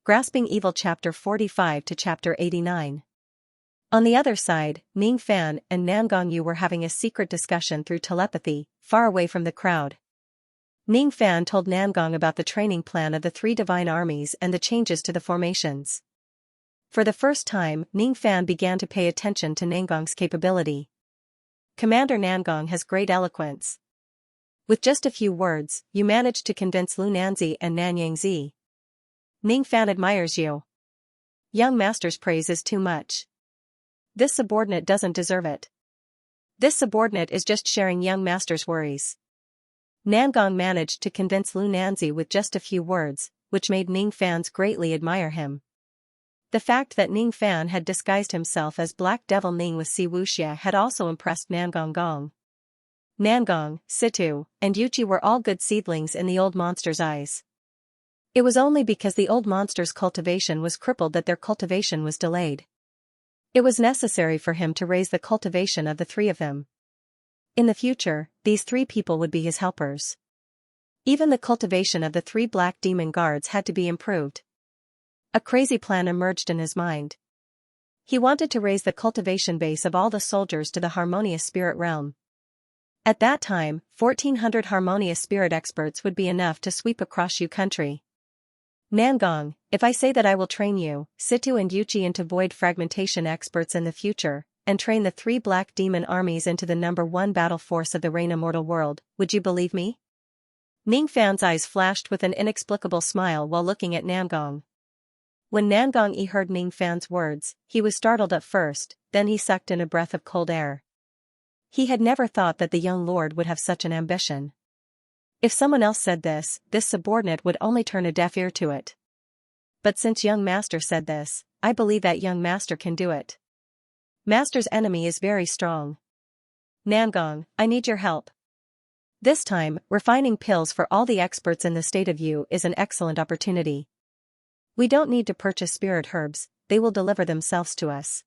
Grasping Evil Chapter 45 to Chapter 89. On the other side, Ning Fan and Namgong Yu were having a secret discussion through telepathy, far away from the crowd. Ning Fan told Namgong about the training plan of the three divine armies and the changes to the formations. For the first time, Ning Fan began to pay attention to Namgong's capability. Commander Namgong has great eloquence. With just a few words, you managed to convince Lu Nanzi and Nanyangzi. Ning Fan admires you. Young master's praise is too much. This subordinate doesn't deserve it. This subordinate is just sharing young master's worries. Namgong managed to convince Lu Nanzi with just a few words, which made Ning Fans greatly admire him. The fact that Ning Fan had disguised himself as Black Devil Ning with Xianxia had also impressed Namgong Gong. Namgong, Situ, and Yuchi were all good seedlings in the old monster's eyes. It was only because the old monster's cultivation was crippled that their cultivation was delayed. It was necessary for him to raise the cultivation of the three of them. In the future, these three people would be his helpers. Even the cultivation of the three black demon guards had to be improved. A crazy plan emerged in his mind. He wanted to raise the cultivation base of all the soldiers to the harmonious spirit realm. At that time, 1,400 harmonious spirit experts would be enough to sweep across Yu country. Namgong, if I say that I will train you, Situ and Yuchi into void fragmentation experts in the future, and train the three black demon armies into the #1 battle force of the Reign Immortal World, would you believe me? Ning Fan's eyes flashed with an inexplicable smile while looking at Namgong. When Namgong heard Ning Fan's words, he was startled at first, then he sucked in a breath of cold air. He had never thought that the young lord would have such an ambition. If someone else said this subordinate would only turn a deaf ear to it. But since young master said this, I believe that young master can do it. Master's enemy is very strong. Namgong, I need your help. This time, refining pills for all the experts in the state of Yu is an excellent opportunity. We don't need to purchase spirit herbs, they will deliver themselves to us.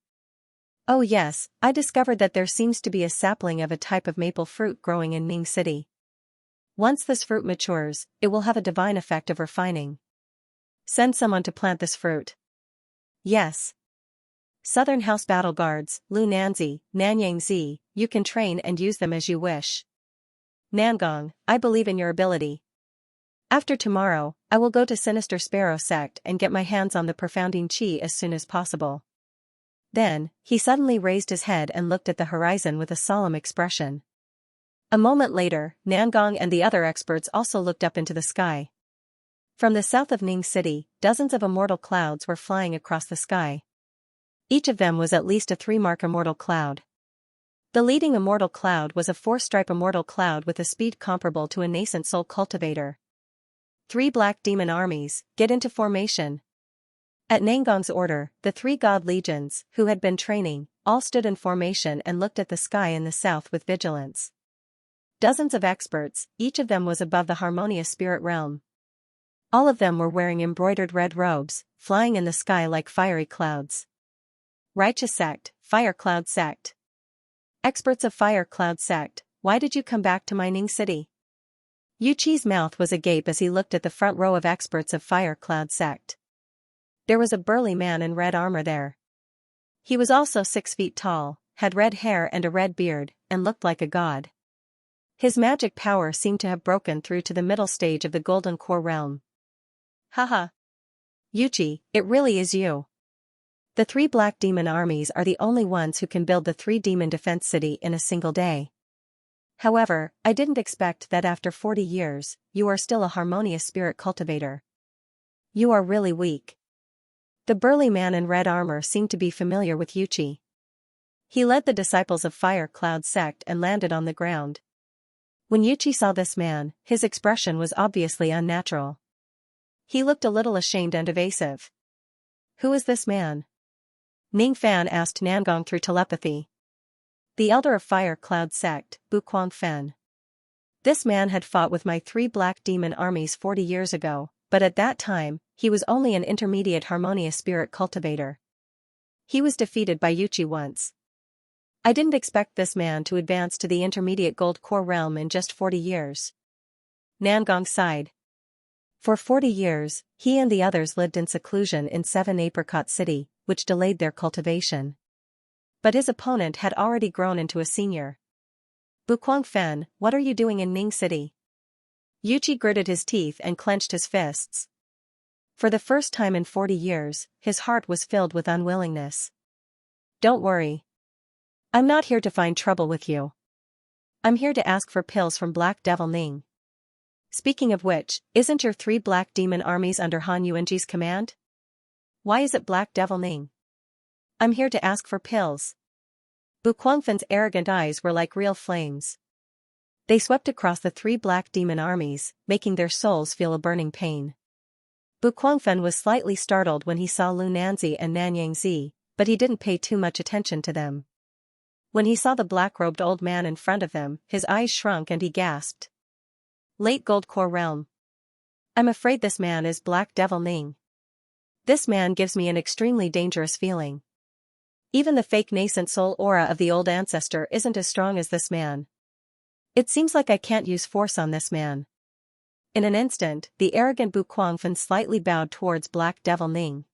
Oh yes, I discovered that there seems to be a sapling of a type of maple fruit growing in Ning City. Once this fruit matures, it will have a divine effect of refining. Send someone to plant this fruit. Yes. Southern House Battle Guards, Lu Nanzi, Nanyangzi, you can train and use them as you wish. Namgong, I believe in your ability. After tomorrow, I will go to Sinister Sparrow Sect and get my hands on the profounding chi as soon as possible. Then, he suddenly raised his head and looked at the horizon with a solemn expression. A moment later, Namgong and the other experts also looked up into the sky. From the south of Ning City, dozens of immortal clouds were flying across the sky. Each of them was at least a 3-mark immortal cloud. The leading immortal cloud was a 4-stripe immortal cloud with a speed comparable to a nascent soul cultivator. 3 black demon armies, get into formation. At Namgong's order, the 3 god legions, who had been training, all stood in formation and looked at the sky in the south with vigilance. Dozens of experts, each of them was above the harmonious spirit realm. All of them were wearing embroidered red robes, flying in the sky like fiery clouds. Righteous Sect, Fire Cloud Sect. Experts of Fire Cloud Sect, why did you come back to my Ning City? Yuchi's mouth was agape as he looked at the front row of experts of Fire Cloud Sect. There was a burly man in red armor there. He was also 6 feet tall, had red hair and a red beard, and looked like a god. His magic power seemed to have broken through to the middle stage of the Golden Core realm. Haha. Yuchi, it really is you. The 3 black demon armies are the only ones who can build the 3 demon defense city in a single day. However, I didn't expect that after 40 years, you are still a harmonious spirit cultivator. You are really weak. The burly man in red armor seemed to be familiar with Yuchi. He led the disciples of Fire Cloud Sect and landed on the ground. When Yuchi saw this man, his expression was obviously unnatural. He looked a little ashamed and evasive. Who is this man? Ning Fan asked Namgong through telepathy. The elder of Fire Cloud Sect, Bu Fen. This man had fought with my 3 black demon armies 40 years ago, but at that time, he was only an intermediate harmonious spirit cultivator. He was defeated by Yuchi once. I didn't expect this man to advance to the intermediate gold core realm in just 40 years. Namgong sighed. For 40 years, he and the others lived in seclusion in 7 Apricot City, which delayed their cultivation. But his opponent had already grown into a senior. Buquangfen, what are you doing in Ning City? Yuji gritted his teeth and clenched his fists. For the first time in 40 years, his heart was filled with unwillingness. Don't worry. I'm not here to find trouble with you. I'm here to ask for pills from Black Devil Ning. Speaking of which, isn't your 3 black demon armies under Han Yuanji's command? Why is it Black Devil Ning? I'm here to ask for pills. Buquangfen's arrogant eyes were like real flames. They swept across the 3 black demon armies, making their souls feel a burning pain. Buquangfen was slightly startled when he saw Lu Nanzi and Nanyangzi, but he didn't pay too much attention to them. When he saw the black-robed old man in front of him, his eyes shrunk and he gasped. Late Gold Core Realm. I'm afraid this man is Black Devil Ning. This man gives me an extremely dangerous feeling. Even the fake nascent soul aura of the old ancestor isn't as strong as this man. It seems like I can't use force on this man. In an instant, the arrogant Buquangfen slightly bowed towards Black Devil Ning.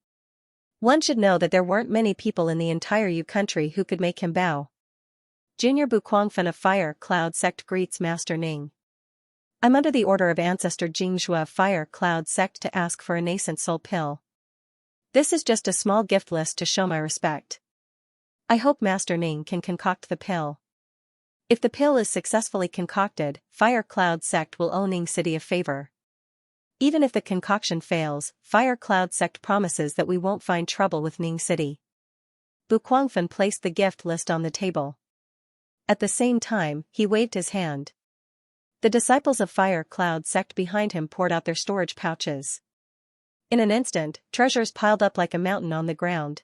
One should know that there weren't many people in the entire Yu country who could make him bow. Junior Buquangfen of Fire Cloud Sect greets Master Ning. I'm under the order of Ancestor Jingzhua of Fire Cloud Sect to ask for a nascent soul pill. This is just a small gift list to show my respect. I hope Master Ning can concoct the pill. If the pill is successfully concocted, Fire Cloud Sect will owe Ning City a favor. Even if the concoction fails, Fire Cloud Sect promises that we won't find trouble with Ning City. Buquangfen placed the gift list on the table. At the same time, he waved his hand. The disciples of Fire Cloud Sect behind him poured out their storage pouches. In an instant, treasures piled up like a mountain on the ground.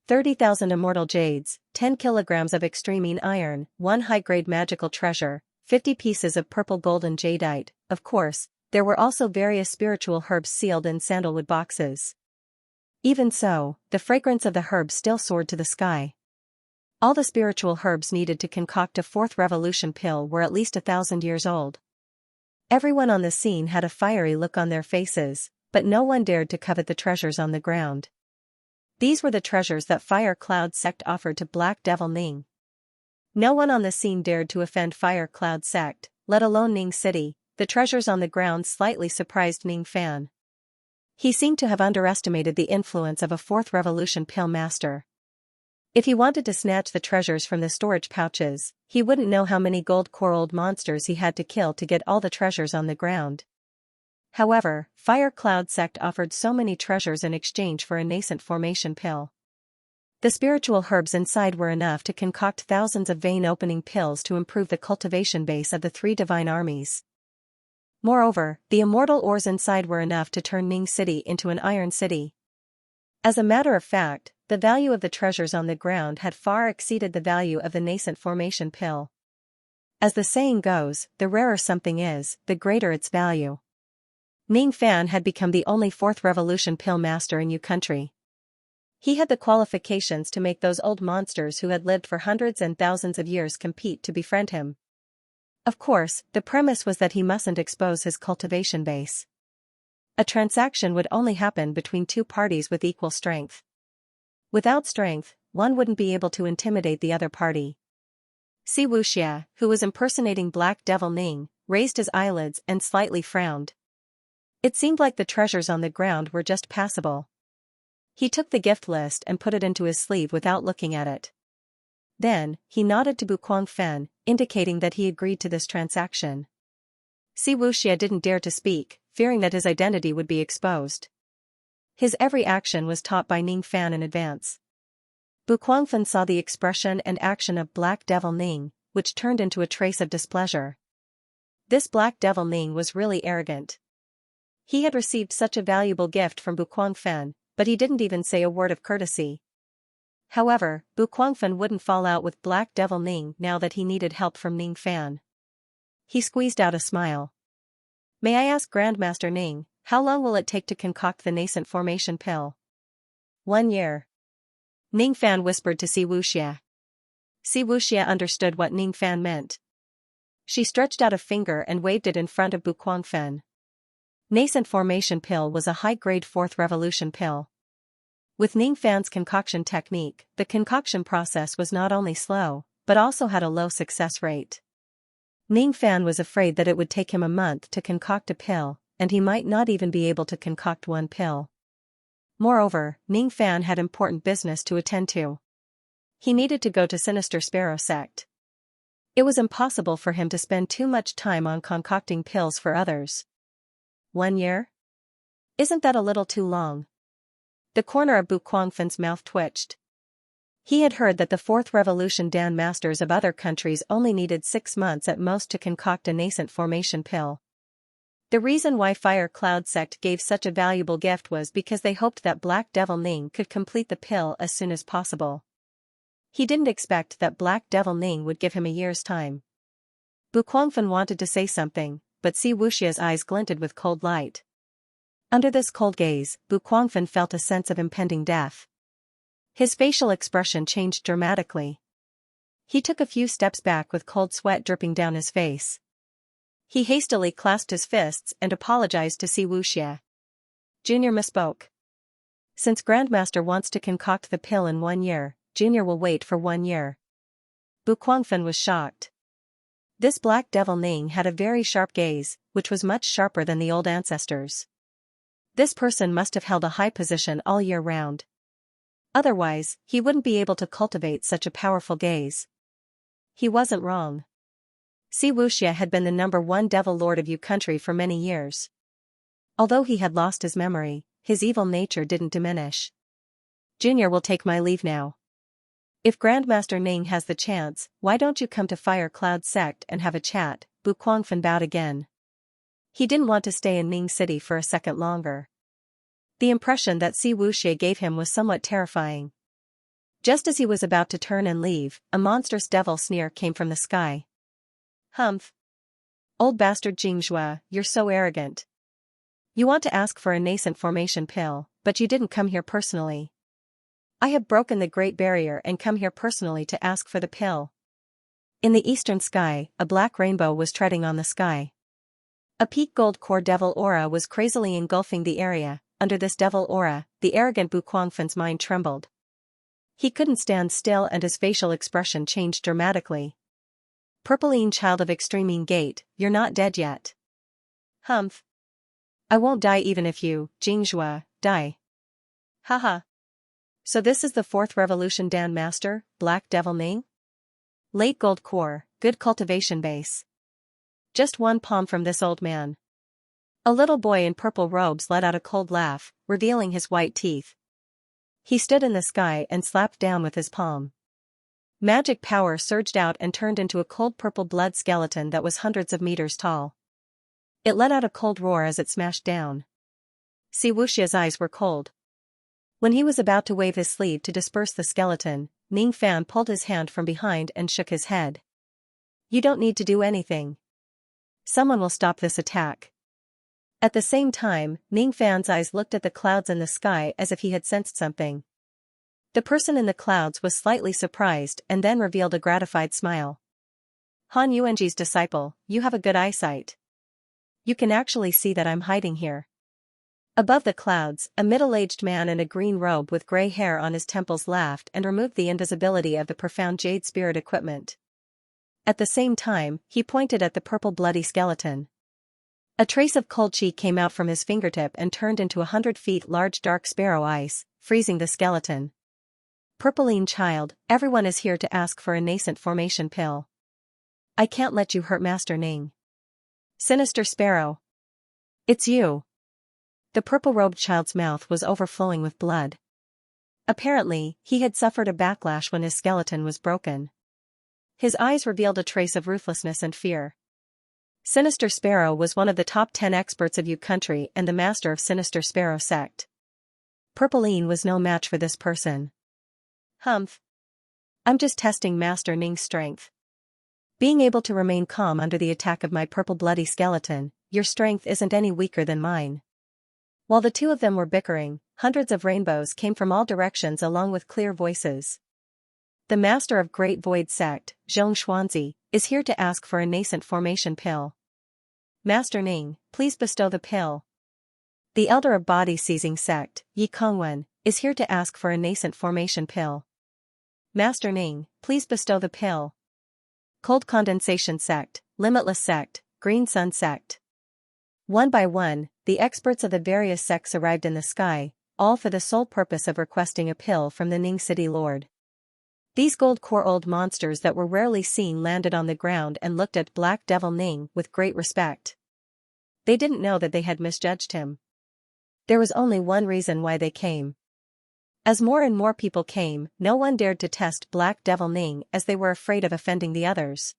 30,000 immortal jades, 10 kilograms of extremine iron, 1 high-grade magical treasure, 50 pieces of purple golden jadeite. Of course, there were also various spiritual herbs sealed in sandalwood boxes. Even so, the fragrance of the herbs still soared to the sky. All the spiritual herbs needed to concoct a 4th revolution pill were at least 1,000 years old. Everyone on the scene had a fiery look on their faces, but no one dared to covet the treasures on the ground. These were the treasures that Fire Cloud Sect offered to Black Devil Ning. No one on the scene dared to offend Fire Cloud Sect, let alone Ning City. The treasures on the ground slightly surprised Ning Fan. He seemed to have underestimated the influence of a 4th revolution pill master. If he wanted to snatch the treasures from the storage pouches, he wouldn't know how many gold core old monsters he had to kill to get all the treasures on the ground. However, Fire Cloud Sect offered so many treasures in exchange for a nascent formation pill. The spiritual herbs inside were enough to concoct thousands of vein-opening pills to improve the cultivation base of the 3 divine armies. Moreover, the immortal ores inside were enough to turn Ning City into an iron city. As a matter of fact, the value of the treasures on the ground had far exceeded the value of the nascent formation pill. As the saying goes, the rarer something is, the greater its value. Ning Fan had become the only 4th revolution pill master in Yu country. He had the qualifications to make those old monsters who had lived for hundreds and thousands of years compete to befriend him. Of course, the premise was that he mustn't expose his cultivation base. A transaction would only happen between 2 parties with equal strength. Without strength, one wouldn't be able to intimidate the other party. Xianxia, who was impersonating Black Devil Ning, raised his eyelids and slightly frowned. It seemed like the treasures on the ground were just passable. He took the gift list and put it into his sleeve without looking at it. Then, he nodded to Buquangfen, indicating that he agreed to this transaction. Xianxia didn't dare to speak, fearing that his identity would be exposed. His every action was taught by Ning Fan in advance. Buquangfen saw the expression and action of Black Devil Ning, which turned into a trace of displeasure. This Black Devil Ning was really arrogant. He had received such a valuable gift from Buquangfen, but he didn't even say a word of courtesy. However, Buquangfen wouldn't fall out with Black Devil Ning now that he needed help from Ning Fan. He squeezed out a smile. May I ask Grandmaster Ning, how long will it take to concoct the nascent formation pill? 1 year. Ning Fan whispered to Xianxia. Xianxia understood what Ning Fan meant. She stretched out a finger and waved it in front of Buquangfen. Nascent formation pill was a high-grade fourth revolution pill. With Ning Fan's concoction technique, the concoction process was not only slow, but also had a low success rate. Ning Fan was afraid that it would take him a month to concoct a pill, and he might not even be able to concoct one pill. Moreover, Ning Fan had important business to attend to. He needed to go to Sinister Sparrow sect. It was impossible for him to spend too much time on concocting pills for others. 1 year? Isn't that a little too long? The corner of Bu Guangfan's mouth twitched. He had heard that the Fourth Revolution Dan masters of other countries only needed 6 months at most to concoct a nascent formation pill. The reason why Fire Cloud sect gave such a valuable gift was because they hoped that Black Devil Ning could complete the pill as soon as possible. He didn't expect that Black Devil Ning would give him a year's time. Bu Guangfan wanted to say something, but Si Wuxia's eyes glinted with cold light. Under this cold gaze, Bu Guangfan felt a sense of impending death. His facial expression changed dramatically. He took a few steps back with cold sweat dripping down his face. He hastily clasped his fists and apologized to Si Wuxia. Junior misspoke. Since Grandmaster wants to concoct the pill in 1 year, Junior will wait for 1 year. Bu Guangfan was shocked. This Black Devil Ning had a very sharp gaze, which was much sharper than the old ancestors. This person must have held a high position all year round. Otherwise, he wouldn't be able to cultivate such a powerful gaze. He wasn't wrong. Si Wuxia had been the #1 devil lord of Yu country for many years. Although he had lost his memory, his evil nature didn't diminish. Junior will take my leave now. If Grandmaster Ning has the chance, why don't you come to Fire Cloud sect and have a chat? Bu Guangfan bowed again. He didn't want to stay in Ning City for a second longer. The impression that Si Wuxia gave him was somewhat terrifying. Just as he was about to turn and leave, a monstrous devil sneer came from the sky. Humph! Old bastard Xianxia, you're so arrogant. You want to ask for a nascent formation pill, but you didn't come here personally. I have broken the Great Barrier and come here personally to ask for the pill. In the eastern sky, a black rainbow was treading on the sky. A peak gold core devil aura was crazily engulfing the area. Under this devil aura, the arrogant Bu Guangfan's mind trembled. He couldn't stand still and his facial expression changed dramatically. Purpleine child of extreme gate, you're not dead yet. Humph. I won't die even if you, Xianxia, die. Haha. So this is the Fourth Revolution Dan Master, Black Devil Ning? Late gold core, good cultivation base. Just 1 palm from this old man. A little boy in purple robes let out a cold laugh, revealing his white teeth. He stood in the sky and slapped down with his palm. Magic power surged out and turned into a cold purple blood skeleton that was hundreds of meters tall. It let out a cold roar as it smashed down. Si Wuxia's eyes were cold. When he was about to wave his sleeve to disperse the skeleton, Ning Fan pulled his hand from behind and shook his head. You don't need to do anything. Someone will stop this attack. At the same time, Ning Fan's eyes looked at the clouds in the sky as if he had sensed something. The person in the clouds was slightly surprised and then revealed a gratified smile. Han Yuanji's disciple, you have a good eyesight. You can actually see that I'm hiding here. Above the clouds, a middle-aged man in a green robe with gray hair on his temples laughed and removed the invisibility of the profound jade spirit equipment. At the same time, he pointed at the purple bloody skeleton. A trace of cold chi came out from his fingertip and turned into 100 feet large dark sparrow ice, freezing the skeleton. Purpleine child, everyone is here to ask for a nascent formation pill. I can't let you hurt Master Ning. Sinister Sparrow. It's you. The purple-robed child's mouth was overflowing with blood. Apparently, he had suffered a backlash when his skeleton was broken. His eyes revealed a trace of ruthlessness and fear. Sinister Sparrow was one of the top 10 experts of Yu country and the master of Sinister Sparrow sect. Purpleine was no match for this person. Humph. I'm just testing Master Ning's strength. Being able to remain calm under the attack of my purple bloody skeleton, your strength isn't any weaker than mine. While the two of them were bickering, hundreds of rainbows came from all directions along with clear voices. The master of Great Void Sect, Xianxia, is here to ask for a nascent formation pill. Master Ning, please bestow the pill. The elder of body-seizing sect, Yi Kongwen, is here to ask for a nascent formation pill. Master Ning, please bestow the pill. Cold condensation sect, limitless sect, green sun sect. One by one, the experts of the various sects arrived in the sky, all for the sole purpose of requesting a pill from the Ning City Lord. These gold-core old monsters that were rarely seen landed on the ground and looked at Black Devil Ning with great respect. They didn't know that they had misjudged him. There was only one reason why they came. As more and more people came, no one dared to test Black Devil Ning as they were afraid of offending the others.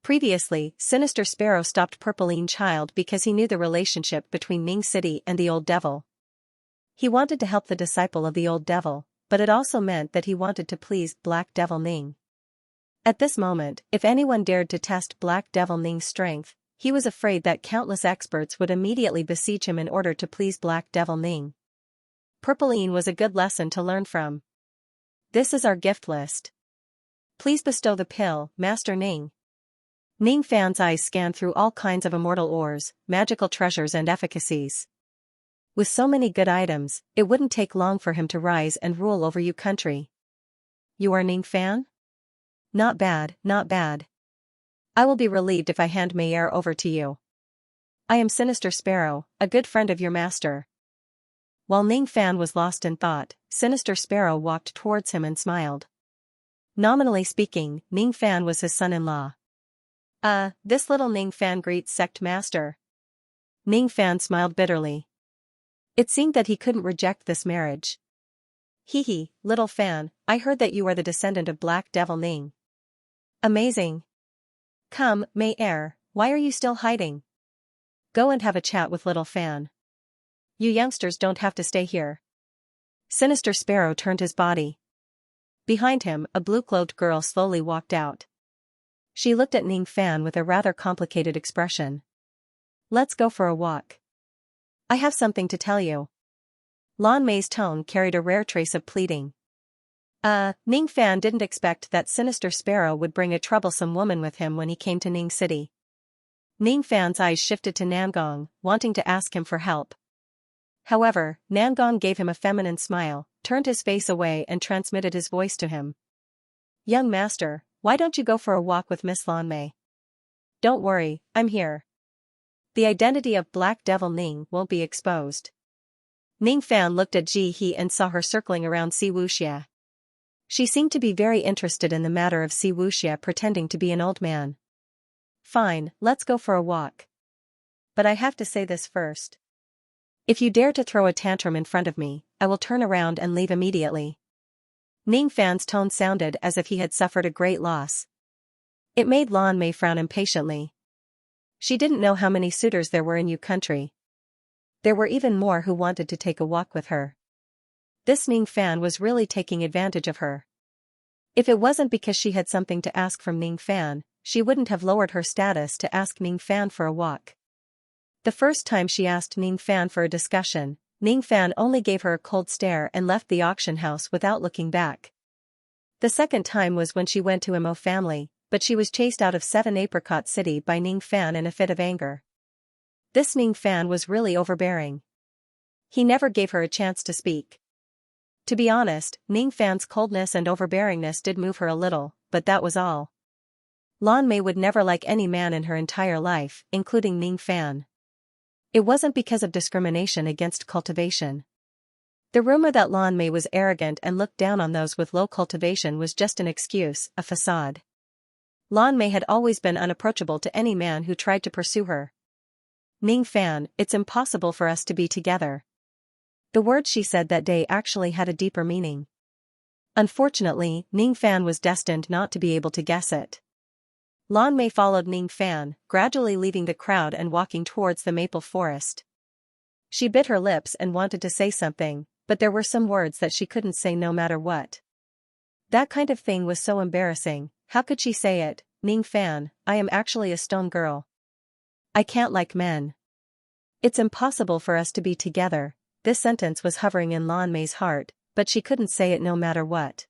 Previously, Sinister Sparrow stopped Purpline Child because he knew the relationship between Ning City and the Old Devil. He wanted to help the disciple of the Old Devil, but it also meant that he wanted to please Black Devil Ning. At this moment, if anyone dared to test Black Devil Ning's strength, he was afraid that countless experts would immediately besiege him in order to please Black Devil Ning. Purpline was a good lesson to learn from. This is our gift list. Please bestow the pill, Master Ning. Ning Fan's eyes scanned through all kinds of immortal ores, magical treasures and efficacies. With so many good items, it wouldn't take long for him to rise and rule over you country. You are Ning Fan? Not bad, not bad. I will be relieved if I hand Mayer over to you. I am Sinister Sparrow, a good friend of your master. While Ning Fan was lost in thought, Sinister Sparrow walked towards him and smiled. Nominally speaking, Ning Fan was his son-in-law. This little Ning Fan greets sect master. Ning Fan smiled bitterly. It seemed that he couldn't reject this marriage. Hee, little Fan, I heard that you are the descendant of Black Devil Ning. Amazing. Come, Mayer, why are you still hiding? Go and have a chat with little Fan. You youngsters don't have to stay here. Sinister Sparrow turned his body. Behind him, a blue-clothed girl slowly walked out. She looked at Ning Fan with a rather complicated expression. Let's go for a walk. I have something to tell you. Lan Mei's tone carried a rare trace of pleading. Ning Fan didn't expect that Sinister Sparrow would bring a troublesome woman with him when he came to Ning City. Ning Fan's eyes shifted to Nangong, wanting to ask him for help. However, Nangong gave him a feminine smile, turned his face away and transmitted his voice to him. Young master, why don't you go for a walk with Miss Lan Mei? Don't worry, I'm here. The identity of Black Devil Ning won't be exposed. Ning Fan looked at Ji He and saw her circling around Si Wuxia. She seemed to be very interested in the matter of Si Wuxia pretending to be an old man. Fine, let's go for a walk. But I have to say this first. If you dare to throw a tantrum in front of me, I will turn around and leave immediately. Ning Fan's tone sounded as if he had suffered a great loss. It made Lan Mei frown impatiently. She didn't know how many suitors there were in Yu country. There were even more who wanted to take a walk with her. This Ning Fan was really taking advantage of her. If it wasn't because she had something to ask from Ning Fan, she wouldn't have lowered her status to ask Ning Fan for a walk. The first time she asked Ning Fan for a discussion, Ning Fan only gave her a cold stare and left the auction house without looking back. The second time was when she went to Imo family, but she was chased out of 7 Apricot City by Ning Fan in a fit of anger. This Ning Fan was really overbearing. He never gave her a chance to speak. To be honest, Ning Fan's coldness and overbearingness did move her a little, but that was all. Lan Mei would never like any man in her entire life, including Ning Fan. It wasn't because of discrimination against cultivation. The rumor that Lan Mei was arrogant and looked down on those with low cultivation was just an excuse, a facade. Lan Mei had always been unapproachable to any man who tried to pursue her. Ning Fan, it's impossible for us to be together. The words she said that day actually had a deeper meaning. Unfortunately, Ning Fan was destined not to be able to guess it. Lan Mei followed Ning Fan, gradually leaving the crowd and walking towards the maple forest. She bit her lips and wanted to say something, but there were some words that she couldn't say no matter what. That kind of thing was so embarrassing. How could she say it? Ning Fan, I am actually a stone girl. I can't like men. It's impossible for us to be together. This sentence was hovering in Lan Mei's heart, but she couldn't say it no matter what.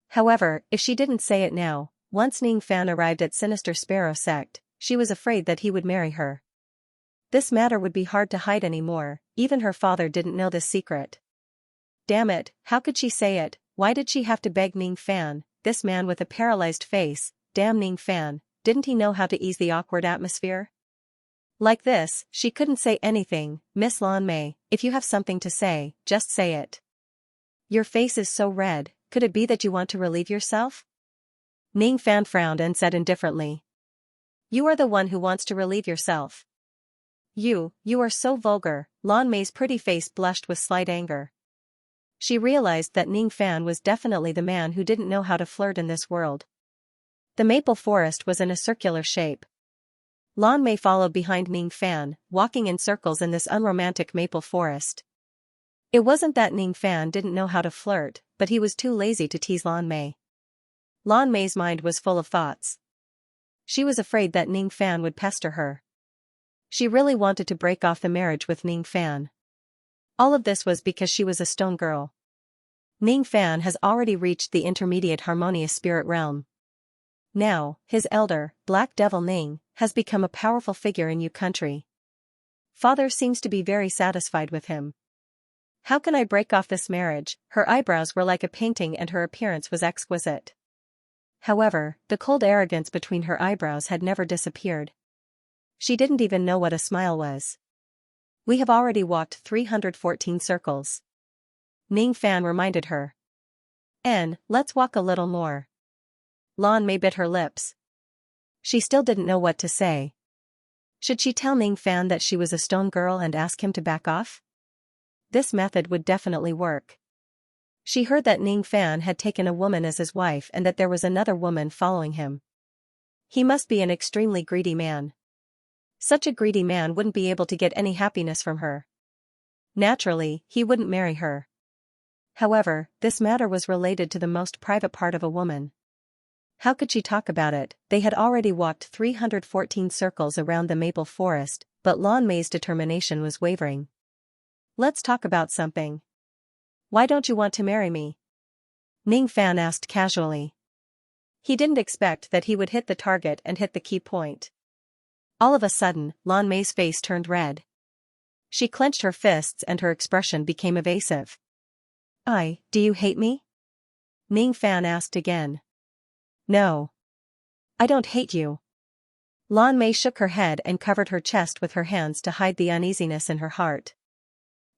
However, if she didn't say it now, once Ning Fan arrived at Sinister Sparrow sect, she was afraid that he would marry her. This matter would be hard to hide anymore, even her father didn't know this secret. Damn it, how could she say it? Why did she have to beg Ning Fan, this man with a paralyzed face? Damn Ning Fan, didn't he know how to ease the awkward atmosphere? Like this, she couldn't say anything. Miss Lan Mei, if you have something to say, just say it. Your face is so red, could it be that you want to relieve yourself? Ning Fan frowned and said indifferently. You are the one who wants to relieve yourself. You are so vulgar. Lan Mei's pretty face blushed with slight anger. She realized that Ning Fan was definitely the man who didn't know how to flirt in this world. The maple forest was in a circular shape. Lan Mei followed behind Ning Fan, walking in circles in this unromantic maple forest. It wasn't that Ning Fan didn't know how to flirt, but he was too lazy to tease Lan Mei. Lan Mei's mind was full of thoughts. She was afraid that Ning Fan would pester her. She really wanted to break off the marriage with Ning Fan. All of this was because she was a stone girl. Ning Fan has already reached the intermediate harmonious spirit realm. Now, his elder, Black Devil Ning, has become a powerful figure in Yu country. Father seems to be very satisfied with him. How can I break off this marriage? Her eyebrows were like a painting and her appearance was exquisite. However, the cold arrogance between her eyebrows had never disappeared. She didn't even know what a smile was. We have already walked 314 circles. Ning Fan reminded her. Let's walk a little more. Lan Mei bit her lips. She still didn't know what to say. Should she tell Ning Fan that she was a stone girl and ask him to back off? This method would definitely work. She heard that Ning Fan had taken a woman as his wife and that there was another woman following him. He must be an extremely greedy man. Such a greedy man wouldn't be able to get any happiness from her. Naturally, he wouldn't marry her. However, this matter was related to the most private part of a woman. How could she talk about it? They had already walked 314 circles around the maple forest, but Lan Mei's determination was wavering. Let's talk about something. Why don't you want to marry me? Ning Fan asked casually. He didn't expect that he would hit the target and hit the key point. All of a sudden, Lan Mei's face turned red. She clenched her fists and her expression became evasive. Do you hate me? Ning Fan asked again. No. I don't hate you. Lan Mei shook her head and covered her chest with her hands to hide the uneasiness in her heart.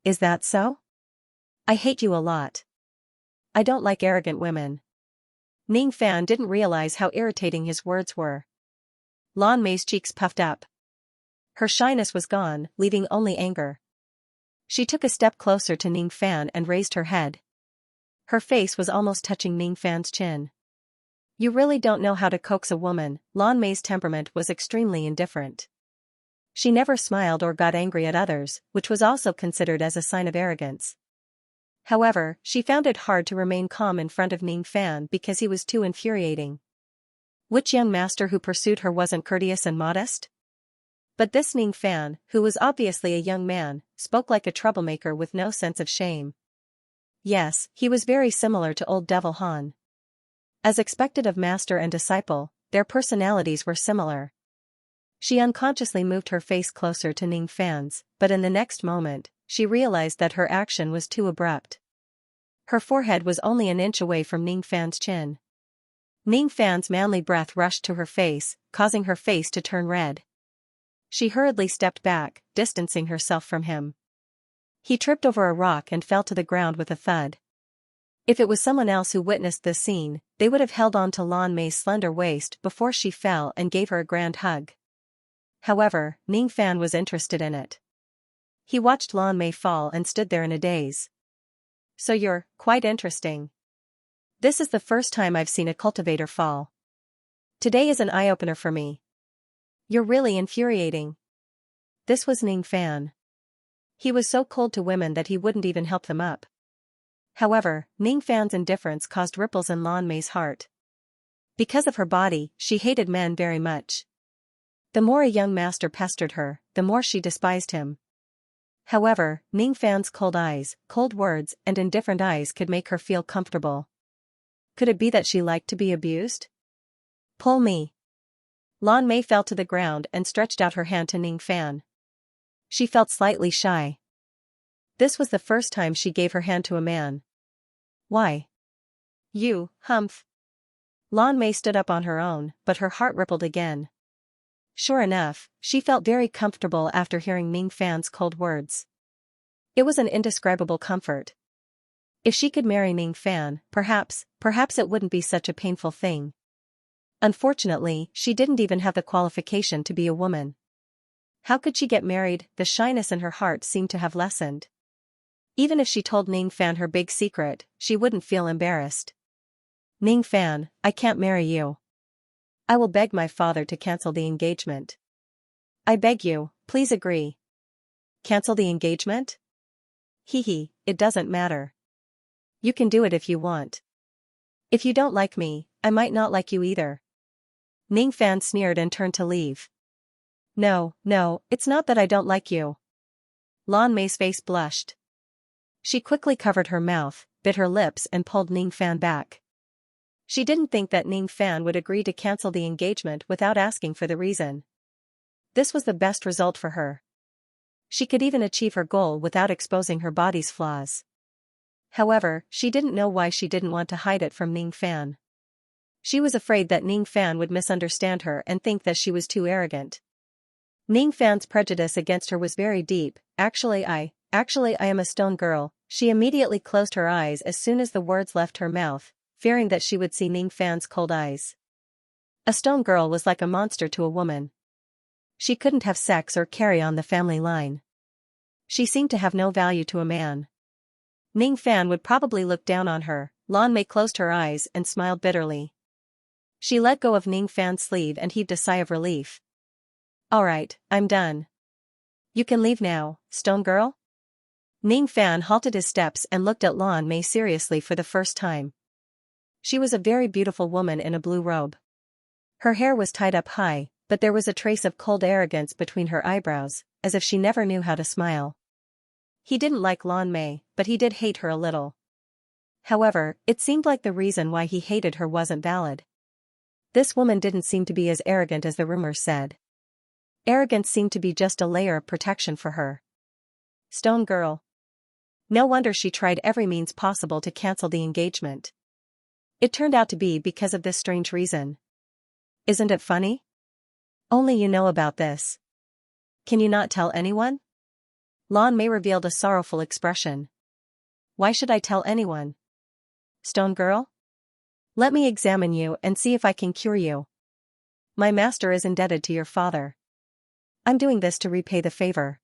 Is that so? I hate you a lot. I don't like arrogant women. Ning Fan didn't realize how irritating his words were. Lan Mei's cheeks puffed up. Her shyness was gone, leaving only anger. She took a step closer to Ning Fan and raised her head. Her face was almost touching Ning Fan's chin. You really don't know how to coax a woman. Lan Mei's temperament was extremely indifferent. She never smiled or got angry at others, which was also considered as a sign of arrogance. However, she found it hard to remain calm in front of Ning Fan because he was too infuriating. Which young master who pursued her wasn't courteous and modest? But this Ning Fan, who was obviously a young man, spoke like a troublemaker with no sense of shame. Yes, he was very similar to old Devil Han. As expected of master and disciple, their personalities were similar. She unconsciously moved her face closer to Ning Fan's, but in the next moment, she realized that her action was too abrupt. Her forehead was only an inch away from Ning Fan's chin. Ning Fan's manly breath rushed to her face, causing her face to turn red. She hurriedly stepped back, distancing herself from him. He tripped over a rock and fell to the ground with a thud. If it was someone else who witnessed this scene, they would have held on to Lan Mei's slender waist before she fell and gave her a grand hug. However, Ning Fan was interested in it. He watched Lan Mei fall and stood there in a daze. So you're quite interesting. This is the first time I've seen a cultivator fall. Today is an eye-opener for me. You're really infuriating. This was Ning Fan. He was so cold to women that he wouldn't even help them up. However, Ning Fan's indifference caused ripples in Lan Mei's heart. Because of her body, she hated men very much. The more a young master pestered her, the more she despised him. However, Ning Fan's cold eyes, cold words, and indifferent eyes could make her feel comfortable. Could it be that she liked to be abused? Pull me. Lan Mei fell to the ground and stretched out her hand to Ning Fan. She felt slightly shy. This was the first time she gave her hand to a man. Why? You, humph. Lan Mei stood up on her own, but her heart rippled again. Sure enough, she felt very comfortable after hearing Ning Fan's cold words. It was an indescribable comfort. If she could marry Ning Fan, perhaps it wouldn't be such a painful thing. Unfortunately, she didn't even have the qualification to be a woman. How could she get married? The shyness in her heart seemed to have lessened. Even if she told Ning Fan her big secret, she wouldn't feel embarrassed. Ning Fan, I can't marry you. I will beg my father to cancel the engagement. I beg you, please agree. Cancel the engagement? Hee, it doesn't matter. You can do it if you want. If you don't like me, I might not like you either. Ning Fan sneered and turned to leave. No, it's not that I don't like you. Lan Mei's face blushed. She quickly covered her mouth, bit her lips and pulled Ning Fan back. She didn't think that Ning Fan would agree to cancel the engagement without asking for the reason. This was the best result for her. She could even achieve her goal without exposing her body's flaws. However, she didn't know why she didn't want to hide it from Ning Fan. She was afraid that Ning Fan would misunderstand her and think that she was too arrogant. Ning Fan's prejudice against her was very deep. Actually I am a stone girl. She immediately closed her eyes as soon as the words left her mouth, fearing that she would see Ning Fan's cold eyes. A stone girl was like a monster to a woman. She couldn't have sex or carry on the family line. She seemed to have no value to a man. Ning Fan would probably look down on her. Lan Mei closed her eyes and smiled bitterly. She let go of Ning Fan's sleeve and heaved a sigh of relief. Alright, I'm done. You can leave now, stone girl? Ning Fan halted his steps and looked at Lan Mei seriously for the first time. She was a very beautiful woman in a blue robe. Her hair was tied up high, but there was a trace of cold arrogance between her eyebrows, as if she never knew how to smile. He didn't like Lan Mei, but he did hate her a little. However, it seemed like the reason why he hated her wasn't valid. This woman didn't seem to be as arrogant as the rumors said. Arrogance seemed to be just a layer of protection for her. Stone girl. No wonder she tried every means possible to cancel the engagement. It turned out to be because of this strange reason. Isn't it funny? Only you know about this. Can you not tell anyone? Lan Mei revealed a sorrowful expression. Why should I tell anyone? Stone girl? Let me examine you and see if I can cure you. My master is indebted to your father. I'm doing this to repay the favor.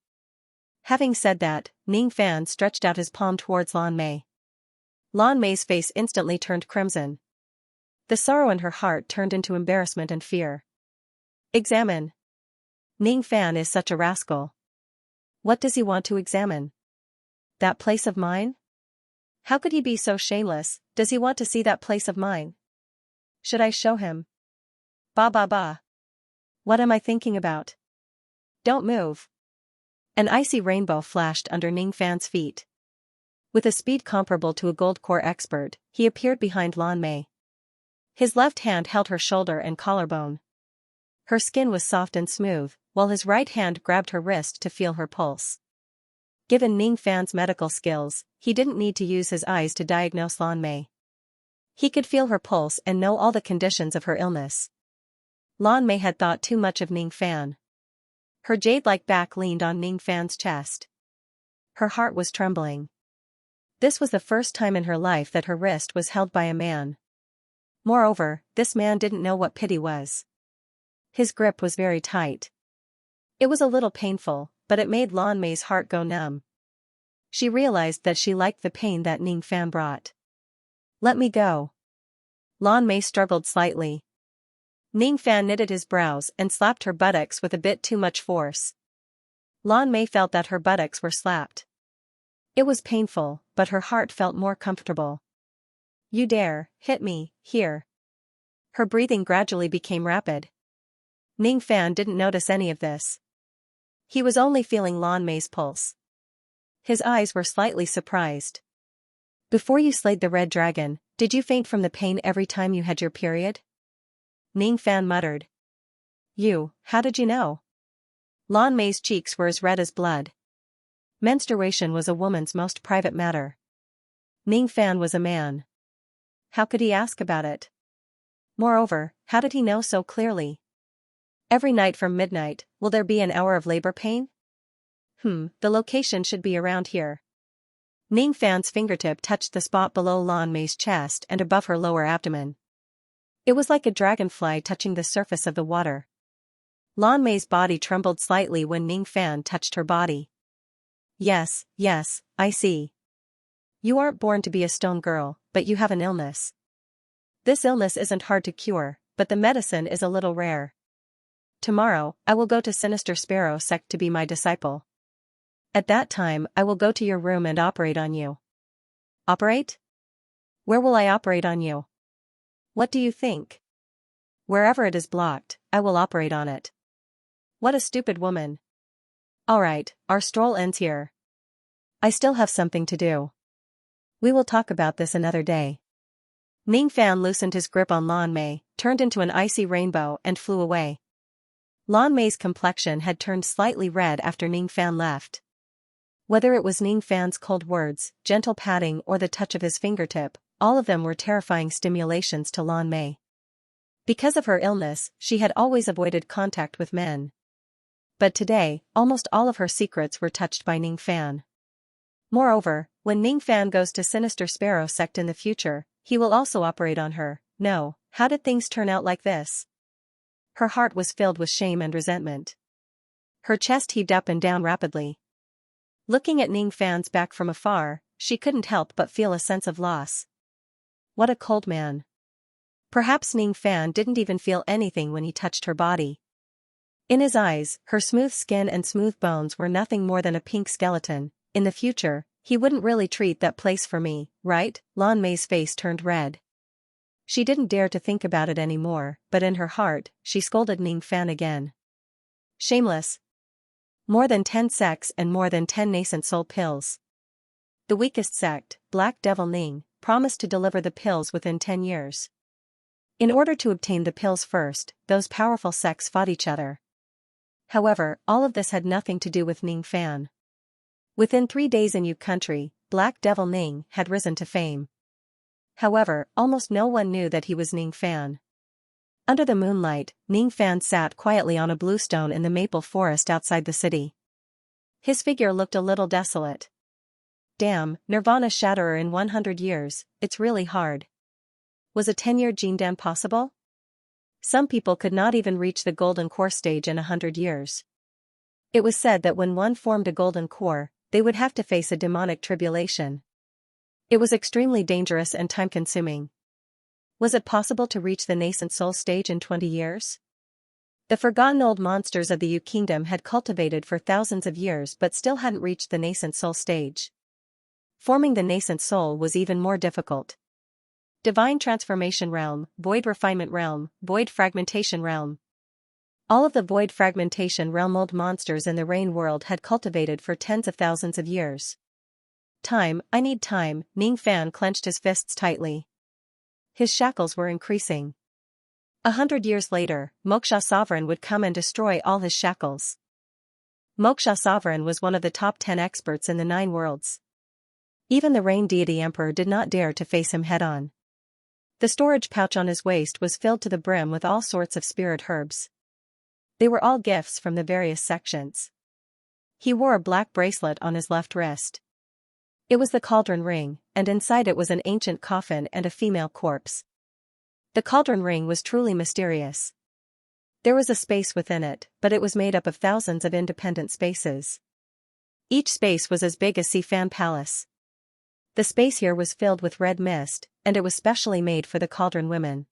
Having said that, Ning Fan stretched out his palm towards Lan Mei. Lan Mei's face instantly turned crimson. The sorrow in her heart turned into embarrassment and fear. Examine. Ning Fan is such a rascal. What does he want to examine? That place of mine? How could he be so shameless? Does he want to see that place of mine? Should I show him? Ba. What am I thinking about? Don't move. An icy rainbow flashed under Ning Fan's feet. With a speed comparable to a gold core expert, he appeared behind Lan Mei. His left hand held her shoulder and collarbone. Her skin was soft and smooth, while his right hand grabbed her wrist to feel her pulse. Given Ning Fan's medical skills, he didn't need to use his eyes to diagnose Lan Mei. He could feel her pulse and know all the conditions of her illness. Lan Mei had thought too much of Ning Fan. Her jade-like back leaned on Ning Fan's chest. Her heart was trembling. This was the first time in her life that her wrist was held by a man. Moreover, this man didn't know what pity was. His grip was very tight. It was a little painful, but it made Lan Mei's heart go numb. She realized that she liked the pain that Ning Fan brought. Let me go. Lan Mei struggled slightly. Ning Fan knitted his brows and slapped her buttocks with a bit too much force. Lan Mei felt that her buttocks were slapped. It was painful, but her heart felt more comfortable. You dare, hit me, here. Her breathing gradually became rapid. Ning Fan didn't notice any of this. He was only feeling Lan Mei's pulse. His eyes were slightly surprised. Before you slayed the red dragon, did you faint from the pain every time you had your period? Ning Fan muttered. How did you know? Lan Mei's cheeks were as red as blood. Menstruation was a woman's most private matter. Ning Fan was a man. How could he ask about it? Moreover, how did he know so clearly? Every night from midnight, will there be an hour of labor pain? The location should be around here. Ning Fan's fingertip touched the spot below Lan Mei's chest and above her lower abdomen. It was like a dragonfly touching the surface of the water. Lan Mei's body trembled slightly when Ning Fan touched her body. Yes, I see. You aren't born to be a stone girl, but you have an illness. This illness isn't hard to cure, but the medicine is a little rare. Tomorrow, I will go to Sinister Sparrow sect to be my disciple. At that time, I will go to your room and operate on you. Operate? Where will I operate on you? What do you think? Wherever it is blocked, I will operate on it. What a stupid woman. Alright, our stroll ends here. I still have something to do. We will talk about this another day. Ning Fan loosened his grip on Lan Mei, turned into an icy rainbow and flew away. Lan Mei's complexion had turned slightly red after Ning Fan left. Whether it was Ning Fan's cold words, gentle patting or the touch of his fingertip, all of them were terrifying stimulations to Lan Mei. Because of her illness, she had always avoided contact with men. But today, almost all of her secrets were touched by Ning Fan. Moreover, when Ning Fan goes to Sinister Sparrow sect in the future, he will also operate on her. No, how did things turn out like this? Her heart was filled with shame and resentment. Her chest heaved up and down rapidly. Looking at Ning Fan's back from afar, she couldn't help but feel a sense of loss. What a cold man. Perhaps Ning Fan didn't even feel anything when he touched her body. In his eyes, her smooth skin and smooth bones were nothing more than a pink skeleton. In the future, he wouldn't really treat that place for me, right? Lan Mei's face turned red. She didn't dare to think about it anymore, but in her heart, she scolded Ning Fan again. Shameless. More than 10 sects and more than 10 nascent soul pills. The weakest sect, Black Devil Ning, promised to deliver the pills within 10 years. In order to obtain the pills first, those powerful sects fought each other. However, all of this had nothing to do with Ning Fan. Within 3 days in Yu country, Black Devil Ning had risen to fame. However, almost no one knew that he was Ning Fan. Under the moonlight, Ning Fan sat quietly on a blue stone in the maple forest outside the city. His figure looked a little desolate. Damn, Nirvana Shatterer in 100 years, it's really hard. Was a 10-year Jindan possible? Some people could not even reach the golden core stage in 100 years. It was said that when one formed a golden core, they would have to face a demonic tribulation. It was extremely dangerous and time-consuming. Was it possible to reach the nascent soul stage in 20 years? The forgotten old monsters of the Yu Kingdom had cultivated for thousands of years but still hadn't reached the nascent soul stage. Forming the nascent soul was even more difficult. Divine Transformation Realm, Void Refinement Realm, Void Fragmentation Realm. All of the Void Fragmentation Realm old monsters in the Rain World had cultivated for tens of thousands of years. Time, I need time, Ning Fan clenched his fists tightly. His shackles were increasing. 100 years later, Moksha Sovereign would come and destroy all his shackles. Moksha Sovereign was one of the top 10 experts in the 9 worlds. Even the Rain Deity Emperor did not dare to face him head-on. The storage pouch on his waist was filled to the brim with all sorts of spirit herbs. They were all gifts from the various sections. He wore a black bracelet on his left wrist. It was the cauldron ring, and inside it was an ancient coffin and a female corpse. The cauldron ring was truly mysterious. There was a space within it, but it was made up of thousands of independent spaces. Each space was as big as Sifan Palace. The space here was filled with red mist, and it was specially made for the cauldron women.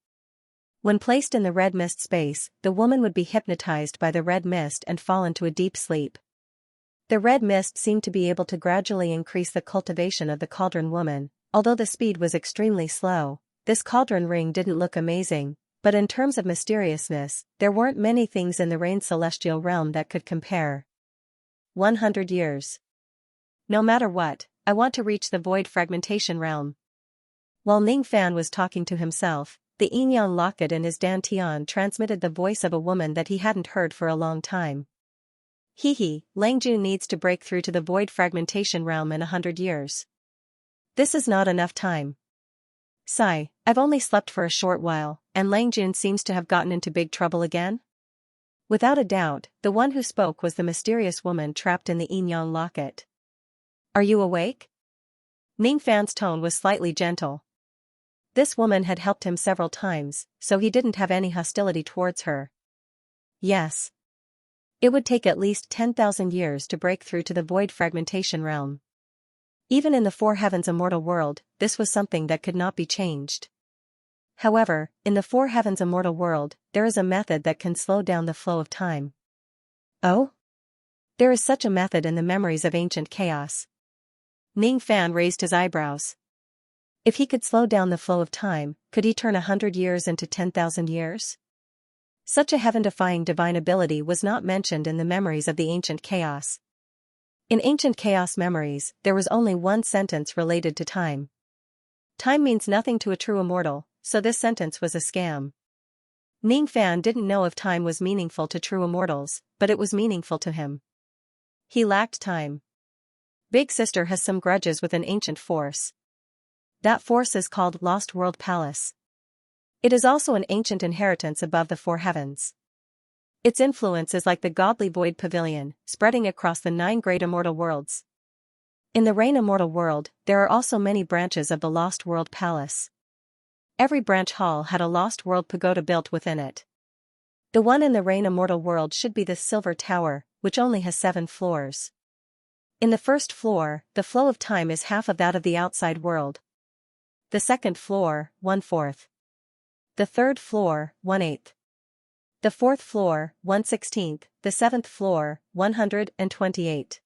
When placed in the red mist space, the woman would be hypnotized by the red mist and fall into a deep sleep. The red mist seemed to be able to gradually increase the cultivation of the cauldron woman. Although the speed was extremely slow, this cauldron ring didn't look amazing, but in terms of mysteriousness, there weren't many things in the Rain Celestial Realm that could compare. 100 years. No matter what, I want to reach the Void Fragmentation Realm. While Ning Fan was talking to himself, the yin-yang locket in his dantian transmitted the voice of a woman that he hadn't heard for a long time. Hehe, Langjun needs to break through to the void fragmentation realm in 100 years. This is not enough time. Sigh, I've only slept for a short while, and Langjun seems to have gotten into big trouble again? Without a doubt, the one who spoke was the mysterious woman trapped in the Yin Yang locket. Are you awake? Ning Fan's tone was slightly gentle. This woman had helped him several times, so he didn't have any hostility towards her. Yes. It would take at least 10,000 years to break through to the void fragmentation realm. Even in the Four Heavens immortal world, this was something that could not be changed. However, in the Four Heavens immortal world, there is a method that can slow down the flow of time. Oh? There is such a method in the memories of ancient chaos. Ning Fan raised his eyebrows. If he could slow down the flow of time, could he turn 100 years into 10,000 years? Such a heaven-defying divine ability was not mentioned in the memories of the ancient chaos. In ancient chaos memories, there was only one sentence related to time. Time means nothing to a true immortal, so this sentence was a scam. Ning Fan didn't know if time was meaningful to true immortals, but it was meaningful to him. He lacked time. Big Sister has some grudges with an ancient force. That force is called Lost World Palace. It is also an ancient inheritance above the Four Heavens. Its influence is like the godly void pavilion, spreading across the 9 great immortal worlds. In the Rain immortal world, there are also many branches of the Lost World Palace. Every branch hall had a Lost World pagoda built within it. The one in the Rain immortal world should be the Silver Tower, which only has 7 floors. In the first floor, the flow of time is half of that of the outside world. The second floor, 1/4. The third floor, 1/8. The fourth floor, 1/16. The seventh floor, 128.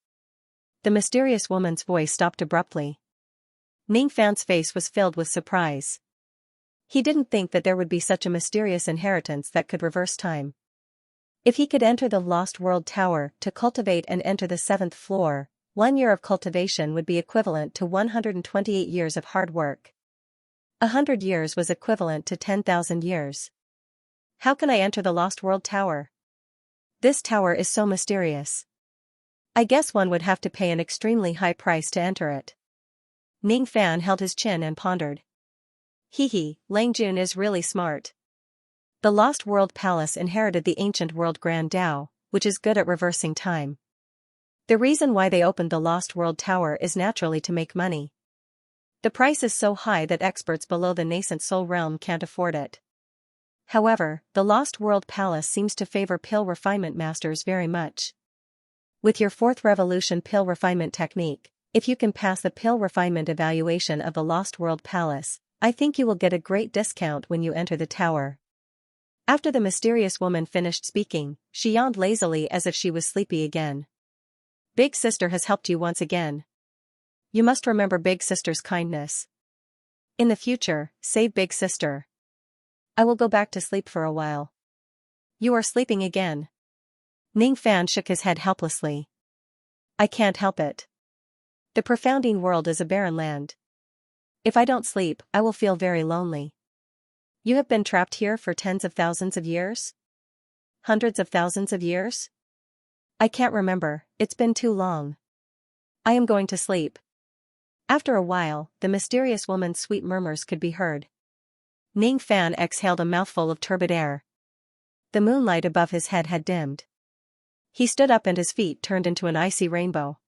The mysterious woman's voice stopped abruptly. Ning Fan's face was filled with surprise. He didn't think that there would be such a mysterious inheritance that could reverse time. If he could enter the Lost World Tower to cultivate and enter the 7th floor, 1 year of cultivation would be equivalent to 128 years of hard work. 100 years was equivalent to 10,000 years. How can I enter the Lost World Tower? This tower is so mysterious. I guess one would have to pay an extremely high price to enter it. Ning Fan held his chin and pondered. Hehe, Langjun is really smart. The Lost World Palace inherited the ancient world Grand Dao, which is good at reversing time. The reason why they opened the Lost World Tower is naturally to make money. The price is so high that experts below the nascent soul realm can't afford it. However, the Lost World Palace seems to favor pill refinement masters very much. With your 4th revolution pill refinement technique, if you can pass the pill refinement evaluation of the Lost World Palace, I think you will get a great discount when you enter the tower. After the mysterious woman finished speaking, she yawned lazily as if she was sleepy again. Big Sister has helped you once again. You must remember Big Sister's kindness. In the future, save Big Sister. I will go back to sleep for a while. You are sleeping again. Ning Fan shook his head helplessly. I can't help it. The profounding world is a barren land. If I don't sleep, I will feel very lonely. You have been trapped here for tens of thousands of years? Hundreds of thousands of years? I can't remember, it's been too long. I am going to sleep. After a while, the mysterious woman's sweet murmurs could be heard. Ning Fan exhaled a mouthful of turbid air. The moonlight above his head had dimmed. He stood up and his feet turned into an icy rainbow.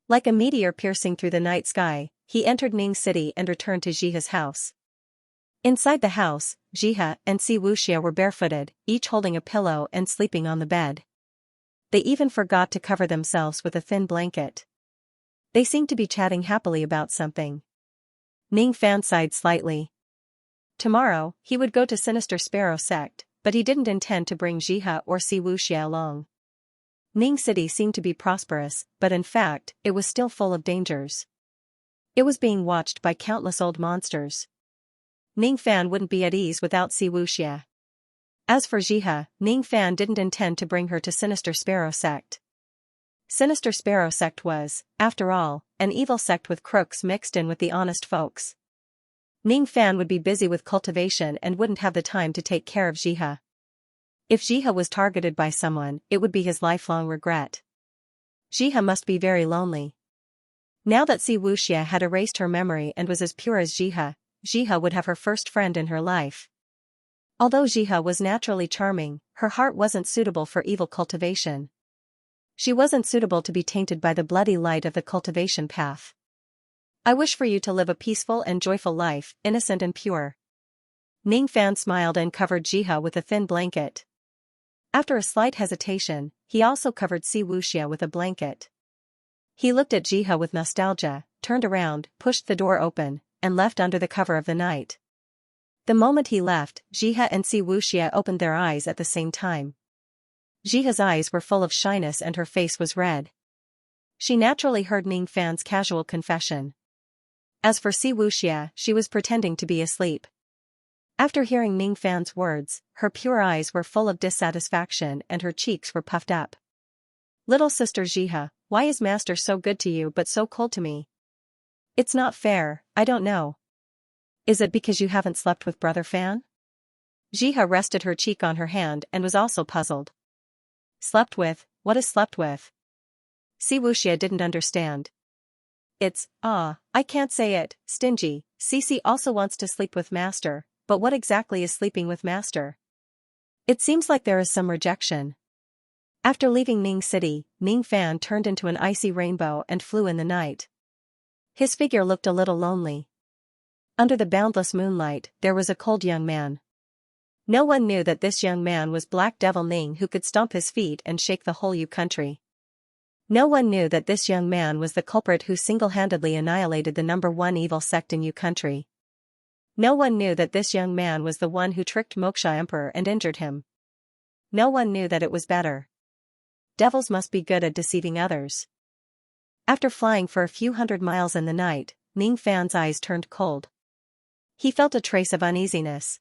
Like a meteor piercing through the night sky, he entered Ning City and returned to Jihe's house. Inside the house, Jihe and Xianxia were barefooted, each holding a pillow and sleeping on the bed. They even forgot to cover themselves with a thin blanket. They seemed to be chatting happily about something. Ning Fan sighed slightly. Tomorrow, he would go to Sinister Sparrow Sect, but he didn't intend to bring Jihe or Xianxia along. Ning City seemed to be prosperous, but in fact, it was still full of dangers. It was being watched by countless old monsters. Ning Fan wouldn't be at ease without Xianxia. As for Jihe, Ning Fan didn't intend to bring her to Sinister Sparrow Sect. Sinister Sparrow Sect was, after all, an evil sect with crooks mixed in with the honest folks. Ning Fan would be busy with cultivation and wouldn't have the time to take care of Jihe. If Jiha was targeted by someone, it would be his lifelong regret. Jiha must be very lonely. Now that Xianxia had erased her memory and was as pure as Jiha, Jiha would have her first friend in her life. Although Jiha was naturally charming, her heart wasn't suitable for evil cultivation. She wasn't suitable to be tainted by the bloody light of the cultivation path. I wish for you to live a peaceful and joyful life, innocent and pure. Ning Fan smiled and covered Jiha with a thin blanket. After a slight hesitation, he also covered Xianxia with a blanket. He looked at Jiha with nostalgia, turned around, pushed the door open, and left under the cover of the night. The moment he left, Jiha and Xianxia opened their eyes at the same time. Jiha's eyes were full of shyness and her face was red. She naturally heard Ning Fan's casual confession. As for Xianxia, she was pretending to be asleep. After hearing Ning Fan's words, her pure eyes were full of dissatisfaction and her cheeks were puffed up. Little sister Jiha, why is master so good to you but so cold to me? It's not fair, I don't know. Is it because you haven't slept with brother Fan? Jiha rested her cheek on her hand and was also puzzled. Slept with, what is slept with? Xianxia didn't understand. I can't say it, stingy, Cici also wants to sleep with master, but what exactly is sleeping with master? It seems like there is some rejection. After leaving Ning City, Ning Fan turned into an icy rainbow and flew in the night. His figure looked a little lonely. Under the boundless moonlight, there was a cold young man. No one knew that this young man was Black Devil Ning, who could stomp his feet and shake the whole Yu country. No one knew that this young man was the culprit who single-handedly annihilated the #1 evil sect in Yu country. No one knew that this young man was the one who tricked Moksha Emperor and injured him. No one knew that it was better. Devils must be good at deceiving others. After flying for a few hundred miles in the night, Ning Fan's eyes turned cold. He felt a trace of uneasiness.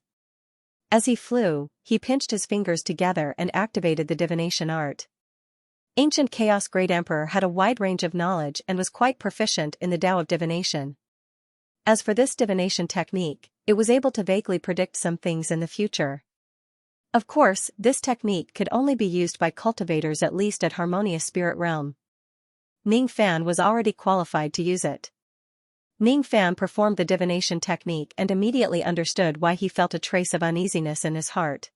As he flew, he pinched his fingers together and activated the divination art. Ancient Chaos Great Emperor had a wide range of knowledge and was quite proficient in the Tao of divination. As for this divination technique, it was able to vaguely predict some things in the future. Of course, this technique could only be used by cultivators at least at Harmonious Spirit Realm. Ning Fan was already qualified to use it. Ning Fan performed the divination technique and immediately understood why he felt a trace of uneasiness in his heart.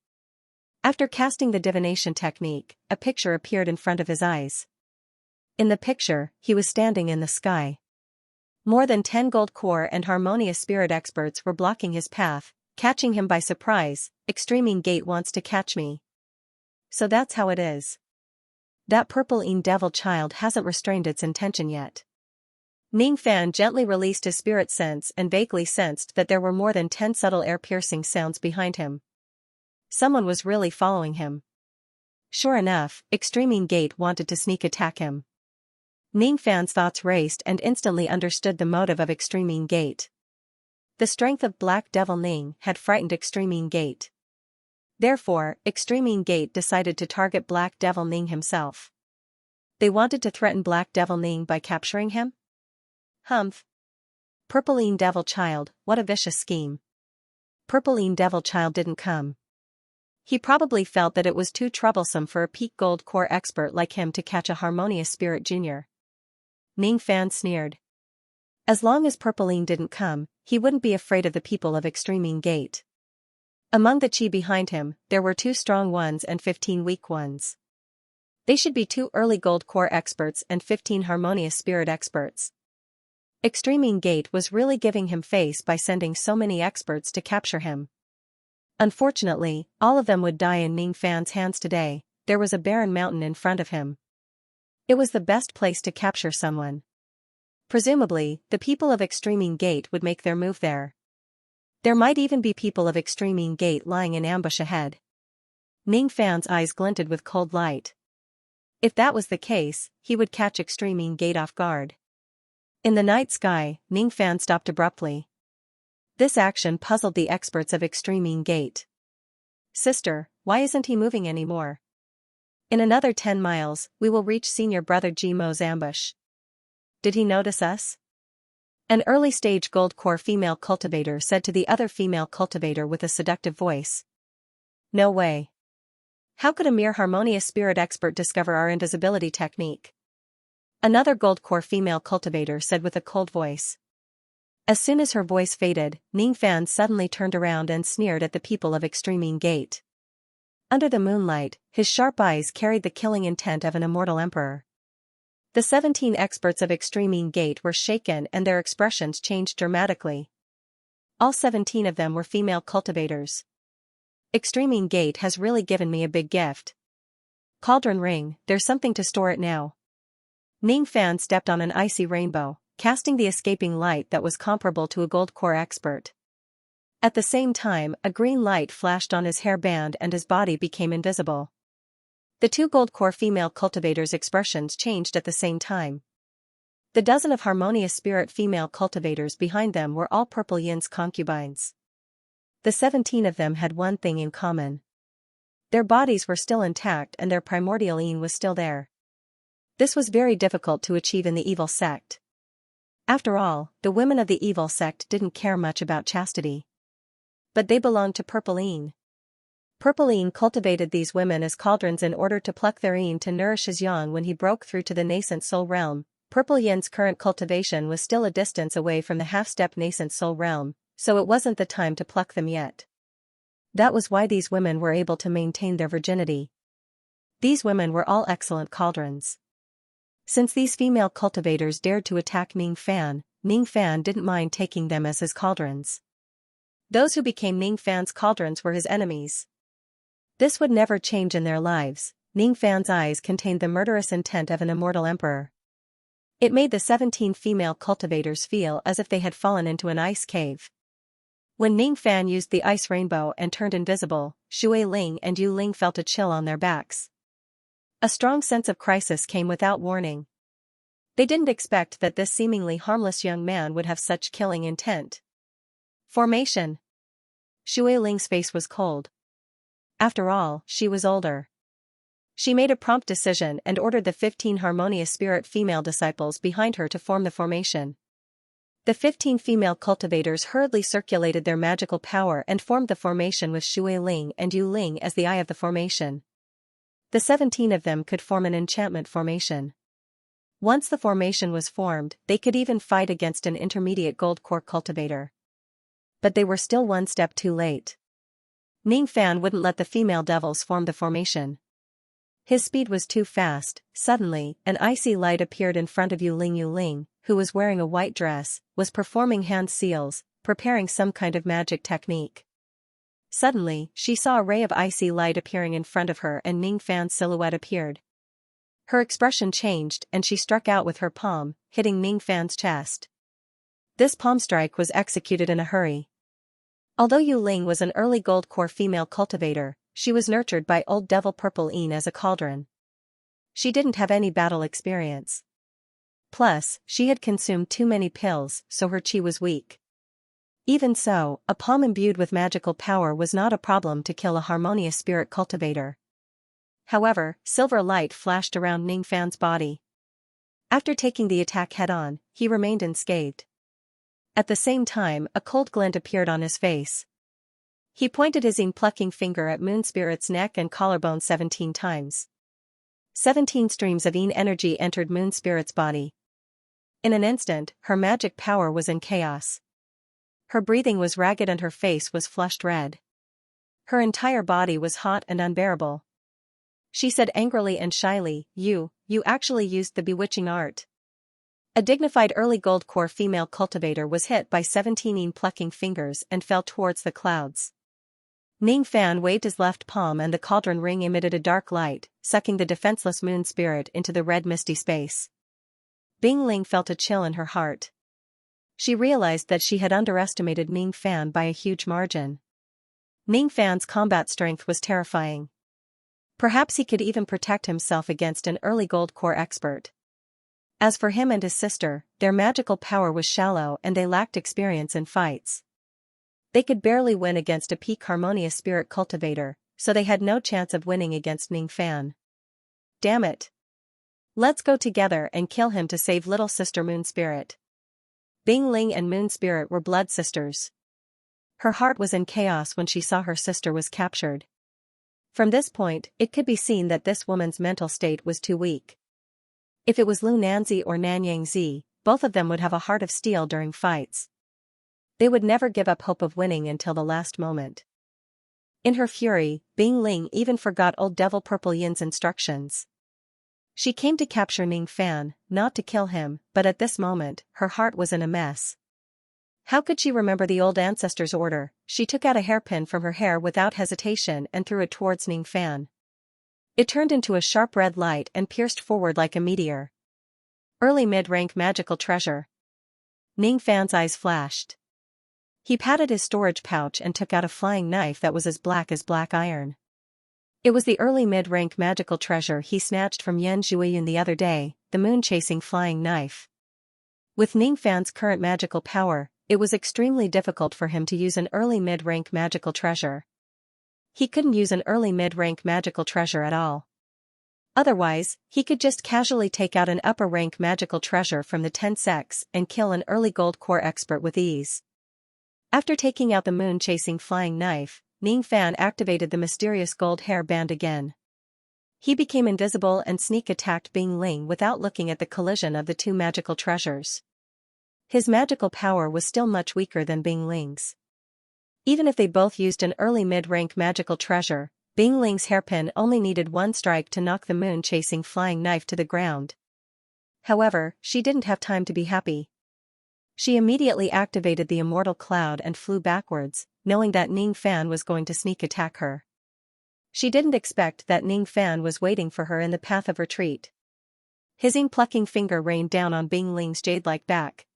After casting the divination technique, a picture appeared in front of his eyes. In the picture, he was standing in the sky. More than 10 gold core and Harmonious Spirit experts were blocking his path, catching him by surprise. Extreme Gate wants to catch me. So that's how it is. That purple devil child hasn't restrained its intention yet. Ning Fan gently released his spirit sense and vaguely sensed that there were more than 10 subtle air-piercing sounds behind him. Someone was really following him. Sure enough, Extreme Gate wanted to sneak attack him. Ning Fan's thoughts raced and instantly understood the motive of Extreme Gate. The strength of Black Devil Ning had frightened Extreme Gate. Therefore, Extreme Gate decided to target Black Devil Ning himself. They wanted to threaten Black Devil Ning by capturing him? Humph. Purple Devil Child, what a vicious scheme. Purple Devil Child didn't come. He probably felt that it was too troublesome for a peak gold core expert like him to catch a Harmonious Spirit Junior. Ning Fan sneered. As long as Purple didn't come, he wouldn't be afraid of the people of Extreme Gate. Among the chi behind him, there were 2 strong ones and 15 weak ones. They should be 2 early gold core experts and 15 Harmonious Spirit experts. Extreme Gate was really giving him face by sending so many experts to capture him. Unfortunately, all of them would die in Ning Fan's hands today. There was a barren mountain in front of him. It was the best place to capture someone. Presumably, the people of Extreme Gate would make their move there. There might even be people of Extreme Gate lying in ambush ahead. Ning Fan's eyes glinted with cold light. If that was the case, he would catch Extreme Gate off guard. In the night sky, Ning Fan stopped abruptly. This action puzzled the experts of Extreme Gate. Sister, why isn't he moving anymore? In another 10 miles, we will reach Senior Brother Mo's ambush. Did he notice us? An early-stage gold core female cultivator said to the other female cultivator with a seductive voice. No way. How could a mere harmonious spirit expert discover our invisibility technique? Another gold core female cultivator said with a cold voice. As soon as her voice faded, Ning Fan suddenly turned around and sneered at the people of Extreme Gate. Under the moonlight, his sharp eyes carried the killing intent of an immortal emperor. The 17 experts of Extreme Gate were shaken and their expressions changed dramatically. All 17 of them were female cultivators. Extreme Gate has really given me a big gift. Cauldron ring, there's something to store it now. Ning Fan stepped on an icy rainbow, casting the escaping light that was comparable to a gold core expert. At the same time, a green light flashed on his hairband and his body became invisible. The 2 gold core female cultivators' expressions changed at the same time. The dozen of harmonious spirit female cultivators behind them were all Purple Yin's concubines. The 17 of them had one thing in common. Their bodies were still intact and their primordial yin was still there. This was very difficult to achieve in the evil sect. After all, the women of the evil sect didn't care much about chastity. But they belonged to Purple Yin. Purple Yin cultivated these women as cauldrons in order to pluck their yin to nourish his yang when he broke through to the nascent soul realm. Purple Yin's current cultivation was still a distance away from the half-step nascent soul realm, so it wasn't the time to pluck them yet. That was why these women were able to maintain their virginity. These women were all excellent cauldrons. Since these female cultivators dared to attack Ning Fan didn't mind taking them as his cauldrons. Those who became Ning Fan's cauldrons were his enemies. This would never change in their lives. Ning Fan's eyes contained the murderous intent of an immortal emperor. It made the 17 female cultivators feel as if they had fallen into an ice cave. When Ning Fan used the ice rainbow and turned invisible, Shui Ling and Yu Ling felt a chill on their backs. A strong sense of crisis came without warning. They didn't expect that this seemingly harmless young man would have such killing intent. Formation. Shui Ling's face was cold. After all, she was older. She made a prompt decision and ordered the 15 harmonious spirit female disciples behind her to form the formation. The 15 female cultivators hurriedly circulated their magical power and formed the formation with Shui Ling and Yu Ling as the eye of the formation. The 17 of them could form an enchantment formation. Once the formation was formed, they could even fight against an intermediate gold core cultivator. But they were still one step too late. Ning Fan wouldn't let the female devils form the formation. His speed was too fast. Suddenly, an icy light appeared in front of Yu Ling. Yu Ling, who was wearing a white dress, was performing hand seals, preparing some kind of magic technique. Suddenly, she saw a ray of icy light appearing in front of her and Ning Fan's silhouette appeared. Her expression changed and she struck out with her palm, hitting Ning Fan's chest. This palm strike was executed in a hurry. Although Yu Ling was an early gold core female cultivator, she was nurtured by Old Devil Purple Yin as a cauldron. She didn't have any battle experience. Plus, she had consumed too many pills, so her chi was weak. Even so, a palm imbued with magical power was not a problem to kill a harmonious spirit cultivator. However, silver light flashed around Ning Fan's body. After taking the attack head-on, he remained unscathed. At the same time, a cold glint appeared on his face. He pointed his yin-plucking finger at Moon Spirit's neck and collarbone 17 times. 17 streams of yin energy entered Moon Spirit's body. In an instant, her magic power was in chaos. Her breathing was ragged and her face was flushed red. Her entire body was hot and unbearable. She said angrily and shyly, You actually used the bewitching art." A dignified early gold core female cultivator was hit by 17 yin-plucking fingers and fell towards the clouds. Ning Fan waved his left palm and the cauldron ring emitted a dark light, sucking the defenseless moon spirit into the red misty space. Bing Ling felt a chill in her heart. She realized that she had underestimated Ning Fan by a huge margin. Ning Fan's combat strength was terrifying. Perhaps he could even protect himself against an early gold core expert. As for him and his sister, their magical power was shallow and they lacked experience in fights. They could barely win against a peak harmonious spirit cultivator, so they had no chance of winning against Ning Fan. Damn it. Let's go together and kill him to save little sister Moon Spirit. Bing Ling and Moon Spirit were blood sisters. Her heart was in chaos when she saw her sister was captured. From this point, it could be seen that this woman's mental state was too weak. If it was Lu Nanzi or Nanyangzi, both of them would have a heart of steel during fights. They would never give up hope of winning until the last moment. In her fury, Bing Ling even forgot old Devil Purple Yin's instructions. She came to capture Ning Fan, not to kill him, but at this moment, her heart was in a mess. How could she remember the old ancestor's order? She took out a hairpin from her hair without hesitation and threw it towards Ning Fan. It turned into a sharp red light and pierced forward like a meteor. Early mid-rank magical treasure. Ning Fan's eyes flashed. He patted his storage pouch and took out a flying knife that was as black iron. It was the early mid-rank magical treasure he snatched from Yan Zhuiyun the other day, the moon-chasing flying knife. With Ning Fan's current magical power, it was extremely difficult for him to use an early mid-rank magical treasure. He couldn't use an early mid-rank magical treasure at all. Otherwise, he could just casually take out an upper-rank magical treasure from the 10 sects and kill an early gold core expert with ease. After taking out the moon-chasing flying knife, Ning Fan activated the mysterious gold hair band again. He became invisible and sneak-attacked Bing Ling without looking at the collision of the two magical treasures. His magical power was still much weaker than Bing Ling's. Even if they both used an early mid-rank magical treasure, Bing Ling's hairpin only needed one strike to knock the moon-chasing flying knife to the ground. However, she didn't have time to be happy. She immediately activated the immortal cloud and flew backwards, knowing that Ning Fan was going to sneak attack her. She didn't expect that Ning Fan was waiting for her in the path of retreat. His plucking finger rained down on Bing Ling's jade-like back.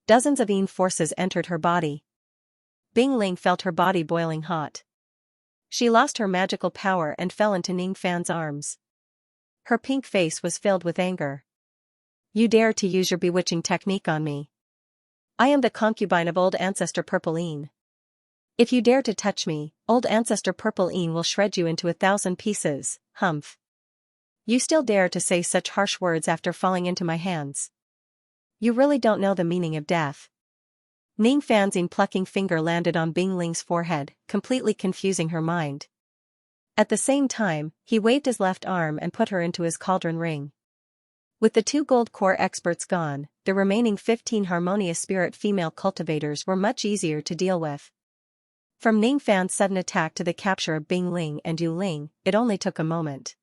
Dozens of forces entered her body. Bing Ling felt her body boiling hot. She lost her magical power and fell into Ning Fan's arms. Her pink face was filled with anger. You dare to use your bewitching technique on me. I am the concubine of old ancestor Purple Yin. If you dare to touch me, old ancestor Purple Yin will shred you into 1,000 pieces, humph. You still dare to say such harsh words after falling into my hands. You really don't know the meaning of death. Ning Fan's plucking finger landed on Bing Ling's forehead, completely confusing her mind. At the same time, he waved his left arm and put her into his cauldron ring. With the 2 gold core experts gone, the remaining 15 harmonious spirit female cultivators were much easier to deal with. From Ning Fan's sudden attack to the capture of Bing Ling and Yu Ling, it only took a moment.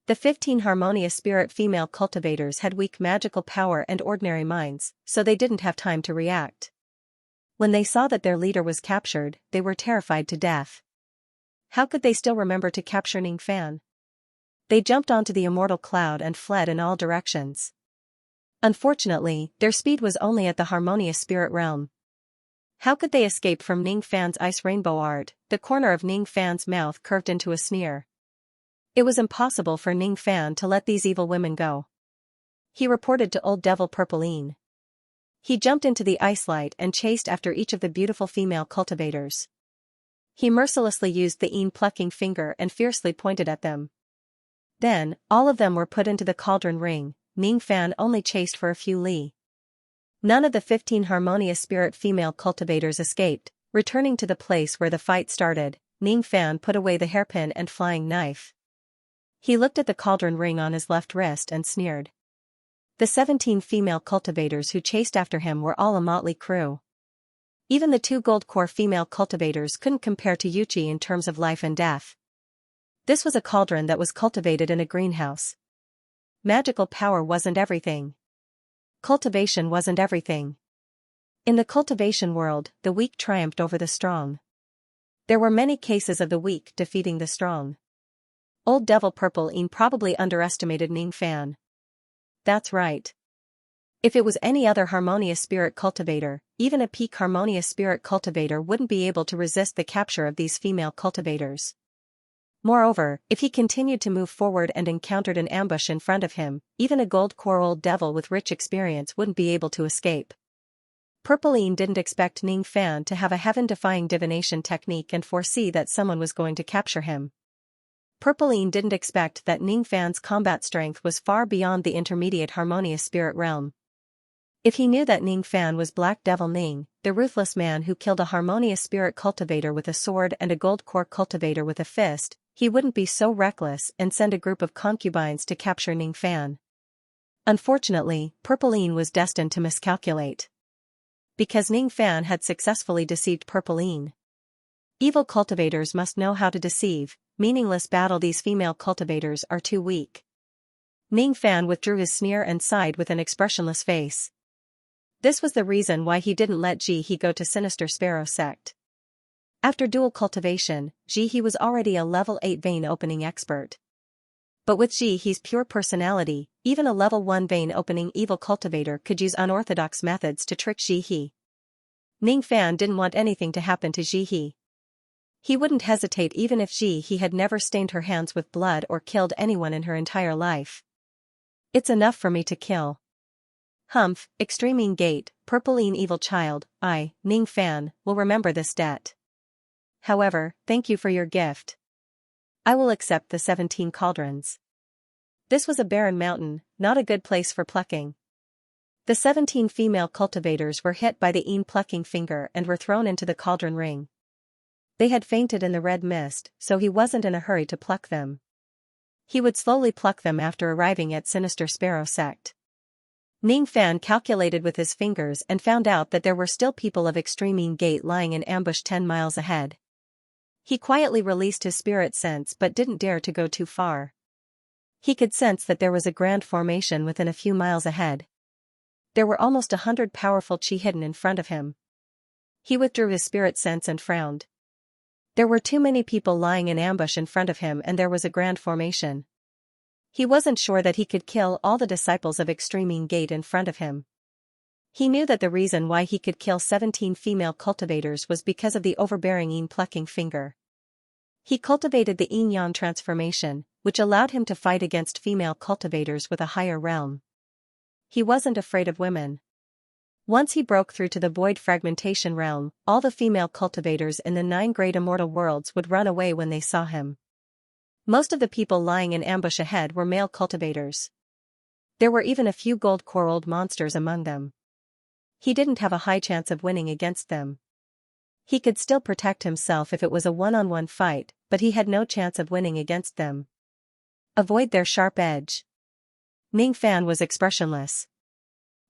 The 15 harmonious spirit female cultivators had weak magical power and ordinary minds, so they didn't have time to react. When they saw that their leader was captured, they were terrified to death. How could they still remember to capture Ning Fan? They jumped onto the immortal cloud and fled in all directions. Unfortunately, their speed was only at the harmonious spirit realm. How could they escape from Ning Fan's ice rainbow art? The corner of Ning Fan's mouth curved into a sneer. It was impossible for Ning Fan to let these evil women go. He reported to old Devil Purple Yin. He jumped into the ice light and chased after each of the beautiful female cultivators. He mercilessly used the plucking finger and fiercely pointed at them. Then, all of them were put into the cauldron ring. Ning Fan only chased for a few li. None of the 15 harmonious spirit female cultivators escaped. Returning to the place where the fight started, Ning Fan put away the hairpin and flying knife. He looked at the cauldron ring on his left wrist and sneered. The 17 female cultivators who chased after him were all a motley crew. Even the 2 gold core female cultivators couldn't compare to Yuchi in terms of life and death. This was a cauldron that was cultivated in a greenhouse. Magical power wasn't everything. Cultivation wasn't everything. In the cultivation world, the weak triumphed over the strong. There were many cases of the weak defeating the strong. Old Devil Purple Yin probably underestimated Ning Fan. That's right. If it was any other harmonious spirit cultivator, even a peak harmonious spirit cultivator wouldn't be able to resist the capture of these female cultivators. Moreover, if he continued to move forward and encountered an ambush in front of him, even a gold core old devil with rich experience wouldn't be able to escape. Purple Yin didn't expect Ning Fan to have a heaven-defying divination technique and foresee that someone was going to capture him. Purple Yin didn't expect that Ning Fan's combat strength was far beyond the intermediate harmonious spirit realm. If he knew that Ning Fan was Black Devil Ning, the ruthless man who killed a harmonious spirit cultivator with a sword and a gold core cultivator with a fist, he wouldn't be so reckless and send a group of concubines to capture Ning Fan. Unfortunately, Purpleine was destined to miscalculate. Because Ning Fan had successfully deceived Purpleine. Evil cultivators must know how to deceive. Meaningless battle. These female cultivators are too weak. Ning Fan withdrew his sneer and sighed with an expressionless face. This was the reason why he didn't let Ji He go to Sinister Sparrow sect. After dual cultivation, Ji He was already a level 8 vein opening expert. But with Ji He's pure personality, even a level 1 vein opening evil cultivator could use unorthodox methods to trick Ji He. Ning Fan didn't want anything to happen to Ji He. He wouldn't hesitate even if Ji He had never stained her hands with blood or killed anyone in her entire life. It's enough for me to kill. Humph, Extreme Gate, Purpleine evil child, I, Ning Fan, will remember this debt. However, thank you for your gift. I will accept the 17 cauldrons. This was a barren mountain, not a good place for plucking. The 17 female cultivators were hit by the plucking finger and were thrown into the cauldron ring. They had fainted in the red mist, so he wasn't in a hurry to pluck them. He would slowly pluck them after arriving at Sinister Sparrow sect. Ning Fan calculated with his fingers and found out that there were still people of Extreme Gate lying in ambush 10 miles ahead. He quietly released his spirit sense but didn't dare to go too far. He could sense that there was a grand formation within a few miles ahead. There were almost 100 powerful chi hidden in front of him. He withdrew his spirit sense and frowned. There were too many people lying in ambush in front of him and there was a grand formation. He wasn't sure that he could kill all the disciples of Extreme Gate in front of him. He knew that the reason why he could kill 17 female cultivators was because of the overbearing plucking finger. He cultivated the Yan transformation, which allowed him to fight against female cultivators with a higher realm. He wasn't afraid of women. Once he broke through to the void fragmentation realm, all the female cultivators in the 9 great immortal worlds would run away when they saw him. Most of the people lying in ambush ahead were male cultivators. There were even a few gold core old monsters among them. He didn't have a high chance of winning against them. He could still protect himself if it was a one-on-one fight, but he had no chance of winning against them. Avoid their sharp edge. Ning Fan was expressionless.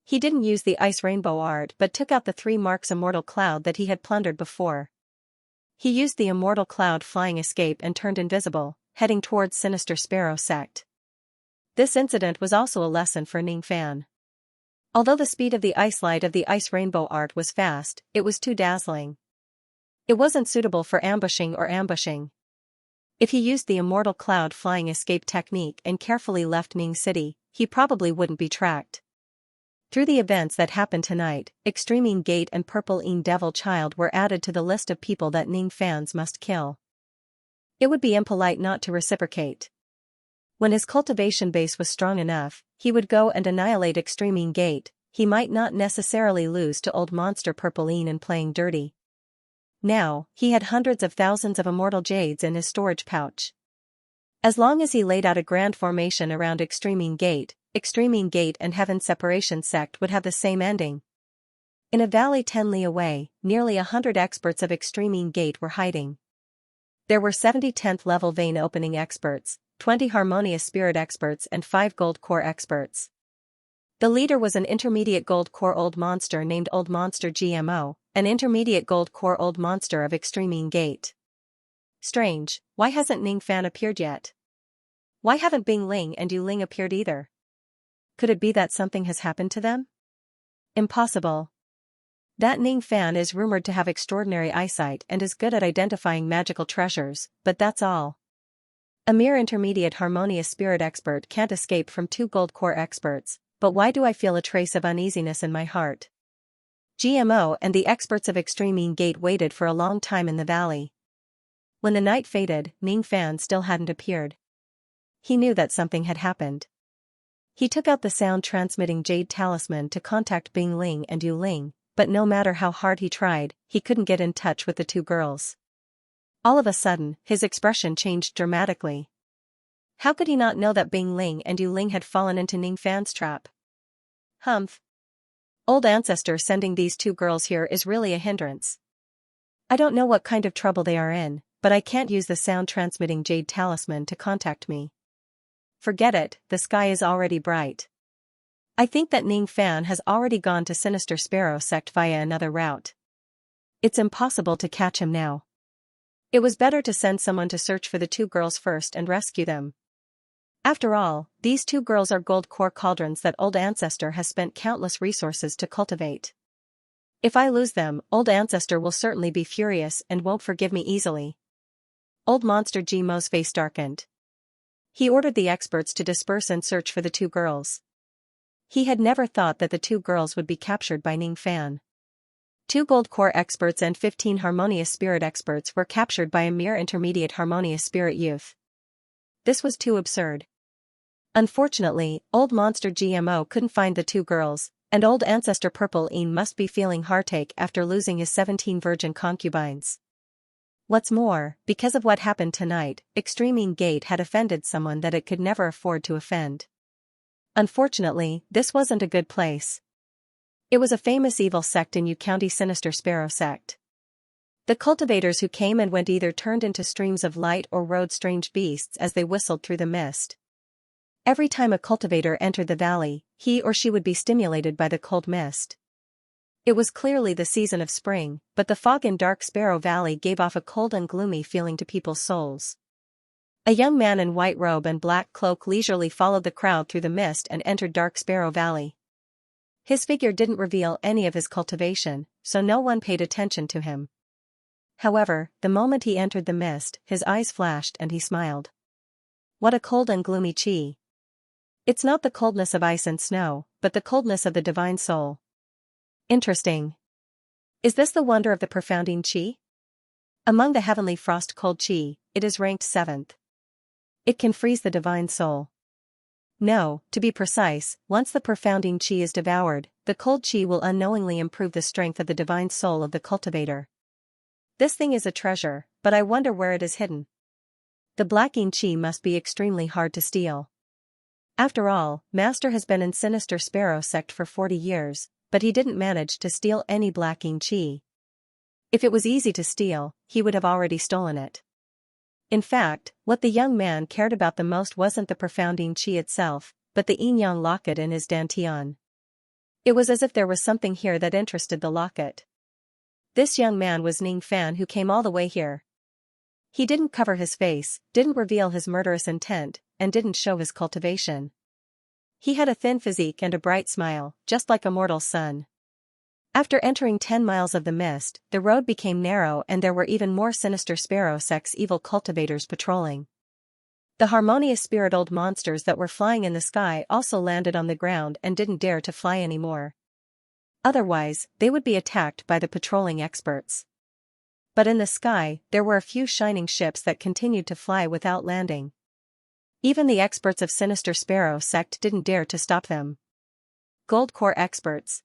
He didn't use the ice rainbow art but took out the 3 marks immortal cloud that he had plundered before. He used the immortal cloud flying escape and turned invisible, heading towards Sinister Sparrow sect. This incident was also a lesson for Ning Fan. Although the speed of the ice light of the ice rainbow art was fast, it was too dazzling. It wasn't suitable for ambushing. If he used the immortal cloud flying escape technique and carefully left Ning City, he probably wouldn't be tracked. Through the events that happened tonight, Extreme Gate and Purpleine Devil Child were added to the list of people that Ning Fans must kill. It would be impolite not to reciprocate. When his cultivation base was strong enough, he would go and annihilate Extreme Gate. He might not necessarily lose to old monster Purpleine in playing dirty. Now, he had hundreds of thousands of immortal jades in his storage pouch. As long as he laid out a grand formation around Extreme Gate and Heaven Separation Sect would have the same ending. In a valley 10 li away, nearly 100 experts of Extreme Gate were hiding. There were 70 10th level vein opening experts, 20 harmonious spirit experts and 5 gold core experts. The leader was an intermediate gold core old monster named Old Monster GMO, an intermediate gold core old monster of Extreme Gate. Strange, why hasn't Ning Fan appeared yet? Why haven't Bing Ling and Yu Ling appeared either? Could it be that something has happened to them? Impossible. That Ning Fan is rumored to have extraordinary eyesight and is good at identifying magical treasures, but that's all. A mere intermediate harmonious spirit expert can't escape from 2 gold core experts, but why do I feel a trace of uneasiness in my heart? GMO and the experts of Extreme Gate waited for a long time in the valley. When the night faded, Ning Fan still hadn't appeared. He knew that something had happened. He took out the sound-transmitting jade talisman to contact Bing Ling and Yu Ling, but no matter how hard he tried, he couldn't get in touch with the 2 girls. All of a sudden, his expression changed dramatically. How could he not know that Bing Ling and Yu Ling had fallen into Ning Fan's trap? Humph. Old ancestor sending these 2 girls here is really a hindrance. I don't know what kind of trouble they are in, but I can't use the sound-transmitting jade talisman to contact me. Forget it, the sky is already bright. I think that Ning Fan has already gone to Sinister Sparrow sect via another route. It's impossible to catch him now. It was better to send someone to search for the two girls first and rescue them. After all, these two girls are gold core cauldrons that Old Ancestor has spent countless resources to cultivate. If I lose them, Old Ancestor will certainly be furious and won't forgive me easily. Old Monster Gmo's face darkened. He ordered the experts to disperse and search for the two girls. He had never thought that the two girls would be captured by Ning Fan. 2 gold core experts and 15 harmonious spirit experts were captured by a mere intermediate harmonious spirit youth. This was too absurd. Unfortunately, Old Monster GMO couldn't find the two girls, and Old Ancestor Purple Een must be feeling heartache after losing his 17 virgin concubines. What's more, because of what happened tonight, Extreme Een Gate had offended someone that it could never afford to offend. Unfortunately, this wasn't a good place. It was a famous evil sect in U County, Sinister Sparrow sect. The cultivators who came and went either turned into streams of light or rode strange beasts as they whistled through the mist. Every time a cultivator entered the valley, he or she would be stimulated by the cold mist. It was clearly the season of spring, but the fog in Dark Sparrow Valley gave off a cold and gloomy feeling to people's souls. A young man in white robe and black cloak leisurely followed the crowd through the mist and entered Dark Sparrow Valley. His figure didn't reveal any of his cultivation, so no one paid attention to him. However, the moment he entered the mist, his eyes flashed and he smiled. What a cold and gloomy chi. It's not the coldness of ice and snow, but the coldness of the divine soul. Interesting. Is this the wonder of the profounding chi? Among the heavenly frost cold chi, it is ranked 7th. It can freeze the divine soul. No, to be precise, once the profounding chi is devoured, the cold chi will unknowingly improve the strength of the divine soul of the cultivator. This thing is a treasure, but I wonder where it is hidden. The blacking chi must be extremely hard to steal. After all, Master has been in Sinister Sparrow sect for 40 years, but he didn't manage to steal any blacking chi. If it was easy to steal, he would have already stolen it. In fact, what the young man cared about the most wasn't the profounding chi itself, but the yin yang locket in his dantian. It was as if there was something here that interested the locket. This young man was Ning Fan, who came all the way here. He didn't cover his face, didn't reveal his murderous intent, and didn't show his cultivation. He had a thin physique and a bright smile, just like a mortal sun. After entering 10 miles of the mist, the road became narrow and there were even more Sinister Sparrow sect's evil cultivators patrolling. The harmonious spirit old monsters that were flying in the sky also landed on the ground and didn't dare to fly anymore. Otherwise, they would be attacked by the patrolling experts. But in the sky, there were a few shining ships that continued to fly without landing. Even the experts of Sinister Sparrow sect didn't dare to stop them. Gold Core experts.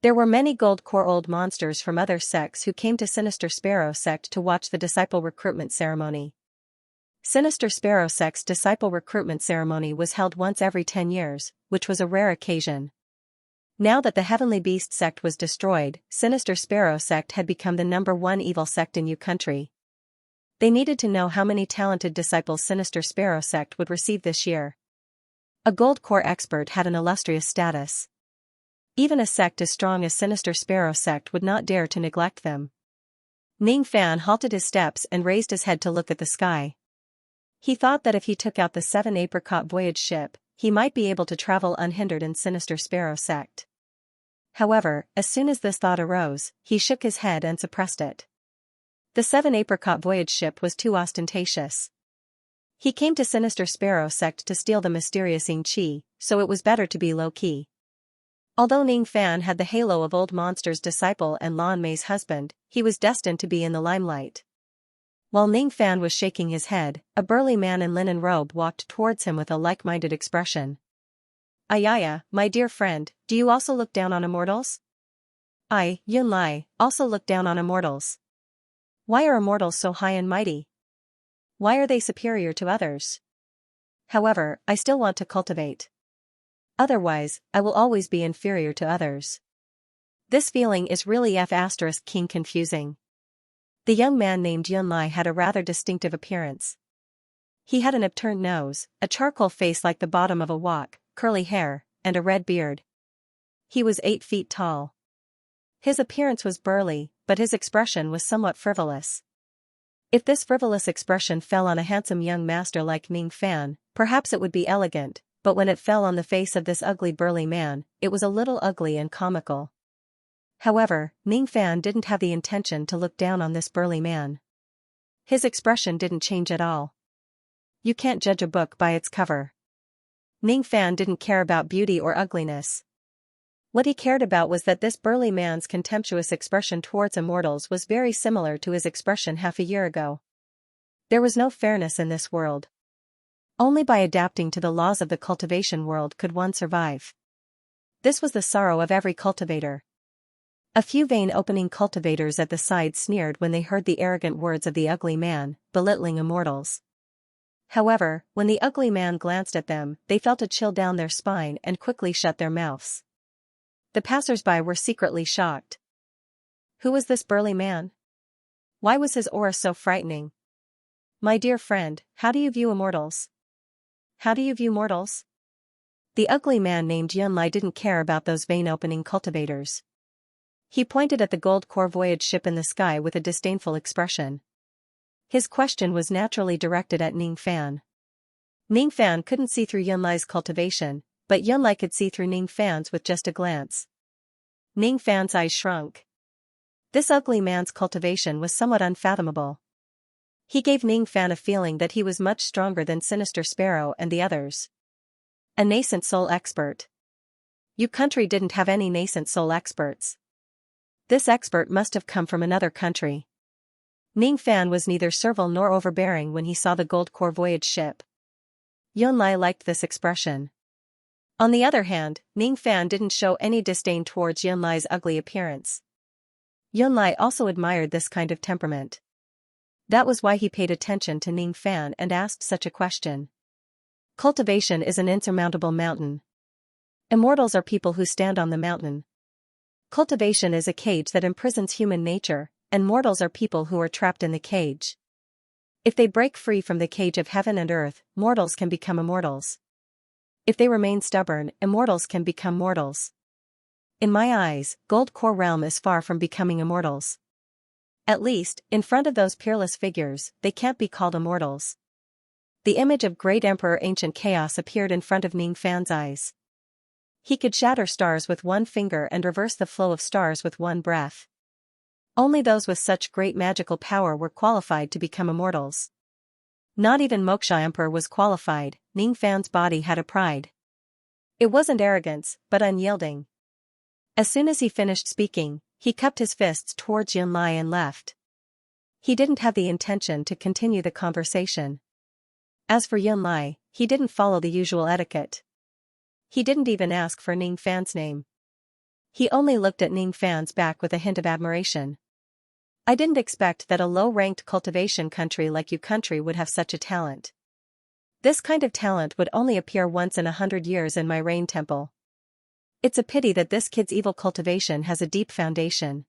There were many Gold Core old monsters from other sects who came to Sinister Sparrow sect to watch the disciple recruitment ceremony. Sinister Sparrow sect's disciple recruitment ceremony was held once every 10 years, which was a rare occasion. Now that the Heavenly Beast sect was destroyed, Sinister Sparrow sect had become the #1 evil sect in U Country. They needed to know how many talented disciples Sinister Sparrow sect would receive this year. A Gold Core expert had an illustrious status. Even a sect as strong as Sinister Sparrow sect would not dare to neglect them. Ning Fan halted his steps and raised his head to look at the sky. He thought that if he took out the 7 apricot voyage ship, he might be able to travel unhindered in Sinister Sparrow sect. However, as soon as this thought arose, he shook his head and suppressed it. The 7 apricot voyage ship was too ostentatious. He came to Sinister Sparrow sect to steal the mysterious Ing Chi, so it was better to be low-key. Although Ning Fan had the halo of Old Monster's disciple and Lan Mei's husband, he was destined to be in the limelight. While Ning Fan was shaking his head, a burly man in linen robe walked towards him with a like-minded expression. Ayaya, my dear friend, do you also look down on immortals? I, Yun Lai, also look down on immortals. Why are immortals so high and mighty? Why are they superior to others? However, I still want to cultivate. Otherwise, I will always be inferior to others. This feeling is really King confusing. The young man named Yunlai had a rather distinctive appearance. He had an upturned nose, a charcoal face like the bottom of a wok, curly hair, and a red beard. He was 8 feet tall. His appearance was burly, but his expression was somewhat frivolous. If this frivolous expression fell on a handsome young master like Ning Fan, perhaps it would be elegant, but when it fell on the face of this ugly burly man, it was a little ugly and comical. However, Ning Fan didn't have the intention to look down on this burly man. His expression didn't change at all. You can't judge a book by its cover. Ning Fan didn't care about beauty or ugliness. What he cared about was that this burly man's contemptuous expression towards immortals was very similar to his expression half a year ago. There was no fairness in this world. Only by adapting to the laws of the cultivation world could one survive. This was the sorrow of every cultivator. A few vein-opening cultivators at the side sneered when they heard the arrogant words of the ugly man, belittling immortals. However, when the ugly man glanced at them, they felt a chill down their spine and quickly shut their mouths. The passers-by were secretly shocked. Who was this burly man? Why was his aura so frightening? My dear friend, how do you view immortals? How do you view mortals? The ugly man named Yunlai didn't care about those vein-opening cultivators. He pointed at the gold core voyage ship in the sky with a disdainful expression. His question was naturally directed at Ning Fan. Ning Fan couldn't see through Yunlai's cultivation, but Yunlai could see through Ning Fan's with just a glance. Ning Fan's eyes shrunk. This ugly man's cultivation was somewhat unfathomable. He gave Ning Fan a feeling that he was much stronger than Sinister Sparrow and the others. A nascent soul expert. Your country didn't have any nascent soul experts. This expert must have come from another country. Ning Fan was neither servile nor overbearing when he saw the gold core voyage ship. Yunlai liked this expression. On the other hand, Ning Fan didn't show any disdain towards Yunlai's ugly appearance. Yunlai also admired this kind of temperament. That was why he paid attention to Ning Fan and asked such a question. Cultivation is an insurmountable mountain. Immortals are people who stand on the mountain. Cultivation is a cage that imprisons human nature, and mortals are people who are trapped in the cage. If they break free from the cage of heaven and earth, mortals can become immortals. If they remain stubborn, immortals can become mortals. In my eyes, Gold Core Realm is far from becoming immortals. At least, in front of those peerless figures, they can't be called immortals. The image of Great Emperor Ancient Chaos appeared in front of Ning Fan's eyes. He could shatter stars with one finger and reverse the flow of stars with one breath. Only those with such great magical power were qualified to become immortals. Not even Moksha Emperor was qualified. Ning Fan's body had a pride. It wasn't arrogance, but unyielding. As soon as he finished speaking, he cupped his fists towards Yunlai and left. He didn't have the intention to continue the conversation. As for Yunlai, he didn't follow the usual etiquette. He didn't even ask for Ning Fan's name. He only looked at Ning Fan's back with a hint of admiration. I didn't expect that a low-ranked cultivation country like your country would have such a talent. This kind of talent would only appear once in 100 years in my rain temple. It's a pity that this kid's evil cultivation has a deep foundation.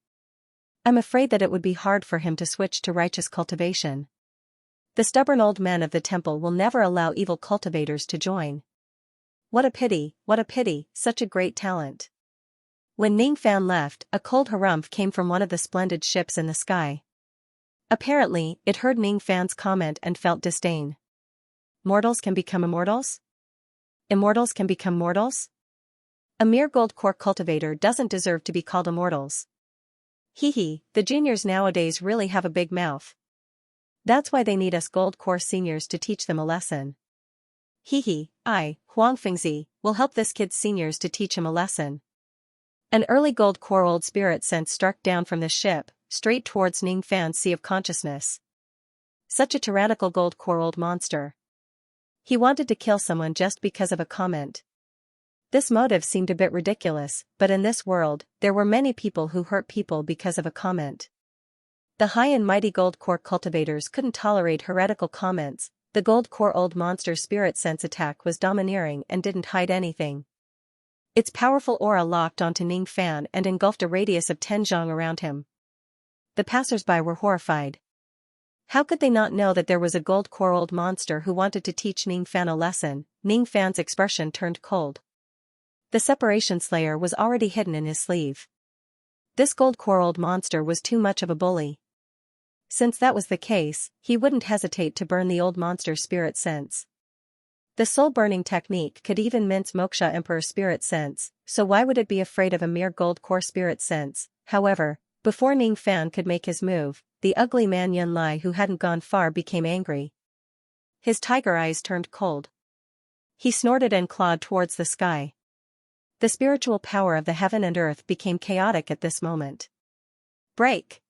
I'm afraid that it would be hard for him to switch to righteous cultivation. The stubborn old men of the temple will never allow evil cultivators to join. What a pity, such a great talent. When Ning Fan left, a cold harumph came from one of the splendid ships in the sky. Apparently, it heard Ning Fan's comment and felt disdain. Mortals can become immortals? Immortals can become mortals? A mere gold core cultivator doesn't deserve to be called immortals. Hee, the juniors nowadays really have a big mouth. That's why they need us gold core seniors to teach them a lesson. I, Huang Fengzi, will help this kid's seniors to teach him a lesson. An early gold core old spirit sense struck down from the ship, straight towards Ning Fan's sea of consciousness. Such a tyrannical gold core old monster. He wanted to kill someone just because of a comment. This motive seemed a bit ridiculous, but in this world, there were many people who hurt people because of a comment. The high and mighty gold core cultivators couldn't tolerate heretical comments. The gold core old monster's spirit sense attack was domineering and didn't hide anything. Its powerful aura locked onto Ning Fan and engulfed a radius of 10 zhang around him. the passersby were horrified. How could they not know that there was a gold core old monster who wanted to teach Ning Fan a lesson? Ning Fan's expression turned cold. The separation slayer was already hidden in his sleeve. This gold core old monster was too much of a bully. Since that was the case, he wouldn't hesitate to burn the old monster's spirit sense. The soul-burning technique could even mince Moksha Emperor's spirit sense, so why would it be afraid of a mere gold core spirit sense? However, before Ning Fan could make his move, the ugly man Yun Lai who hadn't gone far became angry. His tiger eyes turned cold. He snorted and clawed towards the sky. The spiritual power of the heaven and earth became chaotic at this moment. Break!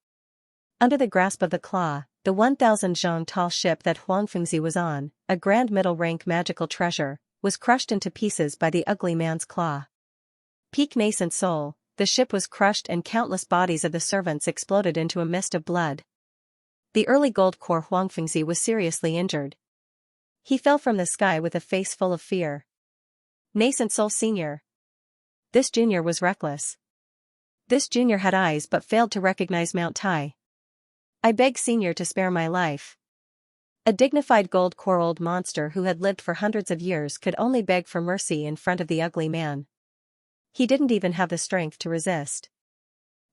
Under the grasp of the claw, the 1,000 zhong tall ship that Huangfengzi was on, a grand middle-rank magical treasure, was crushed into pieces by the ugly man's claw. Peak nascent soul, the ship was crushed and countless bodies of the servants exploded into a mist of blood. The early gold core Huangfengzi was seriously injured. He fell from the sky with a face full of fear. Nascent soul senior. This junior was reckless. This junior had eyes but failed to recognize Mount Tai. I beg senior to spare my life. A dignified gold core old monster who had lived for hundreds of years could only beg for mercy in front of the ugly man. He didn't even have the strength to resist.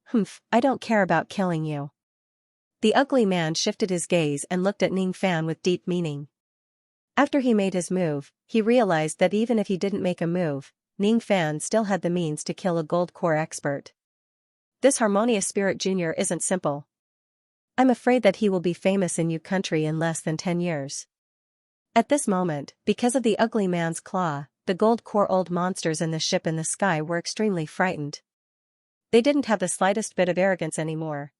Humph, I don't care about killing you. The ugly man shifted his gaze and looked at Ning Fan with deep meaning. After he made his move, he realized that even if he didn't make a move, Ning Fan still had the means to kill a gold core expert. This harmonious spirit junior isn't simple. I'm afraid that he will be famous in Yu country in less than 10 years. At this moment, because of the ugly man's claw, the gold core old monsters in the ship in the sky were extremely frightened. They didn't have the slightest bit of arrogance anymore.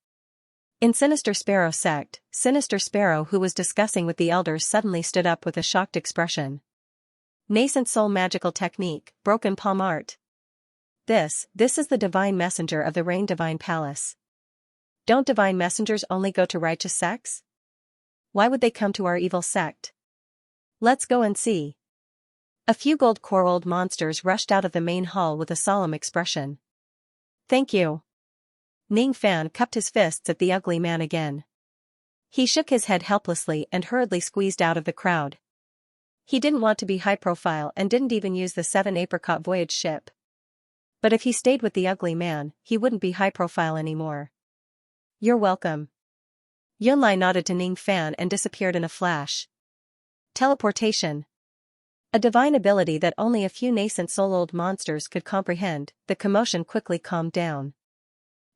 In Sinister Sparrow sect, Sinister Sparrow who was discussing with the elders suddenly stood up with a shocked expression. Nascent soul magical technique, broken palm art. This is the divine messenger of the Rain Divine Palace. Don't divine messengers only go to righteous sects? Why would they come to our evil sect? Let's go and see. A few gold core old monsters rushed out of the main hall with a solemn expression. Thank you. Ning Fan cupped his fists at the ugly man again. He shook his head helplessly and hurriedly squeezed out of the crowd. He didn't want to be high profile and didn't even use the 7 apricot voyage ship. But if he stayed with the ugly man, he wouldn't be high profile anymore. You're welcome. Yunlai nodded to Ning Fan and disappeared in a flash. Teleportation. A divine ability that only a few nascent soul-old monsters could comprehend. The commotion quickly calmed down.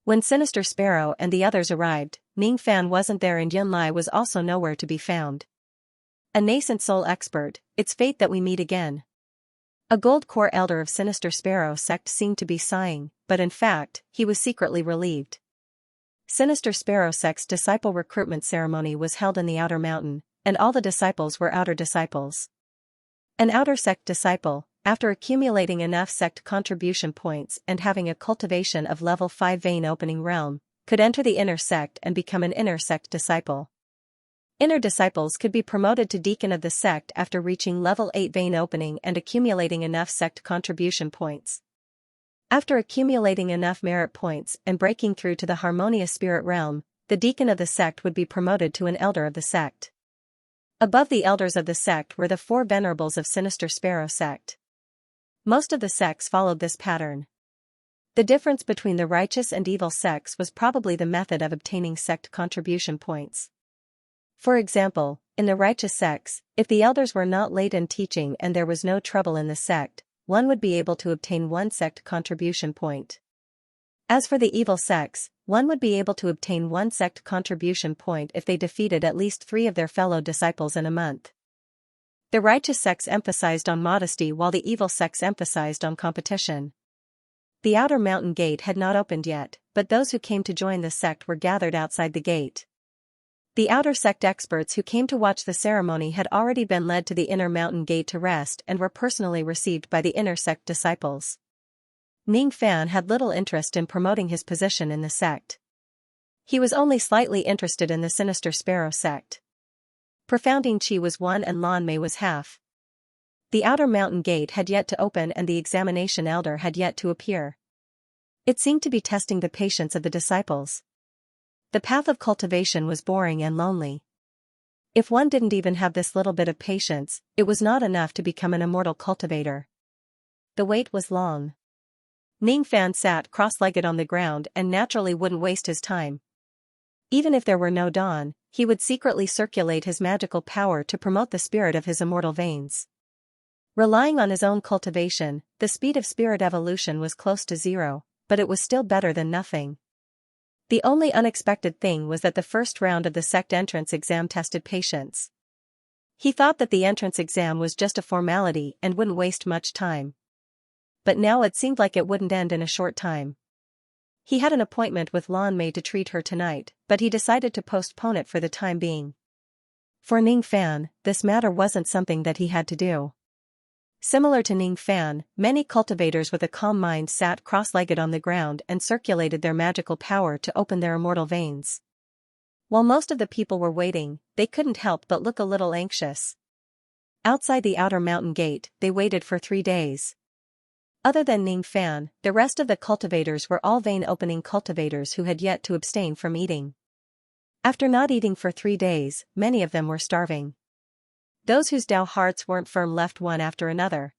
When Sinister Sparrow and the others arrived, Ning Fan wasn't there and Yunlai was also nowhere to be found. A nascent soul expert, it's fate that we meet again. A gold core elder of Sinister Sparrow sect seemed to be sighing, but in fact, he was secretly relieved. Sinister Sparrow sect's disciple recruitment ceremony was held in the outer mountain, and all the disciples were outer disciples. An outer sect disciple, after accumulating enough sect contribution points and having a cultivation of level 5 vein opening realm, could enter the inner sect and become an inner sect disciple. Inner disciples could be promoted to deacon of the sect after reaching level 8 vein opening and accumulating enough sect contribution points. After accumulating enough merit points and breaking through to the harmonious spirit realm, the deacon of the sect would be promoted to an elder of the sect. Above the elders of the sect were the 4 venerables of Sinister Sparrow sect. Most of the sects followed this pattern. The difference between the righteous and evil sects was probably the method of obtaining sect contribution points. For example, in the righteous sects, if the elders were not late in teaching and there was no trouble in the sect, one would be able to obtain 1 sect contribution point. As for the evil sects, one would be able to obtain 1 sect contribution point if they defeated at least 3 of their fellow disciples in a month. The righteous sects emphasized on modesty while the evil sects emphasized on competition. The outer mountain gate had not opened yet, but those who came to join the sect were gathered outside the gate. The outer sect experts who came to watch the ceremony had already been led to the inner mountain gate to rest and were personally received by the inner sect disciples. Ning Fan had little interest in promoting his position in the sect. He was only slightly interested in the Sinister Sparrow sect. Profounding Chi was 1 and Lan Mei was half. The outer mountain gate had yet to open and the examination elder had yet to appear. It seemed to be testing the patience of the disciples. The path of cultivation was boring and lonely. If one didn't even have this little bit of patience, it was not enough to become an immortal cultivator. The wait was long. Ningfan sat cross-legged on the ground and naturally wouldn't waste his time. Even if there were no dawn, he would secretly circulate his magical power to promote the spirit of his immortal veins. Relying on his own cultivation, the speed of spirit evolution was close to zero, but it was still better than nothing. The only unexpected thing was that the first round of the sect entrance exam tested patience. He thought that the entrance exam was just a formality and wouldn't waste much time. But now it seemed like it wouldn't end in a short time. He had an appointment with Lan Mei to treat her tonight, but he decided to postpone it for the time being. For Ningfan, this matter wasn't something that he had to do. Similar to Ningfan, many cultivators with a calm mind sat cross-legged on the ground and circulated their magical power to open their immortal veins. While most of the people were waiting, they couldn't help but look a little anxious. Outside the outer mountain gate, they waited for 3 days. Other than Ningfan, the rest of the cultivators were all vein-opening cultivators who had yet to abstain from eating. After not eating for 3 days, many of them were starving. Those whose Dao hearts weren't firm left one after another.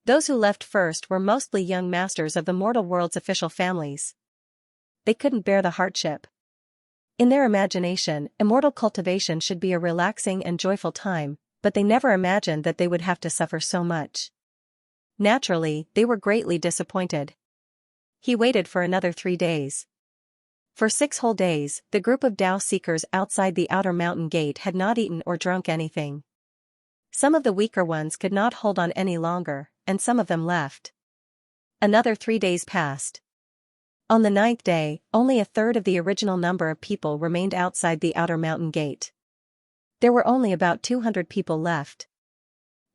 Those who left first were mostly young masters of the mortal world's official families. They couldn't bear the hardship. In their imagination, immortal cultivation should be a relaxing and joyful time, but they never imagined that they would have to suffer so much. Naturally, they were greatly disappointed. He waited for another 3 days. For 6 whole days, the group of Dao seekers outside the outer mountain gate had not eaten or drunk anything. Some of the weaker ones could not hold on any longer, and some of them left. Another 3 days passed. On the 9th day, only a third of the original number of people remained outside the outer mountain gate. There were only about 200 people left.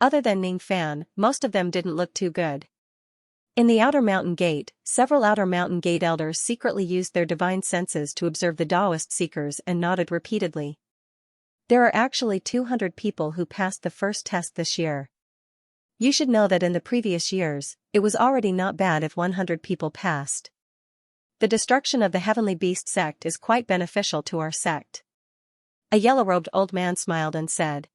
Other than Ningfan, most of them didn't look too good. In the outer mountain gate, several outer mountain gate elders secretly used their divine senses to observe the Daoist seekers and nodded repeatedly. There are actually 200 people who passed the first test this year. You should know that in the previous years, it was already not bad if 100 people passed. The destruction of the heavenly beast sect is quite beneficial to our sect. A yellow-robed old man smiled and said,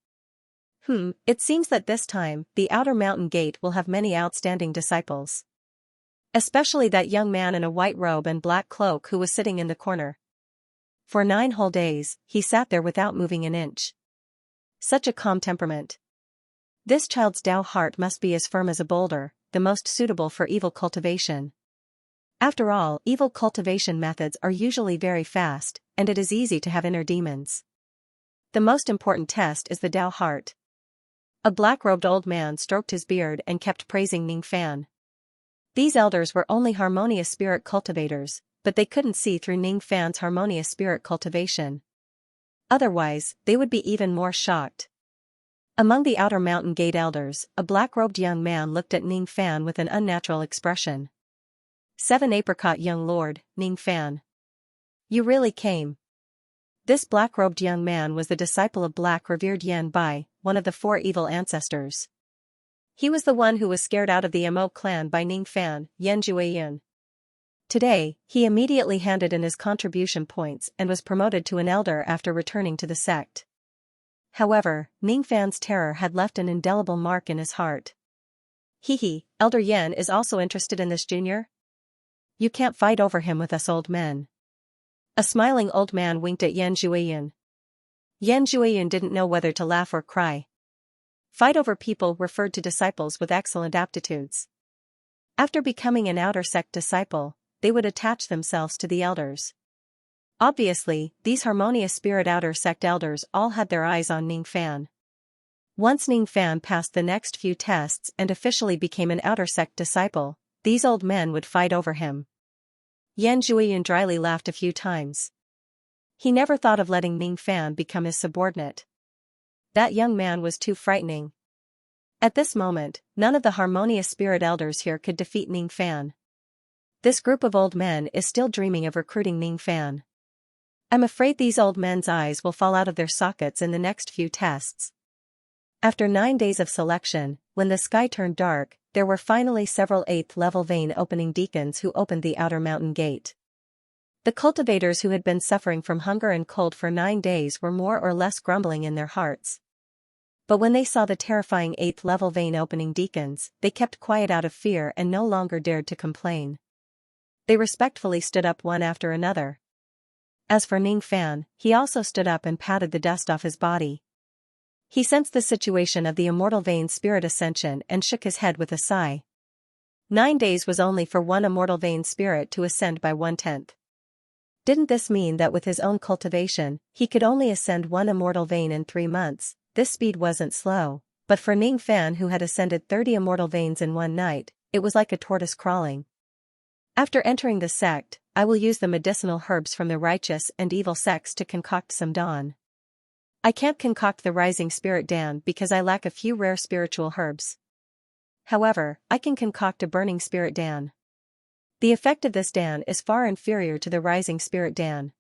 It seems that this time, the outer mountain gate will have many outstanding disciples. Especially that young man in a white robe and black cloak who was sitting in the corner. For 9 whole days, he sat there without moving an inch. Such a calm temperament. This child's Dao heart must be as firm as a boulder, the most suitable for evil cultivation. After all, evil cultivation methods are usually very fast, and it is easy to have inner demons. The most important test is the Dao heart. A black-robed old man stroked his beard and kept praising Ningfan. These elders were only harmonious spirit cultivators, but they couldn't see through Ningfan's harmonious spirit cultivation. Otherwise, they would be even more shocked. Among the outer mountain gate elders, a black-robed young man looked at Ningfan with an unnatural expression. 7 apricot young lord, Ningfan. You really came. This black-robed young man was the disciple of Black Revered Yan Bai, one of the 4 evil ancestors. He was the one who was scared out of the Mo clan by Ningfan, Yan Jueyun. Today, he immediately handed in his contribution points and was promoted to an elder after returning to the sect. However, Ningfan's terror had left an indelible mark in his heart. Elder Yan is also interested in this junior? You can't fight over him with us old men. A smiling old man winked at Yan Jueyun. Yan Jueyun didn't know whether to laugh or cry. Fight over people referred to disciples with excellent aptitudes. After becoming an outer sect disciple, they would attach themselves to the elders. Obviously, these harmonious spirit outer sect elders all had their eyes on Ningfan. Once Ningfan passed the next few tests and officially became an outer sect disciple, these old men would fight over him. Yan Jueyun dryly laughed a few times. He never thought of letting Ningfan become his subordinate. That young man was too frightening. At this moment, none of the harmonious spirit elders here could defeat Ningfan. This group of old men is still dreaming of recruiting Ningfan. I'm afraid these old men's eyes will fall out of their sockets in the next few tests. After 9 days of selection, when the sky turned dark, there were finally several 8th-level vein-opening deacons who opened the outer mountain gate. The cultivators who had been suffering from hunger and cold for 9 days were more or less grumbling in their hearts. But when they saw the terrifying 8th-level vein opening deacons, they kept quiet out of fear and no longer dared to complain. They respectfully stood up one after another. As for Ning Fan, he also stood up and patted the dust off his body. He sensed the situation of the immortal vein spirit ascension and shook his head with a sigh. 9 days was only for one immortal vein spirit to ascend by 1/10. Didn't this mean that with his own cultivation, he could only ascend one immortal vein in 3 months? This speed wasn't slow, but for Ning Fan, who had ascended 30 immortal veins in one night, it was like a tortoise crawling. After entering the sect, I will use the medicinal herbs from the righteous and evil sects to concoct some dawn. I can't concoct the rising spirit Dan because I lack a few rare spiritual herbs. However, I can concoct a burning spirit Dan. The effect of this Dan is far inferior to the rising spirit Dan.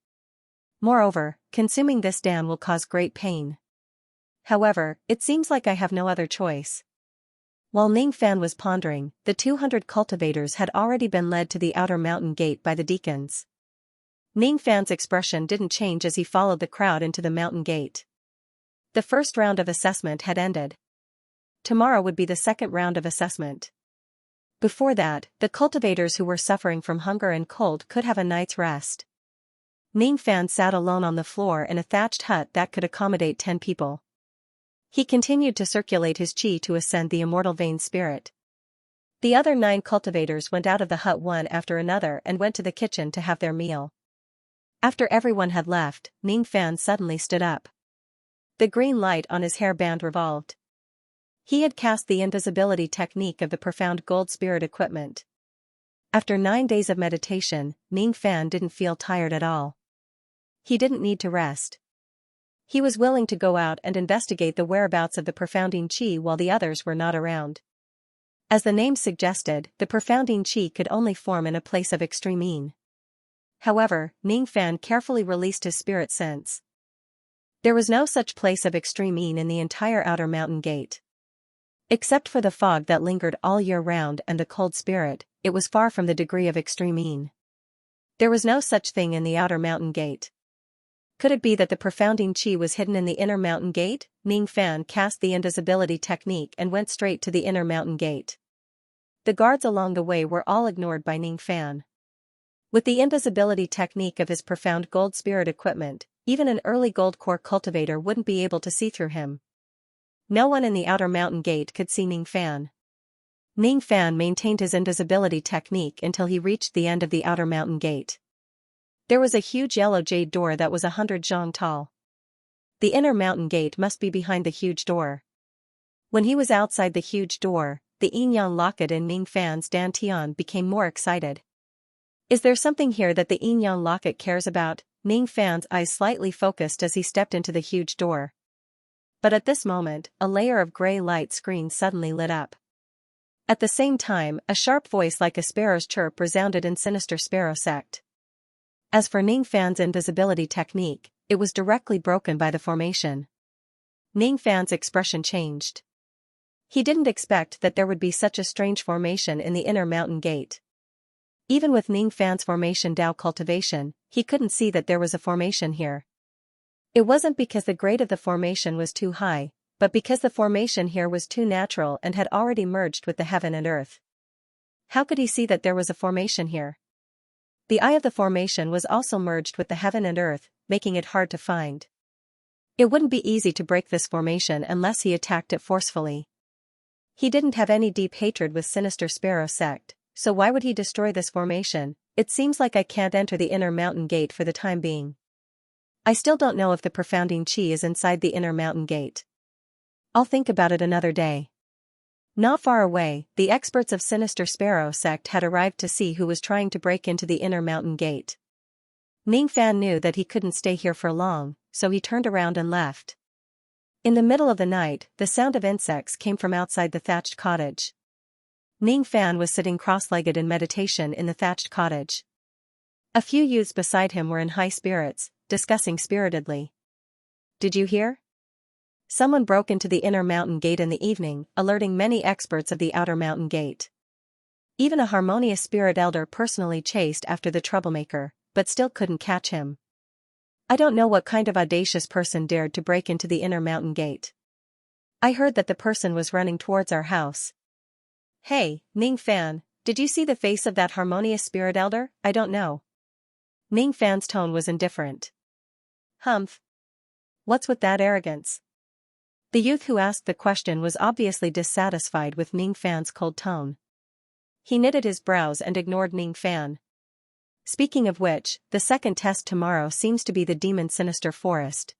Moreover, consuming this Dan will cause great pain. However, it seems like I have no other choice. While Ning Fan was pondering, the 200 cultivators had already been led to the outer mountain gate by the deacons. Ning Fan's expression didn't change as he followed the crowd into the mountain gate. The first round of assessment had ended. Tomorrow would be the second round of assessment. Before that, the cultivators who were suffering from hunger and cold could have a night's rest. Ning Fan sat alone on the floor in a thatched hut that could accommodate 10 people. He continued to circulate his qi to ascend the immortal vein spirit. The other 9 cultivators went out of the hut one after another and went to the kitchen to have their meal. After everyone had left, Ning Fan suddenly stood up. The green light on his hairband revolved. He had cast the invisibility technique of the profound gold spirit equipment. After 9 days of meditation, Ning Fan didn't feel tired at all. He didn't need to rest. He was willing to go out and investigate the whereabouts of the profounding qi while the others were not around. As the name suggested, the profounding qi could only form in a place of extreme yin. However, Ning Fan carefully released his spirit sense. There was no such place of extreme yin in the entire outer mountain gate. Except for the fog that lingered all year round and the cold spirit, it was far from the degree of extreme yin. There was no such thing in the outer mountain gate. Could it be that the profounding qi was hidden in the inner mountain gate? Ning Fan cast the invisibility technique and went straight to the inner mountain gate. The guards along the way were all ignored by Ning Fan. With the invisibility technique of his profound gold spirit equipment, even an early gold core cultivator wouldn't be able to see through him. No one in the outer mountain gate could see Ning Fan. Ning Fan maintained his invisibility technique until he reached the end of the outer mountain gate. There was a huge yellow jade door that was 100 zhang tall. The inner mountain gate must be behind the huge door. When he was outside the huge door, the yin-yang locket in Ning Fan's dantian became more excited. Is there something here that the yin-yang locket cares about? Ning Fan's eyes slightly focused as he stepped into the huge door. But at this moment, a layer of gray light screen suddenly lit up. At the same time, a sharp voice like a sparrow's chirp resounded in sinister sparrow sect. As for Ning Fan's invisibility technique, it was directly broken by the formation. Ning Fan's expression changed. He didn't expect that there would be such a strange formation in the inner mountain gate. Even with Ning Fan's formation Dao cultivation, he couldn't see that there was a formation here. It wasn't because the grade of the formation was too high, but because the formation here was too natural and had already merged with the heaven and earth. How could he see that there was a formation here? The eye of the formation was also merged with the heaven and earth, making it hard to find. It wouldn't be easy to break this formation unless he attacked it forcefully. He didn't have any deep hatred with sinister sparrow sect, so why would he destroy this formation? It seems like I can't enter the inner mountain gate for the time being. I still don't know if the profounding qi is inside the inner mountain gate. I'll think about it another day. Not far away, the experts of Sinister Sparrow sect had arrived to see who was trying to break into the inner mountain gate. Ning Fan knew that he couldn't stay here for long, so he turned around and left. In the middle of the night, the sound of insects came from outside the thatched cottage. Ning Fan was sitting cross-legged in meditation in the thatched cottage. A few youths beside him were in high spirits, discussing spiritedly. Did you hear? Someone broke into the inner mountain gate in the evening, alerting many experts of the outer mountain gate. Even a harmonious spirit elder personally chased after the troublemaker, but still couldn't catch him. I don't know what kind of audacious person dared to break into the inner mountain gate. I heard that the person was running towards our house. Hey, Ning Fan, did you see the face of that harmonious spirit elder? I don't know. Ning Fan's tone was indifferent. Humph. What's with that arrogance? The youth who asked the question was obviously dissatisfied with Ning Fan's cold tone. He knitted his brows and ignored Ning Fan. Speaking of which, the second test tomorrow seems to be the Demon Sinister Forest.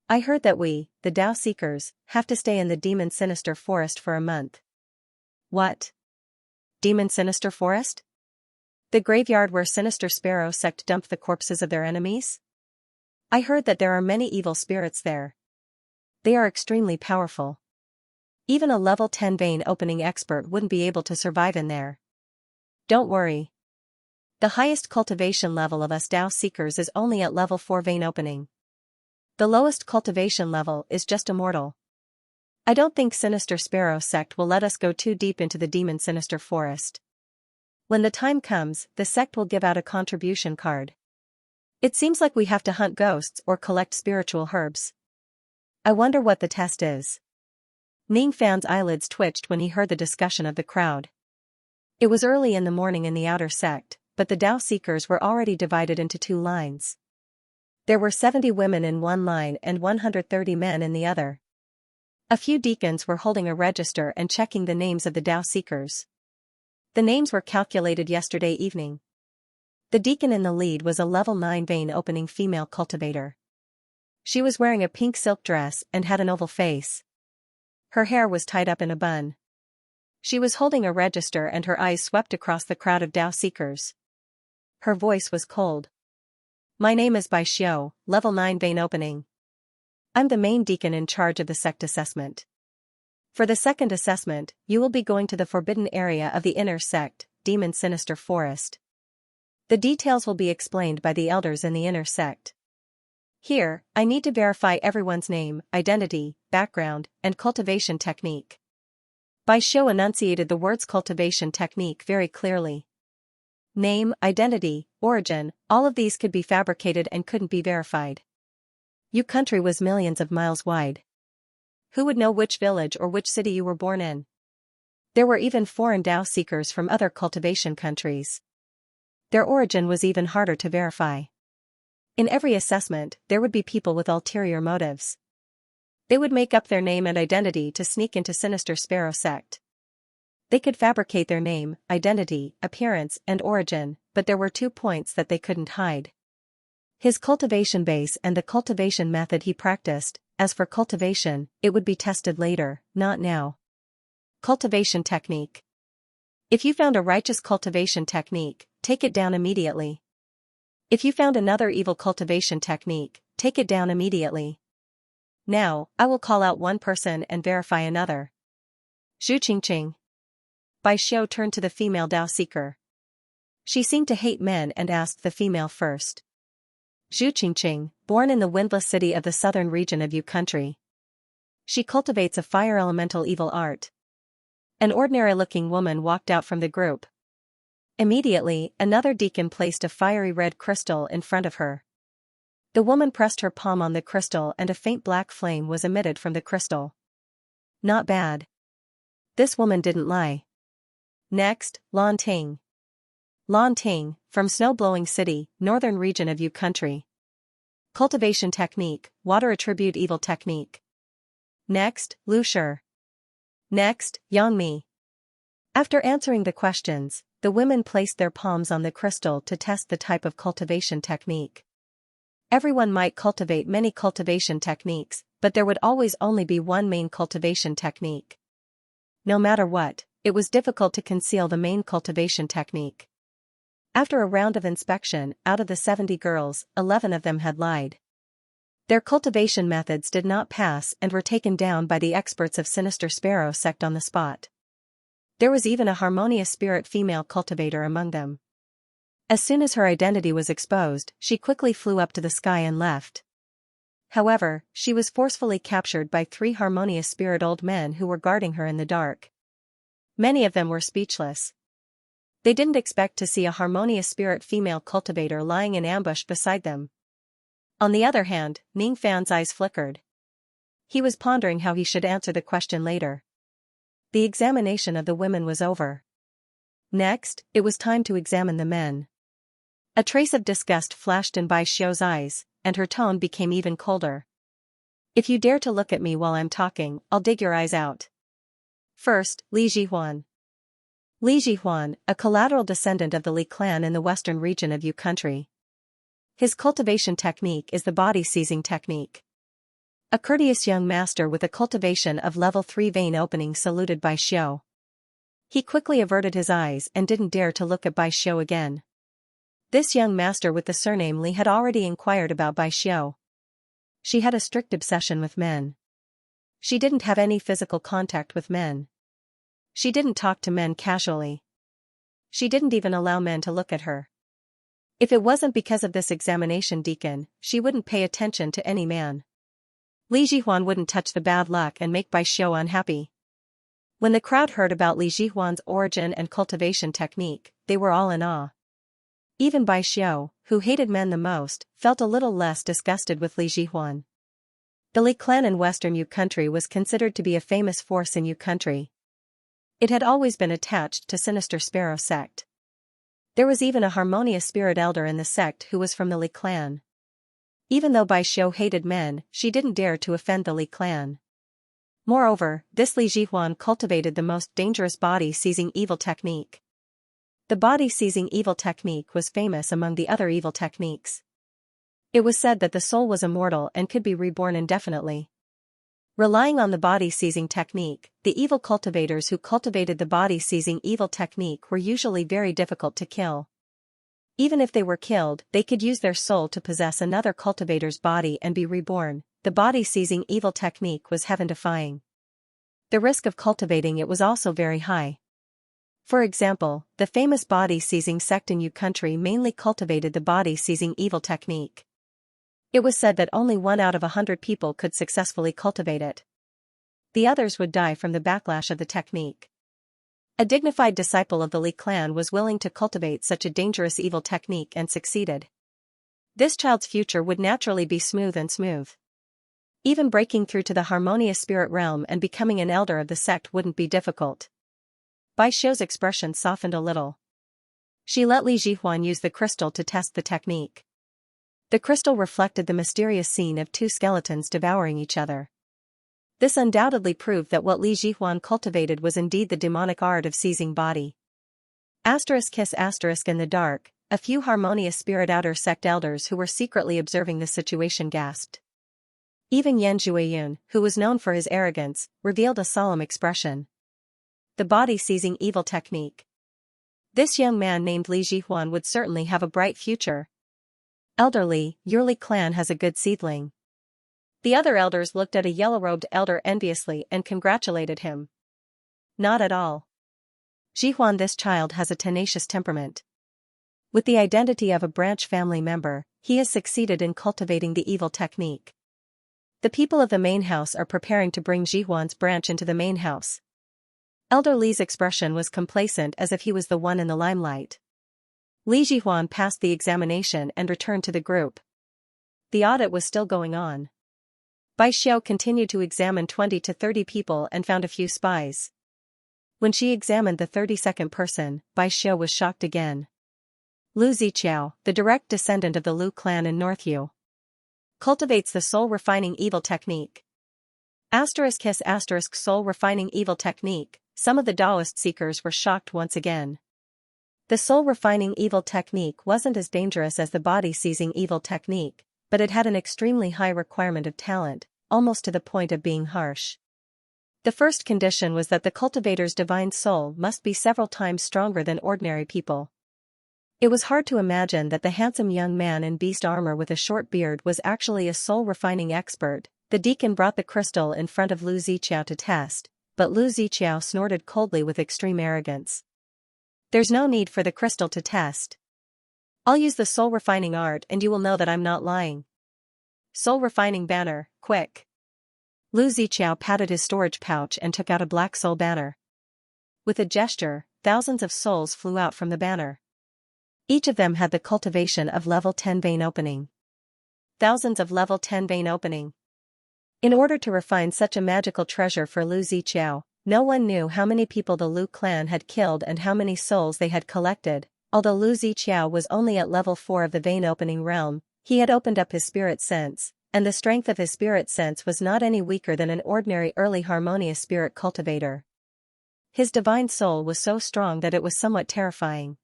I heard that we, the Tao Seekers, have to stay in the Demon Sinister Forest for a month. What? Demon Sinister Forest? The graveyard where Sinister Sparrow sect dumped the corpses of their enemies? I heard that there are many evil spirits there. They are extremely powerful. Even a level 10 vein opening expert wouldn't be able to survive in there. Don't worry. The highest cultivation level of us Tao Seekers is only at level 4 vein opening. The lowest cultivation level is just immortal. I don't think Sinister Sparrow sect will let us go too deep into the Demon Sinister Forest. When the time comes, the sect will give out a contribution card. It seems like we have to hunt ghosts or collect spiritual herbs. I wonder what the test is. Ning Fan's eyelids twitched when he heard the discussion of the crowd. It was early in the morning in the outer sect, but the Tao Seekers were already divided into 2 lines. There were 70 women in one line and 130 men in the other. A few deacons were holding a register and checking the names of the Tao Seekers. The names were calculated yesterday evening. The deacon in the lead was a level 9 vein opening female cultivator. She was wearing a pink silk dress and had an oval face. Her hair was tied up in a bun. She was holding a register and her eyes swept across the crowd of Tao Seekers. Her voice was cold. My name is Bai Xiao, level 9 vein opening. I'm the main deacon in charge of the sect assessment. For the second assessment, you will be going to the forbidden area of the inner sect, Demon Sinister Forest. The details will be explained by the elders in the inner sect. Here, I need to verify everyone's name, identity, background, and cultivation technique. Bai Xiao enunciated the words cultivation technique very clearly. Name, identity, origin, all of these could be fabricated and couldn't be verified. Your country was millions of miles wide. Who would know which village or which city you were born in? There were even foreign Tao Seekers from other cultivation countries. Their origin was even harder to verify. In every assessment, there would be people with ulterior motives. They would make up their name and identity to sneak into Sinister Sparrow sect. They could fabricate their name, identity, appearance, and origin, but there were 2 points that they couldn't hide. His cultivation base and the cultivation method he practiced. As for cultivation, it would be tested later, not now. Cultivation technique. If you found a righteous cultivation technique, take it down immediately. If you found another evil cultivation technique, take it down immediately. Now, I will call out one person and verify another. Zhu Qingqing. Bai Xiao turned to the female Tao Seeker. She seemed to hate men and asked the female first. Zhu Qingqing, born in the windless city of the southern region of Yu country. She cultivates a fire elemental evil art. An ordinary-looking woman walked out from the group. Immediately, another deacon placed a fiery red crystal in front of her. The woman pressed her palm on the crystal and a faint black flame was emitted from the crystal. Not bad. This woman didn't lie. Next, Lan Ting. Lan Ting, from Snow-Blowing City, northern region of Yu country. Cultivation technique, water attribute evil technique. Next, Lu Shi. Next, Yang Mi. After answering the questions, the women placed their palms on the crystal to test the type of cultivation technique. Everyone might cultivate many cultivation techniques, but there would always only be one main cultivation technique. No matter what, it was difficult to conceal the main cultivation technique. After a round of inspection, out of the 70 girls, 11 of them had lied. Their cultivation methods did not pass and were taken down by the experts of Sinister Sparrow sect on the spot. There was even a harmonious spirit female cultivator among them. As soon as her identity was exposed, she quickly flew up to the sky and left. However, she was forcefully captured by 3 harmonious spirit old men who were guarding her in the dark. Many of them were speechless. They didn't expect to see a harmonious spirit female cultivator lying in ambush beside them. On the other hand, Ning Fan's eyes flickered. He was pondering how he should answer the question later. The examination of the women was over. Next, it was time to examine the men. A trace of disgust flashed in Bai Xiu's eyes, and her tone became even colder. If you dare to look at me while I'm talking, I'll dig your eyes out. First, Li Jihuan. Li Jihuan, a collateral descendant of the Li clan in the western region of Yu country. His cultivation technique is the body-seizing technique. A courteous young master with a cultivation of level 3 vein opening saluted Bai Xiu. He quickly averted his eyes and didn't dare to look at Bai Xiu again. This young master with the surname Li had already inquired about Bai Xiu. She had a strict obsession with men. She didn't have any physical contact with men. She didn't talk to men casually. She didn't even allow men to look at her. If it wasn't because of this examination deacon, she wouldn't pay attention to any man. Li Jihuan wouldn't touch the bad luck and make Bai Xiu unhappy. When the crowd heard about Li Jihuan's origin and cultivation technique, they were all in awe. Even Bai Xiu, who hated men the most, felt a little less disgusted with Li Jihuan. The Li clan in western Yu country was considered to be a famous force in Yu country. It had always been attached to sinister Sparrow sect. There was even a harmonious spirit elder in the sect who was from the Li clan. Even though Bai Xiu hated men, she didn't dare to offend the Li clan. Moreover, this Li Jihuan cultivated the most dangerous body-seizing evil technique. The body-seizing evil technique was famous among the other evil techniques. It was said that the soul was immortal and could be reborn indefinitely. Relying on the body-seizing technique, the evil cultivators who cultivated the body-seizing evil technique were usually very difficult to kill. Even if they were killed, they could use their soul to possess another cultivator's body and be reborn. The body-seizing evil technique was heaven-defying. The risk of cultivating it was also very high. For example, the famous body-seizing sect in Yu country mainly cultivated the body-seizing evil technique. It was said that only 1 out of 100 people could successfully cultivate it. The others would die from the backlash of the technique. A dignified disciple of the Li clan was willing to cultivate such a dangerous evil technique and succeeded. This child's future would naturally be smooth and smooth. Even breaking through to the harmonious spirit realm and becoming an elder of the sect wouldn't be difficult. Bai Xiu's expression softened a little. She let Li Jihuan use the crystal to test the technique. The crystal reflected the mysterious scene of 2 skeletons devouring each other. This undoubtedly proved that what Li Jihuan cultivated was indeed the demonic art of seizing body. **** In the dark, a few harmonious spirit outer sect elders who were secretly observing the situation gasped. Even Yan Zhuiyun, who was known for his arrogance, revealed a solemn expression. The body-seizing evil technique. This young man named Li Jihuan would certainly have a bright future. Elder Li, your Li clan has a good seedling. The other elders looked at a yellow-robed elder enviously and congratulated him. Not at all. Jihuan, this child has a tenacious temperament. With the identity of a branch family member, he has succeeded in cultivating the evil technique. The people of the main house are preparing to bring Jihuan's branch into the main house. Elder Li's expression was complacent as if he was the one in the limelight. Li Jihuan passed the examination and returned to the group. The audit was still going on. Bai Xiu continued to examine 20 to 30 people and found a few spies. When she examined the 32nd person, Bai Xiu was shocked again. Lu Ziqiao, the direct descendant of the Lu clan in North Yu, cultivates the soul-refining evil technique. Soul-refining evil technique. Some of the Taoist seekers were shocked once again. The soul-refining evil technique wasn't as dangerous as the body-seizing evil technique, but it had an extremely high requirement of talent, almost to the point of being harsh. The first condition was that the cultivator's divine soul must be several times stronger than ordinary people. It was hard to imagine that the handsome young man in beast armor with a short beard was actually a soul-refining expert. The deacon brought the crystal in front of Lu Ziqiao to test, but Lu Ziqiao snorted coldly with extreme arrogance. There's no need for the crystal to test. I'll use the soul-refining art and you will know that I'm not lying. Soul-refining banner, quick. Lu Ziqiao patted his storage pouch and took out a black soul banner. With a gesture, thousands of souls flew out from the banner. Each of them had the cultivation of level 10 vein opening. Thousands of level 10 vein opening. In order to refine such a magical treasure for Lu Ziqiao, no one knew how many people the Lu clan had killed and how many souls they had collected. Although Lu Ziqiao was only at level 4 of the vein opening realm, he had opened up his spirit sense, and the strength of his spirit sense was not any weaker than an ordinary early harmonious spirit cultivator. His divine soul was so strong that it was somewhat terrifying.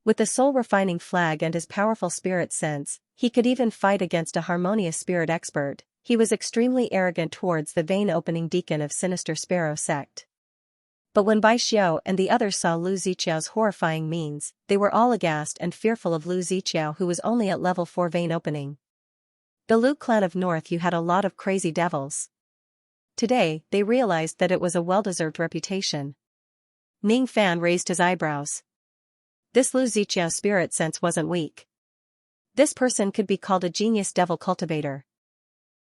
With the soul-refining flag and his powerful spirit sense, he could even fight against a harmonious spirit expert. He was extremely arrogant towards the vein-opening deacon of Sinister Sparrow sect. But when Bai Xiao and the others saw Lu Ziqiao's horrifying means, they were all aghast and fearful of Lu Ziqiao, who was only at level 4 vein opening. The Lu clan of North Yu had a lot of crazy devils. Today, they realized that it was a well-deserved reputation. Ning Fan raised his eyebrows. This Lu Ziqiao spirit sense wasn't weak. This person could be called a genius devil cultivator.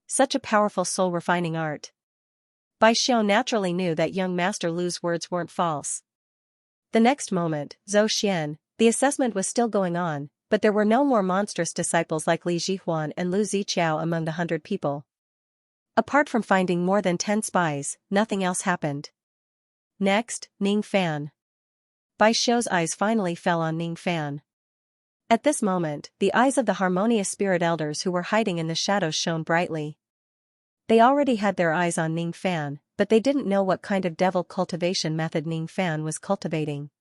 Such a powerful soul-refining art. Bai Xiao naturally knew that young Master Lu's words weren't false. The next moment, Zhou Xian, the assessment was still going on, but there were no more monstrous disciples like Li Jihuan and Lu Ziqiao among the 100 people. Apart from finding more than 10 spies, nothing else happened. Next, Ning Fan. Bai Xiao's eyes finally fell on Ning Fan. At this moment, the eyes of the harmonious spirit elders who were hiding in the shadows shone brightly. They already had their eyes on Ning Fan, but they didn't know what kind of devil cultivation method Ning Fan was cultivating.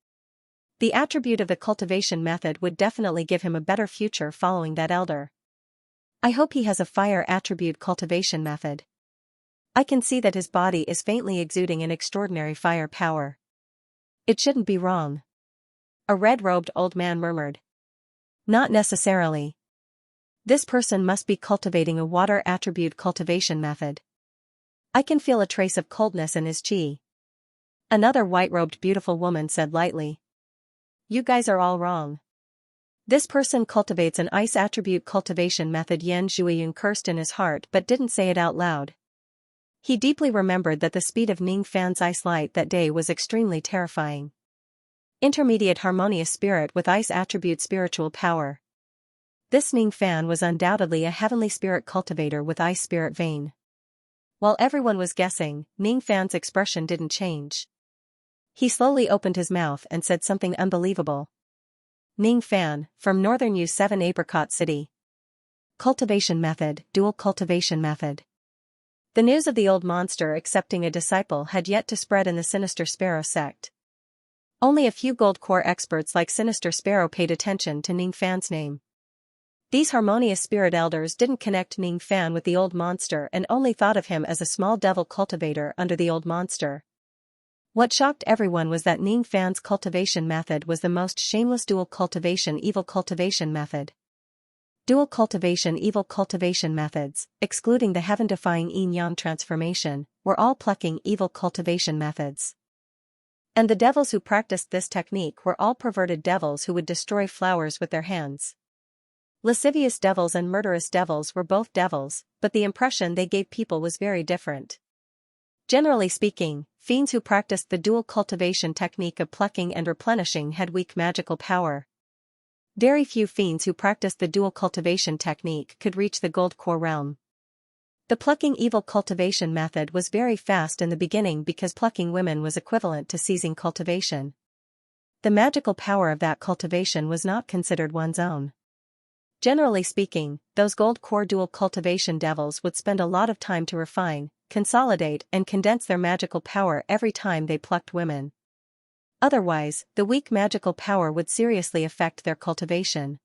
The attribute of the cultivation method would definitely give him a better future following that elder. I hope he has a fire attribute cultivation method. I can see that his body is faintly exuding an extraordinary fire power. It shouldn't be wrong. A red-robed old man murmured. Not necessarily. This person must be cultivating a water attribute cultivation method. I can feel a trace of coldness in his qi. Another white-robed beautiful woman said lightly. You guys are all wrong. This person cultivates an ice attribute cultivation method. Yan Zhuiyun cursed in his heart but didn't say it out loud. He deeply remembered that the speed of Ning Fan's ice light that day was extremely terrifying. Intermediate harmonious spirit with ice attribute spiritual power. This Ning Fan was undoubtedly a heavenly spirit cultivator with ice spirit vein. While everyone was guessing, Ning Fan's expression didn't change. He slowly opened his mouth and said something unbelievable. Ning Fan, from Northern Yu 7 Apricot City. Cultivation method, dual cultivation method. The news of the old monster accepting a disciple had yet to spread in the Sinister Sparrow sect. Only a few gold core experts like Sinister Sparrow paid attention to Ning Fan's name. These harmonious spirit elders didn't connect Ning Fan with the old monster and only thought of him as a small devil cultivator under the old monster. What shocked everyone was that Ning Fan's cultivation method was the most shameless dual cultivation evil cultivation method. Dual cultivation evil cultivation methods, excluding the heaven-defying yin-yang transformation, were all plucking evil cultivation methods. And the devils who practiced this technique were all perverted devils who would destroy flowers with their hands. Lascivious devils and murderous devils were both devils, but the impression they gave people was very different. Generally speaking, fiends who practiced the dual cultivation technique of plucking and replenishing had weak magical power. Very few fiends who practiced the dual cultivation technique could reach the gold core realm. The plucking evil cultivation method was very fast in the beginning because plucking women was equivalent to seizing cultivation. The magical power of that cultivation was not considered one's own. Generally speaking, those gold core dual cultivation devils would spend a lot of time to refine, consolidate and condense their magical power every time they plucked women. Otherwise, the weak magical power would seriously affect their cultivation.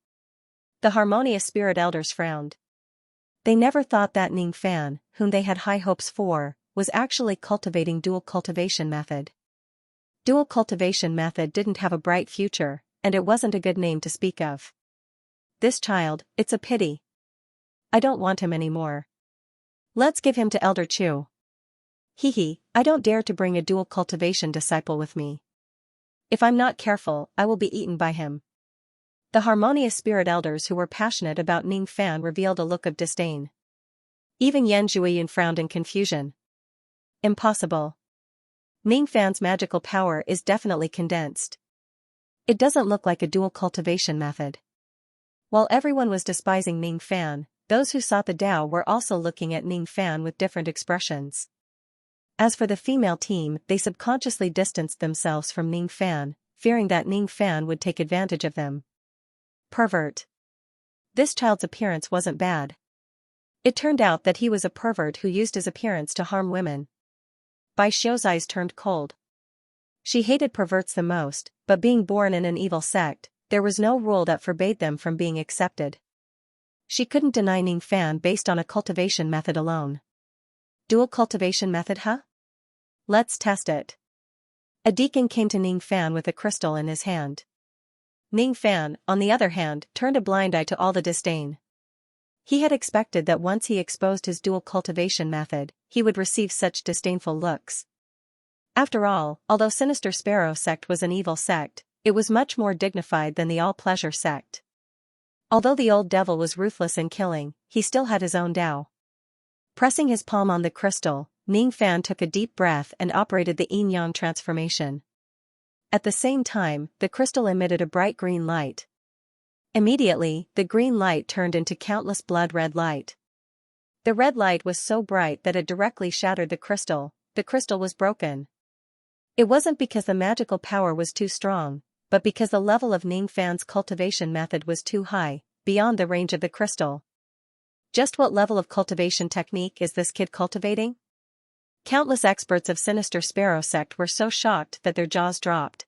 The harmonious spirit elders frowned. They never thought that Ning Fan, whom they had high hopes for, was actually cultivating dual cultivation method. Dual cultivation method didn't have a bright future, and it wasn't a good name to speak of. This child, it's a pity. I don't want him anymore. Let's give him to Elder Chu. Hee, I don't dare to bring a dual cultivation disciple with me. If I'm not careful, I will be eaten by him. The harmonious spirit elders who were passionate about Ning Fan revealed a look of disdain. Even Yan Zhuiyun frowned in confusion. Impossible. Ning Fan's magical power is definitely condensed. It doesn't look like a dual cultivation method. While everyone was despising Ning Fan, those who sought the Tao were also looking at Ning Fan with different expressions. As for the female team, they subconsciously distanced themselves from Ning Fan, fearing that Ning Fan would take advantage of them. Pervert. This child's appearance wasn't bad. It turned out that he was a pervert who used his appearance to harm women. Bai Xiu's eyes turned cold. She hated perverts the most, but being born in an evil sect, there was no rule that forbade them from being accepted. She couldn't deny Ning Fan based on a cultivation method alone. Dual cultivation method, huh? Let's test it. A deacon came to Ning Fan with a crystal in his hand. Ning Fan, on the other hand, turned a blind eye to all the disdain. He had expected that once he exposed his dual cultivation method, he would receive such disdainful looks. After all, although Sinister Sparrow sect was an evil sect, it was much more dignified than the all-pleasure sect. Although the old devil was ruthless in killing, he still had his own Tao. Pressing his palm on the crystal, Ning Fan took a deep breath and operated the yin-yang transformation. At the same time, the crystal emitted a bright green light. Immediately, the green light turned into countless blood-red light. The red light was so bright that it directly shattered the crystal. The crystal was broken. It wasn't because the magical power was too strong, but because the level of Ning Fan's cultivation method was too high, beyond the range of the crystal. Just what level of cultivation technique is this kid cultivating? Countless experts of Sinister Sparrow sect were so shocked that their jaws dropped.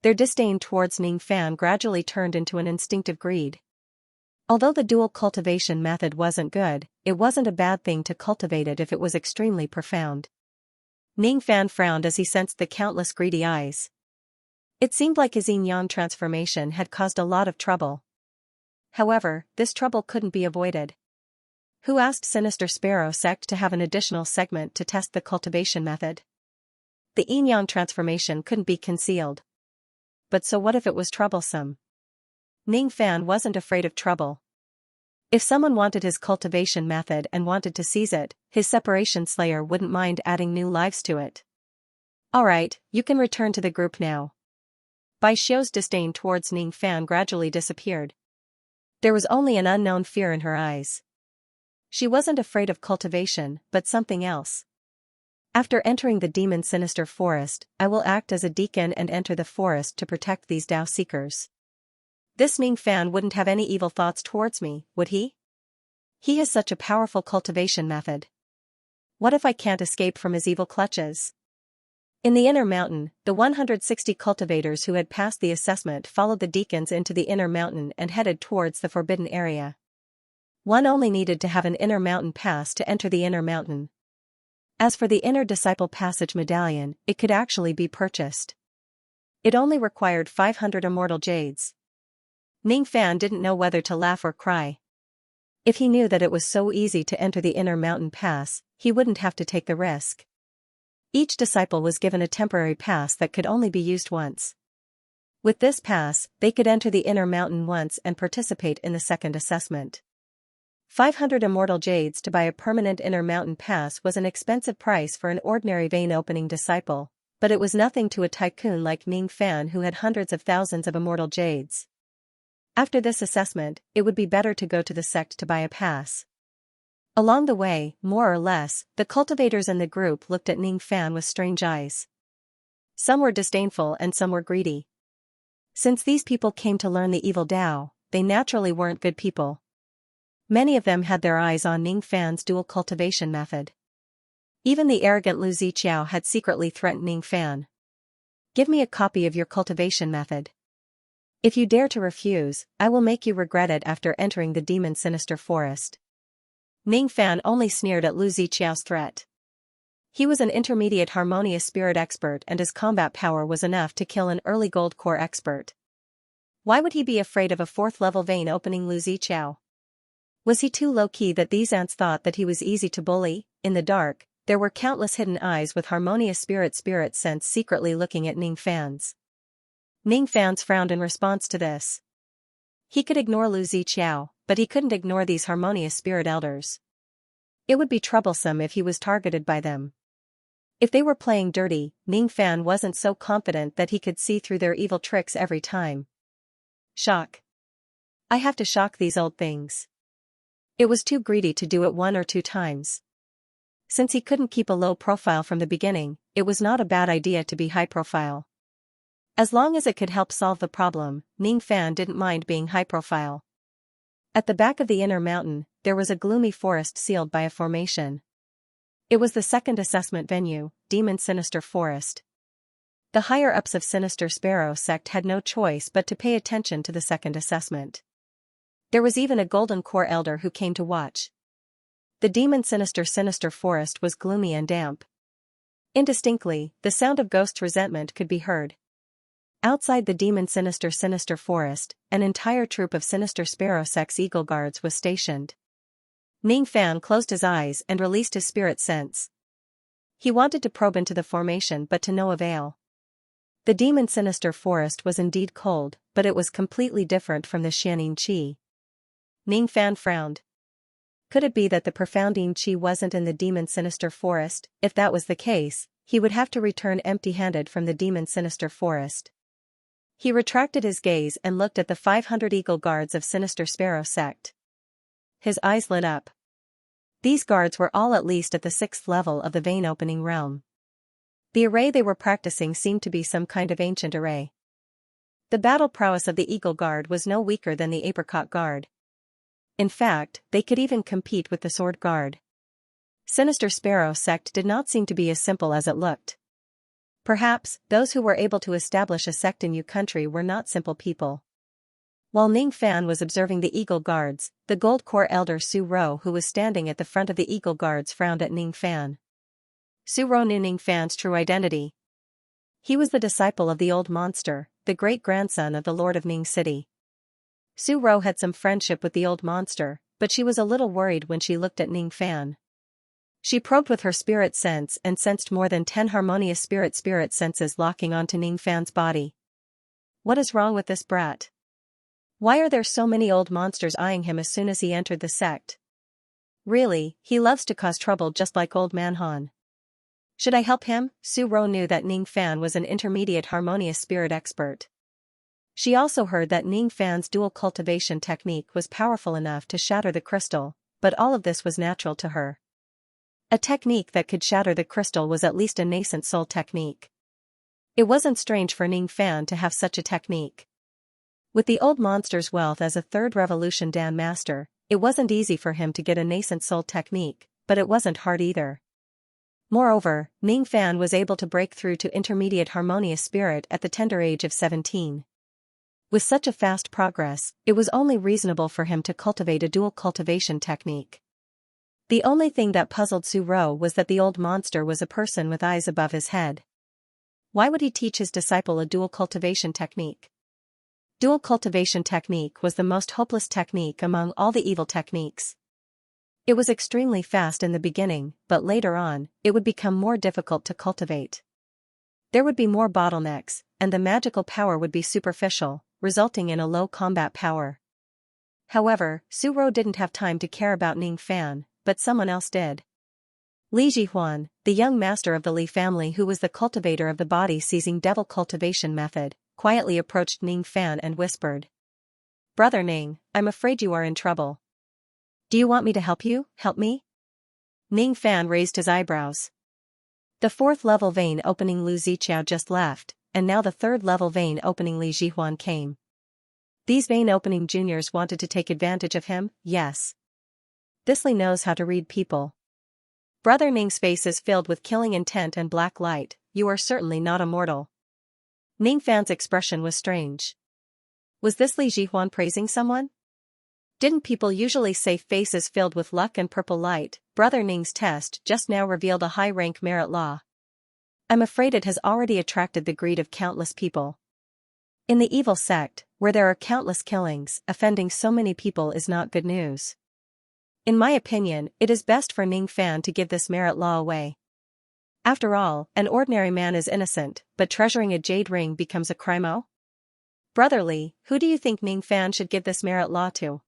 Their disdain towards Ning Fan gradually turned into an instinctive greed. Although the dual cultivation method wasn't good, it wasn't a bad thing to cultivate it if it was extremely profound. Ning Fan frowned as he sensed the countless greedy eyes. It seemed like his yin-yang transformation had caused a lot of trouble. However, this trouble couldn't be avoided. Who asked Sinister Sparrow sect to have an additional segment to test the cultivation method? The yin-yang transformation couldn't be concealed. But so what if it was troublesome? Ning Fan wasn't afraid of trouble. If someone wanted his cultivation method and wanted to seize it, his separation slayer wouldn't mind adding new lives to it. Alright, you can return to the group now. Bai Xiu's disdain towards Ning Fan gradually disappeared. There was only an unknown fear in her eyes. She wasn't afraid of cultivation, but something else. After entering the demon sinister forest, I will act as a deacon and enter the forest to protect these Tao seekers. This Ning Fan wouldn't have any evil thoughts towards me, would he? He has such a powerful cultivation method. What if I can't escape from his evil clutches? In the inner mountain, the 160 cultivators who had passed the assessment followed the deacons into the inner mountain and headed towards the forbidden area. One only needed to have an inner mountain pass to enter the inner mountain. As for the inner disciple passage medallion, it could actually be purchased. It only required 500 immortal jades. Ning Fan didn't know whether to laugh or cry. If he knew that it was so easy to enter the inner mountain pass, he wouldn't have to take the risk. Each disciple was given a temporary pass that could only be used once. With this pass, they could enter the inner mountain once and participate in the second assessment. 500 immortal jades to buy a permanent inner mountain pass was an expensive price for an ordinary vein-opening disciple, but it was nothing to a tycoon like Ning Fan who had hundreds of thousands of immortal jades. After this assessment, it would be better to go to the sect to buy a pass. Along the way, more or less, the cultivators in the group looked at Ning Fan with strange eyes. Some were disdainful and some were greedy. Since these people came to learn the evil Tao, they naturally weren't good people. Many of them had their eyes on Ning Fan's dual cultivation method. Even the arrogant Lu Ziqiao had secretly threatened Ning Fan. Give me a copy of your cultivation method. If you dare to refuse, I will make you regret it after entering the demon sinister forest. Ning Fan only sneered at Lu Ziqiao's threat. He was an intermediate harmonious spirit expert and his combat power was enough to kill an early gold core expert. Why would he be afraid of a 4th level vein opening Lu Ziqiao? Was he too low-key that these ants thought that he was easy to bully? In the dark, there were countless hidden eyes with harmonious spirit sense secretly looking at Ning Fan's. Ning Fan's frowned in response to this. He could ignore Lu Ziqiao, but he couldn't ignore these harmonious spirit elders. It would be troublesome if he was targeted by them. If they were playing dirty, Ning Fan wasn't so confident that he could see through their evil tricks every time. Shock. I have to shock these old things. It was too greedy to do it 1 or 2 times. Since he couldn't keep a low profile from the beginning, it was not a bad idea to be high profile. As long as it could help solve the problem, Ning Fan didn't mind being high profile. At the back of the inner mountain, there was a gloomy forest sealed by a formation. It was the second assessment venue, Demon Sinister Forest. The higher-ups of Sinister Sparrow sect had no choice but to pay attention to the second assessment. There was even a Golden Core Elder who came to watch. The Demon Sinister Forest was gloomy and damp. Indistinctly, the sound of Ghost's resentment could be heard. Outside the Demon Sinister Forest, an entire troop of Sinister Sparrow Sect's Eagle Guards was stationed. Ning Fan closed his eyes and released his spirit sense. He wanted to probe into the formation but to no avail. The Demon Sinister Forest was indeed cold, but it was completely different from the Xianxia. Ning Fan frowned. Could it be that the profounding Qi wasn't in the Demon Sinister Forest? If that was the case, he would have to return empty-handed from the Demon Sinister Forest. He retracted his gaze and looked at the 500 Eagle Guards of Sinister Sparrow sect. His eyes lit up. These guards were all at least at the 6th level of the vein-opening realm. The array they were practicing seemed to be some kind of ancient array. The battle prowess of the Eagle Guard was no weaker than the Apricot Guard. In fact, they could even compete with the Sword Guard. Sinister Sparrow sect did not seem to be as simple as it looked. Perhaps, those who were able to establish a sect in Yu country were not simple people. While Ning Fan was observing the Eagle Guards, the Gold Core Elder Su Ro who was standing at the front of the Eagle Guards frowned at Ning Fan. Su Ro knew Ning Fan's true identity. He was the disciple of the Old Monster, the great-grandson of the Lord of Ning City. Su Ro had some friendship with the Old Monster, but she was a little worried when she looked at Ning Fan. She probed with her spirit sense and sensed more than 10 harmonious spirit senses locking onto Ning Fan's body. What is wrong with this brat? Why are there so many old monsters eyeing him as soon as he entered the sect? Really, he loves to cause trouble just like old man Han. Should I help him? Su Ro knew that Ning Fan was an intermediate harmonious spirit expert. She also heard that Ning Fan's dual cultivation technique was powerful enough to shatter the crystal, but all of this was natural to her. A technique that could shatter the crystal was at least a nascent soul technique. It wasn't strange for Ning Fan to have such a technique. With the old monster's wealth as a 3rd Revolution Dan Master, it wasn't easy for him to get a nascent soul technique, but it wasn't hard either. Moreover, Ning Fan was able to break through to intermediate harmonious spirit at the tender age of 17. With such a fast progress, it was only reasonable for him to cultivate a dual cultivation technique. The only thing that puzzled Su Ro was that the old monster was a person with eyes above his head. Why would he teach his disciple a dual cultivation technique? Dual cultivation technique was the most hopeless technique among all the evil techniques. It was extremely fast in the beginning, but later on, it would become more difficult to cultivate. There would be more bottlenecks, and the magical power would be superficial, resulting in a low combat power. However, Su Ro didn't have time to care about Ning Fan, but someone else did. Li Jihuan, the young master of the Li family who was the cultivator of the body-seizing devil cultivation method, quietly approached Ning Fan and whispered. "Brother Ning, I'm afraid you are in trouble. Do you want me to help you? Help me?" Ning Fan raised his eyebrows. The 4th level vein opening Lu Ziqiao just left, and now the 3rd level vein opening Li Jihuan came. These vein opening juniors wanted to take advantage of him, yes. This Li knows how to read people. Brother Ning's face is filled with killing intent and black light. You are certainly not a mortal. Ning Fan's expression was strange. Was this Li Jihuan praising someone? Didn't people usually say faces filled with luck and purple light? Brother Ning's test just now revealed a high-rank merit law. I'm afraid it has already attracted the greed of countless people. In the evil sect, where there are countless killings, offending so many people is not good news. In my opinion, it is best for Ning Fan to give this merit law away. After all, an ordinary man is innocent, but treasuring a jade ring becomes a crime-o? Brother Li, who do you think Ning Fan should give this merit law to?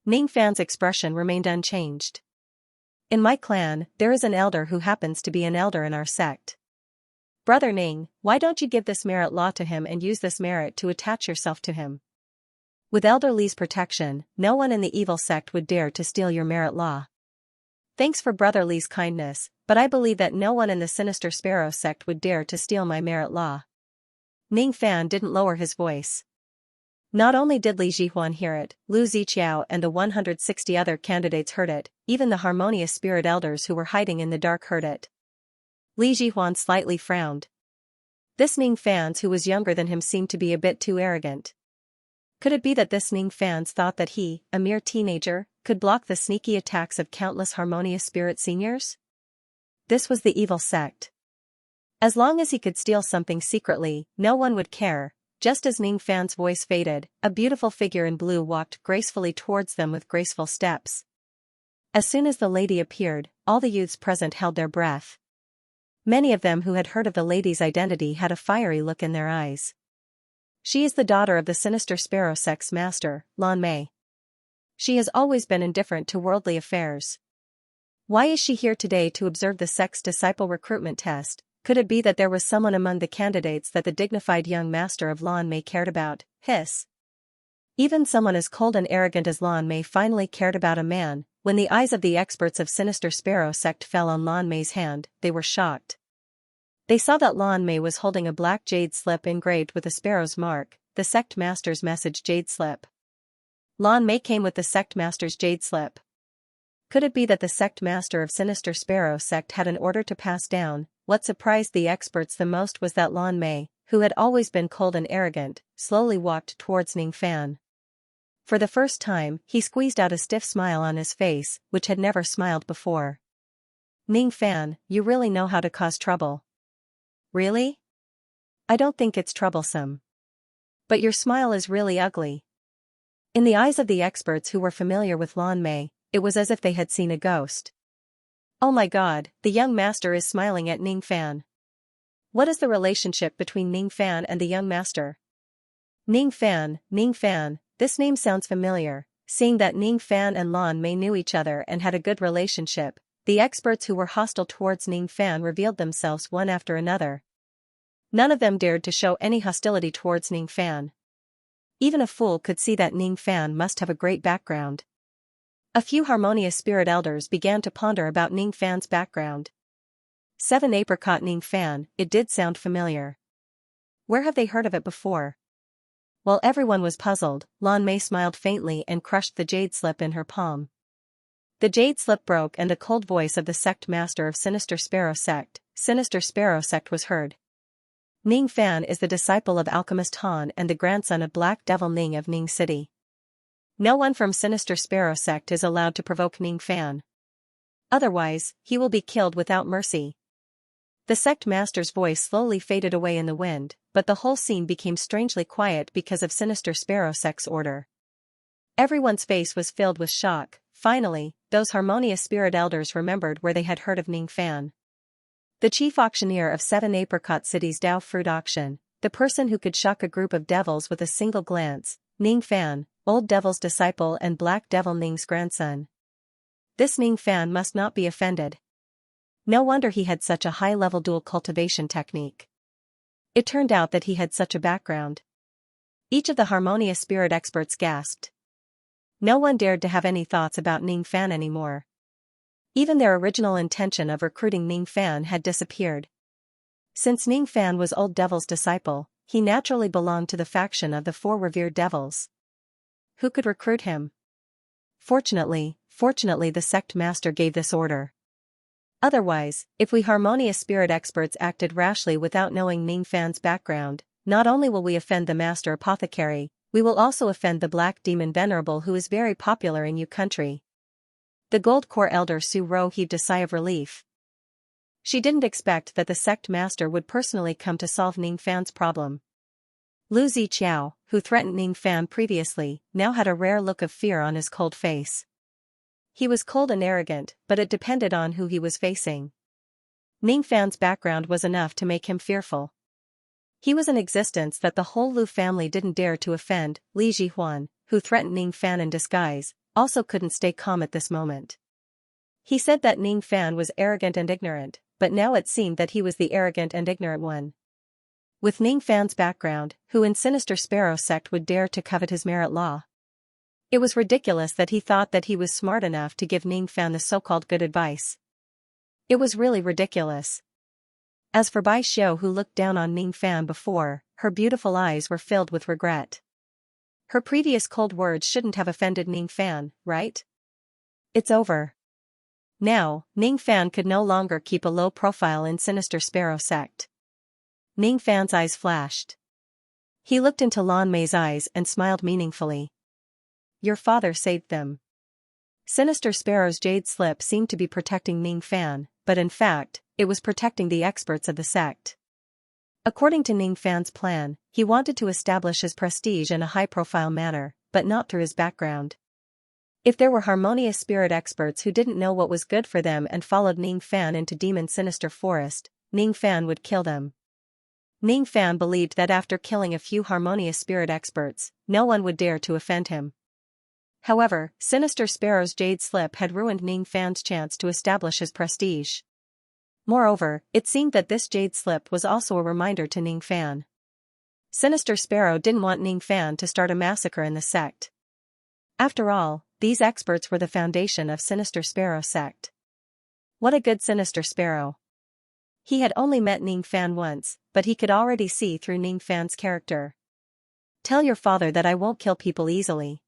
Ning Fan's expression remained unchanged. In my clan, there is an elder who happens to be an elder in our sect. Brother Ning, why don't you give this merit law to him and use this merit to attach yourself to him? With Elder Li's protection, no one in the evil sect would dare to steal your merit law. Thanks for Brother Li's kindness, but I believe that no one in the Sinister Sparrow sect would dare to steal my merit law. Ning Fan didn't lower his voice. Not only did Li Jihuan hear it, Lu Ziqiao and the 160 other candidates heard it, even the harmonious spirit elders who were hiding in the dark heard it. Li Jihuan slightly frowned. This Ning Fans who was younger than him seemed to be a bit too arrogant. Could it be that this Ning Fans thought that he, a mere teenager, could block the sneaky attacks of countless harmonious spirit seniors? This was the evil sect. As long as he could steal something secretly, no one would care. Just as Ning Fan's voice faded, a beautiful figure in blue walked gracefully towards them with graceful steps. As soon as the lady appeared, all the youths present held their breath. Many of them who had heard of the lady's identity had a fiery look in their eyes. She is the daughter of the Sinister Sparrow sect's master, Lan Mei. She has always been indifferent to worldly affairs. Why is she here today to observe the sect's disciple recruitment test? Could it be that there was someone among the candidates that the dignified young master of Lan Mei cared about? Hiss. Even someone as cold and arrogant as Lan Mei finally cared about a man. When the eyes of the experts of Sinister Sparrow sect fell on Lan Mei's hand, they were shocked. They saw that Lan Mei was holding a black jade slip engraved with a sparrow's mark, the sect master's message jade slip. Lan Mei came with the sect master's jade slip. Could it be that the sect master of Sinister Sparrow sect had an order to pass down? What surprised the experts the most was that Lan Mei, who had always been cold and arrogant, slowly walked towards Ning Fan. For the first time, he squeezed out a stiff smile on his face, which had never smiled before. Ning Fan, you really know how to cause trouble. Really? I don't think it's troublesome. But your smile is really ugly. In the eyes of the experts who were familiar with Lan Mei, it was as if they had seen a ghost. Oh my god, the young master is smiling at Ning Fan. What is the relationship between Ning Fan and the young master? Ning Fan, this name sounds familiar. Seeing that Ning Fan and Lan Mei knew each other and had a good relationship, the experts who were hostile towards Ning Fan revealed themselves one after another. None of them dared to show any hostility towards Ning Fan. Even a fool could see that Ning Fan must have a great background. A few harmonious spirit elders began to ponder about Ning Fan's background. 7 Apricot Ning Fan, it did sound familiar. Where have they heard of it before? While everyone was puzzled, Lan Mei smiled faintly and crushed the jade slip in her palm. The jade slip broke and the cold voice of the sect master of Sinister Sparrow sect was heard. Ning Fan is the disciple of Alchemist Han and the grandson of Black Devil Ning of Ning City. No one from Sinister Sparrow sect is allowed to provoke Ning Fan. Otherwise, he will be killed without mercy. The sect master's voice slowly faded away in the wind, but the whole scene became strangely quiet because of Sinister Sparrow sect's order. Everyone's face was filled with shock. Finally, those harmonious spirit elders remembered where they had heard of Ning Fan. The chief auctioneer of 7 Apricot City's Dao Fruit Auction, the person who could shock a group of devils with a single glance, Ning Fan, Old Devil's disciple and Black Devil Ning's grandson. This Ning Fan must not be offended. No wonder he had such a high-level dual cultivation technique. It turned out that he had such a background. Each of the harmonious spirit experts gasped. No one dared to have any thoughts about Ning Fan anymore. Even their original intention of recruiting Ning Fan had disappeared. Since Ning Fan was Old Devil's disciple, he naturally belonged to the faction of the 4 revered devils. Who could recruit him? Fortunately, the sect master gave this order. Otherwise, if we harmonious spirit experts acted rashly without knowing Ning Fan's background, not only will we offend the master apothecary, we will also offend the black demon venerable who is very popular in Yu country. The Gold Core elder Su Ro heaved a sigh of relief. She didn't expect that the sect master would personally come to solve Ning Fan's problem. Lu Ziqiao, who threatened Ning Fan previously, now had a rare look of fear on his cold face. He was cold and arrogant, but it depended on who he was facing. Ning Fan's background was enough to make him fearful. He was an existence that the whole Lu family didn't dare to offend. Li Jihuan, who threatened Ning Fan in disguise, also couldn't stay calm at this moment. He said that Ning Fan was arrogant and ignorant, but now it seemed that he was the arrogant and ignorant one. With Ning Fan's background, who in Sinister Sparrow sect would dare to covet his merit law? It was ridiculous that he thought that he was smart enough to give Ning Fan the so-called good advice. It was really ridiculous. As for Bai Xiao, who looked down on Ning Fan before, her beautiful eyes were filled with regret. Her previous cold words shouldn't have offended Ning Fan, right? It's over. Now, Ning Fan could no longer keep a low profile in Sinister Sparrow sect. Ning Fan's eyes flashed. He looked into Lan Mei's eyes and smiled meaningfully. Your father saved them. Sinister Sparrow's jade slip seemed to be protecting Ning Fan, but in fact, it was protecting the experts of the sect. According to Ning Fan's plan, he wanted to establish his prestige in a high-profile manner, but not through his background. If there were harmonious spirit experts who didn't know what was good for them and followed Ning Fan into Demon Sinister Forest, Ning Fan would kill them. Ning Fan believed that after killing a few harmonious spirit experts, no one would dare to offend him. However, Sinister Sparrow's jade slip had ruined Ning Fan's chance to establish his prestige. Moreover, it seemed that this jade slip was also a reminder to Ning Fan. Sinister Sparrow didn't want Ning Fan to start a massacre in the sect. After all, these experts were the foundation of Sinister Sparrow sect. What a good Sinister Sparrow. He had only met Ning Fan once, but he could already see through Ning Fan's character. Tell your father that I won't kill people easily.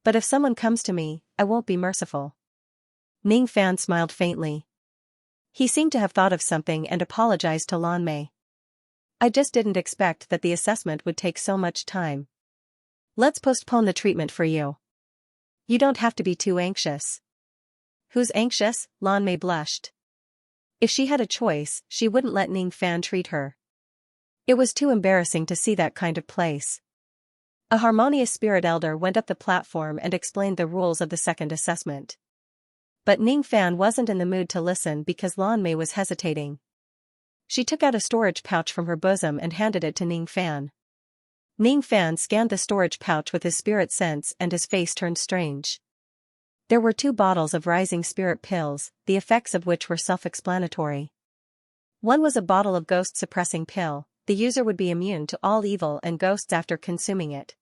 But if someone comes to me, I won't be merciful. Ning Fan smiled faintly. He seemed to have thought of something and apologized to Lan Mei. I just didn't expect that the assessment would take so much time. Let's postpone the treatment for you. You don't have to be too anxious. Who's anxious? Lan Mei blushed. If she had a choice, she wouldn't let Ning Fan treat her. It was too embarrassing to see that kind of place. A harmonious spirit elder went up the platform and explained the rules of the second assessment. But Ning Fan wasn't in the mood to listen because Lan Mei was hesitating. She took out a storage pouch from her bosom and handed it to Ning Fan. Ning Fan scanned the storage pouch with his spirit sense and his face turned strange. There were 2 bottles of rising spirit pills, the effects of which were self-explanatory. One was a bottle of ghost-suppressing pill. The user would be immune to all evil and ghosts after consuming it.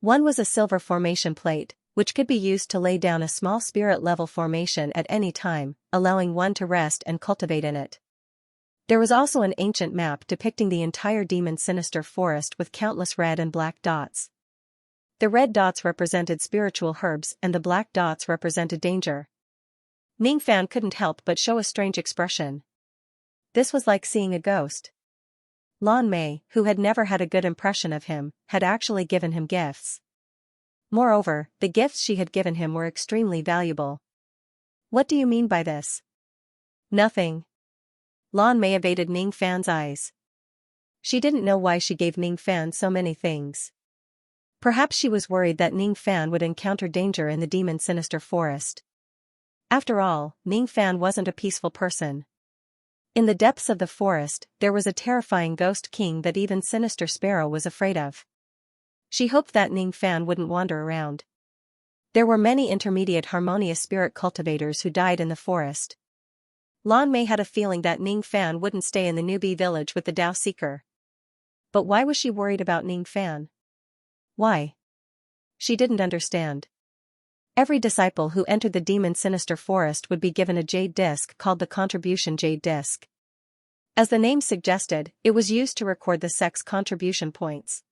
One was a silver formation plate, which could be used to lay down a small spirit-level formation at any time, allowing one to rest and cultivate in it. There was also an ancient map depicting the entire Demon Sinister Forest with countless red and black dots. The red dots represented spiritual herbs and the black dots represented danger. Ning Fan couldn't help but show a strange expression. This was like seeing a ghost. Lan Mei, who had never had a good impression of him, had actually given him gifts. Moreover, the gifts she had given him were extremely valuable. What do you mean by this? Nothing. Lan Mei evaded Ning Fan's eyes. She didn't know why she gave Ning Fan so many things. Perhaps she was worried that Ning Fan would encounter danger in the Demon Sinister Forest. After all, Ning Fan wasn't a peaceful person. In the depths of the forest, there was a terrifying ghost king that even Sinister Sparrow was afraid of. She hoped that Ning Fan wouldn't wander around. There were many intermediate harmonious spirit cultivators who died in the forest. Lan Mei had a feeling that Ning Fan wouldn't stay in the newbie village with the Dao Seeker. But why was she worried about Ning Fan? Why? She didn't understand. Every disciple who entered the Demon Sinister Forest would be given a jade disc called the Contribution Jade Disc. As the name suggested, it was used to record the sect's contribution points.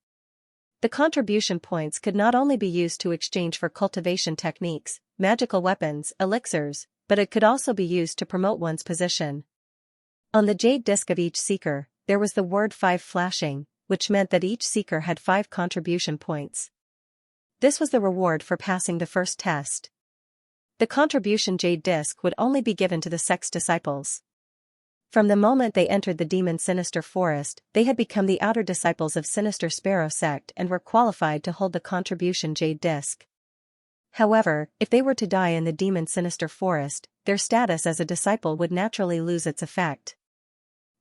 The contribution points could not only be used to exchange for cultivation techniques, magical weapons, elixirs, but it could also be used to promote one's position. On the jade disc of each seeker, there was the word 5 flashing, which meant that each seeker had 5 contribution points. This was the reward for passing the first test. The contribution jade disc would only be given to the sect's disciples. From the moment they entered the Demon Sinister Forest, they had become the outer disciples of Sinister Sparrow sect and were qualified to hold the contribution jade disc. However, if they were to die in the Demon Sinister Forest, their status as a disciple would naturally lose its effect.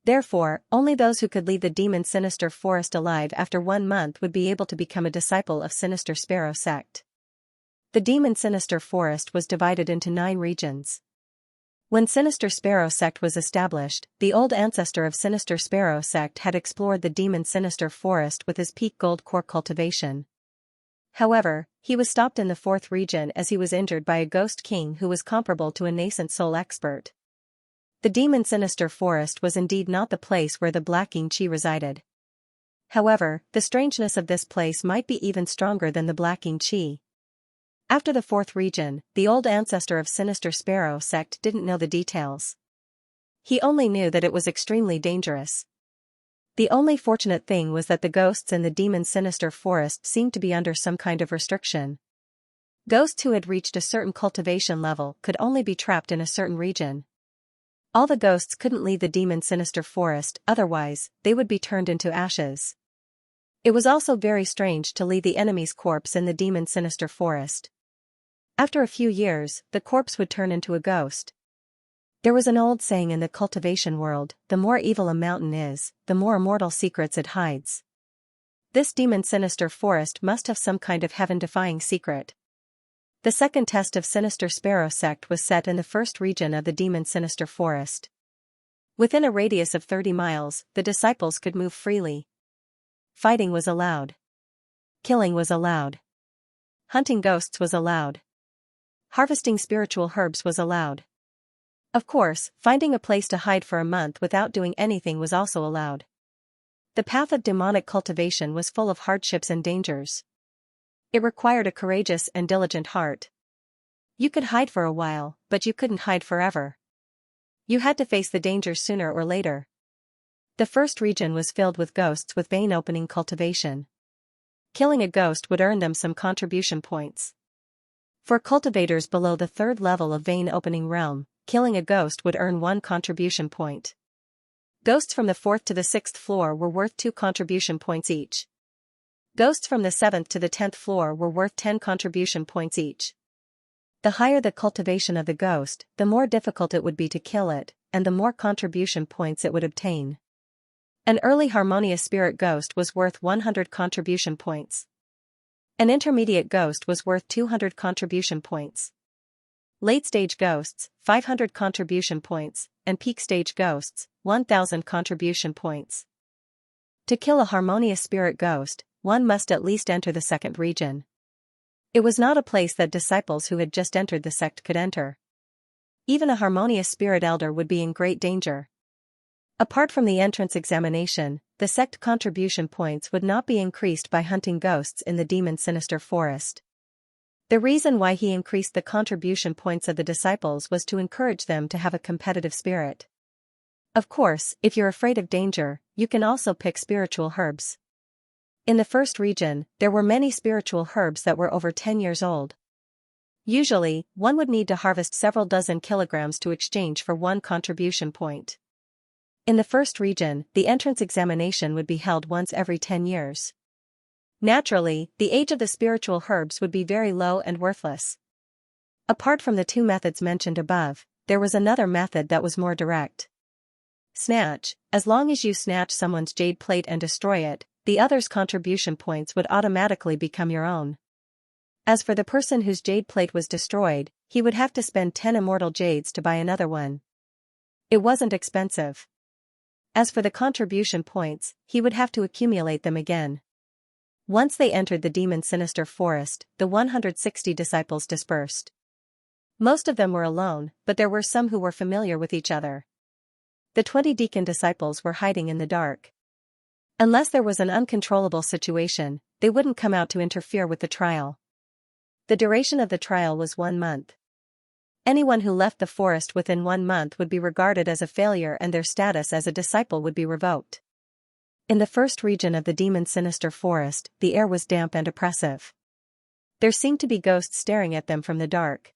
Therefore, only those who could leave the Demon Sinister Forest alive after 1 month would be able to become a disciple of Sinister Sparrow sect. The Demon Sinister Forest was divided into 9 regions. When Sinister Sparrow sect was established, the old ancestor of Sinister Sparrow sect had explored the demon Sinister Forest with his peak gold core cultivation. However, he was stopped in the 4th region as he was injured by a ghost king who was comparable to a nascent soul expert. The demon Sinister Forest was indeed not the place where the Black Xianxia resided. However, the strangeness of this place might be even stronger than the Black Xianxia. After the 4th region, the old ancestor of Sinister Sparrow sect didn't know the details. He only knew that it was extremely dangerous. The only fortunate thing was that the ghosts in the demon Sinister Forest seemed to be under some kind of restriction. Ghosts who had reached a certain cultivation level could only be trapped in a certain region. All the ghosts couldn't leave the demon Sinister Forest, otherwise, they would be turned into ashes. It was also very strange to leave the enemy's corpse in the demon Sinister Forest. After a few years, the corpse would turn into a ghost. There was an old saying in the cultivation world, the more evil a mountain is, the more immortal secrets it hides. This demon Sinister Forest must have some kind of heaven-defying secret. The second test of Sinister Sparrow sect was set in the 1st region of the demon Sinister Forest. Within a radius of 30 miles, the disciples could move freely. Fighting was allowed. Killing was allowed. Hunting ghosts was allowed. Harvesting spiritual herbs was allowed. Of course, finding a place to hide for a month without doing anything was also allowed. The path of demonic cultivation was full of hardships and dangers. It required a courageous and diligent heart. You could hide for a while, but you couldn't hide forever. You had to face the dangers sooner or later. The 1st region was filled with ghosts with vein-opening cultivation. Killing a ghost would earn them some contribution points. For cultivators below the 3rd level of vein-opening realm, killing a ghost would earn 1 contribution point. Ghosts from the 4th to the 6th floor were worth 2 contribution points each. Ghosts from the 7th to the 10th floor were worth 10 contribution points each. The higher the cultivation of the ghost, the more difficult it would be to kill it, and the more contribution points it would obtain. An early harmonious spirit ghost was worth 100 contribution points. An intermediate ghost was worth 200 contribution points. Late-stage ghosts, 500 contribution points, and peak-stage ghosts, 1,000 contribution points. To kill a harmonious spirit ghost, one must at least enter the 2nd region. It was not a place that disciples who had just entered the sect could enter. Even a harmonious spirit elder would be in great danger. Apart from the entrance examination, the sect contribution points would not be increased by hunting ghosts in the demon Sinister Forest. The reason why he increased the contribution points of the disciples was to encourage them to have a competitive spirit. Of course, if you're afraid of danger, you can also pick spiritual herbs. In the 1st region, there were many spiritual herbs that were over 10 years old. Usually, one would need to harvest several dozen kilograms to exchange for 1 contribution point. In the 1st region, the entrance examination would be held once every 10 years. Naturally, the age of the spiritual herbs would be very low and worthless. Apart from the 2 methods mentioned above, there was another method that was more direct. Snatch. As long as you snatch someone's jade plate and destroy it, the other's contribution points would automatically become your own. As for the person whose jade plate was destroyed, he would have to spend 10 immortal jades to buy another one. It wasn't expensive. As for the contribution points, he would have to accumulate them again. Once they entered the demon Sinister Forest, the 160 disciples dispersed. Most of them were alone, but there were some who were familiar with each other. The 20 deacon disciples were hiding in the dark. Unless there was an uncontrollable situation, they wouldn't come out to interfere with the trial. The duration of the trial was 1 month. Anyone who left the forest within 1 month would be regarded as a failure and their status as a disciple would be revoked. In the 1st region of the demon Sinister Forest, the air was damp and oppressive. There seemed to be ghosts staring at them from the dark.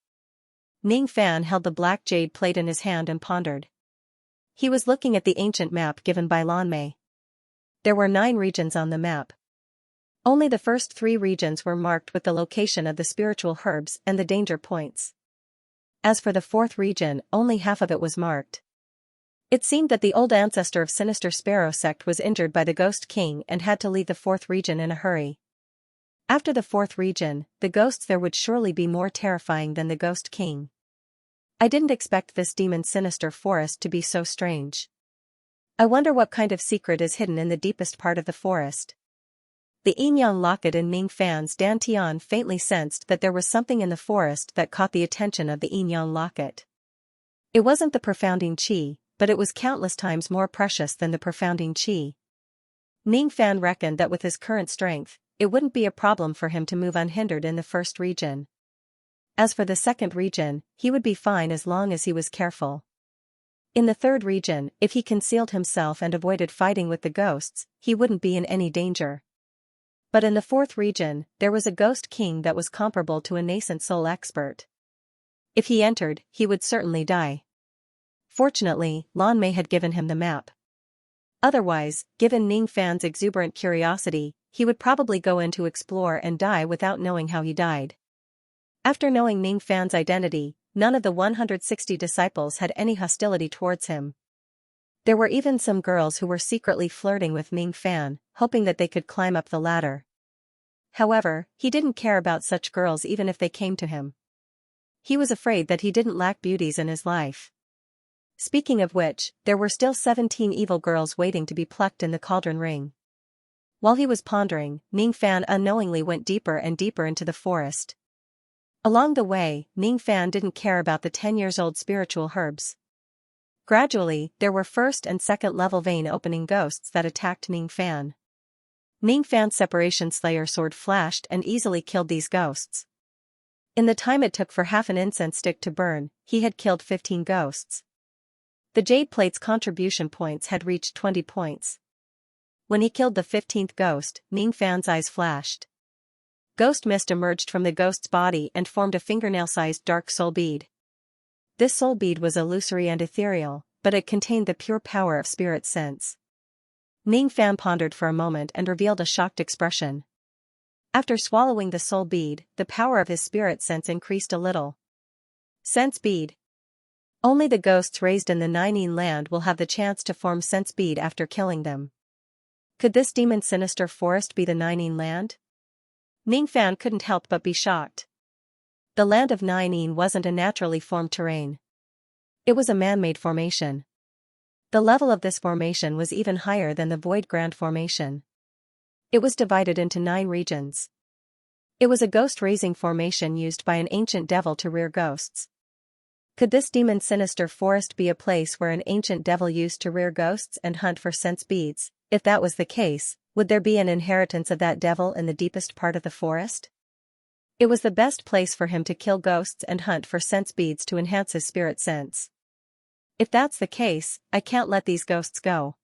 Ning Fan held the black jade plate in his hand and pondered. He was looking at the ancient map given by Lanmei. There were 9 regions on the map. Only the first 3 regions were marked with the location of the spiritual herbs and the danger points. As for the 4th region, only half of it was marked. It seemed that the old ancestor of Sinister Sparrow sect was injured by the Ghost King and had to leave the 4th region in a hurry. After the 4th region, the ghosts there would surely be more terrifying than the Ghost King. I didn't expect this demon sinister forest to be so strange. I wonder what kind of secret is hidden in the deepest part of the forest. The Yin-Yang locket in Ning Fan's dantian faintly sensed that there was something in the forest that caught the attention of the Yin-Yang locket. It wasn't the profounding qi, but it was countless times more precious than the profounding qi. Ning Fan reckoned that with his current strength, it wouldn't be a problem for him to move unhindered in the first region. As for the second region, he would be fine as long as he was careful. In the third region, if he concealed himself and avoided fighting with the ghosts, he wouldn't be in any danger. But in the fourth region, there was a ghost king that was comparable to a nascent soul expert. If he entered, he would certainly die. Fortunately, Lan Mei had given him the map. Otherwise, given Ning Fan's exuberant curiosity, he would probably go in to explore and die without knowing how he died. After knowing Ning Fan's identity, none of the 160 disciples had any hostility towards him. There were even some girls who were secretly flirting with Ning Fan, hoping that they could climb up the ladder. However, he didn't care about such girls even if they came to him. He was afraid that he didn't lack beauties in his life. Speaking of which, there were still 17 evil girls waiting to be plucked in the cauldron ring. While he was pondering, Ning Fan unknowingly went deeper and deeper into the forest. Along the way, Ning Fan didn't care about the 10-years-old spiritual herbs. Gradually, there were first and second level vein-opening ghosts that attacked Ning Fan. Ning Fan's separation slayer sword flashed and easily killed these ghosts. In the time it took for half an incense stick to burn, he had killed 15 ghosts. The jade plate's contribution points had reached 20 points. When he killed the 15th ghost, Ning Fan's eyes flashed. Ghost mist emerged from the ghost's body and formed a fingernail-sized dark soul bead. This soul bead was illusory and ethereal, but it contained the pure power of spirit sense. Ning Fan pondered for a moment and revealed a shocked expression. After swallowing the soul bead, the power of his spirit sense increased a little. Sense bead. Only the ghosts raised in the Nine land will have the chance to form sense bead after killing them. Could this demon sinister forest be the Nine land? Ning Fan couldn't help but be shocked. The land of Nine wasn't a naturally formed terrain. It was a man-made formation. The level of this formation was even higher than the Void Grand formation. It was divided into 9 regions. It was a ghost-raising formation used by an ancient devil to rear ghosts. Could this demon sinister forest be a place where an ancient devil used to rear ghosts and hunt for sense beads? If that was the case, would there be an inheritance of that devil in the deepest part of the forest? It was the best place for him to kill ghosts and hunt for sense beads to enhance his spirit sense. If that's the case, I can't let these ghosts go.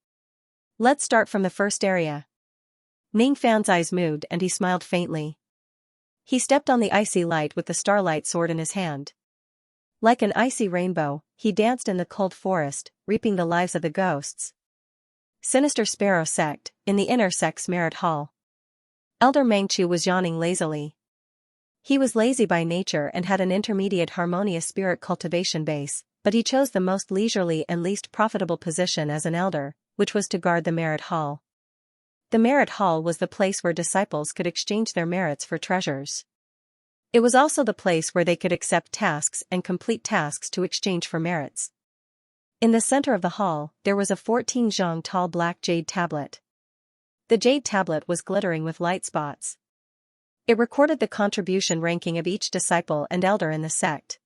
Let's start from the first area. Ning Fan's eyes moved and he smiled faintly. He stepped on the icy light with the starlight sword in his hand. Like an icy rainbow, he danced in the cold forest, reaping the lives of the ghosts. Sinister Sparrow Sect, in the inner sect's merit hall. Elder Mengchu was yawning lazily. He was lazy by nature and had an intermediate harmonious spirit cultivation base, but he chose the most leisurely and least profitable position as an elder, which was to guard the merit hall. The merit hall was the place where disciples could exchange their merits for treasures. It was also the place where they could accept tasks and complete tasks to exchange for merits. In the center of the hall, there was a 14 zhang tall black jade tablet. The jade tablet was glittering with light spots. It recorded the contribution ranking of each disciple and elder in the sect.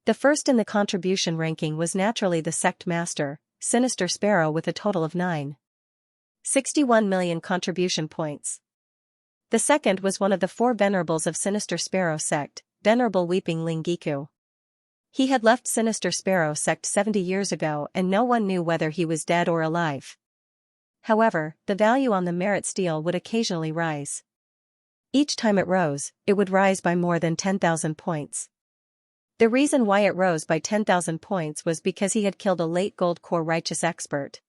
The first in the contribution ranking was naturally the sect master, Sinister Sparrow, with a total of 9.61 million contribution points. The second was one of the 4 venerables of Sinister Sparrow sect, Venerable Weeping Ling Giku. He had left Sinister Sparrow sect 70 years ago and no one knew whether he was dead or alive. However, the value on the merit stele would occasionally rise. Each time it rose, it would rise by more than 10,000 points. The reason why it rose by 10,000 points was because he had killed a late gold core righteous expert.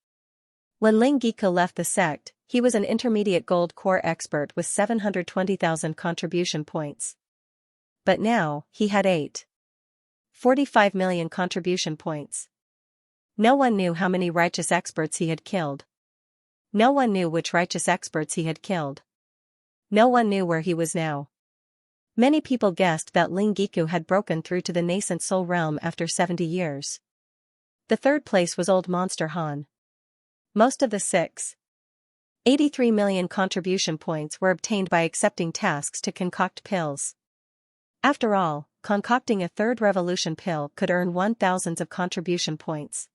When Ling Giku left the sect, he was an intermediate gold core expert with 720,000 contribution points. But now, he had 8.45 million contribution points. No one knew how many righteous experts he had killed. No one knew which righteous experts he had killed. No one knew where he was now. Many people guessed that Ling Giku had broken through to the nascent soul realm after 70 years. The third place was Old Monster Han. Most of the 6.83 million contribution points were obtained by accepting tasks to concoct pills. After all, concocting a third revolution pill could earn 1,000 of contribution points.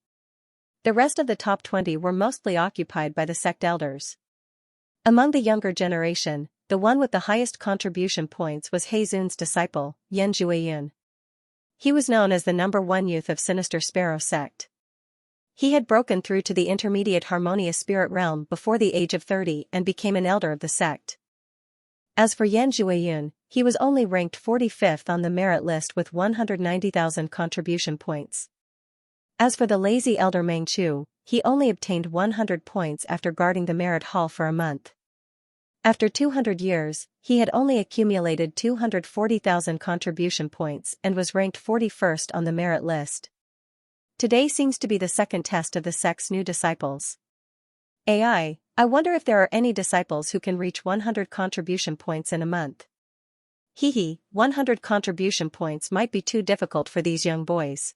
The rest of the top 20 were mostly occupied by the sect elders. Among the younger generation, the one with the highest contribution points was He Zun's disciple, Yan Zhuiyun. He was known as the #1 youth of Sinister Sparrow sect. He had broken through to the intermediate harmonious spirit realm before the age of 30 and became an elder of the sect. As for Yan Zhuiyun, he was only ranked 45th on the merit list with 190,000 contribution points. As for the lazy elder Meng Chu, he only obtained 100 points after guarding the merit hall for a month. After 200 years, he had only accumulated 240,000 contribution points and was ranked 41st on the merit list. Today seems to be the second test of the sect's new disciples. I wonder if there are any disciples who can reach 100 contribution points in a month. 100 contribution points might be too difficult for these young boys.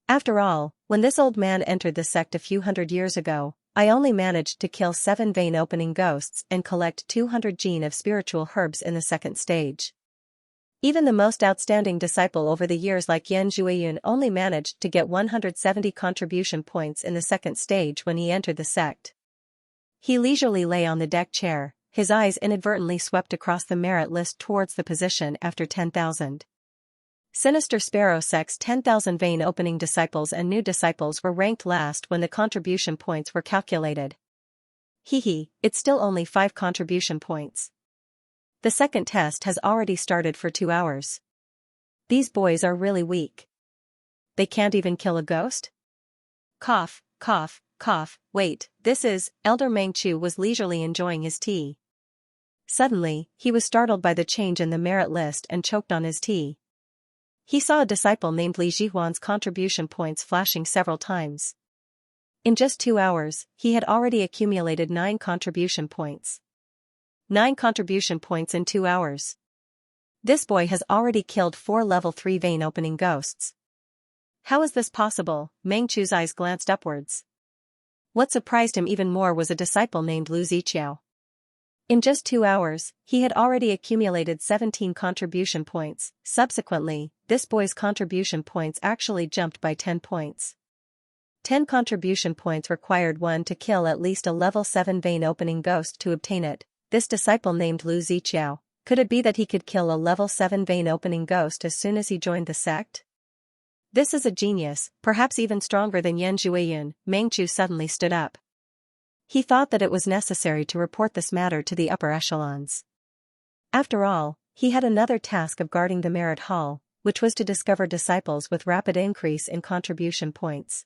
After all, when this old man entered the sect a few hundred years ago, I only managed to kill 7 vein opening ghosts and collect 200 gene of spiritual herbs in the second stage. Even the most outstanding disciple over the years like Yan Zhuiyun only managed to get 170 contribution points in the second stage when he entered the sect. He leisurely lay on the deck chair, his eyes inadvertently swept across the merit list towards the position after 10,000. Sinister Sparrow sect's 10,000 vein opening disciples and new disciples were ranked last when the contribution points were calculated. It's still only 5 contribution points. The second test has already started for 2 hours. These boys are really weak. They can't even kill a ghost? Cough, cough, cough, wait, this is, Elder Meng Chu was leisurely enjoying his tea. Suddenly, he was startled by the change in the merit list and choked on his tea. He saw a disciple named Li Jihuan's contribution points flashing several times. In just 2 hours, he had already accumulated 9 contribution points. 9 contribution points in 2 hours. This boy has already killed 4 level 3 vein opening ghosts. How is this possible? Meng Chu's eyes glanced upwards. What surprised him even more was a disciple named Lu Ziqiao. In just 2 hours, he had already accumulated 17 contribution points. Subsequently, this boy's contribution points actually jumped by 10 points. 10 contribution points required one to kill at least a level 7 vein opening ghost to obtain it. This disciple named Lu Ziqiao, could it be that he could kill a level 7 vein opening ghost as soon as he joined the sect? This is a genius, perhaps even stronger than Yan Zhuiyun. Meng Chu suddenly stood up. He thought that it was necessary to report this matter to the upper echelons. After all, he had another task of guarding the merit hall, which was to discover disciples with rapid increase in contribution points.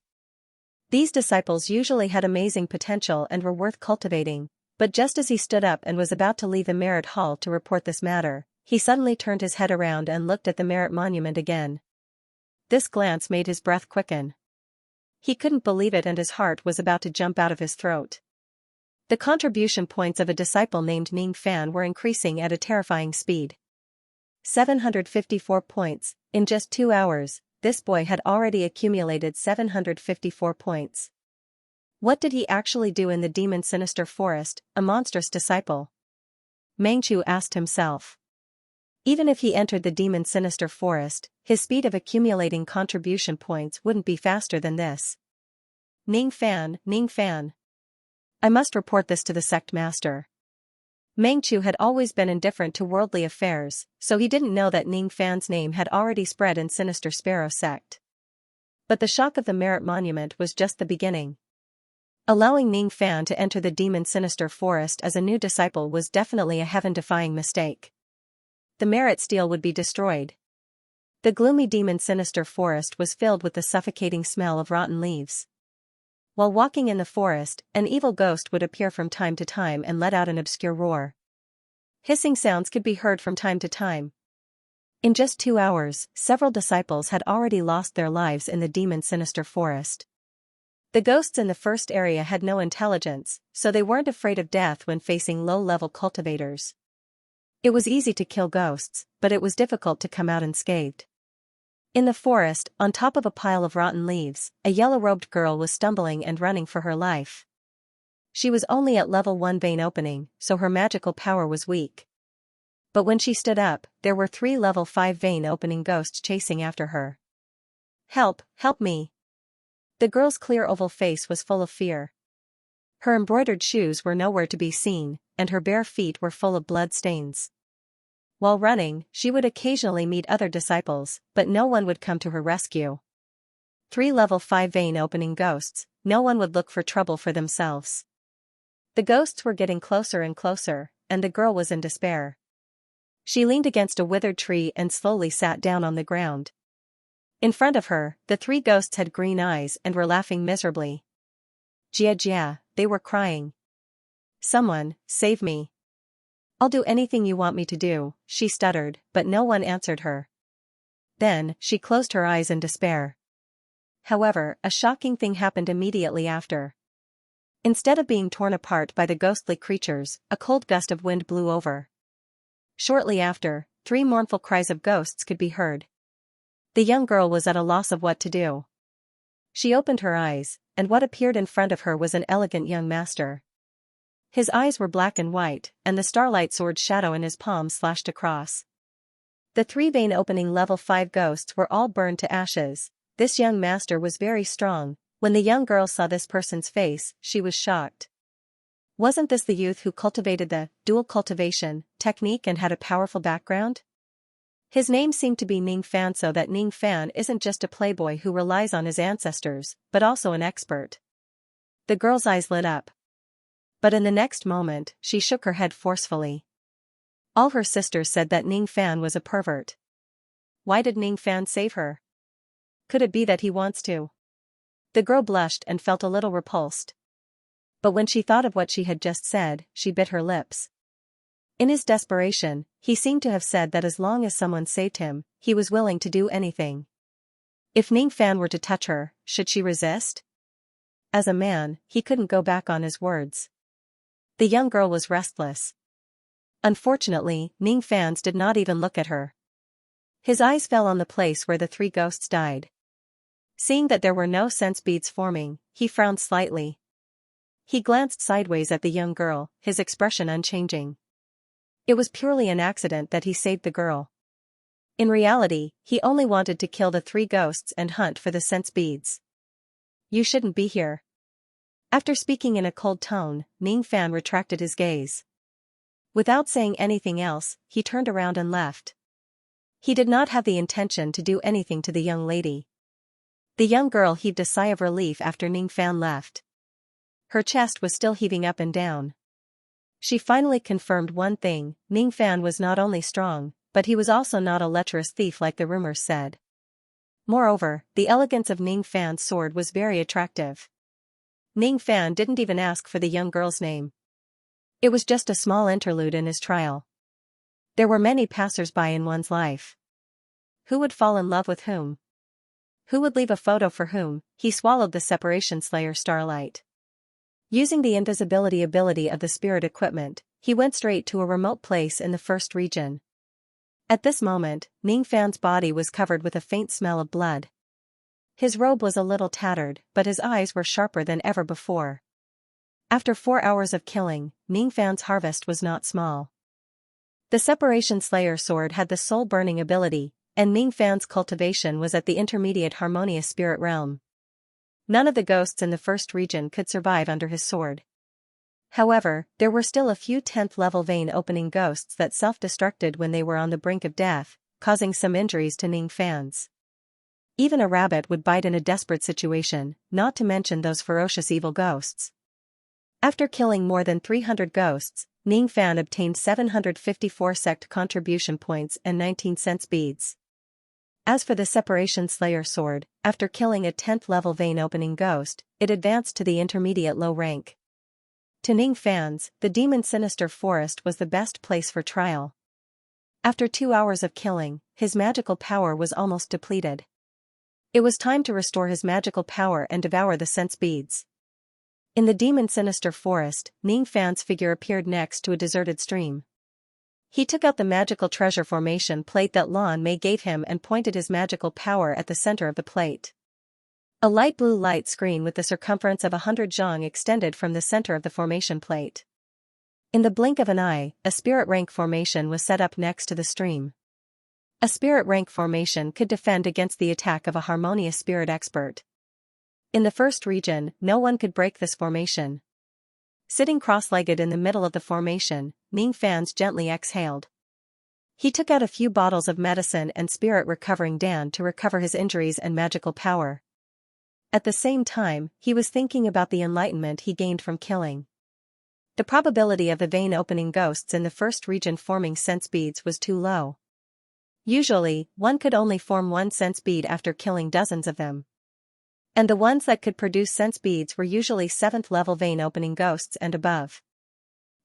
These disciples usually had amazing potential and were worth cultivating, but just as he stood up and was about to leave the merit hall to report this matter, he suddenly turned his head around and looked at the merit monument again. This glance made his breath quicken. He couldn't believe it and his heart was about to jump out of his throat. The contribution points of a disciple named Ning Fan were increasing at a terrifying speed. 754 points, in just 2 hours, this boy had already accumulated 754 points. What did he actually do in the demon sinister forest, a monstrous disciple? Meng Chu asked himself. Even if he entered the demon sinister forest, his speed of accumulating contribution points wouldn't be faster than this. Ning Fan. I must report this to the sect master. Meng Chu had always been indifferent to worldly affairs, so he didn't know that Ning Fan's name had already spread in Sinister Sparrow sect. But the shock of the merit monument was just the beginning. Allowing Ning Fan to enter the demon sinister forest as a new disciple was definitely a heaven-defying mistake. The merit steel would be destroyed. The gloomy demon sinister forest was filled with the suffocating smell of rotten leaves. While walking in the forest, an evil ghost would appear from time to time and let out an obscure roar. Hissing sounds could be heard from time to time. In just 2 hours, several disciples had already lost their lives in the demon sinister forest. The ghosts in the first area had no intelligence, so they weren't afraid of death when facing low-level cultivators. It was easy to kill ghosts, but it was difficult to come out unscathed. In the forest, on top of a pile of rotten leaves, a yellow-robed girl was stumbling and running for her life. She was only at level 1 vein opening, so her magical power was weak. But when she stood up, there were 3 level 5 vein opening ghosts chasing after her. "Help, help me!" The girl's clear oval face was full of fear. Her embroidered shoes were nowhere to be seen, and her bare feet were full of blood stains. While running, she would occasionally meet other disciples, but no one would come to her rescue. 3 level 5 vein opening ghosts, no one would look for trouble for themselves. The ghosts were getting closer and closer, and the girl was in despair. She leaned against a withered tree and slowly sat down on the ground. In front of her, the 3 ghosts had green eyes and were laughing miserably. "Jia Jia," they were crying. "Someone, save me." "I'll do anything you want me to do," she stuttered, but no one answered her. Then, she closed her eyes in despair. However, a shocking thing happened immediately after. Instead of being torn apart by the ghostly creatures, a cold gust of wind blew over. Shortly after, 3 mournful cries of ghosts could be heard. The young girl was at a loss of what to do. She opened her eyes, and what appeared in front of her was an elegant young master. His eyes were black and white, and the starlight sword shadow in his palm slashed across. The 3 vein opening level 5 ghosts were all burned to ashes. This young master was very strong. When the young girl saw this person's face, she was shocked. Wasn't this the youth who cultivated the dual cultivation technique and had a powerful background? His name seemed to be Ning Fan, so that Ning Fan isn't just a playboy who relies on his ancestors, but also an expert. The girl's eyes lit up. But in the next moment, she shook her head forcefully. All her sisters said that Ning Fan was a pervert. Why did Ning Fan save her? Could it be that he wants to? The girl blushed and felt a little repulsed. But when she thought of what she had just said, she bit her lips. In his desperation, he seemed to have said that as long as someone saved him, he was willing to do anything. If Ning Fan were to touch her, should she resist? As a man, he couldn't go back on his words. The young girl was restless. Unfortunately, Ning Fan's did not even look at her. His eyes fell on the place where the 3 ghosts died. Seeing that there were no sense beads forming, he frowned slightly. He glanced sideways at the young girl, his expression unchanging. It was purely an accident that he saved the girl. In reality, he only wanted to kill the 3 ghosts and hunt for the sense beads. "You shouldn't be here." After speaking in a cold tone, Ning Fan retracted his gaze. Without saying anything else, he turned around and left. He did not have the intention to do anything to the young lady. The young girl heaved a sigh of relief after Ning Fan left. Her chest was still heaving up and down. She finally confirmed one thing: Ning Fan was not only strong, but he was also not a lecherous thief like the rumors said. Moreover, the elegance of Ning Fan's sword was very attractive. Ning Fan didn't even ask for the young girl's name. It was just a small interlude in his trial. There were many passers-by in one's life. Who would fall in love with whom? Who would leave a photo for whom? He swallowed the Separation Slayer Starlight. Using the invisibility ability of the spirit equipment, he went straight to a remote place in the first region. At this moment, Ning Fan's body was covered with a faint smell of blood. His robe was a little tattered, but his eyes were sharper than ever before. After 4 hours of killing, Ning Fan's harvest was not small. The Separation Slayer sword had the soul-burning ability, and Ning Fan's cultivation was at the intermediate harmonious spirit realm. None of the ghosts in the first region could survive under his sword. However, there were still a few 10th level vein opening ghosts that self-destructed when they were on the brink of death, causing some injuries to Ning Fan's. Even a rabbit would bite in a desperate situation, not to mention those ferocious evil ghosts. After killing more than 300 ghosts, Ning Fan obtained 754 sect contribution points and 19 sense beads. As for the Separation Slayer sword, after killing a 10th level vein opening ghost, it advanced to the intermediate low rank. To Ning Fan's, the demon sinister forest was the best place for trial. After 2 hours of killing, his magical power was almost depleted. It was time to restore his magical power and devour the sense beads. In the demon sinister forest, Ning Fan's figure appeared next to a deserted stream. He took out the magical treasure formation plate that Lan Mei gave him and pointed his magical power at the center of the plate. A light blue light screen with the circumference of 100 zhang extended from the center of the formation plate. In the blink of an eye, a spirit rank formation was set up next to the stream. A spirit rank formation could defend against the attack of a harmonious spirit expert. In the first region, no one could break this formation. Sitting cross-legged in the middle of the formation, Ning Fans gently exhaled. He took out a few bottles of medicine and spirit recovering Dan to recover his injuries and magical power. At the same time, he was thinking about the enlightenment he gained from killing. The probability of the vein-opening ghosts in the first region forming sense beads was too low. Usually, one could only form one sense bead after killing dozens of them. And the ones that could produce sense beads were usually 7th level vein-opening ghosts and above.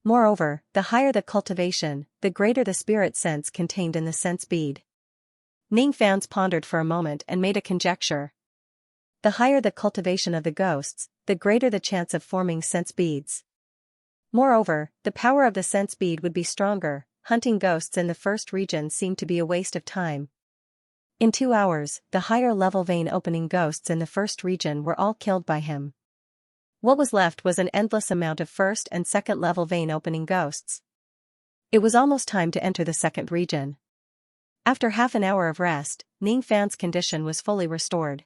Moreover, the higher the cultivation, the greater the spirit sense contained in the sense bead. Ning Fans pondered for a moment and made a conjecture. The higher the cultivation of the ghosts, the greater the chance of forming sense beads. Moreover, the power of the sense bead would be stronger. Hunting ghosts in the first region seemed to be a waste of time. In 2 hours, the higher-level vein-opening ghosts in the first region were all killed by him. What was left was an endless amount of first and second-level vein-opening ghosts. It was almost time to enter the second region. After half an hour of rest, Ning Fan's condition was fully restored.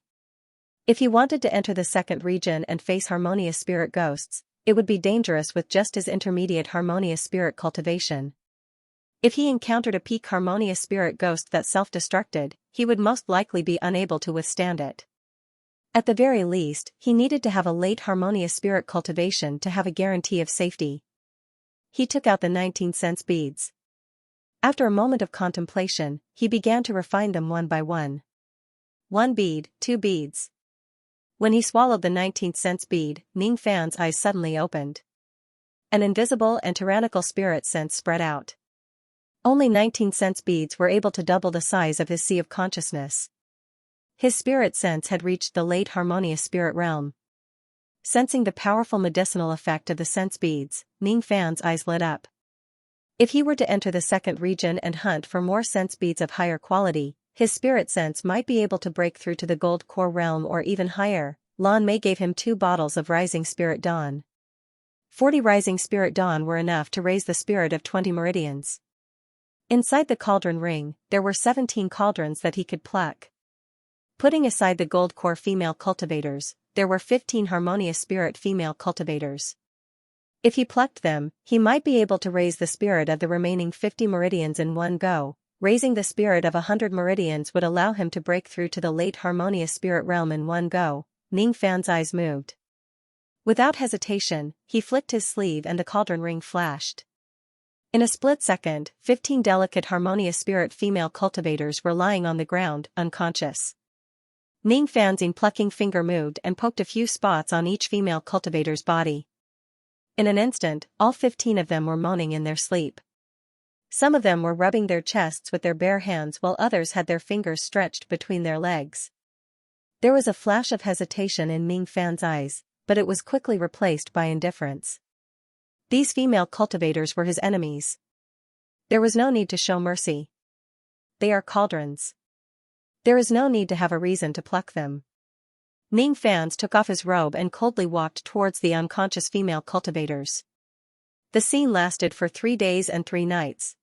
If he wanted to enter the second region and face harmonious spirit ghosts, it would be dangerous with just his intermediate harmonious spirit cultivation. If he encountered a peak harmonious spirit ghost that self-destructed, he would most likely be unable to withstand it. At the very least, he needed to have a late harmonious spirit cultivation to have a guarantee of safety. He took out the 19 sense beads. After a moment of contemplation, he began to refine them one by one. 1 bead, 2 beads. When he swallowed the 19th sense bead, Ning Fan's eyes suddenly opened. An invisible and tyrannical spirit sense spread out. Only 19 sense beads were able to double the size of his sea of consciousness. His spirit sense had reached the late harmonious spirit realm. Sensing the powerful medicinal effect of the sense beads, Ning Fan's eyes lit up. If he were to enter the second region and hunt for more sense beads of higher quality, his spirit sense might be able to break through to the gold core realm or even higher. Lan Mei gave him 2 bottles of Rising Spirit Dawn. 40 Rising Spirit Dawn were enough to raise the spirit of 20 meridians. Inside the cauldron ring, there were 17 cauldrons that he could pluck. Putting aside the gold core female cultivators, there were 15 harmonious spirit female cultivators. If he plucked them, he might be able to raise the spirit of the remaining 50 meridians in one go. Raising the spirit of 100 meridians would allow him to break through to the late harmonious spirit realm in one go. Ning Fan's eyes moved. Without hesitation, he flicked his sleeve and the cauldron ring flashed. In a split second, 15 delicate harmonious spirit female cultivators were lying on the ground, unconscious. Ning Fan's plucking finger moved and poked a few spots on each female cultivator's body. In an instant, all 15 of them were moaning in their sleep. Some of them were rubbing their chests with their bare hands while others had their fingers stretched between their legs. There was a flash of hesitation in Ning Fan's eyes, but it was quickly replaced by indifference. These female cultivators were his enemies. There was no need to show mercy. They are cauldrons. There is no need to have a reason to pluck them. Ning Fans took off his robe and coldly walked towards the unconscious female cultivators. The scene lasted for 3 days and 3 nights.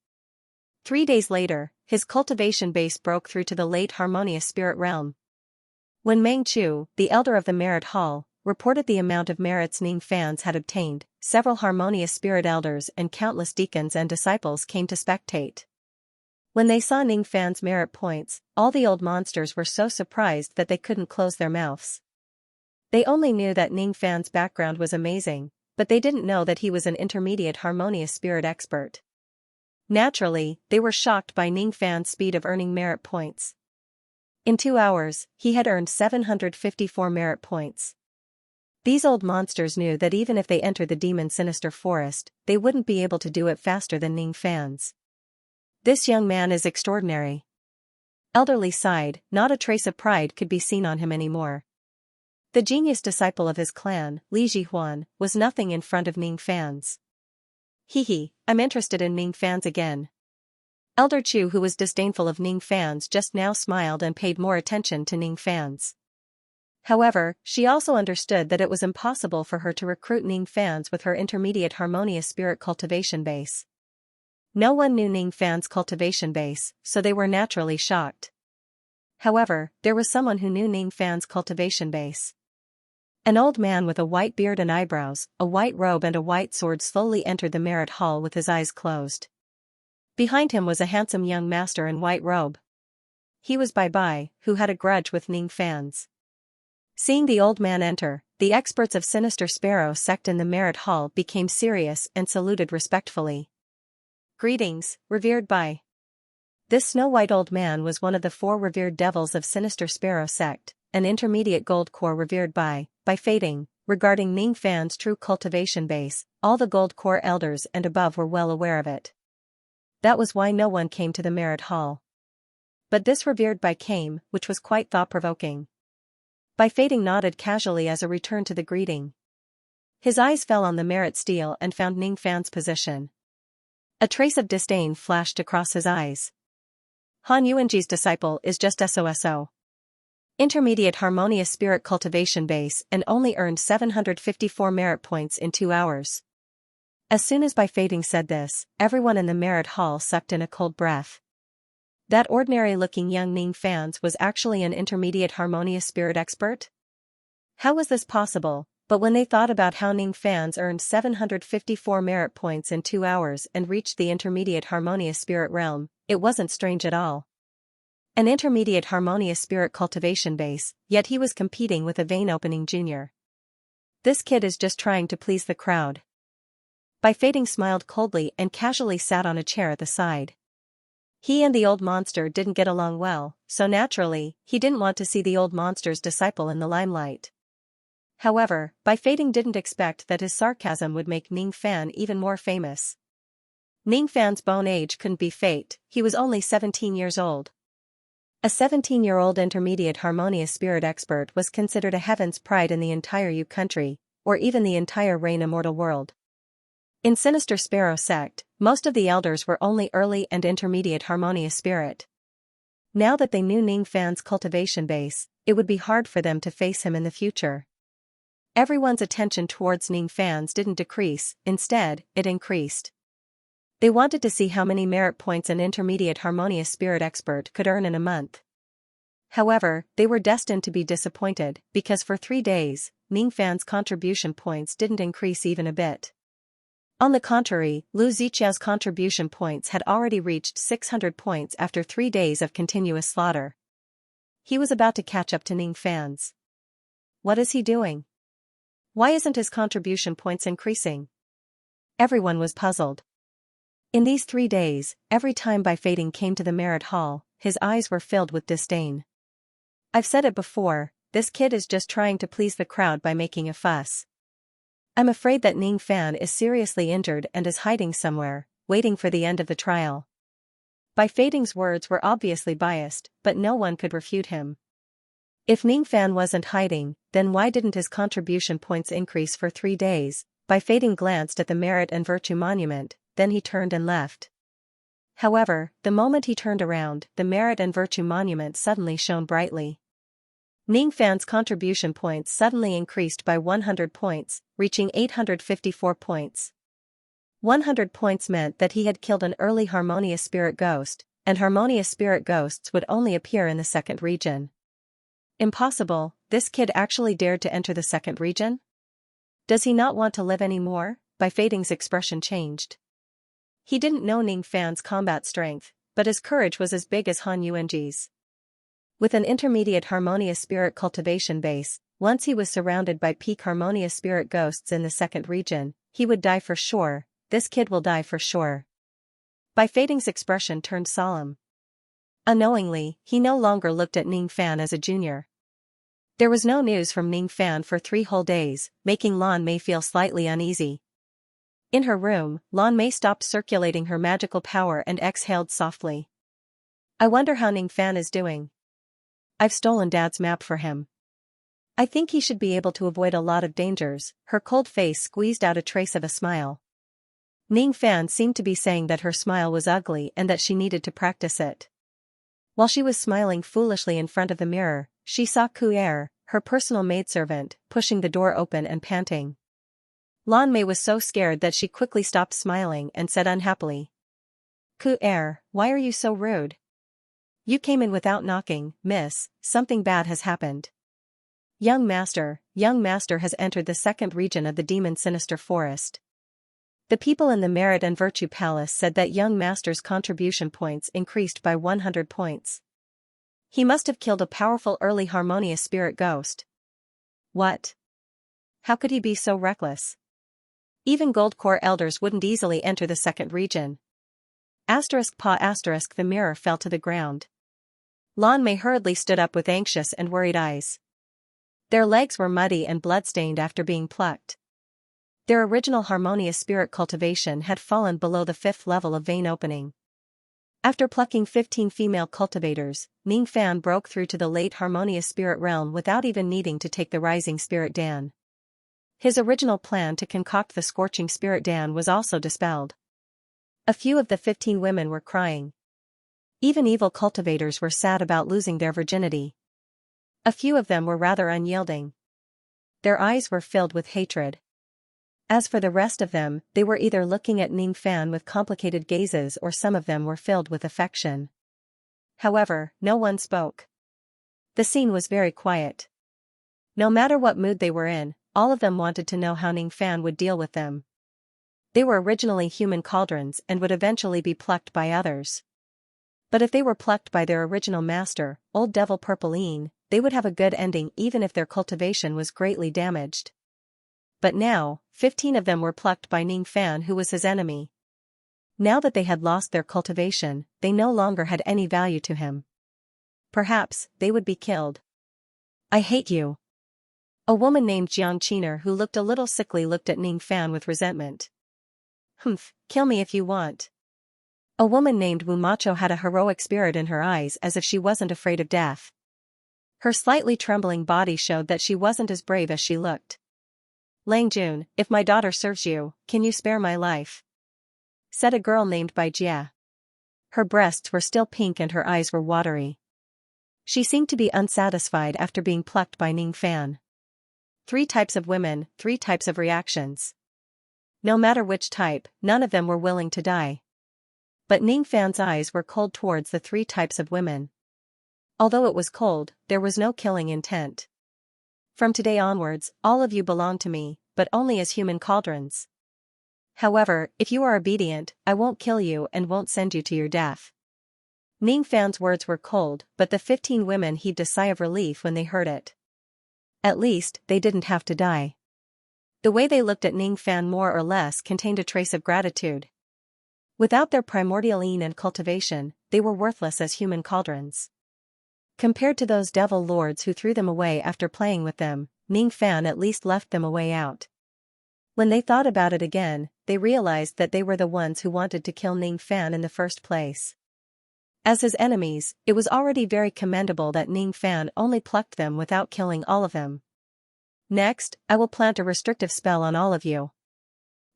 3 days later, his cultivation base broke through to the late harmonious spirit realm. When Meng Chu, the elder of the Merit Hall, reported the amount of merits Ning Fans had obtained, several harmonious spirit elders and countless deacons and disciples came to spectate. When they saw Ning Fan's merit points, all the old monsters were so surprised that they couldn't close their mouths. They only knew that Ning Fan's background was amazing, but they didn't know that he was an intermediate harmonious spirit expert. Naturally, they were shocked by Ning Fan's speed of earning merit points. In 2 hours, he had earned 754 merit points. These old monsters knew that even if they entered the demon sinister forest, they wouldn't be able to do it faster than Ning Fans. This young man is extraordinary. Elderly sighed, not a trace of pride could be seen on him anymore. The genius disciple of his clan, Li Jihuan, was nothing in front of Ning Fans. I'm interested in Ning Fans again. Elder Chu, who was disdainful of Ning Fan's, just now smiled and paid more attention to Ning Fan's. However, she also understood that it was impossible for her to recruit Ning Fan's with her intermediate harmonious spirit cultivation base. No one knew Ning Fan's cultivation base, so they were naturally shocked. However, there was someone who knew Ning Fan's cultivation base. An old man with a white beard and eyebrows, a white robe and a white sword slowly entered the merit hall with his eyes closed. Behind him was a handsome young master in white robe. He was Bai Bai, who had a grudge with Ning Fan's. Seeing the old man enter, the experts of Sinister Sparrow sect in the merit hall became serious and saluted respectfully. Greetings, revered Bai. This snow-white old man was one of the 4 revered devils of Sinister Sparrow sect, an intermediate gold core revered by fading. Regarding Ning Fan's true cultivation base, all the gold core elders and above were well aware of it. That was why no one came to the merit hall. But this revered Bai came, which was quite thought-provoking. Bai Fading nodded casually as a return to the greeting. His eyes fell on the merit stele and found Ning Fan's position. A trace of disdain flashed across his eyes. Han Yuanji's disciple is just SOSO. Intermediate harmonious spirit cultivation base and only earned 754 merit points in 2 hours. As soon as Bai Fading said this, everyone in the merit hall sucked in a cold breath. That ordinary-looking young Ning Fan's was actually an intermediate harmonious spirit expert? How was this possible? But when they thought about how Ning Fan's earned 754 merit points in 2 hours and reached the intermediate harmonious spirit realm, it wasn't strange at all. An intermediate harmonious spirit cultivation base, yet he was competing with a vein-opening junior. This kid is just trying to please the crowd. Bai Fading smiled coldly and casually sat on a chair at the side. He and the old monster didn't get along well, so naturally, he didn't want to see the old monster's disciple in the limelight. However, Bai Fading didn't expect that his sarcasm would make Ning Fan even more famous. Ning Fan's bone age couldn't be fate, he was only 17 years old. A 17-year-old intermediate harmonious spirit expert was considered a heaven's pride in the entire Yu country, or even the entire Rain Immortal world. In Sinister Sparrow sect, most of the elders were only early and intermediate harmonious spirit. Now that they knew Ning Fan's cultivation base, it would be hard for them to face him in the future. Everyone's attention towards Ning Fan's didn't decrease, instead, it increased. They wanted to see how many merit points an intermediate harmonious spirit expert could earn in a month. However, they were destined to be disappointed, because for 3 days, Ning Fan's contribution points didn't increase even a bit. On the contrary, Lu Ziqiao's contribution points had already reached 600 points after 3 days of continuous slaughter. He was about to catch up to Ning Fan's. What is he doing? Why isn't his contribution points increasing? Everyone was puzzled. In these 3 days, every time Bai Fading came to the merit hall, his eyes were filled with disdain. I've said it before, this kid is just trying to please the crowd by making a fuss. I'm afraid that Ning Fan is seriously injured and is hiding somewhere, waiting for the end of the trial. Bai Fading's words were obviously biased, but no one could refute him. If Ning Fan wasn't hiding, then why didn't his contribution points increase for 3 days? Bai Fading glanced at the Merit and Virtue Monument, then he turned and left. However, the moment he turned around, the Merit and Virtue Monument suddenly shone brightly. Ning Fan's contribution points suddenly increased by 100 points, reaching 854 points. 100 points meant that he had killed an early harmonious spirit ghost, and harmonious spirit ghosts would only appear in the 2nd region. Impossible, this kid actually dared to enter the 2nd region? Does he not want to live anymore? Bai Fading's expression changed. He didn't know Ning Fan's combat strength, but his courage was as big as Han Yuanji's. With an intermediate harmonious spirit cultivation base, once he was surrounded by peak harmonious spirit ghosts in the 2nd region, he would die for sure. This kid will die for sure. Bai Fading's expression turned solemn. Unknowingly, he no longer looked at Ning Fan as a junior. There was no news from Ning Fan for 3 whole days, making Lan Mei feel slightly uneasy. In her room, Lan Mei stopped circulating her magical power and exhaled softly. I wonder how Ning Fan is doing. I've stolen Dad's map for him. I think he should be able to avoid a lot of dangers. Her cold face squeezed out a trace of a smile. Ning Fan seemed to be saying that her smile was ugly and that she needed to practice it. While she was smiling foolishly in front of the mirror, she saw Kuer, her personal maidservant, pushing the door open and panting. Lan Mei was so scared that she quickly stopped smiling and said unhappily, "Kuer, why are you so rude? You came in without knocking, miss, something bad has happened. Young master has entered the second region of the demon sinister forest." The people in the Merit and Virtue Palace said that young master's contribution points increased by 100 points. He must have killed a powerful early harmonious spirit ghost. What? How could he be so reckless? Even gold core elders wouldn't easily enter the second region. The mirror fell to the ground. Lan Mei hurriedly stood up with anxious and worried eyes. Their legs were muddy and bloodstained after being plucked. Their original harmonious spirit cultivation had fallen below the 5th level of vein opening. After plucking 15 female cultivators, Ning Fan broke through to the late harmonious spirit realm without even needing to take the rising spirit Dan. His original plan to concoct the scorching spirit Dan was also dispelled. A few of the 15 women were crying. Even evil cultivators were sad about losing their virginity. A few of them were rather unyielding. Their eyes were filled with hatred. As for the rest of them, they were either looking at Ning Fan with complicated gazes or some of them were filled with affection. However, no one spoke. The scene was very quiet. No matter what mood they were in, all of them wanted to know how Ning Fan would deal with them. They were originally human cauldrons and would eventually be plucked by others. But if they were plucked by their original master, Old Devil Purpleine, they would have a good ending even if their cultivation was greatly damaged. But now, 15 of them were plucked by Ning Fan, who was his enemy. Now that they had lost their cultivation, they no longer had any value to him. Perhaps, they would be killed. "I hate you." A woman named Xianxia, who looked a little sickly, looked at Ning Fan with resentment. "Humph, kill me if you want." A woman named Wu Macho had a heroic spirit in her eyes, as if she wasn't afraid of death. Her slightly trembling body showed that she wasn't as brave as she looked. "Lang Jun, if my daughter serves you, can you spare my life?" said a girl named Bai Jia. Her breasts were still pink and her eyes were watery. She seemed to be unsatisfied after being plucked by Ning Fan. 3 types of women, 3 types of reactions. No matter which type, none of them were willing to die. But Ning Fan's eyes were cold towards the 3 types of women. Although it was cold, there was no killing intent. "From today onwards, all of you belong to me, but only as human cauldrons. However, if you are obedient, I won't kill you and won't send you to your death." Ning Fan's words were cold, but the 15 women heaved a sigh of relief when they heard it. At least, they didn't have to die. The way they looked at Ning Fan more or less contained a trace of gratitude. Without their primordial yin and cultivation, they were worthless as human cauldrons. Compared to those devil lords who threw them away after playing with them, Ning Fan at least left them a way out. When they thought about it again, they realized that they were the ones who wanted to kill Ning Fan in the first place. As his enemies, it was already very commendable that Ning Fan only plucked them without killing all of them. "Next, I will plant a restrictive spell on all of you.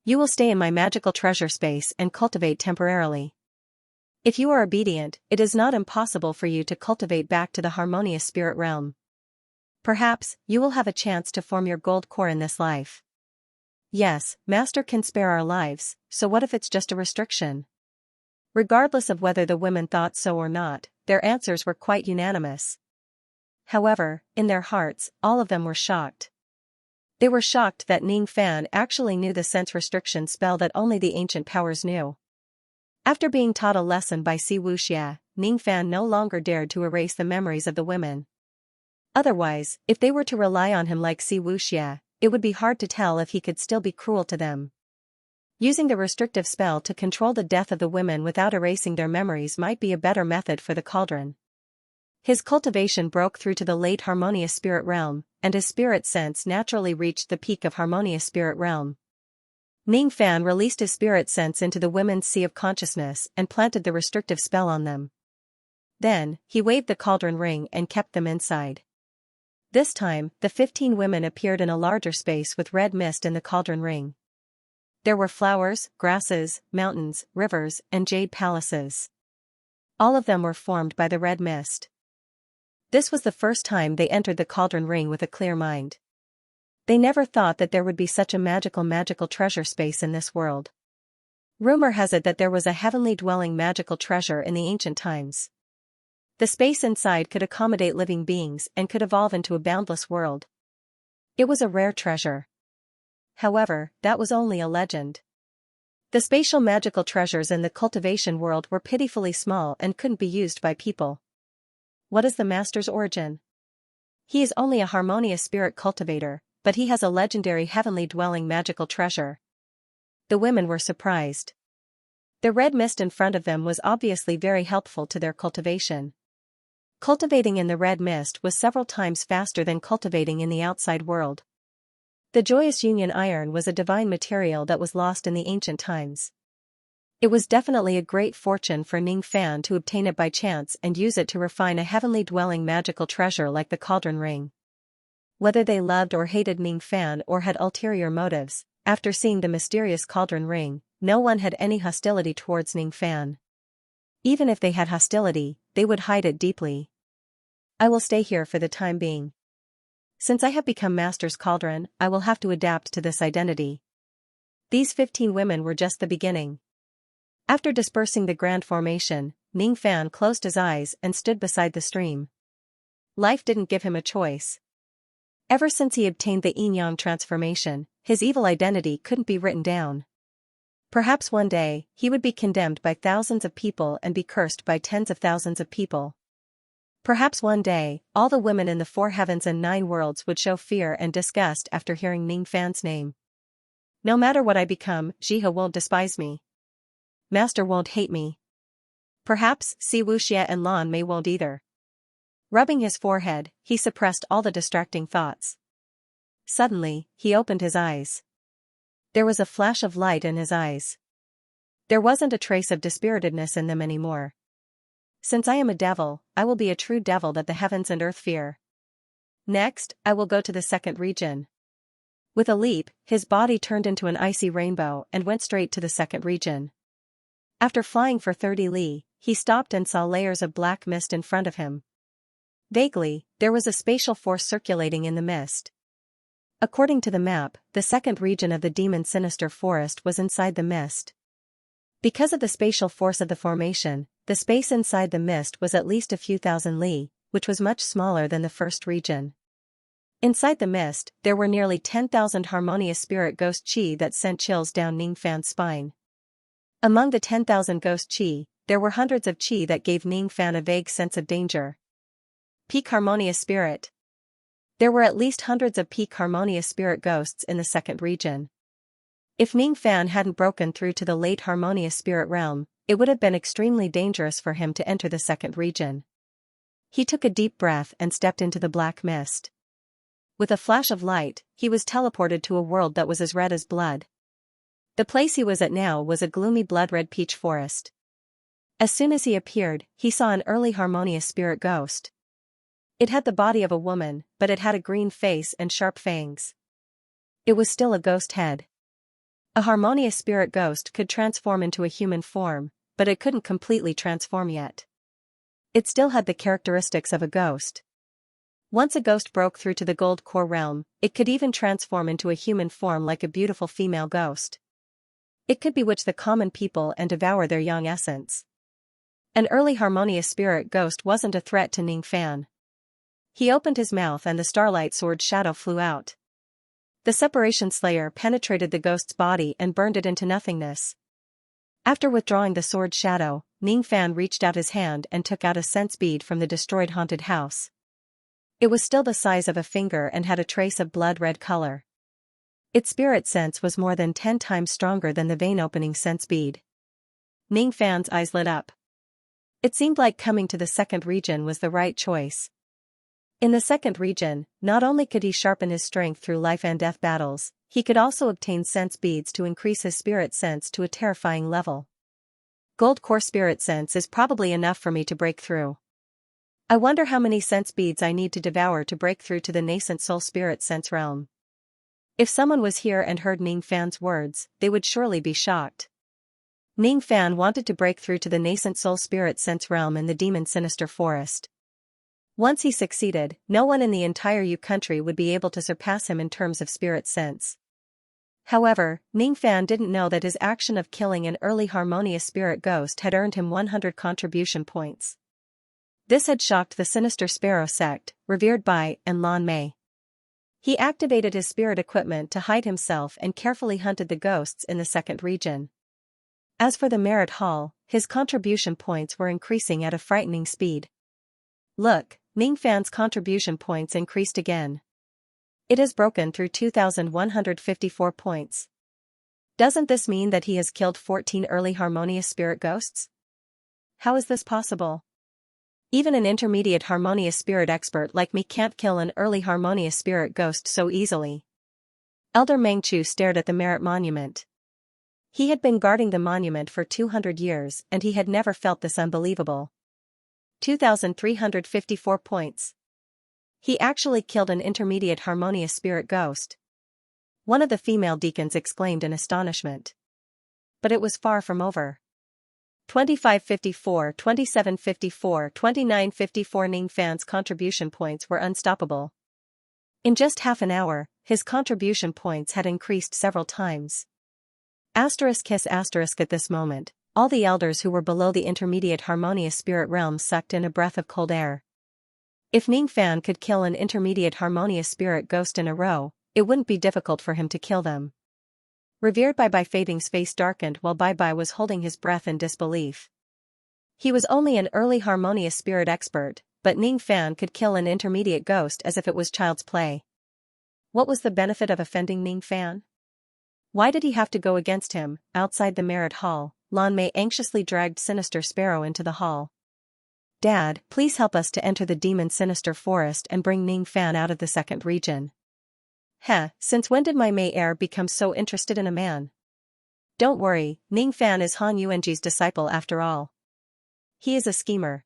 You will stay in my magical treasure space and cultivate temporarily. If you are obedient, it is not impossible for you to cultivate back to the harmonious spirit realm. Perhaps, you will have a chance to form your gold core in this life." Yes, Master can spare our lives, so what if it's just a restriction? Regardless of whether the women thought so or not, their answers were quite unanimous. However, in their hearts, all of them were shocked. They were shocked that Ning Fan actually knew the sense restriction spell that only the ancient powers knew. After being taught a lesson by Si Wuxia, Ning Fan no longer dared to erase the memories of the women. Otherwise, if they were to rely on him like Si Wuxia, it would be hard to tell if he could still be cruel to them. Using the restrictive spell to control the death of the women without erasing their memories might be a better method for the cauldron. His cultivation broke through to the late harmonious spirit realm, and his spirit sense naturally reached the peak of harmonious spirit realm. Ning Fan released his spirit sense into the women's sea of consciousness and planted the restrictive spell on them. Then, he waved the cauldron ring and kept them inside. This time, the 15 women appeared in a larger space with red mist in the cauldron ring. There were flowers, grasses, mountains, rivers, and jade palaces. All of them were formed by the red mist. This was the first time they entered the cauldron ring with a clear mind. They never thought that there would be such a magical treasure space in this world. Rumor has it that there was a heavenly dwelling magical treasure in the ancient times. The space inside could accommodate living beings and could evolve into a boundless world. It was a rare treasure. However, that was only a legend. The spatial magical treasures in the cultivation world were pitifully small and couldn't be used by people. What is the master's origin? He is only a harmonious spirit cultivator, but he has a legendary heavenly dwelling magical treasure. The women were surprised. The red mist in front of them was obviously very helpful to their cultivation. Cultivating in the red mist was several times faster than cultivating in the outside world. The joyous union iron was a divine material that was lost in the ancient times. It was definitely a great fortune for Ning Fan to obtain it by chance and use it to refine a heavenly dwelling magical treasure like the cauldron ring. Whether they loved or hated Ning Fan or had ulterior motives, after seeing the mysterious cauldron ring, no one had any hostility towards Ning Fan. Even if they had hostility, they would hide it deeply. I will stay here for the time being. Since I have become Master's Cauldron, I will have to adapt to this identity. These 15 women were just the beginning. After dispersing the grand formation, Ning Fan closed his eyes and stood beside the stream. Life didn't give him a choice. Ever since he obtained the yin-yang transformation, his evil identity couldn't be written down. Perhaps one day, he would be condemned by thousands of people and be cursed by tens of thousands of people. Perhaps one day, all the women in the 4 heavens and 9 worlds would show fear and disgust after hearing Ning Fan's name. No matter what I become, Jihe won't despise me. Master won't hate me. Perhaps Si Wuxia and Lan Mei won't either. Rubbing his forehead, he suppressed all the distracting thoughts. Suddenly, he opened his eyes. There was a flash of light in his eyes. There wasn't a trace of dispiritedness in them anymore. Since I am a devil, I will be a true devil that the heavens and earth fear. Next, I will go to the second region. With a leap, his body turned into an icy rainbow and went straight to the second region. After flying for 30 li, he stopped and saw layers of black mist in front of him. Vaguely, there was a spatial force circulating in the mist. According to the map, the second region of the demon sinister forest was inside the mist. Because of the spatial force of the formation, the space inside the mist was at least a few thousand li, which was much smaller than the first region. Inside the mist, there were nearly 10,000 harmonious spirit ghost chi that sent chills down Ning Fan's spine. Among the 10,000 ghost chi, there were hundreds of chi that gave Ning Fan a vague sense of danger. Peak harmonious spirit. There were at least hundreds of peak harmonious spirit ghosts in the second region. If Ning Fan hadn't broken through to the late harmonious spirit realm, it would have been extremely dangerous for him to enter the second region. He took a deep breath and stepped into the black mist. With a flash of light, he was teleported to a world that was as red as blood. The place he was at now was a gloomy blood-red peach forest. As soon as he appeared, he saw an early harmonious spirit ghost. It had the body of a woman, but it had a green face and sharp fangs. It was still a ghost head. A harmonious spirit ghost could transform into a human form, but it couldn't completely transform yet. It still had the characteristics of a ghost. Once a ghost broke through to the gold core realm, it could even transform into a human form like a beautiful female ghost. It could bewitch the common people and devour their young essence. An early harmonious spirit ghost wasn't a threat to Ning Fan. He opened his mouth and the starlight sword shadow flew out. The separation slayer penetrated the ghost's body and burned it into nothingness. After withdrawing the sword shadow, Ning Fan reached out his hand and took out a sense bead from the destroyed haunted house. It was still the size of a finger and had a trace of blood-red color. Its spirit sense was more than 10 times stronger than the vein-opening sense bead. Ning Fan's eyes lit up. It seemed like coming to the second region was the right choice. In the second region, not only could he sharpen his strength through life and death battles, he could also obtain sense beads to increase his spirit sense to a terrifying level. Gold core spirit sense is probably enough for me to break through. I wonder how many sense beads I need to devour to break through to the nascent soul spirit sense realm. If someone was here and heard Ning Fan's words, they would surely be shocked. Ning Fan wanted to break through to the nascent soul spirit sense realm in the demon sinister forest. Once he succeeded, no one in the entire Yu country would be able to surpass him in terms of spirit sense. However, Ning Fan didn't know that his action of killing an early harmonious spirit ghost had earned him 100 contribution points. This had shocked the sinister sparrow sect, revered by and Lan Mei. He activated his spirit equipment to hide himself and carefully hunted the ghosts in the second region. As for the merit hall, his contribution points were increasing at a frightening speed. Look, Ning Fan's contribution points increased again. It has broken through 2,154 points. Doesn't this mean that he has killed 14 early harmonious spirit ghosts? How is this possible? Even an intermediate harmonious spirit expert like me can't kill an early harmonious spirit ghost so easily. Elder Mengchu stared at the merit monument. He had been guarding the monument for 200 years and he had never felt this unbelievable. 2,354 points. He actually killed an intermediate harmonious spirit ghost. One of the female deacons exclaimed in astonishment. But it was far from over. 2554, 2754, 2954 Ning Fan's contribution points were unstoppable. In just half an hour, his contribution points had increased several times. Kiss at this moment, all the elders who were below the intermediate harmonious spirit realm sucked in a breath of cold air. If Ning Fan could kill an intermediate harmonious spirit ghost in a row, it wouldn't be difficult for him to kill them. Revered Bai Fading's face darkened while Bai was holding his breath in disbelief. He was only an early harmonious spirit expert, but Ning Fan could kill an intermediate ghost as if it was child's play. What was the benefit of offending Ning Fan? Why did he have to go against him? Outside the merit hall, Lan Mei anxiously dragged Sinister Sparrow into the hall. Dad, please help us to enter the demon sinister forest and bring Ning Fan out of the second region. Since when did my Mei heir become so interested in a man? Don't worry, Ning Fan is Han Yuanji's disciple after all. He is a schemer.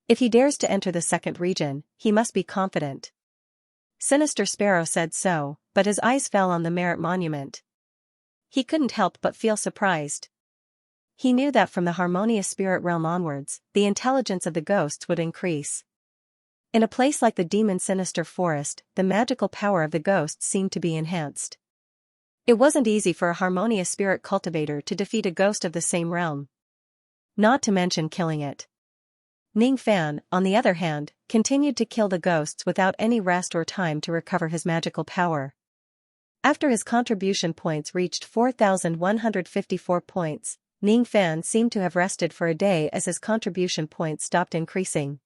If he dares to enter the second region, he must be confident. Sinister Sparrow said so, but his eyes fell on the merit monument. He couldn't help but feel surprised. He knew that from the harmonious spirit realm onwards, the intelligence of the ghosts would increase. In a place like the demon sinister forest, the magical power of the ghosts seemed to be enhanced. It wasn't easy for a harmonious spirit cultivator to defeat a ghost of the same realm. Not to mention killing it. Ning Fan, on the other hand, continued to kill the ghosts without any rest or time to recover his magical power. After his contribution points reached 4,154 points, Ning Fan seemed to have rested for a day as his contribution points stopped increasing.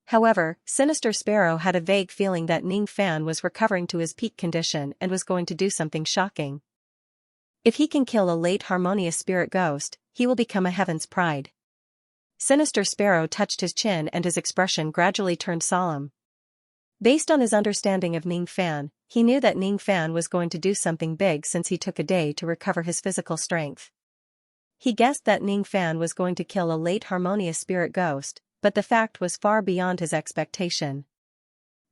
However, Sinister Sparrow had a vague feeling that Ning Fan was recovering to his peak condition and was going to do something shocking. If he can kill a late harmonious spirit ghost, he will become a heaven's pride. Sinister Sparrow touched his chin and his expression gradually turned solemn. Based on his understanding of Ning Fan, he knew that Ning Fan was going to do something big since he took a day to recover his physical strength. He guessed that Ning Fan was going to kill a late harmonious spirit ghost, but the fact was far beyond his expectation.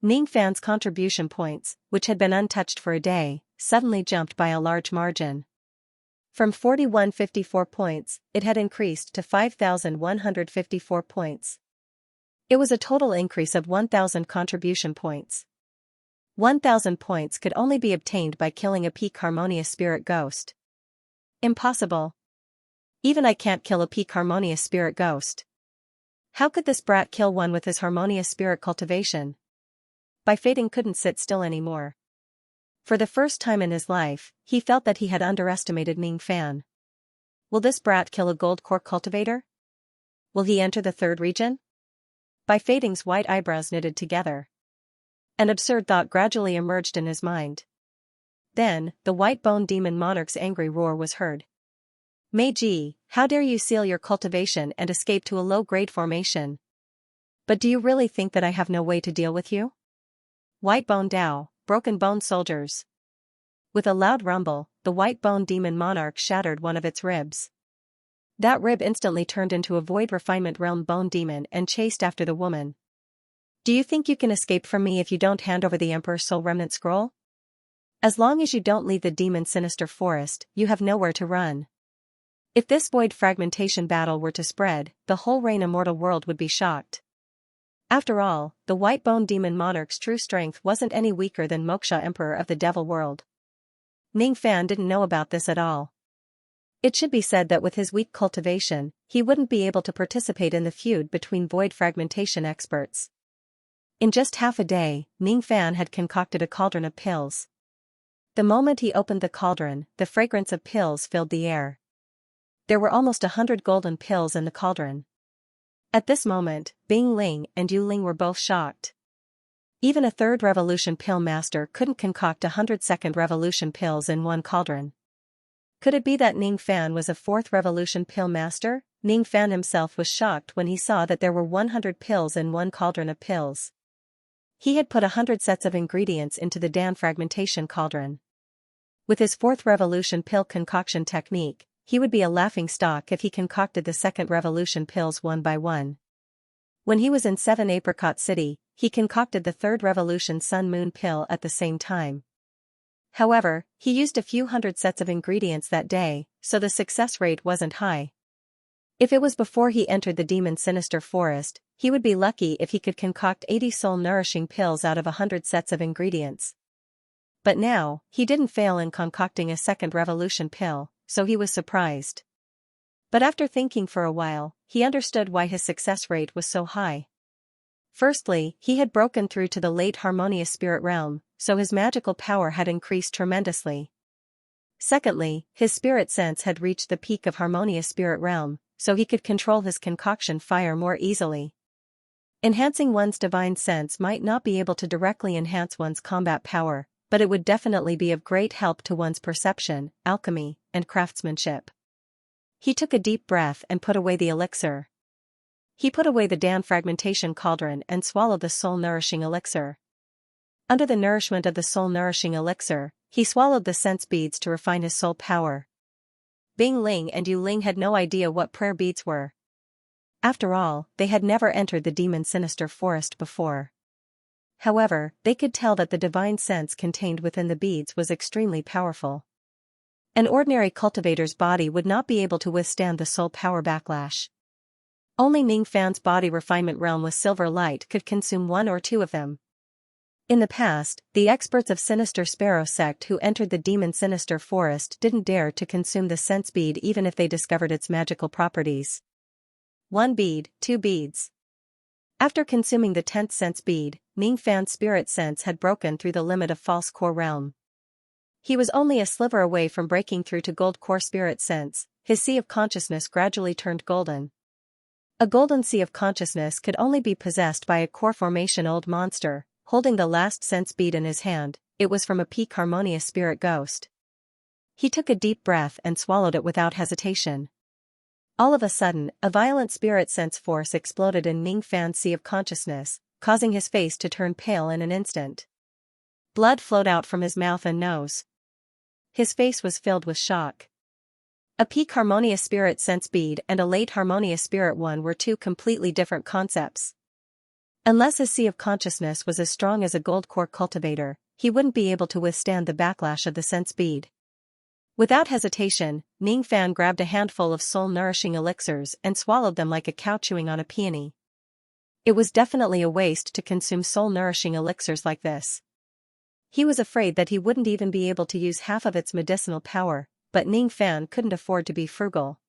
Ning Fan's contribution points, which had been untouched for a day, suddenly jumped by a large margin. From 4,154 points, it had increased to 5,154 points. It was a total increase of 1,000 contribution points. 1,000 points could only be obtained by killing a peak harmonious spirit ghost. Impossible. Even I can't kill a peak harmonious spirit ghost. How could this brat kill one with his harmonious spirit cultivation? Bai Fading couldn't sit still anymore. For the first time in his life, he felt that he had underestimated Ning Fan. Will this brat kill a gold core cultivator? Will he enter the third region? Bai Fading's white eyebrows knitted together. An absurd thought gradually emerged in his mind. Then, the white bone demon monarch's angry roar was heard. Meiji, how dare you seal your cultivation and escape to a low-grade formation? But do you really think that I have no way to deal with you? White bone Dao, broken bone soldiers. With a loud rumble, the white bone demon monarch shattered one of its ribs. That rib instantly turned into a void refinement realm bone demon and chased after the woman. Do you think you can escape from me if you don't hand over the Emperor's soul remnant scroll? As long as you don't leave the demon sinister forest, you have nowhere to run. If this void fragmentation battle were to spread, the whole Rain Immortal world would be shocked. After all, the white-bone demon monarch's true strength wasn't any weaker than Moksha, emperor of the devil world. Ning Fan didn't know about this at all. It should be said that with his weak cultivation, he wouldn't be able to participate in the feud between void fragmentation experts. In just half a day, Ning Fan had concocted a cauldron of pills. The moment he opened the cauldron, the fragrance of pills filled the air. There were almost 100 golden pills in the cauldron. At this moment, Bing Ling and Yu Ling were both shocked. Even a third revolution pill master couldn't concoct 100-second revolution pills in one cauldron. Could it be that Ning Fan was a fourth revolution pill master? Ning Fan himself was shocked when he saw that there were 100 pills in one cauldron of pills. He had put 100 sets of ingredients into the Dan fragmentation cauldron. With his fourth revolution pill concoction technique, he would be a laughingstock if he concocted the second revolution pills one by one. When he was in 7 Apricot City, he concocted the third revolution Sun Moon pill at the same time. However, he used a few hundred sets of ingredients that day, so the success rate wasn't high. If it was before he entered the demon sinister forest, he would be lucky if he could concoct 80 soul-nourishing pills out of 100 sets of ingredients. But now, he didn't fail in concocting a second revolution pill, so he was surprised. But after thinking for a while, he understood why his success rate was so high. Firstly, he had broken through to the late harmonious spirit realm, so his magical power had increased tremendously. Secondly, his spirit sense had reached the peak of harmonious spirit realm, so he could control his concoction fire more easily. Enhancing one's divine sense might not be able to directly enhance one's combat power, but it would definitely be of great help to one's perception, alchemy, and craftsmanship. He took a deep breath and put away the elixir. He put away the Dan fragmentation cauldron and swallowed the soul-nourishing elixir. Under the nourishment of the soul-nourishing elixir, he swallowed the sense beads to refine his soul power. Bing Ling and Yu Ling had no idea what prayer beads were. After all, they had never entered the demon sinister forest before. However, they could tell that the divine sense contained within the beads was extremely powerful. An ordinary cultivator's body would not be able to withstand the soul power backlash. Only Ning Fan's body refinement realm with silver light could consume one or two of them. In the past, the experts of Sinister Sparrow sect who entered the demon sinister forest didn't dare to consume the sense bead even if they discovered its magical properties. 1 bead, 2 beads. After consuming the 10th sense bead, Ning Fan's spirit sense had broken through the limit of false core realm. He was only a sliver away from breaking through to gold core spirit sense. His sea of consciousness gradually turned golden. A golden sea of consciousness could only be possessed by a core formation old monster, holding the last sense bead in his hand. It was from a peak harmonious spirit ghost. He took a deep breath and swallowed it without hesitation. All of a sudden, a violent spirit sense force exploded in Ning Fan's sea of consciousness, causing his face to turn pale in an instant. Blood flowed out from his mouth and nose. His face was filled with shock. A peak harmonious spirit sense bead and a late harmonious spirit one were two completely different concepts. Unless his sea of consciousness was as strong as a gold core cultivator, he wouldn't be able to withstand the backlash of the sense bead. Without hesitation, Ning Fan grabbed a handful of soul-nourishing elixirs and swallowed them like a cow chewing on a peony. It was definitely a waste to consume soul-nourishing elixirs like this. He was afraid that he wouldn't even be able to use half of its medicinal power, but Ning Fan couldn't afford to be frugal.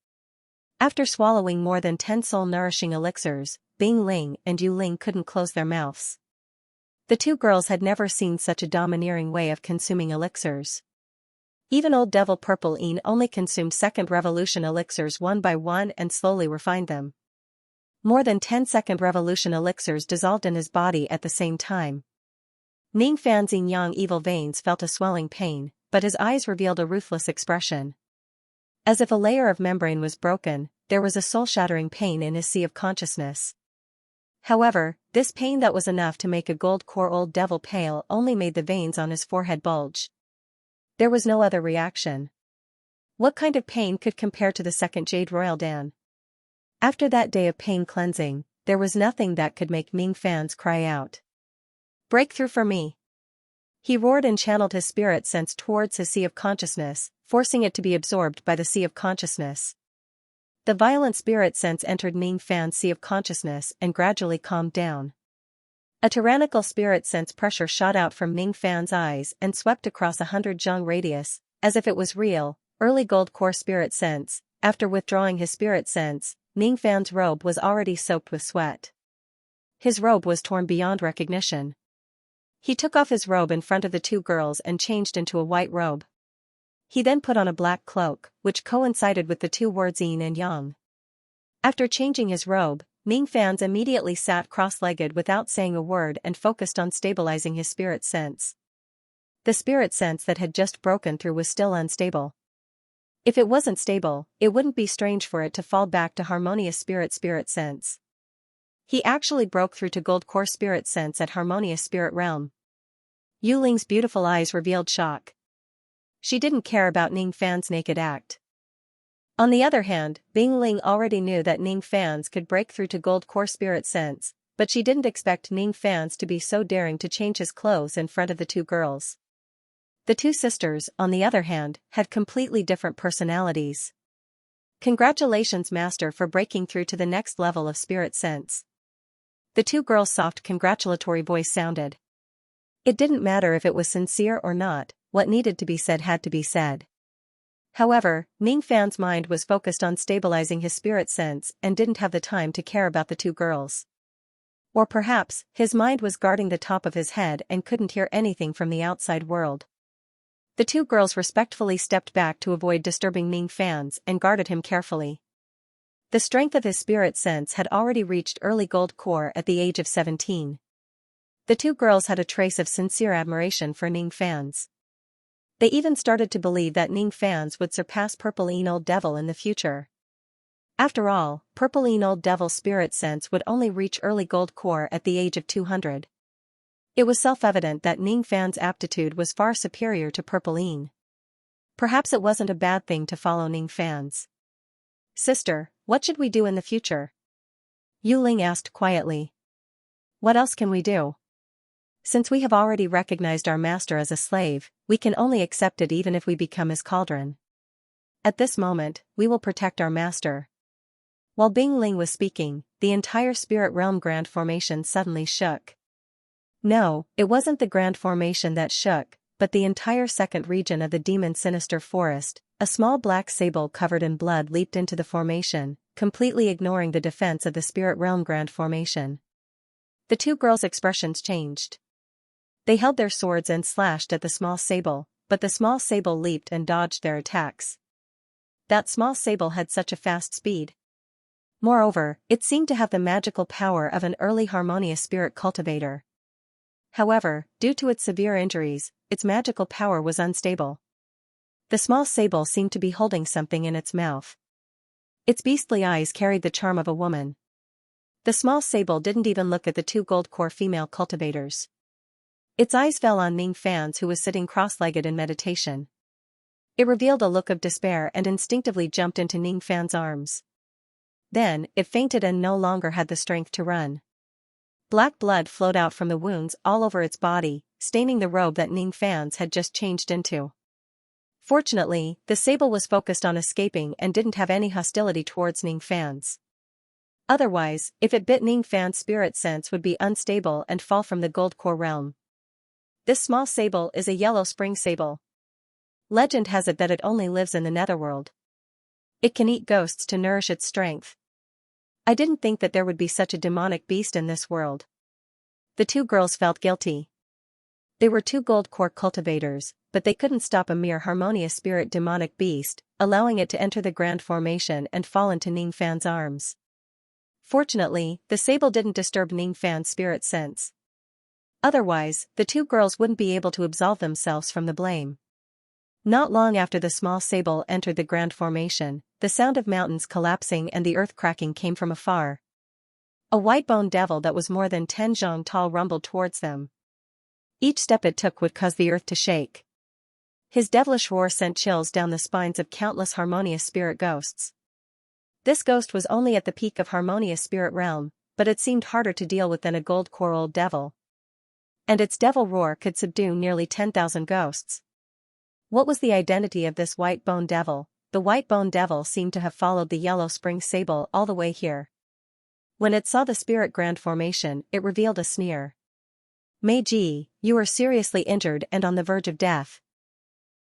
After swallowing more than 10 soul-nourishing elixirs, Bing Ling and Yu Ling couldn't close their mouths. The two girls had never seen such a domineering way of consuming elixirs. Even old Devil Purple Een only consumed second revolution elixirs one by one and slowly refined them. More than 10 second revolution elixirs dissolved in his body at the same time. Ning Fan's yin-yang evil veins felt a swelling pain, but his eyes revealed a ruthless expression. As if a layer of membrane was broken, there was a soul-shattering pain in his sea of consciousness. However, this pain that was enough to make a gold core old devil pale only made the veins on his forehead bulge. There was no other reaction. What kind of pain could compare to the second Jade Royal Dan? After that day of pain cleansing, there was nothing that could make Ning Fan's cry out. "Breakthrough for me!" He roared and channeled his spirit sense towards his sea of consciousness, forcing it to be absorbed by the sea of consciousness. The violent spirit sense entered Ning Fan's sea of consciousness and gradually calmed down. A tyrannical spirit sense pressure shot out from Ning Fan's eyes and swept across 100 zhang radius, as if it was real. Early gold core spirit sense. After withdrawing his spirit sense, Ning Fan's robe was already soaked with sweat. His robe was torn beyond recognition. He took off his robe in front of the two girls and changed into a white robe. He then put on a black cloak, which coincided with the two words yin and yang. After changing his robe, Ning Fan immediately sat cross-legged without saying a word and focused on stabilizing his spirit sense. The spirit sense that had just broken through was still unstable. If it wasn't stable, it wouldn't be strange for it to fall back to harmonious spirit sense. He actually broke through to gold core spirit sense at harmonious spirit realm. Yu Ling's beautiful eyes revealed shock. She didn't care about Ning Fan's naked act. On the other hand, Bing Ling already knew that Ning Fan's could break through to gold core spirit sense, but she didn't expect Ning Fan's to be so daring to change his clothes in front of the two girls. The two sisters, on the other hand, had completely different personalities. Congratulations, Master, for breaking through to the next level of spirit sense. The two girls' soft congratulatory voice sounded. It didn't matter if it was sincere or not, what needed to be said had to be said. However, Ning Fan's mind was focused on stabilizing his spirit sense and didn't have the time to care about the two girls. Or perhaps, his mind was guarding the top of his head and couldn't hear anything from the outside world. The two girls respectfully stepped back to avoid disturbing Ning Fan's and guarded him carefully. The strength of his spirit sense had already reached early gold core at the age of 17. The two girls had a trace of sincere admiration for Ning Fan's. They even started to believe that Ning Fan's would surpass Purple Yin Old Devil in the future. After all, Purple Yin Old Devil's spirit sense would only reach early gold core at the age of 200. It was self-evident that Ning Fan's aptitude was far superior to Purple Yin. Perhaps it wasn't a bad thing to follow Ning Fan's. Sister, what should we do in the future? Yu Ling asked quietly. What else can we do? Since we have already recognized our master as a slave, we can only accept it even if we become his cauldron. At this moment, we will protect our master. While Bing Ling was speaking, the entire spirit realm grand formation suddenly shook. No, it wasn't the grand formation that shook, but the entire second region of the demon sinister forest. A small black sable covered in blood leaped into the formation, completely ignoring the defense of the spirit realm grand formation. The two girls' expressions changed. They held their swords and slashed at the small sable, but the small sable leaped and dodged their attacks. That small sable had such a fast speed. Moreover, it seemed to have the magical power of an early harmonious spirit cultivator. However, due to its severe injuries, its magical power was unstable. The small sable seemed to be holding something in its mouth. Its beastly eyes carried the charm of a woman. The small sable didn't even look at the two gold core female cultivators. Its eyes fell on Ning Fan's, who was sitting cross-legged in meditation. It revealed a look of despair and instinctively jumped into Ning Fan's arms. Then, it fainted and no longer had the strength to run. Black blood flowed out from the wounds all over its body, staining the robe that Ning Fan's had just changed into. Fortunately, the sable was focused on escaping and didn't have any hostility towards Ning Fan's. Otherwise, if it bit Ning Fan's spirit sense would be unstable and fall from the gold core realm. This small sable is a yellow spring sable. Legend has it that it only lives in the netherworld. It can eat ghosts to nourish its strength. I didn't think that there would be such a demonic beast in this world. The two girls felt guilty. They were two gold core cultivators, but they couldn't stop a mere harmonious spirit demonic beast, allowing it to enter the grand formation and fall into Ning Fan's arms. Fortunately, the sable didn't disturb Ning Fan's spirit sense. Otherwise, the two girls wouldn't be able to absolve themselves from the blame. Not long after the small sable entered the grand formation, the sound of mountains collapsing and the earth cracking came from afar. A white-boned devil that was more than 10 zhang tall rumbled towards them. Each step it took would cause the earth to shake. His devilish roar sent chills down the spines of countless harmonious spirit ghosts. This ghost was only at the peak of harmonious spirit realm, but it seemed harder to deal with than a gold core old devil. And its devil roar could subdue nearly 10,000 ghosts. What was the identity of this white bone devil? The white bone devil seemed to have followed the yellow spring sable all the way here. When it saw the spirit grand formation, it revealed a sneer. Meiji, you are seriously injured and on the verge of death.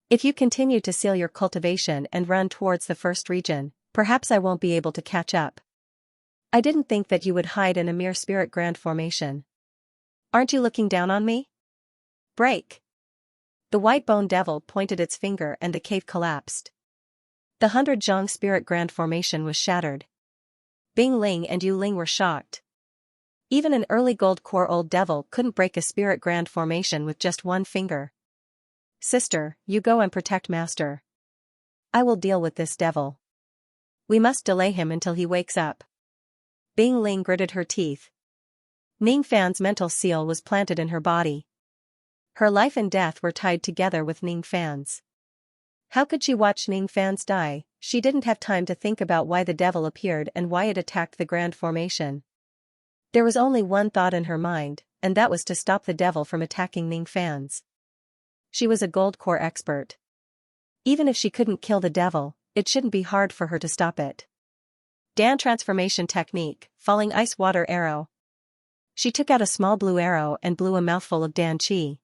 If you continue to seal your cultivation and run towards the first region, perhaps I won't be able to catch up. I didn't think that you would hide in a mere spirit grand formation. Aren't you looking down on me? Break! The white bone devil pointed its finger and the cave collapsed. The 100 zhang spirit grand formation was shattered. Bing Ling and Yu Ling were shocked. Even an early gold core old devil couldn't break a spirit grand formation with just one finger. Sister, you go and protect master. I will deal with this devil. We must delay him until he wakes up. Bing Ling gritted her teeth. Ning Fan's mental seal was planted in her body. Her life and death were tied together with Ning Fan's. How could she watch Ning Fan's die? She didn't have time to think about why the devil appeared and why it attacked the grand formation. There was only one thought in her mind, and that was to stop the devil from attacking Ning Fan's. She was a gold core expert. Even if she couldn't kill the devil, it shouldn't be hard for her to stop it. Dan transformation technique, falling ice water arrow. She took out a small blue arrow and blew a mouthful of Dan Qi.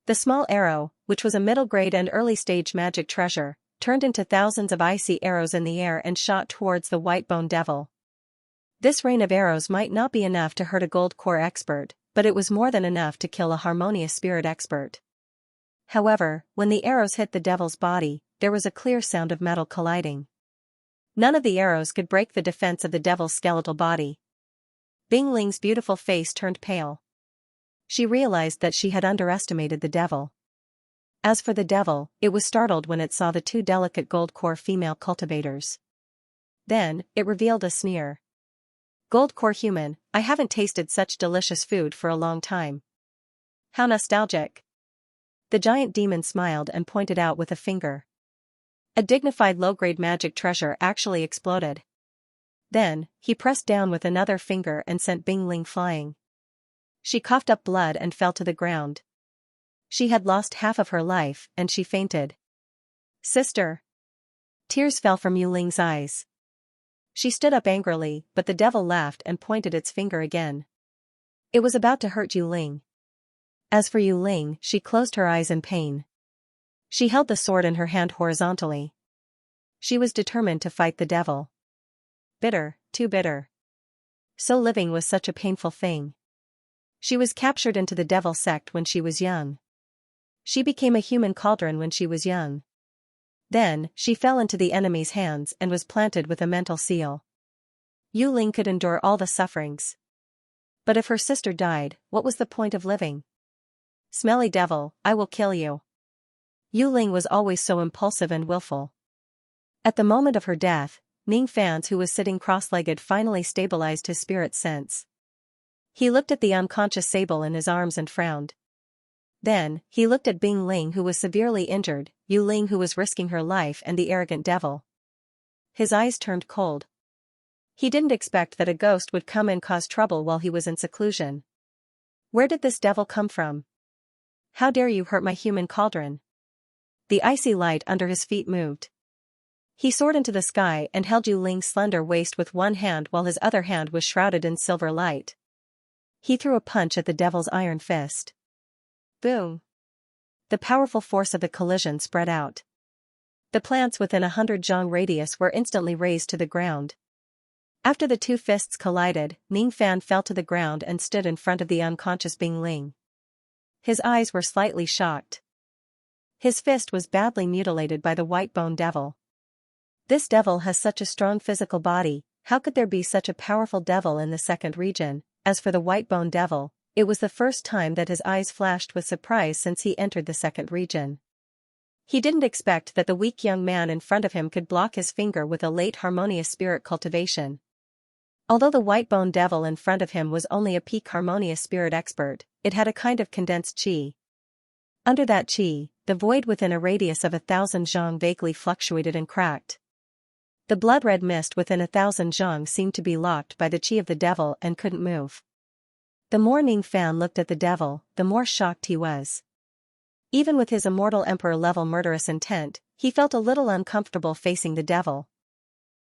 The small arrow, which was a middle-grade and early-stage magic treasure, turned into thousands of icy arrows in the air and shot towards the white bone devil. This rain of arrows might not be enough to hurt a gold core expert, but it was more than enough to kill a harmonious spirit expert. However, when the arrows hit the devil's body, there was a clear sound of metal colliding. None of the arrows could break the defense of the devil's skeletal body. Bing Ling's beautiful face turned pale. She realized that she had underestimated the devil. As for the devil, it was startled when it saw the two delicate gold core female cultivators. Then, it revealed a sneer. Gold core human, I haven't tasted such delicious food for a long time. How nostalgic. The giant demon smiled and pointed out with a finger. A dignified low-grade magic treasure actually exploded. Then, he pressed down with another finger and sent Bing Ling flying. She coughed up blood and fell to the ground. She had lost half of her life and she fainted. Sister! Tears fell from Yu Ling's eyes. She stood up angrily, but the devil laughed and pointed its finger again. It was about to hurt Yu Ling. As for Yu Ling, she closed her eyes in pain. She held the sword in her hand horizontally. She was determined to fight the devil. Bitter, too bitter. So living was such a painful thing. She was captured into the devil sect when she was young. She became a human cauldron when she was young. Then, she fell into the enemy's hands and was planted with a mental seal. Yu Ling could endure all the sufferings. But if her sister died, what was the point of living? Smelly devil, I will kill you. Yu Ling was always so impulsive and willful. At the moment of her death, Ning Fan, who was sitting cross-legged, finally stabilized his spirit sense. He looked at the unconscious sable in his arms and frowned. Then, he looked at Bing Ling, who was severely injured, Yu Ling, who was risking her life, and the arrogant devil. His eyes turned cold. He didn't expect that a ghost would come and cause trouble while he was in seclusion. Where did this devil come from? How dare you hurt my human cauldron? The icy light under his feet moved. He soared into the sky and held Yu Ling's slender waist with one hand while his other hand was shrouded in silver light. He threw a punch at the devil's iron fist. Boom! The powerful force of the collision spread out. The plants within 100 zhang radius were instantly razed to the ground. After the two fists collided, Ning Fan fell to the ground and stood in front of the unconscious Bing Ling. His eyes were slightly shocked. His fist was badly mutilated by the white bone devil. This devil has such a strong physical body, how could there be such a powerful devil in the second region? As for the white bone devil, it was the first time that his eyes flashed with surprise since he entered the second region. He didn't expect that the weak young man in front of him could block his finger with a late harmonious spirit cultivation. Although the white bone devil in front of him was only a peak harmonious spirit expert, it had a kind of condensed qi. Under that qi, the void within a radius of 1,000 zhang vaguely fluctuated and cracked. The blood-red mist within 1,000 zhang seemed to be locked by the qi of the devil and couldn't move. The more Ning Fan looked at the devil, the more shocked he was. Even with his immortal emperor-level murderous intent, he felt a little uncomfortable facing the devil.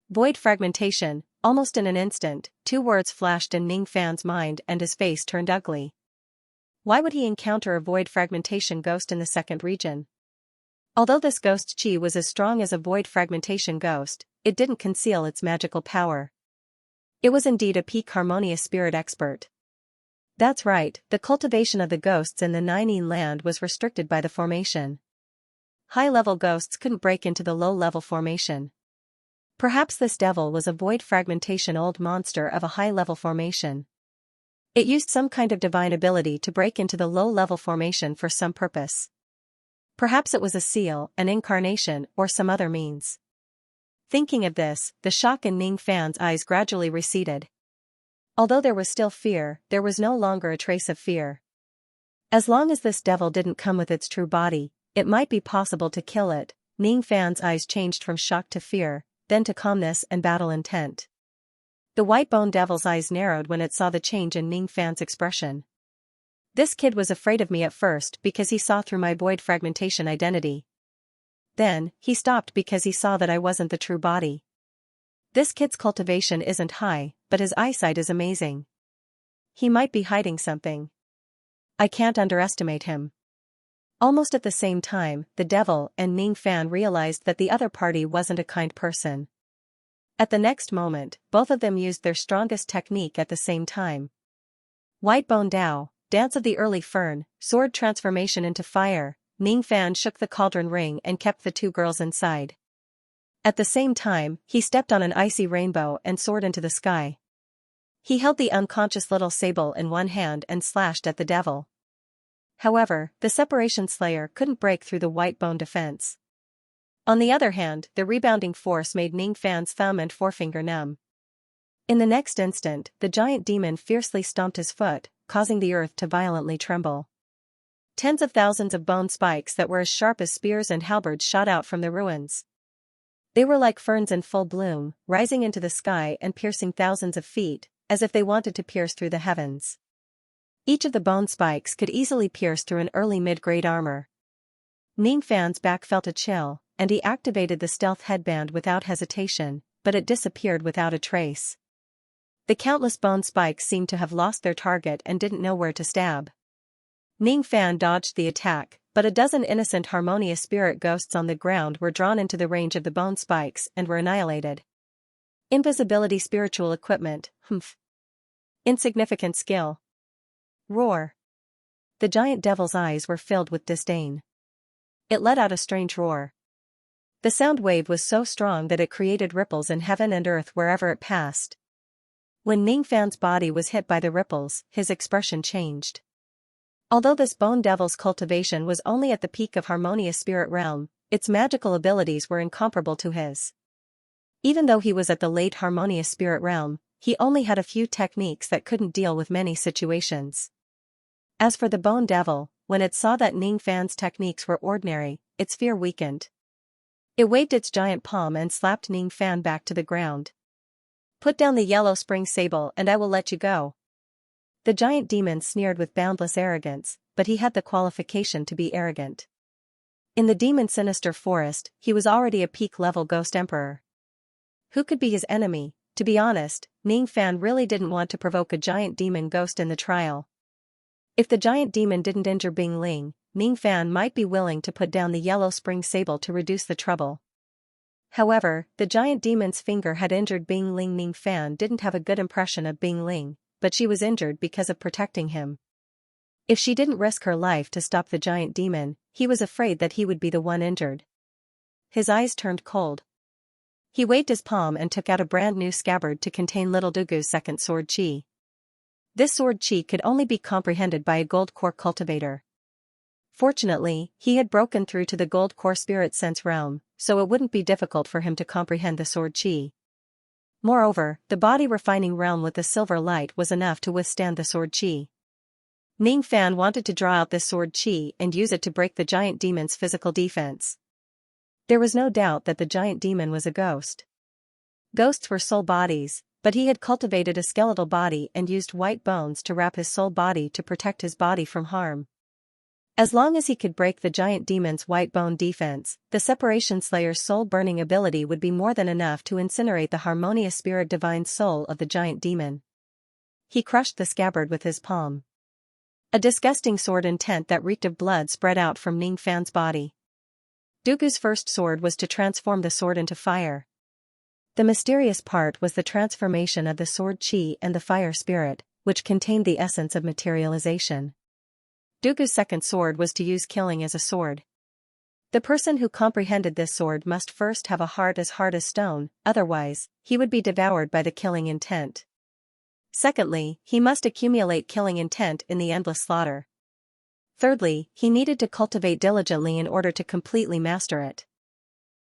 Void fragmentation. Almost in an instant, two words flashed in Ning Fan's mind and his face turned ugly. Why would he encounter a void fragmentation ghost in the second region? Although this ghost chi was as strong as a void fragmentation ghost, it didn't conceal its magical power. It was indeed a peak harmonious spirit expert. That's right, the cultivation of the ghosts in the Ninein land was restricted by the formation. High-level ghosts couldn't break into the low-level formation. Perhaps this devil was a void fragmentation old monster of a high-level formation. It used some kind of divine ability to break into the low-level formation for some purpose. Perhaps it was a seal, an incarnation, or some other means. Thinking of this, the shock in Ning Fan's eyes gradually receded. Although there was still fear, there was no longer a trace of fear. As long as this devil didn't come with its true body, it might be possible to kill it. Ning Fan's eyes changed from shock to fear, then to calmness and battle intent. The white-boned devil's eyes narrowed when it saw the change in Ning Fan's expression. This kid was afraid of me at first because he saw through my void fragmentation identity. Then, he stopped because he saw that I wasn't the true body. This kid's cultivation isn't high, but his eyesight is amazing. He might be hiding something. I can't underestimate him. Almost at the same time, the devil and Ning Fan realized that the other party wasn't a kind person. At the next moment, both of them used their strongest technique at the same time. White Bone Dao, Dance of the Early Fern, sword transformation into fire. Ning Fan shook the cauldron ring and kept the two girls inside. At the same time, he stepped on an icy rainbow and soared into the sky. He held the unconscious little sable in one hand and slashed at the devil. However, the Separation Slayer couldn't break through the white bone defense. On the other hand, the rebounding force made Ning Fan's thumb and forefinger numb. In the next instant, the giant demon fiercely stomped his foot, causing the earth to violently tremble. Tens of thousands of bone spikes that were as sharp as spears and halberds shot out from the ruins. They were like ferns in full bloom, rising into the sky and piercing thousands of feet, as if they wanted to pierce through the heavens. Each of the bone spikes could easily pierce through an early mid-grade armor. Ning Fan's back felt a chill, and he activated the stealth headband without hesitation, but it disappeared without a trace. The countless bone spikes seemed to have lost their target and didn't know where to stab. Ning Fan dodged the attack, but a dozen innocent harmonious spirit ghosts on the ground were drawn into the range of the bone spikes and were annihilated. Invisibility spiritual equipment, Insignificant skill. Roar. The giant devil's eyes were filled with disdain. It let out a strange roar. The sound wave was so strong that it created ripples in heaven and earth wherever it passed. When Ning Fan's body was hit by the ripples, his expression changed. Although this bone devil's cultivation was only at the peak of harmonious spirit realm, its magical abilities were incomparable to his. Even though he was at the late harmonious spirit realm, he only had a few techniques that couldn't deal with many situations. As for the bone devil, when it saw that Ning Fan's techniques were ordinary, its fear weakened. It waved its giant palm and slapped Ning Fan back to the ground. Put down the yellow spring sable and I will let you go. The giant demon sneered with boundless arrogance, but he had the qualification to be arrogant. In the demon's sinister forest, he was already a peak-level ghost emperor. Who could be his enemy? To be honest, Ning Fan really didn't want to provoke a giant demon ghost in the trial. If the giant demon didn't injure Bing Ling, Ning Fan might be willing to put down the yellow spring sable to reduce the trouble. However, the giant demon's finger had injured Bing Ling. Ning Fan didn't have a good impression of Bing Ling, but she was injured because of protecting him. If she didn't risk her life to stop the giant demon, he was afraid that he would be the one injured. His eyes turned cold. He waved his palm and took out a brand new scabbard to contain Little Dugu's second sword chi. This sword chi could only be comprehended by a gold core cultivator. Fortunately, he had broken through to the gold core spirit sense realm, so it wouldn't be difficult for him to comprehend the sword chi. Moreover, the body refining realm with the silver light was enough to withstand the sword chi. Ning Fan wanted to draw out this sword chi and use it to break the giant demon's physical defense. There was no doubt that the giant demon was a ghost. Ghosts were soul bodies, but he had cultivated a skeletal body and used white bones to wrap his soul body to protect his body from harm. As long as he could break the giant demon's white bone defense, the Separation Slayer's soul-burning ability would be more than enough to incinerate the harmonious spirit divine soul of the giant demon. He crushed the scabbard with his palm. A disgusting sword intent that reeked of blood spread out from Ning Fan's body. Dooku's first sword was to transform the sword into fire. The mysterious part was the transformation of the sword chi and the fire spirit, which contained the essence of materialization. Dooku's second sword was to use killing as a sword. The person who comprehended this sword must first have a heart as hard as stone, otherwise, he would be devoured by the killing intent. Secondly, he must accumulate killing intent in the endless slaughter. Thirdly, he needed to cultivate diligently in order to completely master it.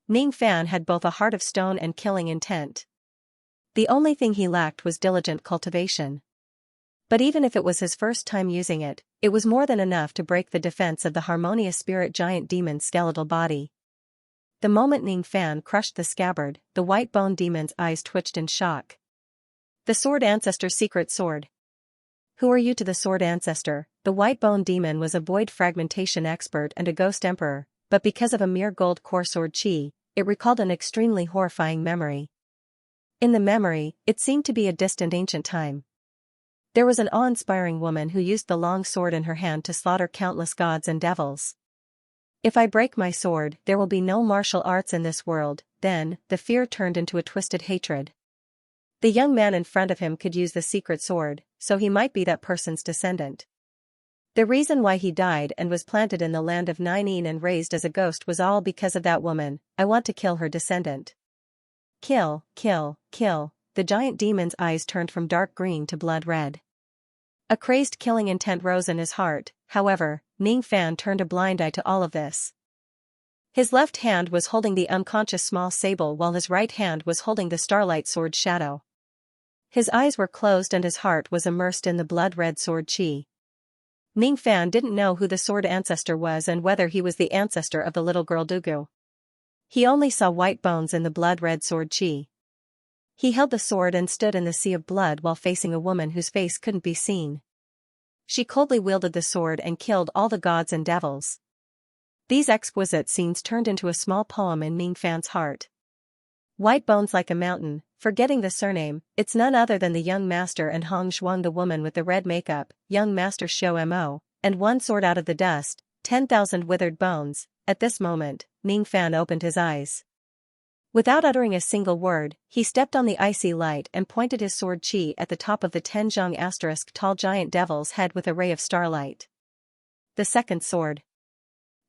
Ning Fan had both a heart of stone and killing intent. The only thing he lacked was diligent cultivation. But even if it was his first time using it, it was more than enough to break the defense of the harmonious spirit giant demon's skeletal body. The moment Ning Fan crushed the scabbard, the white bone demon's eyes twitched in shock. The Sword Ancestor's secret sword. Who are you to the Sword Ancestor? The white bone demon was a void fragmentation expert and a ghost emperor, but because of a mere gold core sword chi, it recalled an extremely horrifying memory. In the memory, it seemed to be a distant ancient time. There was an awe-inspiring woman who used the long sword in her hand to slaughter countless gods and devils. If I break my sword, there will be no martial arts in this world. Then, the fear turned into a twisted hatred. The young man in front of him could use the secret sword, so he might be that person's descendant. The reason why he died and was planted in the land of Nine and raised as a ghost was all because of that woman. I want to kill her descendant. Kill, kill, kill. The giant demon's eyes turned from dark green to blood red. A crazed killing intent rose in his heart. However, Ning Fan turned a blind eye to all of this. His left hand was holding the unconscious small sable while his right hand was holding the starlight sword shadow. His eyes were closed and his heart was immersed in the blood-red sword chi. Ning Fan didn't know who the Sword Ancestor was and whether he was the ancestor of the little girl Dooku. He only saw white bones in the blood-red sword chi. He held the sword and stood in the sea of blood while facing a woman whose face couldn't be seen. She coldly wielded the sword and killed all the gods and devils. These exquisite scenes turned into a small poem in Ning Fan's heart. White bones like a mountain, forgetting the surname, it's none other than the young master and Hong Zhuang, the woman with the red makeup, young master Xiao Mo, and one sword out of the dust, 10,000 withered bones. At this moment, Ning Fan opened his eyes. Without uttering a single word, he stepped on the icy light and pointed his sword chi at the top of the Tenjong * tall giant devil's head with a ray of starlight. The second sword.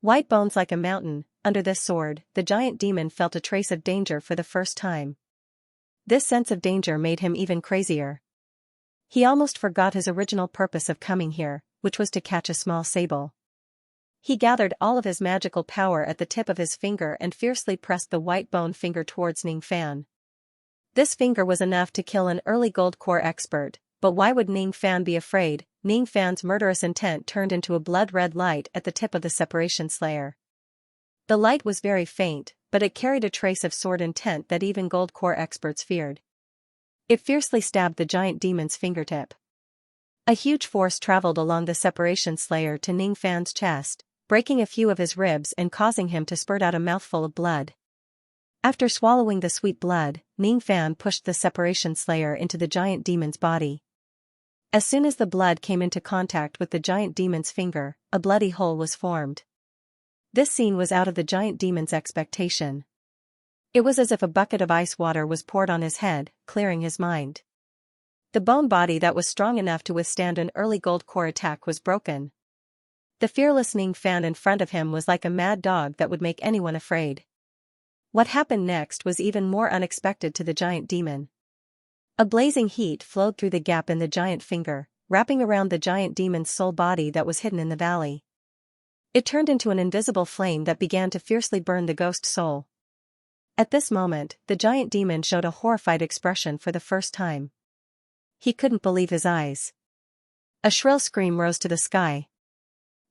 White bones like a mountain. Under this sword, the giant demon felt a trace of danger for the first time. This sense of danger made him even crazier. He almost forgot his original purpose of coming here, which was to catch a small sable. He gathered all of his magical power at the tip of his finger and fiercely pressed the white bone finger towards Ning Fan. This finger was enough to kill an early gold core expert, but why would Ning Fan be afraid? Ning Fan's murderous intent turned into a blood-red light at the tip of the Separation Slayer. The light was very faint, but it carried a trace of sword intent that even gold core experts feared. It fiercely stabbed the giant demon's fingertip. A huge force traveled along the Separation Slayer to Ning Fan's chest, breaking a few of his ribs and causing him to spurt out a mouthful of blood. After swallowing the sweet blood, Ning Fan pushed the Separation Slayer into the giant demon's body. As soon as the blood came into contact with the giant demon's finger, a bloody hole was formed. This scene was out of the giant demon's expectation. It was as if a bucket of ice water was poured on his head, clearing his mind. The bone body that was strong enough to withstand an early gold core attack was broken. The fearless Ning Fan in front of him was like a mad dog that would make anyone afraid. What happened next was even more unexpected to the giant demon. A blazing heat flowed through the gap in the giant finger, wrapping around the giant demon's soul body that was hidden in the valley. It turned into an invisible flame that began to fiercely burn the ghost soul. At this moment, the giant demon showed a horrified expression for the first time. He couldn't believe his eyes. A shrill scream rose to the sky.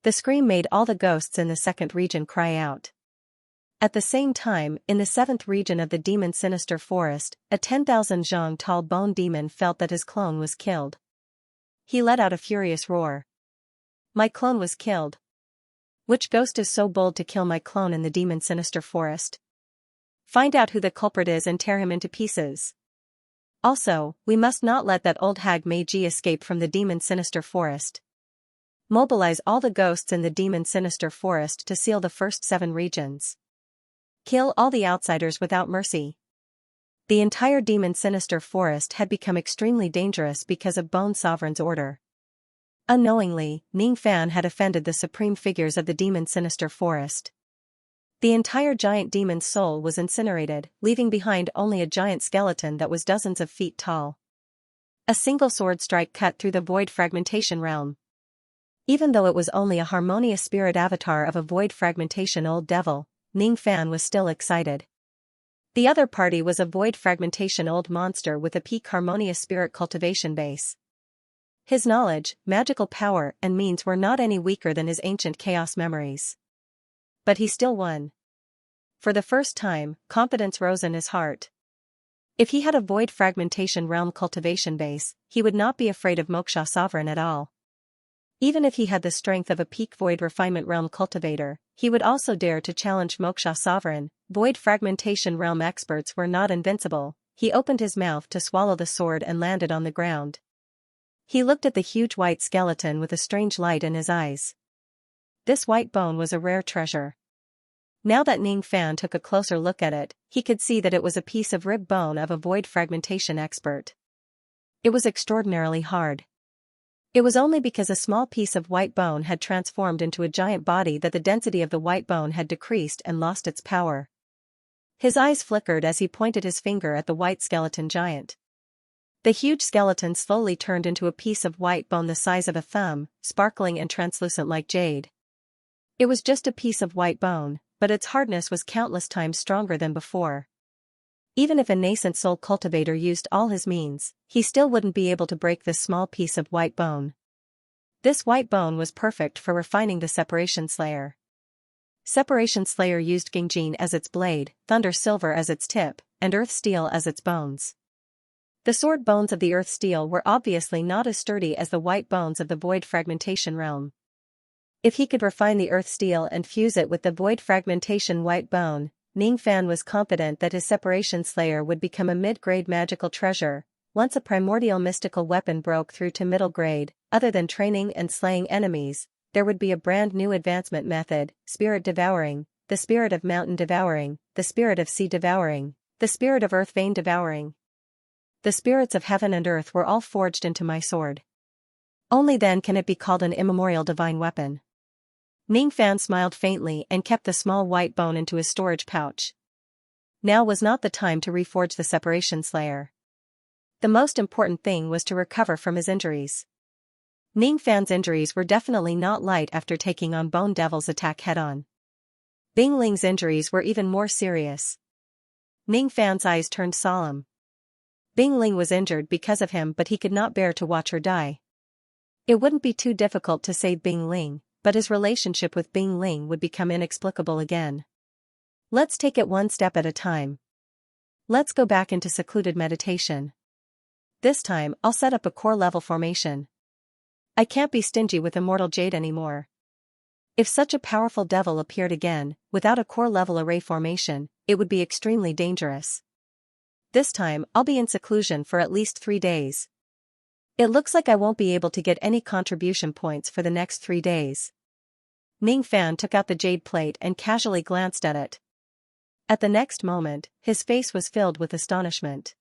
The scream made all the ghosts in the second region cry out. At the same time, in the 7th region of the demon sinister forest, a 10,000 zhang tall bone demon felt that his clone was killed. He let out a furious roar. My clone was killed. Which ghost is so bold to kill my clone in the demon sinister forest? Find out who the culprit is and tear him into pieces. Also, we must not let that old hag Mei Ji escape from the demon sinister forest. Mobilize all the ghosts in the demon sinister forest to seal the first 7 regions. Kill all the outsiders without mercy. The entire demon sinister forest had become extremely dangerous because of Bone Sovereign's order. Unknowingly, Ning Fan had offended the supreme figures of the demon sinister forest. The entire giant demon's soul was incinerated, leaving behind only a giant skeleton that was dozens of feet tall. A single sword strike cut through the void fragmentation realm. Even though it was only a harmonious spirit avatar of a void fragmentation old devil, Ning Fan was still excited. The other party was a void fragmentation old monster with a peak harmonious spirit cultivation base. His knowledge, magical power, and means were not any weaker than his ancient chaos memories. But he still won. For the first time, confidence rose in his heart. If he had a void fragmentation realm cultivation base, he would not be afraid of Moksha Sovereign at all. Even if he had the strength of a peak void refinement realm cultivator, he would also dare to challenge Moksha Sovereign. Void fragmentation realm experts were not invincible. He opened his mouth to swallow the sword and landed on the ground. He looked at the huge white skeleton with a strange light in his eyes. This white bone was a rare treasure. Now that Ning Fan took a closer look at it, he could see that it was a piece of rib bone of a void fragmentation expert. It was extraordinarily hard. It was only because a small piece of white bone had transformed into a giant body that the density of the white bone had decreased and lost its power. His eyes flickered as he pointed his finger at the white skeleton giant. The huge skeleton slowly turned into a piece of white bone the size of a thumb, sparkling and translucent like jade. It was just a piece of white bone, but its hardness was countless times stronger than before. Even if a nascent soul cultivator used all his means, he still wouldn't be able to break this small piece of white bone. This white bone was perfect for refining the Separation Slayer. Separation Slayer used Gingjin as its blade, Thunder Silver as its tip, and Earth Steel as its bones. The sword bones of the Earth Steel were obviously not as sturdy as the white bones of the Void Fragmentation realm. If he could refine the Earth Steel and fuse it with the Void Fragmentation white bone, Ning Fan was confident that his Separation Slayer would become a mid-grade magical treasure. Once a primordial mystical weapon broke through to middle grade, other than training and slaying enemies, there would be a brand new advancement method: Spirit Devouring, the Spirit of Mountain Devouring, the Spirit of Sea Devouring, the Spirit of Earth Vein Devouring. The spirits of heaven and earth were all forged into my sword. Only then can it be called an immemorial divine weapon. Ning Fan smiled faintly and kept the small white bone into his storage pouch. Now was not the time to reforge the Separation Slayer. The most important thing was to recover from his injuries. Ning Fan's injuries were definitely not light after taking on Bone Devil's attack head-on. Bing Ling's injuries were even more serious. Ning Fan's eyes turned solemn. Bing Ling was injured because of him, but he could not bear to watch her die. It wouldn't be too difficult to save Bing Ling, but his relationship with Bing Ling would become inexplicable again. Let's take it one step at a time. Let's go back into secluded meditation. This time, I'll set up a core level formation. I can't be stingy with immortal jade anymore. If such a powerful devil appeared again, without a core level array formation, it would be extremely dangerous. This time, I'll be in seclusion for at least 3 days. It looks like I won't be able to get any contribution points for the next 3 days. Ning Fan took out the jade plate and casually glanced at it. At the next moment, his face was filled with astonishment.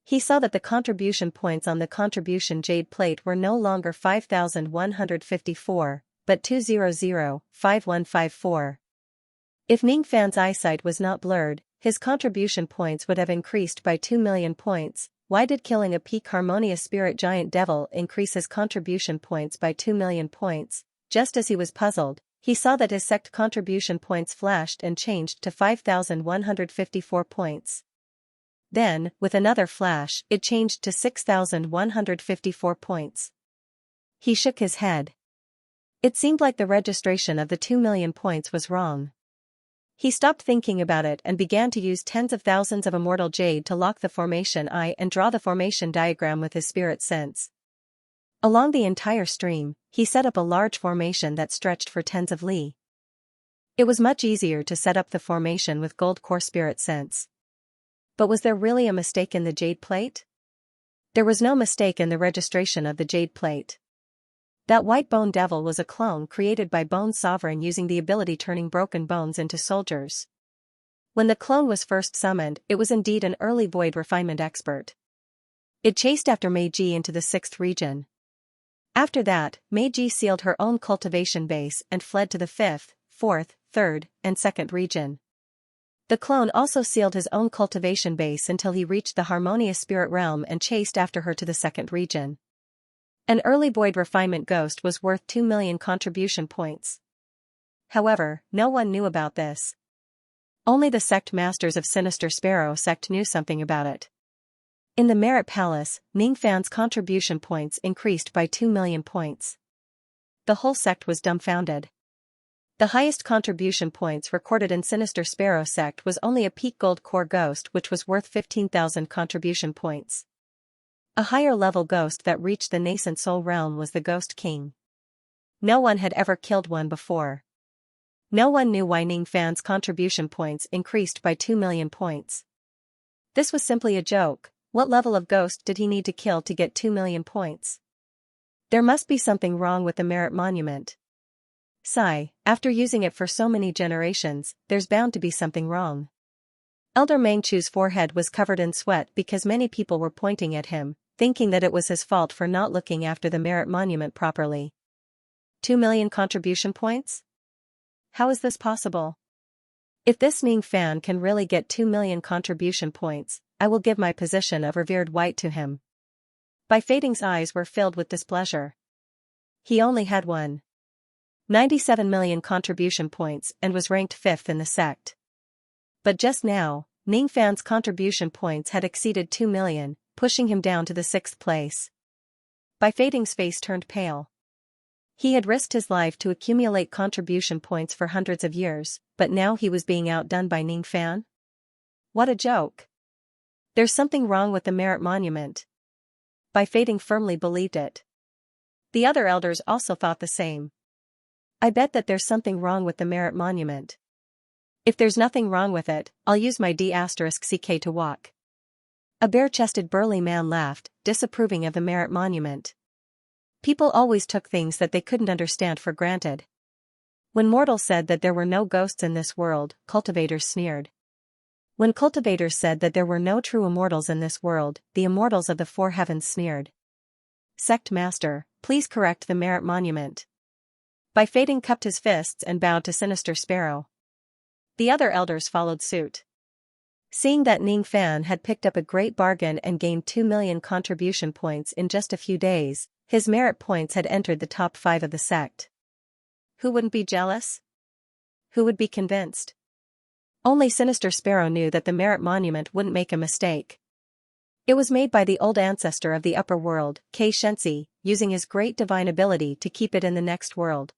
He saw that the contribution points on the contribution jade plate were no longer 5,154, but 200,5154. If Ning Fan's eyesight was not blurred, his contribution points would have increased by 2 million points. Why did killing a peak harmonious spirit giant devil increase his contribution points by 2 million points? Just as he was puzzled, he saw that his sect contribution points flashed and changed to 5,154 points. Then, with another flash, it changed to 6,154 points. He shook his head. It seemed like the registration of the 2 million points was wrong. He stopped thinking about it and began to use tens of thousands of immortal jade to lock the formation eye and draw the formation diagram with his spirit sense. Along the entire stream, he set up a large formation that stretched for tens of li. It was much easier to set up the formation with gold core spirit sense. But was there really a mistake in the jade plate? There was no mistake in the registration of the jade plate. That white bone devil was a clone created by Bone Sovereign using the ability turning broken bones into soldiers. When the clone was first summoned, it was indeed an early void refinement expert. It chased after Meiji into the 6th region. After that, Meiji sealed her own cultivation base and fled to the 5th, 4th, 3rd, and 2nd region. The clone also sealed his own cultivation base until he reached the harmonious spirit realm and chased after her to the 2nd region. An early void refinement ghost was worth 2 million contribution points. However, no one knew about this. Only the sect masters of Sinister Sparrow sect knew something about it. In the Merit Palace, Ningfan's contribution points increased by 2 million points. The whole sect was dumbfounded. The highest contribution points recorded in Sinister Sparrow sect was only a peak gold core ghost which was worth 15,000 contribution points. A higher level ghost that reached the nascent soul realm was the Ghost King. No one had ever killed one before. No one knew why Ningfan's contribution points increased by 2 million points. This was simply a joke. What level of ghost did he need to kill to get 2 million points? There must be something wrong with the merit monument. Sigh, after using it for so many generations, there's bound to be something wrong. Elder Mengchu's forehead was covered in sweat because many people were pointing at him, thinking that it was his fault for not looking after the merit monument properly. 2 million contribution points? How is this possible? If this Ningfan can really get 2 million contribution points, I will give my position of revered white to him. Bai Fading's eyes were filled with displeasure. He only had 97 million contribution points and was ranked 5th in the sect. But just now, Ningfan's contribution points had exceeded 2 million, pushing him down to the 6th place. Bai Fading's face turned pale. He had risked his life to accumulate contribution points for hundreds of years, but now he was being outdone by Ningfan? What a joke! There's something wrong with the merit monument. Bai Fading firmly believed it. The other elders also thought the same. I bet that there's something wrong with the merit monument. If there's nothing wrong with it, I'll use my D*CK to walk. A bare-chested burly man laughed, disapproving of the merit monument. People always took things that they couldn't understand for granted. When mortals said that there were no ghosts in this world, cultivators sneered. When cultivators said that there were no true immortals in this world, the immortals of the 4 heavens sneered. Sect Master, please correct the merit monument. Bai Fading cupped his fists and bowed to Sinister Sparrow. The other elders followed suit. Seeing that Ningfan had picked up a great bargain and gained 2 million contribution points in just a few days, his merit points had entered the top 5 of the sect. Who wouldn't be jealous? Who would be convinced? Only Sinister Sparrow knew that the merit monument wouldn't make a mistake. It was made by the old ancestor of the upper world, Xianxia, using his great divine ability to keep it in the next world.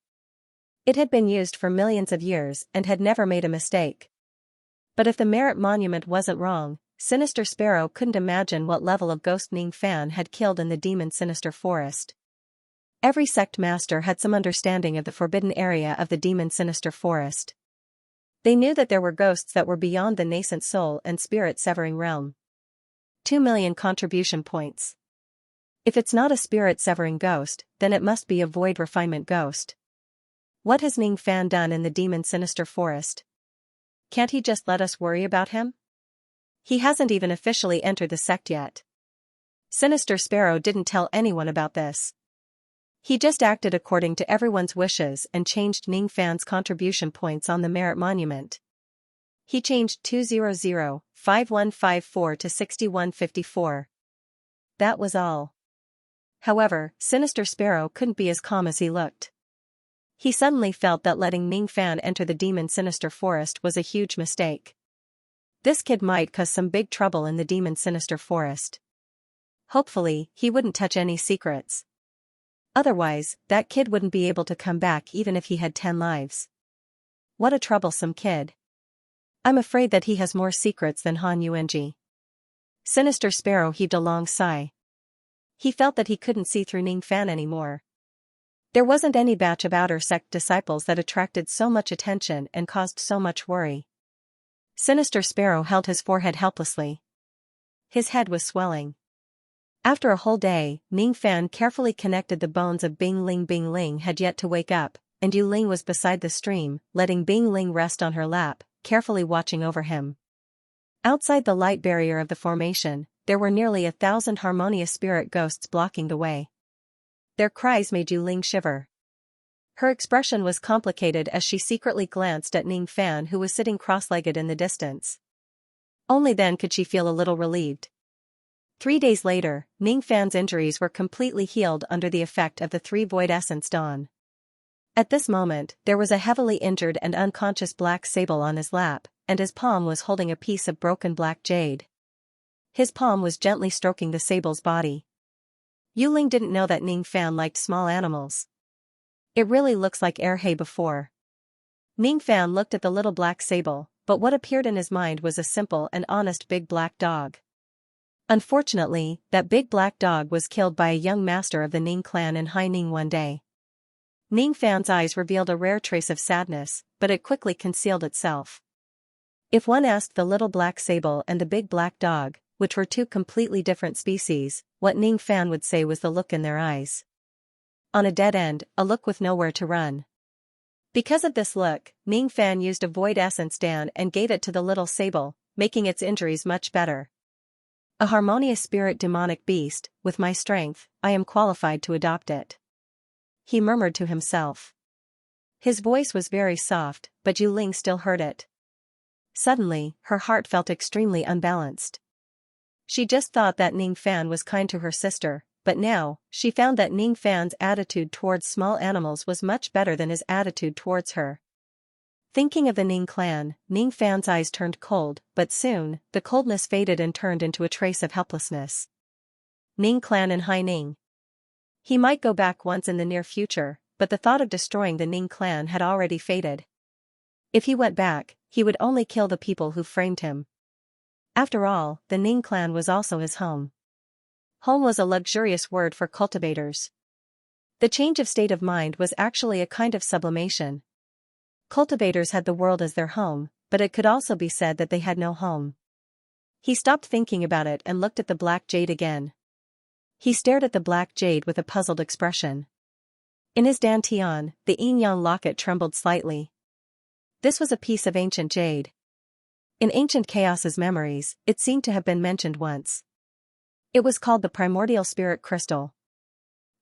It had been used for millions of years and had never made a mistake. But if the merit monument wasn't wrong, Sinister Sparrow couldn't imagine what level of ghost Ningfan had killed in the demon Sinister Forest. Every sect master had some understanding of the forbidden area of the demon Sinister Forest. They knew that there were ghosts that were beyond the nascent soul and spirit severing realm. 2 million contribution points. If it's not a spirit severing ghost, then it must be a void refinement ghost. What has Ningfan done in the demon Sinister Forest? Can't he just let us worry about him? He hasn't even officially entered the sect yet. Sinister Sparrow didn't tell anyone about this. He just acted according to everyone's wishes and changed Ningfan's contribution points on the merit monument. He changed 200-5154 to 6154. That was all. However, Sinister Sparrow couldn't be as calm as he looked. He suddenly felt that letting Ningfan enter the demon Sinister Forest was a huge mistake. This kid might cause some big trouble in the demon Sinister Forest. Hopefully, he wouldn't touch any secrets. Otherwise, that kid wouldn't be able to come back even if he had 10 lives. What a troublesome kid. I'm afraid that he has more secrets than Han Yuanji. Sinister Sparrow heaved a long sigh. He felt that he couldn't see through Ning Fan anymore. There wasn't any batch of outer sect disciples that attracted so much attention and caused so much worry. Sinister Sparrow held his forehead helplessly. His head was swelling. After a whole day, Ning Fan carefully connected the bones of Bing Ling. Bing Ling had yet to wake up, and Yu Ling was beside the stream, letting Bing Ling rest on her lap, carefully watching over him. Outside the light barrier of the formation, there were nearly 1,000 harmonious spirit ghosts blocking the way. Their cries made Yu Ling shiver. Her expression was complicated as she secretly glanced at Ning Fan, who was sitting cross-legged in the distance. Only then could she feel a little relieved. 3 days later, Ning Fan's injuries were completely healed under the effect of the 3 Void Essence Dawn. At this moment, there was a heavily injured and unconscious black sable on his lap, and his palm was holding a piece of broken black jade. His palm was gently stroking the sable's body. Yu Ling didn't know that Ning Fan liked small animals. It really looks like Erhe before. Ning Fan looked at the little black sable, but what appeared in his mind was a simple and honest big black dog. Unfortunately, that big black dog was killed by a young master of the Ning clan in Haining one day. Ning Fan's eyes revealed a rare trace of sadness, but it quickly concealed itself. If one asked the little black sable and the big black dog, which were 2 completely different species, what Ning Fan would say was the look in their eyes. On a dead end, a look with nowhere to run. Because of this look, Ning Fan used a Void Essence Dan and gave it to the little sable, making its injuries much better. A harmonious spirit demonic beast, with my strength, I am qualified to adopt it. He murmured to himself. His voice was very soft, but Yu Ling still heard it. Suddenly, her heart felt extremely unbalanced. She just thought that Ning Fan was kind to her sister, but now, she found that Ning Fan's attitude towards small animals was much better than his attitude towards her. Thinking of the Ning clan, Ning Fan's eyes turned cold, but soon, the coldness faded and turned into a trace of helplessness. Ning clan in Haining. He might go back once in the near future, but the thought of destroying the Ning clan had already faded. If he went back, he would only kill the people who framed him. After all, the Ning clan was also his home. Home was a luxurious word for cultivators. The change of state of mind was actually a kind of sublimation. Cultivators had the world as their home, but it could also be said that they had no home. He stopped thinking about it and looked at the black jade again. He stared at the black jade with a puzzled expression. In his dantian, the yin-yang locket trembled slightly. This was a piece of ancient jade. In ancient Chaos's memories, it seemed to have been mentioned once. It was called the primordial spirit crystal.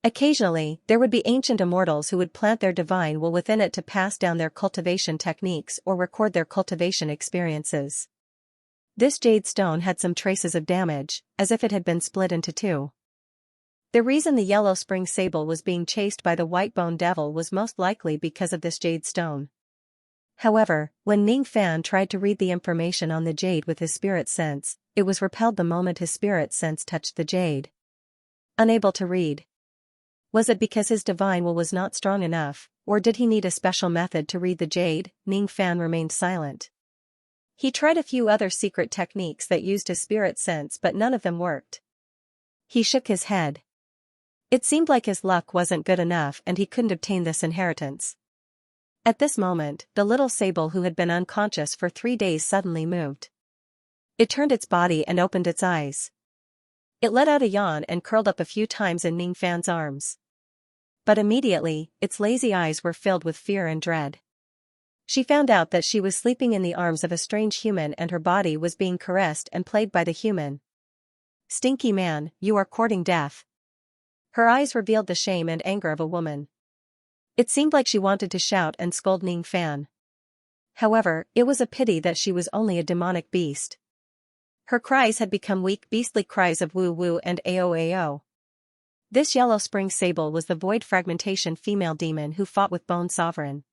Occasionally, there would be ancient immortals who would plant their divine will within it to pass down their cultivation techniques or record their cultivation experiences. This jade stone had some traces of damage, as if it had been split into 2. The reason the yellow spring sable was being chased by the white bone devil was most likely because of this jade stone. However, when Ning Fan tried to read the information on the jade with his spirit sense, it was repelled the moment his spirit sense touched the jade. Unable to read. Was it because his divine will was not strong enough, or did he need a special method to read the jade? Ning Fan remained silent. He tried a few other secret techniques that used his spirit sense, but none of them worked. He shook his head. It seemed like his luck wasn't good enough and he couldn't obtain this inheritance. At this moment, the little sable who had been unconscious for 3 days suddenly moved. It turned its body and opened its eyes. It let out a yawn and curled up a few times in Ning Fan's arms. But immediately, its lazy eyes were filled with fear and dread. She found out that she was sleeping in the arms of a strange human and her body was being caressed and played by the human. Stinky man, you are courting death. Her eyes revealed the shame and anger of a woman. It seemed like she wanted to shout and scold Ning Fan. However, it was a pity that she was only a demonic beast. Her cries had become weak beastly cries of woo-woo and ao-ao. This yellow spring sable was the void fragmentation female demon who fought with Bone Sovereign.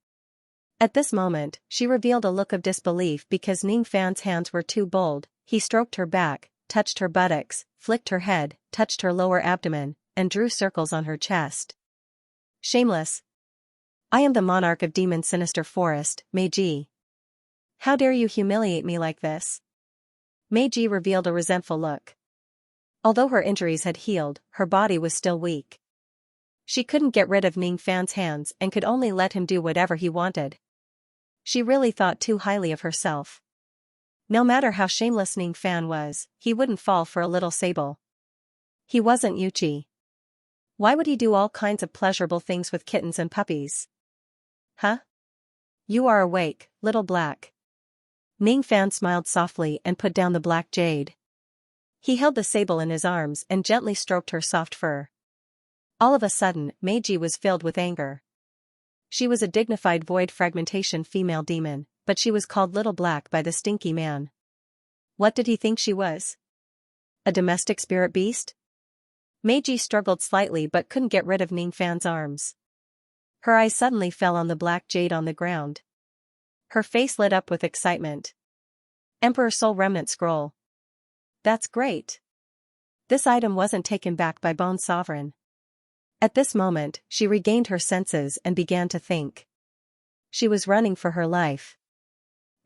At this moment, she revealed a look of disbelief because Ning Fan's hands were too bold. He stroked her back, touched her buttocks, flicked her head, touched her lower abdomen, and drew circles on her chest. Shameless. I am the monarch of Demon Sinister Forest, Meiji. How dare you humiliate me like this? Meiji revealed a resentful look. Although her injuries had healed, her body was still weak. She couldn't get rid of Ning Fan's hands and could only let him do whatever he wanted. She really thought too highly of herself. No matter how shameless Ning Fan was, he wouldn't fall for a little sable. He wasn't Yuchi. Why would he do all kinds of pleasurable things with kittens and puppies? Huh? You are awake, little black. Ning Fan smiled softly and put down the black jade. He held the sable in his arms and gently stroked her soft fur. All of a sudden, Meiji was filled with anger. She was a dignified void fragmentation female demon, but she was called Little Black by the stinky man. What did he think she was? A domestic spirit beast? Meiji struggled slightly but couldn't get rid of Ning Fan's arms. Her eyes suddenly fell on the black jade on the ground. Her face lit up with excitement. Emperor Soul Remnant Scroll. That's great. This item wasn't taken back by Bone Sovereign. At this moment, she regained her senses and began to think. She was running for her life.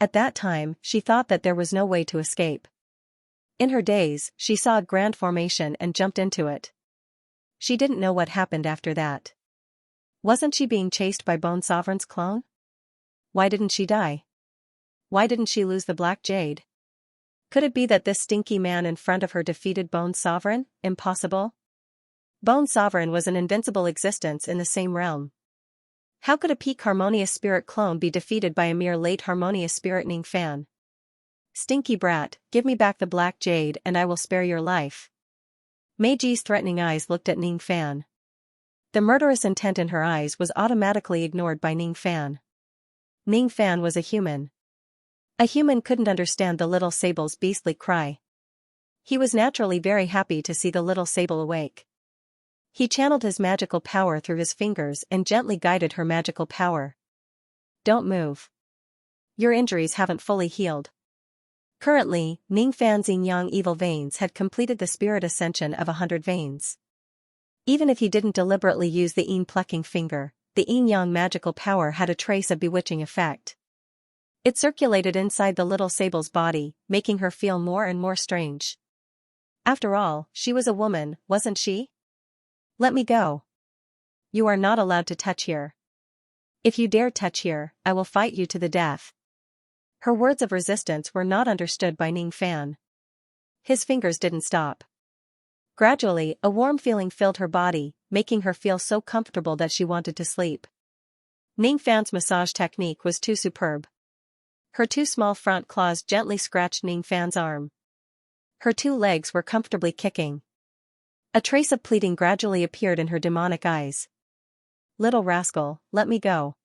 At that time, she thought that there was no way to escape. In her daze, she saw a grand formation and jumped into it. She didn't know what happened after that. Wasn't she being chased by Bone Sovereign's clone? Why didn't she die? Why didn't she lose the black jade? Could it be that this stinky man in front of her defeated Bone Sovereign? Impossible. Bone Sovereign was an invincible existence in the same realm. How could a peak harmonious spirit clone be defeated by a mere late harmonious spirit Ning Fan? Stinky brat, give me back the black jade and I will spare your life. Meiji's threatening eyes looked at Ning Fan. The murderous intent in her eyes was automatically ignored by Ning Fan. Ning Fan was a human. A human couldn't understand the little sable's beastly cry. He was naturally very happy to see the little sable awake. He channeled his magical power through his fingers and gently guided her magical power. Don't move. Your injuries haven't fully healed. Currently, Ning Fan's yin-yang evil veins had completed the spirit ascension of 100 veins. Even if he didn't deliberately use the yin plucking finger, the yin-yang magical power had a trace of bewitching effect. It circulated inside the little sable's body, making her feel more and more strange. After all, she was a woman, wasn't she? Let me go. You are not allowed to touch here. If you dare touch here, I will fight you to the death. Her words of resistance were not understood by Ning Fan. His fingers didn't stop. Gradually, a warm feeling filled her body, making her feel so comfortable that she wanted to sleep. Ning Fan's massage technique was too superb. Her two small front claws gently scratched Ning Fan's arm. Her two legs were comfortably kicking. A trace of pleading gradually appeared in her demonic eyes. Little rascal, let me go.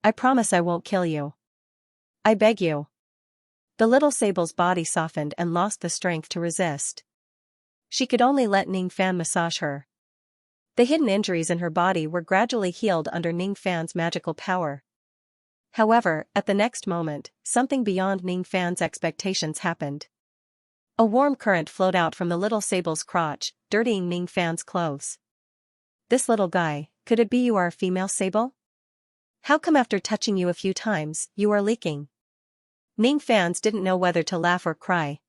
I promise I won't kill you. I beg you. The little sable's body softened and lost the strength to resist. She could only let Ning Fan massage her. The hidden injuries in her body were gradually healed under Ning Fan's magical power. However, at the next moment, something beyond Ning Fan's expectations happened. A warm current flowed out from the little sable's crotch, dirtying Ning Fan's clothes. This little guy, could it be you are a female sable? How come after touching you a few times, you are leaking? Ning Fan's didn't know whether to laugh or cry.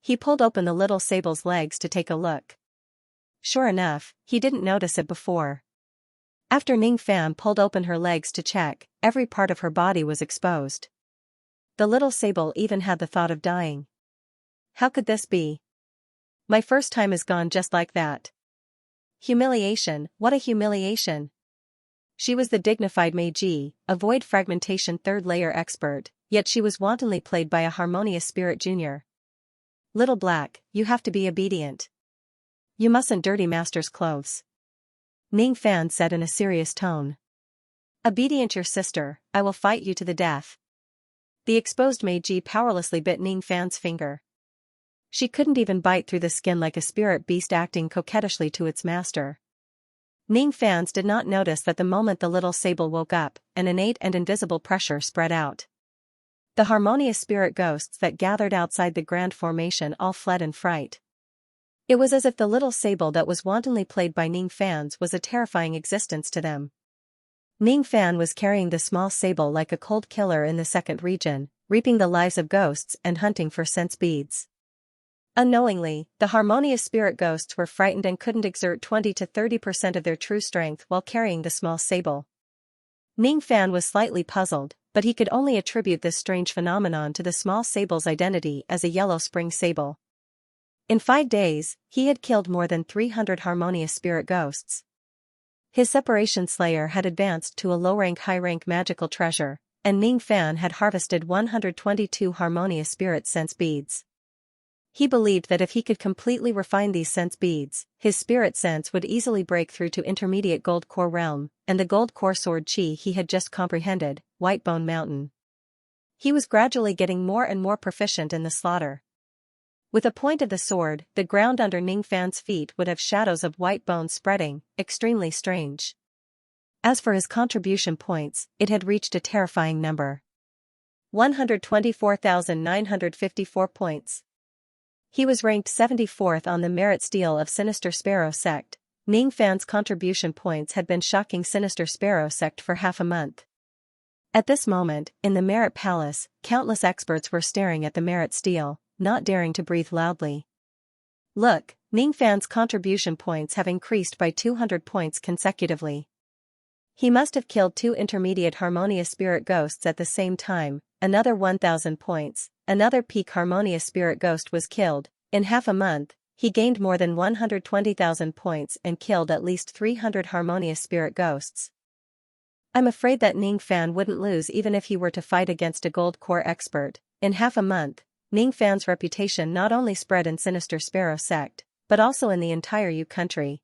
He pulled open the little sable's legs to take a look. Sure enough, he didn't notice it before. After Ning Fan pulled open her legs to check, every part of her body was exposed. The little sable even had the thought of dying. How could this be? My first time is gone just like that. Humiliation, what a humiliation. She was the dignified Meiji, a void fragmentation third-layer expert, yet she was wantonly played by a harmonious spirit junior. Little Black, you have to be obedient. You mustn't dirty master's clothes. Ning Fan said in a serious tone. Obedient your sister, I will fight you to the death. The exposed Meiji powerlessly bit Ning Fan's finger. She couldn't even bite through the skin like a spirit beast acting coquettishly to its master. Ning Fan's did not notice that the moment the little sable woke up, an innate and invisible pressure spread out. The harmonious spirit ghosts that gathered outside the grand formation all fled in fright. It was as if the little sable that was wantonly played by Ning Fan's was a terrifying existence to them. Ning Fan was carrying the small sable like a cold killer in the second region, reaping the lives of ghosts and hunting for sense beads. Unknowingly, the harmonious spirit ghosts were frightened and couldn't exert 20 to 30% of their true strength while carrying the small sable. Ning Fan was slightly puzzled, but he could only attribute this strange phenomenon to the small sable's identity as a yellow spring sable. In 5 days, he had killed more than 300 harmonious spirit ghosts. His separation slayer had advanced to a low-rank high-rank magical treasure, and Ning Fan had harvested 122 harmonious spirit sense beads. He believed that if he could completely refine these sense beads, his spirit sense would easily break through to intermediate gold core realm, and the gold core sword chi he had just comprehended, Whitebone Mountain. He was gradually getting more and more proficient in the slaughter. With the point of the sword, the ground under Ning Fan's feet would have shadows of white bones spreading, extremely strange. As for his contribution points, it had reached a terrifying number. 124,954 points. He was ranked 74th on the merit scale of Sinister Sparrow Sect. Ning Fan's contribution points had been shocking Sinister Sparrow Sect for half a month. At this moment, in the Merit Palace, countless experts were staring at the merit scale, not daring to breathe loudly. Look, Ning Fan's contribution points have increased by 200 points consecutively. He must have killed 2 intermediate harmonious spirit ghosts at the same time, another 1,000 points, another peak harmonious spirit ghost was killed. In half a month, he gained more than 120,000 points and killed at least 300 harmonious spirit ghosts. I'm afraid that Ning Fan wouldn't lose even if he were to fight against a gold core expert. In half a month, Ning Fan's reputation not only spread in Sinister Sparrow Sect, but also in the entire Yu country.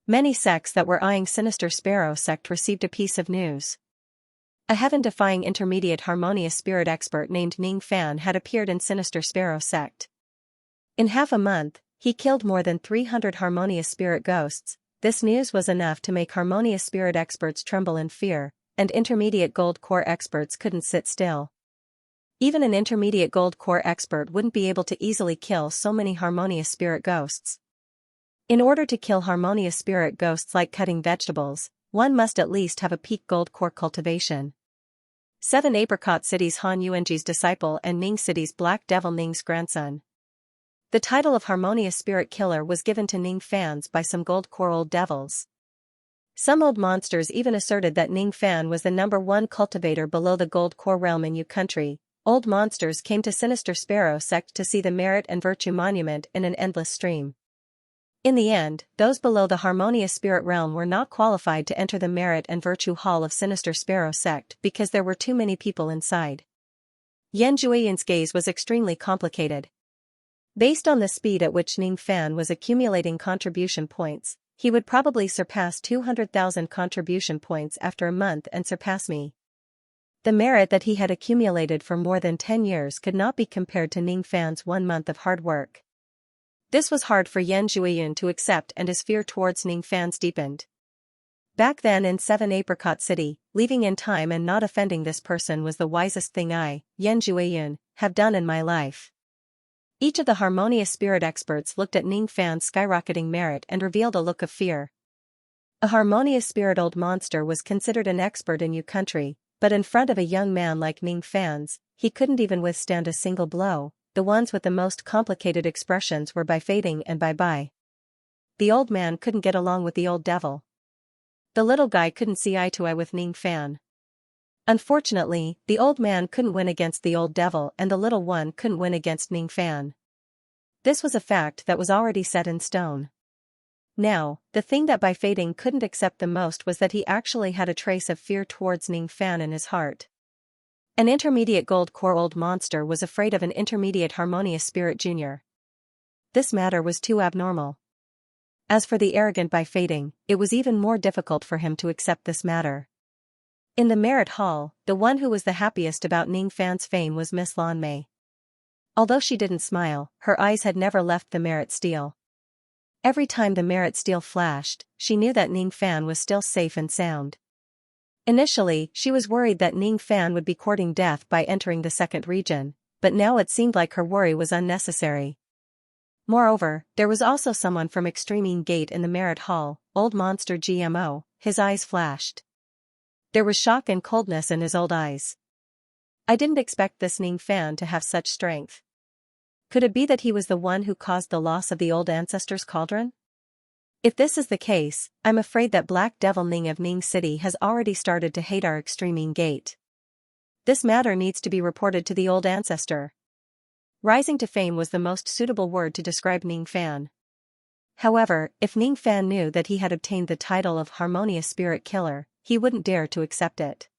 Many sects that were eyeing Sinister Sparrow Sect received a piece of news. A heaven-defying intermediate harmonious spirit expert named Ning Fan had appeared in Sinister Sparrow Sect. In half a month, he killed more than 300 harmonious spirit ghosts. This news was enough to make harmonious spirit experts tremble in fear, and intermediate gold core experts couldn't sit still. Even an intermediate gold core expert wouldn't be able to easily kill so many harmonious spirit ghosts. In order to kill harmonious spirit ghosts like cutting vegetables, one must at least have a peak gold core cultivation. 7 Apricot City's Han Yuanji's disciple and Ning City's Black Devil Ning's grandson. The title of harmonious spirit killer was given to Ning Fans by some gold core old devils. Some old monsters even asserted that Ning Fan was the #1 cultivator below the gold core realm in Yu country. Old monsters came to Sinister Sparrow Sect to see the merit and virtue monument in an endless stream. In the end, those below the harmonious spirit realm were not qualified to enter the merit and virtue hall of Sinister Sparrow Sect because there were too many people inside. Yan Jueyin's gaze was extremely complicated. Based on the speed at which Ning Fan was accumulating contribution points, he would probably surpass 200,000 contribution points after a month and surpass me. The merit that he had accumulated for more than 10 years could not be compared to Ning Fan's 1 month of hard work. This was hard for Yan Jueyin to accept, and his fear towards Ning Fans deepened. Back then in 7 Apricot City, leaving in time and not offending this person was the wisest thing I, Yan Jueyin, have done in my life. Each of the harmonious spirit experts looked at Ning Fan's skyrocketing merit and revealed a look of fear. A harmonious spirit old monster was considered an expert in Yu country, but in front of a young man like Ning Fans, he couldn't even withstand a single blow. The ones with the most complicated expressions were Bai Fading and Bai Bai. The old man couldn't get along with the old devil. The little guy couldn't see eye to eye with Ning Fan. Unfortunately, the old man couldn't win against the old devil and the little one couldn't win against Ning Fan. This was a fact that was already set in stone. Now, the thing that Bai Fading couldn't accept the most was that he actually had a trace of fear towards Ning Fan in his heart. An intermediate gold core old monster was afraid of an intermediate harmonious spirit junior. This matter was too abnormal. As for the arrogant Bai Fading, it was even more difficult for him to accept this matter. In the merit hall, the one who was the happiest about Ning Fan's fame was Miss Lan Mei. Although she didn't smile, her eyes had never left the merit steel. Every time the merit steel flashed, she knew that Ning Fan was still safe and sound. Initially, she was worried that Ning Fan would be courting death by entering the second region, but now it seemed like her worry was unnecessary. Moreover, there was also someone from Extreme Gate in the merit hall, old monster GMO. His eyes flashed. There was shock and coldness in his old eyes. I didn't expect this Ning Fan to have such strength. Could it be that he was the one who caused the loss of the old ancestors' cauldron? If this is the case, I'm afraid that Black Devil Ning of Ning City has already started to hate our extreme Ning Gate. This matter needs to be reported to the old ancestor. Rising to fame was the most suitable word to describe Ning Fan. However, if Ning Fan knew that he had obtained the title of Harmonious Spirit Killer, he wouldn't dare to accept it.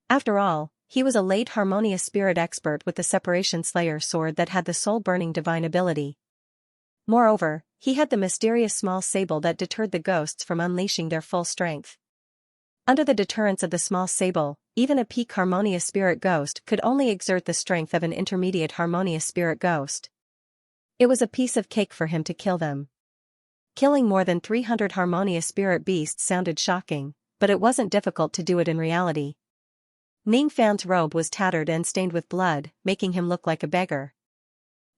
After all, he was a late Harmonious Spirit expert with the Separation Slayer sword that had the soul-burning divine ability. Moreover, he had the mysterious small sable that deterred the ghosts from unleashing their full strength. Under the deterrence of the small sable, even a peak Harmonious Spirit ghost could only exert the strength of an intermediate Harmonious Spirit ghost. It was a piece of cake for him to kill them. Killing more than 300 Harmonious Spirit beasts sounded shocking, but it wasn't difficult to do it in reality. Ning Fan's robe was tattered and stained with blood, making him look like a beggar.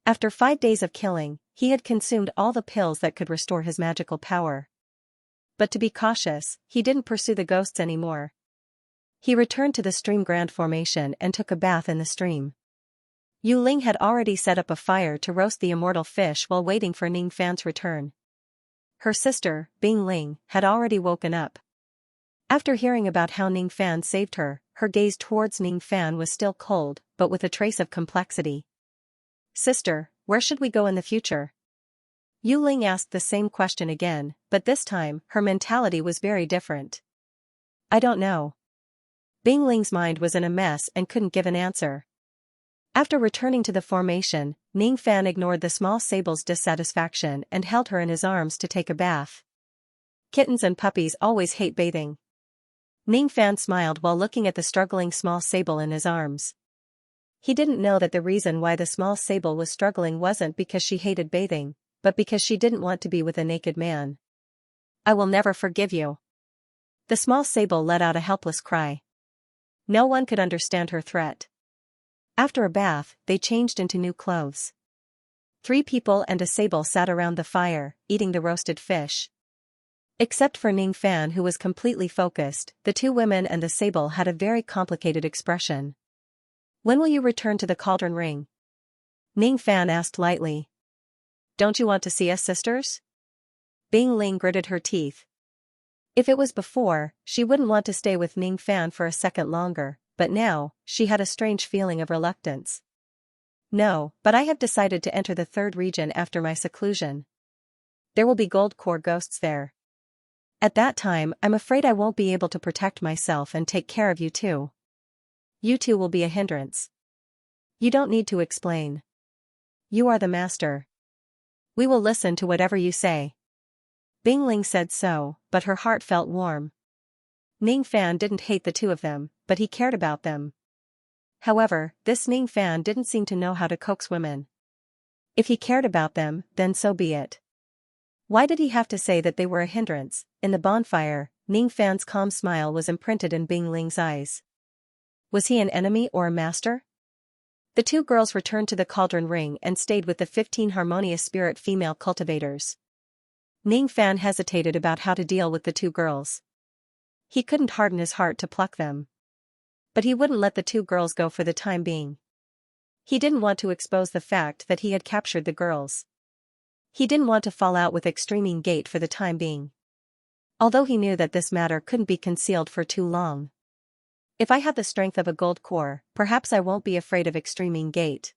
After 5 days of killing, he had consumed all the pills that could restore his magical power. But to be cautious, he didn't pursue the ghosts anymore. He returned to the stream Grand Formation and took a bath in the stream. Yu Ling had already set up a fire to roast the immortal fish while waiting for Ning Fan's return. Her sister, Bing Ling, had already woken up. After hearing about how Ning Fan saved her, her gaze towards Ning Fan was still cold, but with a trace of complexity. "Sister, where should we go in the future?" Yu Ling asked the same question again, but this time, her mentality was very different. "I don't know." Bing Ling's mind was in a mess and couldn't give an answer. After returning to the formation, Ning Fan ignored the small sable's dissatisfaction and held her in his arms to take a bath. Kittens and puppies always hate bathing. Ning Fan smiled while looking at the struggling small sable in his arms. He didn't know that the reason why the small sable was struggling wasn't because she hated bathing, but because she didn't want to be with a naked man. "I will never forgive you." The small sable let out a helpless cry. No one could understand her threat. After a bath, they changed into new clothes. 3 people and a sable sat around the fire, eating the roasted fish. Except for Ning Fan, who was completely focused, the 2 women and the sable had a very complicated expression. "When will you return to the cauldron ring?" Ning Fan asked lightly. "Don't you want to see us, sisters?" Bing Ling gritted her teeth. If it was before, she wouldn't want to stay with Ning Fan for a second longer, but now, she had a strange feeling of reluctance. "No, but I have decided to enter the 3rd region after my seclusion. There will be gold core ghosts there. At that time, I'm afraid I won't be able to protect myself and take care of you too. You two will be a hindrance. You don't need to explain. You are the master. We will listen to whatever you say." Bing Ling said so, but her heart felt warm. Ning Fan didn't hate the 2 of them, but he cared about them. However, this Ning Fan didn't seem to know how to coax women. If he cared about them, then so be it. Why did he have to say that they were a hindrance? In the bonfire, Ning Fan's calm smile was imprinted in Bing Ling's eyes. Was he an enemy or a master? The 2 girls returned to the cauldron ring and stayed with the 15 Harmonious Spirit female cultivators. Ning Fan hesitated about how to deal with the 2 girls. He couldn't harden his heart to pluck them. But he wouldn't let the 2 girls go for the time being. He didn't want to expose the fact that he had captured the girls. He didn't want to fall out with Extreme Gate for the time being. Although he knew that this matter couldn't be concealed for too long. If I have the strength of a gold core, perhaps I won't be afraid of Extreme Gate.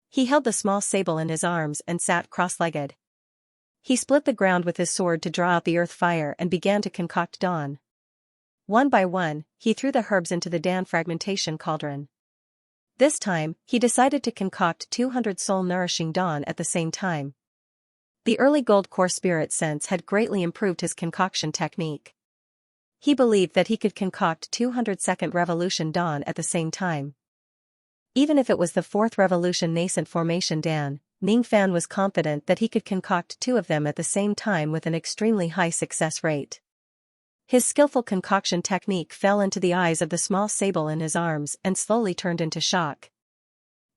He held the small sable in his arms and sat cross-legged. He split the ground with his sword to draw out the earth fire and began to concoct dawn. One by one, he threw the herbs into the Dan fragmentation cauldron. This time, he decided to concoct 200 soul-nourishing dawn at the same time. The early gold core spirit sense had greatly improved his concoction technique. He believed that he could concoct 200-second revolution dawn at the same time. Even if it was the 4th revolution nascent formation Dan, Ning Fan was confident that he could concoct 2 of them at the same time with an extremely high success rate. His skillful concoction technique fell into the eyes of the small sable in his arms and slowly turned into shock.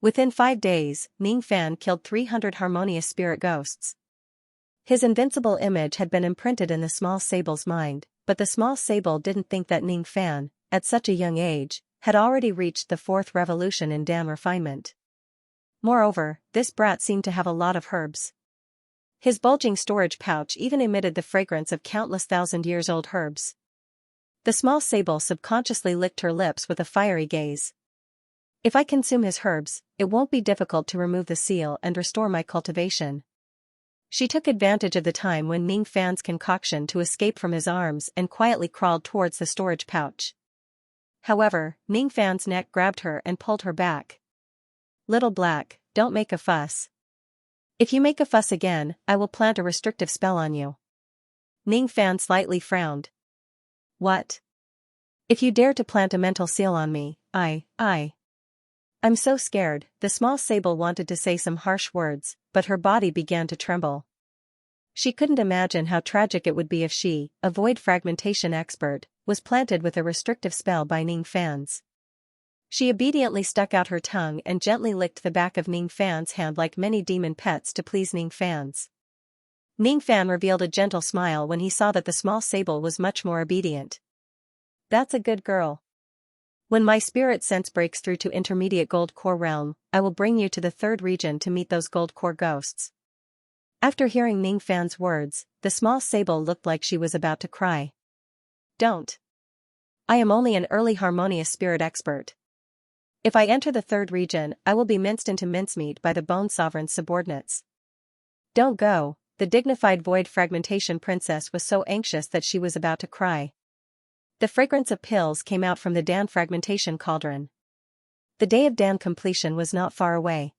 Within 5 days, Ning Fan killed 300 Harmonious Spirit ghosts. His invincible image had been imprinted in the small sable's mind, but the small sable didn't think that Ning Fan, at such a young age, had already reached the 4th revolution in dam refinement. Moreover, this brat seemed to have a lot of herbs. His bulging storage pouch even emitted the fragrance of countless thousand-years-old herbs. The small sable subconsciously licked her lips with a fiery gaze. If I consume his herbs, it won't be difficult to remove the seal and restore my cultivation. She took advantage of the time when Ning Fan's concoction to escape from his arms and quietly crawled towards the storage pouch. However, Ning Fan's neck grabbed her and pulled her back. "Little Black, don't make a fuss. If you make a fuss again, I will plant a restrictive spell on you." Ning Fan slightly frowned. "What? If you dare to plant a mental seal on me, I'm so scared." The small sable wanted to say some harsh words, but her body began to tremble. She couldn't imagine how tragic it would be if she, a void fragmentation expert, was planted with a restrictive spell by Ning Fan's. She obediently stuck out her tongue and gently licked the back of Ning Fan's hand like many demon pets to please Ning Fan's. Ning Fan revealed a gentle smile when he saw that the small sable was much more obedient. "That's a good girl. When my spirit sense breaks through to intermediate gold core realm, I will bring you to the 3rd region to meet those gold core ghosts." After hearing Ning Fan's words, the small sable looked like she was about to cry. "Don't. I am only an early harmonious spirit expert. If I enter the 3rd region, I will be minced into mincemeat by the Bone Sovereign's subordinates." "Don't go." The dignified void fragmentation princess was so anxious that she was about to cry. The fragrance of pills came out from the Dan fragmentation cauldron. The day of Dan completion was not far away.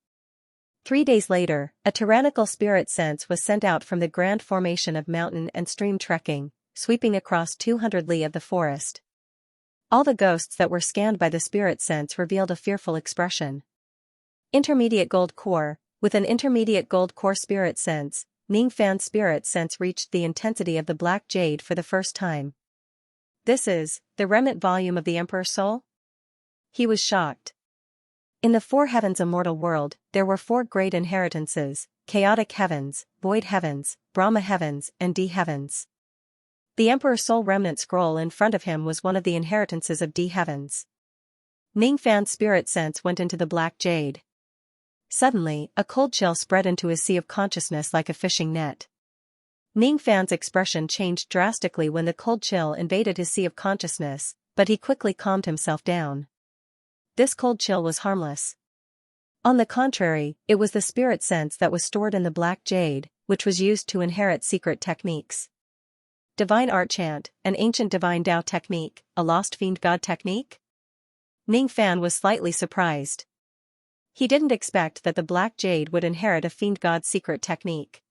3 days later, a tyrannical spirit sense was sent out from the grand formation of mountain and stream trekking, sweeping across 200 li of the forest. All the ghosts that were scanned by the spirit sense revealed a fearful expression. Intermediate gold core. With an intermediate gold core spirit sense, Ning Fan's spirit sense reached the intensity of the black jade for the first time. "This is the remnant volume of the Emperor's soul?" He was shocked. In the 4 heavens immortal world, there were 4 great inheritances: chaotic heavens, void heavens, Brahma heavens, and D heavens. The Emperor's soul remnant scroll in front of him was one of the inheritances of D heavens. Ning Fan's spirit sense went into the black jade. Suddenly, a cold chill spread into his sea of consciousness like a fishing net. Ning Fan's expression changed drastically when the cold chill invaded his sea of consciousness, but he quickly calmed himself down. This cold chill was harmless. On the contrary, it was the spirit sense that was stored in the black jade, which was used to inherit secret techniques. Divine art chant, an ancient divine Tao technique, a lost fiend god technique? Ning Fan was slightly surprised. He didn't expect that the black jade would inherit a fiend god secret technique.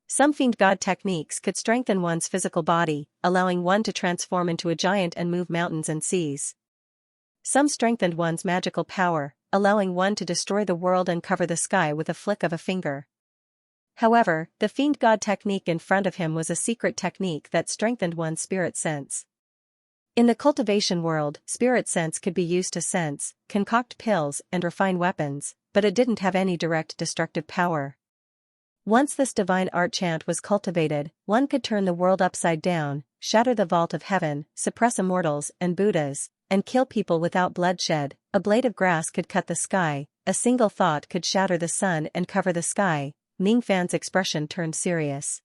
Some fiend god techniques could strengthen one's physical body, allowing one to transform into a giant and move mountains and seas. Some strengthened one's magical power, allowing one to destroy the world and cover the sky with a flick of a finger. However, the fiend god technique in front of him was a secret technique that strengthened one's spirit sense. In the cultivation world, spirit sense could be used to sense, concoct pills, and refine weapons, but it didn't have any direct destructive power. Once this divine art chant was cultivated, one could turn the world upside down, shatter the vault of heaven, suppress immortals and Buddhas, and kill people without bloodshed. A blade of grass could cut the sky, a single thought could shatter the sun and cover the sky. Ning Fan's expression turned serious.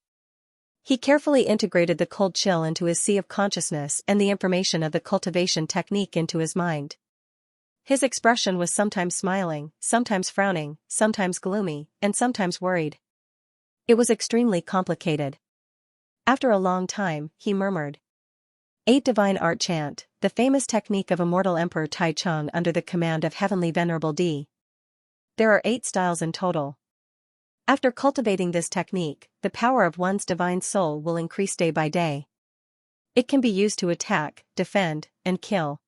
He carefully integrated the cold chill into his sea of consciousness and the information of the cultivation technique into his mind. His expression was sometimes smiling, sometimes frowning, sometimes gloomy, and sometimes worried. It was extremely complicated. After a long time, he murmured. 8 Divine Art Chant, the famous technique of immortal Emperor Tai Cheng under the command of Heavenly Venerable D. There are 8 styles in total. After cultivating this technique, the power of one's divine soul will increase day by day. It can be used to attack, defend, and kill.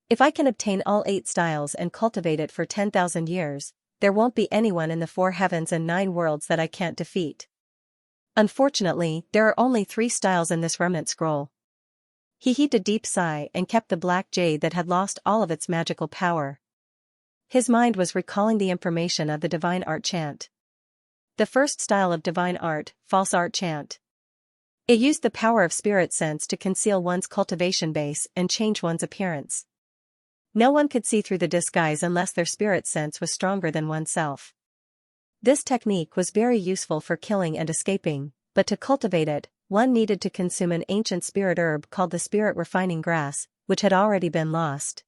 If I can obtain all 8 styles and cultivate it for 10,000 years, there won't be anyone in the 4 heavens and 9 worlds that I can't defeat. Unfortunately, there are only 3 styles in this remnant scroll. He heaved a deep sigh and kept the black jade that had lost all of its magical power. His mind was recalling the information of the divine art chant. The first style of divine art, false art chant. It used the power of spirit sense to conceal one's cultivation base and change one's appearance. No one could see through the disguise unless their spirit sense was stronger than oneself. This technique was very useful for killing and escaping, but to cultivate it, one needed to consume an ancient spirit herb called the spirit refining grass, which had already been lost.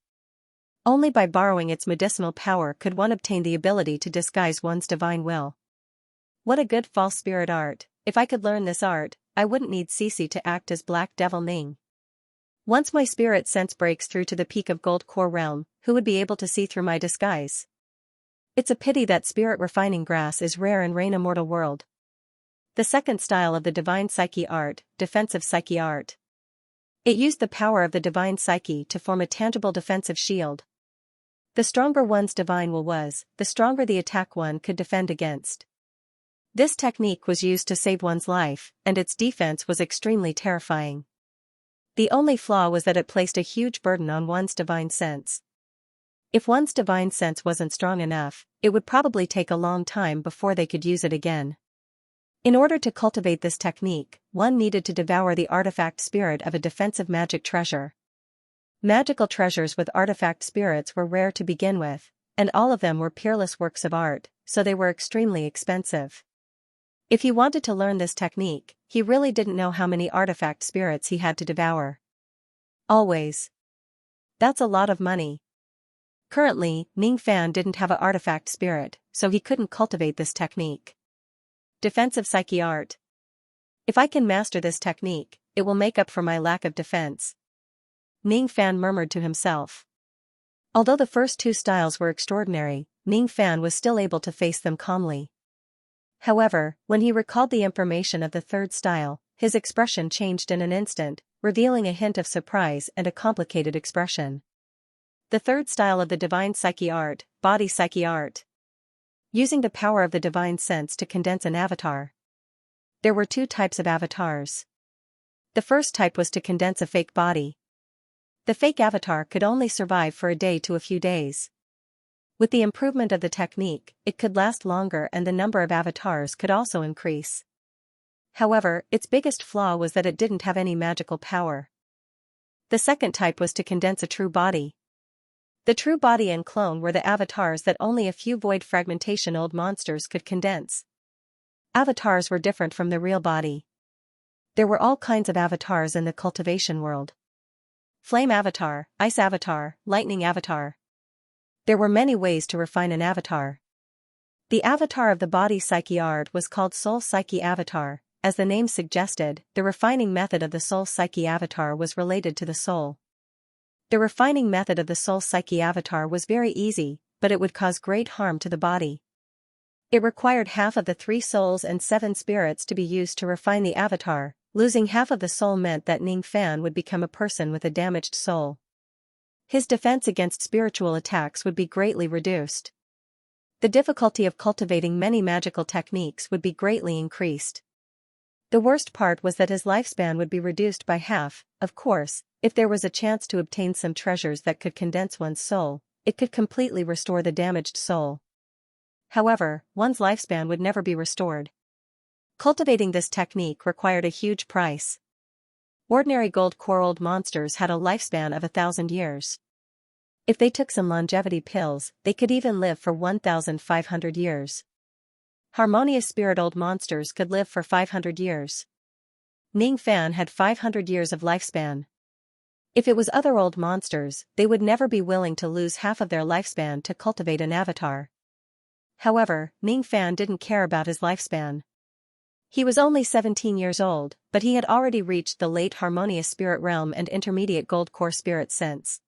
Only by borrowing its medicinal power could one obtain the ability to disguise one's divine will. What a good false spirit art! If I could learn this art, I wouldn't need Cece to act as Black Devil Ning. Once my spirit sense breaks through to the peak of Gold Core realm, who would be able to see through my disguise? It's a pity that spirit refining grass is rare in Rain Immortal World. The second style of the Divine Psyche art, Defensive Psyche art. It used the power of the Divine Psyche to form a tangible defensive shield. The stronger one's divine will was, the stronger the attack one could defend against. This technique was used to save one's life, and its defense was extremely terrifying. The only flaw was that it placed a huge burden on one's divine sense. If one's divine sense wasn't strong enough, it would probably take a long time before they could use it again. In order to cultivate this technique, one needed to devour the artifact spirit of a defensive magic treasure. Magical treasures with artifact spirits were rare to begin with, and all of them were peerless works of art, so they were extremely expensive. If he wanted to learn this technique, he really didn't know how many artifact spirits he had to devour. Always. That's a lot of money. Currently, Ning Fan didn't have an artifact spirit, so he couldn't cultivate this technique. Defensive Psyche art. If I can master this technique, it will make up for my lack of defense. Ning Fan murmured to himself. Although the first two styles were extraordinary, Ning Fan was still able to face them calmly. However, when he recalled the information of the third style, his expression changed in an instant, revealing a hint of surprise and a complicated expression. The third style of the Divine Psyche art, Body Psyche art. Using the power of the divine sense to condense an avatar. There were two types of avatars. The first type was to condense a fake body. The fake avatar could only survive for a day to a few days. With the improvement of the technique, it could last longer and the number of avatars could also increase. However, its biggest flaw was that it didn't have any magical power. The second type was to condense a true body. The true body and clone were the avatars that only a few void fragmentation old monsters could condense. Avatars were different from the real body. There were all kinds of avatars in the cultivation world. Flame avatar, ice avatar, lightning avatar. There were many ways to refine an avatar. The avatar of the body psyche art was called Soul Psyche Avatar. As the name suggested, the refining method of the Soul Psyche Avatar was related to the soul. The refining method of the Soul Psyche Avatar was very easy, but it would cause great harm to the body. It required half of the 3 souls and 7 spirits to be used to refine the avatar. Losing half of the soul meant that Ning Fan would become a person with a damaged soul. His defense against spiritual attacks would be greatly reduced. The difficulty of cultivating many magical techniques would be greatly increased. The worst part was that his lifespan would be reduced by half. Of course, if there was a chance to obtain some treasures that could condense one's soul, it could completely restore the damaged soul. However, one's lifespan would never be restored. Cultivating this technique required a huge price. Ordinary gold core old monsters had a lifespan of 1,000 years. If they took some longevity pills, they could even live for 1,500 years. Harmonious spirit old monsters could live for 500 years. Ning Fan had 500 years of lifespan. If it was other old monsters, they would never be willing to lose half of their lifespan to cultivate an avatar. However, Ning Fan didn't care about his lifespan. He was only 17 years old, but he had already reached the late harmonious spirit realm and intermediate gold core spirit sense.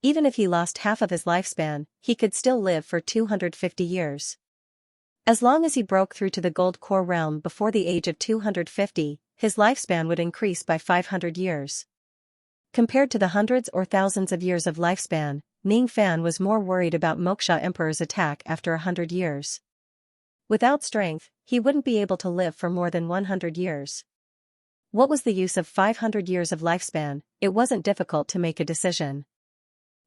Even if he lost half of his lifespan, he could still live for 250 years. As long as he broke through to the gold core realm before the age of 250, his lifespan would increase by 500 years. Compared to the hundreds or thousands of years of lifespan, Ning Fan was more worried about Moksha Emperor's attack after 100 years. Without strength, he wouldn't be able to live for more than 100 years. What was the use of 500 years of lifespan? It wasn't difficult to make a decision.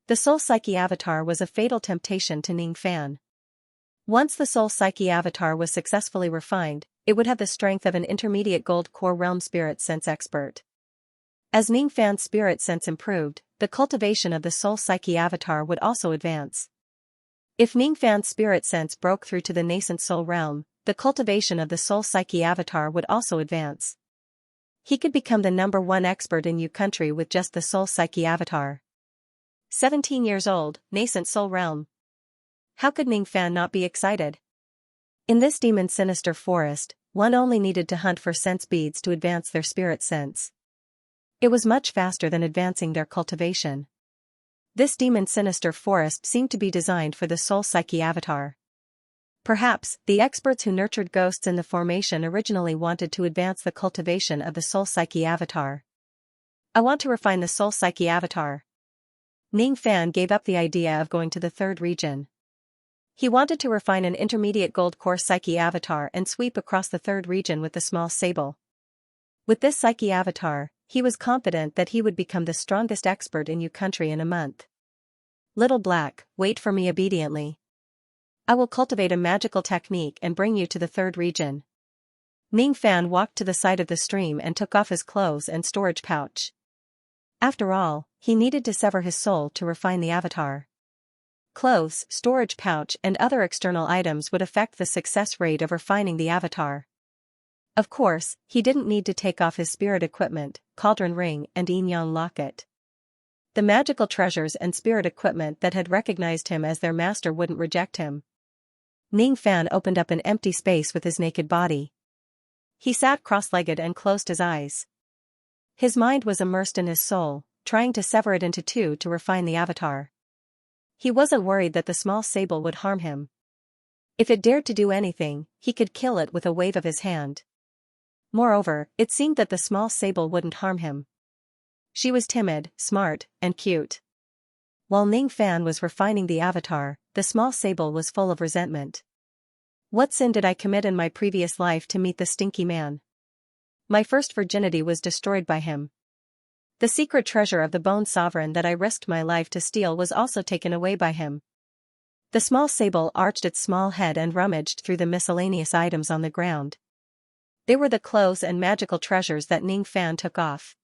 The Soul Psyche Avatar was a fatal temptation to Ning Fan. Once the Soul Psyche Avatar was successfully refined, it would have the strength of an intermediate gold core realm spirit sense expert. As Ning Fan's spirit sense improved, the cultivation of the soul psyche avatar would also advance. If Ningfan's spirit sense broke through to the nascent soul realm, the cultivation of the soul psyche avatar would also advance. He could become the #1 expert in Yu country with just the soul psyche avatar. 17 years old, nascent soul realm. How could Ningfan not be excited? In this demon-sinister forest, one only needed to hunt for sense beads to advance their spirit sense. It was much faster than advancing their cultivation. This demon-sinister forest seemed to be designed for the soul psyche avatar. Perhaps, the experts who nurtured ghosts in the formation originally wanted to advance the cultivation of the soul psyche avatar. I want to refine the soul psyche avatar. Ningfan gave up the idea of going to the third region. He wanted to refine an intermediate gold core psyche avatar and sweep across the third region with the small sable. With this psyche avatar, he was confident that he would become the strongest expert in Yu country in a month. Little Black, wait for me obediently. I will cultivate a magical technique and bring you to the third region. Ningfan walked to the side of the stream and took off his clothes and storage pouch. After all, he needed to sever his soul to refine the avatar. Clothes, storage pouch and other external items would affect the success rate of refining the avatar. Of course, he didn't need to take off his spirit equipment, cauldron ring and yin yang locket. The magical treasures and spirit equipment that had recognized him as their master wouldn't reject him. Ningfan opened up an empty space with his naked body. He sat cross-legged and closed his eyes. His mind was immersed in his soul, trying to sever it into two to refine the avatar. He wasn't worried that the small sable would harm him. If it dared to do anything, he could kill it with a wave of his hand. Moreover, it seemed that the small sable wouldn't harm him. She was timid, smart, and cute. While Ningfan was refining the avatar, the small sable was full of resentment. What sin did I commit in my previous life to meet the stinky man? My first virginity was destroyed by him. The secret treasure of the bone sovereign that I risked my life to steal was also taken away by him. The small sable arched its small head and rummaged through the miscellaneous items on the ground. They were the clothes and magical treasures that Ningfan took off.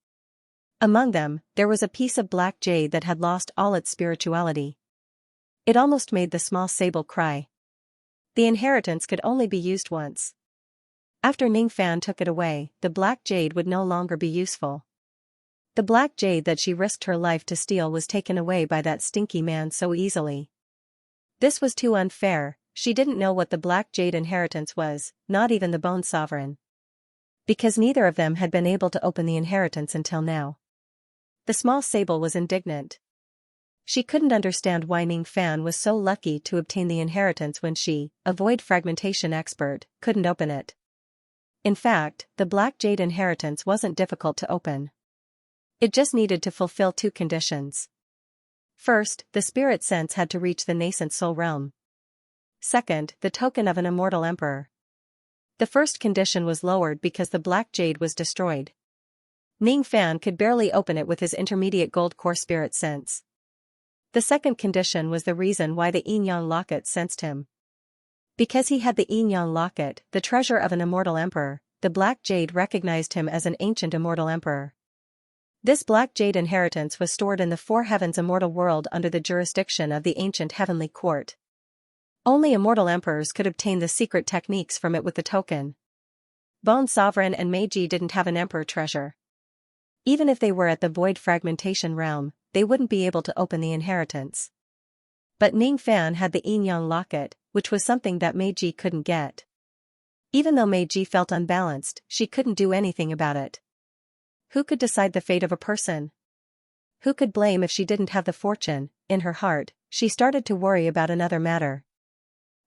Among them, there was a piece of black jade that had lost all its spirituality. It almost made the small sable cry. The inheritance could only be used once. After Ningfan took it away, the black jade would no longer be useful. The black jade that she risked her life to steal was taken away by that stinky man so easily. This was too unfair. She didn't know what the black jade inheritance was, not even the bone sovereign. Because neither of them had been able to open the inheritance until now. The small sable was indignant. She couldn't understand why Ningfan was so lucky to obtain the inheritance when she, a void fragmentation expert, couldn't open it. In fact, the black jade inheritance wasn't difficult to open. It just needed to fulfill two conditions. First, the spirit sense had to reach the nascent soul realm. Second, the token of an immortal emperor. The first condition was lowered because the black jade was destroyed. Ningfan could barely open it with his intermediate gold core spirit sense. The second condition was the reason why the yin yang locket sensed him. Because he had the yin yang locket, the treasure of an immortal emperor, the black jade recognized him as an ancient immortal emperor. This black jade inheritance was stored in the four heavens immortal world under the jurisdiction of the ancient heavenly court. Only immortal emperors could obtain the secret techniques from it with the token. Bone Sovereign and Meiji didn't have an emperor treasure. Even if they were at the void fragmentation realm, they wouldn't be able to open the inheritance. But Ningfan had the yin yang locket, which was something that Meiji couldn't get. Even though Meiji felt unbalanced, she couldn't do anything about it. Who could decide the fate of a person? Who could blame if she didn't have the fortune? In her heart, she started to worry about another matter.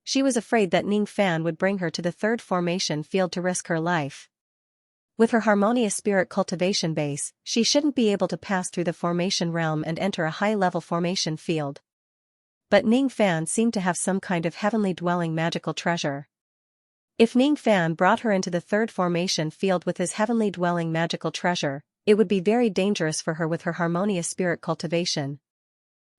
She was afraid that Ningfan would bring her to the third formation field to risk her life. With her harmonious spirit cultivation base, she shouldn't be able to pass through the formation realm and enter a high-level formation field. But Ningfan seemed to have some kind of heavenly dwelling magical treasure. If Ningfan brought her into the third formation field with his heavenly dwelling magical treasure, it would be very dangerous for her with her harmonious spirit cultivation.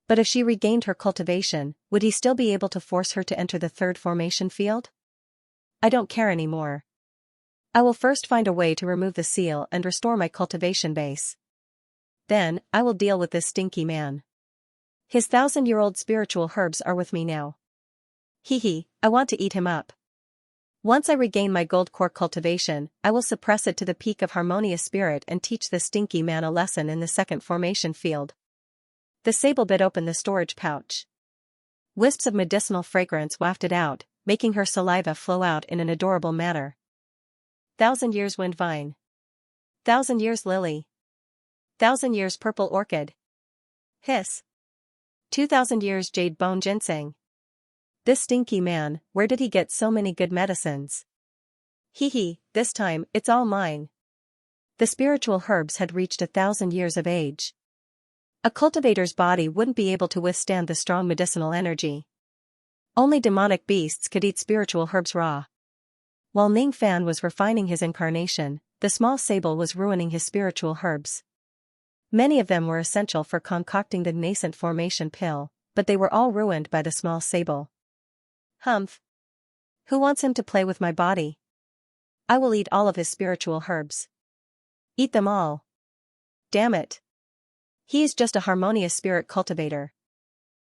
But if she regained her cultivation, would he still be able to force her to enter the third formation field? I don't care anymore. I will first find a way to remove the seal and restore my cultivation base. Then, I will deal with this stinky man. His 1,000-year-old spiritual herbs are with me now. Hee, I want to eat him up. Once I regain my gold core cultivation, I will suppress it to the peak of harmonious spirit and teach the stinky man a lesson in the second formation field. The sable bit open the storage pouch. Wisps of medicinal fragrance wafted out, making her saliva flow out in an adorable manner. 1,000 years wind vine. 1,000 years lily. 1,000 years purple orchid. Hiss. 2,000 years jade bone ginseng. This stinky man, where did he get so many good medicines? Hee, this time, it's all mine. The spiritual herbs had reached 1,000 years of age. A cultivator's body wouldn't be able to withstand the strong medicinal energy. Only demonic beasts could eat spiritual herbs raw. While Ning Fan was refining his incarnation, the small sable was ruining his spiritual herbs. Many of them were essential for concocting the nascent formation pill, but they were all ruined by the small sable. Humph. Who wants him to play with my body? I will eat all of his spiritual herbs. Eat them all. Damn it. He is just a harmonious spirit cultivator.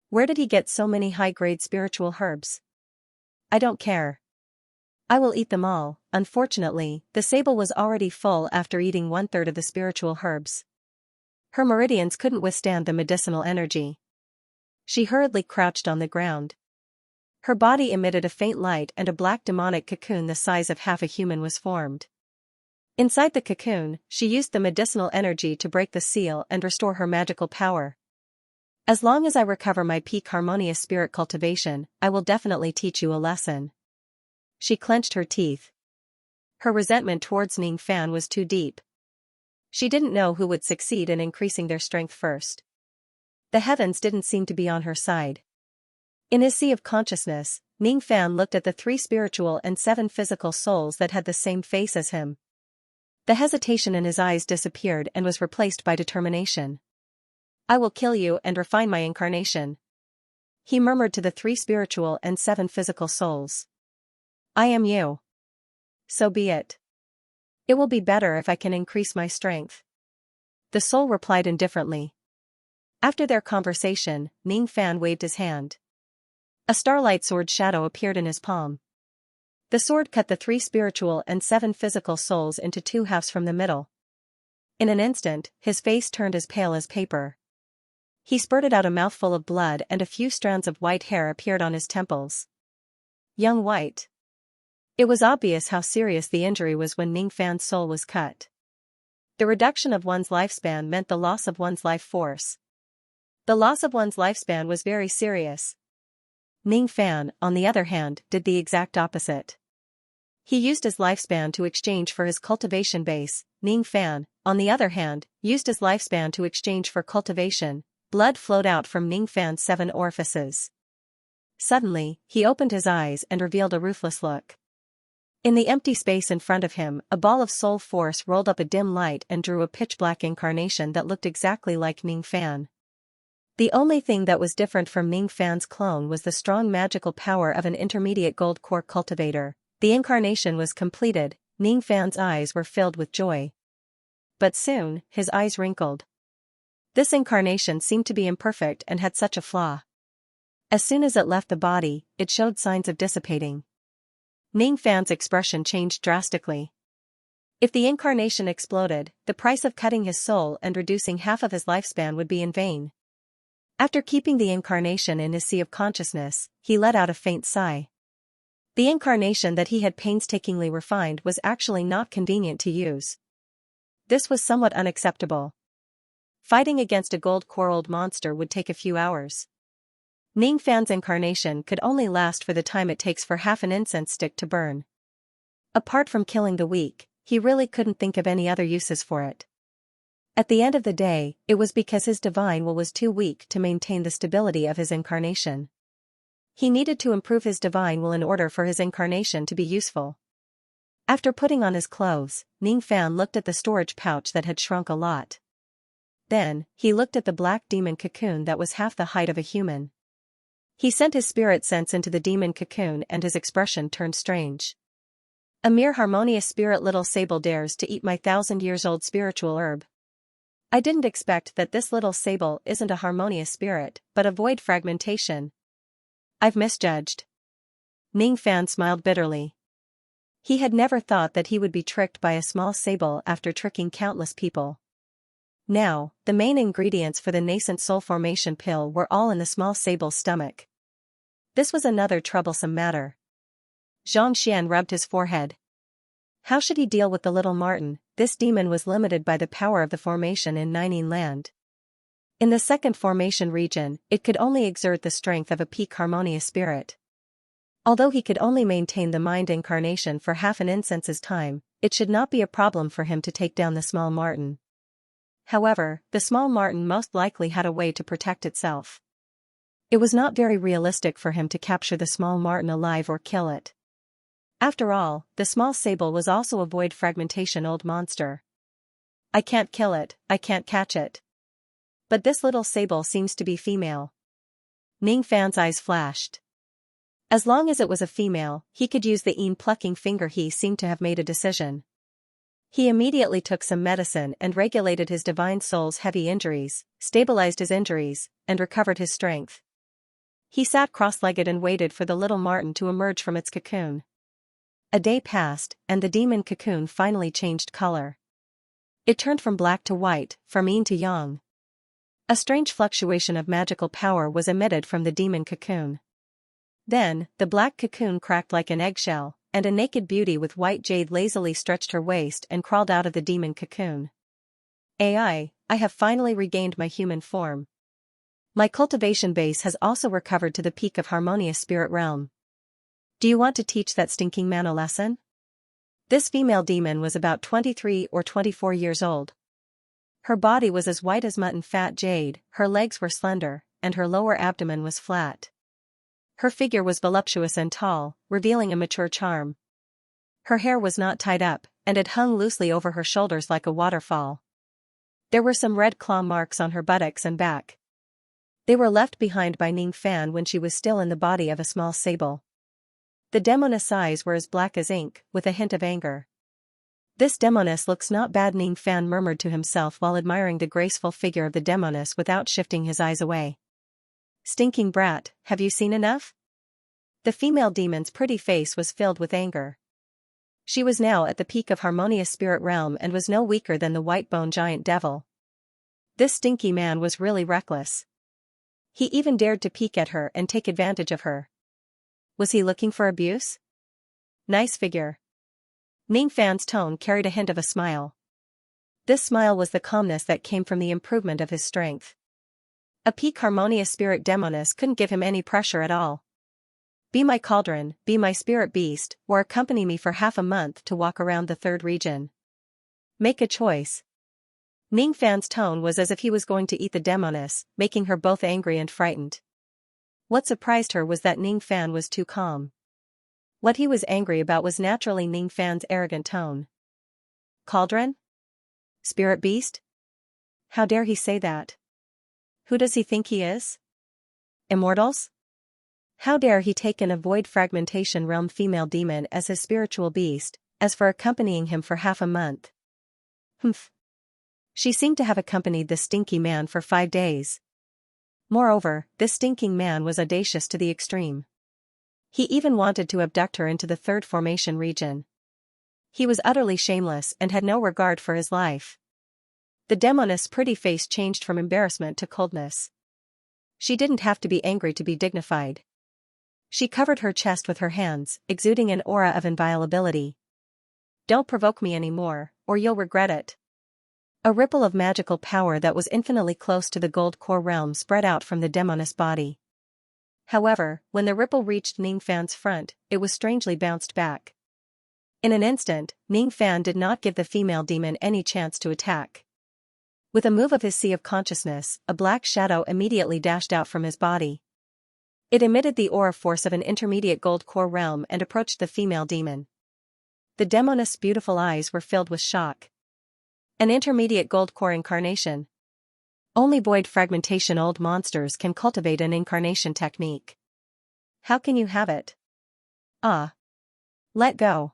Where did he get so many high-grade spiritual herbs? I don't care. I will eat them all. Unfortunately, the sable was already full after eating 1/3 of the spiritual herbs. Her meridians couldn't withstand the medicinal energy. She hurriedly crouched on the ground. Her body emitted a faint light and a black demonic cocoon the size of half a human was formed. Inside the cocoon, she used the medicinal energy to break the seal and restore her magical power. As long as I recover my peak harmonious spirit cultivation, I will definitely teach you a lesson. She clenched her teeth. Her resentment towards Ning Fan was too deep. She didn't know who would succeed in increasing their strength first. The heavens didn't seem to be on her side. In his sea of consciousness, Ning Fan looked at the 3 spiritual and 7 physical souls that had the same face as him. The hesitation in his eyes disappeared and was replaced by determination. I will kill you and refine my incarnation. He murmured to the 3 spiritual and 7 physical souls. I am you. So be it. It will be better if I can increase my strength. The soul replied indifferently. After their conversation, Ning Fan waved his hand. A starlight sword shadow appeared in his palm. The sword cut the 3 spiritual and 7 physical souls into 2 halves from the middle. In an instant, his face turned as pale as paper. He spurted out a mouthful of blood and a few strands of white hair appeared on his temples. Young White. It was obvious how serious the injury was when Ning Fan's soul was cut. The reduction of one's lifespan meant the loss of one's life force. The loss of one's lifespan was very serious. Ning Fan, on the other hand, did the exact opposite. He used his lifespan to exchange for his cultivation base. Ning Fan, on the other hand, used his lifespan to exchange for cultivation. Blood flowed out from Ning Fan's 7 orifices. Suddenly, he opened his eyes and revealed a ruthless look. In the empty space in front of him, a ball of soul force rolled up a dim light and drew a pitch-black incarnation that looked exactly like Ning Fan. The only thing that was different from Ning Fan's clone was the strong magical power of an intermediate gold core cultivator. The incarnation was completed. Ning Fan's eyes were filled with joy. But soon, his eyes wrinkled. This incarnation seemed to be imperfect and had such a flaw. As soon as it left the body, it showed signs of dissipating. Ning Fan's expression changed drastically. If the incarnation exploded, the price of cutting his soul and reducing half of his lifespan would be in vain. After keeping the incarnation in his sea of consciousness, he let out a faint sigh. The incarnation that he had painstakingly refined was actually not convenient to use. This was somewhat unacceptable. Fighting against a gold coraled monster would take a few hours. Ning Fan's incarnation could only last for the time it takes for half an incense stick to burn. Apart from killing the weak, he really couldn't think of any other uses for it. At the end of the day, it was because his divine will was too weak to maintain the stability of his incarnation. He needed to improve his divine will in order for his incarnation to be useful. After putting on his clothes, Ning Fan looked at the storage pouch that had shrunk a lot. Then, he looked at the black demon cocoon that was half the height of a human. He sent his spirit sense into the demon cocoon and his expression turned strange. A mere harmonious spirit little sable dares to eat my 1,000 years old spiritual herb. I didn't expect that this little sable isn't a harmonious spirit, but a void fragmentation. I've misjudged. Ning Fan smiled bitterly. He had never thought that he would be tricked by a small sable after tricking countless people. Now, the main ingredients for the nascent soul formation pill were all in the small sable's stomach. This was another troublesome matter. Xianxia rubbed his forehead. How should he deal with the little Martin? This demon was limited by the power of the formation in Nining Land. In the second formation region, it could only exert the strength of a peak harmonious spirit. Although he could only maintain the mind incarnation for half an incense's time, it should not be a problem for him to take down the small Martin. However, the small Martin most likely had a way to protect itself. It was not very realistic for him to capture the small Martin alive or kill it. After all, the small sable was also a void fragmentation old monster. I can't kill it, I can't catch it. But this little sable seems to be female. Ning Fan's eyes flashed. As long as it was a female, he could use the plucking finger. He seemed to have made a decision. He immediately took some medicine and regulated his divine soul's heavy injuries, stabilized his injuries, and recovered his strength. He sat cross-legged and waited for the little Martin to emerge from its cocoon. A day passed, and the demon cocoon finally changed color. It turned from black to white, from yin to yang. A strange fluctuation of magical power was emitted from the demon cocoon. Then, the black cocoon cracked like an eggshell, and a naked beauty with white jade lazily stretched her waist and crawled out of the demon cocoon. I have finally regained my human form. My cultivation base has also recovered to the peak of harmonious spirit realm. Do you want to teach that stinking man a lesson? This female demon was about 23 or 24 years old. Her body was as white as mutton fat jade, her legs were slender, and her lower abdomen was flat. Her figure was voluptuous and tall, revealing a mature charm. Her hair was not tied up, and it hung loosely over her shoulders like a waterfall. There were some red claw marks on her buttocks and back. They were left behind by Ning Fan when she was still in the body of a small sable. The demoness' eyes were as black as ink, with a hint of anger. This demoness looks not bad, Ning Fan murmured to himself while admiring the graceful figure of the demoness without shifting his eyes away. Stinking brat, have you seen enough? The female demon's pretty face was filled with anger. She was now at the peak of harmonious spirit realm and was no weaker than the white-bone giant devil. This stinky man was really reckless. He even dared to peek at her and take advantage of her. Was he looking for abuse? Nice figure. Ning Fan's tone carried a hint of a smile. This smile was the calmness that came from the improvement of his strength. A peak harmonious spirit demoness couldn't give him any pressure at all. Be my cauldron, be my spirit beast, or accompany me for half a month to walk around the third region. Make a choice. Ning Fan's tone was as if he was going to eat the demoness, making her both angry and frightened. What surprised her was that Ning Fan was too calm. What he was angry about was naturally Ning Fan's arrogant tone. Cauldron? Spirit beast? How dare he say that? Who does he think he is? Immortals? How dare he take in a void fragmentation realm female demon as his spiritual beast, as for accompanying him for half a month? Humph. She seemed to have accompanied the stinky man for 5 days. Moreover, this stinking man was audacious to the extreme. He even wanted to abduct her into the third formation region. He was utterly shameless and had no regard for his life. The demoness' pretty face changed from embarrassment to coldness. She didn't have to be angry to be dignified. She covered her chest with her hands, exuding an aura of inviolability. Don't provoke me anymore, or you'll regret it. A ripple of magical power that was infinitely close to the gold core realm spread out from the demoness body. However, when the ripple reached Ning Fan's front, it was strangely bounced back. In an instant, Ning Fan did not give the female demon any chance to attack. With a move of his sea of consciousness, a black shadow immediately dashed out from his body. It emitted the aura force of an intermediate gold core realm and approached the female demon. The demoness' beautiful eyes were filled with shock. An intermediate gold core incarnation. Only void fragmentation old monsters can cultivate an incarnation technique. How can you have it? Ah. Let go.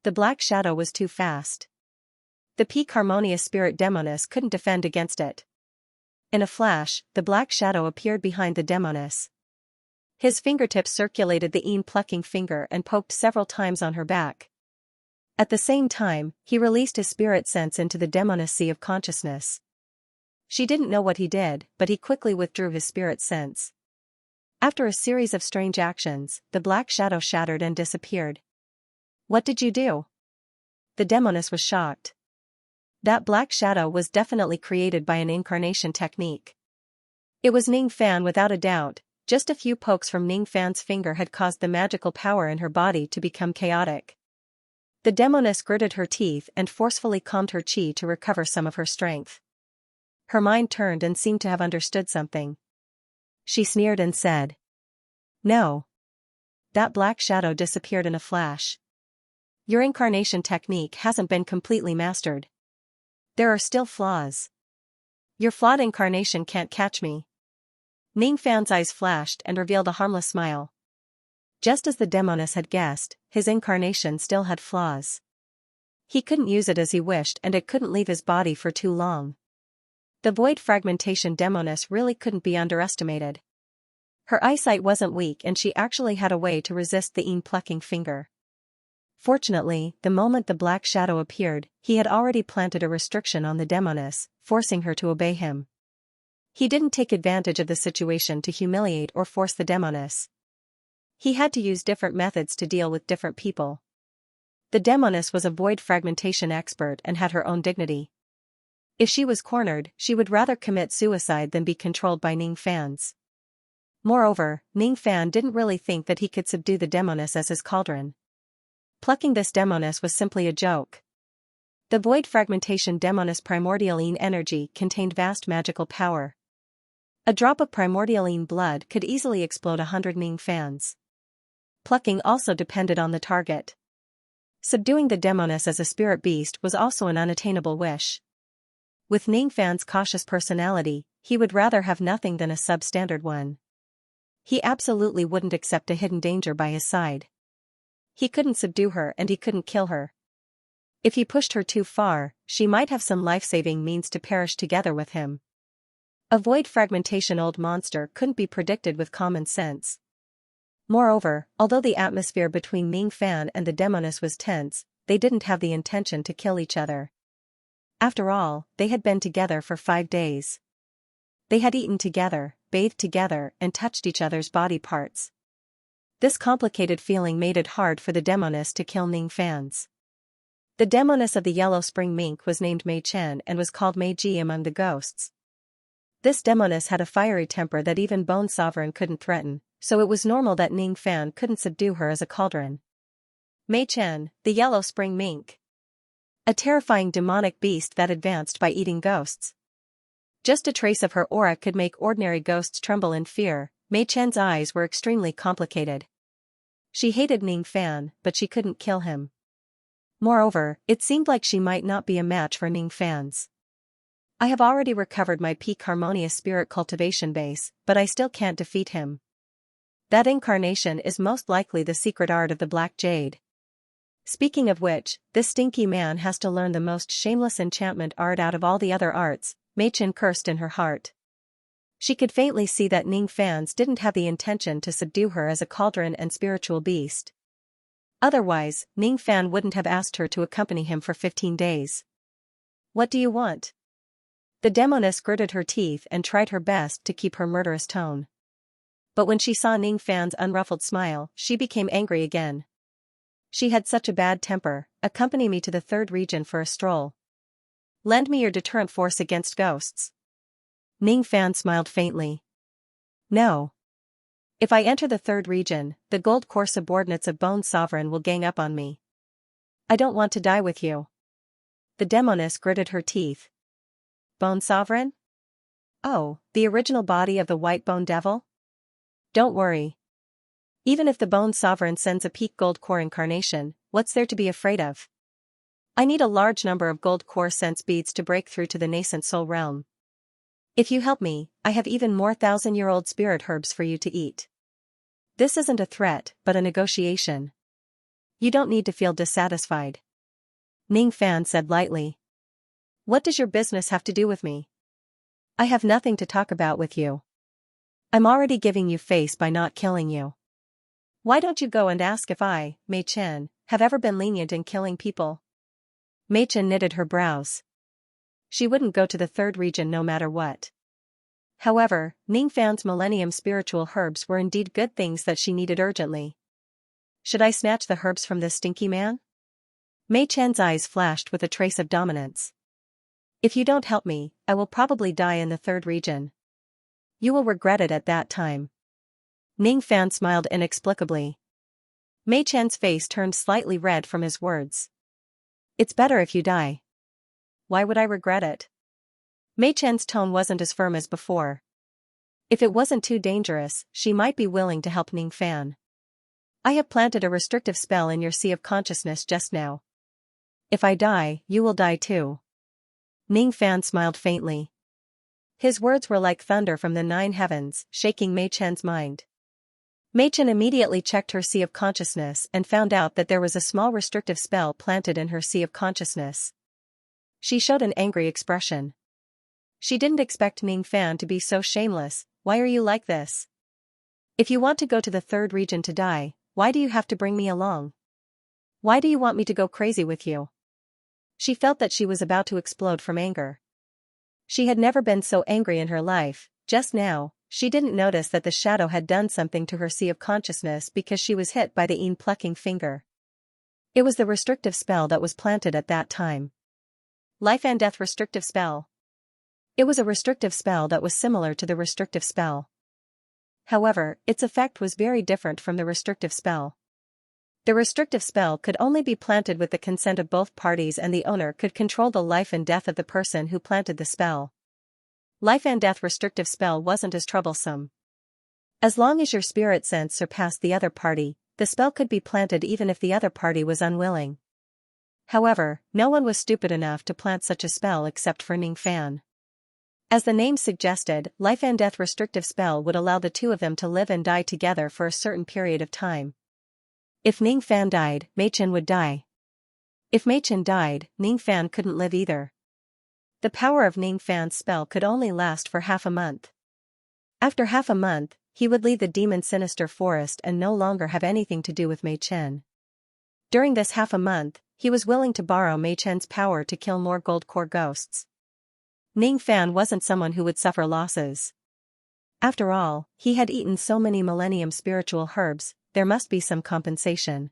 The black shadow was too fast. The peak harmonious spirit demoness couldn't defend against it. In a flash, the black shadow appeared behind the demoness. His fingertips circulated the plucking finger and poked several times on her back. At the same time, he released his spirit sense into the demoness sea of consciousness. She didn't know what he did, but he quickly withdrew his spirit sense. After a series of strange actions, the black shadow shattered and disappeared. What did you do? The demoness was shocked. That black shadow was definitely created by an incarnation technique. It was Ning Fan without a doubt. Just a few pokes from Ning Fan's finger had caused the magical power in her body to become chaotic. The demoness gritted her teeth and forcefully calmed her chi to recover some of her strength. Her mind turned and seemed to have understood something. She sneered and said, "No." That black shadow disappeared in a flash. Your incarnation technique hasn't been completely mastered. There are still flaws. Your flawed incarnation can't catch me. Ning Fan's eyes flashed and revealed a harmless smile. Just as the demoness had guessed, his incarnation still had flaws. He couldn't use it as he wished and it couldn't leave his body for too long. The void fragmentation demoness really couldn't be underestimated. Her eyesight wasn't weak and she actually had a way to resist the plucking finger. Fortunately, the moment the black shadow appeared, he had already planted a restriction on the demoness, forcing her to obey him. He didn't take advantage of the situation to humiliate or force the demoness. He had to use different methods to deal with different people. The demoness was a void fragmentation expert and had her own dignity. If she was cornered, she would rather commit suicide than be controlled by Ning Fan's. Moreover, Ning Fan didn't really think that he could subdue the demoness as his cauldron. Plucking this demoness was simply a joke. The void fragmentation demoness primordial energy contained vast magical power. A drop of primordial blood could easily explode 100 Ning Fans. Plucking also depended on the target. Subduing the demoness as a spirit beast was also an unattainable wish. With Ning Fan's cautious personality, he would rather have nothing than a substandard one. He absolutely wouldn't accept a hidden danger by his side. He couldn't subdue her and he couldn't kill her. If he pushed her too far, she might have some life-saving means to perish together with him. A void fragmentation old monster couldn't be predicted with common sense. Moreover, although the atmosphere between Ning Fan and the demoness was tense, they didn't have the intention to kill each other. After all, they had been together for 5 days. They had eaten together, bathed together, and touched each other's body parts. This complicated feeling made it hard for the demoness to kill Ning Fan's. The demoness of the Yellow Spring Mink was named Mei Chen and was called Mei Ji among the ghosts. This demoness had a fiery temper that even Bone Sovereign couldn't threaten, so it was normal that Ning Fan couldn't subdue her as a cauldron. Mei Chen, the Yellow Spring Mink. A terrifying demonic beast that advanced by eating ghosts. Just a trace of her aura could make ordinary ghosts tremble in fear. Mei Chen's eyes were extremely complicated. She hated Ning Fan, but she couldn't kill him. Moreover, it seemed like she might not be a match for Ning Fan's. I have already recovered my peak harmonious spirit cultivation base, but I still can't defeat him. That incarnation is most likely the secret art of the Black Jade. Speaking of which, this stinky man has to learn the most shameless enchantment art out of all the other arts, Mei Chen cursed in her heart. She could faintly see that Ning Fan's didn't have the intention to subdue her as a cauldron and spiritual beast. Otherwise, Ning Fan wouldn't have asked her to accompany him for 15 days. What do you want? The demoness gritted her teeth and tried her best to keep her murderous tone. But when she saw Ning Fan's unruffled smile, she became angry again. She had such a bad temper. Accompany me to the 3rd region for a stroll. Lend me your deterrent force against ghosts. Ning Fan smiled faintly. No. If I enter the 3rd region, the gold core subordinates of Bone Sovereign will gang up on me. I don't want to die with you. The demoness gritted her teeth. Bone Sovereign? Oh, the original body of the White Bone Devil? Don't worry. Even if the Bone Sovereign sends a peak gold core incarnation, what's there to be afraid of? I need a large number of gold core sense beads to break through to the nascent soul realm. If you help me, I have even more 1,000-year-old spirit herbs for you to eat. This isn't a threat, but a negotiation. You don't need to feel dissatisfied. Ning Fan said lightly. What does your business have to do with me? I have nothing to talk about with you. I'm already giving you face by not killing you. Why don't you go and ask if I, Mei Chen, have ever been lenient in killing people? Mei Chen knitted her brows. She wouldn't go to the third region no matter what. However, Ning Fan's millennium spiritual herbs were indeed good things that she needed urgently. Should I snatch the herbs from this stinky man? Mei Chen's eyes flashed with a trace of dominance. If you don't help me, I will probably die in the third region. You will regret it at that time. Ning Fan smiled inexplicably. Mei Chen's face turned slightly red from his words. It's better if you die. Why would I regret it? Mei Chen's tone wasn't as firm as before. If it wasn't too dangerous, she might be willing to help Ning Fan. I have planted a restrictive spell in your sea of consciousness just now. If I die, you will die too. Ning Fan smiled faintly. His words were like thunder from the 9 heavens, shaking Mei Chen's mind. Mei Chen immediately checked her sea of consciousness and found out that there was a small restrictive spell planted in her sea of consciousness. She showed an angry expression. She didn't expect Ning Fan to be so shameless. Why are you like this? If you want to go to the third region to die, why do you have to bring me along? Why do you want me to go crazy with you? She felt that she was about to explode from anger. She had never been so angry in her life. Just now, she didn't notice that the shadow had done something to her sea of consciousness because she was hit by the Yin plucking finger. It was the restrictive spell that was planted at that time. Life and death restrictive spell. It was a restrictive spell that was similar to the restrictive spell. However, its effect was very different from the restrictive spell. The restrictive spell could only be planted with the consent of both parties, and the owner could control the life and death of the person who planted the spell. Life and death restrictive spell wasn't as troublesome. As long as your spirit sense surpassed the other party, the spell could be planted even if the other party was unwilling. However, no one was stupid enough to plant such a spell except for Ning Fan. As the name suggested, life and death restrictive spell would allow the two of them to live and die together for a certain period of time. If Ning Fan died, Mei Chen would die. If Mei Chen died, Ning Fan couldn't live either. The power of Ning Fan's spell could only last for half a month. After half a month, he would leave the demon sinister forest and no longer have anything to do with Mei Chen. During this half a month, he was willing to borrow Mei Chen's power to kill more gold core ghosts. Ning Fan wasn't someone who would suffer losses. After all, he had eaten so many millennium spiritual herbs, there must be some compensation.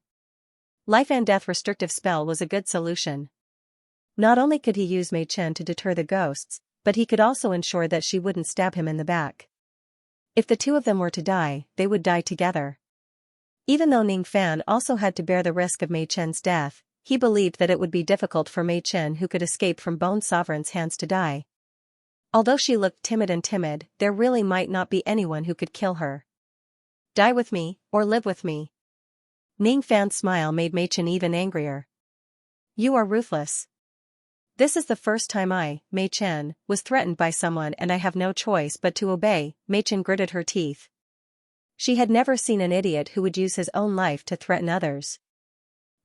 Life and death restrictive spell was a good solution. Not only could he use Mei Chen to deter the ghosts, but he could also ensure that she wouldn't stab him in the back. If the two of them were to die, they would die together. Even though Ning Fan also had to bear the risk of Mei Chen's death, he believed that it would be difficult for Mei Chen, who could escape from Bone Sovereign's hands, to die. Although she looked timid, there really might not be anyone who could kill her. Die with me, or live with me. Ning Fan's smile made Mei Chen even angrier. You are ruthless. This is the first time I, Mei Chen, was threatened by someone, and I have no choice but to obey. Mei Chen gritted her teeth. She had never seen an idiot who would use his own life to threaten others.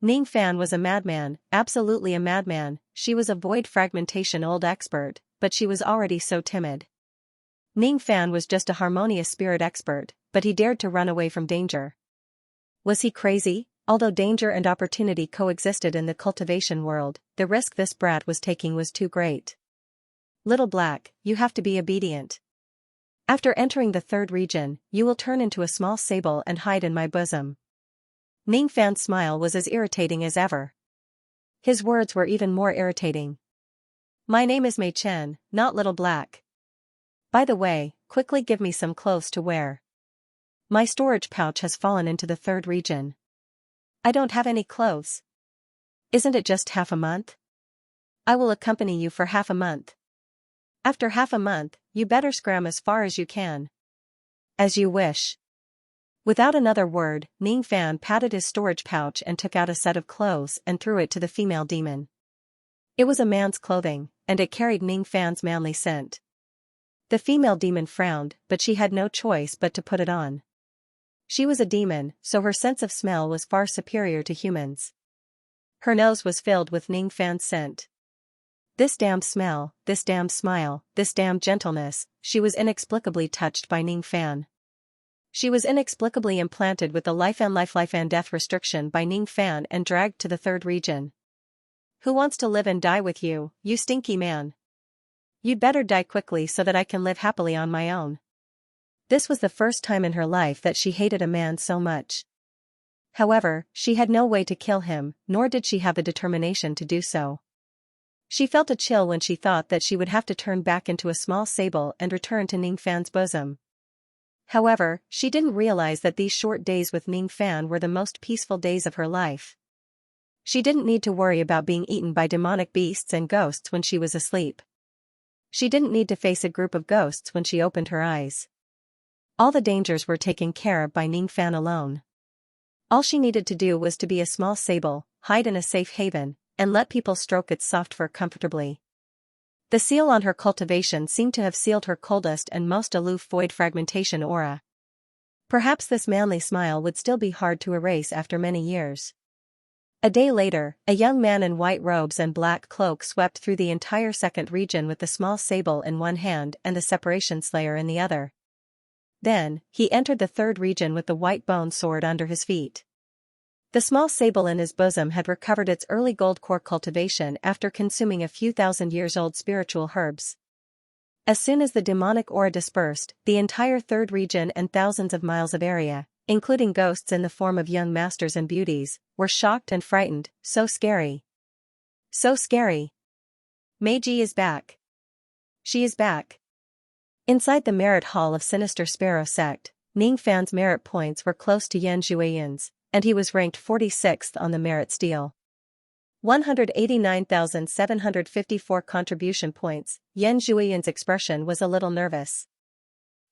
Ning Fan was a madman, absolutely a madman. She was a void fragmentation old expert, but she was already so timid. Ning Fan was just a harmonious spirit expert, but he dared to run away from danger. Was he crazy? Although danger and opportunity coexisted in the cultivation world, the risk this brat was taking was too great. Little Black, you have to be obedient. After entering the third region, you will turn into a small sable and hide in my bosom. Ning Fan's smile was as irritating as ever. His words were even more irritating. My name is Mei Chen, not Little Black. By the way, quickly give me some clothes to wear. My storage pouch has fallen into the third region. I don't have any clothes. Isn't it just half a month? I will accompany you for half a month. After half a month, you better scram as far as you can. As you wish. Without another word, Ning Fan patted his storage pouch and took out a set of clothes and threw it to the female demon. It was a man's clothing, and it carried Ning Fan's manly scent. The female demon frowned, but she had no choice but to put it on. She was a demon, so her sense of smell was far superior to humans. Her nose was filled with Ning Fan's scent. This damned smell, this damned smile, this damned gentleness. She was inexplicably touched by Ning Fan. She was inexplicably implanted with the life and death restriction by Ning Fan and dragged to the third region. Who wants to live and die with you, you stinky man? You'd better die quickly so that I can live happily on my own. This was the first time in her life that she hated a man so much. However, she had no way to kill him, nor did she have the determination to do so. She felt a chill when she thought that she would have to turn back into a small sable and return to Ning Fan's bosom. However, she didn't realize that these short days with Ning Fan were the most peaceful days of her life. She didn't need to worry about being eaten by demonic beasts and ghosts when she was asleep. She didn't need to face a group of ghosts when she opened her eyes. All the dangers were taken care of by Ning Fan alone. All she needed to do was to be a small sable, hide in a safe haven, and let people stroke its soft fur comfortably. The seal on her cultivation seemed to have sealed her coldest and most aloof void fragmentation aura. Perhaps this manly smile would still be hard to erase after many years. A day later, a young man in white robes and black cloak swept through the entire second region with the small sable in one hand and the separation slayer in the other. Then, he entered the third region with the white bone sword under his feet. The small sable in his bosom had recovered its early gold core cultivation after consuming a few thousand-years-old spiritual herbs. As soon as the demonic aura dispersed, the entire third region and thousands of miles of area, including ghosts in the form of young masters and beauties, were shocked and frightened. So scary. So scary. Meiji is back. She is back. Inside the merit hall of Sinister Sparrow Sect, Ning Fan's merit points were close to Yan Zhuiyan's, and he was ranked 46th on the merit scale. 189,754 contribution points. Yan Zhuiyan's expression was a little nervous.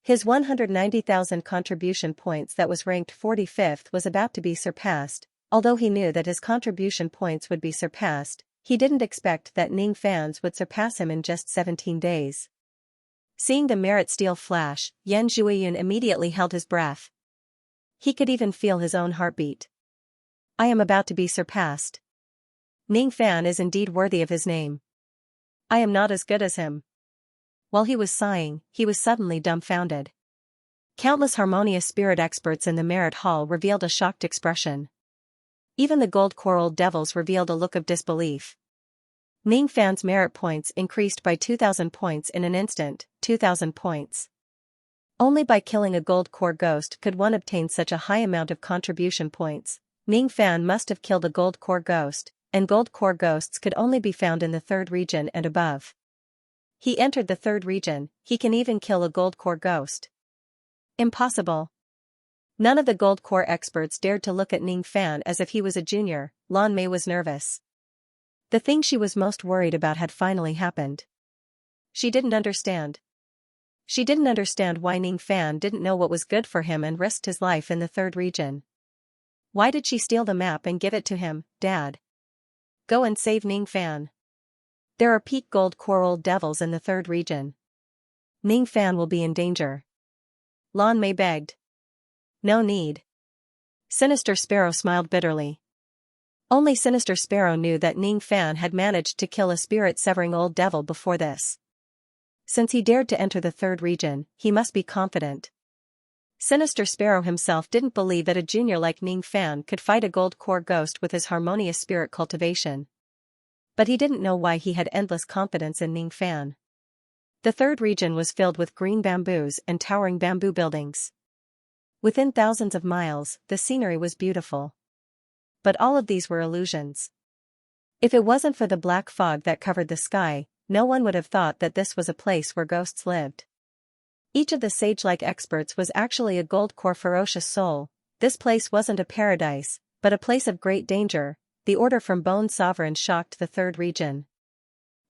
His 190,000 contribution points that was ranked 45th was about to be surpassed. Although he knew that his contribution points would be surpassed, he didn't expect that Ning Fan's would surpass him in just 17 days. Seeing the merit steel flash, Yan Zhuiyan immediately held his breath. He could even feel his own heartbeat. I am about to be surpassed. Ning Fan is indeed worthy of his name. I am not as good as him. While he was sighing, he was suddenly dumbfounded. Countless harmonious spirit experts in the merit hall revealed a shocked expression. Even the gold coral devils revealed a look of disbelief. Ning Fan's merit points increased by 2,000 points in an instant, 2,000 points. Only by killing a gold core ghost could one obtain such a high amount of contribution points. Ning Fan must have killed a gold core ghost, and gold core ghosts could only be found in the third region and above. He entered the third region. He can even kill a gold core ghost. Impossible. None of the gold core experts dared to look at Ning Fan as if he was a junior. Lan Mei was nervous. The thing she was most worried about had finally happened. She didn't understand. She didn't understand why Ning Fan didn't know what was good for him and risked his life in the third region. Why did she steal the map and give it to him, Dad? Go and save Ning Fan. There are peak gold coral devils in the third region. Ning Fan will be in danger. Lan Mei begged. No need. Sinister Sparrow smiled bitterly. Only Sinister Sparrow knew that Ning Fan had managed to kill a spirit-severing old devil before this. Since he dared to enter the third region, he must be confident. Sinister Sparrow himself didn't believe that a junior like Ning Fan could fight a gold core ghost with his harmonious spirit cultivation. But he didn't know why he had endless confidence in Ning Fan. The third region was filled with green bamboos and towering bamboo buildings. Within thousands of miles, the scenery was beautiful. But all of these were illusions. If it wasn't for the black fog that covered the sky, no one would have thought that this was a place where ghosts lived. Each of the sage-like experts was actually a gold core ferocious soul. This place wasn't a paradise, but a place of great danger. The order from Bone Sovereign shocked the third region.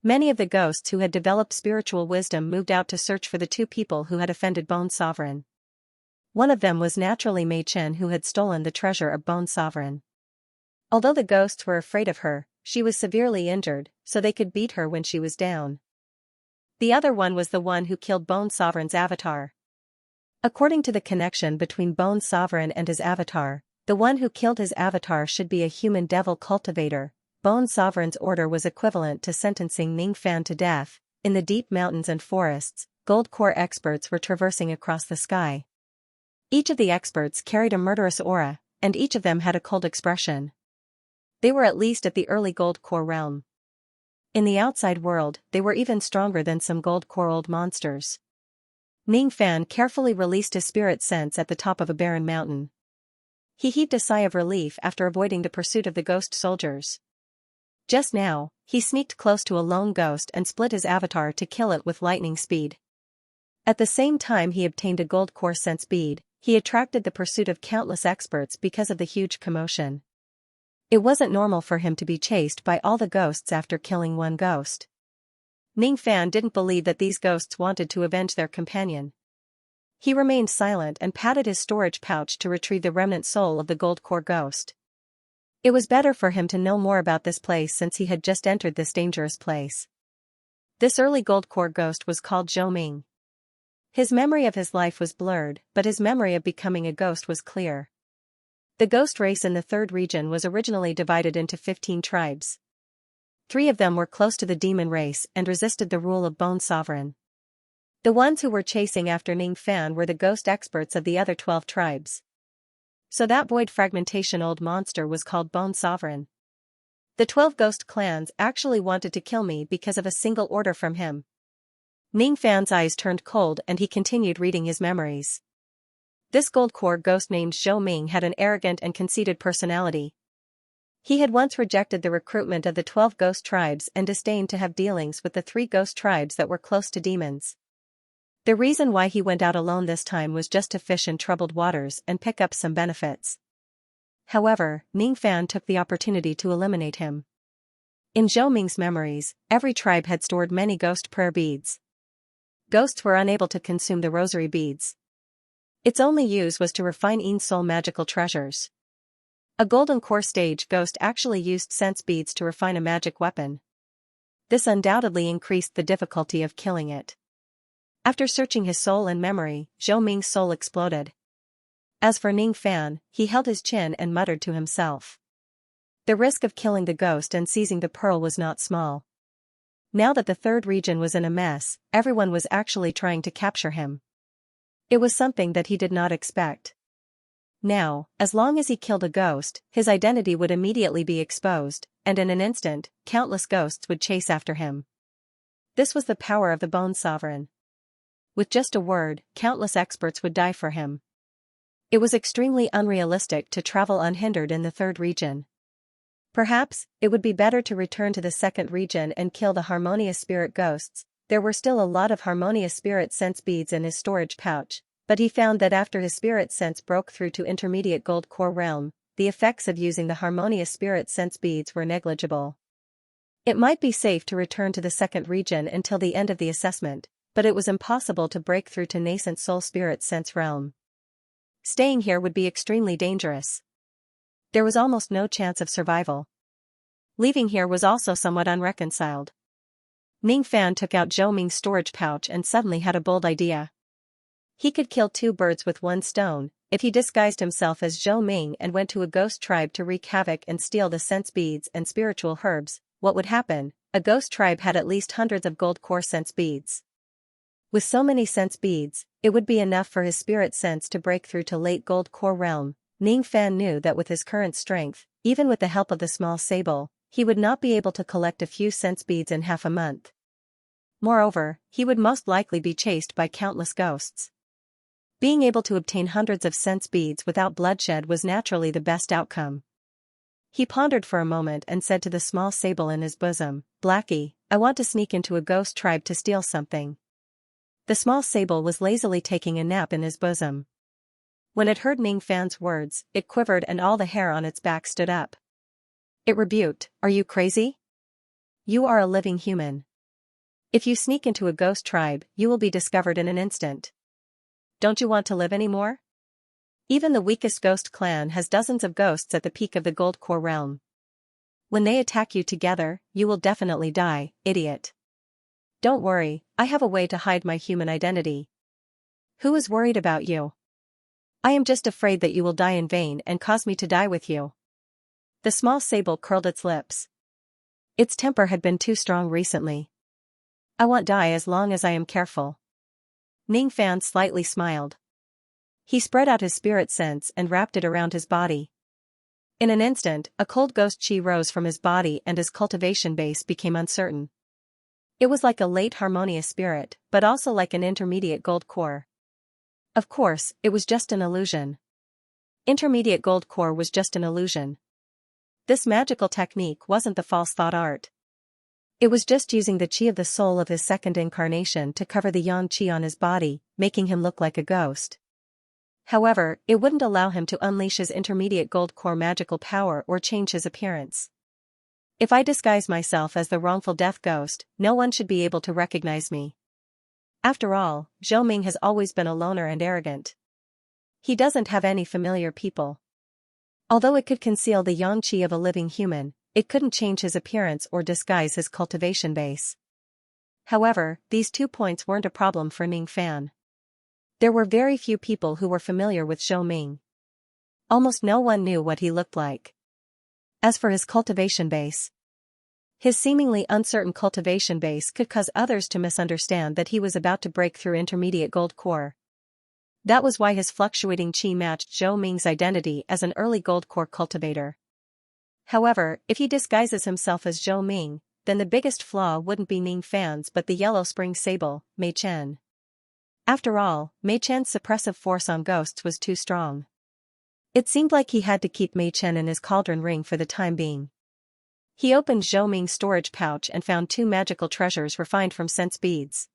Many of the ghosts who had developed spiritual wisdom moved out to search for the two people who had offended Bone Sovereign. One of them was naturally Mei Chen, who had stolen the treasure of Bone Sovereign. Although the ghosts were afraid of her, she was severely injured, so they could beat her when she was down. The other one was the one who killed Bone Sovereign's avatar. According to the connection between Bone Sovereign and his avatar, the one who killed his avatar should be a human devil cultivator. Bone Sovereign's order was equivalent to sentencing Ning Fan to death. In the deep mountains and forests, gold core experts were traversing across the sky. Each of the experts carried a murderous aura, and each of them had a cold expression. They were at least at the early gold core realm. In the outside world, they were even stronger than some gold core old monsters. Ning Fan carefully released his spirit sense at the top of a barren mountain. He heaved a sigh of relief after avoiding the pursuit of the ghost soldiers. Just now, he sneaked close to a lone ghost and split his avatar to kill it with lightning speed. At the same time he obtained a gold core sense bead, he attracted the pursuit of countless experts because of the huge commotion. It wasn't normal for him to be chased by all the ghosts after killing one ghost. Ning Fan didn't believe that these ghosts wanted to avenge their companion. He remained silent and patted his storage pouch to retrieve the remnant soul of the gold core ghost. It was better for him to know more about this place since he had just entered this dangerous place. This early gold core ghost was called Zhou Ming. His memory of his life was blurred, but his memory of becoming a ghost was clear. The ghost race in the third region was originally divided into 15 tribes. 3 of them were close to the demon race and resisted the rule of Bone Sovereign. The ones who were chasing after Ning Fan were the ghost experts of the other 12 tribes. So that void fragmentation old monster was called Bone Sovereign. The 12 ghost clans actually wanted to kill me because of a single order from him. Ning Fan's eyes turned cold and he continued reading his memories. This gold core ghost named Zhou Ming had an arrogant and conceited personality. He had once rejected the recruitment of the 12 ghost tribes and disdained to have dealings with the 3 ghost tribes that were close to demons. The reason why he went out alone this time was just to fish in troubled waters and pick up some benefits. However, Ning Fan took the opportunity to eliminate him. In Zhou Ming's memories, every tribe had stored many ghost prayer beads. Ghosts were unable to consume the rosary beads. Its only use was to refine Yin soul magical treasures. A golden core stage ghost actually used sense beads to refine a magic weapon. This undoubtedly increased the difficulty of killing it. After searching his soul and memory, Zhou Ming's soul exploded. As for Ning Fan, he held his chin and muttered to himself. The risk of killing the ghost and seizing the pearl was not small. Now that the third region was in a mess, everyone was actually trying to capture him. It was something that he did not expect. Now, as long as he killed a ghost, his identity would immediately be exposed, and in an instant, countless ghosts would chase after him. This was the power of the Bone Sovereign. With just a word, countless experts would die for him. It was extremely unrealistic to travel unhindered in the third region. Perhaps, it would be better to return to the second region and kill the harmonious spirit ghosts. There were still a lot of harmonious spirit sense beads in his storage pouch, but he found that after his spirit sense broke through to intermediate gold core realm, the effects of using the harmonious spirit sense beads were negligible. It might be safe to return to the second region until the end of the assessment, but it was impossible to break through to nascent soul spirit sense realm. Staying here would be extremely dangerous. There was almost no chance of survival. Leaving here was also somewhat unreconciled. Ning Fan took out Zhou Ming's storage pouch and suddenly had a bold idea. He could kill 2 birds with one stone. If he disguised himself as Zhou Ming and went to a ghost tribe to wreak havoc and steal the sense beads and spiritual herbs, what would happen? A ghost tribe had at least hundreds of gold core sense beads. With so many sense beads, it would be enough for his spirit sense to break through to late gold core realm. Ning Fan knew that with his current strength, even with the help of the small sable, he would not be able to collect a few sense beads in half a month. Moreover, he would most likely be chased by countless ghosts. Being able to obtain hundreds of sense beads without bloodshed was naturally the best outcome. He pondered for a moment and said to the small sable in his bosom, "Blackie, I want to sneak into a ghost tribe to steal something." The small sable was lazily taking a nap in his bosom. When it heard Ning Fan's words, it quivered and all the hair on its back stood up. It rebuked, "Are you crazy? You are a living human. If you sneak into a ghost tribe, you will be discovered in an instant. Don't you want to live anymore? Even the weakest ghost clan has dozens of ghosts at the peak of the gold core realm. When they attack you together, you will definitely die, idiot. Don't worry, I have a way to hide my human identity. Who is worried about you? I am just afraid that you will die in vain and cause me to die with you." The small sable curled its lips. Its temper had been too strong recently. I won't die as long as I am careful. Ning Fan slightly smiled. He spread out his spirit sense and wrapped it around his body. In an instant, a cold ghost chi rose from his body and his cultivation base became uncertain. It was like a late harmonious spirit, but also like an intermediate gold core. Of course, it was just an illusion. Intermediate gold core was just an illusion. This magical technique wasn't the false thought art. It was just using the chi of the soul of his second incarnation to cover the yang chi on his body, making him look like a ghost. However, it wouldn't allow him to unleash his intermediate gold core magical power or change his appearance. If I disguise myself as the wrongful death ghost, no one should be able to recognize me. After all, Zhou Ming has always been a loner and arrogant. He doesn't have any familiar people. Although it could conceal the yang qi of a living human, it couldn't change his appearance or disguise his cultivation base. However, these 2 points weren't a problem for Ning Fan. There were very few people who were familiar with Zhou Ming. Almost no one knew what he looked like. As for his cultivation base, his seemingly uncertain cultivation base could cause others to misunderstand that he was about to break through intermediate gold core. That was why his fluctuating chi matched Zhou Ming's identity as an early gold core cultivator. However, if he disguises himself as Zhou Ming, then the biggest flaw wouldn't be Ning Fan's but the Yellow Spring Sable, Mei Chen. After all, Mei Chen's suppressive force on ghosts was too strong. It seemed like he had to keep Mei Chen in his cauldron ring for the time being. He opened Zhou Ming's storage pouch and found 2 magical treasures refined from sense beads.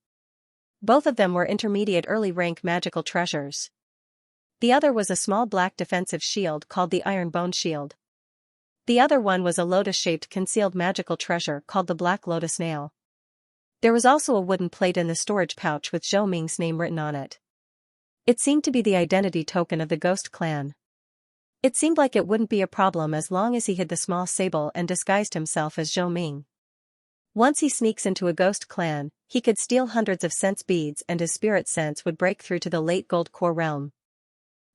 Both of them were intermediate early rank magical treasures. The other was a small black defensive shield called the Iron Bone Shield. The other one was a lotus-shaped concealed magical treasure called the Black Lotus Nail. There was also a wooden plate in the storage pouch with Zhou Ming's name written on it. It seemed to be the identity token of the Ghost Clan. It seemed like it wouldn't be a problem as long as he hid the small sable and disguised himself as Zhou Ming. Once he sneaks into a ghost clan, he could steal hundreds of sense beads and his spirit sense would break through to the late gold core realm.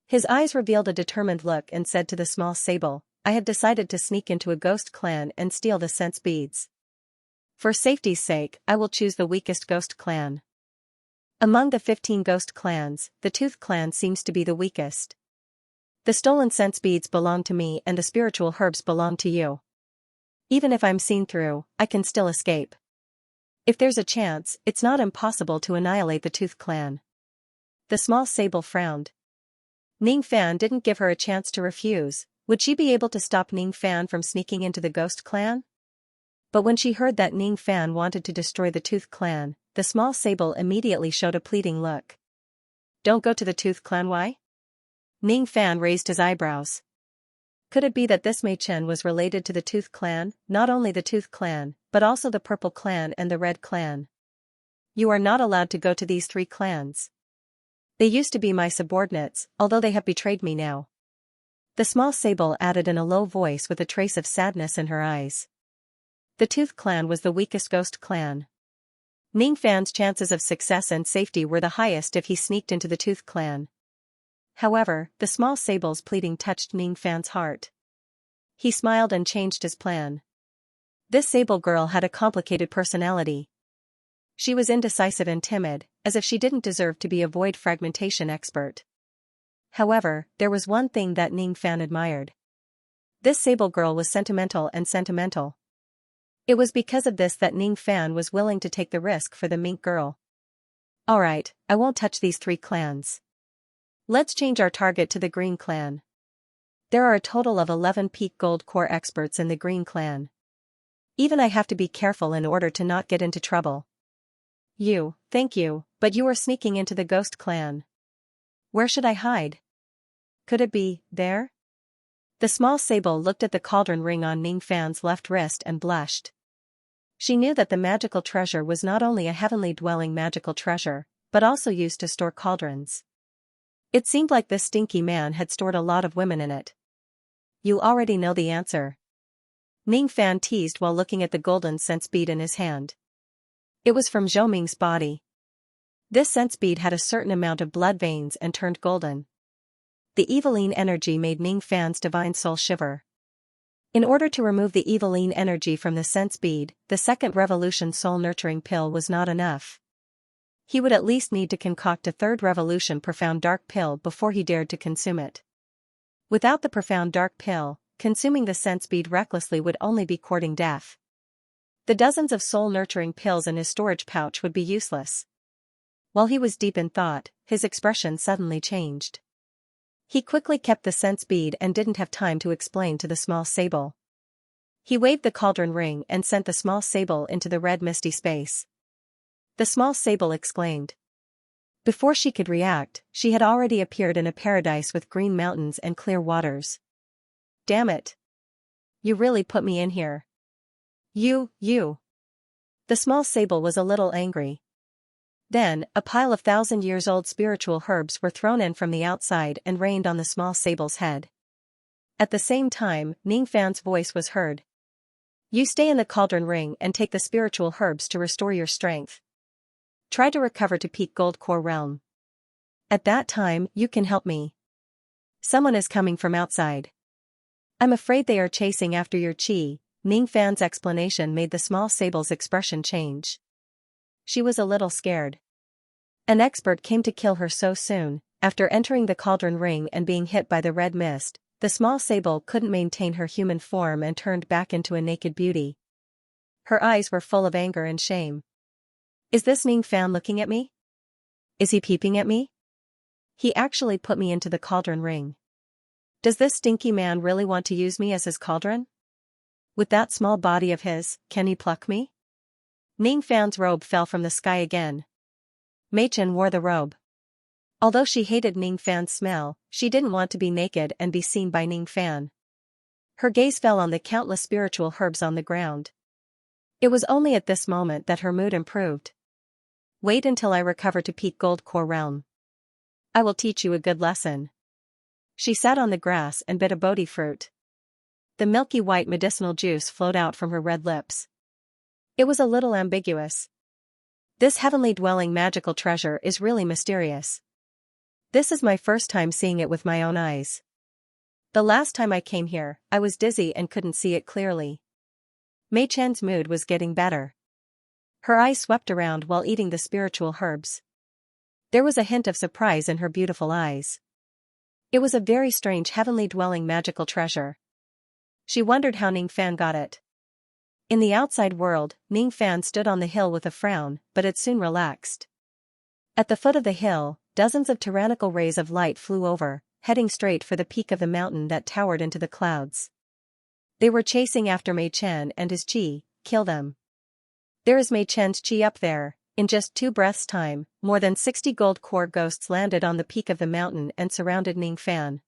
His eyes revealed a determined look and said to the small sable, I have decided to sneak into a ghost clan and steal the sense beads. For safety's sake, I will choose the weakest ghost clan. Among the 15 ghost clans, the Tooth clan seems to be the weakest. The stolen sense beads belong to me and the spiritual herbs belong to you. Even if I'm seen through, I can still escape. If there's a chance, it's not impossible to annihilate the Tooth clan. The small sable frowned. Ning Fan didn't give her a chance to refuse. Would she be able to stop Ning Fan from sneaking into the ghost clan? But when she heard that Ning Fan wanted to destroy the Tooth clan, the small sable immediately showed a pleading look. Don't go to the Tooth clan, why? Ning Fan raised his eyebrows. Could it be that this Mei Chen was related to the Tooth clan, not only the Tooth clan, but also the Purple clan and the Red clan? You are not allowed to go to these 3 clans. They used to be my subordinates, although they have betrayed me now. The small sable added in a low voice with a trace of sadness in her eyes. The Tooth clan was the weakest ghost clan. Ning Fan's chances of success and safety were the highest if he sneaked into the Tooth clan. However, the small sable's pleading touched Ning Fan's heart. He smiled and changed his plan. This sable girl had a complicated personality. She was indecisive and timid, as if she didn't deserve to be a void fragmentation expert. However, there was one thing that Ning Fan admired. This sable girl was sentimental and sentimental. It was because of this that Ning Fan was willing to take the risk for the mink girl. Alright, I won't touch these 3 clans. Let's change our target to the Green clan. There are a total of 11 peak gold core experts in the Green clan. Even I have to be careful in order to not get into trouble. Thank you, but you are sneaking into the Ghost clan. Where should I hide? Could it be there? The small sable looked at the cauldron ring on Ning Fan's left wrist and blushed. She knew that the magical treasure was not only a heavenly dwelling magical treasure, but also used to store cauldrons. It seemed like this stinky man had stored a lot of women in it. You already know the answer. Ning Fan teased while looking at the golden sense bead in his hand. It was from Zhou Ming's body. This sense bead had a certain amount of blood veins and turned golden. The eveline energy made Ning Fan's divine soul shiver. In order to remove the eviline energy from the sense bead, the second revolution soul-nurturing pill was not enough. He would at least need to concoct a third revolution profound dark pill before he dared to consume it. Without the profound dark pill, consuming the sense bead recklessly would only be courting death. The dozens of soul-nurturing pills in his storage pouch would be useless. While he was deep in thought, his expression suddenly changed. He quickly kept the sense bead and didn't have time to explain to the small sable. He waved the cauldron ring and sent the small sable into the red misty space. The small sable exclaimed. Before she could react, she had already appeared in a paradise with green mountains and clear waters. Damn it! You really put me in here. You. The small sable was a little angry. Then, a pile of 1,000-years-old spiritual herbs were thrown in from the outside and rained on the small sable's head. At the same time, Ningfan's voice was heard. You stay in the cauldron ring and take the spiritual herbs to restore your strength. Try to recover to peak gold core realm. At that time, you can help me. Someone is coming from outside. I'm afraid they are chasing after your chi. Ningfan's explanation made the small sable's expression change. She was a little scared. An expert came to kill her so soon. After entering the cauldron ring and being hit by the red mist, the small sable couldn't maintain her human form and turned back into a naked beauty. Her eyes were full of anger and shame. Is this Ningfan looking at me? Is he peeping at me? He actually put me into the cauldron ring. Does this stinky man really want to use me as his cauldron? With that small body of his, can he pluck me? Ningfan's robe fell from the sky again. Mei Chen wore the robe. Although she hated Ningfan's smell, she didn't want to be naked and be seen by Ningfan. Her gaze fell on the countless spiritual herbs on the ground. It was only at this moment that her mood improved. Wait until I recover to peak gold core realm. I will teach you a good lesson. She sat on the grass and bit a bodhi fruit. The milky white medicinal juice flowed out from her red lips. It was a little ambiguous. This heavenly dwelling magical treasure is really mysterious. This is my first time seeing it with my own eyes. The last time I came here, I was dizzy and couldn't see it clearly. Mei Chen's mood was getting better. Her eyes swept around while eating the spiritual herbs. There was a hint of surprise in her beautiful eyes. It was a very strange heavenly dwelling magical treasure. She wondered how Ningfan got it. In the outside world, Ningfan stood on the hill with a frown, but it soon relaxed. At the foot of the hill, dozens of tyrannical rays of light flew over, heading straight for the peak of the mountain that towered into the clouds. They were chasing after Mei Chen and his chi. Kill them. There is Mei Chen's chi up there. In just 2 breaths' time, more than 60 gold core ghosts landed on the peak of the mountain and surrounded Ningfan.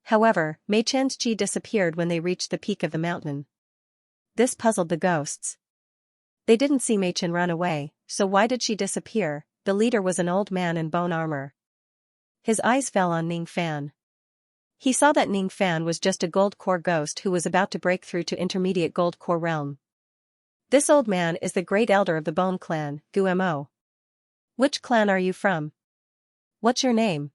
However, Mei Chen's chi disappeared when they reached the peak of the mountain. This puzzled the ghosts. They didn't see Mei Chen run away, so why did she disappear? The leader was an old man in bone armor. His eyes fell on Ningfan. He saw that Ningfan was just a gold core ghost who was about to break through to intermediate gold core realm. This old man is the great elder of the Bone clan, Gumo. Which clan are you from? What's your name?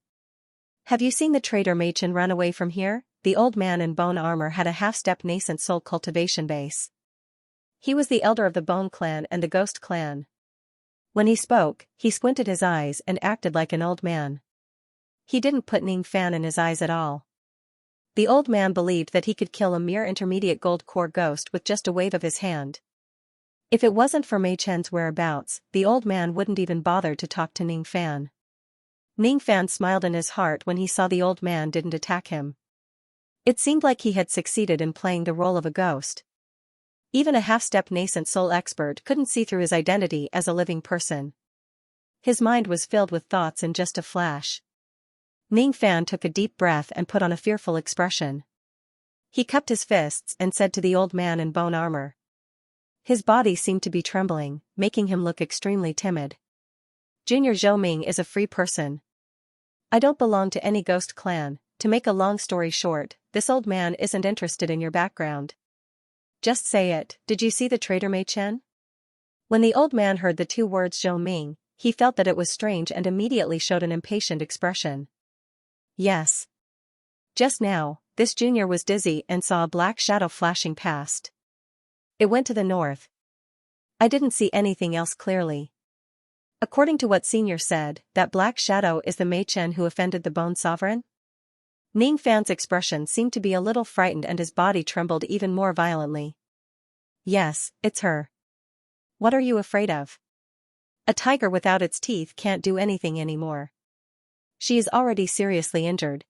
Have you seen the traitor Mei Chen run away from here? The old man in bone armor had a half-step nascent soul cultivation base. He was the elder of the Bone clan and the Ghost clan. When he spoke, he squinted his eyes and acted like an old man. He didn't put Ningfan in his eyes at all. The old man believed that he could kill a mere intermediate gold core ghost with just a wave of his hand. If it wasn't for Mei Chen's whereabouts, the old man wouldn't even bother to talk to Ningfan. Ningfan smiled in his heart when he saw the old man didn't attack him. It seemed like he had succeeded in playing the role of a ghost. Even a half-step nascent soul expert couldn't see through his identity as a living person. His mind was filled with thoughts in just a flash. Ningfan took a deep breath and put on a fearful expression. He cupped his fists and said to the old man in bone armor. His body seemed to be trembling, making him look extremely timid. Junior Zhou Ming is a free person. I don't belong to any ghost clan. To make a long story short, this old man isn't interested in your background. Just say it. Did you see the traitor Mei Chen? When the old man heard the 2 words Zhou Ming, he felt that it was strange and immediately showed an impatient expression. Yes. Just now, this junior was dizzy and saw a black shadow flashing past. It went to the north. I didn't see anything else clearly. According to what senior said, that black shadow is the Mei Chen who offended the Bone Sovereign? Ning Fan's expression seemed to be a little frightened and his body trembled even more violently. Yes, it's her. What are you afraid of? A tiger without its teeth can't do anything anymore. She is already seriously injured.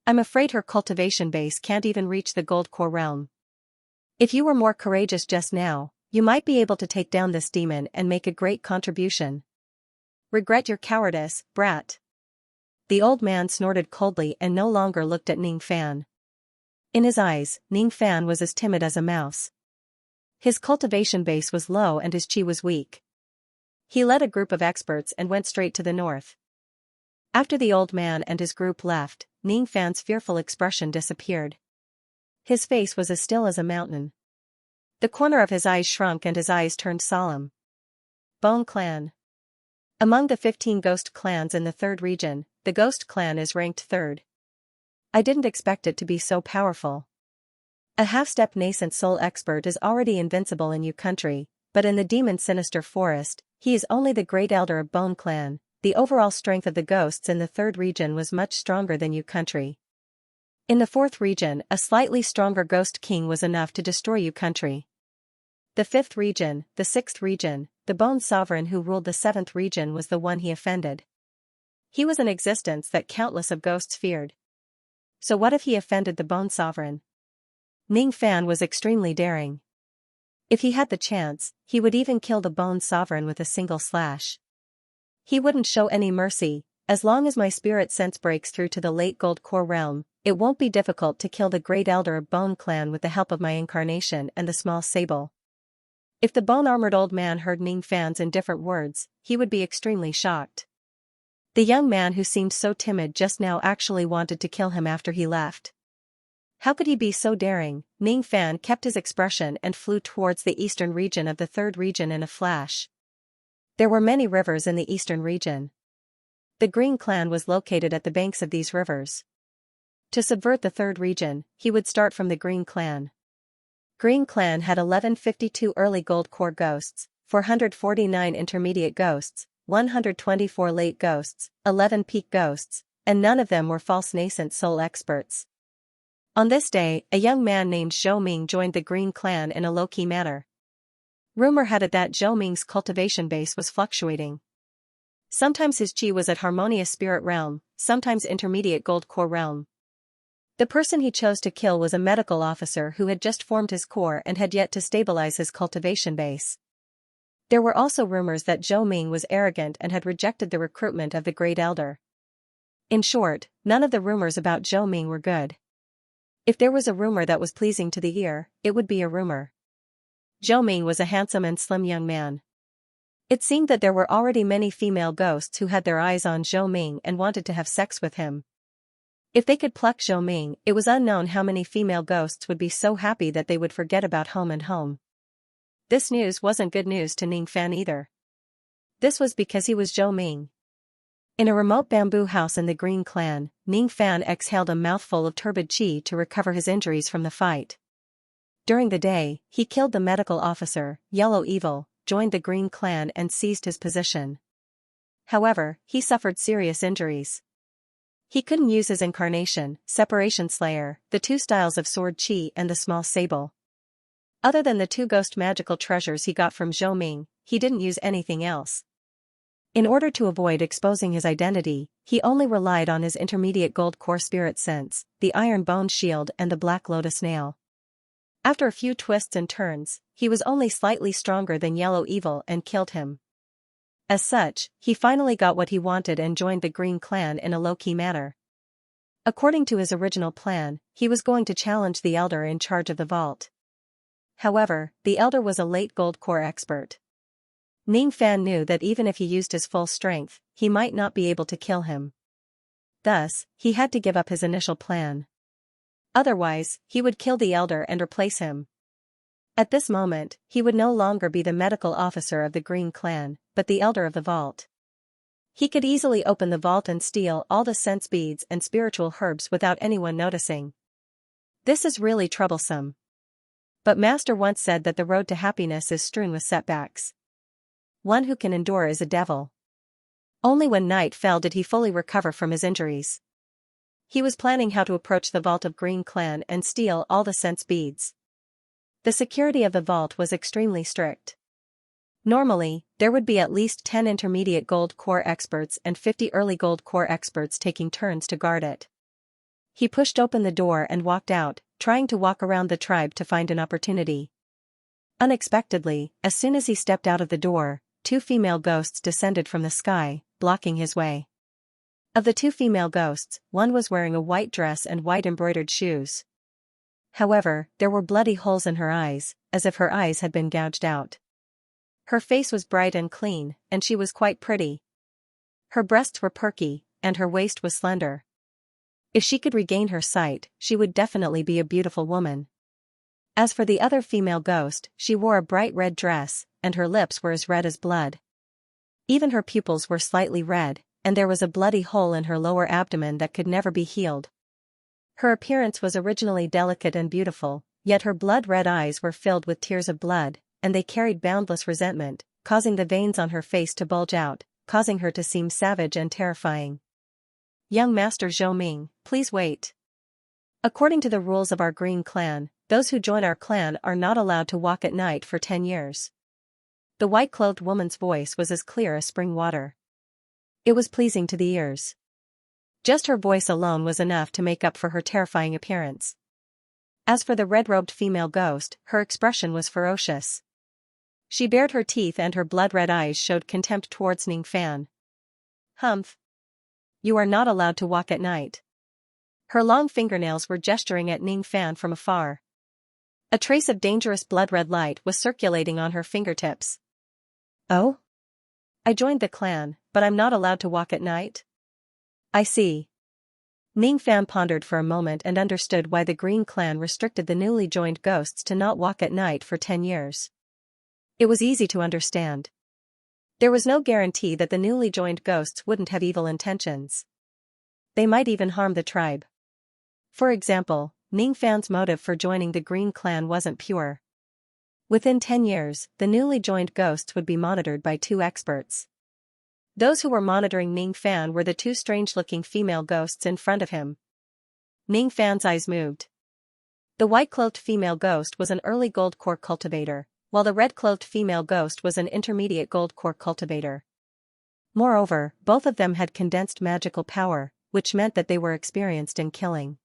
I'm afraid her cultivation base can't even reach the Gold Core realm. If you were more courageous just now, you might be able to take down this demon and make a great contribution. Regret your cowardice, brat. The old man snorted coldly and no longer looked at Ning Fan. In his eyes, Ning Fan was as timid as a mouse. His cultivation base was low and his chi was weak. He led a group of experts and went straight to the north. After the old man and his group left, Ning Fan's fearful expression disappeared. His face was as still as a mountain. The corner of his eyes shrunk and his eyes turned solemn. Bone Clan. Among the 15 ghost clans in the 3rd region, the Ghost Clan is ranked 3rd. I didn't expect it to be so powerful. A half-step nascent soul expert is already invincible in Yu country, but in the demon sinister forest, he is only the great elder of Bone Clan. The overall strength of the ghosts in the 3rd region was much stronger than Yu country. In the 4th region, a slightly stronger ghost king was enough to destroy Yu country. The 5th region, the 6th region, the Bone Sovereign who ruled the 7th region was the one he offended. He was an existence that countless of ghosts feared. So what if he offended the Bone Sovereign? Ning Fan was extremely daring. If he had the chance, he would even kill the Bone Sovereign with a single slash. He wouldn't show any mercy. As long as my spirit sense breaks through to the late Gold Core realm, it won't be difficult to kill the great elder of Bone Clan with the help of my incarnation and the small sable. If the bone-armored old man heard Ning Fan's indifferent words, he would be extremely shocked. The young man who seemed so timid just now actually wanted to kill him after he left. How could he be so daring? Ning Fan kept his expression and flew towards the eastern region of the 3rd region in a flash. There were many rivers in the eastern region. The Green Clan was located at the banks of these rivers. To subvert the 3rd region, he would start from the Green Clan. Green Clan had 1152 early Gold Core ghosts, 449 intermediate ghosts, 124 late ghosts, 11 peak ghosts, and none of them were false nascent soul experts. On this day, a young man named Zhou Ming joined the Green Clan in a low-key manner. Rumor had it that Zhou Ming's cultivation base was fluctuating. Sometimes his chi was at harmonious spirit realm, sometimes intermediate Gold Core realm. The person he chose to kill was a medical officer who had just formed his core and had yet to stabilize his cultivation base. There were also rumors that Zhou Ming was arrogant and had rejected the recruitment of the Great Elder. In short, none of the rumors about Zhou Ming were good. If there was a rumor that was pleasing to the ear, it would be a rumor. Zhou Ming was a handsome and slim young man. It seemed that there were already many female ghosts who had their eyes on Zhou Ming and wanted to have sex with him. If they could pluck Zhou Ming, it was unknown how many female ghosts would be so happy that they would forget about home and home. This news wasn't good news to Ning Fan either. This was because he was Zhou Ming. In a remote bamboo house in the Green Clan, Ning Fan exhaled a mouthful of turbid qi to recover his injuries from the fight. During the day, he killed the medical officer, Yellow Evil, joined the Green Clan and seized his position. However, he suffered serious injuries. He couldn't use his incarnation, Separation Slayer, the 2 styles of sword chi and the small sable. Other than the 2 ghost magical treasures he got from Zhou Ming, he didn't use anything else. In order to avoid exposing his identity, he only relied on his intermediate Gold Core spirit sense, the Iron Bone Shield and the Black Lotus Nail. After a few twists and turns, he was only slightly stronger than Yellow Evil and killed him. As such, he finally got what he wanted and joined the Green Clan in a low-key manner. According to his original plan, he was going to challenge the Elder in charge of the vault. However, the Elder was a late Gold Core expert. Ning Fan knew that even if he used his full strength, he might not be able to kill him. Thus, he had to give up his initial plan. Otherwise, he would kill the Elder and replace him. At this moment, he would no longer be the medical officer of the Green Clan, but the Elder of the Vault. He could easily open the vault and steal all the sense beads and spiritual herbs without anyone noticing. This is really troublesome. But Master once said that the road to happiness is strewn with setbacks. One who can endure is a devil. Only when night fell did he fully recover from his injuries. He was planning how to approach the vault of Green Clan and steal all the sense beads. The security of the vault was extremely strict. Normally, there would be at least 10 intermediate gold core experts and 50 early gold core experts taking turns to guard it. He pushed open the door and walked out, trying to walk around the tribe to find an opportunity. Unexpectedly, as soon as he stepped out of the door, 2 female ghosts descended from the sky, blocking his way. Of the 2 female ghosts, one was wearing a white dress and white embroidered shoes. However, there were bloody holes in her eyes, as if her eyes had been gouged out. Her face was bright and clean, and she was quite pretty. Her breasts were perky, and her waist was slender. If she could regain her sight, she would definitely be a beautiful woman. As for the other female ghost, she wore a bright red dress, and her lips were as red as blood. Even her pupils were slightly red, and there was a bloody hole in her lower abdomen that could never be healed. Her appearance was originally delicate and beautiful, yet her blood-red eyes were filled with tears of blood, and they carried boundless resentment, causing the veins on her face to bulge out, causing her to seem savage and terrifying. Young Master Zhou Ming, please wait. According to the rules of our Green Clan, those who join our clan are not allowed to walk at night for 10 years. The white-clothed woman's voice was as clear as spring water. It was pleasing to the ears. Just her voice alone was enough to make up for her terrifying appearance. As for the red-robed female ghost, her expression was ferocious. She bared her teeth and her blood-red eyes showed contempt towards Ning Fan. Humph. You are not allowed to walk at night. Her long fingernails were gesturing at Ning Fan from afar. A trace of dangerous blood-red light was circulating on her fingertips. Oh? I joined the clan, but I'm not allowed to walk at night? I see. Ning Fan pondered for a moment and understood why the Green Clan restricted the newly joined ghosts to not walk at night for 10 years. It was easy to understand. There was no guarantee that the newly joined ghosts wouldn't have evil intentions. They might even harm the tribe. For example, Ning Fan's motive for joining the Green Clan wasn't pure. Within 10 years, the newly joined ghosts would be monitored by 2 experts. Those who were monitoring Ning Fan were the 2 strange-looking female ghosts in front of him. Ning Fan's eyes moved. The white-cloaked female ghost was an early gold core cultivator, while the red-cloaked female ghost was an intermediate gold core cultivator. Moreover, both of them had condensed magical power, which meant that they were experienced in killing.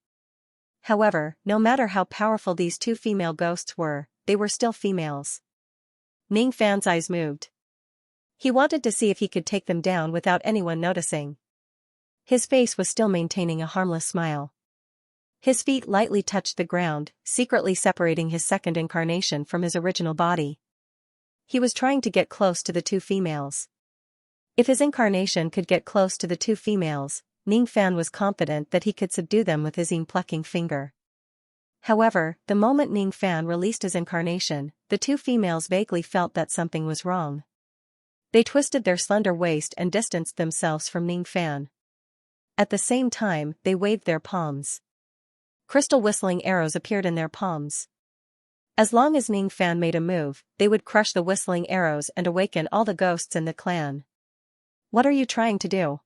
However, no matter how powerful these 2 female ghosts were, they were still females. Ning Fan's eyes moved. He wanted to see if he could take them down without anyone noticing. His face was still maintaining a harmless smile. His feet lightly touched the ground, secretly separating his second incarnation from his original body. He was trying to get close to the 2 females. If his incarnation could get close to the 2 females, Ning Fan was confident that he could subdue them with his plucking finger. However, the moment Ning Fan released his incarnation, the 2 females vaguely felt that something was wrong. They twisted their slender waist and distanced themselves from Ning Fan. At the same time, they waved their palms. Crystal whistling arrows appeared in their palms. As long as Ning Fan made a move, they would crush the whistling arrows and awaken all the ghosts in the clan. What are you trying to do?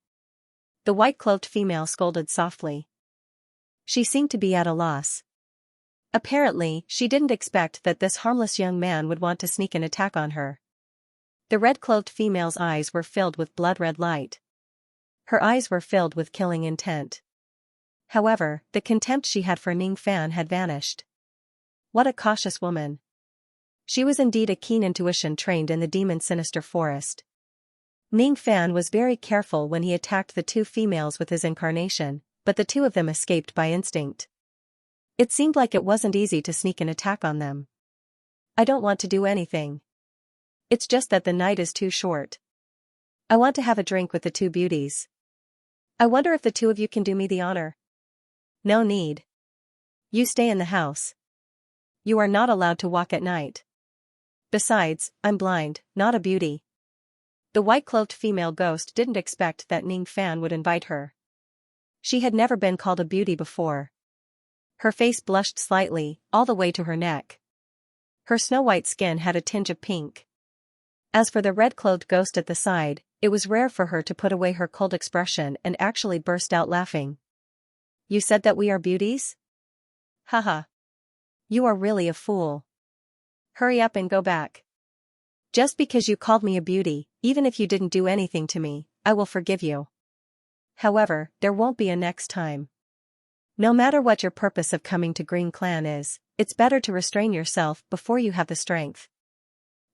The white-cloaked female scolded softly. She seemed to be at a loss. Apparently, she didn't expect that this harmless young man would want to sneak an attack on her. The red-cloaked female's eyes were filled with blood-red light. Her eyes were filled with killing intent. However, the contempt she had for Ning Fan had vanished. What a cautious woman. She was indeed a keen intuition trained in the demon-sinister forest. Ning Fan was very careful when he attacked the 2 females with his incarnation, but the 2 of them escaped by instinct. It seemed like it wasn't easy to sneak an attack on them. I don't want to do anything. It's just that the night is too short. I want to have a drink with the 2 beauties. I wonder if the 2 of you can do me the honor. No need. You stay in the house. You are not allowed to walk at night. Besides, I'm blind, not a beauty. The white-cloaked female ghost didn't expect that Ning Fan would invite her. She had never been called a beauty before. Her face blushed slightly, all the way to her neck. Her snow-white skin had a tinge of pink. As for the red-clothed ghost at the side, it was rare for her to put away her cold expression and actually burst out laughing. "You said that we are beauties? Haha. You are really a fool. Hurry up and go back. Just because you called me a beauty, even if you didn't do anything to me, I will forgive you. However, there won't be a next time. No matter what your purpose of coming to Green Clan is, it's better to restrain yourself before you have the strength."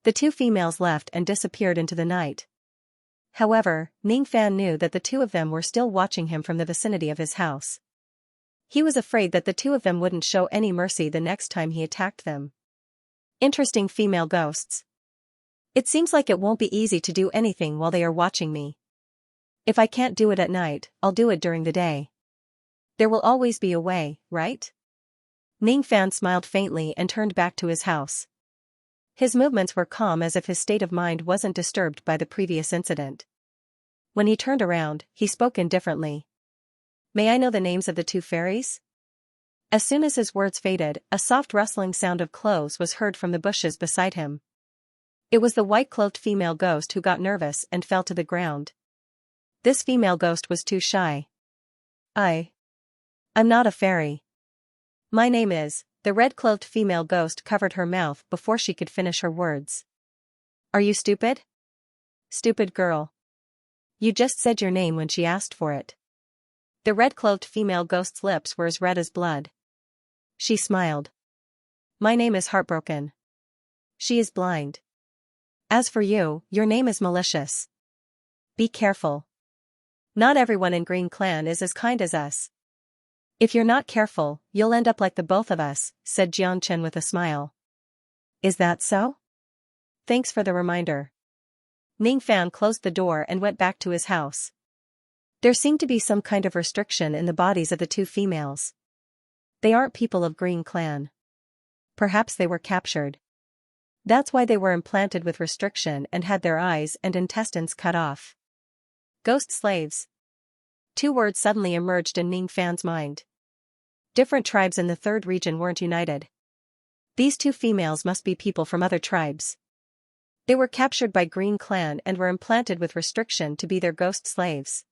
The two females left and disappeared into the night. However, Ning Fan knew that the two of them were still watching him from the vicinity of his house. He was afraid that the two of them wouldn't show any mercy the next time he attacked them. Interesting female ghosts. It seems like it won't be easy to do anything while they are watching me. If I can't do it at night, I'll do it during the day. There will always be a way, right? Ning Fan smiled faintly and turned back to his house. His movements were calm as if his state of mind wasn't disturbed by the previous incident. When he turned around, he spoke indifferently. "May I know the names of the two fairies?" As soon as his words faded, a soft rustling sound of clothes was heard from the bushes beside him. It was the white-cloaked female ghost who got nervous and fell to the ground. This female ghost was too shy. I'm not a fairy. My name is..." The red-cloaked female ghost covered her mouth before she could finish her words. "Are you stupid? Stupid girl. You just said your name when she asked for it." The red-cloaked female ghost's lips were as red as blood. She smiled. "My name is Heartbroken. She is blind. As for you, your name is Malicious. Be careful. Not everyone in Green Clan is as kind as us. If you're not careful, you'll end up like the both of us," said Xianxia with a smile. "Is that so? Thanks for the reminder." Ning Fan closed the door and went back to his house. There seemed to be some kind of restriction in the bodies of the two females. They aren't people of Green Clan. Perhaps they were captured. That's why they were implanted with restriction and had their eyes and intestines cut off. Ghost slaves. Two words suddenly emerged in Ning Fan's mind. Different tribes in the third region weren't united. These two females must be people from other tribes. They were captured by Green Clan and were implanted with restriction to be their ghost slaves.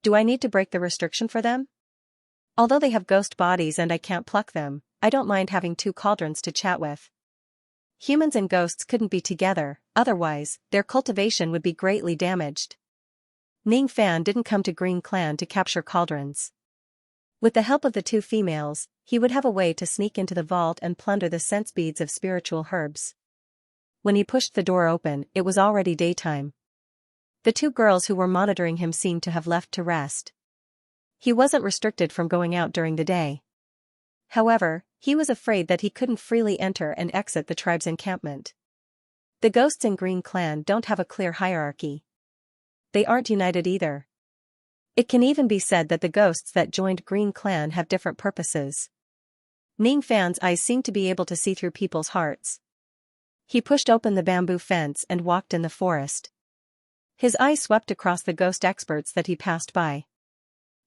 Do I need to break the restriction for them? Although they have ghost bodies and I can't pluck them, I don't mind having two cauldrons to chat with. Humans and ghosts couldn't be together, otherwise, their cultivation would be greatly damaged. Ning Fan didn't come to Green Clan to capture cauldrons. With the help of the two females, he would have a way to sneak into the vault and plunder the sense beads of spiritual herbs. When he pushed the door open, it was already daytime. The two girls who were monitoring him seemed to have left to rest. He wasn't restricted from going out during the day. However, he was afraid that he couldn't freely enter and exit the tribe's encampment. The ghosts in Green Clan don't have a clear hierarchy. They aren't united either. It can even be said that the ghosts that joined Green Clan have different purposes. Ning Fan's eyes seemed to be able to see through people's hearts. He pushed open the bamboo fence and walked in the forest. His eyes swept across the ghost experts that he passed by.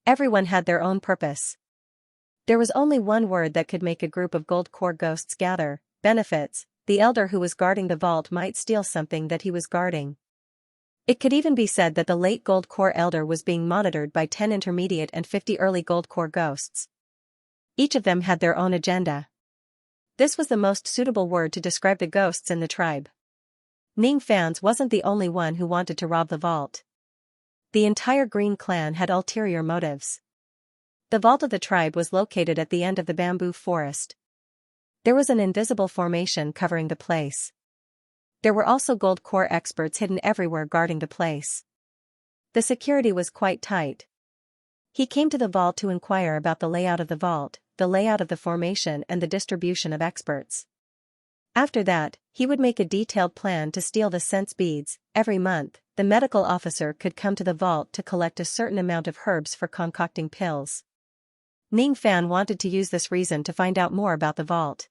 Everyone had their own purpose. There was only one word that could make a group of gold core ghosts gather: benefits. The elder who was guarding the vault might steal something that he was guarding. It could even be said that the late Gold Core Elder was being monitored by 10 intermediate and 50 early Gold Core ghosts. Each of them had their own agenda. This was the most suitable word to describe the ghosts in the tribe. Ning Fan's wasn't the only one who wanted to rob the vault. The entire Green Clan had ulterior motives. The vault of the tribe was located at the end of the bamboo forest. There was an invisible formation covering the place. There were also gold core experts hidden everywhere guarding the place. The security was quite tight. He came to the vault to inquire about the layout of the vault, the layout of the formation and the distribution of experts. After that, he would make a detailed plan to steal the sense beads. Every month, the medical officer could come to the vault to collect a certain amount of herbs for concocting pills. Ning Fan wanted to use this reason to find out more about the vault.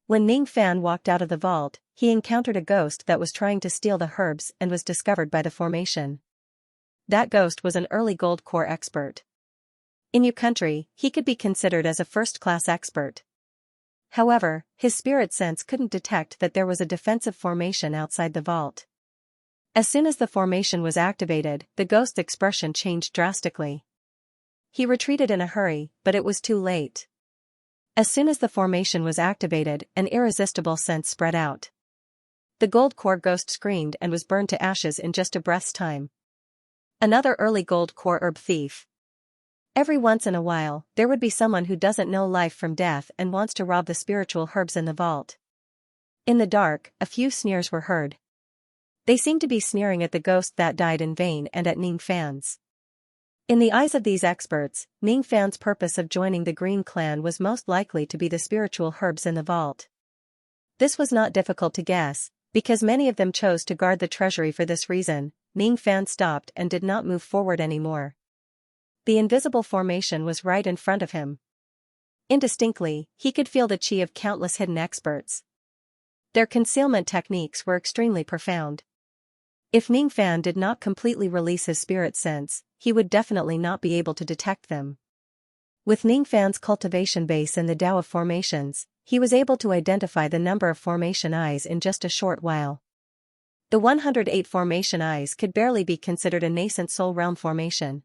When Ning Fan walked out of the vault, he encountered a ghost that was trying to steal the herbs and was discovered by the formation. That ghost was an early gold core expert. In your country, he could be considered as a first-class expert. However, his spirit sense couldn't detect that there was a defensive formation outside the vault. As soon as the formation was activated, the ghost's expression changed drastically. He retreated in a hurry, but it was too late. As soon as the formation was activated, an irresistible sense spread out. The gold core ghost screamed and was burned to ashes in just a breath's time. Another early gold core herb thief. Every once in a while, there would be someone who doesn't know life from death and wants to rob the spiritual herbs in the vault. In the dark, a few sneers were heard. They seemed to be sneering at the ghost that died in vain and at Ning Fan's. In the eyes of these experts, Ning Fan's purpose of joining the Green Clan was most likely to be the spiritual herbs in the vault. This was not difficult to guess, because many of them chose to guard the treasury for this reason. Ning Fan stopped and did not move forward anymore. The invisible formation was right in front of him. Indistinctly, he could feel the chi of countless hidden experts. Their concealment techniques were extremely profound. If Ning Fan did not completely release his spirit sense, he would definitely not be able to detect them. With Ning Fan's cultivation base in the Tao of formations, he was able to identify the number of formation eyes in just a short while. The 108 formation eyes could barely be considered a nascent soul realm formation.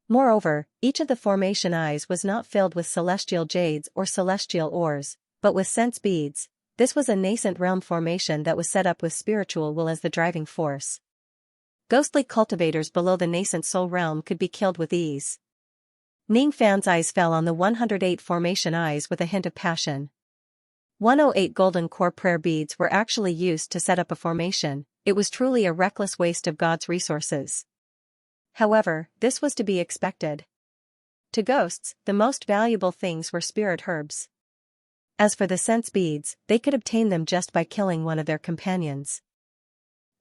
Moreover, each of the formation eyes was not filled with celestial jades or celestial ores, but with sense beads. This was a nascent realm formation that was set up with spiritual will as the driving force. Ghostly cultivators below the nascent soul realm could be killed with ease. Ning Fan's eyes fell on the 108 formation eyes with a hint of passion. 108 golden core prayer beads were actually used to set up a formation. It was truly a reckless waste of God's resources. However, this was to be expected. To ghosts, the most valuable things were spirit herbs. As for the sense beads, they could obtain them just by killing one of their companions.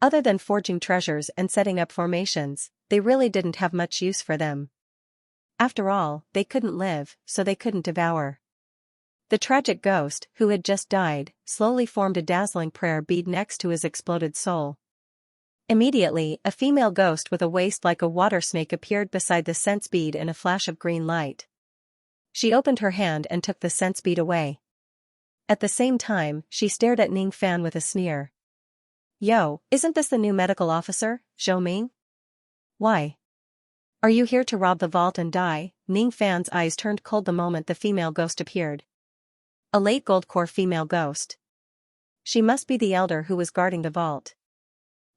Other than forging treasures and setting up formations, they really didn't have much use for them. After all, they couldn't live, so they couldn't devour. The tragic ghost, who had just died, slowly formed a dazzling prayer bead next to his exploded soul. Immediately, a female ghost with a waist like a water snake appeared beside the sense bead in a flash of green light. She opened her hand and took the sense bead away. At the same time, she stared at Ning Fan with a sneer. Yo, isn't this the new medical officer, Zhou Ming? Why? Are you here to rob the vault and die? Ning Fan's eyes turned cold the moment the female ghost appeared. A late gold core female ghost. She must be the elder who was guarding the vault.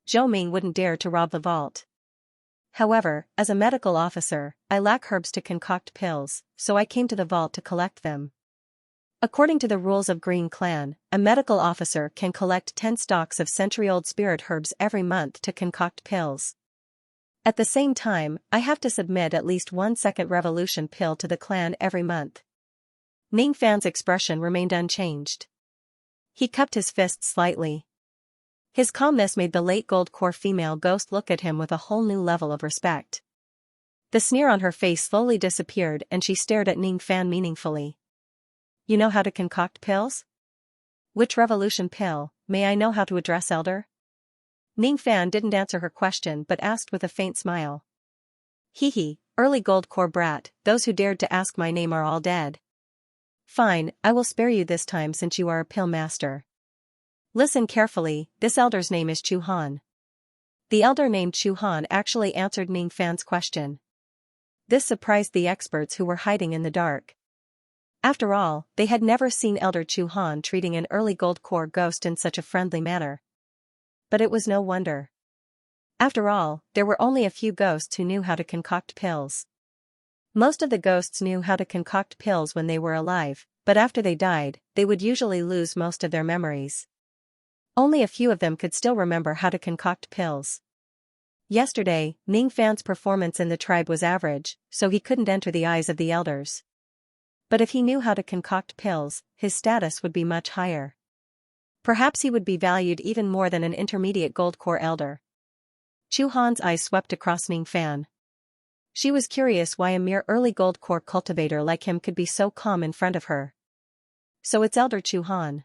Zhou Ming wouldn't dare to rob the vault. However, as a medical officer, I lack herbs to concoct pills, so I came to the vault to collect them. According to the rules of Green Clan, a medical officer can collect 10 stalks of century-old spirit herbs every month to concoct pills. At the same time, I have to submit at least 1 second revolution pill to the clan every month. Ning Fan's expression remained unchanged. He cupped his fists slightly. His calmness made the late gold core female ghost look at him with a whole new level of respect. The sneer on her face slowly disappeared and she stared at Ning Fan meaningfully. You know how to concoct pills? Which revolution pill? May I know how to address elder? Ning Fan didn't answer her question but asked with a faint smile. Hee hee, early gold core brat, those who dared to ask my name are all dead. Fine, I will spare you this time since you are a pill master. Listen carefully, this elder's name is Chu Han. The elder named Chu Han actually answered Ning Fan's question. This surprised the experts who were hiding in the dark. After all, they had never seen Elder Chu Han treating an early gold core ghost in such a friendly manner. But it was no wonder. After all, there were only a few ghosts who knew how to concoct pills. Most of the ghosts knew how to concoct pills when they were alive, but after they died, they would usually lose most of their memories. Only a few of them could still remember how to concoct pills. Yesterday, Ning Fan's performance in the tribe was average, so he couldn't enter the eyes of the elders. But if he knew how to concoct pills, his status would be much higher. Perhaps he would be valued even more than an intermediate gold core elder. Chu Han's eyes swept across Ning Fan. She was curious why a mere early gold core cultivator like him could be so calm in front of her. So it's Elder Chu Han.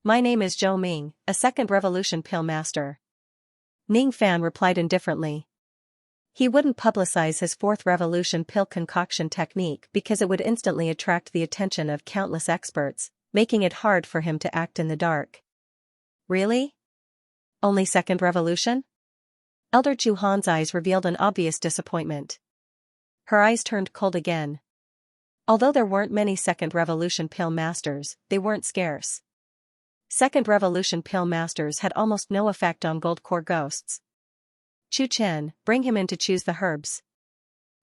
My name is Zhou Ming, a second revolution pill master. Ning Fan replied indifferently. He wouldn't publicize his fourth revolution pill concoction technique because it would instantly attract the attention of countless experts, making it hard for him to act in the dark. Really? Only second revolution? Elder Chu Han's eyes revealed an obvious disappointment. Her eyes turned cold again. Although there weren't many second revolution pill masters, they weren't scarce. Second revolution pill masters had almost no effect on gold core ghosts. Chu Chen, bring him in to choose the herbs.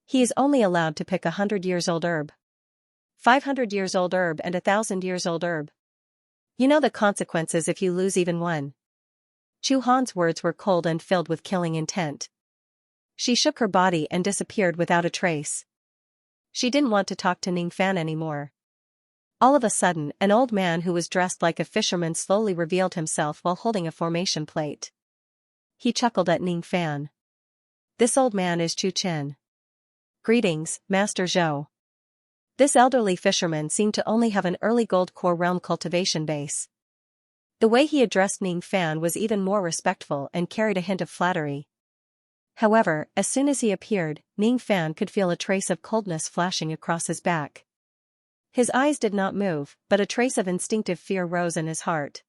He is only allowed to pick 100-years-old herb. 500-years-old herb and 1,000-years-old herb. You know the consequences if you lose even one. Chu Han's words were cold and filled with killing intent. She shook her body and disappeared without a trace. She didn't want to talk to Ning Fan anymore. All of a sudden, an old man who was dressed like a fisherman slowly revealed himself while holding a formation plate. He chuckled at Ning Fan. This old man is Chu Chen. Greetings, Master Zhou. This elderly fisherman seemed to only have an early gold core realm cultivation base. The way he addressed Ning Fan was even more respectful and carried a hint of flattery. However, as soon as he appeared, Ning Fan could feel a trace of coldness flashing across his back. His eyes did not move, but a trace of instinctive fear rose in his heart.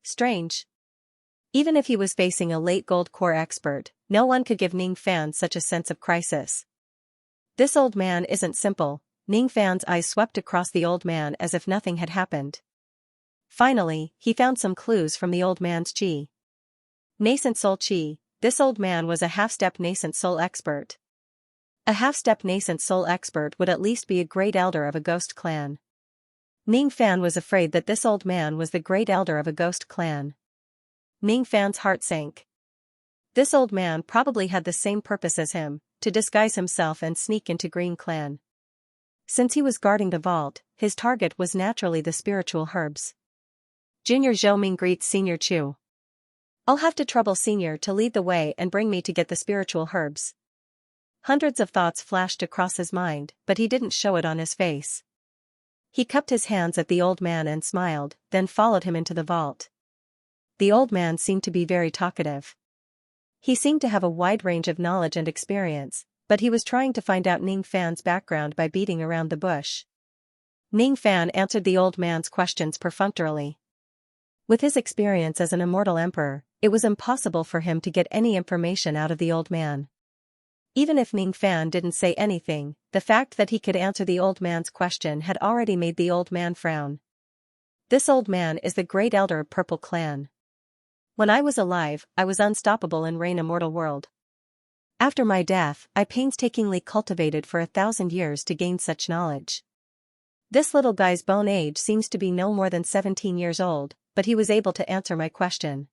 Strange. Even if he was facing a late gold core expert, no one could give Ning Fan such a sense of crisis. This old man isn't simple. Ning Fan's eyes swept across the old man as if nothing had happened. Finally, he found some clues from the old man's qi. Nascent soul qi. This old man was a half-step nascent soul expert. A half-step nascent soul expert would at least be a great elder of a ghost clan. Ning Fan was afraid that this old man was the great elder of a ghost clan. Ning Fan's heart sank. This old man probably had the same purpose as him, to disguise himself and sneak into Green Clan. Since he was guarding the vault, his target was naturally the spiritual herbs. Junior Zhou Ming greets Senior Chu. I'll have to trouble Senior to lead the way and bring me to get the spiritual herbs. Hundreds of thoughts flashed across his mind, but he didn't show it on his face. He cupped his hands at the old man and smiled, then followed him into the vault. The old man seemed to be very talkative. He seemed to have a wide range of knowledge and experience, but he was trying to find out Ning Fan's background by beating around the bush. Ning Fan answered the old man's questions perfunctorily. With his experience as an immortal emperor, it was impossible for him to get any information out of the old man. Even if Ning Fan didn't say anything, the fact that he could answer the old man's question had already made the old man frown. This old man is the great elder of Purple Clan. When I was alive, I was unstoppable in Rain Immortal World. After my death, I painstakingly cultivated for 1,000 years to gain such knowledge. This little guy's bone age seems to be no more than 17 years old, but he was able to answer my question.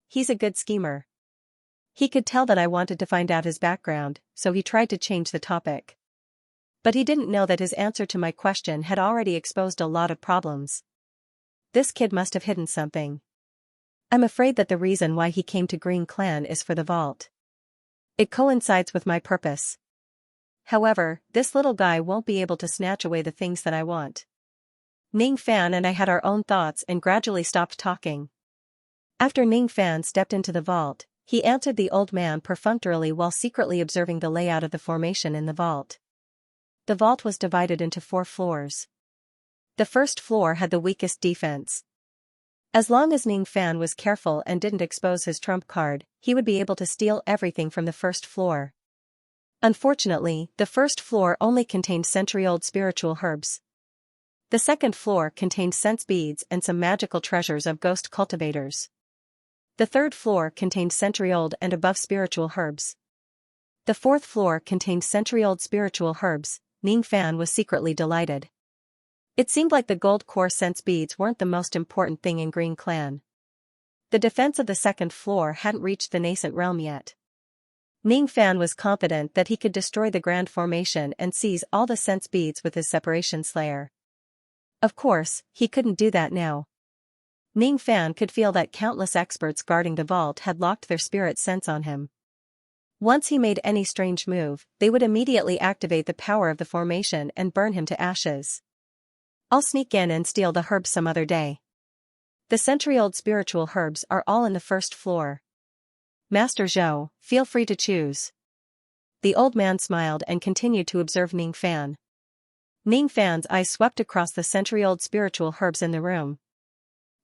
He's a good schemer. He could tell that I wanted to find out his background, so he tried to change the topic. But he didn't know that his answer to my question had already exposed a lot of problems. This kid must have hidden something. I'm afraid that the reason why he came to Green Clan is for the vault. It coincides with my purpose. However, this little guy won't be able to snatch away the things that I want. Ning Fan and I had our own thoughts and gradually stopped talking. After Ning Fan stepped into the vault, he answered the old man perfunctorily while secretly observing the layout of the formation in the vault. The vault was divided into 4 floors. The first floor had the weakest defense. As long as Ning Fan was careful and didn't expose his trump card, he would be able to steal everything from the first floor. Unfortunately, the first floor only contained century-old spiritual herbs. The second floor contained sense beads and some magical treasures of ghost cultivators. The third floor contained century-old and above spiritual herbs. The fourth floor contained century-old spiritual herbs. Ning Fan was secretly delighted. It seemed like the gold core sense beads weren't the most important thing in Green Clan. The defense of the second floor hadn't reached the nascent realm yet. Ning Fan was confident that he could destroy the Grand Formation and seize all the sense beads with his Separation Slayer. Of course, he couldn't do that now. Ning Fan could feel that countless experts guarding the vault had locked their spirit sense on him. Once he made any strange move, they would immediately activate the power of the formation and burn him to ashes. I'll sneak in and steal the herbs some other day. The century-old spiritual herbs are all in the first floor. Master Zhou, feel free to choose. The old man smiled and continued to observe Ning Fan. Ning Fan's eyes swept across the century-old spiritual herbs in the room.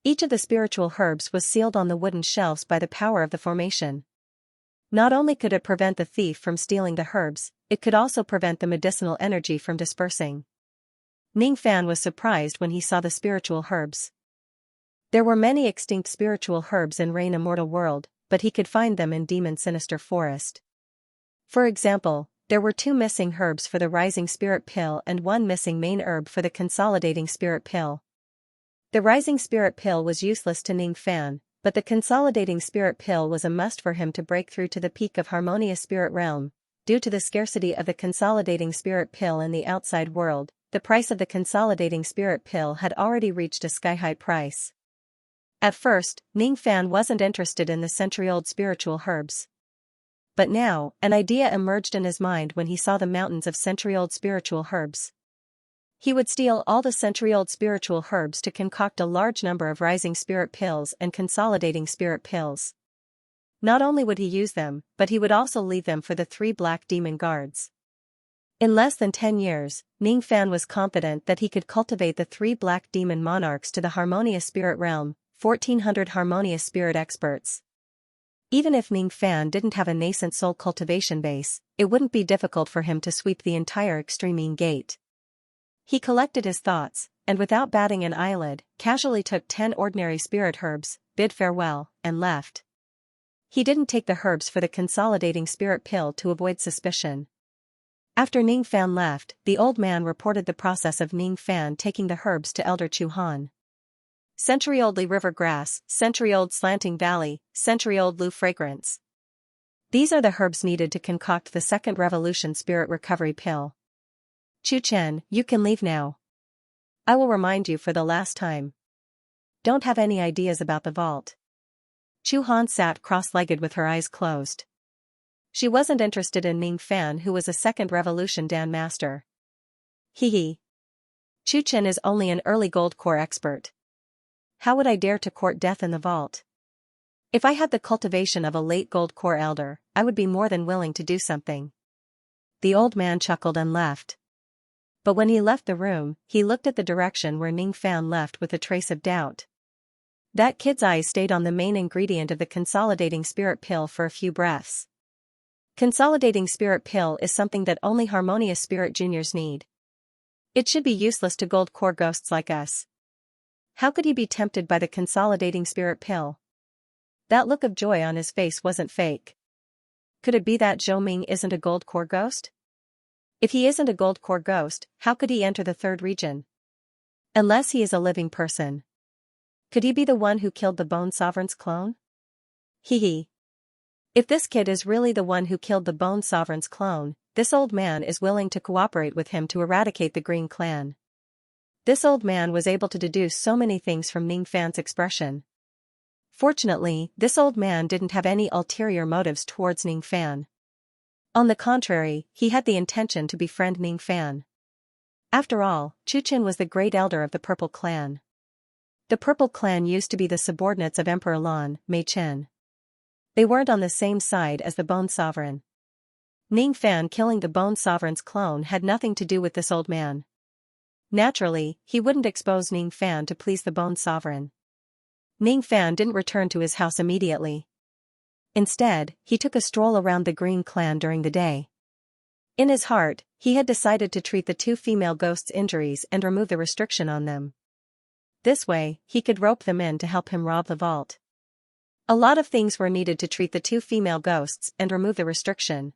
Each of the spiritual herbs was sealed on the wooden shelves by the power of the formation. Not only could it prevent the thief from stealing the herbs, it could also prevent the medicinal energy from dispersing. Ning Fan was surprised when he saw the spiritual herbs. There were many extinct spiritual herbs in Rain Immortal World, but he could find them in Demon Sinister Forest. For example, there were 2 missing herbs for the Rising Spirit Pill and 1 missing main herb for the Consolidating Spirit Pill. The Rising Spirit Pill was useless to Ning Fan, but the Consolidating Spirit Pill was a must for him to break through to the peak of Harmonious Spirit Realm. Due to the scarcity of the Consolidating Spirit Pill in the outside world, the price of the Consolidating Spirit Pill had already reached a sky-high price. At first, Ning Fan wasn't interested in the century-old spiritual herbs. But now, an idea emerged in his mind when he saw the mountains of century-old spiritual herbs. He would steal all the century-old spiritual herbs to concoct a large number of Rising Spirit Pills and Consolidating Spirit Pills. Not only would he use them, but he would also leave them for the 3 black demon guards. In less than 10 years, Ning Fan was confident that he could cultivate the 3 black demon monarchs to the Harmonious Spirit Realm, 1,400 Harmonious Spirit experts. Even if Ning Fan didn't have a nascent soul cultivation base, it wouldn't be difficult for him to sweep the entire Extreme Gate. He collected his thoughts, and without batting an eyelid, casually took 10 ordinary spirit herbs, bid farewell, and left. He didn't take the herbs for the Consolidating Spirit Pill to avoid suspicion. After Ning Fan left, the old man reported the process of Ning Fan taking the herbs to Elder Chu Han. Century-old Li River Grass, Century-old Slanting Valley, Century-old Lu Fragrance. These are the herbs needed to concoct the Second Revolution Spirit Recovery Pill. Chu Chen, you can leave now. I will remind you for the last time. Don't have any ideas about the vault. Chu Han sat cross-legged with her eyes closed. She wasn't interested in Ning Fan, who was a Second Revolution Dan Master. Hee. Chu Chen is only an early gold core expert. How would I dare to court death in the vault? If I had the cultivation of a late gold core elder, I would be more than willing to do something. The old man chuckled and left. But when he left the room, he looked at the direction where Ning Fan left with a trace of doubt. That kid's eyes stayed on the main ingredient of the Consolidating Spirit Pill for a few breaths. Consolidating Spirit Pill is something that only Harmonious Spirit Juniors need. It should be useless to gold core ghosts like us. How could he be tempted by the Consolidating Spirit Pill? That look of joy on his face wasn't fake. Could it be that Zhou Ming isn't a gold core ghost? If he isn't a gold core ghost, how could he enter the 3rd region? Unless he is a living person. Could he be the one who killed the Bone Sovereign's clone? Hee. If this kid is really the one who killed the Bone Sovereign's clone, this old man is willing to cooperate with him to eradicate the Green Clan. This old man was able to deduce so many things from Ning Fan's expression. Fortunately, this old man didn't have any ulterior motives towards Ning Fan. On the contrary, he had the intention to befriend Ning Fan. After all, Chu Chen was the great elder of the Purple Clan. The Purple Clan used to be the subordinates of Emperor Lan, Mei Chen. They weren't on the same side as the Bone Sovereign. Ning Fan killing the Bone Sovereign's clone had nothing to do with this old man. Naturally, he wouldn't expose Ning Fan to please the Bone Sovereign. Ning Fan didn't return to his house immediately. Instead, he took a stroll around the Green Clan during the day. In his heart, he had decided to treat the 2 female ghosts' injuries and remove the restriction on them. This way, he could rope them in to help him rob the vault. A lot of things were needed to treat the 2 female ghosts and remove the restriction.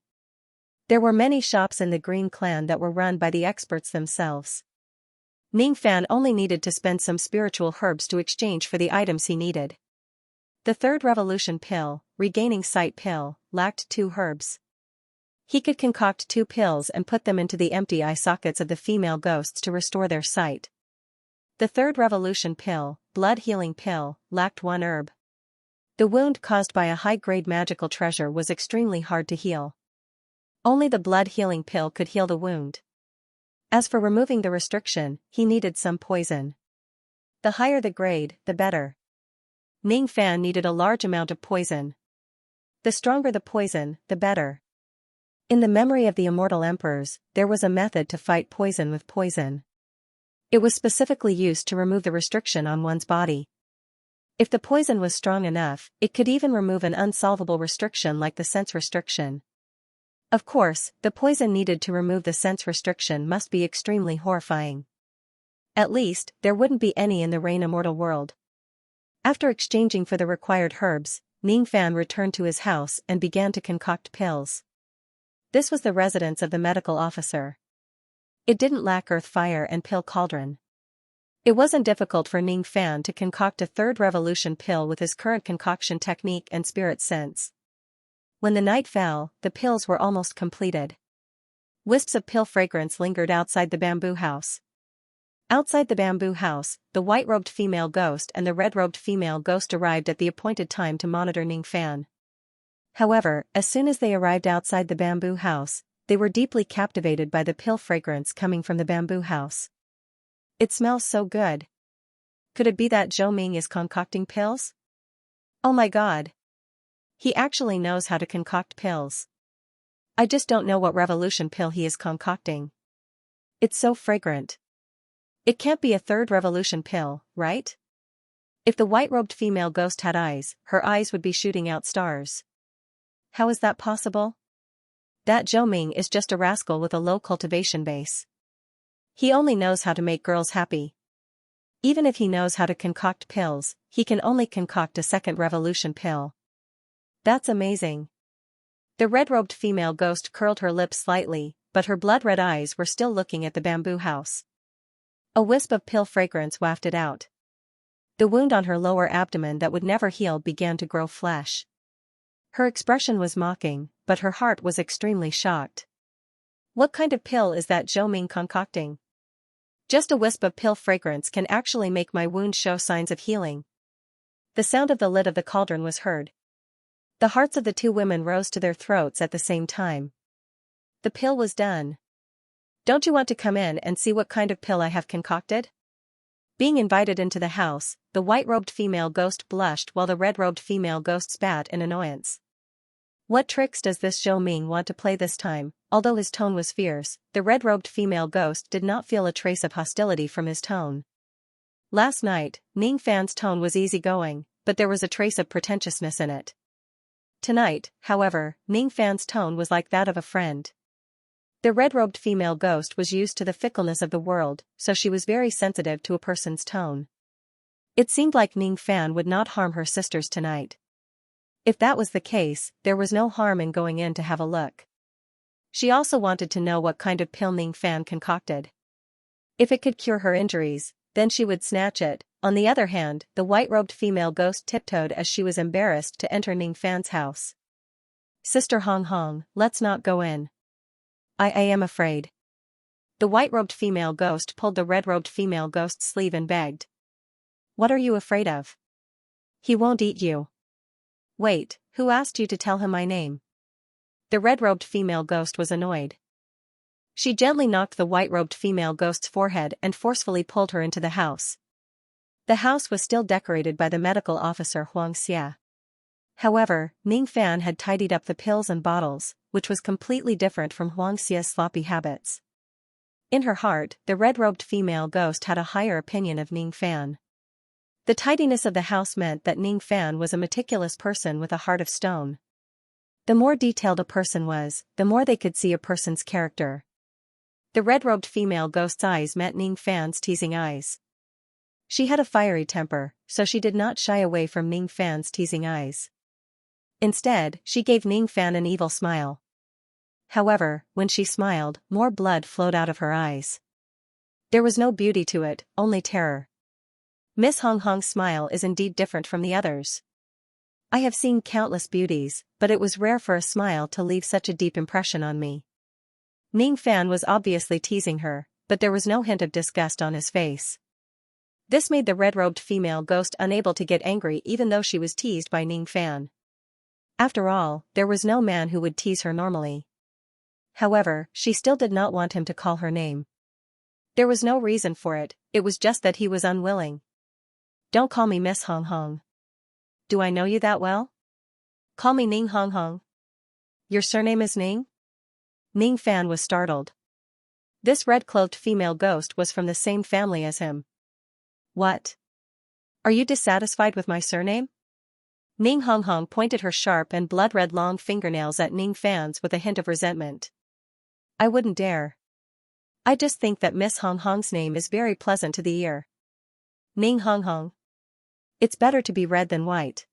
There were many shops in the Green Clan that were run by the experts themselves. Ning Fan only needed to spend some spiritual herbs to exchange for the items he needed. The 3rd Revolution Pill, Regaining Sight Pill, lacked 2 herbs. He could concoct 2 pills and put them into the empty eye sockets of the female ghosts to restore their sight. The 3rd Revolution Pill, Blood Healing Pill, lacked 1 herb. The wound caused by a high-grade magical treasure was extremely hard to heal. Only the Blood Healing Pill could heal the wound. As for removing the restriction, he needed some poison. The higher the grade, the better. Ning Fan needed a large amount of poison. The stronger the poison, the better. In the memory of the immortal emperors, there was a method to fight poison with poison. It was specifically used to remove the restriction on one's body. If the poison was strong enough, it could even remove an unsolvable restriction like the sense restriction. Of course, the poison needed to remove the sense restriction must be extremely horrifying. At least, there wouldn't be any in the Rain Immortal world. After exchanging for the required herbs, Ning Fan returned to his house and began to concoct pills. This was the residence of the medical officer. It didn't lack earth fire and pill cauldron. It wasn't difficult for Ning Fan to concoct a third revolution pill with his current concoction technique and spirit sense. When the night fell, the pills were almost completed. Wisps of pill fragrance lingered outside the bamboo house. Outside the bamboo house, the white-robed female ghost and the red-robed female ghost arrived at the appointed time to monitor Ning Fan. However, as soon as they arrived outside the bamboo house, they were deeply captivated by the pill fragrance coming from the bamboo house. It smells so good. Could it be that Zhou Ming is concocting pills? Oh my god. He actually knows how to concoct pills. I just don't know what revolution pill he is concocting. It's so fragrant. It can't be a third revolution pill, right? If the white-robed female ghost had eyes, her eyes would be shooting out stars. How is that possible? That Zhou Ming is just a rascal with a low cultivation base. He only knows how to make girls happy. Even if he knows how to concoct pills, he can only concoct a second revolution pill. That's amazing. The red-robed female ghost curled her lips slightly, but her blood-red eyes were still looking at the bamboo house. A wisp of pill fragrance wafted out. The wound on her lower abdomen that would never heal began to grow flesh. Her expression was mocking, but her heart was extremely shocked. What kind of pill is that Zhou Ming concocting? Just a wisp of pill fragrance can actually make my wound show signs of healing. The sound of the lid of the cauldron was heard. The hearts of the two women rose to their throats at the same time. The pill was done. Don't you want to come in and see what kind of pill I have concocted? Being invited into the house, the white-robed female ghost blushed while the red-robed female ghost spat in annoyance. What tricks does this Zhou Ming want to play this time? Although his tone was fierce, the red-robed female ghost did not feel a trace of hostility from his tone. Last night, Ning Fan's tone was easygoing, but there was a trace of pretentiousness in it. Tonight, however, Ning Fan's tone was like that of a friend. The red-robed female ghost was used to the fickleness of the world, so she was very sensitive to a person's tone. It seemed like Ning Fan would not harm her sisters tonight. If that was the case, there was no harm in going in to have a look. She also wanted to know what kind of pill Ning Fan concocted. If it could cure her injuries, then she would snatch it. On the other hand, the white-robed female ghost tiptoed as she was embarrassed to enter Ning Fan's house. Sister Hong Hong, let's not go in. I am afraid. The white-robed female ghost pulled the red-robed female ghost's sleeve and begged. What are you afraid of? He won't eat you. Wait, who asked you to tell him my name? The red-robed female ghost was annoyed. She gently knocked the white-robed female ghost's forehead and forcefully pulled her into the house. The house was still decorated by the medical officer Xianxia. However, Ning Fan had tidied up the pills and bottles, which was completely different from Xianxia's sloppy habits. In her heart, the red-robed female ghost had a higher opinion of Ning Fan. The tidiness of the house meant that Ning Fan was a meticulous person with a heart of stone. The more detailed a person was, the more they could see a person's character. The red-robed female ghost's eyes met Ning Fan's teasing eyes. She had a fiery temper, so she did not shy away from Ning Fan's teasing eyes. Instead, she gave Ning Fan an evil smile. However, when she smiled, more blood flowed out of her eyes. There was no beauty to it, only terror. Miss Hong Hong's smile is indeed different from the others. I have seen countless beauties, but it was rare for a smile to leave such a deep impression on me. Ning Fan was obviously teasing her, but there was no hint of disgust on his face. This made the red-robed female ghost unable to get angry even though she was teased by Ning Fan. After all, there was no man who would tease her normally. However, she still did not want him to call her name. There was no reason for it, it was just that he was unwilling. Don't call me Miss Hong Hong. Do I know you that well? Call me Ning Hong Hong. Your surname is Ning? Ning Fan was startled. This red-cloaked female ghost was from the same family as him. What? Are you dissatisfied with my surname? Ning Honghong pointed her sharp and blood-red long fingernails at Ning Fan's with a hint of resentment. I wouldn't dare. I just think that Miss Honghong's name is very pleasant to the ear. Ning Honghong. It's better to be red than white.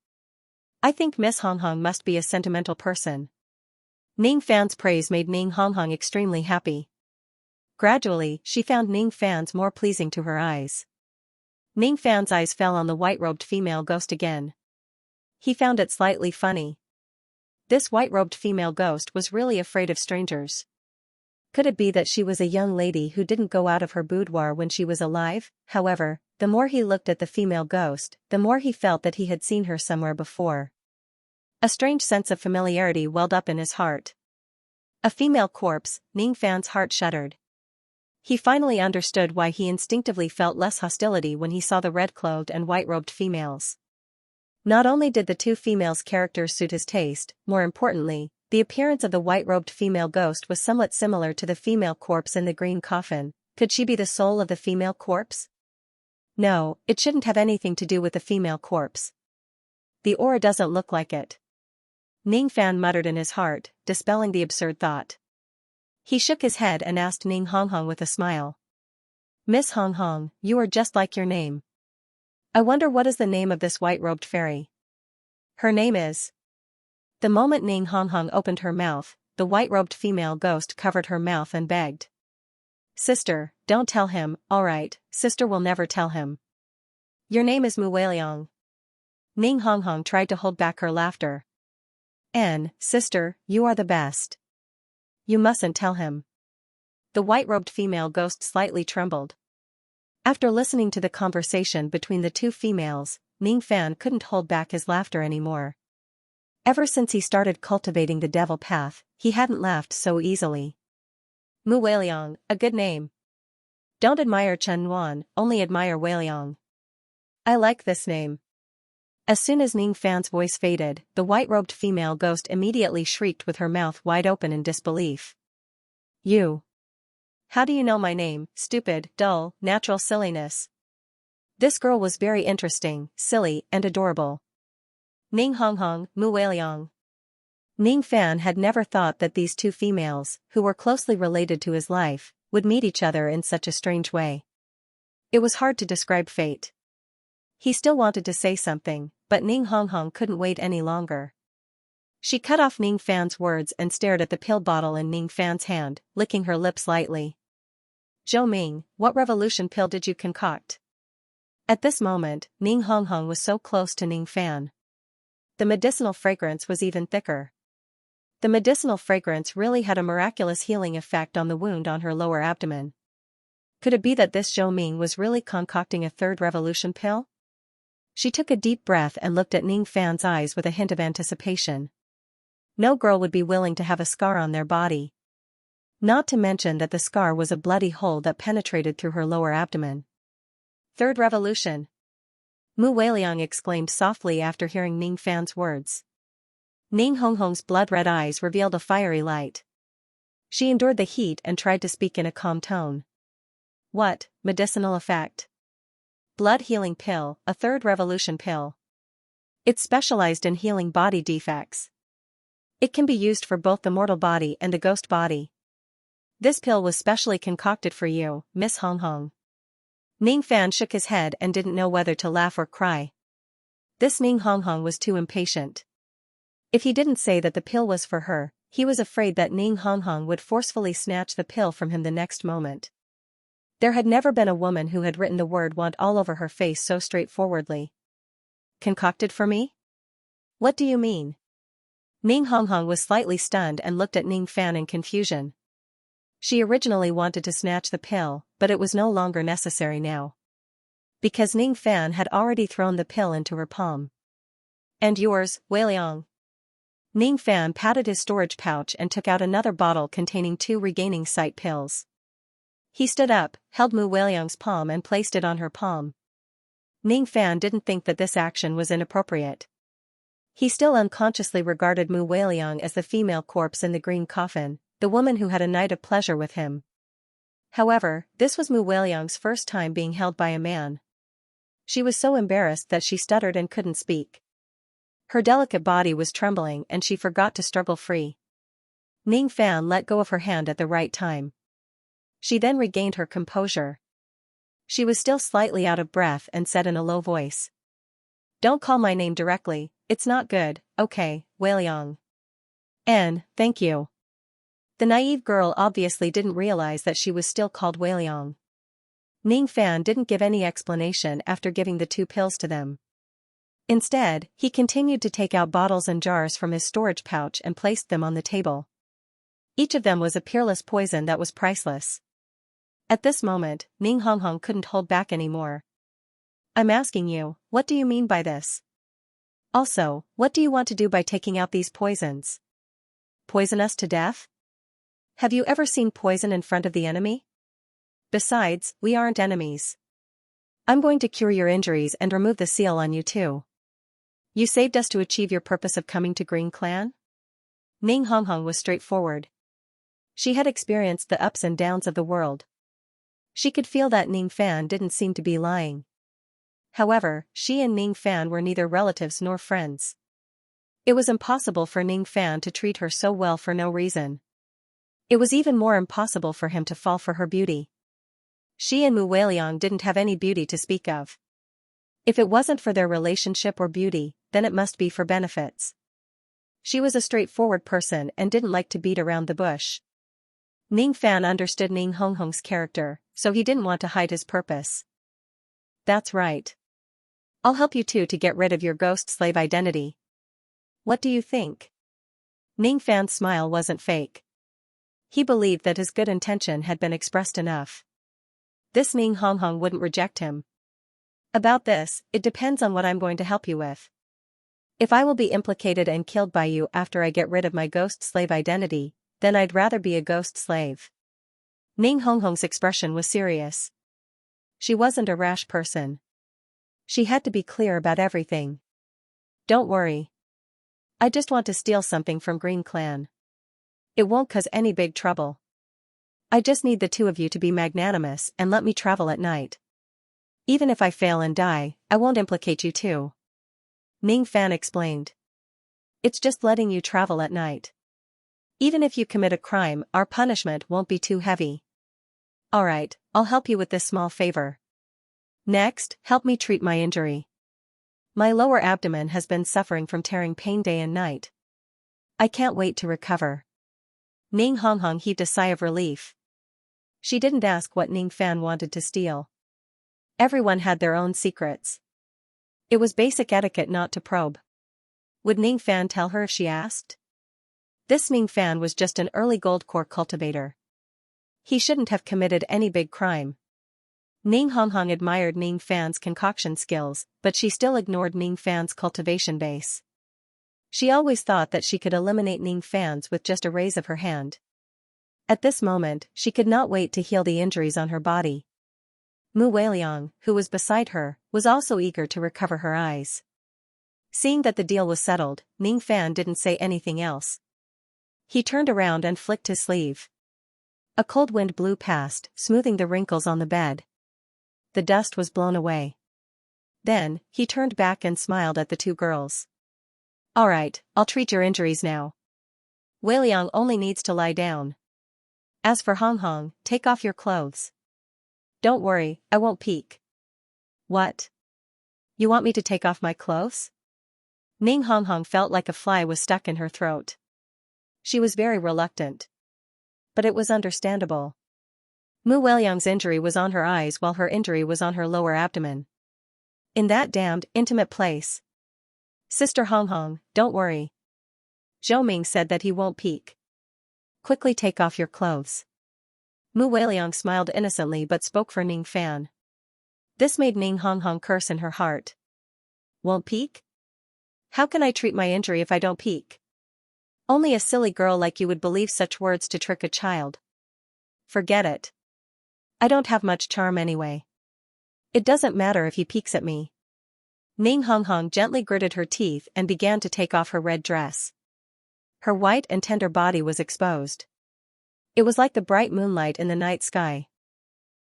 I think Miss Honghong must be a sentimental person. Ning Fan's praise made Ning Honghong extremely happy. Gradually, she found Ning Fan's more pleasing to her eyes. Ning Fan's eyes fell on the white-robed female ghost again. He found it slightly funny. This white-robed female ghost was really afraid of strangers. Could it be that she was a young lady who didn't go out of her boudoir when she was alive? However, the more he looked at the female ghost, the more he felt that he had seen her somewhere before. A strange sense of familiarity welled up in his heart. A female corpse, Ning Fan's heart shuddered. He finally understood why he instinctively felt less hostility when he saw the red-cloaked and white-robed females. Not only did the two females' characters suit his taste, more importantly, the appearance of the white-robed female ghost was somewhat similar to the female corpse in the green coffin. Could she be the soul of the female corpse? No, it shouldn't have anything to do with the female corpse. The aura doesn't look like it. Ning Fan muttered in his heart, dispelling the absurd thought. He shook his head and asked Ning Honghong with a smile. Miss Honghong, you are just like your name. I wonder what is the name of this white-robed fairy? Her name is... The moment Ning Honghong opened her mouth, the white-robed female ghost covered her mouth and begged. Sister, don't tell him. Alright, sister will never tell him. Your name is Muweiliang. Ning Honghong tried to hold back her laughter. Sister, you are the best. You mustn't tell him. The white-robed female ghost slightly trembled. After listening to the conversation between the two females, Ning Fan couldn't hold back his laughter anymore. Ever since he started cultivating the devil path, he hadn't laughed so easily. Muweiliang, a good name. Don't admire Chen Yuan, only admire Weiliang. I like this name. As soon as Ning Fan's voice faded, the white-robed female ghost immediately shrieked with her mouth wide open in disbelief. You. How do you know my name? Stupid, dull, natural silliness. This girl was very interesting, silly, and adorable. Ning Honghong, Muweiliang. Ning Fan had never thought that these two females, who were closely related to his life, would meet each other in such a strange way. It was hard to describe fate. He still wanted to say something, but Ning Honghong couldn't wait any longer. She cut off Ning Fan's words and stared at the pill bottle in Ning Fan's hand, licking her lips lightly. Zhou Ming, what revolution pill did you concoct? At this moment, Ning Honghong was so close to Ning Fan. The medicinal fragrance was even thicker. The medicinal fragrance really had a miraculous healing effect on the wound on her lower abdomen. Could it be that this Zhou Ming was really concocting a third revolution pill? She took a deep breath and looked at Ning Fan's eyes with a hint of anticipation. No girl would be willing to have a scar on their body. Not to mention that the scar was a bloody hole that penetrated through her lower abdomen. Third revolution. Muweiliang exclaimed softly after hearing Ning Fan's words. Ning Honghong's blood-red eyes revealed a fiery light. She endured the heat and tried to speak in a calm tone. What, medicinal effect? Blood healing pill, a third revolution pill. It's specialized in healing body defects. It can be used for both the mortal body and the ghost body. This pill was specially concocted for you, Miss Honghong. Ning Fan shook his head and didn't know whether to laugh or cry. This Ning Honghong was too impatient. If he didn't say that the pill was for her, he was afraid that Ning Honghong would forcefully snatch the pill from him the next moment. There had never been a woman who had written the word want all over her face so straightforwardly. Concocted for me? What do you mean? Ning Honghong was slightly stunned and looked at Ning Fan in confusion. She originally wanted to snatch the pill, but it was no longer necessary now. Because Ning Fan had already thrown the pill into her palm. And yours, Weiliang? Ning Fan patted his storage pouch and took out another bottle containing 2 regaining sight pills. He stood up, held Muweiliang's palm and placed it on her palm. Ning Fan didn't think that this action was inappropriate. He still unconsciously regarded Muweiliang as the female corpse in the green coffin, the woman who had a night of pleasure with him. However, this was Mu Weiliang's first time being held by a man. She was so embarrassed that she stuttered and couldn't speak. Her delicate body was trembling and she forgot to struggle free. Ning Fan let go of her hand at the right time. She then regained her composure. She was still slightly out of breath and said in a low voice. "Don't call my name directly, it's not good, okay, Weiliang." Thank you." The naive girl obviously didn't realize that she was still called Weiliang. Ning Fan didn't give any explanation after giving the 2 pills to them. Instead, he continued to take out bottles and jars from his storage pouch and placed them on the table. Each of them was a peerless poison that was priceless. At this moment, Ning Honghong couldn't hold back anymore. "I'm asking you, what do you mean by this? Also, what do you want to do by taking out these poisons? Poison us to death? Have you ever seen poison in front of the enemy? Besides, we aren't enemies. I'm going to cure your injuries and remove the seal on you too. You saved us to achieve your purpose of coming to Green Clan?" Ning Honghong was straightforward. She had experienced the ups and downs of the world. She could feel that Ning Fan didn't seem to be lying. However, she and Ning Fan were neither relatives nor friends. It was impossible for Ning Fan to treat her so well for no reason. It was even more impossible for him to fall for her beauty. She and Mu Weiliang didn't have any beauty to speak of. If it wasn't for their relationship or beauty, then it must be for benefits. She was a straightforward person and didn't like to beat around the bush. Ning Fan understood Ning Honghong's character, so he didn't want to hide his purpose. "That's right. I'll help you too to get rid of your ghost slave identity. What do you think?" Ning Fan's smile wasn't fake. He believed that his good intention had been expressed enough. This Ning Honghong wouldn't reject him. "About this, it depends on what I'm going to help you with. If I will be implicated and killed by you after I get rid of my ghost slave identity, then I'd rather be a ghost slave." Ning Honghong's expression was serious. She wasn't a rash person. She had to be clear about everything. "Don't worry. I just want to steal something from Green Clan. It won't cause any big trouble. I just need the 2 of you to be magnanimous and let me travel at night. Even if I fail and die, I won't implicate you too." Ning Fan explained. "It's just letting you travel at night. Even if you commit a crime, our punishment won't be too heavy. Alright, I'll help you with this small favor. Next, help me treat my injury. My lower abdomen has been suffering from tearing pain day and night. I can't wait to recover." Ning Honghong heaved a sigh of relief. She didn't ask what Ning Fan wanted to steal. Everyone had their own secrets. It was basic etiquette not to probe. Would Ning Fan tell her if she asked? This Ning Fan was just an early gold core cultivator. He shouldn't have committed any big crime. Ning Honghong admired Ning Fan's concoction skills, but she still ignored Ning Fan's cultivation base. She always thought that she could eliminate Ning Fan's with just a raise of her hand. At this moment, she could not wait to heal the injuries on her body. Mu Weiliang, who was beside her, was also eager to recover her eyes. Seeing that the deal was settled, Ning Fan didn't say anything else. He turned around and flicked his sleeve. A cold wind blew past, smoothing the wrinkles on the bed. The dust was blown away. Then, he turned back and smiled at the 2 girls. "Alright, I'll treat your injuries now. Weiliang only needs to lie down. As for Honghong, take off your clothes. Don't worry, I won't peek." "What? You want me to take off my clothes?" Ning Honghong felt like a fly was stuck in her throat. She was very reluctant. But it was understandable. Mu Weiliang's injury was on her eyes while her injury was on her lower abdomen. In that damned intimate place. "Sister Honghong, don't worry. Zhou Ming said that he won't peek. Quickly take off your clothes." Mu Weiliang smiled innocently but spoke for Ning Fan. This made Ning Honghong curse in her heart. "Won't peek? How can I treat my injury if I don't peek? Only a silly girl like you would believe such words to trick a child. Forget it. I don't have much charm anyway. It doesn't matter if he peeks at me." Ning Honghong gently gritted her teeth and began to take off her red dress. Her white and tender body was exposed. It was like the bright moonlight in the night sky.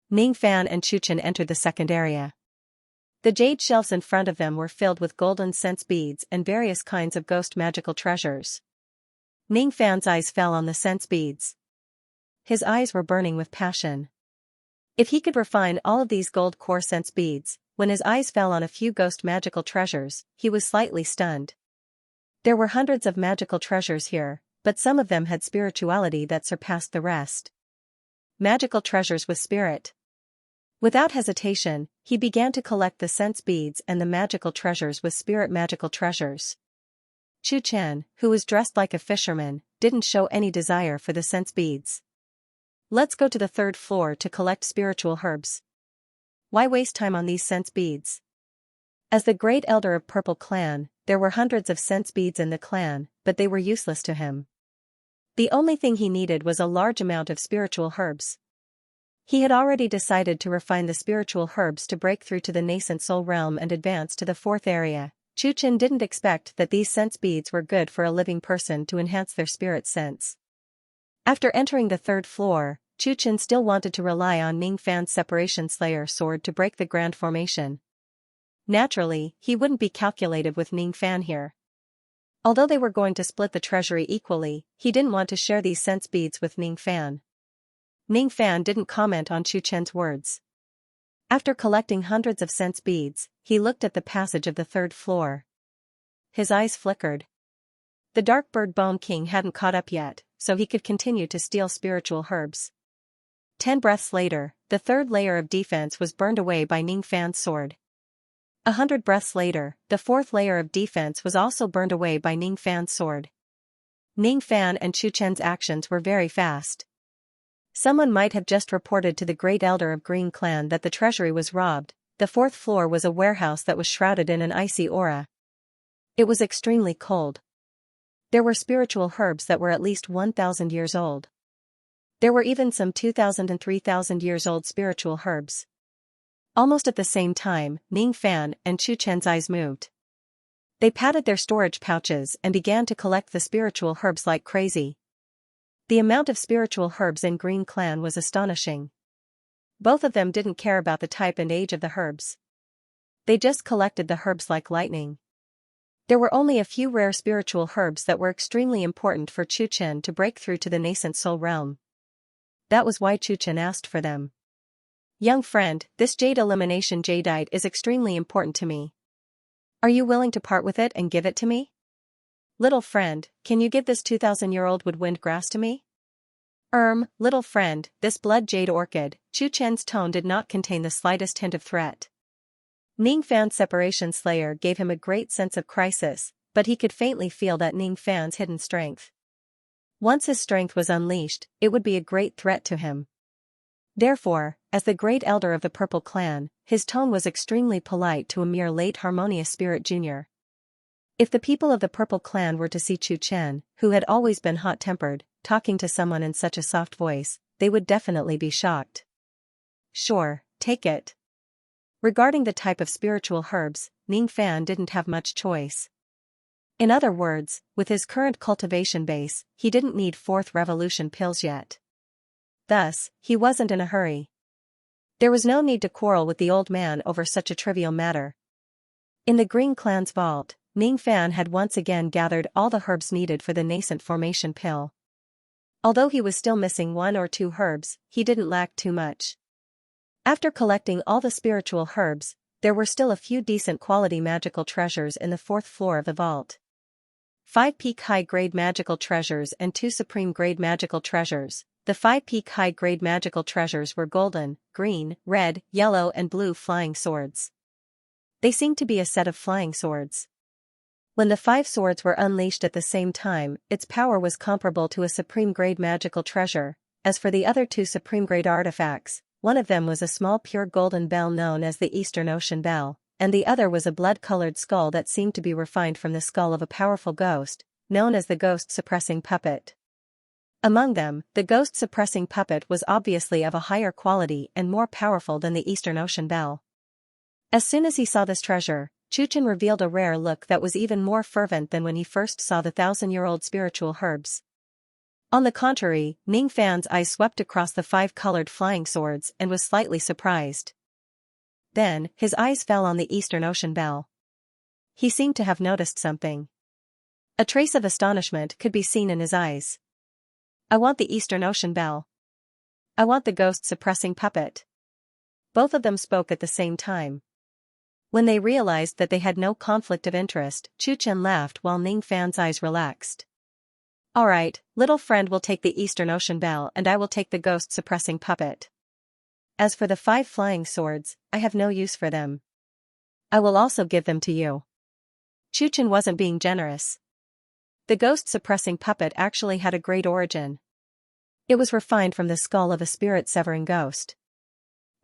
Ning Fan and Chuchen entered the second area. The jade shelves in front of them were filled with golden sense beads and various kinds of ghost magical treasures. Ning Fan's eyes fell on the sense beads. His eyes were burning with passion. If he could refine all of these gold core sense beads, when his eyes fell on a few ghost magical treasures, he was slightly stunned. There were hundreds of magical treasures here, but some of them had spirituality that surpassed the rest. Magical treasures with spirit. Without hesitation, he began to collect the sense beads and the magical treasures with spirit magical treasures. Chu Chen, who was dressed like a fisherman, didn't show any desire for the sense beads. Let's go to the third floor to collect spiritual herbs. Why waste time on these sense beads? As the great elder of Purple Clan, there were hundreds of sense beads in the clan, but they were useless to him. The only thing he needed was a large amount of spiritual herbs. He had already decided to refine the spiritual herbs to break through to the nascent soul realm and advance to the fourth area. Chu Chen didn't expect that these sense beads were good for a living person to enhance their spirit sense. After entering the third floor, Chu Chen still wanted to rely on Ning Fan's Separation Slayer sword to break the grand formation. Naturally, he wouldn't be calculative with Ning Fan here. Although they were going to split the treasury equally, he didn't want to share these sense beads with Ning Fan. Ning Fan didn't comment on Chu Chen's words. After collecting hundreds of sense beads, he looked at the passage of the third floor. His eyes flickered. The Dark Bird Bone King hadn't caught up yet, so he could continue to steal spiritual herbs. 10 breaths later, the third layer of defense was burned away by Ning Fan's sword. 100 breaths later, the fourth layer of defense was also burned away by Ning Fan's sword. Ning Fan and Chu Chen's actions were very fast. Someone might have just reported to the great elder of Green Clan that the treasury was robbed. The fourth floor was a warehouse that was shrouded in an icy aura. It was extremely cold. There were spiritual herbs that were at least 1,000 years old. There were even some 2,000 and 3,000 years old spiritual herbs. Almost at the same time, Ning Fan and Chu Chen's eyes moved. They patted their storage pouches and began to collect the spiritual herbs like crazy. The amount of spiritual herbs in Green Clan was astonishing. Both of them didn't care about the type and age of the herbs. They just collected the herbs like lightning. There were only a few rare spiritual herbs that were extremely important for Chu Chen to break through to the nascent soul realm. That was why Chu Chen asked for them. Young friend, this jade elimination jadeite is extremely important to me. Are you willing to part with it and give it to me? Little friend, can you give this 2,000-year-old woodwind grass to me? Little friend, this blood jade orchid. Chu Chen's tone did not contain the slightest hint of threat. Ning Fan's Separation Slayer gave him a great sense of crisis, but he could faintly feel that Ning Fan's hidden strength. Once his strength was unleashed, it would be a great threat to him. Therefore, as the great elder of the Purple Clan, his tone was extremely polite to a mere late Harmonious Spirit Jr. If the people of the Purple Clan were to see Chu Chen, who had always been hot-tempered, talking to someone in such a soft voice, they would definitely be shocked. Sure, take it. Regarding the type of spiritual herbs, Ning Fan didn't have much choice. In other words, with his current cultivation base, he didn't need fourth revolution pills yet. Thus, he wasn't in a hurry. There was no need to quarrel with the old man over such a trivial matter. In the Green Clan's vault, Ning Fan had once again gathered all the herbs needed for the nascent formation pill. Although he was still missing 1 or 2 herbs, he didn't lack too much. After collecting all the spiritual herbs, there were still a few decent quality magical treasures in the 4th floor of the vault. 5 peak high-grade magical treasures and 2 supreme-grade magical treasures. The 5 peak high-grade magical treasures were golden, green, red, yellow and blue flying swords. They seemed to be a set of flying swords. When the 5 swords were unleashed at the same time, its power was comparable to a supreme-grade magical treasure. As for the other 2 supreme-grade artifacts, one of them was a small pure golden bell known as the Eastern Ocean Bell, and the other was a blood-colored skull that seemed to be refined from the skull of a powerful ghost, known as the Ghost-Suppressing Puppet. Among them, the Ghost-Suppressing Puppet was obviously of a higher quality and more powerful than the Eastern Ocean Bell. As soon as he saw this treasure, Chu Chen revealed a rare look that was even more fervent than when he first saw the 1,000-year-old spiritual herbs. On the contrary, Ning Fan's eyes swept across the 5 colored flying swords and was slightly surprised. Then, his eyes fell on the Eastern Ocean bell. He seemed to have noticed something. A trace of astonishment could be seen in his eyes. I want the Eastern Ocean bell. I want the ghost-suppressing puppet. Both of them spoke at the same time. When they realized that they had no conflict of interest, Chu Chen laughed while Ning Fan's eyes relaxed. All right, little friend will take the Eastern Ocean bell and I will take the ghost-suppressing puppet. As for the 5 flying swords, I have no use for them. I will also give them to you. Chu Chen wasn't being generous. The ghost-suppressing puppet actually had a great origin. It was refined from the skull of a spirit-severing ghost.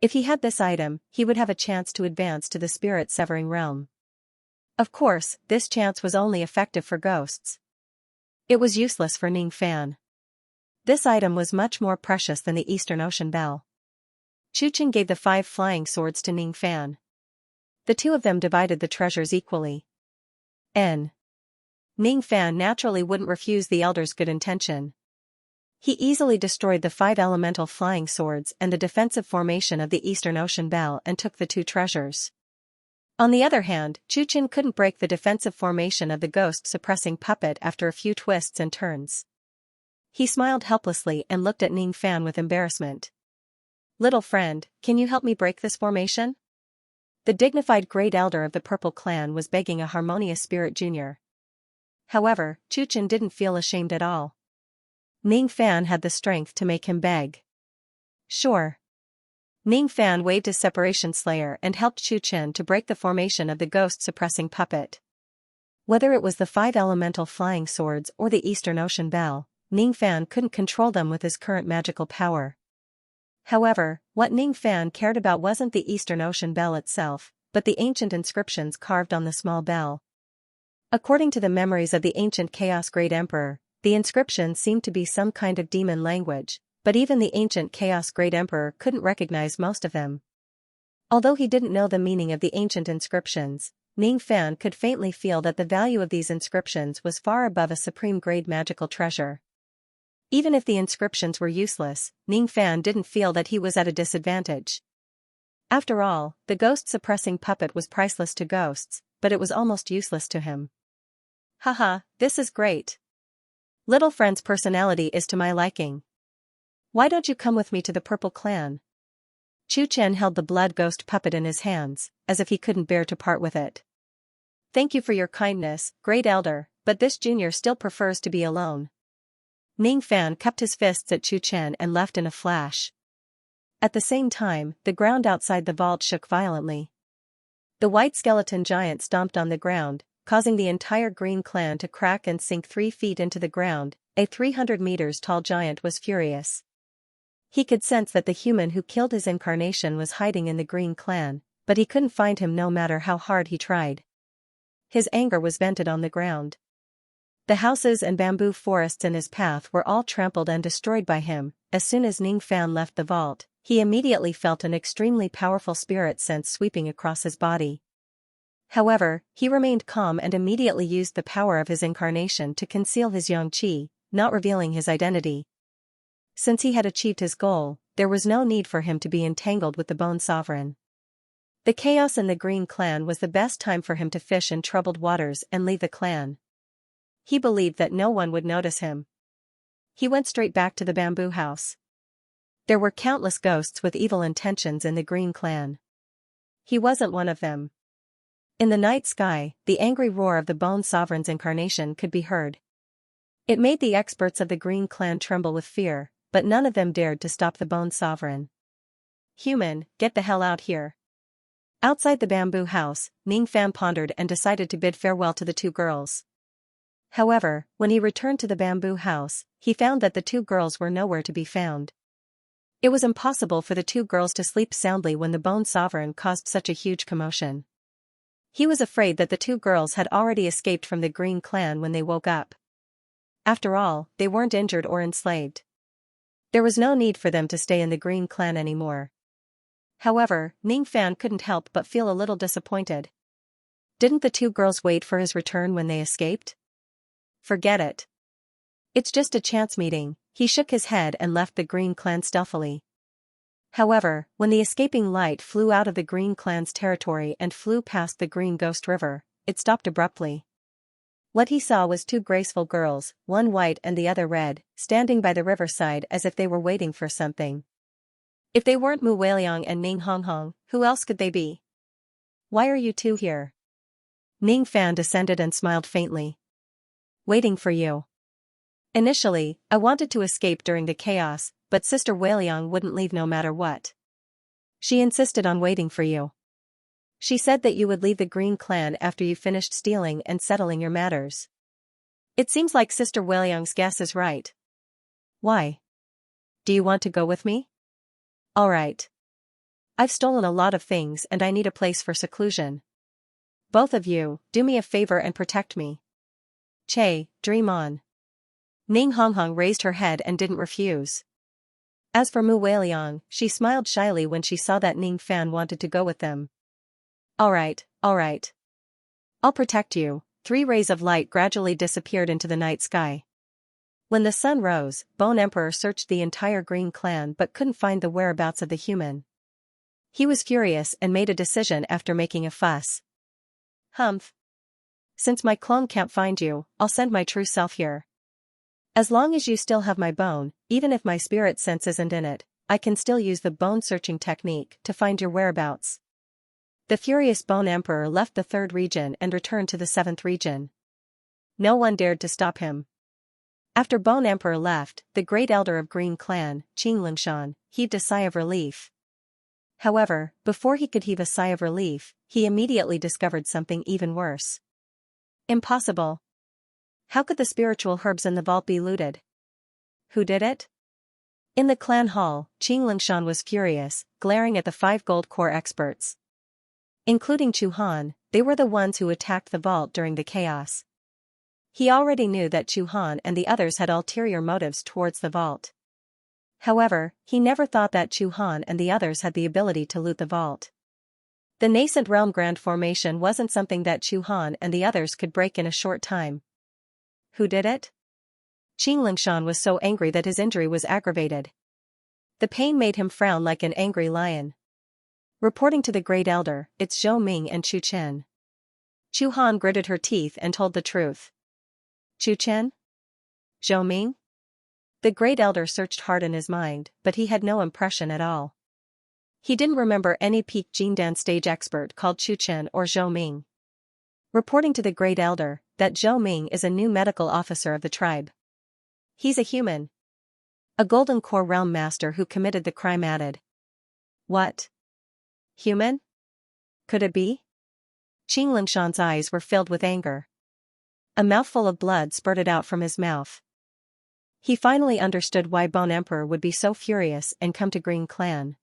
If he had this item, he would have a chance to advance to the spirit-severing realm. Of course, this chance was only effective for ghosts. It was useless for Ning Fan. This item was much more precious than the Eastern Ocean bell. Chu Chen gave the 5 flying swords to Ning Fan. The two of them divided the treasures equally. Ning Fan naturally wouldn't refuse the elder's good intention. He easily destroyed the 5 elemental flying swords and the defensive formation of the Eastern Ocean bell and took the 2 treasures. On the other hand, Chu Chen couldn't break the defensive formation of the ghost-suppressing puppet after a few twists and turns. He smiled helplessly and looked at Ning Fan with embarrassment. Little friend, can you help me break this formation? The dignified great elder of the Purple Clan was begging a harmonious spirit junior. However, Chu Chen didn't feel ashamed at all. Ning Fan had the strength to make him beg. Sure. Ning Fan waved his separation slayer and helped Chu Chen to break the formation of the ghost-suppressing puppet. Whether it was the 5 elemental flying swords or the Eastern Ocean bell, Ning Fan couldn't control them with his current magical power. However, what Ning Fan cared about wasn't the Eastern Ocean bell itself, but the ancient inscriptions carved on the small bell. According to the memories of the ancient Chaos Great Emperor, the inscriptions seemed to be some kind of demon language, but even the ancient Chaos Great Emperor couldn't recognize most of them. Although he didn't know the meaning of the ancient inscriptions, Ning Fan could faintly feel that the value of these inscriptions was far above a supreme-grade magical treasure. Even if the inscriptions were useless, Ning Fan didn't feel that he was at a disadvantage. After all, the ghost-suppressing puppet was priceless to ghosts, but it was almost useless to him. Haha, this is great. Little friend's personality is to my liking. Why don't you come with me to the Purple Clan? Chu Chen held the blood ghost puppet in his hands, as if he couldn't bear to part with it. Thank you for your kindness, great elder, but this junior still prefers to be alone. Ning Fan cupped his fists at Chu Chen and left in a flash. At the same time, the ground outside the vault shook violently. The white skeleton giant stomped on the ground, causing the entire Green Clan to crack and sink 3 feet into the ground. A 300 meters tall giant was furious. He could sense that the human who killed his incarnation was hiding in the Green Clan, but he couldn't find him no matter how hard he tried. His anger was vented on the ground. The houses and bamboo forests in his path were all trampled and destroyed by him. As soon as Ning Fan left the vault, he immediately felt an extremely powerful spirit sense sweeping across his body. However, he remained calm and immediately used the power of his incarnation to conceal his yang qi, not revealing his identity. Since he had achieved his goal, there was no need for him to be entangled with the Bone Sovereign. The chaos in the Green Clan was the best time for him to fish in troubled waters and leave the clan. He believed that no one would notice him. He went straight back to the bamboo house. There were countless ghosts with evil intentions in the Green Clan. He wasn't one of them. In the night sky, the angry roar of the Bone Sovereign's incarnation could be heard. It made the experts of the Green Clan tremble with fear, but none of them dared to stop the Bone Sovereign. Human, get the hell out here. Outside the bamboo house, Ning Fan pondered and decided to bid farewell to the 2 girls. However, when he returned to the bamboo house, he found that the 2 girls were nowhere to be found. It was impossible for the 2 girls to sleep soundly when the Bone Sovereign caused such a huge commotion. He was afraid that the 2 girls had already escaped from the Green Clan when they woke up. After all, they weren't injured or enslaved. There was no need for them to stay in the Green Clan anymore. However, Ning Fan couldn't help but feel a little disappointed. Didn't the 2 girls wait for his return when they escaped? Forget it. It's just a chance meeting, he shook his head and left the Green Clan stealthily. However, when the escaping light flew out of the Green Clan's territory and flew past the Green Ghost River, it stopped abruptly. What he saw was two graceful girls, one white and the other red, standing by the riverside as if they were waiting for something. If they weren't Mu Weiliang and Ning Honghong, who else could they be? Why are you two here? Ning Fan descended and smiled faintly. Waiting for you. Initially, I wanted to escape during the chaos, but Sister Weiliang wouldn't leave no matter what. She insisted on waiting for you. She said that you would leave the Green Clan after you finished stealing and settling your matters. It seems like Sister Weiliang's guess is right. Why? Do you want to go with me? Alright. I've stolen a lot of things and I need a place for seclusion. Both of you, do me a favor and protect me. Che, dream on. Ning Honghong raised her head and didn't refuse. As for Mu Weiliang, she smiled shyly when she saw that Ning Fan wanted to go with them. Alright. I'll protect you. 3 rays of light gradually disappeared into the night sky. When the sun rose, Bone Emperor searched the entire Green Clan but couldn't find the whereabouts of the human. He was furious and made a decision after making a fuss. Humph. Since my clone can't find you, I'll send my true self here. As long as you still have my bone, even if my spirit sense isn't in it, I can still use the bone searching technique to find your whereabouts. The furious Bone Emperor left the 3rd region and returned to the 7th region. No one dared to stop him. After Bone Emperor left, the Great Elder of Green Clan, Xianxia, heaved a sigh of relief. However, before he could heave a sigh of relief, he immediately discovered something even worse. Impossible. How could the spiritual herbs in the vault be looted? Who did it? In the clan hall, Xianxia was furious, glaring at the 5 gold core experts. Including Chu Han, they were the ones who attacked the vault during the chaos. He already knew that Chu Han and the others had ulterior motives towards the vault. However, he never thought that Chu Han and the others had the ability to loot the vault. The nascent realm grand formation wasn't something that Chu Han and the others could break in a short time. Who did it? Xianxia was so angry that his injury was aggravated. The pain made him frown like an angry lion. Reporting to the Great Elder, it's Zhou Ming and Chu Chen. Chu Han gritted her teeth and told the truth. Chu Chen? Zhou Ming? The Great Elder searched hard in his mind, but he had no impression at all. He didn't remember any peak Jindan stage expert called Chu Chen or Zhou Ming. Reporting to the Great Elder, that Zhou Ming is a new medical officer of the tribe. He's a human. A Golden Core Realm Master who committed the crime added. What? Human? Could it be? Xianxia's eyes were filled with anger. A mouthful of blood spurted out from his mouth. He finally understood why Bone Emperor would be so furious and come to Green Clan.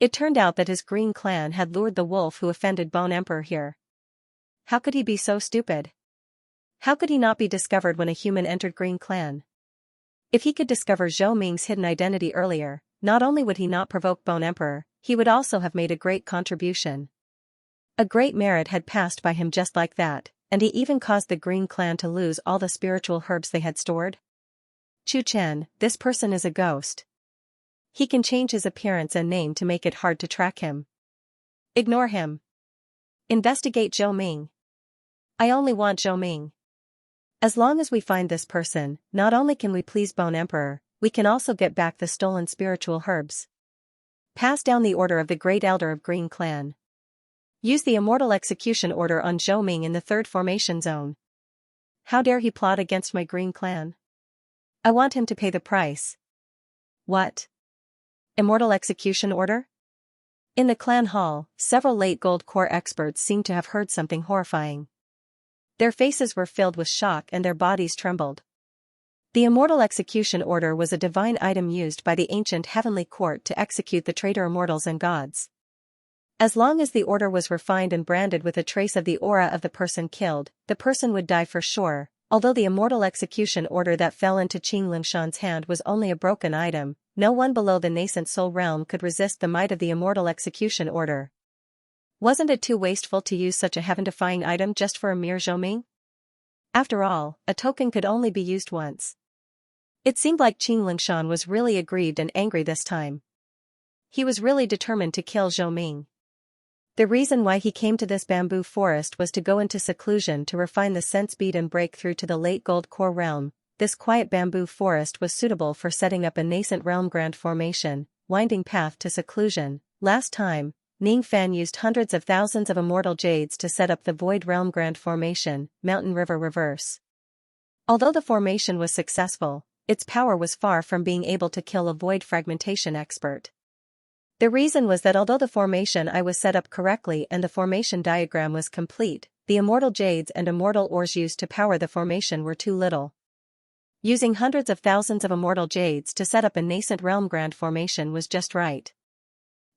It turned out that his Green Clan had lured the wolf who offended Bone Emperor here. How could he be so stupid? How could he not be discovered when a human entered Green Clan? If he could discover Zhou Ming's hidden identity earlier, not only would he not provoke Bone Emperor, he would also have made a great contribution. A great merit had passed by him just like that, and he even caused the Green Clan to lose all the spiritual herbs they had stored. Chu Chen, this person is a ghost. He can change his appearance and name to make it hard to track him. Ignore him. Investigate Zhou Ming. I only want Zhou Ming. As long as we find this person, not only can we please Bone Emperor, we can also get back the stolen spiritual herbs. Pass down the order of the Great Elder of Green Clan. Use the immortal execution order on Zhou Ming in the 3rd formation zone. How dare he plot against my Green Clan? I want him to pay the price. What? Immortal execution order? In the clan hall, several late gold core experts seemed to have heard something horrifying. Their faces were filled with shock and their bodies trembled. The immortal execution order was a divine item used by the ancient heavenly court to execute the traitor immortals and gods. As long as the order was refined and branded with a trace of the aura of the person killed, the person would die for sure. Although the immortal execution order that fell into Xianxia's hand was only a broken item, no one below the nascent soul realm could resist the might of the immortal execution order. Wasn't it too wasteful to use such a heaven-defying item just for a mere Zhou Ming? After all, a token could only be used once. It seemed like Qing Lingshan was really aggrieved and angry this time. He was really determined to kill Zhou Ming. The reason why he came to this bamboo forest was to go into seclusion to refine the sense beat and break through to the late gold core realm. This quiet bamboo forest was suitable for setting up a nascent realm grand formation, winding path to seclusion. Last time, Ning Fan used hundreds of thousands of immortal jades to set up the void realm grand formation, Mountain River Reverse. Although the formation was successful, its power was far from being able to kill a void fragmentation expert. The reason was that although the formation I was set up correctly and the formation diagram was complete, the immortal jades and immortal ores used to power the formation were too little. Using hundreds of thousands of immortal jades to set up a nascent realm grand formation was just right.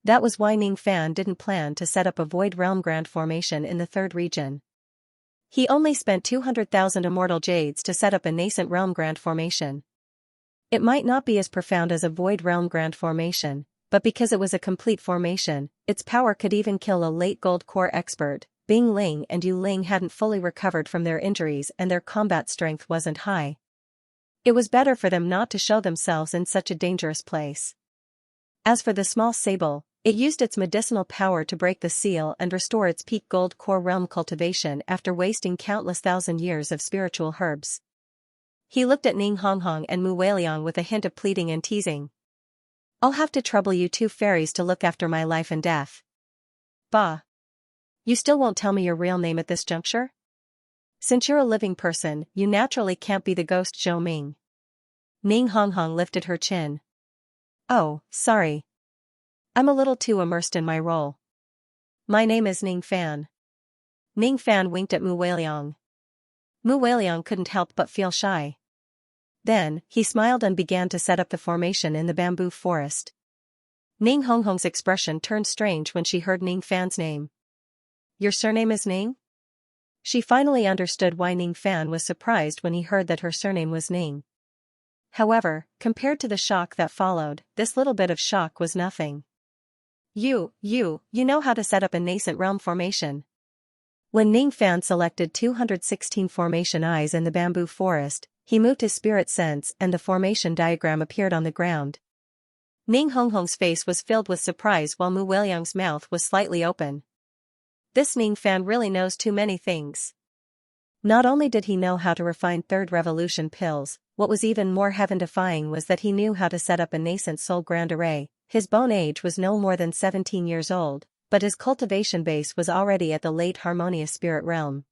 That was why Ning Fan didn't plan to set up a void realm grand formation in the third region. He only spent 200,000 immortal jades to set up a nascent realm grand formation. It might not be as profound as a void realm grand formation, but because it was a complete formation, its power could even kill a late gold core expert. Bing Ling and Yu Ling hadn't fully recovered from their injuries and their combat strength wasn't high. It was better for them not to show themselves in such a dangerous place. As for the small sable, it used its medicinal power to break the seal and restore its peak gold core realm cultivation after wasting countless thousand years of spiritual herbs. He looked at Ning Honghong and Mu Weiliang with a hint of pleading and teasing. I'll have to trouble you two fairies to look after my life and death. Bah. You still won't tell me your real name at this juncture? Since you're a living person, you naturally can't be the ghost Zhou Ming. Ning Honghong lifted her chin. Oh, sorry. I'm a little too immersed in my role. My name is Ning Fan. Ning Fan winked at Mu Weiliang. Mu Weiliang couldn't help but feel shy. Then, he smiled and began to set up the formation in the bamboo forest. Ning Honghong's expression turned strange when she heard Ning Fan's name. Your surname is Ning? She finally understood why Ning Fan was surprised when he heard that her surname was Ning. However, compared to the shock that followed, this little bit of shock was nothing. You know how to set up a nascent realm formation. When Ning Fan selected 216 formation eyes in the bamboo forest, he moved his spirit sense and the formation diagram appeared on the ground. Ning Honghong's face was filled with surprise while Mu Weiliang's mouth was slightly open. This Ning Fan really knows too many things. Not only did he know how to refine third revolution pills, what was even more heaven-defying was that he knew how to set up a nascent soul grand array. His bone age was no more than 17 years old, but his cultivation base was already at the late harmonious spirit realm.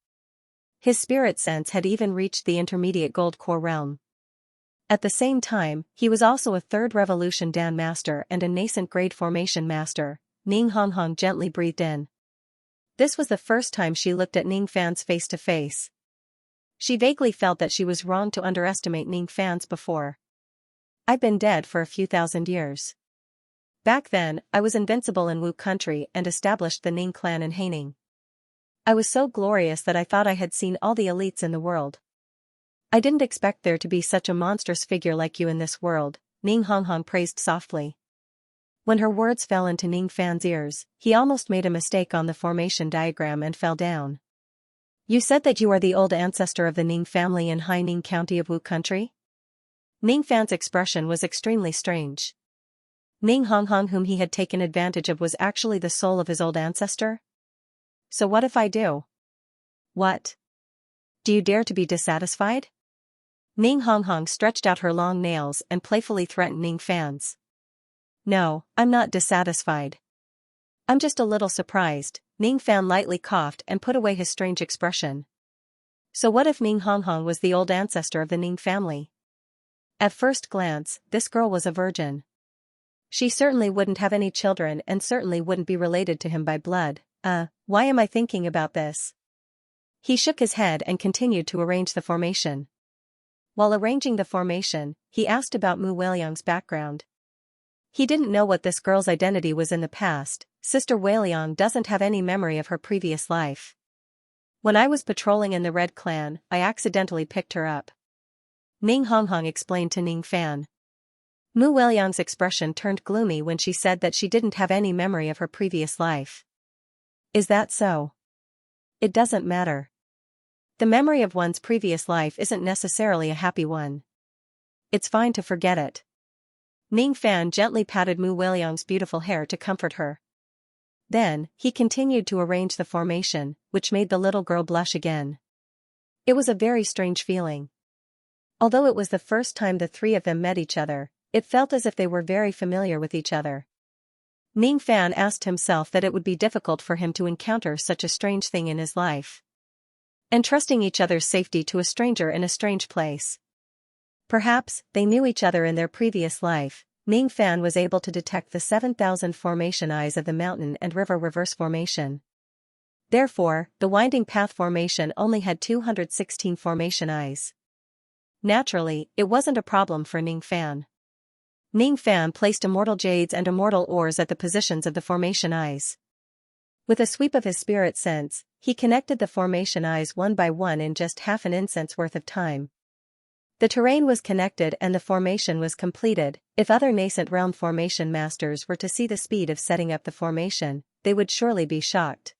His spirit sense had even reached the intermediate gold core realm. At the same time, he was also a third revolution Dan master and a nascent grade formation master. Ning Honghong gently breathed in. This was the first time she looked at Ning Fan's face to face. She vaguely felt that she was wrong to underestimate Ning Fan's before. I've been dead for a few thousand years. Back then, I was invincible in Wu country and established the Ning clan in Haining. I was so glorious that I thought I had seen all the elites in the world. I didn't expect there to be such a monstrous figure like you in this world, Ning Honghong praised softly. When her words fell into Ning Fan's ears, he almost made a mistake on the formation diagram and fell down. You said that you are the old ancestor of the Ning family in Haining County of Wu country? Ning Fan's expression was extremely strange. Ning Honghong, whom he had taken advantage of, was actually the soul of his old ancestor? So what if I do? What? Do you dare to be dissatisfied? Ning Honghong stretched out her long nails and playfully threatened Ning Fan's. No, I'm not dissatisfied. I'm just a little surprised. Ning Fan lightly coughed and put away his strange expression. So what if Ning Honghong was the old ancestor of the Ning family? At first glance, this girl was a virgin. She certainly wouldn't have any children and certainly wouldn't be related to him by blood. Why am I thinking about this? He shook his head and continued to arrange the formation. While arranging the formation, he asked about Mu Weiliang's background. He didn't know what this girl's identity was in the past. Sister Weiliang doesn't have any memory of her previous life. When I was patrolling in the Red Clan, I accidentally picked her up. Ning Honghong explained to Ning Fan. Mu Weiliang's expression turned gloomy when she said that she didn't have any memory of her previous life. Is that so? It doesn't matter. The memory of one's previous life isn't necessarily a happy one. it's fine to forget it. Ning Fan gently patted Mu Weiliang's beautiful hair to comfort her. Then, he continued to arrange the formation, which made the little girl blush again. It was a very strange feeling. Although it was the first time the three of them met each other, it felt as if they were very familiar with each other. Ning Fan asked himself that it would be difficult for him to encounter such a strange thing in his life. Entrusting each other's safety to a stranger in a strange place. Perhaps, they knew each other in their previous life. Ning Fan was able to detect the 7,000 formation eyes of the mountain and river reverse formation. Therefore, the winding path formation only had 216 formation eyes. Naturally, it wasn't a problem for Ning Fan. Ning Fan placed immortal jades and immortal ores at the positions of the formation eyes. With a sweep of his spirit sense, he connected the formation eyes one by one in just half an incense worth of time. The terrain was connected and the formation was completed. If other nascent realm formation masters were to see the speed of setting up the formation, they would surely be shocked.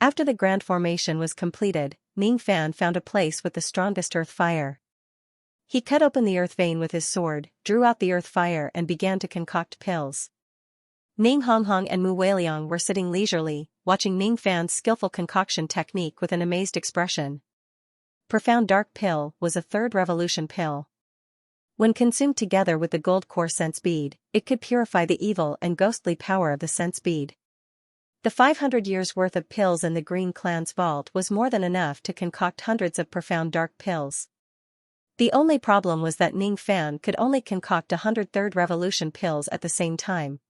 After the grand formation was completed, Ning Fan found a place with the strongest earth fire. He cut open the earth vein with his sword, drew out the earth fire and began to concoct pills. Ning Honghong and Mu Weiliang were sitting leisurely, watching Ning Fan's skillful concoction technique with an amazed expression. Profound Dark Pill was a third revolution pill. When consumed together with the gold core sense bead, it could purify the evil and ghostly power of the sense bead. The 500 years' worth of pills in the Green Clan's vault was more than enough to concoct hundreds of profound dark pills. The only problem was that Ning Fan could only concoct 100 third revolution pills at the same time.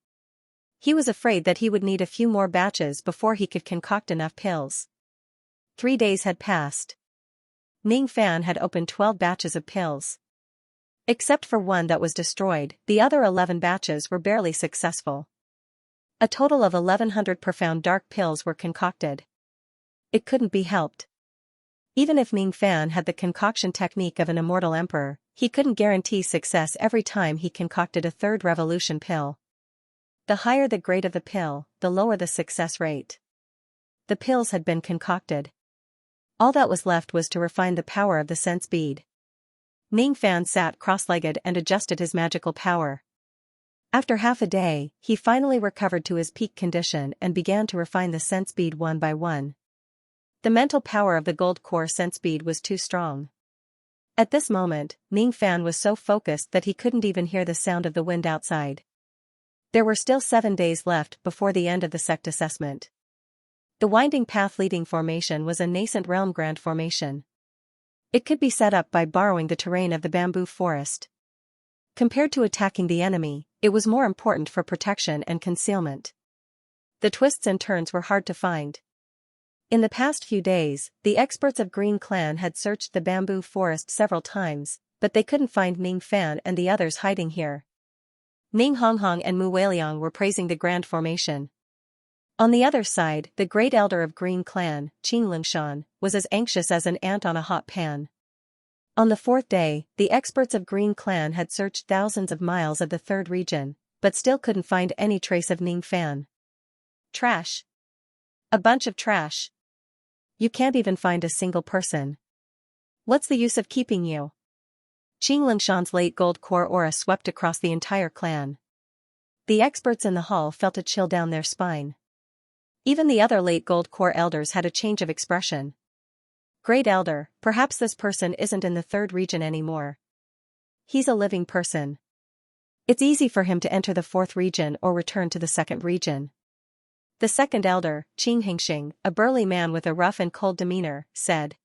He was afraid that he would need a few more batches before he could concoct enough pills. 3 days had passed. Ning Fan had opened 12 batches of pills. Except for one that was destroyed, the other 11 batches were barely successful. A total of 1,100 profound dark pills were concocted. It couldn't be helped. Even if Ning Fan had the concoction technique of an immortal emperor, he couldn't guarantee success every time he concocted a third revolution pill. The higher the grade of the pill, the lower the success rate. The pills had been concocted. All that was left was to refine the power of the sense bead. Ning Fan sat cross-legged and adjusted his magical power. After half a day, he finally recovered to his peak condition and began to refine the sense bead one by one. The mental power of the gold core sense bead was too strong. At this moment, Ning Fan was so focused that he couldn't even hear the sound of the wind outside. There were still 7 days left before the end of the sect assessment. The winding path leading formation was a nascent realm grand formation. It could be set up by borrowing the terrain of the bamboo forest. Compared to attacking the enemy, it was more important for protection and concealment. The twists and turns were hard to find. In the past few days, the experts of Green Clan had searched the bamboo forest several times, but they couldn't find Ning Fan and the others hiding here. Ning Honghong and Mu Weiliang were praising the grand formation. On the other side, the great elder of Green Clan, Xianxia, was as anxious as an ant on a hot pan. On the 4th day, the experts of Green Clan had searched thousands of miles of the 3rd region, but still couldn't find any trace of Ning Fan. Trash. A bunch of trash. You can't even find a single person. What's the use of keeping you? Xianxia's late gold core aura swept across the entire clan. The experts in the hall felt a chill down their spine. Even the other late gold core elders had a change of expression. Great elder, perhaps this person isn't in the 3rd region anymore. He's a living person. It's easy for him to enter the 4th region or return to the 2nd region. The 2nd elder, Xianxia, a burly man with a rough and cold demeanor, said.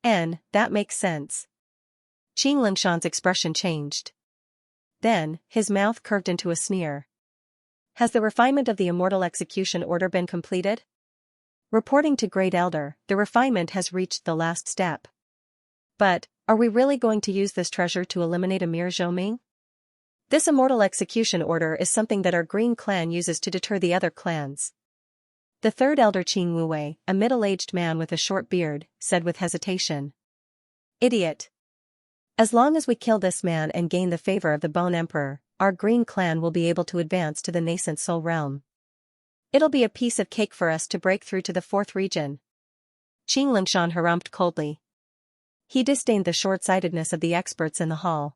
That makes sense. Xianxia's expression changed. Then, his mouth curved into a sneer. Has the refinement of the immortal execution order been completed? Reporting to Great Elder, the refinement has reached the last step. But, are we really going to use this treasure to eliminate Emir Zhoming? This immortal execution order is something that our Green Clan uses to deter the other clans. The 3rd elder Qing Wuwei, a middle-aged man with a short beard, said with hesitation. Idiot. As long as we kill this man and gain the favor of the Bone Emperor, our Green Clan will be able to advance to the nascent Soul Realm. It'll be a piece of cake for us to break through to the 4th region. Xianxian harumphed coldly. He disdained the short-sightedness of the experts in the hall.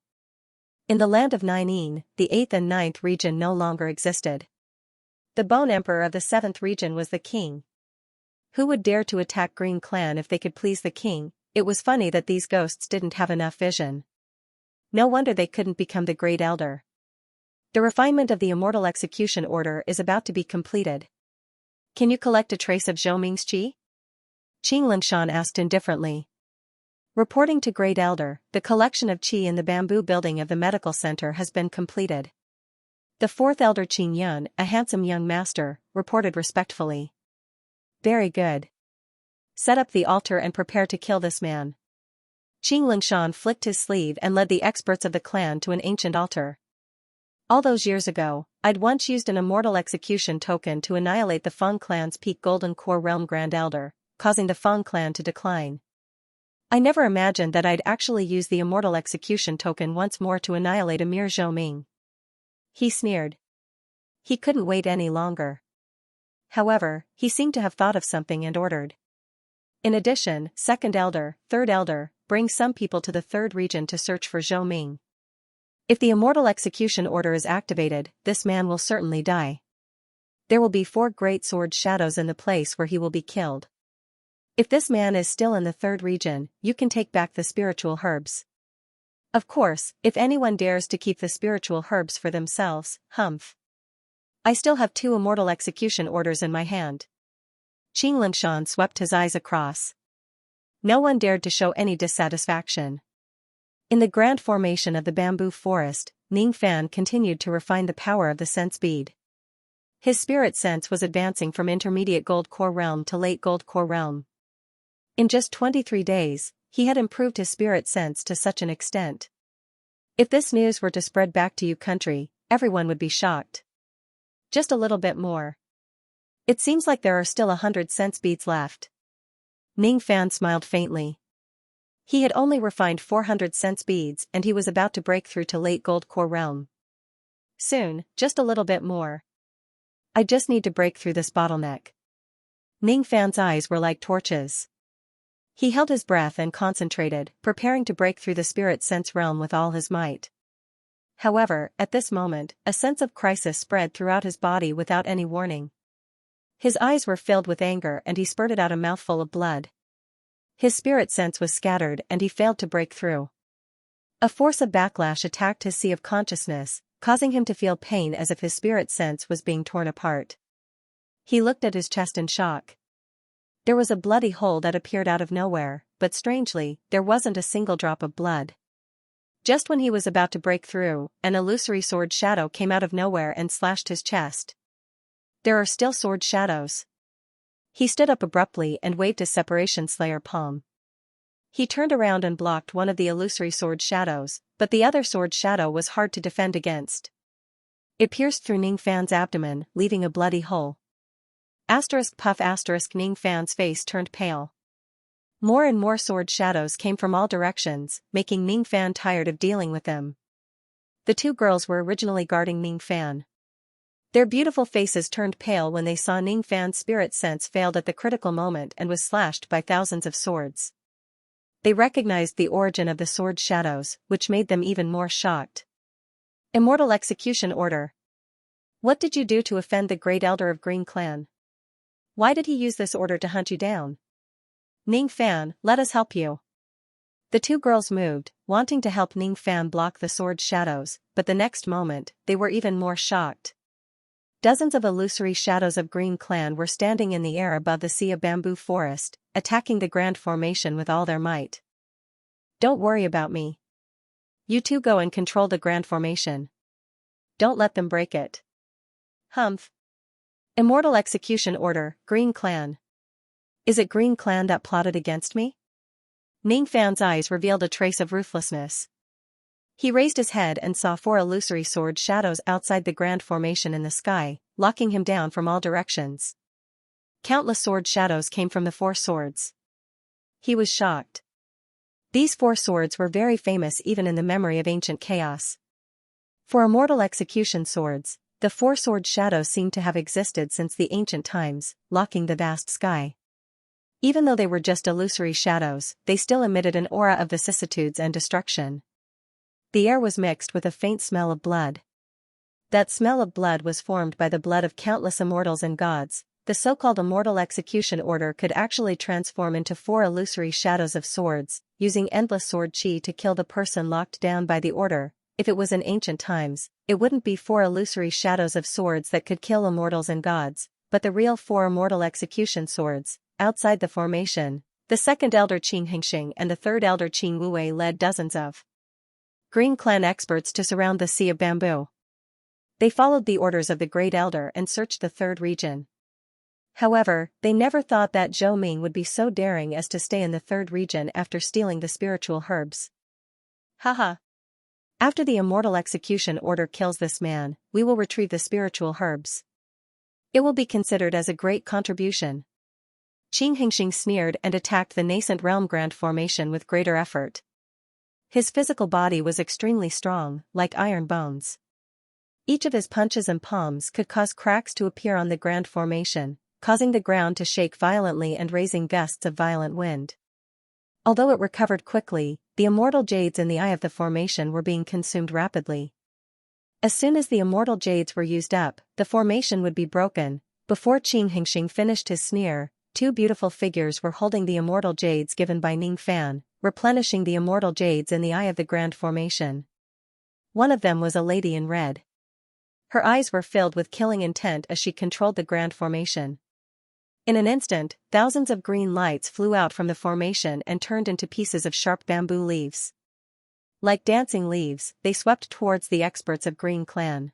In the land of Ninein, the 8th and 9th region no longer existed. The Bone Emperor of the 7th region was the king. Who would dare to attack Green Clan if they could please the king? It was funny that these ghosts didn't have enough vision. No wonder they couldn't become the Great Elder. The refinement of the immortal execution order is about to be completed. Can you collect a trace of Zhou Ming's qi? Xianxia asked indifferently. Reporting to Great Elder, the collection of qi in the bamboo building of the medical center has been completed. The 4th Elder Qin Yun, a handsome young master, reported respectfully. Very good. Set up the altar and prepare to kill this man. Xianxia flicked his sleeve and led the experts of the clan to an ancient altar. All those years ago, I'd once used an immortal execution token to annihilate the Feng clan's peak Golden Core Realm Grand Elder, causing the Feng clan to decline. I never imagined that I'd actually use the immortal execution token once more to annihilate a mere Zhou Ming. He sneered. He couldn't wait any longer. However, he seemed to have thought of something and ordered. In addition, 2nd Elder, 3rd Elder, bring some people to the 3rd region to search for Zhou Ming. If the immortal execution order is activated, this man will certainly die. There will be 4 great sword shadows in the place where he will be killed. If this man is still in the 3rd region, you can take back the spiritual herbs. Of course, if anyone dares to keep the spiritual herbs for themselves, humph. I still have 2 immortal execution orders in my hand. Xianxia swept his eyes across. No one dared to show any dissatisfaction. In the grand formation of the bamboo forest, Ningfan continued to refine the power of the sense bead. His spirit sense was advancing from intermediate gold core realm to late gold core realm. In just 23 days, he had improved his spirit sense to such an extent. If this news were to spread back to Yu country, everyone would be shocked. Just a little bit more. It seems like there are still 100 sense beads left. Ningfan smiled faintly. He had only refined 400 sense beads and he was about to break through to late gold core realm. Soon, just a little bit more. I just need to break through this bottleneck. Ningfan's eyes were like torches. He held his breath and concentrated, preparing to break through the spirit sense realm with all his might. However, at this moment, a sense of crisis spread throughout his body without any warning. His eyes were filled with anger and he spurted out a mouthful of blood. His spirit sense was scattered and he failed to break through. A force of backlash attacked his sea of consciousness, causing him to feel pain as if his spirit sense was being torn apart. He looked at his chest in shock. There was a bloody hole that appeared out of nowhere, but strangely, there wasn't a single drop of blood. Just when he was about to break through, an illusory sword shadow came out of nowhere and slashed his chest. There are still sword shadows. He stood up abruptly and waved his separation slayer palm. He turned around and blocked one of the illusory sword shadows, but the other sword shadow was hard to defend against. It pierced through Ningfan's abdomen, leaving a bloody hole. Puff Ningfan's face turned pale. More and more sword shadows came from all directions, making Ningfan tired of dealing with them. The 2 girls were originally guarding Ningfan. Their beautiful faces turned pale when they saw Ningfan's spirit sense failed at the critical moment and was slashed by thousands of swords. They recognized the origin of the sword shadows, which made them even more shocked. Immortal execution order. What did you do to offend the great elder of Green Clan? Why did he use this order to hunt you down? Ningfan, let us help you. The 2 girls moved, wanting to help Ningfan block the sword shadows, but the next moment, they were even more shocked. Dozens of illusory shadows of Green Clan were standing in the air above the sea of bamboo forest, attacking the grand formation with all their might. Don't worry about me. You 2 go and control the grand formation. Don't let them break it. Humph. Immortal execution order, Green Clan. Is it Green Clan that plotted against me? Ningfan's eyes revealed a trace of ruthlessness. He raised his head and saw 4 illusory sword shadows outside the grand formation in the sky, locking him down from all directions. Countless sword shadows came from the 4 swords. He was shocked. These 4 swords were very famous even in the memory of ancient chaos. For immortal execution swords, the 4 sword shadows seemed to have existed since the ancient times, locking the vast sky. Even though they were just illusory shadows, they still emitted an aura of vicissitudes and destruction. The air was mixed with a faint smell of blood. That smell of blood was formed by the blood of countless immortals and gods. The so-called immortal execution order could actually transform into 4 illusory shadows of swords, using endless sword chi to kill the person locked down by the order. If it was in ancient times, it wouldn't be 4 illusory shadows of swords that could kill immortals and gods, but the real 4 immortal execution swords. Outside the formation, the second elder Xianxia and the third elder Qing Wuwei led dozens of Green Clan experts to surround the Sea of Bamboo. They followed the orders of the Great Elder and searched the third region. However, they never thought that Zhou Ming would be so daring as to stay in the third region after stealing the spiritual herbs. Haha. After the immortal execution order kills this man, we will retrieve the spiritual herbs. It will be considered as a great contribution. Xianxia sneered and attacked the nascent realm grand formation with greater effort. His physical body was extremely strong, like iron bones. Each of his punches and palms could cause cracks to appear on the grand formation, causing the ground to shake violently and raising gusts of violent wind. Although it recovered quickly, the immortal jades in the eye of the formation were being consumed rapidly. As soon as the immortal jades were used up, the formation would be broken. Before Xianxia finished his sneer, 2 beautiful figures were holding the immortal jades given by Ning Fan, replenishing the immortal jades in the eye of the grand formation. One of them was a lady in red. Her eyes were filled with killing intent as she controlled the grand formation. In an instant, thousands of green lights flew out from the formation and turned into pieces of sharp bamboo leaves. Like dancing leaves, they swept towards the experts of Green Clan.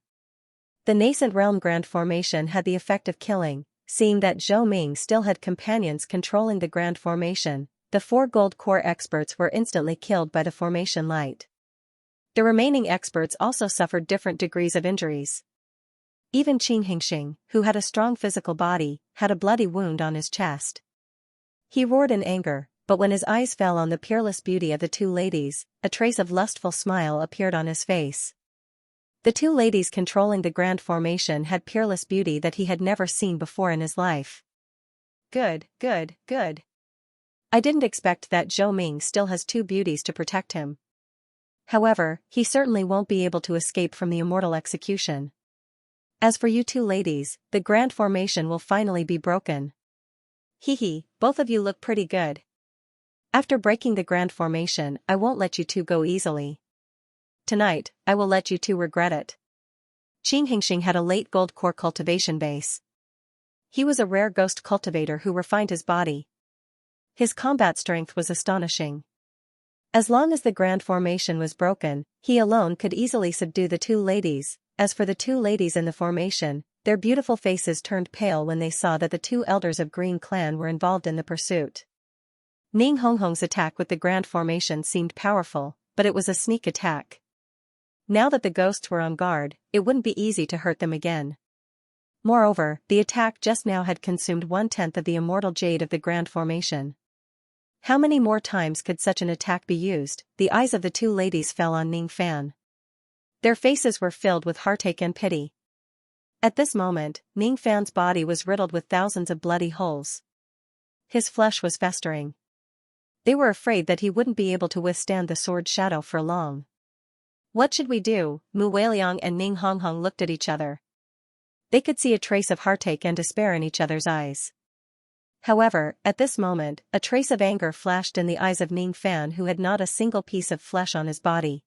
The nascent realm grand formation had the effect of killing. Seeing that Zhou Ming still had companions controlling the grand formation, the 4 gold core experts were instantly killed by the formation light. The remaining experts also suffered different degrees of injuries. Even Xianxia, who had a strong physical body, had a bloody wound on his chest. He roared in anger, but when his eyes fell on the peerless beauty of the 2 ladies, a trace of lustful smile appeared on his face. The 2 ladies controlling the grand formation had peerless beauty that he had never seen before in his life. Good, good, good. I didn't expect that Zhou Ming still has 2 beauties to protect him. However, he certainly won't be able to escape from the immortal execution. As for you 2 ladies, the grand formation will finally be broken. Hee, both of you look pretty good. After breaking the grand formation, I won't let you 2 go easily. Tonight, I will let you 2 regret it. Xianxia had a late gold core cultivation base. He was a rare ghost cultivator who refined his body. His combat strength was astonishing. As long as the grand formation was broken, he alone could easily subdue the 2 ladies. As for the 2 ladies in the formation, their beautiful faces turned pale when they saw that the 2 elders of Green Clan were involved in the pursuit. Ning Honghong's attack with the grand formation seemed powerful, but it was a sneak attack. Now that the ghosts were on guard, it wouldn't be easy to hurt them again. Moreover, the attack just now had consumed 1/10 of the immortal jade of the grand formation. How many more times could such an attack be used? The eyes of the 2 ladies fell on Ning Fan. Their faces were filled with heartache and pity. At this moment, Ning Fan's body was riddled with thousands of bloody holes. His flesh was festering. They were afraid that he wouldn't be able to withstand the sword shadow for long. What should we do? Mu Weiliang and Ning Honghong looked at each other. They could see a trace of heartache and despair in each other's eyes. However, at this moment, a trace of anger flashed in the eyes of Ning Fan, who had not a single piece of flesh on his body.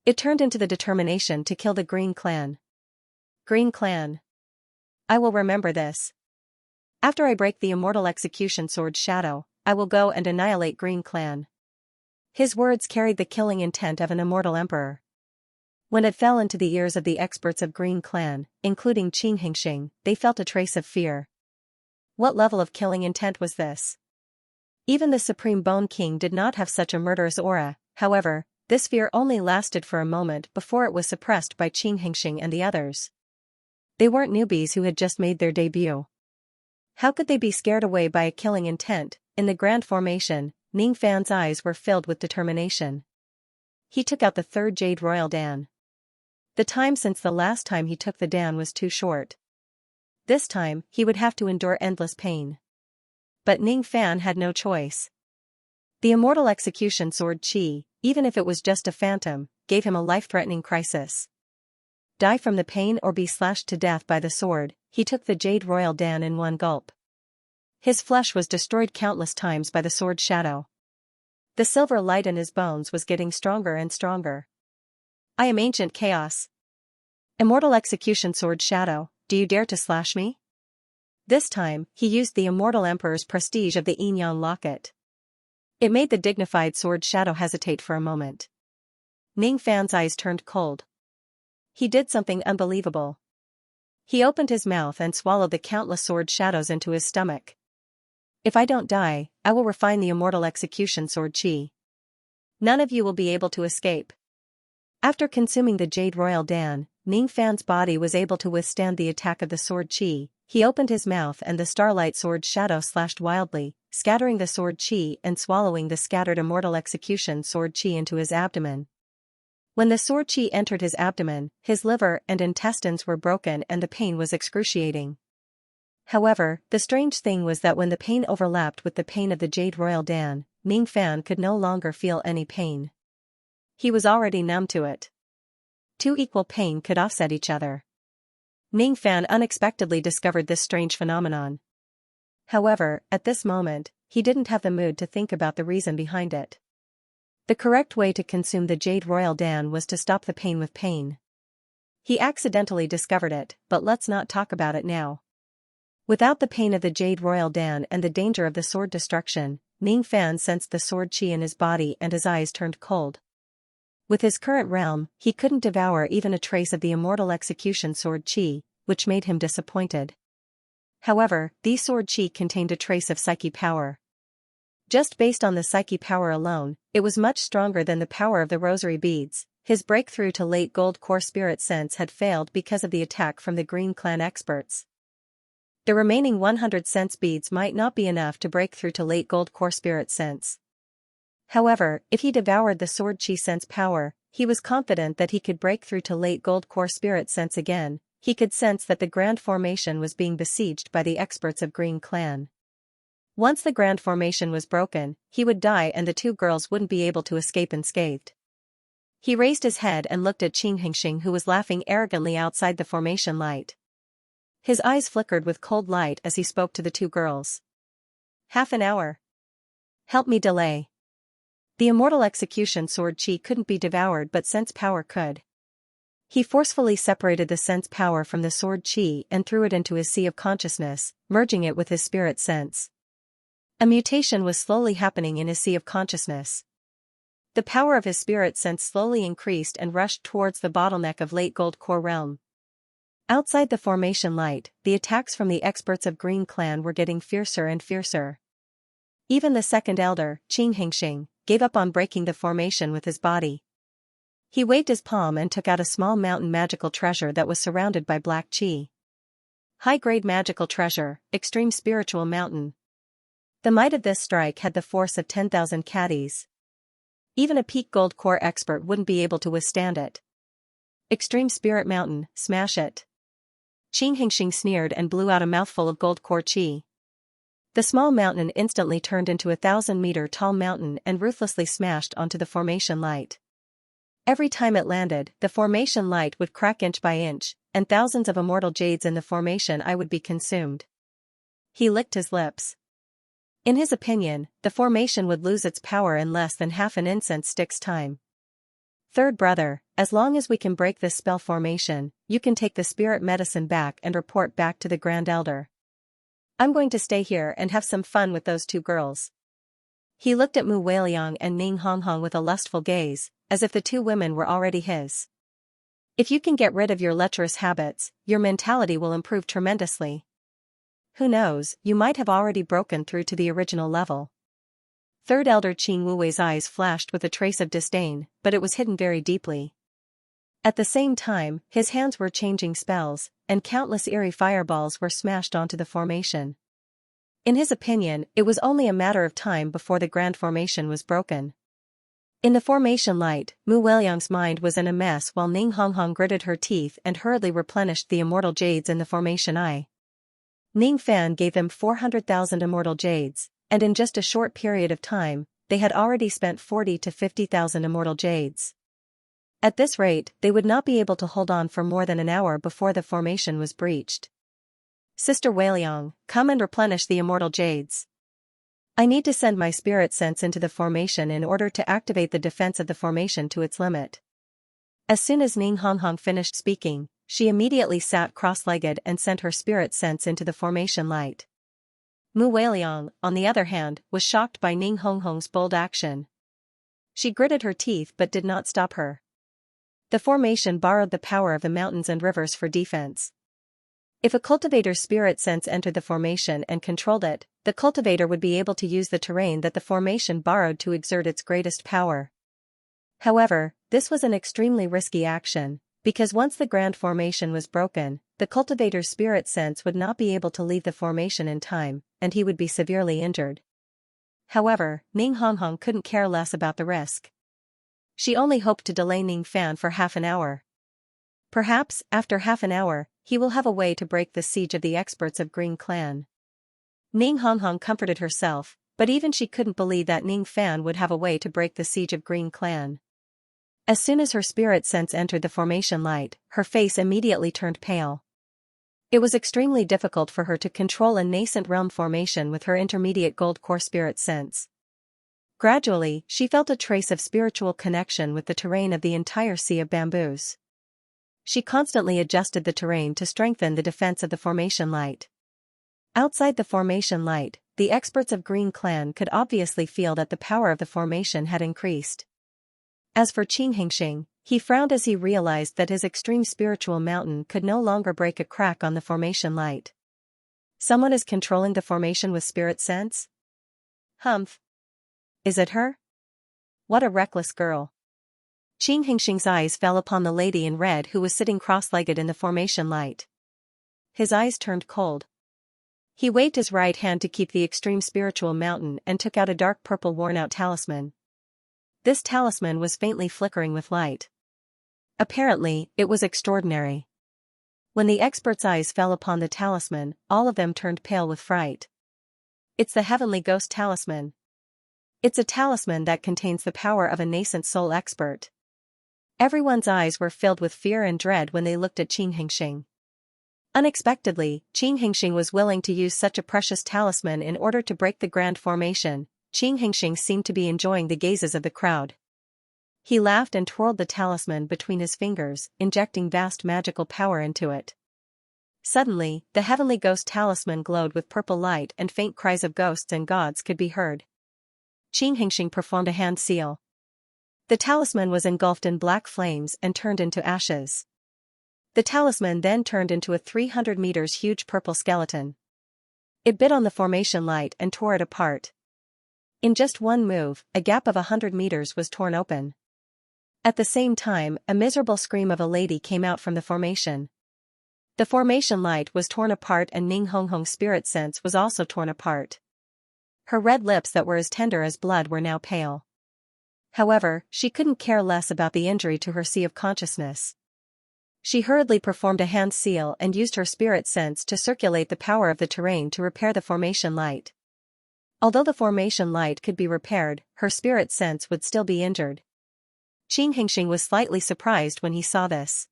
It turned into the determination to kill the Green Clan. Green Clan. I will remember this. After I break the immortal execution sword shadow, I will go and annihilate Green Clan. His words carried the killing intent of an immortal emperor. When it fell into the ears of the experts of Green Clan, including Xianxia, they felt a trace of fear. What level of killing intent was this? Even the Supreme Bone King did not have such a murderous aura. However, this fear only lasted for a moment before it was suppressed by Xianxia and the others. They weren't newbies who had just made their debut. How could they be scared away by a killing intent? In the grand formation, Ning Fan's eyes were filled with determination. He took out the 3rd Jade Royal Dan. The time since the last time he took the Dan was too short. This time, he would have to endure endless pain. But Ning Fan had no choice. The immortal execution sword Qi, even if it was just a phantom, gave him a life-threatening crisis. Die from the pain or be slashed to death by the sword, he took the Jade Royal Dan in one gulp. His flesh was destroyed countless times by the sword's shadow. The silver light in his bones was getting stronger and stronger. I am ancient chaos. Immortal execution sword shadow, do you dare to slash me? This time, he used the immortal emperor's prestige of the Yin-Yang locket. It made the dignified sword shadow hesitate for a moment. Ning Fan's eyes turned cold. He did something unbelievable. He opened his mouth and swallowed the countless sword shadows into his stomach. If I don't die, I will refine the immortal execution sword chi. None of you will be able to escape. After consuming the Jade Royal Dan, Ning Fan's body was able to withstand the attack of the sword chi. He opened his mouth and the starlight sword shadow slashed wildly, scattering the sword chi and swallowing the scattered immortal execution sword chi into his abdomen. When the sword chi entered his abdomen, his liver and intestines were broken and the pain was excruciating. However, the strange thing was that when the pain overlapped with the pain of the Jade Royal Dan, Ning Fan could no longer feel any pain. He was already numb to it. Two equal pain could offset each other. Ning Fan unexpectedly discovered this strange phenomenon. However, at this moment, he didn't have the mood to think about the reason behind it. The correct way to consume the Jade Royal Dan was to stop the pain with pain. He accidentally discovered it, but let's not talk about it now. Without the pain of the Jade Royal Dan and the danger of the sword destruction, Ning Fan sensed the sword chi in his body and his eyes turned cold. With his current realm, he couldn't devour even a trace of the immortal execution sword chi, which made him disappointed. However, the sword chi contained a trace of psyche power. Just based on the psyche power alone, it was much stronger than the power of the rosary beads. His breakthrough to late gold core spirit sense had failed because of the attack from the Green Clan experts. The remaining 100 sense beads might not be enough to break through to late gold core spirit sense. However, if he devoured the sword chi sense power, he was confident that he could break through to late gold core spirit sense again. He could sense that the Grand Formation was being besieged by the experts of Green Clan. Once the Grand Formation was broken, he would die and the two girls wouldn't be able to escape unscathed. He raised his head and looked at Xianxia, who was laughing arrogantly outside the formation light. His eyes flickered with cold light as he spoke to the two girls. Half an hour. Help me delay. The immortal execution sword chi couldn't be devoured but sense power could. He forcefully separated the sense power from the sword chi and threw it into his sea of consciousness, merging it with his spirit sense. A mutation was slowly happening in his sea of consciousness. The power of his spirit sense slowly increased and rushed towards the bottleneck of late gold core realm. Outside the formation light, the attacks from the experts of Green Clan were getting fiercer and fiercer. Even the second elder, Xianxia, gave up on breaking the formation with his body. He waved his palm and took out a small mountain magical treasure that was surrounded by black chi. High-grade magical treasure, extreme spiritual mountain. The might of this strike had the force of 10,000 caddies. Even a peak gold core expert wouldn't be able to withstand it. Extreme spirit mountain, smash it. Xianxia sneered and blew out a mouthful of gold core chi. The small mountain instantly turned into a 1,000-meter-tall mountain and ruthlessly smashed onto the formation light. Every time it landed, the formation light would crack inch by inch, and thousands of immortal jades in the formation eye would be consumed. He licked his lips. In his opinion, the formation would lose its power in less than half an incense stick's time. Third brother, as long as we can break this spell formation, you can take the spirit medicine back and report back to the Grand Elder. I'm going to stay here and have some fun with those two girls. He looked at Mu Weiliang and Ning Honghong with a lustful gaze, as if the two women were already his. If you can get rid of your lecherous habits, your mentality will improve tremendously. Who knows, you might have already broken through to the original level. Third Elder Qing Wuwei's eyes flashed with a trace of disdain, but it was hidden very deeply. At the same time, his hands were changing spells, and countless eerie fireballs were smashed onto the formation. In his opinion, it was only a matter of time before the Grand Formation was broken. In the formation light, Mu Weiliang's mind was in a mess while Ning Honghong gritted her teeth and hurriedly replenished the immortal jades in the formation eye. Ning Fan gave them 400,000 immortal jades, and in just a short period of time, they had already spent 40 to 50,000 immortal jades. At this rate, they would not be able to hold on for more than an hour before the formation was breached. Sister Weiliang, come and replenish the immortal jades. I need to send my spirit sense into the formation in order to activate the defense of the formation to its limit. As soon as Ning Honghong finished speaking, she immediately sat cross-legged and sent her spirit sense into the formation light. Mu Weiliang, on the other hand, was shocked by Ning Honghong's bold action. She gritted her teeth but did not stop her. The formation borrowed the power of the mountains and rivers for defense. If a cultivator's spirit sense entered the formation and controlled it, the cultivator would be able to use the terrain that the formation borrowed to exert its greatest power. However, this was an extremely risky action, because once the grand formation was broken, the cultivator's spirit sense would not be able to leave the formation in time, and he would be severely injured. However, Ning Honghong couldn't care less about the risk. She only hoped to delay Ning Fan for half an hour. Perhaps, after half an hour, he will have a way to break the siege of the experts of Green Clan. Ning Honghong comforted herself, but even she couldn't believe that Ning Fan would have a way to break the siege of Green Clan. As soon as her spirit sense entered the formation light, her face immediately turned pale. It was extremely difficult for her to control a nascent realm formation with her intermediate gold core spirit sense. Gradually, she felt a trace of spiritual connection with the terrain of the entire sea of bamboos. She constantly adjusted the terrain to strengthen the defense of the formation light. Outside the formation light, the experts of Green Clan could obviously feel that the power of the formation had increased. As for Xianxia, he frowned as he realized that his extreme spiritual mountain could no longer break a crack on the formation light. Someone is controlling the formation with spirit sense? Humph. Is it her? What a reckless girl. Xianxia's eyes fell upon the lady in red who was sitting cross-legged in the formation light. His eyes turned cold. He waved his right hand to keep the extreme spiritual mountain and took out a dark purple worn-out talisman. This talisman was faintly flickering with light. Apparently, it was extraordinary. When the expert's eyes fell upon the talisman, all of them turned pale with fright. It's the Heavenly Ghost Talisman. It's a talisman that contains the power of a nascent soul expert. Everyone's eyes were filled with fear and dread when they looked at Xianxia. Unexpectedly, Xianxia was willing to use such a precious talisman in order to break the grand formation. Xianxia seemed to be enjoying the gazes of the crowd. He laughed and twirled the talisman between his fingers, injecting vast magical power into it. Suddenly, the Heavenly Ghost Talisman glowed with purple light and faint cries of ghosts and gods could be heard. Xianxia performed a hand seal. The talisman was engulfed in black flames and turned into ashes. The talisman then turned into a 300 meters huge purple skeleton. It bit on the formation light and tore it apart. In just one move, a gap of 100 meters was torn open. At the same time, a miserable scream of a lady came out from the formation. The formation light was torn apart and Ning Honghong's spirit sense was also torn apart. Her red lips that were as tender as blood were now pale. However, she couldn't care less about the injury to her sea of consciousness. She hurriedly performed a hand seal and used her spirit sense to circulate the power of the terrain to repair the formation light. Although the formation light could be repaired, her spirit sense would still be injured. Xianxia was slightly surprised when he saw this.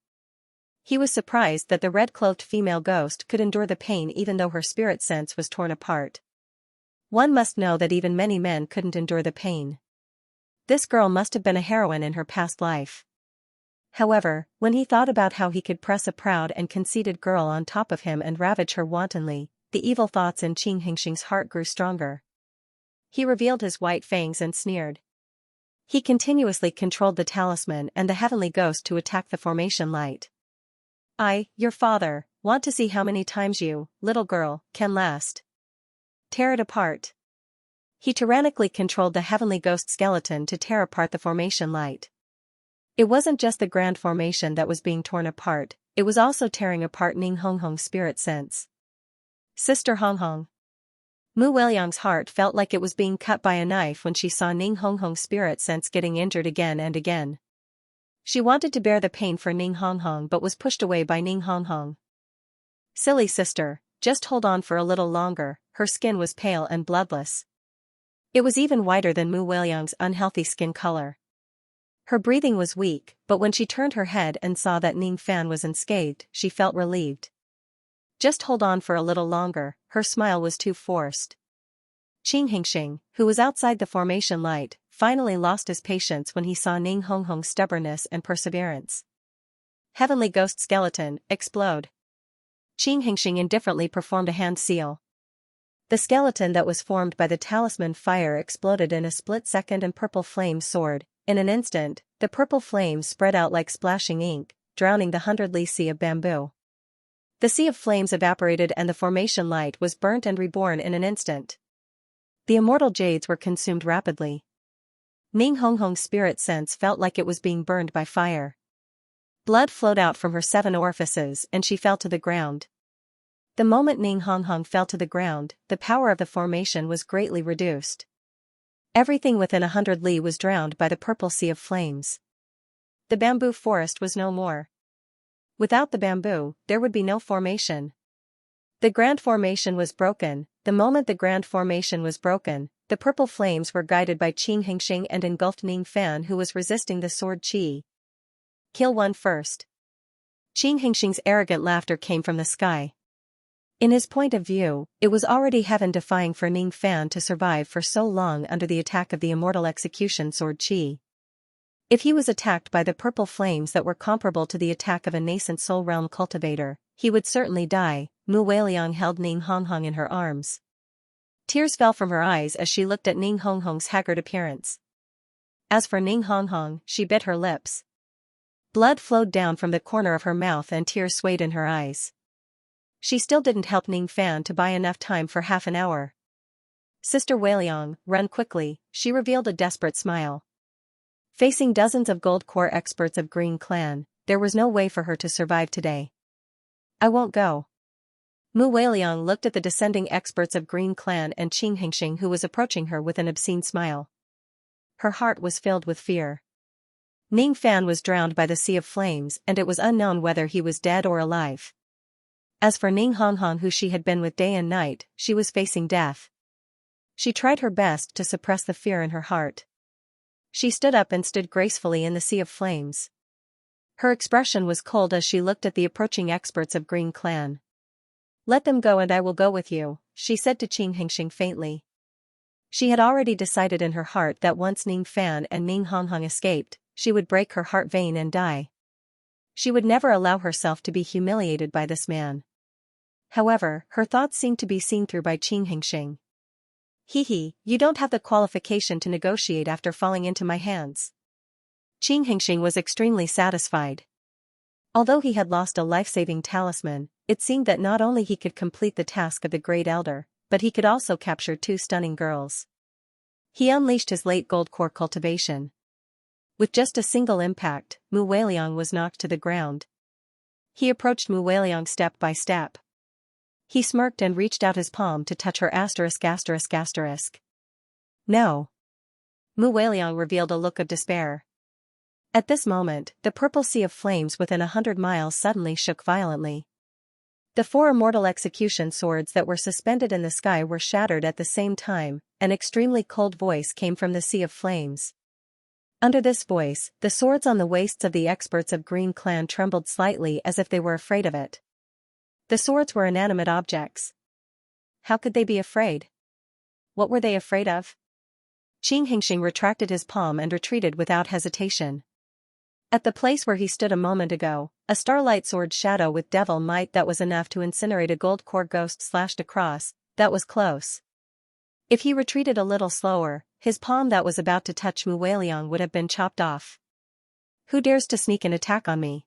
He was surprised that the red-cloaked female ghost could endure the pain even though her spirit sense was torn apart. One must know that even many men couldn't endure the pain. This girl must have been a heroine in her past life. However, when he thought about how he could press a proud and conceited girl on top of him and ravage her wantonly, the evil thoughts in Xianxia's heart grew stronger. He revealed his white fangs and sneered. He continuously controlled the talisman and the heavenly ghost to attack the formation light. I, your father, want to see how many times you, little girl, can last. Tear it apart. He tyrannically controlled the heavenly ghost skeleton to tear apart the formation light. It wasn't just the grand formation that was being torn apart, it was also tearing apart Ning Honghong's spirit sense. Sister Honghong. Mu Weiliang's heart felt like it was being cut by a knife when she saw Ning Honghong's spirit sense getting injured again and again. She wanted to bear the pain for Ning Honghong but was pushed away by Ning Honghong. Silly sister, just hold on for a little longer, her skin was pale and bloodless. It was even whiter than Mu Weiliang's unhealthy skin color. Her breathing was weak, but when she turned her head and saw that Ning Fan was unscathed, she felt relieved. Just hold on for a little longer, her smile was too forced. Xianxia, who was outside the formation light, finally lost his patience when he saw Ning Honghong's stubbornness and perseverance. Heavenly Ghost Skeleton, explode. Xianxia indifferently performed a hand seal. The skeleton that was formed by the talisman fire exploded in a split second and purple flame soared. In an instant, the purple flames spread out like splashing ink, drowning the 100-li sea of bamboo. The sea of flames evaporated and the formation light was burnt and reborn in an instant. The immortal jades were consumed rapidly. Ning Honghong's spirit sense felt like it was being burned by fire. Blood flowed out from her 7 orifices and she fell to the ground. The moment Ning Honghong fell to the ground, the power of the formation was greatly reduced. Everything within 100 li was drowned by the purple sea of flames. The bamboo forest was no more. Without the bamboo, there would be no formation. The grand formation was broken. The moment the grand formation was broken, the purple flames were guided by Xianxia and engulfed Ning Fan, who was resisting the sword qi. Kill one first. Xianxia's arrogant laughter came from the sky. In his point of view, it was already heaven-defying for Ning Fan to survive for so long under the attack of the immortal execution sword qi. If he was attacked by the purple flames that were comparable to the attack of a nascent soul realm cultivator, he would certainly die. Mu Weiliang held Ning Honghong in her arms. Tears fell from her eyes as she looked at Ning Honghong's haggard appearance. As for Ning Honghong, she bit her lips. Blood flowed down from the corner of her mouth and tears swayed in her eyes. She still didn't help Ning Fan to buy enough time for half an hour. Sister Weiliang, run quickly, she revealed a desperate smile. Facing dozens of gold core experts of Green Clan, there was no way for her to survive today. I won't go. Mu Weiliang looked at the descending experts of Green Clan and Xianxia, who was approaching her with an obscene smile. Her heart was filled with fear. Ning Fan was drowned by the sea of flames and it was unknown whether he was dead or alive. As for Ning Honghong, who she had been with day and night, she was facing death. She tried her best to suppress the fear in her heart. She stood up and stood gracefully in the sea of flames. Her expression was cold as she looked at the approaching experts of Green Clan. Let them go and I will go with you, she said to Xianxia faintly. She had already decided in her heart that once Ning Fan and Ning Honghong escaped, she would break her heart vein and die. She would never allow herself to be humiliated by this man. However, her thoughts seemed to be seen through by Xianxia. Hee, you don't have the qualification to negotiate after falling into my hands. Xianxia was extremely satisfied. Although he had lost a life-saving talisman, it seemed that not only he could complete the task of the Great Elder, but he could also capture 2 stunning girls. He unleashed his late gold core cultivation. With just a single impact, Mu Weiliang was knocked to the ground. He approached Mu Weiliang step by step. He smirked and reached out his palm to touch her *****. No. Mu Weiliang revealed a look of despair. At this moment, the purple sea of flames within 100 miles suddenly shook violently. The 4 immortal execution swords that were suspended in the sky were shattered at the same time. An extremely cold voice came from the sea of flames. Under this voice, the swords on the waists of the experts of Green Clan trembled slightly as if they were afraid of it. The swords were inanimate objects. How could they be afraid? What were they afraid of? Xianxia retracted his palm and retreated without hesitation. At the place where he stood a moment ago, a starlight sword shadow with devil might that was enough to incinerate a gold core ghost slashed across. That was close. If he retreated a little slower, his palm that was about to touch Mu Weiliang would have been chopped off. Who dares to sneak an attack on me?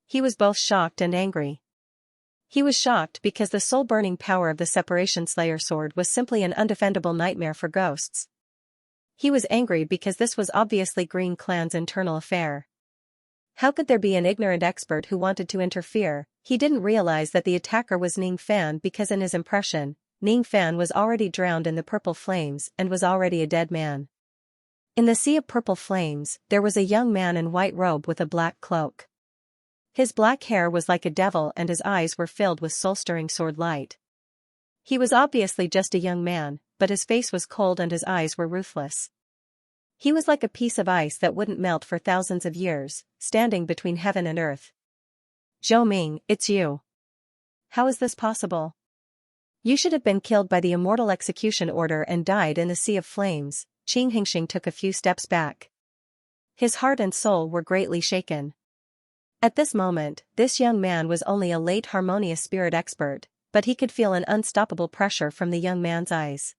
He was both shocked and angry. He was shocked because the soul-burning power of the Separation Slayer sword was simply an undefendable nightmare for ghosts. He was angry because this was obviously Green Clan's internal affair. How could there be an ignorant expert who wanted to interfere? He didn't realize that the attacker was Ning Fan because in his impression, Ning Fan was already drowned in the purple flames and was already a dead man. In the sea of purple flames, there was a young man in white robe with a black cloak. His black hair was like a devil and his eyes were filled with soul-stirring sword light. He was obviously just a young man, but his face was cold and his eyes were ruthless. He was like a piece of ice that wouldn't melt for thousands of years, standing between heaven and earth. "Zhou Ming, it's you. How is this possible? You should have been killed by the immortal execution order and died in the sea of flames." Qing Hingxing took a few steps back. His heart and soul were greatly shaken. At this moment, this young man was only a late harmonious spirit expert, but he could feel an unstoppable pressure from the young man's eyes.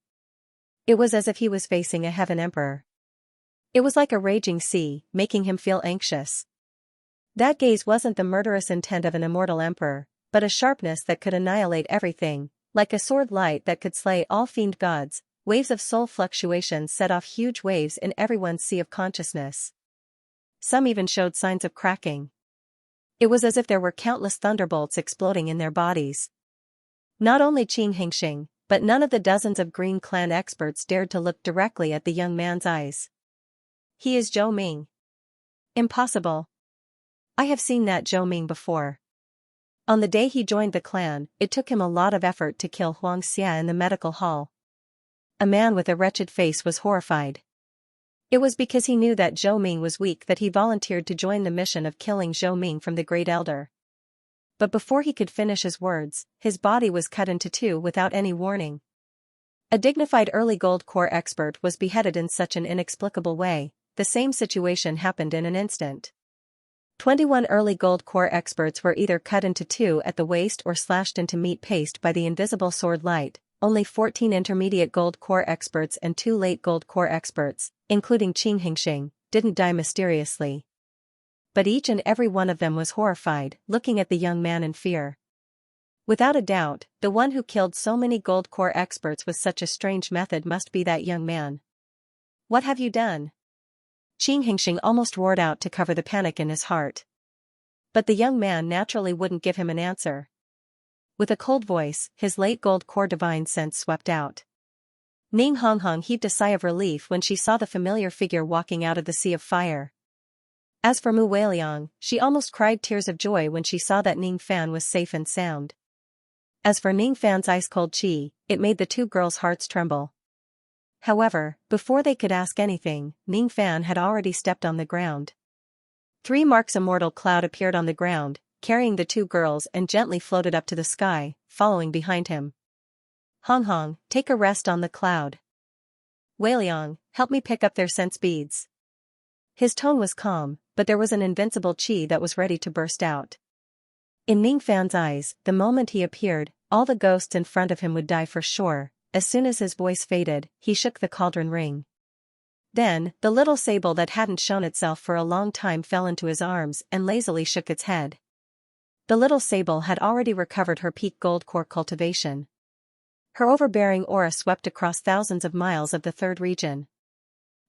It was as if he was facing a heaven emperor. It was like a raging sea, making him feel anxious. That gaze wasn't the murderous intent of an immortal emperor, but a sharpness that could annihilate everything, like a sword light that could slay all fiend gods. Waves of soul fluctuations set off huge waves in everyone's sea of consciousness. Some even showed signs of cracking. It was as if there were countless thunderbolts exploding in their bodies. Not only Qing Hingxing, but none of the dozens of Green Clan experts dared to look directly at the young man's eyes. "He is Zhou Ming." "Impossible. I have seen that Zhou Ming before. On the day he joined the clan, it took him a lot of effort to kill Xianxia in the medical hall." A man with a wretched face was horrified. It was because he knew that Zhou Ming was weak that he volunteered to join the mission of killing Zhou Ming from the Great Elder. But before he could finish his words, his body was cut into two without any warning. A dignified early gold core expert was beheaded in such an inexplicable way. The same situation happened in an instant. 21 early gold core experts were either cut into two at the waist or slashed into meat paste by the invisible sword light. Only 14 intermediate gold core experts and 2 late gold core experts, including Qing Hingxing, didn't die mysteriously. But each and every one of them was horrified, looking at the young man in fear. Without a doubt, the one who killed so many gold core experts with such a strange method must be that young man. "What have you done?" Qing Hingxing almost roared out to cover the panic in his heart. But the young man naturally wouldn't give him an answer. With a cold voice, his late gold core divine sense swept out. Ning Honghong heaved a sigh of relief when she saw the familiar figure walking out of the sea of fire. As for Mu Weiliang, she almost cried tears of joy when she saw that Ning Fan was safe and sound. As for Ning Fan's ice-cold chi, it made the two girls' hearts tremble. However, before they could ask anything, Ning Fan had already stepped on the ground. 3 marks immortal cloud appeared on the ground, carrying the two girls and gently floated up to the sky, following behind him. "Hong Hong, take a rest on the cloud. Weiliang, help me pick up their sense beads." His tone was calm, but there was an invincible chi that was ready to burst out. In Ning Fan's eyes, the moment he appeared, all the ghosts in front of him would die for sure. As soon as his voice faded, he shook the cauldron ring. Then, the little sable that hadn't shown itself for a long time fell into his arms and lazily shook its head. The little sable had already recovered her peak gold core cultivation. Her overbearing aura swept across thousands of miles of the third region.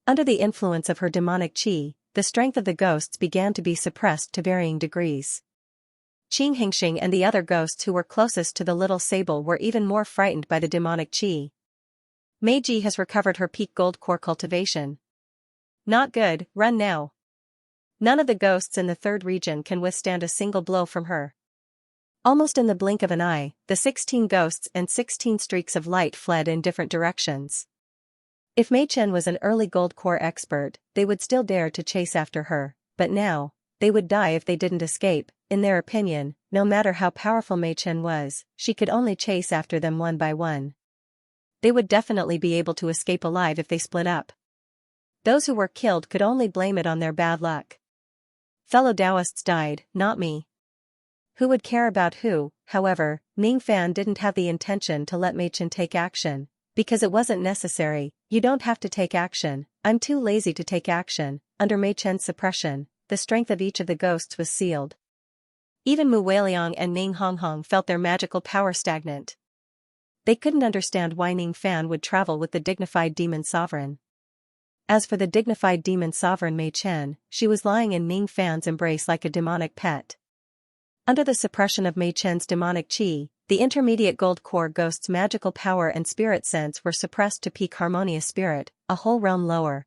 Under the influence of her demonic chi, the strength of the ghosts began to be suppressed to varying degrees. Qing Hingxing and the other ghosts who were closest to the little sable were even more frightened by the demonic chi. "Meiji has recovered her peak gold core cultivation. Not good, run now. None of the ghosts in the third region can withstand a single blow from her." Almost in the blink of an eye, the 16 ghosts and 16 streaks of light fled in different directions. If Mei Chen was an early gold core expert, they would still dare to chase after her, but now, they would die if they didn't escape. In their opinion, no matter how powerful Mei Chen was, she could only chase after them one by one. They would definitely be able to escape alive if they split up. Those who were killed could only blame it on their bad luck. Fellow Taoists died, not me. Who would care about who? However, Ning Fan didn't have the intention to let Mei Chen take action, because it wasn't necessary. "You don't have to take action, I'm too lazy to take action." Under Mei Chen's suppression, the strength of each of the ghosts was sealed. Even Mu Weiliang and Ning Honghong felt their magical power stagnant. They couldn't understand why Ning Fan would travel with the dignified demon sovereign. As for the dignified demon sovereign Mei Chen, she was lying in Ning Fan's embrace like a demonic pet. Under the suppression of Mei Chen's demonic chi, the intermediate gold core ghost's magical power and spirit sense were suppressed to peak harmonious spirit, a whole realm lower.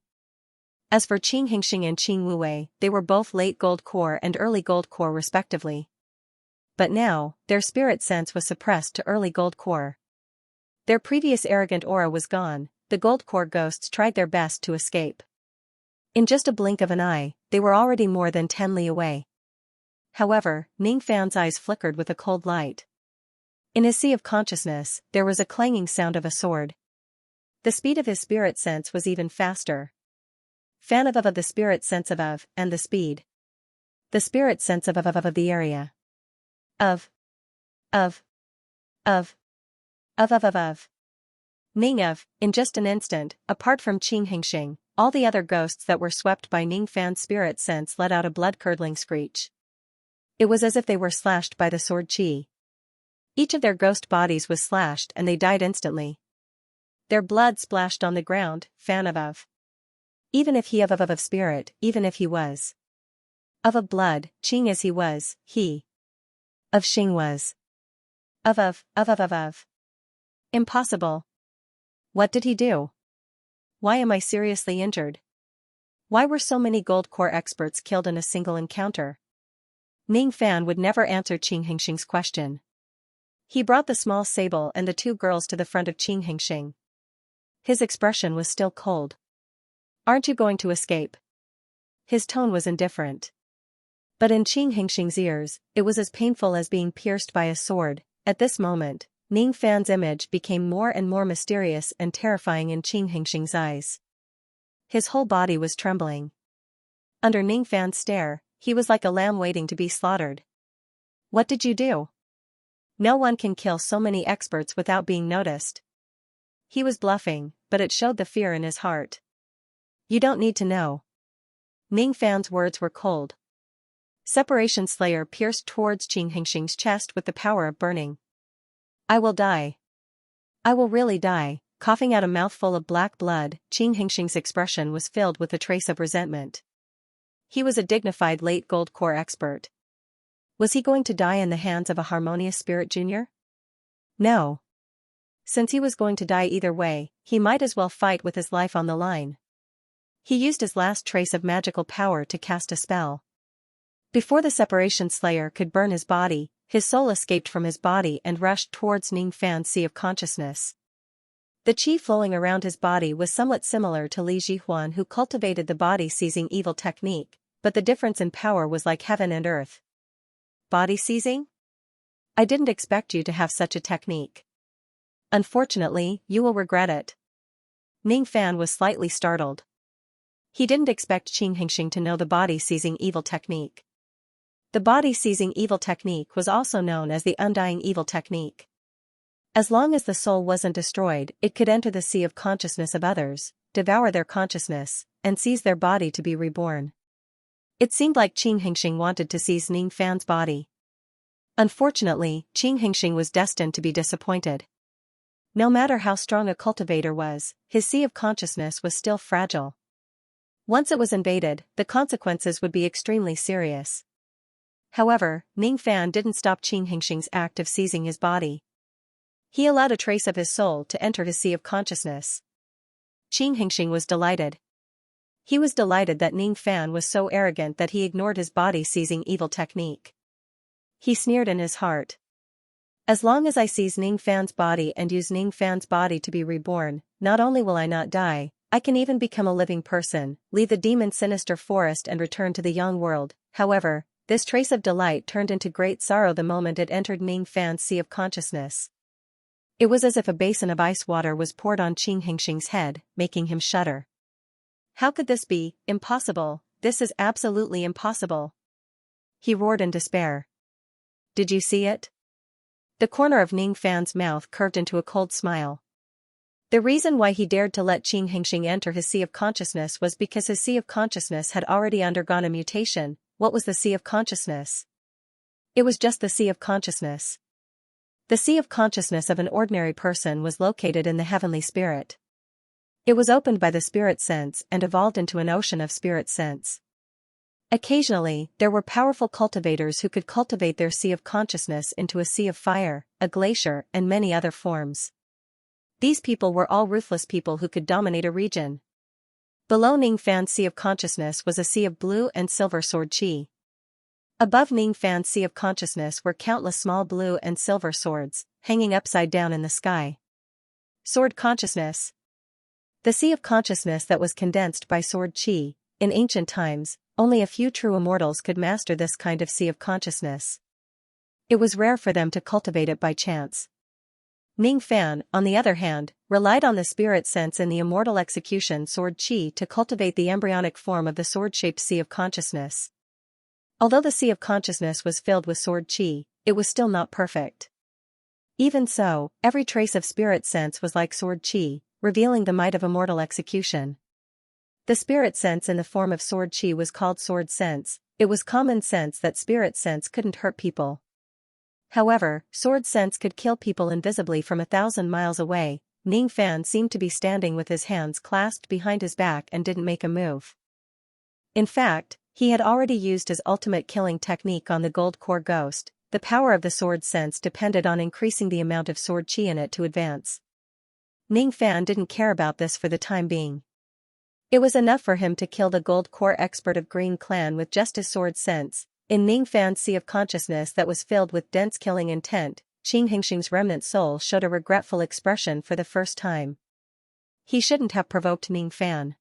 As for Qing Hingxing and Qing Wuwei, they were both late gold core and early gold core respectively. But now, their spirit sense was suppressed to early gold core. Their previous arrogant aura was gone. The gold core ghosts tried their best to escape. In just a blink of an eye, they were already more than 10 li away. However, Ning Fan's eyes flickered with a cold light. In his sea of consciousness, there was a clanging sound of a sword. The speed of his spirit sense was even faster. Fan of the spirit sense of, and the speed. The spirit sense of the area. Of. Ning of, in just an instant, apart from Xianxia, all the other ghosts that were swept by Ning Fan's spirit sense let out a blood-curdling screech. It was as if they were slashed by the sword Qi. Each of their ghost bodies was slashed and they died instantly. Their blood splashed on the ground, Fan of. Even if he of spirit, even if he was of blood, Qing as he was, he of Xing was of. Impossible. What did he do? Why am I seriously injured? Why were so many gold core experts killed in a single encounter? Ning Fan would never answer Xianxia's question. He brought the small sable and the two girls to the front of Xianxia. His expression was still cold. Aren't you going to escape? His tone was indifferent. But in Xianxia's ears, it was as painful as being pierced by a sword. At this moment, Ning Fan's image became more and more mysterious and terrifying in Xianxia's eyes. His whole body was trembling. Under Ning Fan's stare, he was like a lamb waiting to be slaughtered. What did you do? No one can kill so many experts without being noticed. He was bluffing, but it showed the fear in his heart. You don't need to know. Ning Fan's words were cold. Separation Slayer pierced towards Xianxia's chest with the power of burning. I will die. I will really die. Coughing out a mouthful of black blood, Xianxia's expression was filled with a trace of resentment. He was a dignified late gold core expert. Was he going to die in the hands of a harmonious spirit junior? No. Since he was going to die either way, he might as well fight with his life on the line. He used his last trace of magical power to cast a spell. Before the Separation Slayer could burn his body, his soul escaped from his body and rushed towards Ning Fan's sea of consciousness. The qi flowing around his body was somewhat similar to Li Jihuan, who cultivated the body-seizing evil technique, but the difference in power was like heaven and earth. Body-seizing? I didn't expect you to have such a technique. Unfortunately, you will regret it. Ning Fan was slightly startled. He didn't expect Xianxia to know the body-seizing evil technique. The body-seizing evil technique was also known as the undying evil technique. As long as the soul wasn't destroyed, it could enter the sea of consciousness of others, devour their consciousness, and seize their body to be reborn. It seemed like Xianxia wanted to seize Ning Fan's body. Unfortunately, Xianxia was destined to be disappointed. No matter how strong a cultivator was, his sea of consciousness was still fragile. Once it was invaded, the consequences would be extremely serious. However, Ning Fan didn't stop Xianxia's act of seizing his body. He allowed a trace of his soul to enter his sea of consciousness. Xianxia was delighted. He was delighted that Ning Fan was so arrogant that he ignored his body-seizing evil technique. He sneered in his heart. As long as I seize Ning Fan's body and use Ning Fan's body to be reborn, not only will I not die, I can even become a living person, leave the demon's sinister forest and return to the young world. However, this trace of delight turned into great sorrow the moment it entered Ning Fan's sea of consciousness. It was as if a basin of ice water was poured on Xianxia's head, making him shudder. How could this be? Impossible, this is absolutely impossible. He roared in despair. Did you see it? The corner of Ning Fan's mouth curved into a cold smile. The reason why he dared to let Xianxia enter his sea of consciousness was because his sea of consciousness had already undergone a mutation. What was the sea of consciousness? It was just the sea of consciousness. The sea of consciousness of an ordinary person was located in the heavenly spirit. It was opened by the spirit sense and evolved into an ocean of spirit sense. Occasionally, there were powerful cultivators who could cultivate their sea of consciousness into a sea of fire, a glacier, and many other forms. These people were all ruthless people who could dominate a region. Below Ning Fan's sea of consciousness was a sea of blue and silver sword qi. Above Ning Fan's sea of consciousness were countless small blue and silver swords, hanging upside down in the sky. Sword consciousness. The sea of consciousness that was condensed by sword qi. In ancient times, only a few true immortals could master this kind of sea of consciousness. It was rare for them to cultivate it by chance. Ning Fan, on the other hand, relied on the spirit sense in the immortal execution sword qi to cultivate the embryonic form of the sword-shaped sea of consciousness. Although the sea of consciousness was filled with sword qi, it was still not perfect. Even so, every trace of spirit sense was like sword qi, revealing the might of immortal execution. The spirit sense in the form of sword qi was called sword sense. It was common sense that spirit sense couldn't hurt people. However, sword sense could kill people invisibly from 1,000 miles away. Ning Fan seemed to be standing with his hands clasped behind his back and didn't make a move. In fact, he had already used his ultimate killing technique on the gold core ghost. The power of the sword sense depended on increasing the amount of sword qi in it to advance. Ning Fan didn't care about this for the time being. It was enough for him to kill the gold core expert of Green Clan with just his sword sense. In Ning Fan's sea of consciousness that was filled with dense killing intent, Xianxia's remnant soul showed a regretful expression for the first time. He shouldn't have provoked Ning Fan.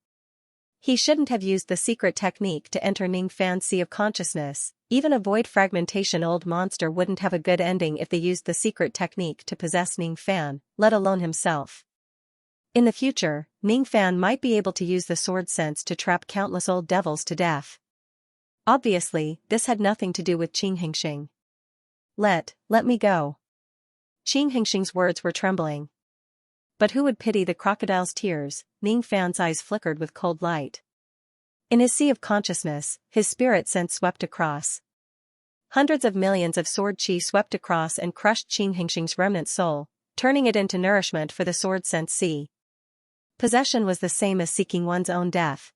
He shouldn't have used the secret technique to enter Ning Fan's sea of consciousness. Even a void fragmentation old monster wouldn't have a good ending if they used the secret technique to possess Ning Fan, let alone himself. In the future, Ning Fan might be able to use the sword sense to trap countless old devils to death. Obviously, this had nothing to do with Xianxia. Let me go. Xianxia's words were trembling. But who would pity the crocodile's tears? Ning Fan's eyes flickered with cold light. In his sea of consciousness, his spirit sense swept across. Hundreds of millions of sword qi swept across and crushed Xianxia's remnant soul, turning it into nourishment for the sword sense sea. Possession was the same as seeking one's own death.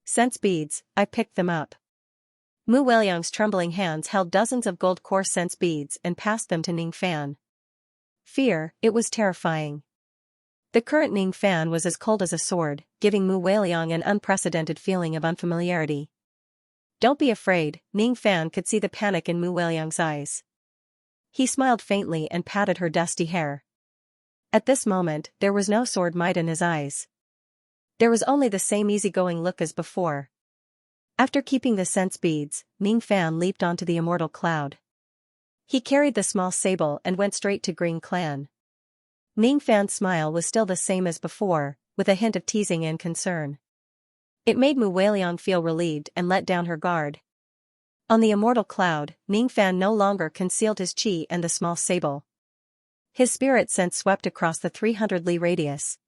Sense beads, I picked them up. Mu Weiliang's trembling hands held dozens of gold core sense beads and passed them to Ning Fan. Fear, it was terrifying. The current Ning Fan was as cold as a sword, giving Mu Weiliang an unprecedented feeling of unfamiliarity. Don't be afraid, Ning Fan could see the panic in Mu Weiliang's eyes. He smiled faintly and patted her dusty hair. At this moment, there was no sword might in his eyes. There was only the same easygoing look as before. After keeping the sense beads, Ning Fan leaped onto the immortal cloud. He carried the small sable and went straight to Green Clan. Ning Fan's smile was still the same as before, with a hint of teasing and concern. It made Mu Weiliang feel relieved and let down her guard. On the immortal cloud, Ning Fan no longer concealed his qi and the small sable. His spirit sense swept across the 300 li radius.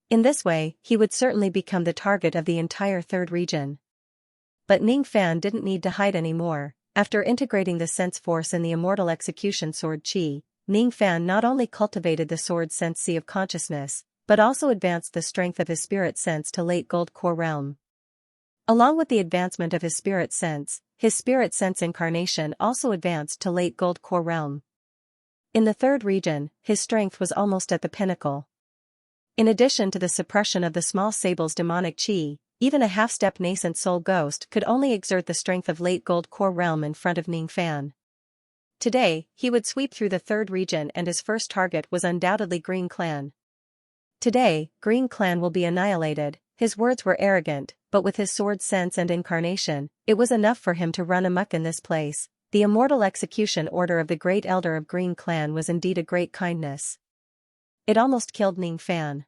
In this way, he would certainly become the target of the entire third region. But Ning Fan didn't need to hide anymore. After integrating the sense force in the immortal execution sword qi, Ning Fan not only cultivated the sword sense sea of consciousness, but also advanced the strength of his spirit sense to late gold core realm. Along with the advancement of his spirit sense incarnation also advanced to late gold core realm. In the third region, his strength was almost at the pinnacle. In addition to the suppression of the small sable's demonic qi, even a half-step nascent soul ghost could only exert the strength of late gold core realm in front of Ning Fan. Today, he would sweep through the third region and his first target was undoubtedly Green Clan. Today, Green Clan will be annihilated. His words were arrogant, but with his sword sense and incarnation, it was enough for him to run amok in this place. The immortal execution order of the great elder of Green Clan was indeed a great kindness. It almost killed Ning Fan.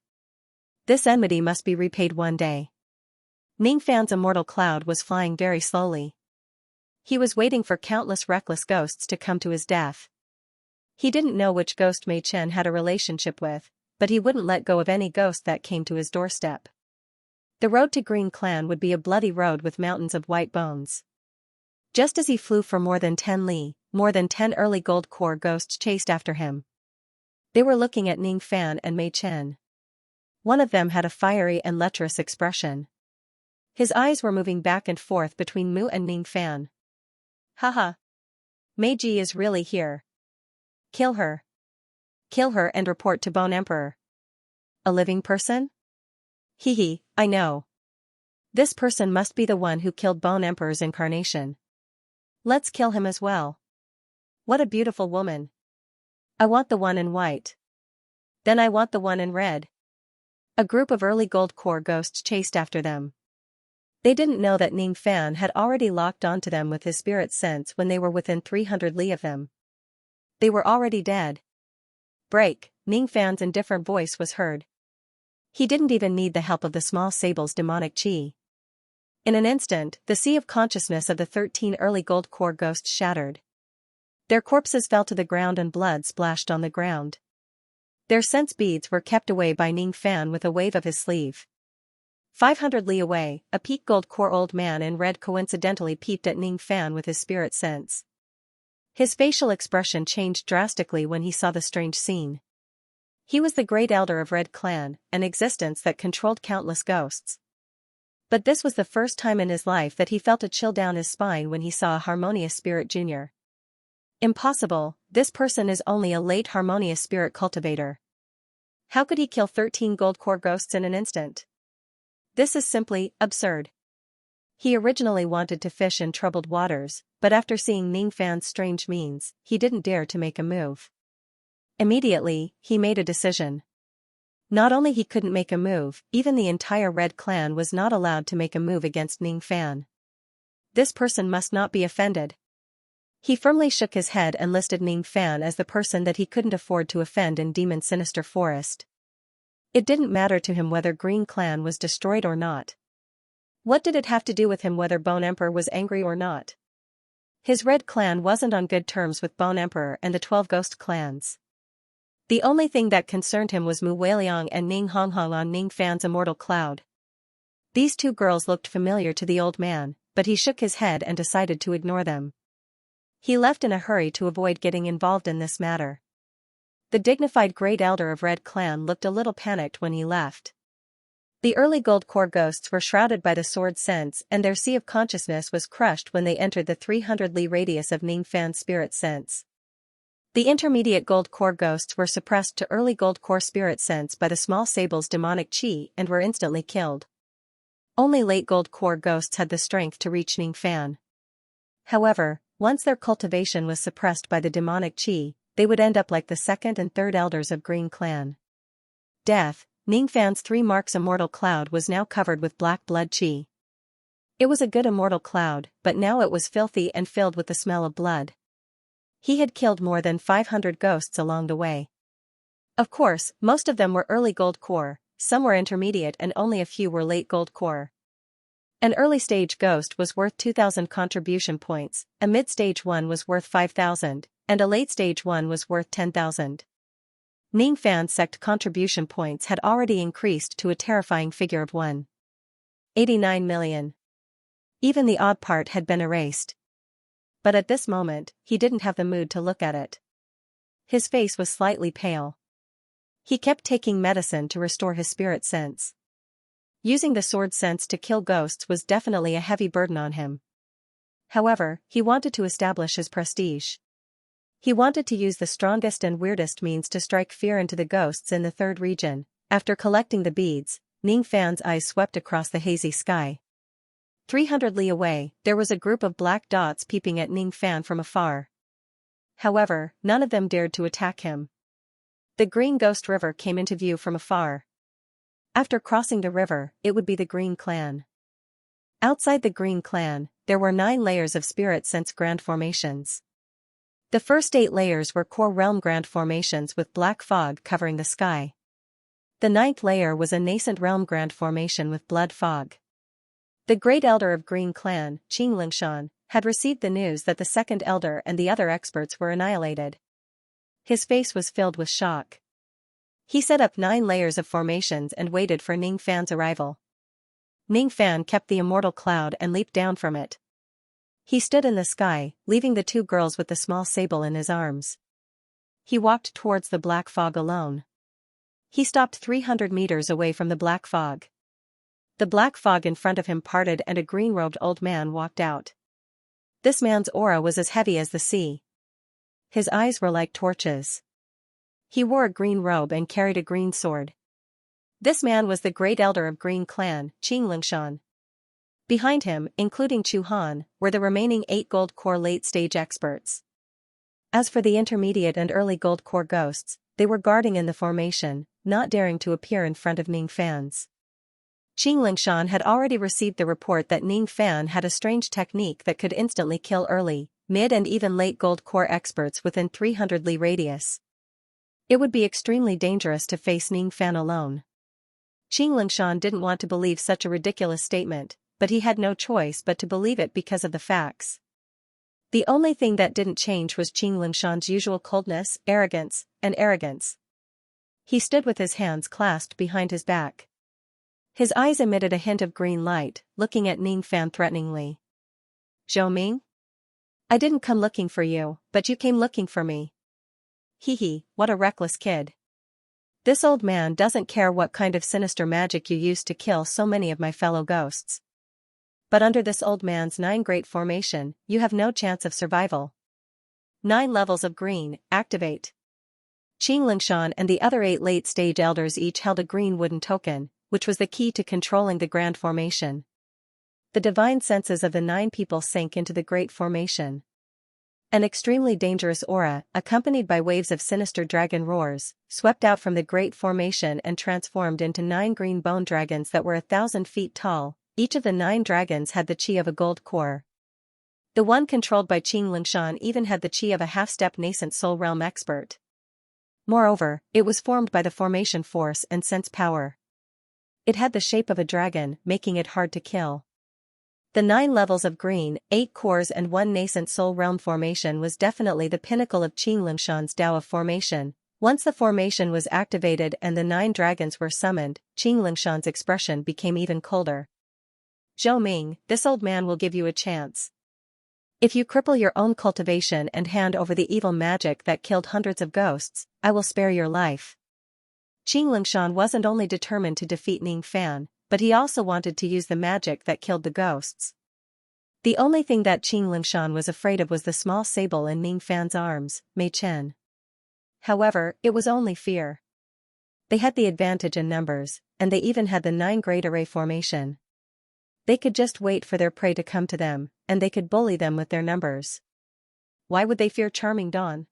This enmity must be repaid one day. Ning Fan's immortal cloud was flying very slowly. He was waiting for countless reckless ghosts to come to his death. He didn't know which ghost Mei Chen had a relationship with, but he wouldn't let go of any ghost that came to his doorstep. The road to Green Clan would be a bloody road with mountains of white bones. Just as he flew for more than 10 li, more than 10 early gold core ghosts chased after him. They were looking at Ning Fan and Mei Chen. One of them had a fiery and lecherous expression. His eyes were moving back and forth between Mu and Ning Fan. Haha. Meiji is really here. Kill her. Kill her and report to Bone Emperor. A living person? Hehe, I know. This person must be the one who killed Bone Emperor's incarnation. Let's kill him as well. What a beautiful woman. I want the one in white. Then I want the one in red. A group of early gold core ghosts chased after them. They didn't know that Ning Fan had already locked onto them with his spirit sense when they were within 300 li of them. They were already dead. Break, Ning Fan's indifferent voice was heard. He didn't even need the help of the small sable's demonic chi. In an instant, the sea of consciousness of the 13 early gold core ghosts shattered. Their corpses fell to the ground and blood splashed on the ground. Their sense beads were kept away by Ning Fan with a wave of his sleeve. 500 li away, a peak gold core old man in red coincidentally peeped at Ning Fan with his spirit sense. His facial expression changed drastically when he saw the strange scene. He was the great elder of Red Clan, an existence that controlled countless ghosts. But this was the first time in his life that he felt a chill down his spine when he saw a harmonious spirit junior. Impossible, this person is only a late harmonious spirit cultivator. How could he kill 13 gold core ghosts in an instant? This is simply absurd. He originally wanted to fish in troubled waters, but after seeing Ning Fan's strange means, he didn't dare to make a move. Immediately, he made a decision. Not only he couldn't make a move, even the entire Red Clan was not allowed to make a move against Ning Fan. This person must not be offended. He firmly shook his head and listed Ning Fan as the person that he couldn't afford to offend in Demon Sinister Forest. It didn't matter to him whether Green Clan was destroyed or not. What did it have to do with him whether Bone Emperor was angry or not? His Red Clan wasn't on good terms with Bone Emperor and the 12 ghost clans. The only thing that concerned him was Mu Weiliang and Ning Honghong on Ning Fan's immortal cloud. These two girls looked familiar to the old man, but he shook his head and decided to ignore them. He left in a hurry to avoid getting involved in this matter. The dignified great elder of Red Clan looked a little panicked when he left. The early gold core ghosts were shrouded by the sword sense and their sea of consciousness was crushed when they entered the 300 li radius of Ning Fan's spirit sense. The intermediate gold core ghosts were suppressed to early gold core spirit sense by the small sable's demonic chi and were instantly killed. Only late gold core ghosts had the strength to reach Ning Fan. However, once their cultivation was suppressed by the demonic chi, they would end up like the second and third elders of Green Clan. Death, Ning Fan's 3 marks immortal cloud was now covered with black blood chi. It was a good immortal cloud, but now it was filthy and filled with the smell of blood. He had killed more than 500 ghosts along the way. Of course, most of them were early gold core, some were intermediate and only a few were late gold core. An early stage ghost was worth 2,000 contribution points, a mid-stage one was worth 5,000, and a late-stage one was worth 10,000. Ning Fan's sect contribution points had already increased to a terrifying figure of 1.89 million. Even the odd part had been erased. But at this moment, he didn't have the mood to look at it. His face was slightly pale. He kept taking medicine to restore his spirit sense. Using the sword sense to kill ghosts was definitely a heavy burden on him. However, he wanted to establish his prestige. He wanted to use the strongest and weirdest means to strike fear into the ghosts in the third region. After collecting the beads, Ning Fan's eyes swept across the hazy sky. 300 li away, there was a group of black dots peeping at Ning Fan from afar. However, none of them dared to attack him. The Green Ghost River came into view from afar. After crossing the river, it would be the Green Clan. Outside the Green Clan, there were 9 layers of spirit sense grand formations. The first 8 layers were core realm grand formations with black fog covering the sky. The 9th layer was a nascent realm grand formation with blood fog. The great elder of Green Clan, Xianxia, had received the news that the second elder and the other experts were annihilated. His face was filled with shock. He set up 9 layers of formations and waited for Ning Fan's arrival. Ning Fan kept the immortal cloud and leaped down from it. He stood in the sky, leaving the 2 girls with the small sable in his arms. He walked towards the black fog alone. He stopped 300 meters away from the black fog. The black fog in front of him parted and a green-robed old man walked out. This man's aura was as heavy as the sea. His eyes were like torches. He wore a green robe and carried a green sword. This man was the great elder of Green Clan, Xianxia. Behind him, including Chu Han, were the remaining 8 gold core late-stage experts. As for the intermediate and early gold core ghosts, they were guarding in the formation, not daring to appear in front of Ning Fan's. Lingshan had already received the report that Ning Fan had a strange technique that could instantly kill early, mid and even late gold core experts within 300 li radius. It would be extremely dangerous to face Ning Fan alone. Lingshan didn't want to believe such a ridiculous statement, but he had no choice but to believe it because of the facts. The only thing that didn't change was Lingshan's usual coldness, arrogance. He stood with his hands clasped behind his back. His eyes emitted a hint of green light, looking at Ning Fan threateningly. "Zhou Ming? I didn't come looking for you, but you came looking for me. Hee, what a reckless kid. This old man doesn't care what kind of sinister magic you used to kill so many of my fellow ghosts. But under this old man's 9 great formation, you have no chance of survival. 9 levels of green, activate." Lingshan and the other 8 late-stage elders each held a green wooden token, which was the key to controlling the grand formation. The divine senses of the 9 people sank into the great formation. An extremely dangerous aura, accompanied by waves of sinister dragon roars, swept out from the great formation and transformed into 9 green bone dragons that were 1,000 feet tall. Each of the 9 dragons had the chi of a gold core. The one controlled by Lingshan even had the chi of a half-step nascent soul realm expert. Moreover, it was formed by the formation force and sense power. It had the shape of a dragon, making it hard to kill. The 9 levels of green, 8 cores and 1 nascent soul realm formation was definitely the pinnacle of Lingshan's Tao of formation. Once the formation was activated and the 9 dragons were summoned, Lingshan's expression became even colder. "Zhou Ming, this old man will give you a chance. If you cripple your own cultivation and hand over the evil magic that killed hundreds of ghosts, I will spare your life." Lingshan wasn't only determined to defeat Ning Fan, but he also wanted to use the magic that killed the ghosts. The only thing that Lingshan was afraid of was the small sable in Ning Fan's arms, Mei Chen. However, it was only fear. They had the advantage in numbers, and they even had the 9 great array formation. They could just wait for their prey to come to them, and they could bully them with their numbers. Why would they fear Charming Dawn?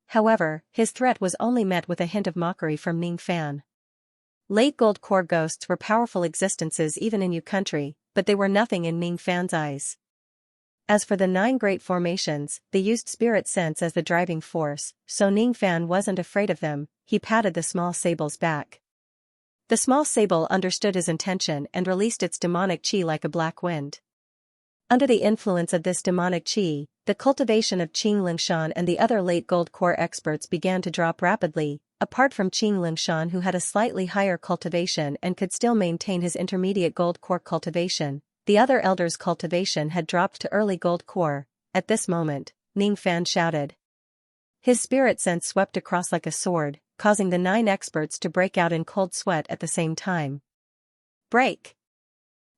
However, his threat was only met with a hint of mockery from Ning Fan. Late gold core ghosts were powerful existences even in Yu country, but they were nothing in Ning Fan's eyes. As for the 9 great formations, they used spirit sense as the driving force, so Ning Fan wasn't afraid of them. He patted the small sable's back. The small sable understood his intention and released its demonic chi like a black wind. Under the influence of this demonic chi, the cultivation of Lingshan and the other late gold core experts began to drop rapidly. Apart from Lingshan, who had a slightly higher cultivation and could still maintain his intermediate gold core cultivation, the other elders' cultivation had dropped to early gold core. At this moment, Ning Fan shouted. His spirit sense swept across like a sword, causing the 9 experts to break out in cold sweat at the same time. "Break!"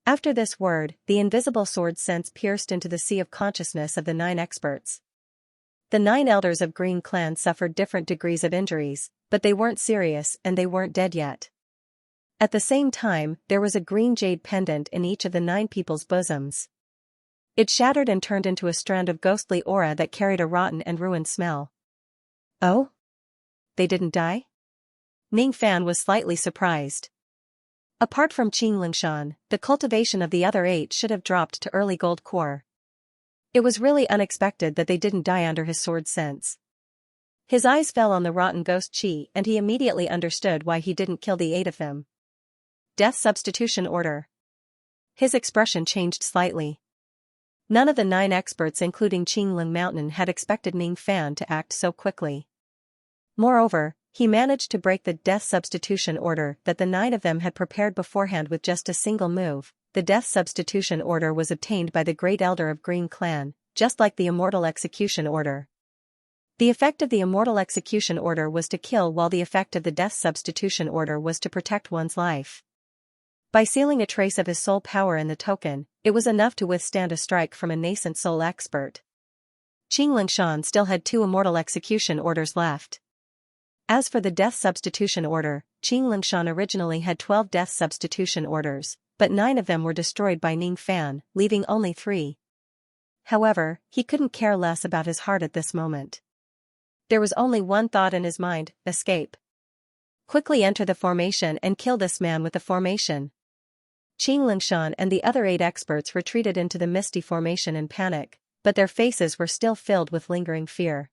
After this word, the invisible sword sense pierced into the sea of consciousness of the 9 experts. The 9 elders of Green Clan suffered different degrees of injuries, but they weren't serious and they weren't dead yet. At the same time, there was a green jade pendant in each of the 9 people's bosoms. It shattered and turned into a strand of ghostly aura that carried a rotten and ruined smell. "Oh? They didn't die?" Ning Fan was slightly surprised. Apart from Lingshan, the cultivation of the other 8 should have dropped to early gold core. It was really unexpected that they didn't die under his sword sense. His eyes fell on the rotten ghost chi and he immediately understood why he didn't kill the 8 of them. Death substitution order. His expression changed slightly. None of the 9 experts including Qingling Mountain had expected Ning Fan to act so quickly. Moreover, he managed to break the death substitution order that the 9 of them had prepared beforehand with just a single move. The death substitution order was obtained by the Great Elder of Green Clan, just like the Immortal Execution Order. The effect of the Immortal Execution Order was to kill, while the effect of the death substitution order was to protect one's life. By sealing a trace of his soul power in the token, it was enough to withstand a strike from a nascent soul expert. Lingshan still had 2 Immortal Execution Orders left. As for the death substitution order, Lingshan originally had 12 death substitution orders, but 9 of them were destroyed by Ning Fan, leaving only 3. However, he couldn't care less about his heart at this moment. There was only one thought in his mind: escape. Quickly enter the formation and kill this man with the formation. Xianxia and the other 8 experts retreated into the misty formation in panic, but their faces were still filled with lingering fear.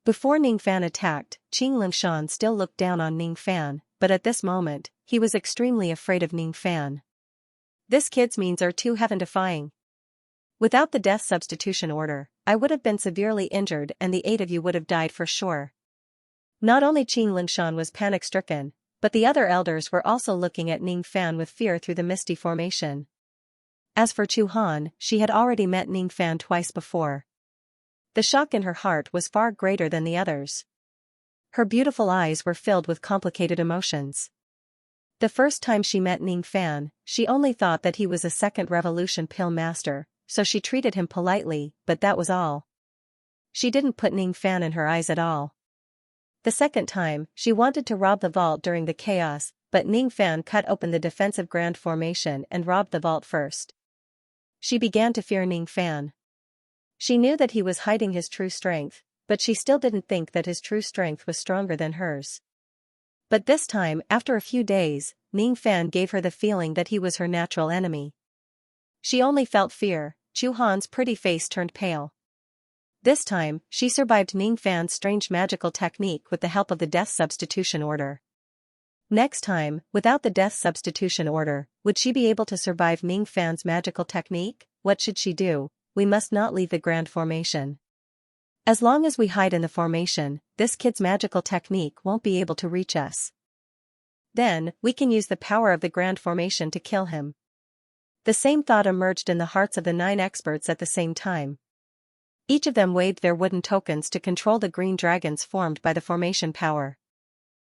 Before Ningfan attacked, Xianxia still looked down on Ningfan, but at this moment, he was extremely afraid of Ningfan. This kid's means are too heaven-defying. Without the death substitution order, I would have been severely injured and the 8 of you would have died for sure. Not only Xianxia was panic-stricken, but the other elders were also looking at Ningfan with fear through the misty formation. As for Chu Han, she had already met Ningfan twice before. The shock in her heart was far greater than the others. Her beautiful eyes were filled with complicated emotions. The first time she met Ningfan, she only thought that he was a second revolution pill master, so she treated him politely, but that was all. She didn't put Ningfan in her eyes at all. The second time, she wanted to rob the vault during the chaos, but Ningfan cut open the defensive grand formation and robbed the vault first. She began to fear Ningfan. She knew that he was hiding his true strength, but she still didn't think that his true strength was stronger than hers. But this time, after a few days, Ningfan gave her the feeling that he was her natural enemy. She only felt fear. Chu Han's pretty face turned pale. This time, she survived Ningfan's strange magical technique with the help of the death substitution order. Next time, without the death substitution order, would she be able to survive Ningfan's magical technique? What should she do? We must not leave the grand formation. As long as we hide in the formation, this kid's magical technique won't be able to reach us. Then, we can use the power of the grand formation to kill him. The same thought emerged in the hearts of the 9 experts at the same time. Each of them waved their wooden tokens to control the green dragons formed by the formation power.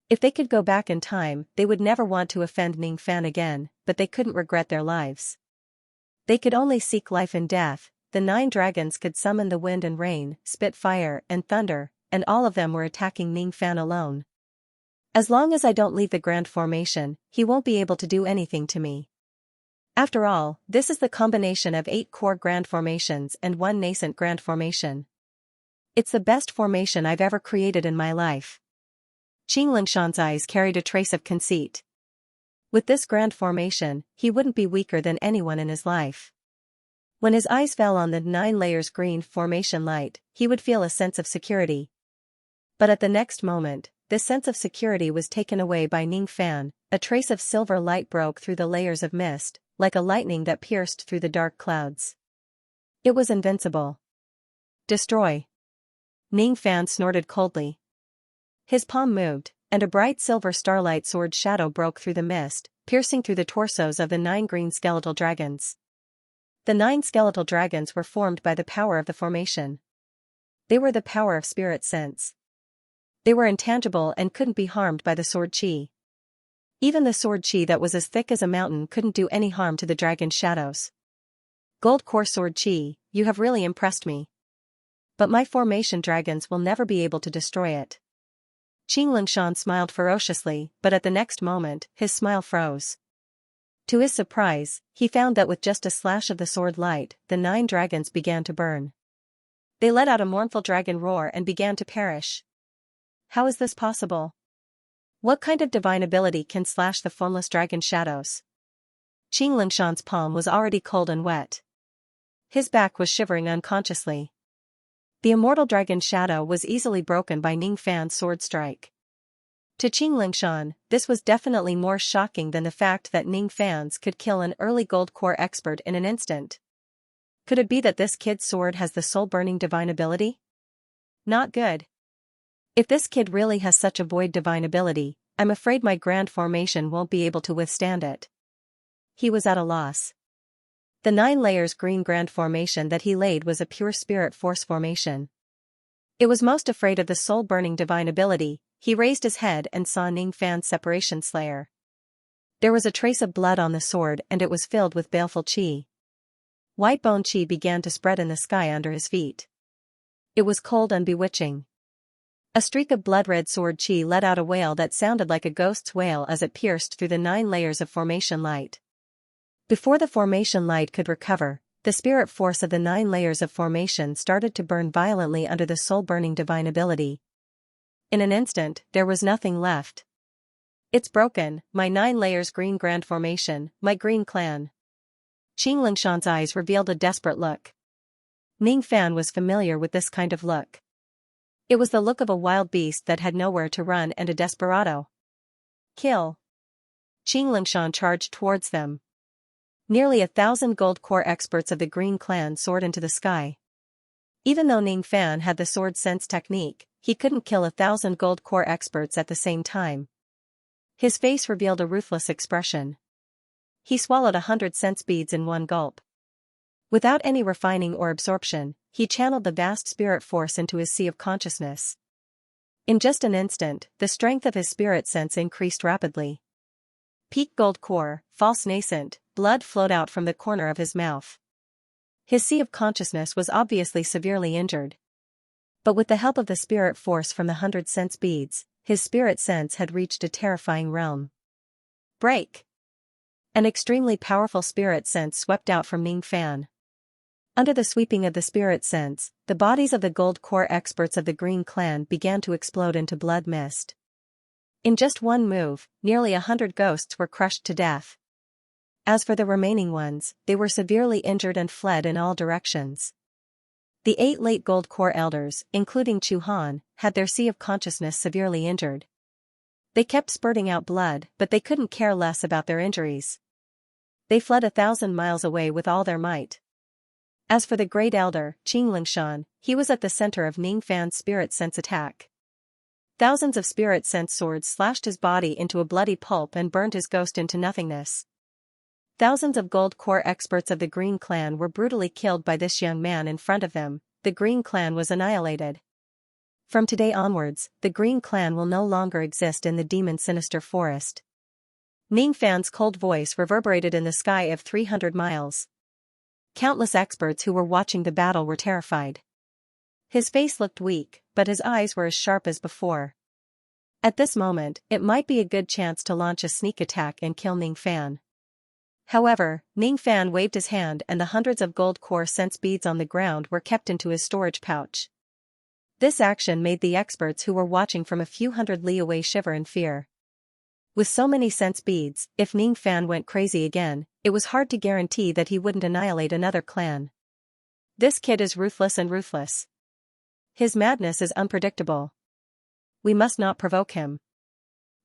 If they could go back in time, they would never want to offend Ningfan again, but they couldn't regret their lives. They could only seek life in death. The 9 dragons could summon the wind and rain, spit fire and thunder, and all of them were attacking Ningfan alone. As long as I don't leave the grand formation, he won't be able to do anything to me. After all, this is the combination of 8 core grand formations and 1 nascent grand formation. It's the best formation I've ever created in my life. Xianxia's eyes carried a trace of conceit. With this grand formation, he wouldn't be weaker than anyone in his life. When his eyes fell on the 9 layers green formation light, he would feel a sense of security. But at the next moment, this sense of security was taken away by Ningfan. A trace of silver light broke through the layers of mist, like a lightning that pierced through the dark clouds. It was invincible. Destroy. Ningfan snorted coldly. His palm moved, and a bright silver starlight sword shadow broke through the mist, piercing through the torsos of the 9 green skeletal dragons. The 9 skeletal dragons were formed by the power of the formation. They were the power of spirit sense. They were intangible and couldn't be harmed by the sword chi. Even the sword chi that was as thick as a mountain couldn't do any harm to the dragon shadows. Gold core sword chi, you have really impressed me. But my formation dragons will never be able to destroy it. Xianxia smiled ferociously, but at the next moment, his smile froze. To his surprise, he found that with just a slash of the sword light, the 9 dragons began to burn. They let out a mournful dragon roar and began to perish. How is this possible? What kind of divine ability can slash the formless dragon shadows? Xianxia's palm was already cold and wet. His back was shivering unconsciously. The immortal dragon shadow was easily broken by Ningfan's sword strike. To Xianxia, this was definitely more shocking than the fact that Ningfan's could kill an early gold core expert in an instant. Could it be that this kid's sword has the soul-burning divine ability? Not good. If this kid really has such a void divine ability, I'm afraid my grand formation won't be able to withstand it. He was at a loss. The 9 layers green grand formation that he laid was a pure spirit force formation. It was most afraid of the soul-burning divine ability. He raised his head and saw Ningfan's separation slayer. There was a trace of blood on the sword and it was filled with baleful chi. White bone chi began to spread in the sky under his feet. It was cold and bewitching. A streak of blood-red sword chi let out a wail that sounded like a ghost's wail as it pierced through the 9 layers of formation light. Before the formation light could recover, The spirit force of the 9 layers of formation started to burn violently under the soul-burning divine ability. In an instant, there was nothing left. It's broken, my 9 layers green grand formation, my green clan. Xianxia's eyes revealed a desperate look. Ning Fan was familiar with this kind of look. It was the look of a wild beast that had nowhere to run and a desperado. Kill. Xianxia charged towards them. Nearly 1,000 gold core experts of the Green Clan soared into the sky. Even though Ning Fan had the sword sense technique, he couldn't kill 1,000 gold core experts at the same time. His face revealed a ruthless expression. He swallowed 100 sense beads in one gulp. Without any refining or absorption, he channeled the vast spirit force into his sea of consciousness. In just an instant, the strength of his spirit sense increased rapidly. Peak gold core, false nascent, blood flowed out from the corner of his mouth. His sea of consciousness was obviously severely injured. But with the help of the spirit force from the 100 sense beads, his spirit sense had reached a terrifying realm. Break! An extremely powerful spirit sense swept out from Ning Fan. Under the sweeping of the spirit sense, the bodies of the gold core experts of the Green Clan began to explode into blood mist. In just one move, nearly 100 ghosts were crushed to death. As for the remaining ones, they were severely injured and fled in all directions. The 8 late gold core elders, including Chu Han, had their sea of consciousness severely injured. They kept spurting out blood, but they couldn't care less about their injuries. They fled 1,000 miles away with all their might. As for the great elder, Xianxia, he was at the center of Ning Fan's spirit sense attack. Thousands of spirit sense swords slashed his body into a bloody pulp and burned his ghost into nothingness. Thousands of gold core experts of the Green Clan were brutally killed by this young man in front of them. The Green Clan was annihilated. From today onwards, the Green Clan will no longer exist in the demon sinister forest. Ning Fan's cold voice reverberated in the sky of 300 miles. Countless experts who were watching the battle were terrified. His face looked weak, but his eyes were as sharp as before. At this moment, it might be a good chance to launch a sneak attack and kill Ning Fan. However, Ning Fan waved his hand and the hundreds of gold core sense beads on the ground were kept into his storage pouch. This action made the experts who were watching from a few hundred li away shiver in fear. With so many sense beads, if Ning Fan went crazy again, it was hard to guarantee that he wouldn't annihilate another clan. This kid is ruthless and ruthless. His madness is unpredictable. We must not provoke him.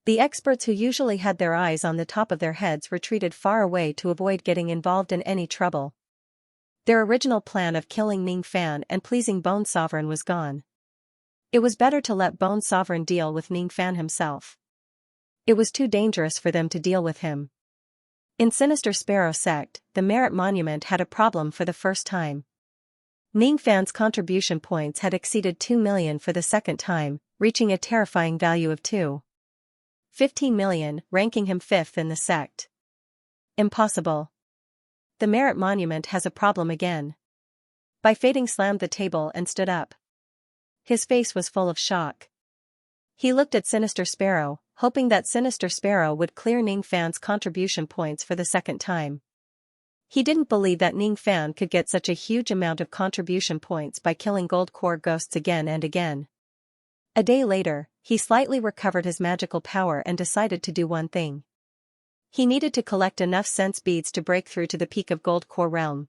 The experts who usually had their eyes on the top of their heads retreated far away to avoid getting involved in any trouble. Their original plan of killing Ning Fan and pleasing Bone Sovereign was gone. It was better to let Bone Sovereign deal with Ning Fan himself. It was too dangerous for them to deal with him. In Sinister Sparrow Sect, the Merit Monument had a problem for the first time. Ning Fan's contribution points had exceeded 2 million for the second time, reaching a terrifying value of 2.15 million, ranking him 5th in the sect. Impossible. The Merit Monument has a problem again. Bai Fading slammed the table and stood up. His face was full of shock. He looked at Sinister Sparrow, hoping that Sinister Sparrow would clear Ning Fan's contribution points for the second time. He didn't believe that Ning Fan could get such a huge amount of contribution points by killing gold core ghosts again and again. A day later, he slightly recovered his magical power and decided to do one thing. He needed to collect enough sense beads to break through to the peak of gold core realm.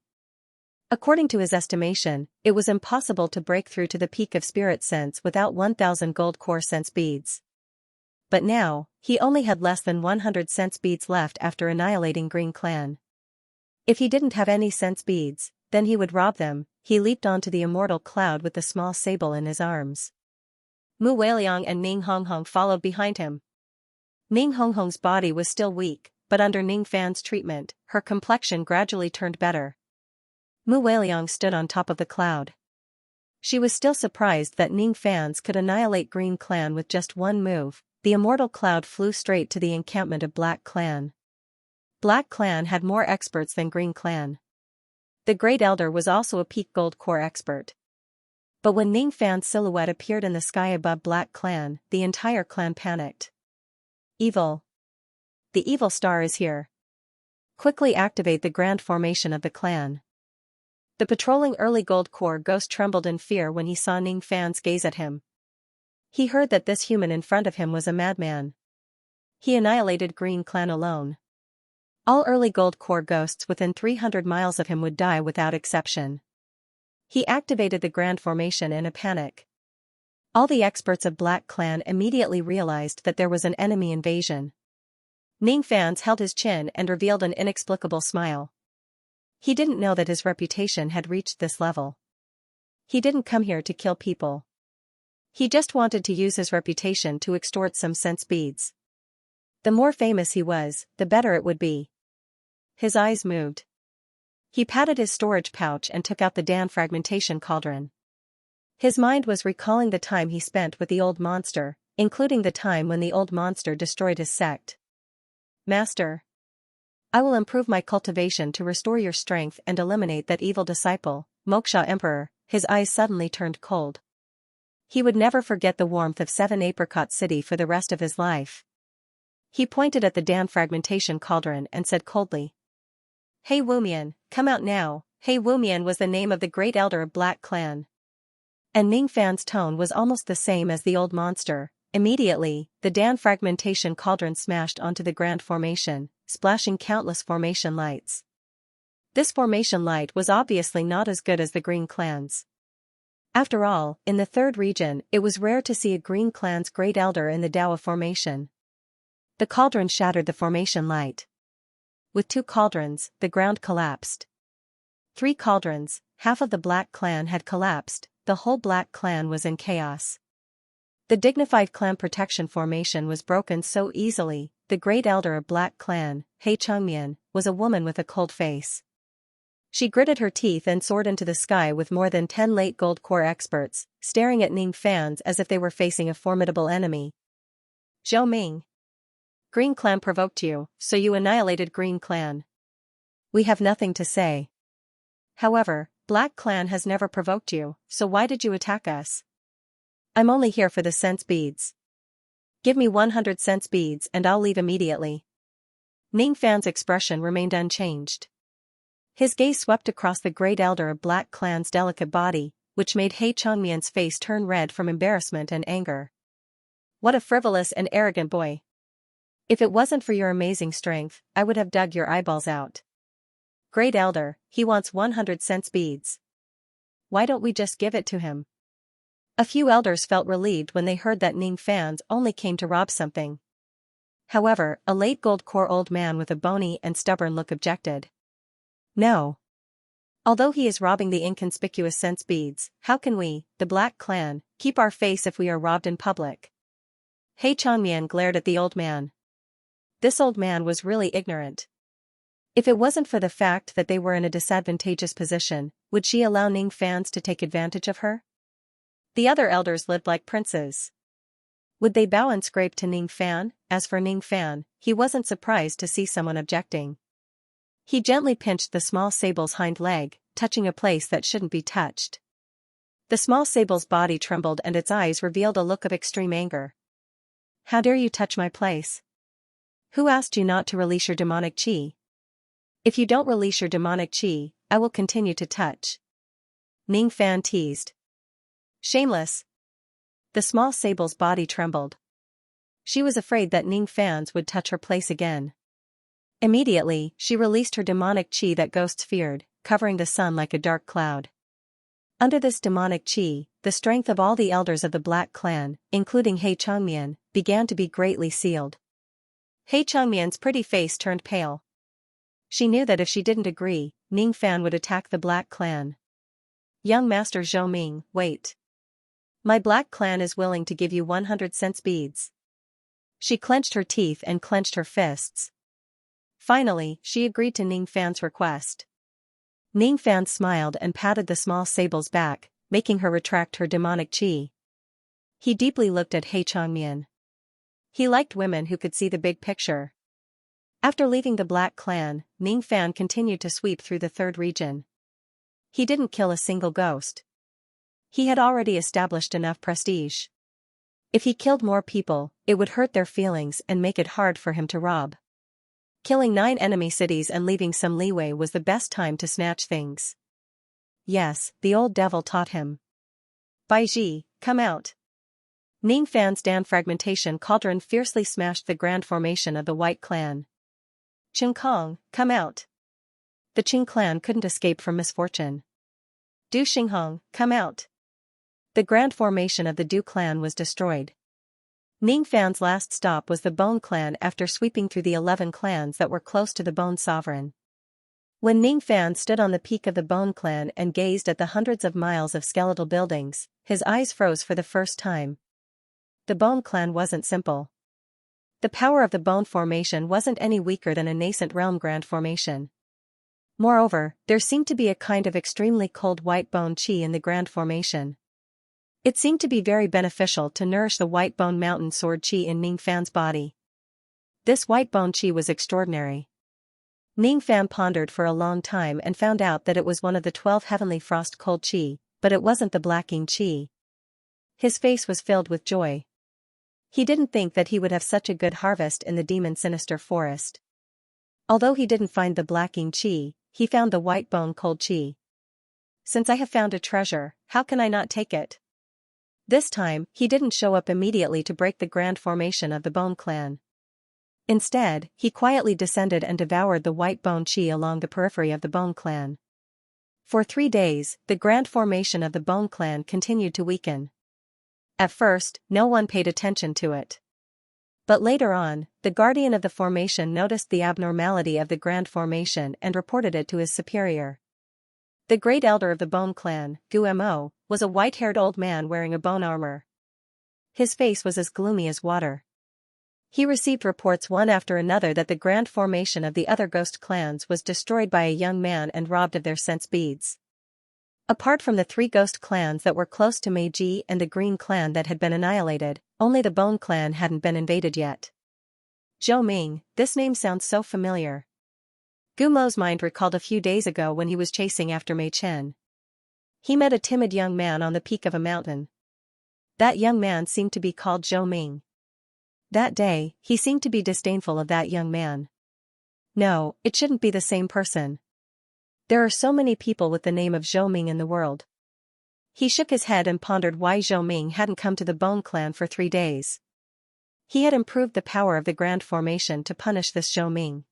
According to his estimation, it was impossible to break through to the peak of spirit sense without 1,000 gold core sense beads. But now, he only had less than 100 sense beads left after annihilating Green Clan. If he didn't have any sense beads, then he would rob them. He leaped onto the immortal cloud with the small sable in his arms. Mu Weiliang and Ning Honghong followed behind him. Ning Honghong's body was still weak, but under Ning Fan's treatment, her complexion gradually turned better. Mu Weiliang stood on top of the cloud. She was still surprised that Ning Fan's could annihilate Green Clan with just one move. The immortal cloud flew straight to the encampment of Black Clan. Black Clan had more experts than Green Clan. The Great Elder was also a peak gold core expert. But when Ning Fan's silhouette appeared in the sky above Black Clan, the entire clan panicked. Evil. The evil star is here. Quickly activate the grand formation of the clan. The patrolling early Gold Corps ghost trembled in fear when he saw Ning Fan's gaze at him. He heard that this human in front of him was a madman. He annihilated Green Clan alone. All early Gold Corps ghosts within 300 miles of him would die without exception. He activated the Grand Formation in a panic. All the experts of Black Clan immediately realized that there was an enemy invasion. Ning Fan held his chin and revealed an inexplicable smile. He didn't know that his reputation had reached this level. He didn't come here to kill people. He just wanted to use his reputation to extort some sense beads. The more famous he was, the better it would be. His eyes moved. He patted his storage pouch and took out the Dan fragmentation cauldron. His mind was recalling the time he spent with the old monster, including the time when the old monster destroyed his sect. Master. I will improve my cultivation to restore your strength and eliminate that evil disciple, Moksha Emperor. His eyes suddenly turned cold. He would never forget the warmth of 7 Apricot City for the rest of his life. He pointed at the Dan fragmentation cauldron and said coldly, "Hey Wumian, come out now." Hey Wumian was the name of the great elder of Black Clan. And Ning Fan's tone was almost the same as the old monster. Immediately, the Dan fragmentation cauldron smashed onto the Grand Formation, splashing countless formation lights. This formation light was obviously not as good as the Green Clan's. After all, in the third region, it was rare to see a Green Clan's great elder in the Dao of formation. The cauldron shattered the formation light. With 2 cauldrons, the ground collapsed. 3 cauldrons, half of the Black Clan had collapsed, the whole Black Clan was in chaos. The dignified clan protection formation was broken so easily. The great elder of Black Clan, He Changmian, was a woman with a cold face. She gritted her teeth and soared into the sky with more than 10 late Gold Corps experts, staring at Ning Fans as if they were facing a formidable enemy. Zhou Ming. Green Clan provoked you, so you annihilated Green Clan. We have nothing to say. However, Black Clan has never provoked you, so why did you attack us? I'm only here for the sense beads. Give me 100 sense beads and I'll leave immediately. Ning Fan's expression remained unchanged. His gaze swept across the great elder of Black Clan's delicate body, which made He Changmian's face turn red from embarrassment and anger. What a frivolous and arrogant boy. If it wasn't for your amazing strength, I would have dug your eyeballs out. Great elder, he wants 100 sense beads. Why don't we just give it to him? A few elders felt relieved when they heard that Ning Fans only came to rob something. However, a late Gold Corps old man with a bony and stubborn look objected. No. Although he is robbing the inconspicuous sense beads, how can we, the Black Clan, keep our face if we are robbed in public? He Changmian glared at the old man. This old man was really ignorant. If it wasn't for the fact that they were in a disadvantageous position, would she allow Ning Fans to take advantage of her? The other elders lived like princes. Would they bow and scrape to Ning Fan? As for Ning Fan, he wasn't surprised to see someone objecting. He gently pinched the small sable's hind leg, touching a place that shouldn't be touched. The small sable's body trembled and its eyes revealed a look of extreme anger. How dare you touch my place? Who asked you not to release your demonic chi? If you don't release your demonic chi, I will continue to touch. Ning Fan teased. Shameless. The small sable's body trembled. She was afraid that Ning Fans would touch her place again. Immediately, she released her demonic chi that ghosts feared, covering the sun like a dark cloud. Under this demonic chi, the strength of all the elders of the Black Clan, including He Changmian, began to be greatly sealed. He Changmian's pretty face turned pale. She knew that if she didn't agree, Ning Fan would attack the Black Clan. Young Master Zhou Ming, wait. My Black Clan is willing to give you 100 sense beads. She clenched her teeth and clenched her fists. Finally, she agreed to Ning Fan's request. Ning Fan smiled and patted the small sable's back, making her retract her demonic chi. He deeply looked at He Changmian. He liked women who could see the big picture. After leaving the Black Clan, Ning Fan continued to sweep through the third region. He didn't kill a single ghost. He had already established enough prestige. If he killed more people, it would hurt their feelings and make it hard for him to rob. Killing 9 enemy cities and leaving some leeway was the best time to snatch things. yes, the old devil taught him. Bai Ji, come out. Ning Fan's Dan fragmentation cauldron fiercely smashed the grand formation of the White Clan. Qing Kong, come out. The Qing clan couldn't escape from misfortune. Du Xinghong, come out. The grand formation of the Du clan was destroyed. Ning Fan's last stop was the Bone clan after sweeping through the 11 clans that were close to the Bone sovereign. When Ning Fan stood on the peak of the Bone clan and gazed at the hundreds of miles of skeletal buildings, his eyes froze for the first time. The Bone clan wasn't simple. The power of the Bone formation wasn't any weaker than a nascent realm grand formation. Moreover, there seemed to be a kind of extremely cold white bone qi in the grand formation. It seemed to be very beneficial to nourish the white bone mountain sword qi in Ning Fan's body. This white bone qi was extraordinary. Ning Fan pondered for a long time and found out that it was one of the 12 heavenly frost cold qi, but it wasn't the blacking qi. His face was filled with joy. He didn't think that he would have such a good harvest in the demon sinister forest. Although he didn't find the blacking qi, he found the white bone cold qi. Since I have found a treasure, how can I not take it? This time, he didn't show up immediately to break the grand formation of the Bone clan. Instead, he quietly descended and devoured the white bone qi along the periphery of the Bone clan. For 3 days, the grand formation of the Bone clan continued to weaken. At first, no one paid attention to it. But later on, the guardian of the formation noticed the abnormality of the grand formation and reported it to his superior. The great elder of the Bone clan, Gu Mo, was a white-haired old man wearing a bone armor. His face was as gloomy as water. He received reports one after another that the grand formation of the other ghost clans was destroyed by a young man and robbed of their sense beads. Apart from the 3 ghost clans that were close to Meiji and the Green clan that had been annihilated, only the Bone clan hadn't been invaded yet. Zhou Ming, this name sounds so familiar. Gu Mo's mind recalled a few days ago when he was chasing after Mei Chen. He met a timid young man on the peak of a mountain. That young man seemed to be called Zhou Ming. That day, he seemed to be disdainful of that young man. No, it shouldn't be the same person. There are so many people with the name of Zhou Ming in the world. He shook his head and pondered why Zhou Ming hadn't come to the Bone clan for 3 days. He had improved the power of the grand formation to punish this Zhou Ming.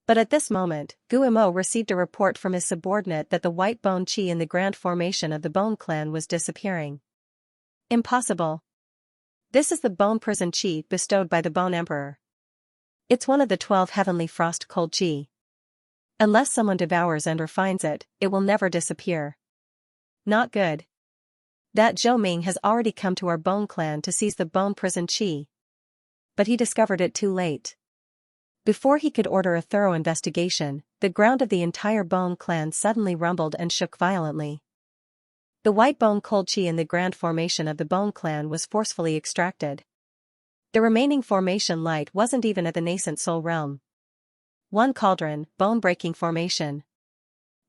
But at this moment, Gu Mo received a report from his subordinate that the white bone qi in the grand formation of the Bone clan was disappearing. Impossible. This is the bone prison qi bestowed by the Bone Emperor. It's one of the 12 heavenly frost cold qi. Unless someone devours and refines it, it will never disappear. Not good. That Zhou Ming has already come to our Bone clan to seize the bone prison qi. But he discovered it too late. Before he could order a thorough investigation, the ground of the entire Bone clan suddenly rumbled and shook violently. The white bone cold qi in the grand formation of the Bone clan was forcefully extracted. The remaining formation light wasn't even at the nascent soul realm. 1 cauldron, bone-breaking formation.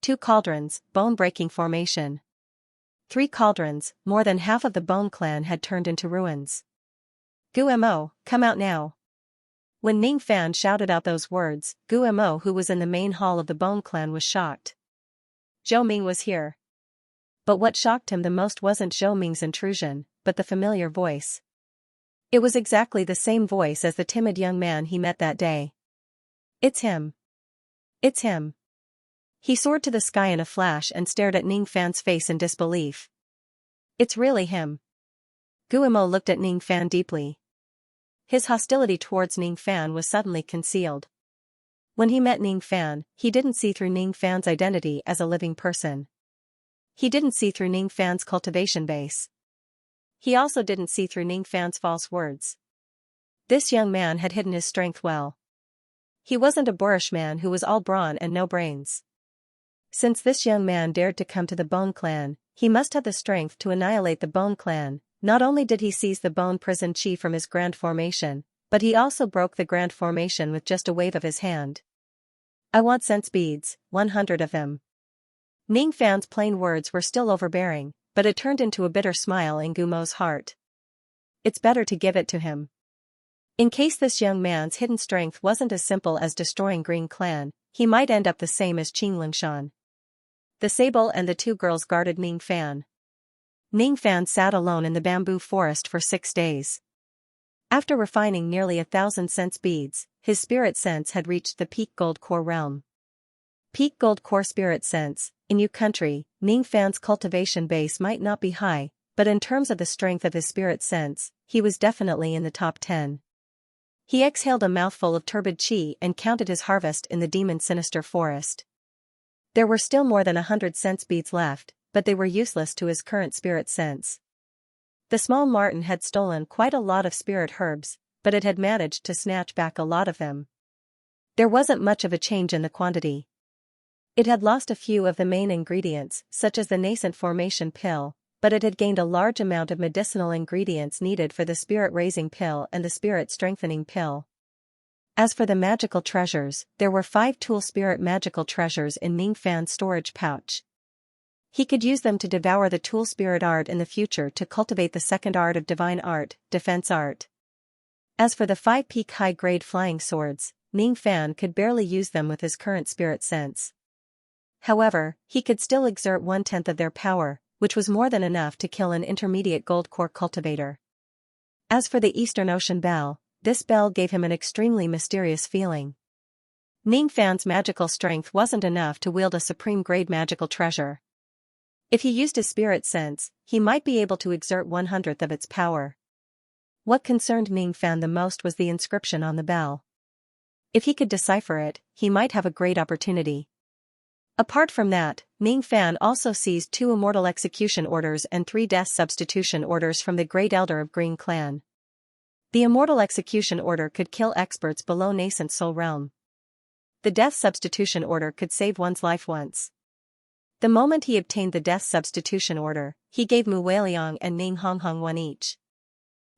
2 cauldrons, bone-breaking formation. 3 cauldrons, more than half of the Bone clan had turned into ruins. Gu Mo, come out now. When Ning Fan shouted out those words, Gu Mo, who was in the main hall of the Bone clan, was shocked. Zhou Ming was here. But what shocked him the most wasn't Zhou Ming's intrusion, but the familiar voice. It was exactly the same voice as the timid young man he met that day. It's him. It's him. He soared to the sky in a flash and stared at Ning Fan's face in disbelief. It's really him. Gu Mo looked at Ning Fan deeply. His hostility towards Ning Fan was suddenly concealed. When he met Ning Fan, he didn't see through Ning Fan's identity as a living person. He didn't see through Ning Fan's cultivation base. He also didn't see through Ning Fan's false words. This young man had hidden his strength well. He wasn't a boorish man who was all brawn and no brains. Since this young man dared to come to the Bone clan, he must have the strength to annihilate the Bone clan. Not only did he seize the bone prison qi from his grand formation, but he also broke the grand formation with just a wave of his hand. I want sense beads, 100 of them. Ning Fan's plain words were still overbearing, but it turned into a bitter smile in Gu Mo's heart. It's better to give it to him. In case this young man's hidden strength wasn't as simple as destroying Green clan, he might end up the same as Qing Lingshan. The sable and the two girls guarded Ning Fan. Ning Fan sat alone in the bamboo forest for 6 days. After refining nearly 1,000 sense beads, his spirit sense had reached the peak gold core realm. Peak gold core spirit sense. In Yu country, Ning Fan's cultivation base might not be high, but in terms of the strength of his spirit sense, he was definitely in the top 10. He exhaled a mouthful of turbid qi and counted his harvest in the demon sinister forest. There were still more than 100 sense beads left, but they were useless to his current spirit sense. The small marten had stolen quite a lot of spirit herbs, but it had managed to snatch back a lot of them. There wasn't much of a change in the quantity. It had lost a few of the main ingredients, such as the nascent formation pill, but it had gained a large amount of medicinal ingredients needed for the spirit-raising pill and the spirit-strengthening pill. As for the magical treasures, there were 5 tool spirit magical treasures in Ning Fan's storage pouch. He could use them to devour the tool spirit art in the future to cultivate the second art of divine art, defense art. As for the 5 peak high-grade flying swords, Ning Fan could barely use them with his current spirit sense. However, he could still exert 1/10 of their power, which was more than enough to kill an intermediate gold core cultivator. As for the Eastern Ocean bell, this bell gave him an extremely mysterious feeling. Ning Fan's magical strength wasn't enough to wield a supreme-grade magical treasure. If he used his spirit sense, he might be able to exert 1/100th of its power. What concerned Ning Fan the most was the inscription on the bell. If he could decipher it, he might have a great opportunity. Apart from that, Ning Fan also seized 2 immortal execution orders and 3 death substitution orders from the Great Elder of Green Clan. The immortal execution order could kill experts below nascent soul realm. The death substitution order could save one's life once. The moment he obtained the death substitution order, he gave Mu Weiliang and Ning Honghong one each.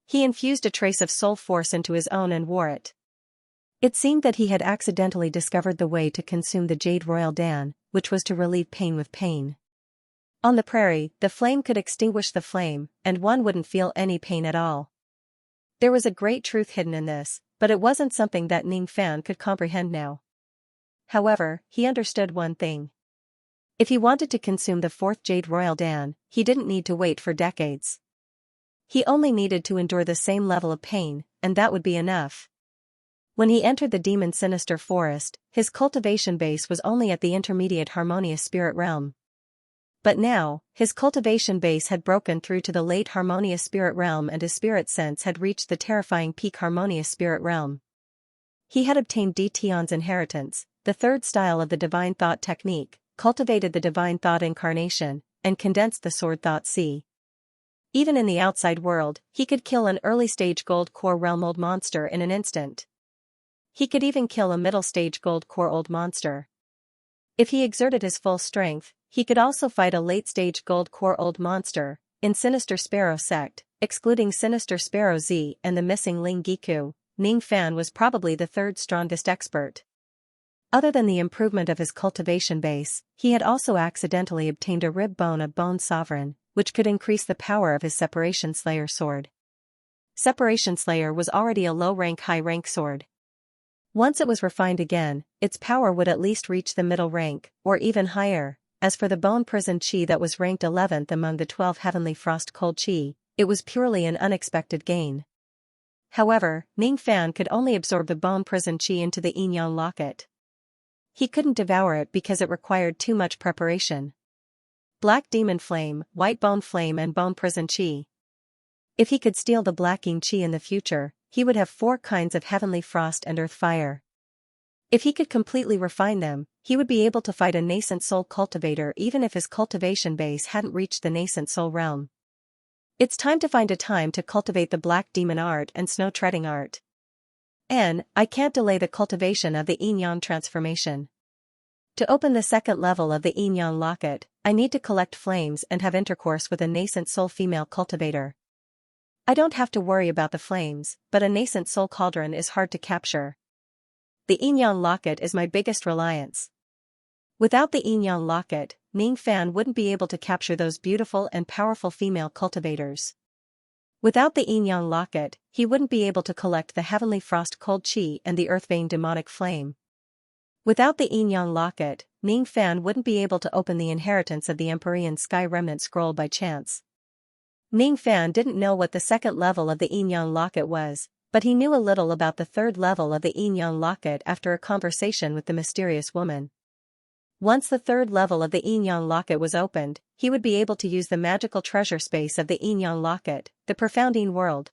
He infused a trace of soul force into his own and wore it. It seemed that he had accidentally discovered the way to consume the Jade Royal Dan, which was to relieve pain with pain. On the prairie, the flame could extinguish the flame, and one wouldn't feel any pain at all. There was a great truth hidden in this, but it wasn't something that Ning Fan could comprehend now. However, he understood one thing. If he wanted to consume the 4th Jade Royal Dan, he didn't need to wait for decades. He only needed to endure the same level of pain, and that would be enough. When he entered the demon sinister forest, his cultivation base was only at the intermediate harmonious spirit realm. But now, his cultivation base had broken through to the late harmonious spirit realm and his spirit sense had reached the terrifying peak harmonious spirit realm. He had obtained Tion's inheritance, the 3rd style of the divine thought technique, cultivated the divine thought incarnation, and condensed the sword thought C. Even in the outside world, he could kill an early-stage gold core realm old monster in an instant. He could even kill a middle-stage gold core old monster. If he exerted his full strength, he could also fight a late-stage gold core old monster. In Sinister Sparrow sect, excluding Sinister Sparrow Z and the missing Ling Giku, Ning Fan was probably the 3rd strongest expert. Other than the improvement of his cultivation base, he had also accidentally obtained a rib bone of Bone Sovereign, which could increase the power of his Separation Slayer sword. Separation Slayer was already a low-rank high-rank sword. Once it was refined again, its power would at least reach the middle rank, or even higher. As for the Bone Prison Chi that was ranked 11th among the 12 Heavenly Frost Cold Chi, it was purely an unexpected gain. However, Ning Fan could only absorb the Bone Prison Chi into the Yin-Yang locket. He couldn't devour it because it required too much preparation. Black Demon Flame, White Bone Flame and Bone Prison Chi. If he could steal the Black Yin Chi in the future, he would have 4 kinds of Heavenly Frost and Earth Fire. If he could completely refine them, he would be able to fight a nascent soul cultivator even if his cultivation base hadn't reached the nascent soul realm. It's time to find a time to cultivate the Black Demon art and Snow Treading art. I can't delay the cultivation of the Yin-Yang transformation. To open the 2nd level of the Yin-Yang locket, I need to collect flames and have intercourse with a nascent soul female cultivator. I don't have to worry about the flames, but a nascent soul cauldron is hard to capture. The Yin-Yang locket is my biggest reliance. Without the Yin-Yang locket, Ning Fan wouldn't be able to capture those beautiful and powerful female cultivators. Without the Yin-Yang locket, he wouldn't be able to collect the Heavenly Frost Cold Chi and the Earth Vein Demonic Flame. Without the Yin-Yang locket, Ning Fan wouldn't be able to open the inheritance of the Empyrean Sky Remnant scroll by chance. Ning Fan didn't know what the second level of the Yin Yang locket was, but he knew a little about the third level of the Yin Yang locket after a conversation with the mysterious woman. Once the third level of the Yin Yang locket was opened, he would be able to use the magical treasure space of the Yin Yang locket, the profound Yin world.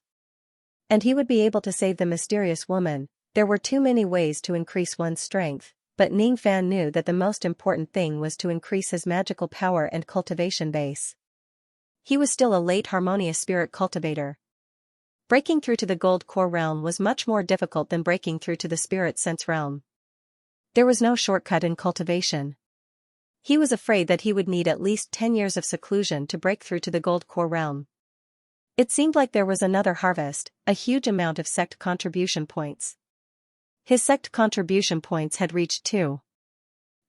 And he would be able to save the mysterious woman. There were too many ways to increase one's strength, but Ning Fan knew that the most important thing was to increase his magical power and cultivation base. He was still a late harmonious spirit cultivator. Breaking through to the gold core realm was much more difficult than breaking through to the spirit sense realm. There was no shortcut in cultivation. He was afraid that he would need at least 10 years of seclusion to break through to the gold core realm. It seemed like there was another harvest, a huge amount of sect contribution points. His sect contribution points had reached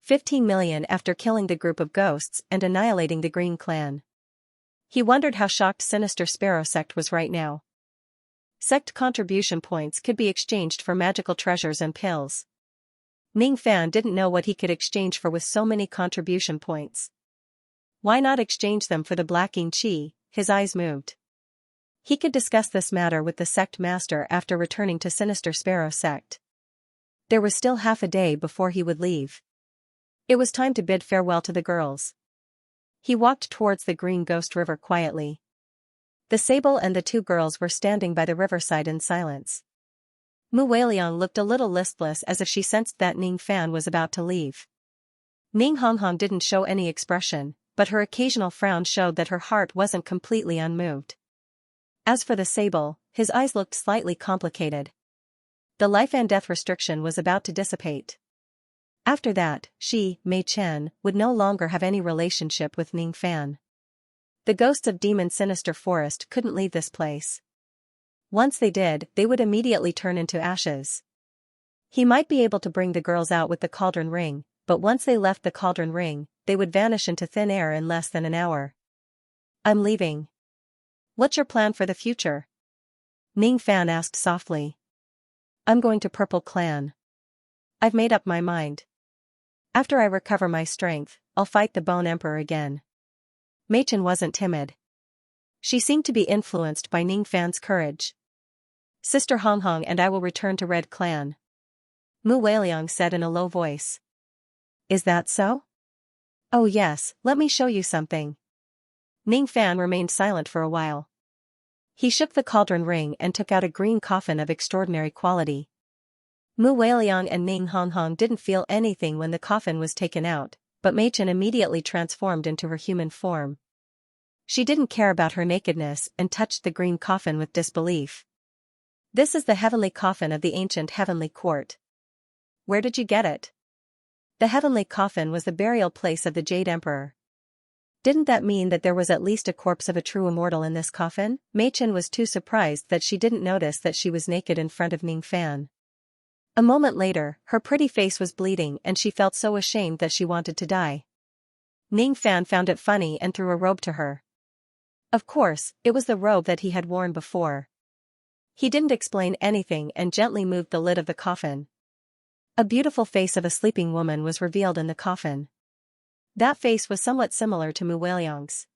15 million after killing the group of ghosts and annihilating the Green Clan. He wondered how shocked Sinister Sparrow sect was right now. Sect contribution points could be exchanged for magical treasures and pills. Ning Fan didn't know what he could exchange for with so many contribution points. Why not exchange them for the Black Yin Chi? His eyes moved. He could discuss this matter with the sect master after returning to Sinister Sparrow sect. There was still half a day before he would leave. It was time to bid farewell to the girls. He walked towards the Green Ghost River quietly. The sable and the two girls were standing by the riverside in silence. Mu Weiliang looked a little listless as if she sensed that Ning Fan was about to leave. Ning Honghong didn't show any expression, but her occasional frown showed that her heart wasn't completely unmoved. As for the sable, his eyes looked slightly complicated. The life and death restriction was about to dissipate. After that, she, Mei Chen, would no longer have any relationship with Ning Fan. The ghosts of Demon Sinister Forest couldn't leave this place. Once they did, they would immediately turn into ashes. He might be able to bring the girls out with the cauldron ring, but once they left the cauldron ring, they would vanish into thin air in less than an hour. I'm leaving. What's your plan for the future? Ning Fan asked softly. I'm going to Purple Clan. I've made up my mind. After I recover my strength, I'll fight the Bone Emperor again. Mei Chen wasn't timid. She seemed to be influenced by Ning Fan's courage. Sister Honghong and I will return to Red Clan. Mu Weiliang said in a low voice. Is that so? Oh yes, let me show you something. Ning Fan remained silent for a while. He shook the cauldron ring and took out a green coffin of extraordinary quality. Mu Weiliang and Ning Honghong didn't feel anything when the coffin was taken out, but Mei Chen immediately transformed into her human form. She didn't care about her nakedness and touched the green coffin with disbelief. This is the heavenly coffin of the ancient heavenly court. Where did you get it? The heavenly coffin was the burial place of the Jade Emperor. Didn't that mean that there was at least a corpse of a true immortal in this coffin? Mei Chen was too surprised that she didn't notice that she was naked in front of Ning Fan. A moment later, her pretty face was bleeding and she felt so ashamed that she wanted to die. Ning Fan found it funny and threw a robe to her. Of course, it was the robe that he had worn before. He didn't explain anything and gently moved the lid of the coffin. A beautiful face of a sleeping woman was revealed in the coffin. That face was somewhat similar to Mu Weiliang's.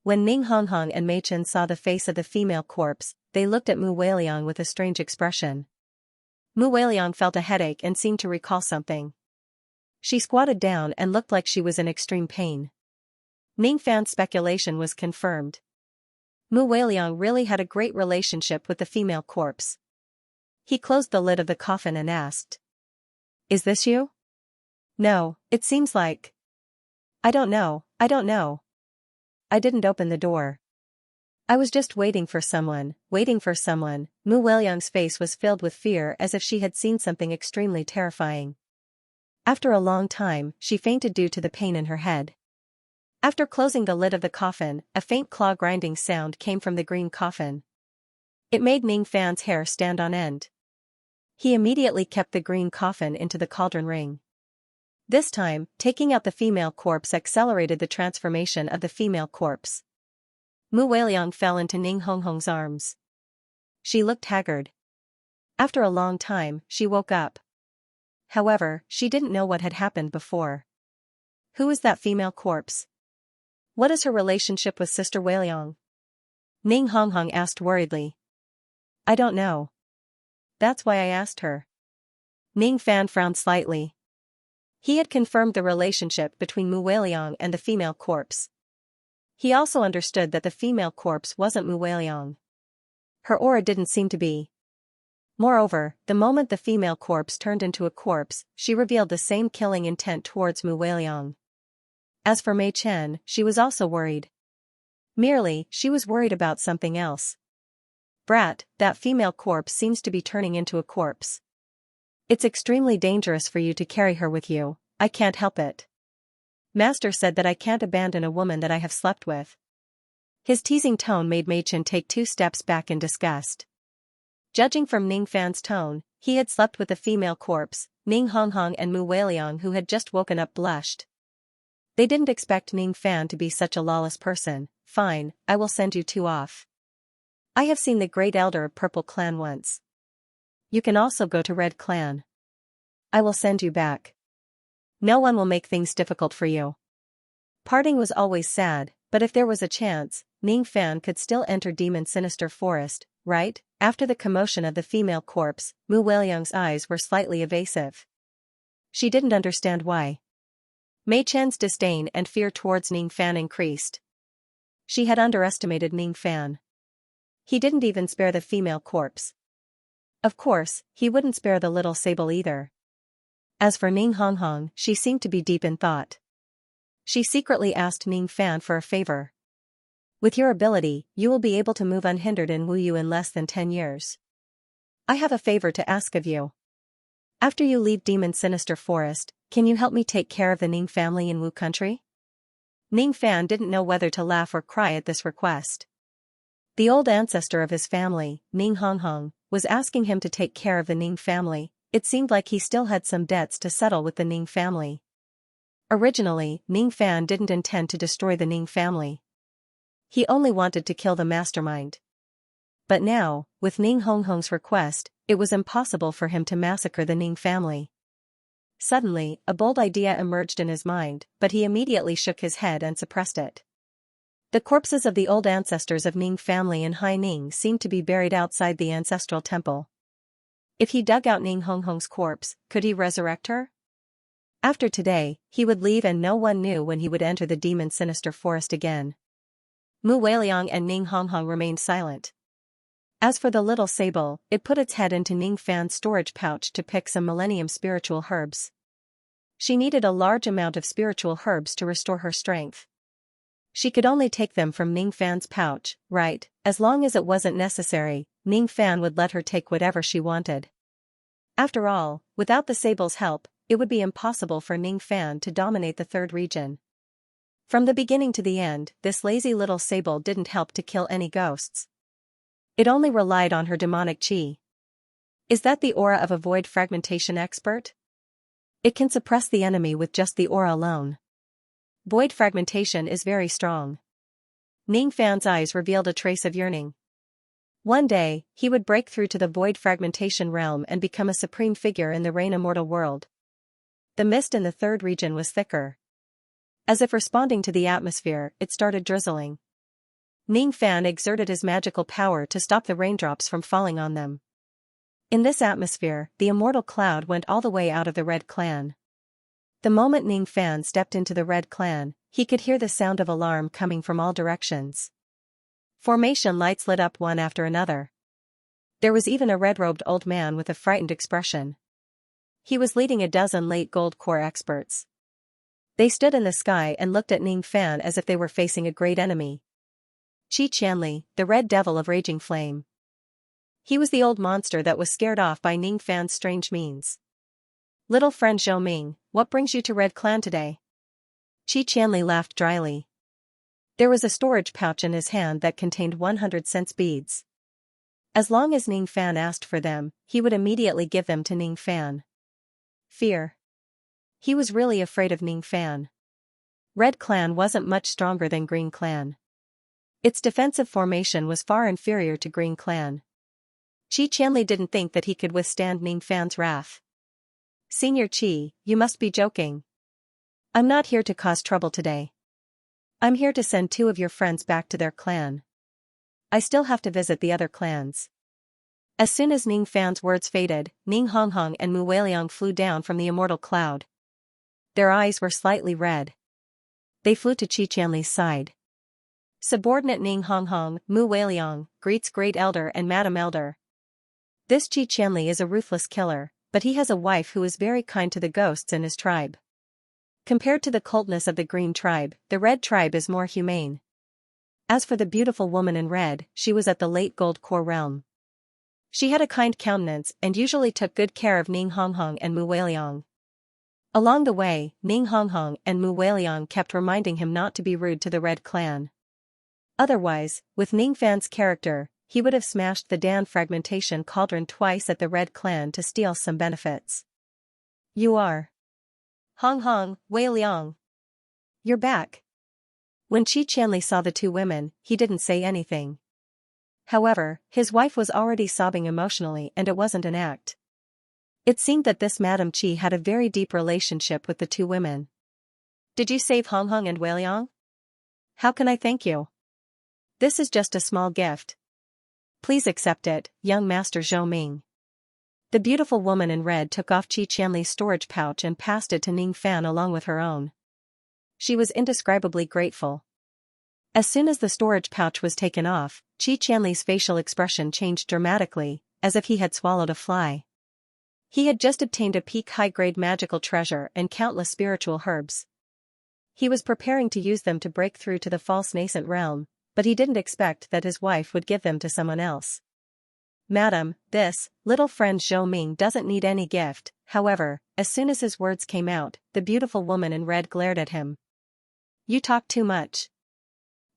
When Ning Honghong and Mei Chen saw the face of the female corpse, they looked at Mu Weiliang with a strange expression. Mu Weiliang felt a headache and seemed to recall something. She squatted down and looked like she was in extreme pain. Ning Fan's speculation was confirmed. Mu Weiliang really had a great relationship with the female corpse. He closed the lid of the coffin and asked. Is this you? No, it seems like. I don't know. I didn't open the door. I was just waiting for someone. Mu Weiliang's face was filled with fear as if she had seen something extremely terrifying. After a long time, she fainted due to the pain in her head. After closing the lid of the coffin, a faint claw-grinding sound came from the green coffin. It made Ning Fan's hair stand on end. He immediately kept the green coffin into the cauldron ring. This time, taking out the female corpse accelerated the transformation of the female corpse. Mu Weiliang fell into Ning Honghong's arms. She looked haggard. After a long time, she woke up. However, she didn't know what had happened before. Who is that female corpse? What is her relationship with Sister Weiliang? Ning Honghong asked worriedly. I don't know. That's why I asked her. Ning Fan frowned slightly. He had confirmed the relationship between Mu Weiliang and the female corpse. He also understood that the female corpse wasn't Mu Weiliang. Her aura didn't seem to be. Moreover, the moment the female corpse turned into a corpse, she revealed the same killing intent towards Mu Weiliang. As for Mei Chen, she was also worried. Merely, she was worried about something else. Brat, that female corpse seems to be turning into a corpse. It's extremely dangerous for you to carry her with you, I can't help it. Master said that I can't abandon a woman that I have slept with. His teasing tone made Mei Chen take 2 steps back in disgust. Judging from Ning Fan's tone, he had slept with a female corpse. Ning Honghong and Mu Weiliang, who had just woken up, blushed. They didn't expect Ning Fan to be such a lawless person. Fine, I will send you 2 off. I have seen the Great Elder of Purple Clan once. You can also go to Red Clan. I will send you back. No one will make things difficult for you. Parting was always sad, but if there was a chance, Ning Fan could still enter Demon Sinister Forest, right? After the commotion of the female corpse, Mu Weiliang's eyes were slightly evasive. She didn't understand why. Mei Chen's disdain and fear towards Ning Fan increased. She had underestimated Ning Fan. He didn't even spare the female corpse. Of course, he wouldn't spare the little sable either. As for Ning Honghong, she seemed to be deep in thought. She secretly asked Ning Fan for a favor. With your ability, you will be able to move unhindered in Wu Yu in less than 10 years. I have a favor to ask of you. After you leave Demon Sinister Forest, can you help me take care of the Ning family in Wu country? Ning Fan didn't know whether to laugh or cry at this request. The old ancestor of his family, Ning Honghong, was asking him to take care of the Ning family. It seemed like he still had some debts to settle with the Ning family. Originally, Ning Fan didn't intend to destroy the Ning family. He only wanted to kill the mastermind. But now, with Ning Honghong's request, it was impossible for him to massacre the Ning family. Suddenly, a bold idea emerged in his mind, but he immediately shook his head and suppressed it. The corpses of the old ancestors of Ning family in Hai Ning seemed to be buried outside the ancestral temple. If he dug out Ning Honghong's corpse, could he resurrect her? After today, he would leave and no one knew when he would enter the Demon Sinister Forest again. Mu Weiliang and Ning Honghong remained silent. As for the little sable, it put its head into Ning Fan's storage pouch to pick some millennium spiritual herbs. She needed a large amount of spiritual herbs to restore her strength. She could only take them from Ning Fan's pouch, right? As long as it wasn't necessary, Ning Fan would let her take whatever she wanted. After all, without the sable's help, it would be impossible for Ning Fan to dominate the third region. From the beginning to the end, this lazy little sable didn't help to kill any ghosts. It only relied on her demonic chi. Is that the aura of a void fragmentation expert? It can suppress the enemy with just the aura alone. Void fragmentation is very strong. Ning Fan's eyes revealed a trace of yearning. One day, he would break through to the void fragmentation realm and become a supreme figure in the Rain Immortal world. The mist in the third region was thicker. As if responding to the atmosphere, it started drizzling. Ning Fan exerted his magical power to stop the raindrops from falling on them. In this atmosphere, the immortal cloud went all the way out of the Red Clan. The moment Ning Fan stepped into the Red Clan, he could hear the sound of alarm coming from all directions. Formation lights lit up one after another. There was even a red-robed old man with a frightened expression. He was leading a dozen late gold core experts. They stood in the sky and looked at Ning Fan as if they were facing a great enemy. Qi Qianli, the red devil of raging flame. He was the old monster that was scared off by Ning Fan's strange means. Little friend Zhou Ming, what brings you to Red Clan today? Qi Qianli laughed dryly. There was a storage pouch in his hand that contained 100 cents beads. As long as Ning Fan asked for them, he would immediately give them to Ning Fan. Fear. He was really afraid of Ning Fan. Red Clan wasn't much stronger than Green Clan. Its defensive formation was far inferior to Green Clan. Qi Qianli didn't think that he could withstand Ning Fan's wrath. Senior Qi, you must be joking. I'm not here to cause trouble today. I'm here to send 2 of your friends back to their clan. I still have to visit the other clans. As soon as Ning Fan's words faded, Ning Honghong and Mu Weiliang flew down from the immortal cloud. Their eyes were slightly red. They flew to Qi Qianli's side. Subordinate Ning Honghong, Mu Weiliang, greets Great Elder and Madam Elder. This Qi Qianli is a ruthless killer, but he has a wife who is very kind to the ghosts in his tribe. Compared to the coldness of the Green tribe, the Red tribe is more humane. As for the beautiful woman in red, she was at the late Gold Core realm. She had a kind countenance and usually took good care of Ning Honghong and Mu Weiliang. Along the way, Ning Honghong and Mu Weiliang kept reminding him not to be rude to the Red clan. Otherwise, with Ning Fan's character, he would have smashed the Dan fragmentation cauldron twice at the Red clan to steal some benefits. You are Honghong, Weiliang. You're back. When Qi Qianli saw the 2 women, he didn't say anything. However, his wife was already sobbing emotionally and it wasn't an act. It seemed that this Madame Qi had a very deep relationship with the 2 women. Did you save Honghong and Weiliang? How can I thank you? This is just a small gift. Please accept it, young Master Zhou Ming. The beautiful woman in red took off Qi Qianli's storage pouch and passed it to Ning Fan along with her own. She was indescribably grateful. As soon as the storage pouch was taken off, Qi Qianli's facial expression changed dramatically, as if he had swallowed a fly. He had just obtained a peak high-grade magical treasure and countless spiritual herbs. He was preparing to use them to break through to the false nascent realm, but he didn't expect that his wife would give them to someone else. Madam, this little friend Zhou Ming doesn't need any gift. However, as soon as his words came out, the beautiful woman in red glared at him. You talk too much.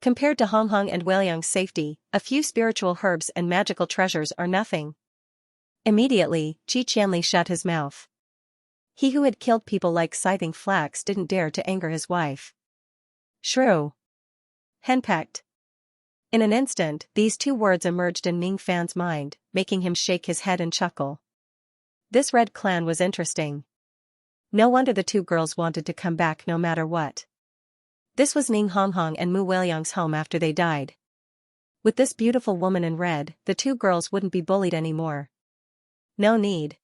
Compared to Honghong and Weiliang's safety, a few spiritual herbs and magical treasures are nothing. Immediately, Qi Qianli shut his mouth. He who had killed people like Scything Flax didn't dare to anger his wife. Shrew. Henpecked. In an instant, these 2 words emerged in Ning Fan's mind, making him shake his head and chuckle. This Red clan was interesting. No wonder the 2 girls wanted to come back no matter what. This was Ning Honghong and Mu Weiliang's home after they died. With this beautiful woman in red, the 2 girls wouldn't be bullied anymore. No need.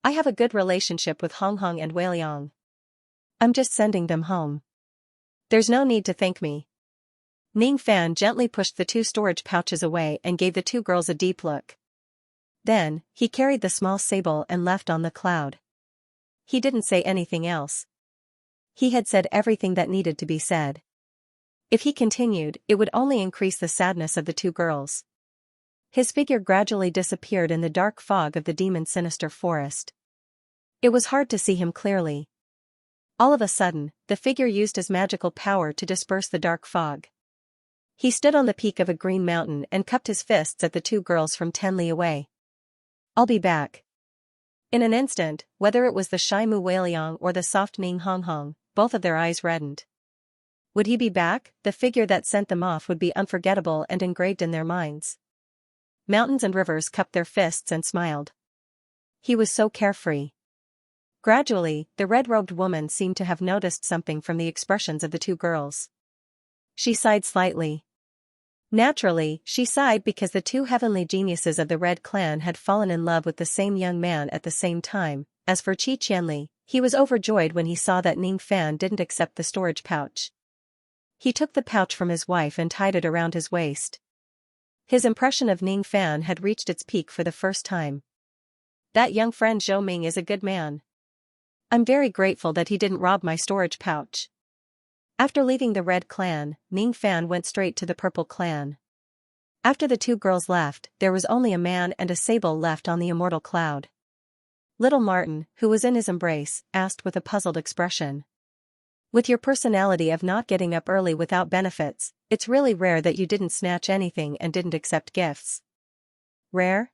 I have a good relationship with Honghong and Weiliang. I'm just sending them home. There's no need to thank me. Ning Fan gently pushed the 2 storage pouches away and gave the 2 girls a deep look. Then, he carried the small sable and left on the cloud. He didn't say anything else. He had said everything that needed to be said. If he continued, it would only increase the sadness of the 2 girls. His figure gradually disappeared in the dark fog of the demon's sinister forest. It was hard to see him clearly. All of a sudden, the figure used his magical power to disperse the dark fog. He stood on the peak of a green mountain and cupped his fists at the 2 girls from 10 li away. I'll be back. In an instant, whether it was the shy Mu Weiliang or the soft Ning Honghong, both of their eyes reddened. Would he be back? The figure that sent them off would be unforgettable and engraved in their minds. Mountains and rivers cupped their fists and smiled. He was so carefree. Gradually, the red-robed woman seemed to have noticed something from the expressions of the 2 girls. She sighed slightly. Naturally, she sighed because the 2 heavenly geniuses of the Red clan had fallen in love with the same young man at the same time. As for Qi Qianli, he was overjoyed when he saw that Ning Fan didn't accept the storage pouch. He took the pouch from his wife and tied it around his waist. His impression of Ning Fan had reached its peak for the first time. That young friend Zhou Ming is a good man. I'm very grateful that he didn't rob my storage pouch. After leaving the Red clan, Ning Fan went straight to the Purple clan. After the 2 girls left, there was only a man and a sable left on the immortal cloud. Little Martin, who was in his embrace, asked with a puzzled expression. With your personality of not getting up early without benefits, it's really rare that you didn't snatch anything and didn't accept gifts. Rare?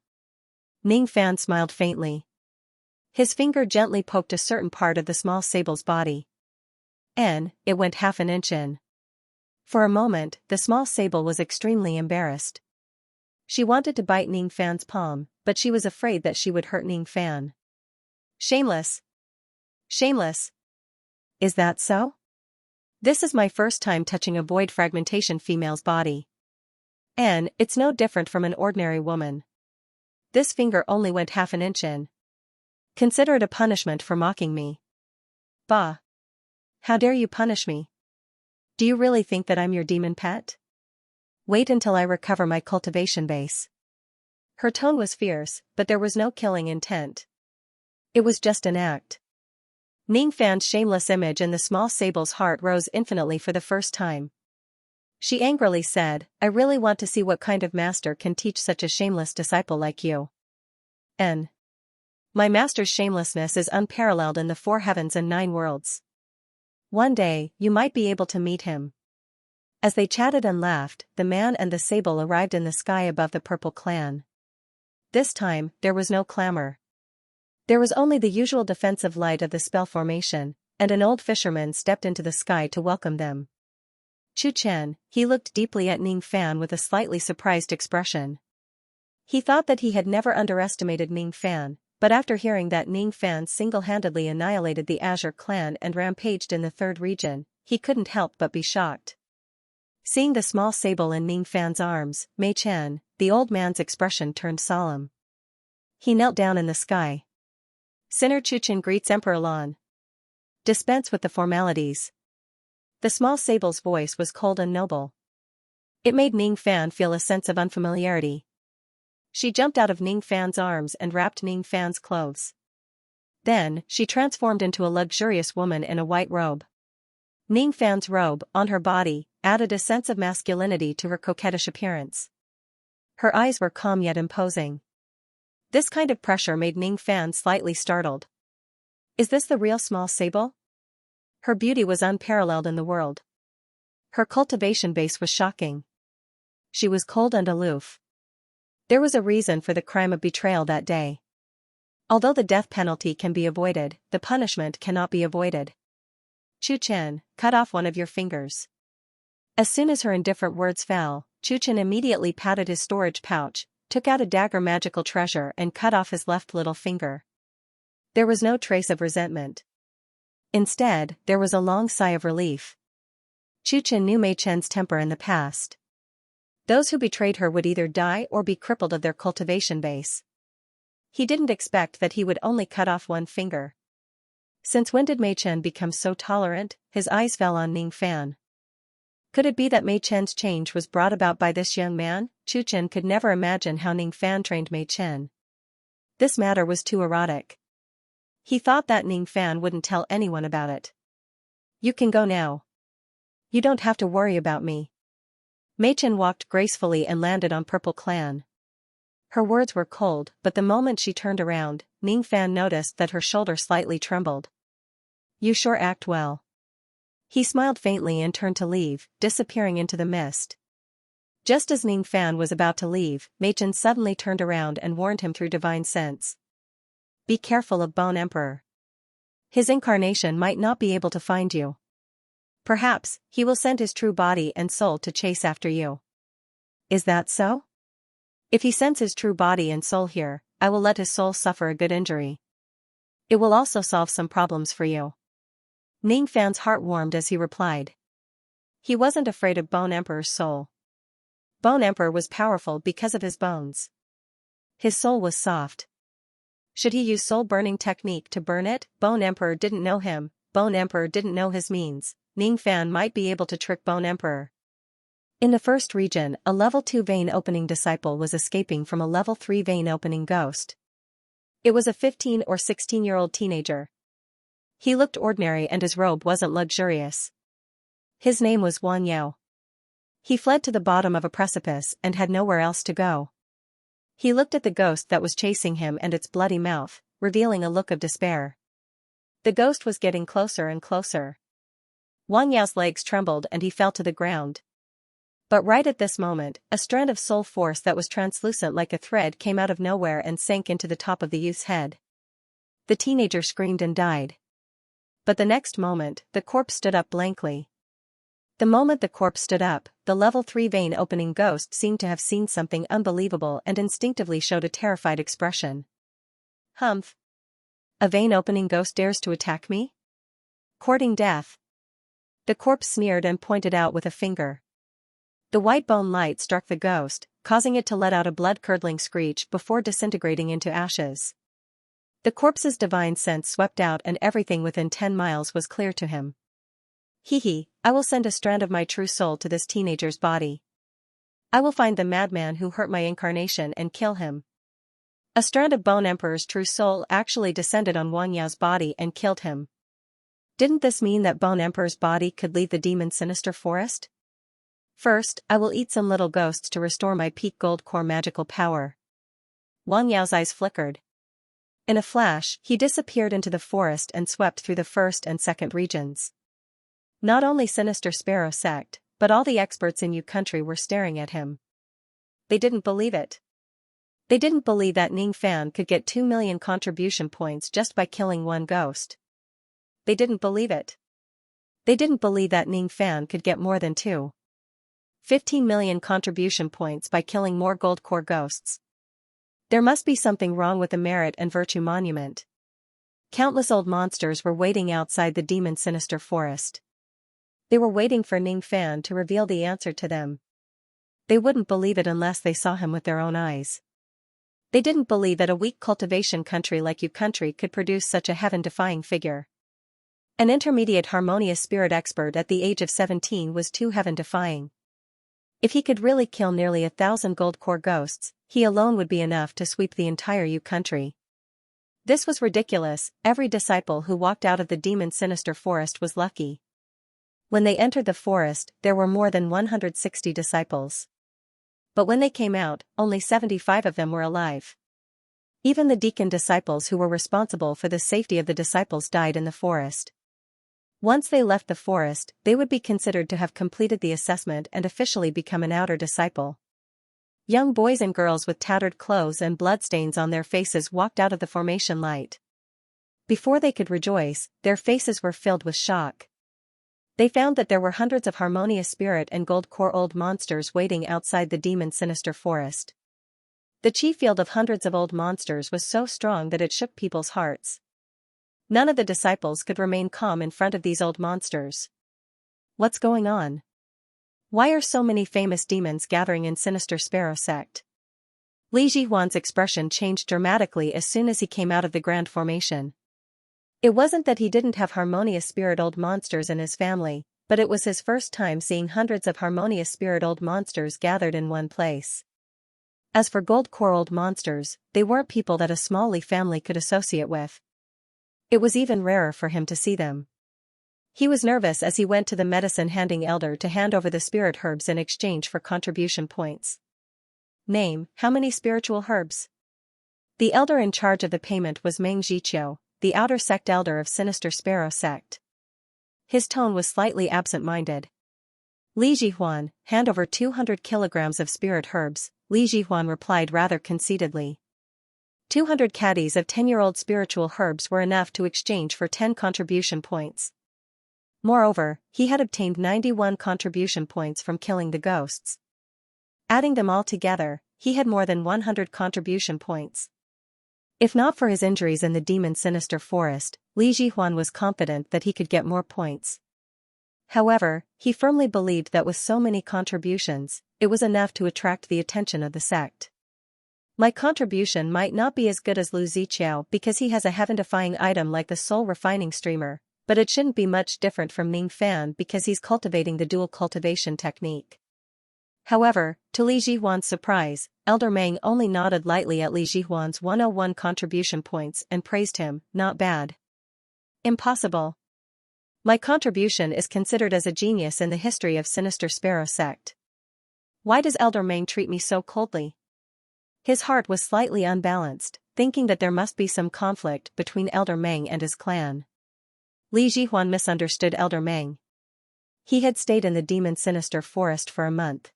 Ning Fan smiled faintly. His finger gently poked a certain part of the small sable's body. It went half an inch in. For a moment, the small sable was extremely embarrassed. She wanted to bite Ning Fan's palm, but she was afraid that she would hurt Ning Fan. Shameless, Shameless. Is that so? This is my first time touching a void fragmentation female's body. And it's no different from an ordinary woman. This finger only went half an inch in. Consider it a punishment for mocking me. Bah. How dare you punish me? Do you really think that I'm your demon pet? Wait until I recover my cultivation base. Her tone was fierce, but there was no killing intent. It was just an act. Ning Fan's shameless image in the small sable's heart rose infinitely for the first time. She angrily said, I really want to see what kind of master can teach such a shameless disciple like you. N. My master's shamelessness is unparalleled in the 4 heavens and 9 worlds. One day, you might be able to meet him. As they chatted and laughed, the man and the sable arrived in the sky above the purple clan. This time, there was no clamor. There was only the usual defensive light of the spell formation, and an old fisherman stepped into the sky to welcome them. Chu Chen, he looked deeply at Ning Fan with a slightly surprised expression. He thought that he had never underestimated Ning Fan, but after hearing that Ning Fan single-handedly annihilated the Azure clan and rampaged in the 3rd region, he couldn't help but be shocked. Seeing the small sable in Ning Fan's arms, Mei Chen, the old man's expression turned solemn. He knelt down in the sky. Sinner Chuchen greets Emperor Lan. Dispense with the formalities. The small sable's voice was cold and noble. It made Ning Fan feel a sense of unfamiliarity. She jumped out of Ning Fan's arms and wrapped Ning Fan's clothes. Then, she transformed into a luxurious woman in a white robe. Ning Fan's robe, on her body, added a sense of masculinity to her coquettish appearance. Her eyes were calm yet imposing. This kind of pressure made Ning Fan slightly startled. Is this the real small sable? Her beauty was unparalleled in the world. Her cultivation base was shocking. She was cold and aloof. There was a reason for the crime of betrayal that day. Although the death penalty can be avoided, the punishment cannot be avoided. Chu Chen, cut off one of your fingers. As soon as her indifferent words fell, Chu Chen immediately patted his storage pouch, took out a dagger magical treasure and cut off his left little finger. There was no trace of resentment. Instead, there was a long sigh of relief. Chu Chen knew Mei Chen's temper in the past. Those who betrayed her would either die or be crippled of their cultivation base. He didn't expect that he would only cut off one finger. Since when did Mei Chen become so tolerant? His eyes fell on Ning Fan. Could it be that Mei Chen's change was brought about by this young man? Chu Chen could never imagine how Ning Fan trained Mei Chen. This matter was too erotic. He thought that Ning Fan wouldn't tell anyone about it. You can go now. You don't have to worry about me. Mei Chen walked gracefully and landed on Purple Clan. Her words were cold, but the moment she turned around, Ning Fan noticed that her shoulder slightly trembled. You sure act well. He smiled faintly and turned to leave, disappearing into the mist. Just as Ning Fan was about to leave, Mei Chen suddenly turned around and warned him through divine sense. Be careful of Bone Emperor. His incarnation might not be able to find you. Perhaps, he will send his true body and soul to chase after you. Is that so? If he sends his true body and soul here, I will let his soul suffer a good injury. It will also solve some problems for you. Ning Fan's heart warmed as he replied. He wasn't afraid of Bone Emperor's soul. Bone Emperor was powerful because of his bones. His soul was soft. Should he use soul-burning technique to burn it? Bone Emperor didn't know him, Bone Emperor didn't know his means. Ning Fan might be able to trick Bone Emperor. In the 1st region, a level 2 vein opening disciple was escaping from a level 3 vein opening ghost. It was a 15 or 16-year-old teenager. He looked ordinary and his robe wasn't luxurious. His name was Wang Yao. He fled to the bottom of a precipice and had nowhere else to go. He looked at the ghost that was chasing him and its bloody mouth, revealing a look of despair. The ghost was getting closer and closer. Wang Yao's legs trembled and he fell to the ground. But right at this moment, a strand of soul force that was translucent like a thread came out of nowhere and sank into the top of the youth's head. The teenager screamed and died. But the next moment, the corpse stood up blankly. The moment the corpse stood up, the level 3 vein opening ghost seemed to have seen something unbelievable and instinctively showed a terrified expression. Humph. A vein-opening ghost dares to attack me? Courting death. The corpse sneered and pointed out with a finger. The white bone light struck the ghost, causing it to let out a blood-curdling screech before disintegrating into ashes. The corpse's divine sense swept out and everything within 10 miles was clear to him. Hee, I will send a strand of my true soul to this teenager's body. I will find the madman who hurt my incarnation and kill him. A strand of Bone Emperor's true soul actually descended on Wang Yao's body and killed him. Didn't this mean that Bone Emperor's body could leave the demon sinister forest? First, I will eat some little ghosts to restore my peak gold core magical power. Wang Yao's eyes flickered. In a flash, he disappeared into the forest and swept through the first and second regions. Not only Sinister Sparrow Sect, but all the experts in Yu country were staring at him. They didn't believe it. They didn't believe that Ning Fan could get 2 million contribution points just by killing one ghost. They didn't believe it. They didn't believe that Ning Fan could get more than 15 million contribution points by killing more gold core ghosts. There must be something wrong with the Merit and Virtue Monument. Countless old monsters were waiting outside the demon sinister forest. They were waiting for Ning Fan to reveal the answer to them. They wouldn't believe it unless they saw him with their own eyes. They didn't believe that a weak cultivation country like Yu country could produce such a heaven-defying figure. An intermediate harmonious spirit expert at the age of 17 was too heaven-defying. If he could really kill nearly 1,000 gold core ghosts, he alone would be enough to sweep the entire Yu country. This was ridiculous. Every disciple who walked out of the demon sinister forest was lucky. When they entered the forest, there were more than 160 disciples. But when they came out, only 75 of them were alive. Even the deacon disciples who were responsible for the safety of the disciples died in the forest. Once they left the forest, they would be considered to have completed the assessment and officially become an outer disciple. Young boys and girls with tattered clothes and bloodstains on their faces walked out of the formation light. Before they could rejoice, their faces were filled with shock. They found that there were hundreds of harmonious spirit and gold core old monsters waiting outside the demon sinister forest. The chi field of hundreds of old monsters was so strong that it shook people's hearts. None of the disciples could remain calm in front of these old monsters. What's going on? Why are so many famous demons gathering in Sinister Sparrow Sect? Li Jihuan's expression changed dramatically as soon as he came out of the grand formation. It wasn't that he didn't have harmonious spirit old monsters in his family, but it was his first time seeing hundreds of harmonious spirit old monsters gathered in one place. As for gold core old monsters, they weren't people that a small Li family could associate with. It was even rarer for him to see them. He was nervous as he went to the medicine-handing elder to hand over the spirit herbs in exchange for contribution points. Name, how many spiritual herbs? The elder in charge of the payment was Meng Zhiqiu, the outer sect elder of Sinister Sparrow Sect. His tone was slightly absent-minded. Li Jihuan, hand over 200 kilograms of spirit herbs, Li Jihuan replied rather conceitedly. 200 caddies of 10-year-old spiritual herbs were enough to exchange for 10 contribution points. Moreover, he had obtained 91 contribution points from killing the ghosts. Adding them all together, he had more than 100 contribution points. If not for his injuries in the demon sinister forest, Li Jihuan was confident that he could get more points. However, he firmly believed that with so many contributions, it was enough to attract the attention of the sect. My contribution might not be as good as Lu Ziqiao because he has a heaven-defying item like the soul refining streamer, but it shouldn't be much different from Ning Fan because he's cultivating the dual cultivation technique. However, to Li Jihuan's surprise, Elder Meng only nodded lightly at Li Jihuan's 101 contribution points and praised him, not bad. Impossible. My contribution is considered as a genius in the history of Sinister Sparrow Sect. Why does Elder Meng treat me so coldly? His heart was slightly unbalanced, thinking that there must be some conflict between Elder Meng and his clan. Li Jihuan misunderstood Elder Meng. He had stayed in the demon sinister forest for a month.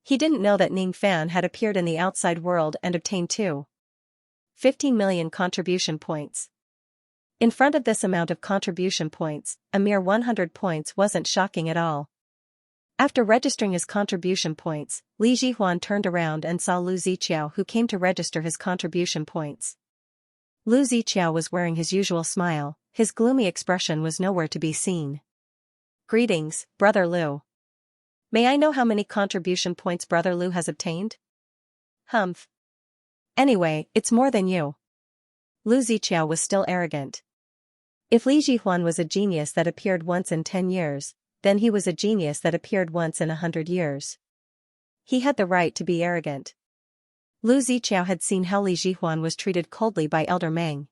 He didn't know that Ning Fan had appeared in the outside world and obtained 15 million contribution points. In front of this amount of contribution points, a mere 100 points wasn't shocking at all. After registering his contribution points, Li Jihuan turned around and saw Lu Ziqiao who came to register his contribution points. Lu Ziqiao was wearing his usual smile, his gloomy expression was nowhere to be seen. Greetings, Brother Lu. May I know how many contribution points Brother Lu has obtained? Humph. Anyway, it's more than you. Lu Ziqiao was still arrogant. If Li Jihuan was a genius that appeared once in 10 years, then he was a genius that appeared once in 100 years. He had the right to be arrogant. Lu Ziqiao had seen how Li Jihuan was treated coldly by Elder Meng.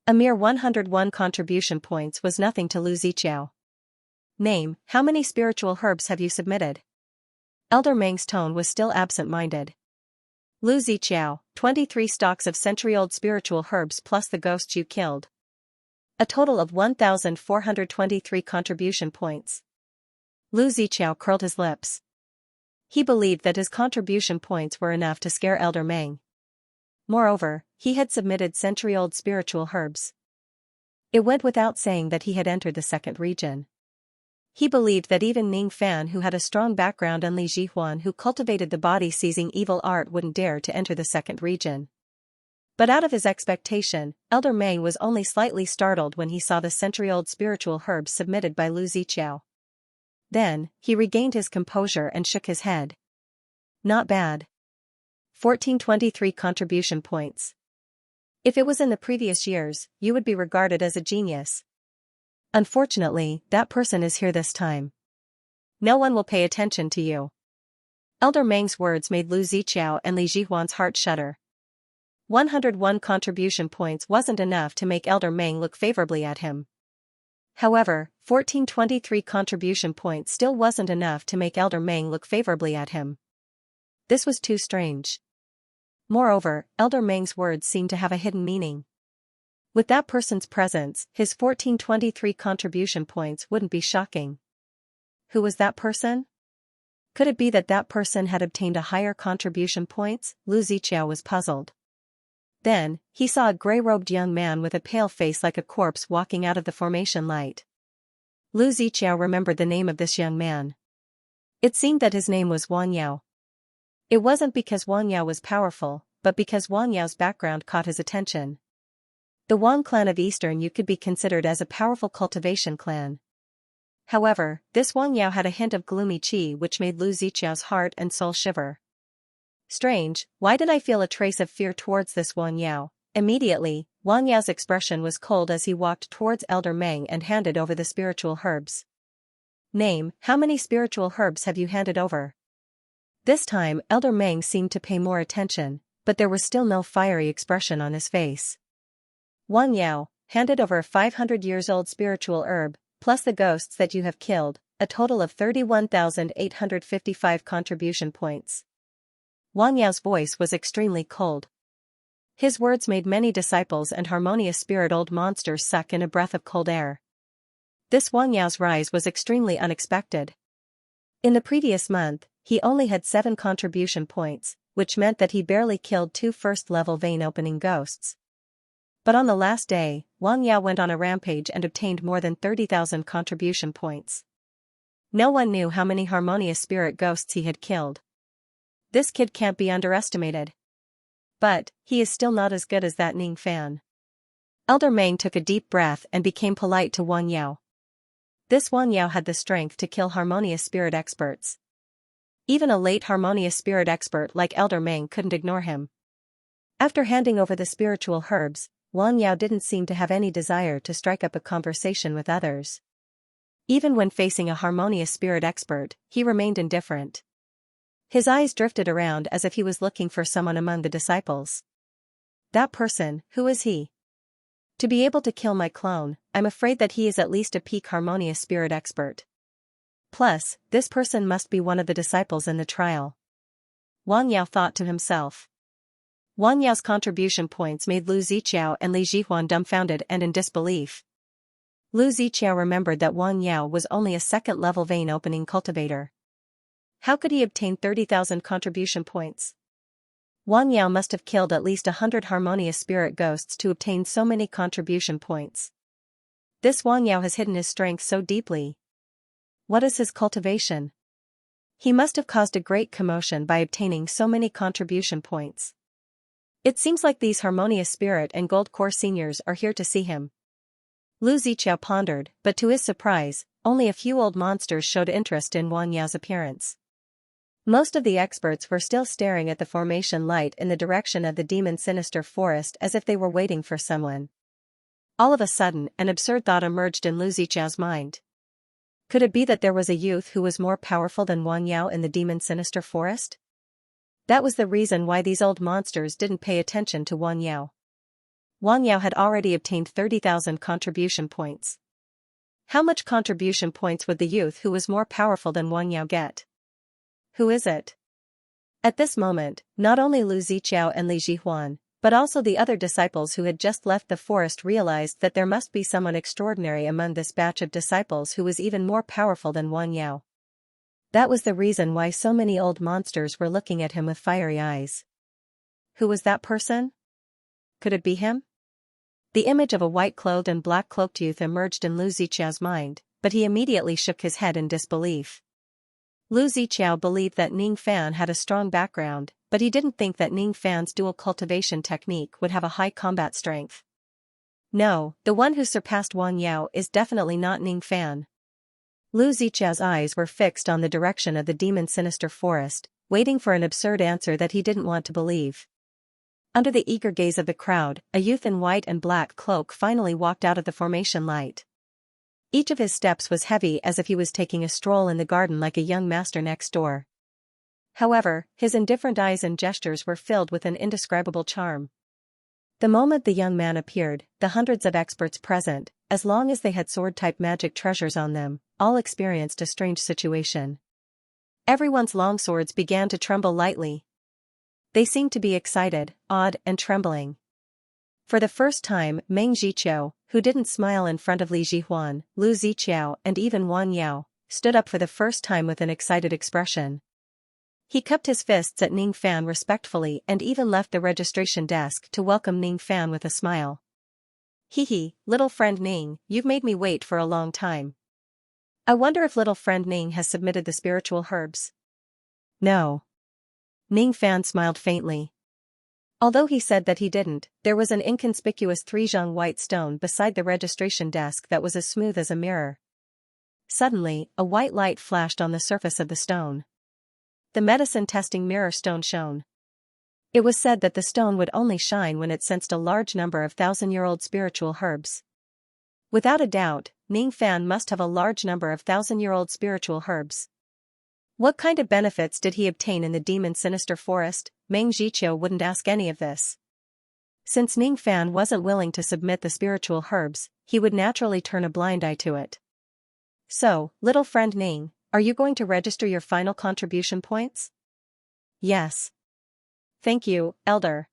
A mere 101 contribution points was nothing to Lu Ziqiao. Name, how many spiritual herbs have you submitted? Elder Meng's tone was still absent-minded. Lu Ziqiao, 23 stalks of century-old spiritual herbs plus the ghosts you killed. A total of 1,423 contribution points. Lu Ziqiao curled his lips. He believed that his contribution points were enough to scare Elder Meng. Moreover, he had submitted century-old spiritual herbs. It went without saying that he had entered the second region. He believed that even Ning Fan, who had a strong background, and Li Jihuan, who cultivated the body-seizing evil art, wouldn't dare to enter the second region. But out of his expectation, Elder Meng was only slightly startled when he saw the century-old spiritual herbs submitted by Lu Ziqiao. Then, he regained his composure and shook his head. Not bad. 1423 contribution points. If it was in the previous years, you would be regarded as a genius. Unfortunately, that person is here this time. No one will pay attention to you. Elder Meng's words made Lu Ziqiao and Li Jihuan's heart shudder. 101 contribution points wasn't enough to make Elder Meng look favorably at him. However, 1423 contribution points still wasn't enough to make Elder Meng look favorably at him. This was too strange. Moreover, Elder Meng's words seemed to have a hidden meaning. With that person's presence, his 1423 contribution points wouldn't be shocking. Who was that person? Could it be that that person had obtained a higher contribution points? Lu Ziqiao was puzzled. Then, he saw a grey-robed young man with a pale face like a corpse walking out of the formation light. Lu Ziqiao remembered the name of this young man. It seemed that his name was Wang Yao. It wasn't because Wang Yao was powerful, but because Wang Yao's background caught his attention. The Wang clan of Eastern Yu could be considered as a powerful cultivation clan. However, this Wang Yao had a hint of gloomy qi which made Lu Ziqiao's heart and soul shiver. Strange, why did I feel a trace of fear towards this Wang Yao? Immediately, Wang Yao's expression was cold as he walked towards Elder Meng and handed over the spiritual herbs. Name, how many spiritual herbs have you handed over? This time, Elder Meng seemed to pay more attention, but there was still no fiery expression on his face. Wang Yao, handed over a 500-years-old spiritual herb, plus the ghosts that you have killed, a total of 31,855 contribution points. Wang Yao's voice was extremely cold. His words made many disciples and harmonious spirit old monsters suck in a breath of cold air. This Wang Yao's rise was extremely unexpected. In the previous month, he only had 7 contribution points, which meant that he barely killed 2 first-level vein-opening ghosts. But on the last day, Wang Yao went on a rampage and obtained more than 30,000 contribution points. No one knew how many harmonious spirit ghosts he had killed. This kid can't be underestimated. But, he is still not as good as that Ning Fan. Elder Meng took a deep breath and became polite to Wang Yao. This Wang Yao had the strength to kill harmonious spirit experts. Even a late harmonious spirit expert like Elder Meng couldn't ignore him. After handing over the spiritual herbs, Wang Yao didn't seem to have any desire to strike up a conversation with others. Even when facing a harmonious spirit expert, he remained indifferent. His eyes drifted around as if he was looking for someone among the disciples. That person, who is he? To be able to kill my clone, I'm afraid that he is at least a peak harmonious spirit expert. Plus, this person must be one of the disciples in the trial. Wang Yao thought to himself. Wang Yao's contribution points made Lu Ziqiao and Li Jihuan dumbfounded and in disbelief. Lu Ziqiao remembered that Wang Yao was only a second-level vein-opening cultivator. How could he obtain 30,000 contribution points? Wang Yao must have killed at least 100 harmonious spirit ghosts to obtain so many contribution points. This Wang Yao has hidden his strength so deeply. What is his cultivation? He must have caused a great commotion by obtaining so many contribution points. It seems like these harmonious spirit and gold core seniors are here to see him. Lu Zichao pondered, but to his surprise, only a few old monsters showed interest in Wang Yao's appearance. Most of the experts were still staring at the formation light in the direction of the demon sinister forest as if they were waiting for someone. All of a sudden, an absurd thought emerged in Lu Zichao's mind. Could it be that there was a youth who was more powerful than Wang Yao in the demon sinister forest? That was the reason why these old monsters didn't pay attention to Wang Yao. Wang Yao had already obtained 30,000 contribution points. How much contribution points would the youth who was more powerful than Wang Yao get? Who is it? At this moment, not only Lu Zichao and Li Jihuan, but also the other disciples who had just left the forest realized that there must be someone extraordinary among this batch of disciples who was even more powerful than Wang Yao. That was the reason why so many old monsters were looking at him with fiery eyes. Who was that person? Could it be him? The image of a white-clothed and black-cloaked youth emerged in Lu Zichao's mind, but he immediately shook his head in disbelief. Lu Zichao believed that Ning Fan had a strong background, but he didn't think that Ning Fan's dual cultivation technique would have a high combat strength. No, the one who surpassed Wang Yao is definitely not Ning Fan. Lu Zichao's eyes were fixed on the direction of the demon sinister forest, waiting for an absurd answer that he didn't want to believe. Under the eager gaze of the crowd, a youth in white and black cloak finally walked out of the formation light. Each of his steps was heavy as if he was taking a stroll in the garden like a young master next door. However, his indifferent eyes and gestures were filled with an indescribable charm. The moment the young man appeared, the hundreds of experts present, as long as they had sword-type magic treasures on them, all experienced a strange situation. Everyone's longswords began to tremble lightly. They seemed to be excited, awed, and trembling. For the first time, Meng Zichao, who didn't smile in front of Li Jihuan, Lu Zichao, and even Wang Yao, stood up for the first time with an excited expression. He cupped his fists at Ning Fan respectfully and even left the registration desk to welcome Ning Fan with a smile. Hee, little friend Ning, you've made me wait for a long time. I wonder if little friend Ning has submitted the spiritual herbs. No. Ning Fan smiled faintly. Although he said that he didn't, there was an inconspicuous 3-zhang white stone beside the registration desk that was as smooth as a mirror. Suddenly, a white light flashed on the surface of the stone. The medicine-testing mirror stone shone. It was said that the stone would only shine when it sensed a large number of 1,000-year-old spiritual herbs. Without a doubt, Ning Fan must have a large number of 1,000-year-old spiritual herbs. What kind of benefits did he obtain in the demon sinister forest? Meng Zichao wouldn't ask any of this. Since Ning Fan wasn't willing to submit the spiritual herbs, he would naturally turn a blind eye to it. So, little friend Ning, are you going to register your final contribution points? Yes. Thank you, Elder.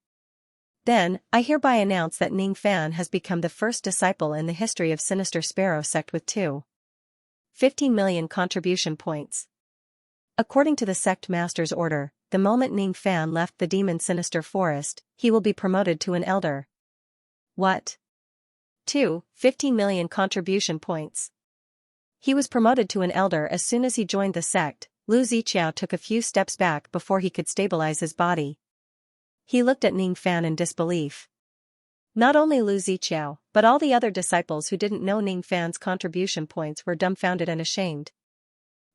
Then, I hereby announce that Ning Fan has become the first disciple in the history of Sinister Sparrow Sect with 15 million contribution points. According to the sect master's order, the moment Ning Fan left the demon sinister forest, he will be promoted to an elder. What? 15 million contribution points. He was promoted to an elder as soon as he joined the sect. Lu Zichao took a few steps back before he could stabilize his body. He looked at Ning Fan in disbelief. Not only Lu Zichao, but all the other disciples who didn't know Ning Fan's contribution points were dumbfounded and ashamed.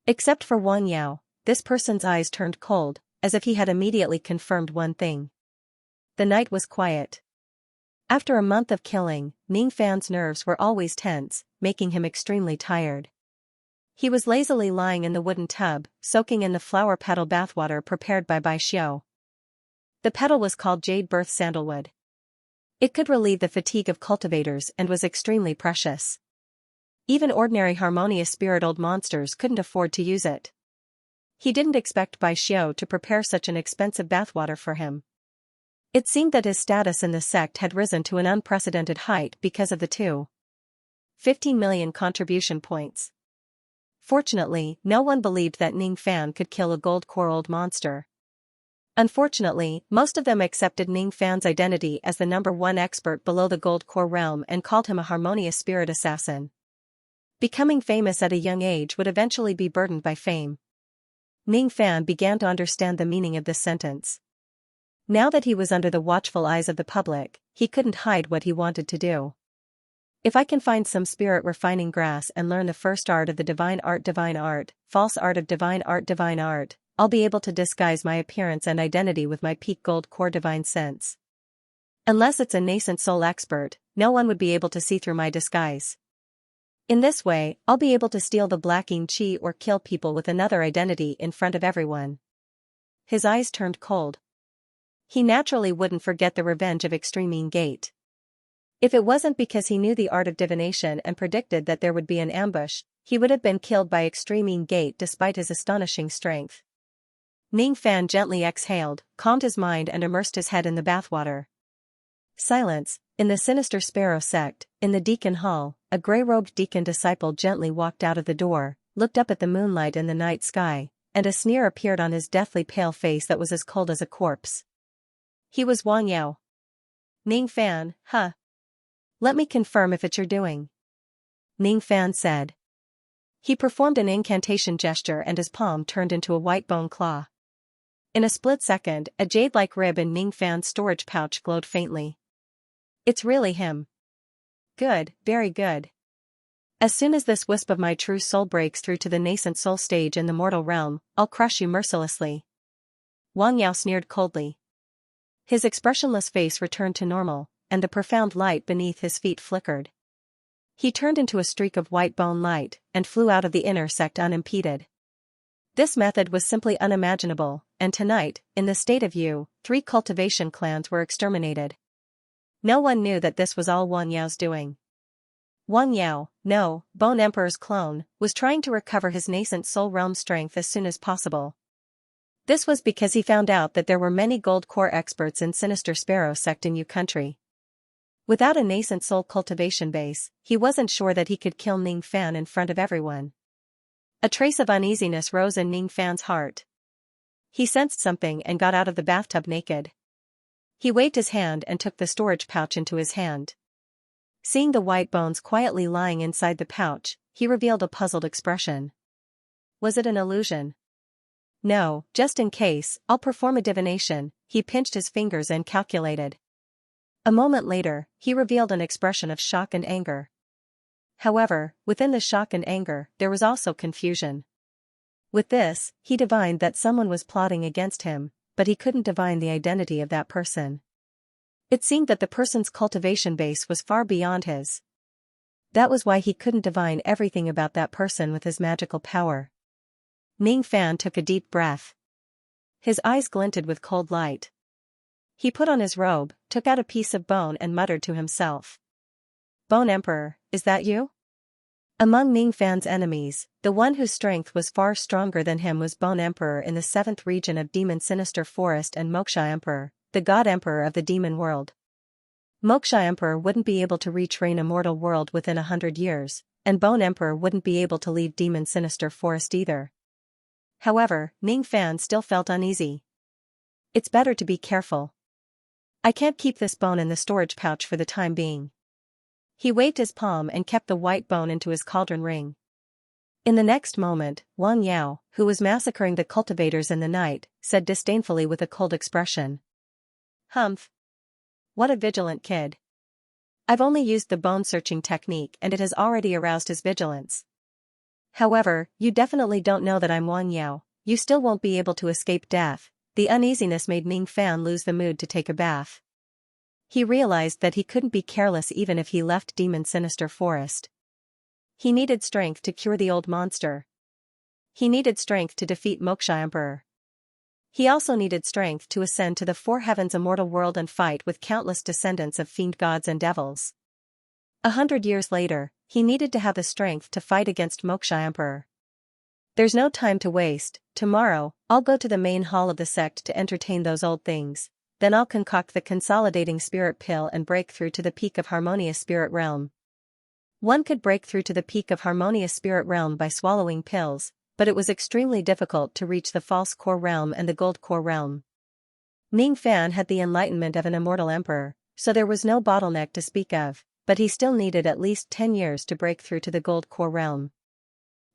Except for Wang Yao, this person's eyes turned cold, as if he had immediately confirmed one thing. The night was quiet. After a month of killing, Ning Fan's nerves were always tense, making him extremely tired. He was lazily lying in the wooden tub, soaking in the flower petal bathwater prepared by Bai Xiu. The petal was called Jade Birth Sandalwood. It could relieve the fatigue of cultivators and was extremely precious. Even ordinary harmonious spirit old monsters couldn't afford to use it. He didn't expect Bai Xiu to prepare such an expensive bathwater for him. It seemed that his status in the sect had risen to an unprecedented height because of the 15 million contribution points. Fortunately, no one believed that Ning Fan could kill a gold core old monster. Unfortunately, most of them accepted Ning Fan's identity as the #1 expert below the gold core realm and called him a harmonious spirit assassin. Becoming famous at a young age would eventually be burdened by fame. Ning Fan began to understand the meaning of this sentence. Now that he was under the watchful eyes of the public, he couldn't hide what he wanted to do. If I can find some spirit refining grass and learn the first art of the divine art, false art of divine art, I'll be able to disguise my appearance and identity with my peak gold core divine sense. Unless it's a nascent soul expert, no one would be able to see through my disguise. In this way, I'll be able to steal the black Xianxia or kill people with another identity in front of everyone. His eyes turned cold. He naturally wouldn't forget the revenge of Extreme Gate. If it wasn't because he knew the art of divination and predicted that there would be an ambush, he would have been killed by Extreme Gate despite his astonishing strength. Ning Fan gently exhaled, calmed his mind and immersed his head in the bathwater. Silence. In the sinister Sparrow sect, in the deacon hall, a grey-robed deacon disciple gently walked out of the door, looked up at the moonlight in the night sky, and a sneer appeared on his deathly pale face that was as cold as a corpse. He was Wang Yao. Ning Fan, huh? Let me confirm if it's your doing. Ning Fan said. He performed an incantation gesture and his palm turned into a white bone claw. In a split second, a jade-like rib in Ning Fan's storage pouch glowed faintly. It's really him. Good, very good. As soon as this wisp of my true soul breaks through to the nascent soul stage in the mortal realm, I'll crush you mercilessly. Wang Yao sneered coldly. His expressionless face returned to normal, and the profound light beneath his feet flickered. He turned into a streak of white bone light, and flew out of the inner sect unimpeded. This method was simply unimaginable, and tonight, in the state of Yu, 3 cultivation clans were exterminated. No one knew that this was all Wang Yao's doing. Wang Yao, no, Bone Emperor's clone, was trying to recover his nascent soul realm strength as soon as possible. This was because he found out that there were many gold core experts in Sinister Sparrow sect in Yu country. Without a nascent soul cultivation base, he wasn't sure that he could kill Ning Fan in front of everyone. A trace of uneasiness rose in Ning Fan's heart. He sensed something and got out of the bathtub naked. He waved his hand and took the storage pouch into his hand. Seeing the white bones quietly lying inside the pouch, he revealed a puzzled expression. Was it an illusion? No, just in case, I'll perform a divination. He pinched his fingers and calculated. A moment later, he revealed an expression of shock and anger. However, within the shock and anger, there was also confusion. With this, he divined that someone was plotting against him, but he couldn't divine the identity of that person. It seemed that the person's cultivation base was far beyond his. That was why he couldn't divine everything about that person with his magical power. Ning Fan took a deep breath. His eyes glinted with cold light. He put on his robe, took out a piece of bone and muttered to himself. Bone Emperor, is that you? Among Ning Fan's enemies, the one whose strength was far stronger than him was Bone Emperor in the 7th region of Demon Sinister Forest and Moksha Emperor, the God Emperor of the Demon World. Moksha Emperor wouldn't be able to reach Rain Immortal World within 100 years, and Bone Emperor wouldn't be able to leave Demon Sinister Forest either. However, Ning Fan still felt uneasy. It's better to be careful. I can't keep this bone in the storage pouch for the time being. He waved his palm and kept the white bone into his cauldron ring. In the next moment, Wang Yao, who was massacring the cultivators in the night, said disdainfully with a cold expression. Humph. What a vigilant kid. I've only used the bone-searching technique and it has already aroused his vigilance. However, you definitely don't know that I'm Wang Yao. You still won't be able to escape death. The uneasiness made Ning Fan lose the mood to take a bath. He realized that he couldn't be careless even if he left Demon Sinister Forest. He needed strength to cure the old monster. He needed strength to defeat Moksha Emperor. He also needed strength to ascend to the 4 heavens immortal world and fight with countless descendants of fiend gods and devils. 100 years later, he needed to have the strength to fight against Moksha Emperor. There's no time to waste. Tomorrow, I'll go to the main hall of the sect to entertain those old things. Then I'll concoct the consolidating spirit pill and break through to the peak of harmonious spirit realm. One could break through to the peak of harmonious spirit realm by swallowing pills, but it was extremely difficult to reach the false core realm and the gold core realm. Ning Fan had the enlightenment of an immortal emperor, so there was no bottleneck to speak of, but he still needed at least 10 years to break through to the gold core realm.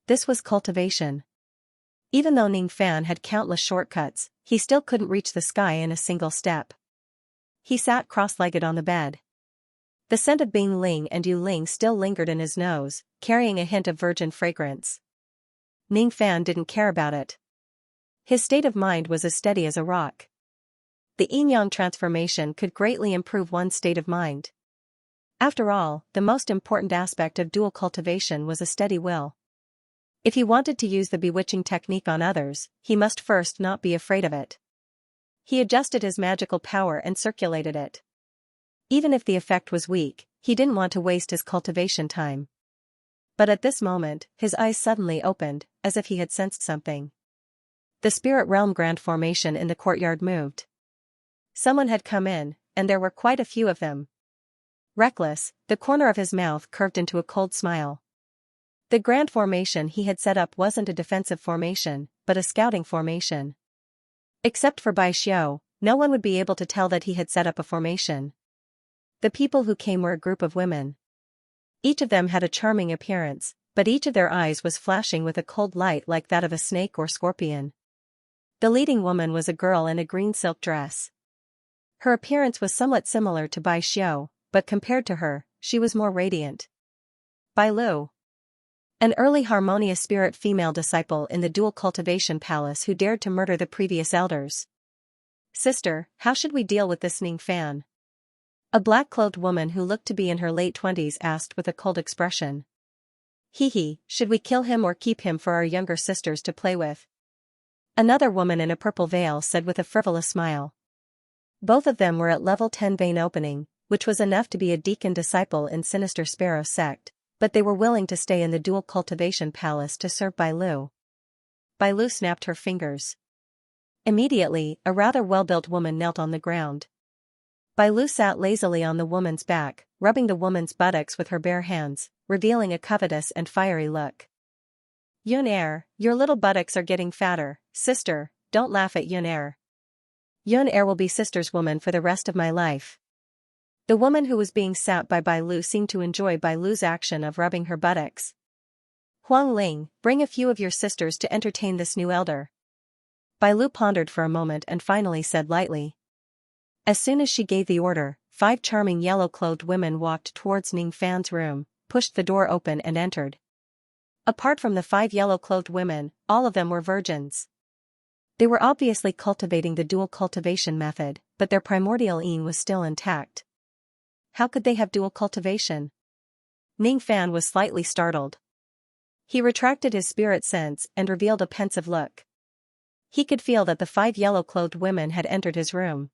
This was cultivation. Even though Ning Fan had countless shortcuts, he still couldn't reach the sky in a single step. He sat cross-legged on the bed. The scent of Bing Ling and Yu Ling still lingered in his nose, carrying a hint of virgin fragrance. Ning Fan didn't care about it. His state of mind was as steady as a rock. The yin-yang transformation could greatly improve one's state of mind. After all, the most important aspect of dual cultivation was a steady will. If he wanted to use the bewitching technique on others, he must first not be afraid of it. He adjusted his magical power and circulated it. Even if the effect was weak, he didn't want to waste his cultivation time. But at this moment, his eyes suddenly opened, as if he had sensed something. The spirit realm grand formation in the courtyard moved. Someone had come in, and there were quite a few of them. Reckless, the corner of his mouth curved into a cold smile. The grand formation he had set up wasn't a defensive formation, but a scouting formation. Except for Bai Xiao, no one would be able to tell that he had set up a formation. The people who came were a group of women. Each of them had a charming appearance, but each of their eyes was flashing with a cold light like that of a snake or scorpion. The leading woman was a girl in a green silk dress. Her appearance was somewhat similar to Bai Xiao, but compared to her, she was more radiant. Bai Lu. An early harmonious spirit female disciple in the dual cultivation palace who dared to murder the previous elders. Sister, how should we deal with this Ning Fan? A black-clothed woman who looked to be in her late 20s asked with a cold expression. Hee, should we kill him or keep him for our younger sisters to play with? Another woman in a purple veil said with a frivolous smile. Both of them were at level 10 vein opening, which was enough to be a deacon disciple in Sinister Sparrow sect, but they were willing to stay in the dual cultivation palace to serve Bai Lu. Bai Lu snapped her fingers. Immediately, a rather well-built woman knelt on the ground. Bai Lu sat lazily on the woman's back, rubbing the woman's buttocks with her bare hands, revealing a covetous and fiery look. Yun Er, your little buttocks are getting fatter, sister, don't laugh at Yun Er. Yun Er will be sister's woman for the rest of my life. The woman who was being sat by Bai Lu seemed to enjoy Bai Lu's action of rubbing her buttocks. Huang Ling, bring a few of your sisters to entertain this new elder. Bai Lu pondered for a moment and finally said lightly. As soon as she gave the order, 5 charming yellow-clothed women walked towards Ning Fan's room, pushed the door open and entered. Apart from the 5 yellow-clothed women, all of them were virgins. They were obviously cultivating the dual cultivation method, but their primordial yin was still intact. How could they have dual cultivation? Ning Fan was slightly startled. He retracted his spirit sense and revealed a pensive look. He could feel that the 5 yellow-clothed women had entered his room.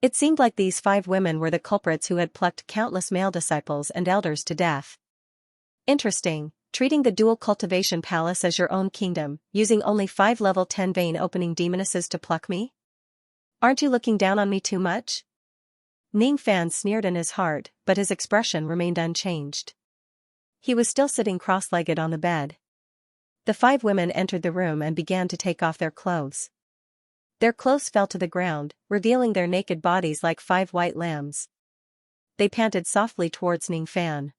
It seemed like these 5 women were the culprits who had plucked countless male disciples and elders to death. Interesting, treating the dual cultivation palace as your own kingdom, using only 5 level 10 vein opening demonesses to pluck me? Aren't you looking down on me too much? Ning Fan sneered in his heart, but his expression remained unchanged. He was still sitting cross-legged on the bed. The 5 women entered the room and began to take off their clothes. Their clothes fell to the ground, revealing their naked bodies like 5 white lambs. They panted softly towards Ning Fan.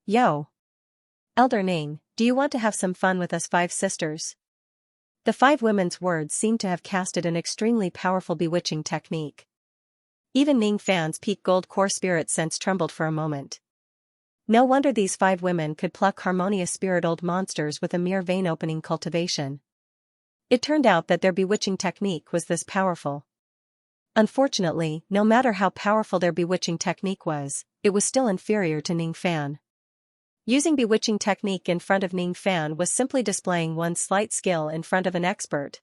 Yo! Elder Ning, do you want to have some fun with us 5 sisters? The 5 women's words seemed to have casted an extremely powerful bewitching technique. Even Ning Fan's peak gold core spirit sense trembled for a moment. No wonder these 5 women could pluck harmonious spirit old monsters with a mere vein opening cultivation. It turned out that their bewitching technique was this powerful. Unfortunately, no matter how powerful their bewitching technique was, it was still inferior to Ning Fan. Using bewitching technique in front of Ning Fan was simply displaying one's slight skill in front of an expert.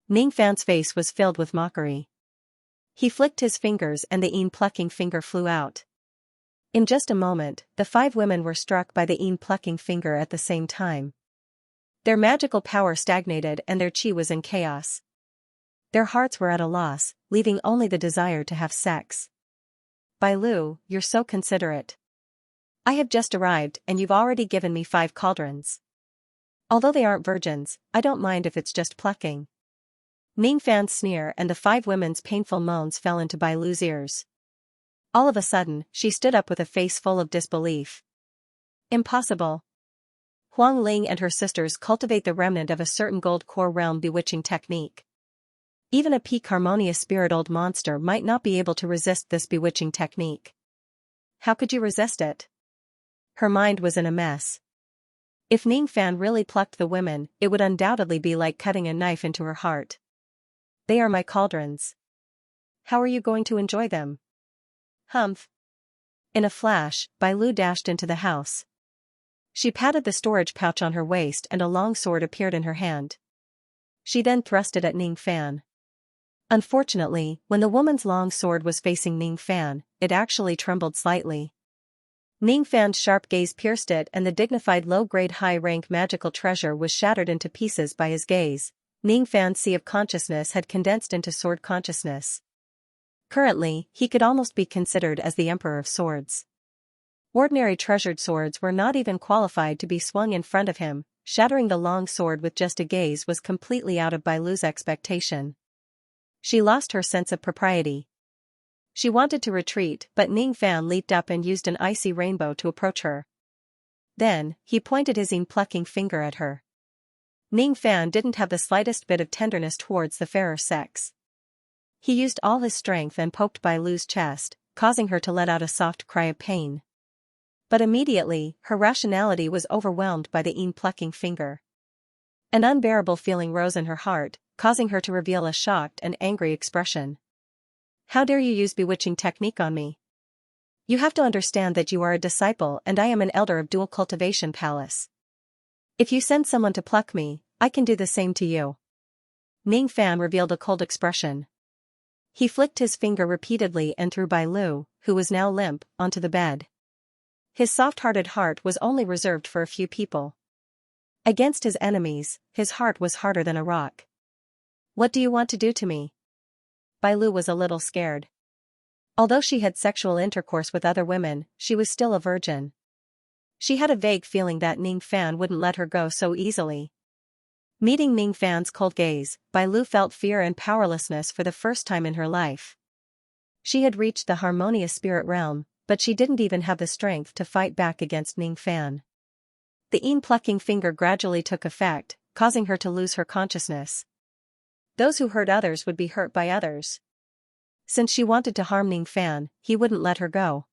Ning Fan's face was filled with mockery. He flicked his fingers and the yin-plucking finger flew out. In just a moment, the 5 women were struck by the yin-plucking finger at the same time. Their magical power stagnated and their chi was in chaos. Their hearts were at a loss, leaving only the desire to have sex. Bai Lu, you're so considerate. I have just arrived and you've already given me 5 cauldrons. Although they aren't virgins, I don't mind if it's just plucking. Ning Fan's sneer and the 5 women's painful moans fell into Bai Lu's ears. All of a sudden, she stood up with a face full of disbelief. Impossible. Huang Ling and her sisters cultivate the remnant of a certain gold core realm bewitching technique. Even a peak harmonious spirit old monster might not be able to resist this bewitching technique. How could you resist it? Her mind was in a mess. If Ning Fan really plucked the women, it would undoubtedly be like cutting a knife into her heart. They are my cauldrons. How are you going to enjoy them? Humph. In a flash, Bai Lu dashed into the house. She patted the storage pouch on her waist and a long sword appeared in her hand. She then thrust it at Ning Fan. Unfortunately, when the woman's long sword was facing Ning Fan, it actually trembled slightly. Ning Fan's sharp gaze pierced it and the dignified low-grade high-rank magical treasure was shattered into pieces by his gaze. Ning Fan's sea of consciousness had condensed into sword consciousness. Currently, he could almost be considered as the Emperor of Swords. Ordinary treasured swords were not even qualified to be swung in front of him. Shattering the long sword with just a gaze was completely out of Bai Lu's expectation. She lost her sense of propriety. She wanted to retreat, but Ning Fan leaped up and used an icy rainbow to approach her. Then, he pointed his plucking finger at her. Ning Fan didn't have the slightest bit of tenderness towards the fairer sex. He used all his strength and poked Bai Lu's chest, causing her to let out a soft cry of pain. But immediately, her rationality was overwhelmed by the plucking finger. An unbearable feeling rose in her heart, causing her to reveal a shocked and angry expression. How dare you use bewitching technique on me? You have to understand that you are a disciple and I am an elder of Dual Cultivation Palace. If you send someone to pluck me, I can do the same to you. Ning Fan revealed a cold expression. He flicked his finger repeatedly and threw Bai Lu, who was now limp, onto the bed. His soft-hearted heart was only reserved for a few people. Against his enemies, his heart was harder than a rock. What do you want to do to me? Bai Lu was a little scared. Although she had sexual intercourse with other women, she was still a virgin. She had a vague feeling that Ning Fan wouldn't let her go so easily. Meeting Ning Fan's cold gaze, Bai Lu felt fear and powerlessness for the first time in her life. She had reached the harmonious spirit realm, but she didn't even have the strength to fight back against Ning Fan. The plucking finger gradually took effect, causing her to lose her consciousness. Those who hurt others would be hurt by others. Since she wanted to harm Ning Fan, he wouldn't let her go.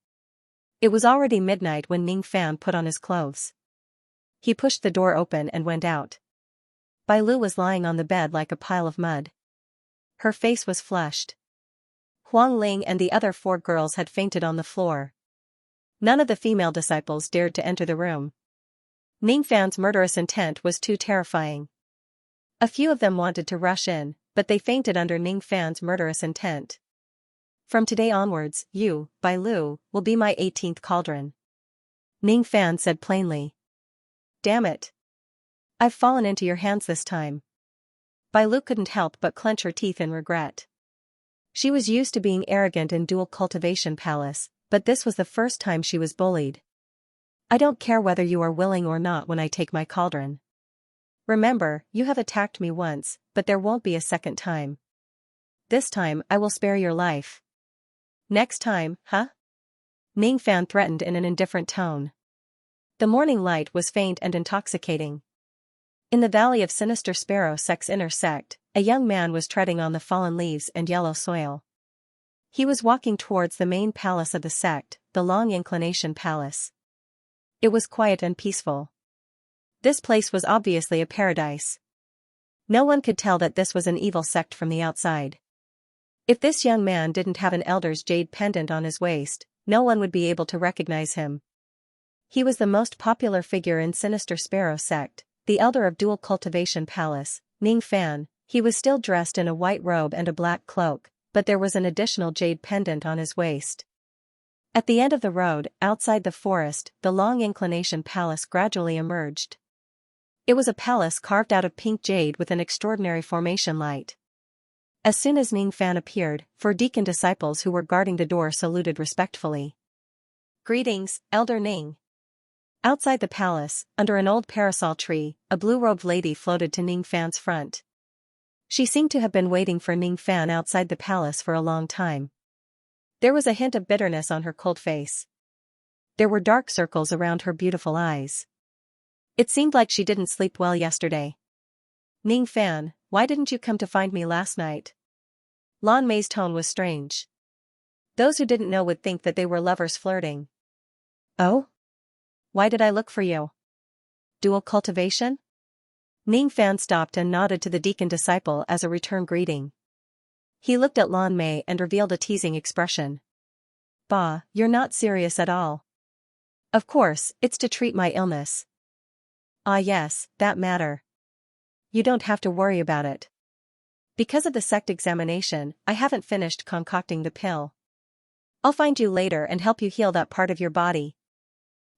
It was already midnight when Ning Fan put on his clothes. He pushed the door open and went out. Bai Lu was lying on the bed like a pile of mud. Her face was flushed. Huang Ling and the other 4 girls had fainted on the floor. None of the female disciples dared to enter the room. Ning Fan's murderous intent was too terrifying. A few of them wanted to rush in, but they fainted under Ning Fan's murderous intent. From today onwards, you, Bai Lu, will be my 18th cauldron. Ning Fan said plainly. Damn it. I've fallen into your hands this time. Bai Lu couldn't help but clench her teeth in regret. She was used to being arrogant in Dual Cultivation Palace, but this was the first time she was bullied. I don't care whether you are willing or not when I take my cauldron. Remember, you have attacked me once, but there won't be a second time. This time I will spare your life. Next time, huh? Ning Fan threatened in an indifferent tone. The morning light was faint and intoxicating. In the valley of Sinister Sparrow Sect's inner sect, a young man was treading on the fallen leaves and yellow soil. He was walking towards the main palace of the sect, the Long Inclination Palace. It was quiet and peaceful. This place was obviously a paradise. No one could tell that this was an evil sect from the outside. If this young man didn't have an elder's jade pendant on his waist, no one would be able to recognize him. He was the most popular figure in Sinister Sparrow Sect, the elder of Dual Cultivation Palace, Ning Fan. He was still dressed in a white robe and a black cloak, but there was an additional jade pendant on his waist. At the end of the road, outside the forest, the Long Inclination Palace gradually emerged. It was a palace carved out of pink jade with an extraordinary formation light. As soon as Ning Fan appeared, 4 deacon disciples who were guarding the door saluted respectfully. Greetings, Elder Ning. Outside the palace, under an old parasol tree, a blue-robed lady floated to Ning Fan's front. She seemed to have been waiting for Ning Fan outside the palace for a long time. There was a hint of bitterness on her cold face. There were dark circles around her beautiful eyes. It seemed like she didn't sleep well yesterday. Ning Fan, why didn't you come to find me last night? Lan Mei's tone was strange. Those who didn't know would think that they were lovers flirting. Oh? Why did I look for you? Dual cultivation? Ning Fan stopped and nodded to the deacon disciple as a return greeting. He looked at Lan Mei and revealed a teasing expression. Bah, you're not serious at all. Of course, it's to treat my illness. Ah yes, that matter. You don't have to worry about it. Because of the sect examination, I haven't finished concocting the pill. I'll find you later and help you heal that part of your body.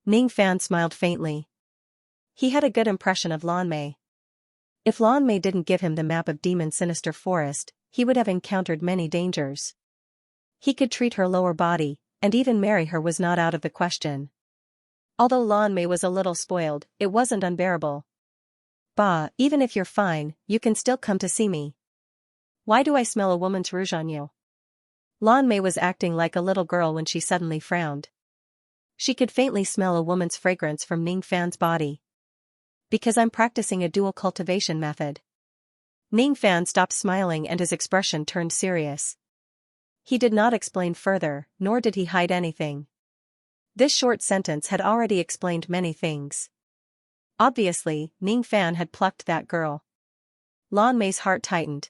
Ning Fan smiled faintly. He had a good impression of Lan Mei. If Lan Mei didn't give him the map of Demon Sinister Forest, he would have encountered many dangers. He could treat her lower body, and even marry her was not out of the question. Although Lan Mei was a little spoiled, it wasn't unbearable. Bah, even if you're fine, you can still come to see me. Why do I smell a woman's rouge on you? Lan Mei was acting like a little girl when she suddenly frowned. She could faintly smell a woman's fragrance from Ning Fan's body. Because I'm practicing a dual cultivation method. Ning Fan stopped smiling and his expression turned serious. He did not explain further, nor did he hide anything. This short sentence had already explained many things. Obviously, Ning Fan had plucked that girl. Lan Mei's heart tightened.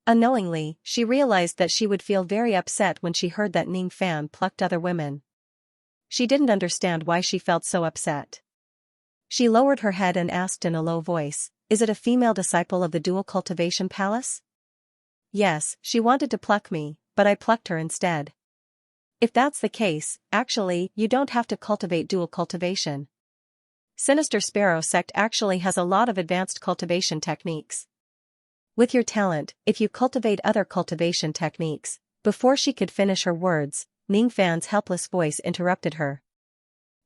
Unknowingly, she realized that she would feel very upset when she heard that Ning Fan plucked other women. She didn't understand why she felt so upset. She lowered her head and asked in a low voice, "Is it a female disciple of the Dual Cultivation Palace?" Yes, she wanted to pluck me, but I plucked her instead. If that's the case, actually, you don't have to cultivate dual cultivation. Sinister Sparrow sect actually has a lot of advanced cultivation techniques. With your talent, if you cultivate other cultivation techniques. Before she could finish her words, Ning Fan's helpless voice interrupted her.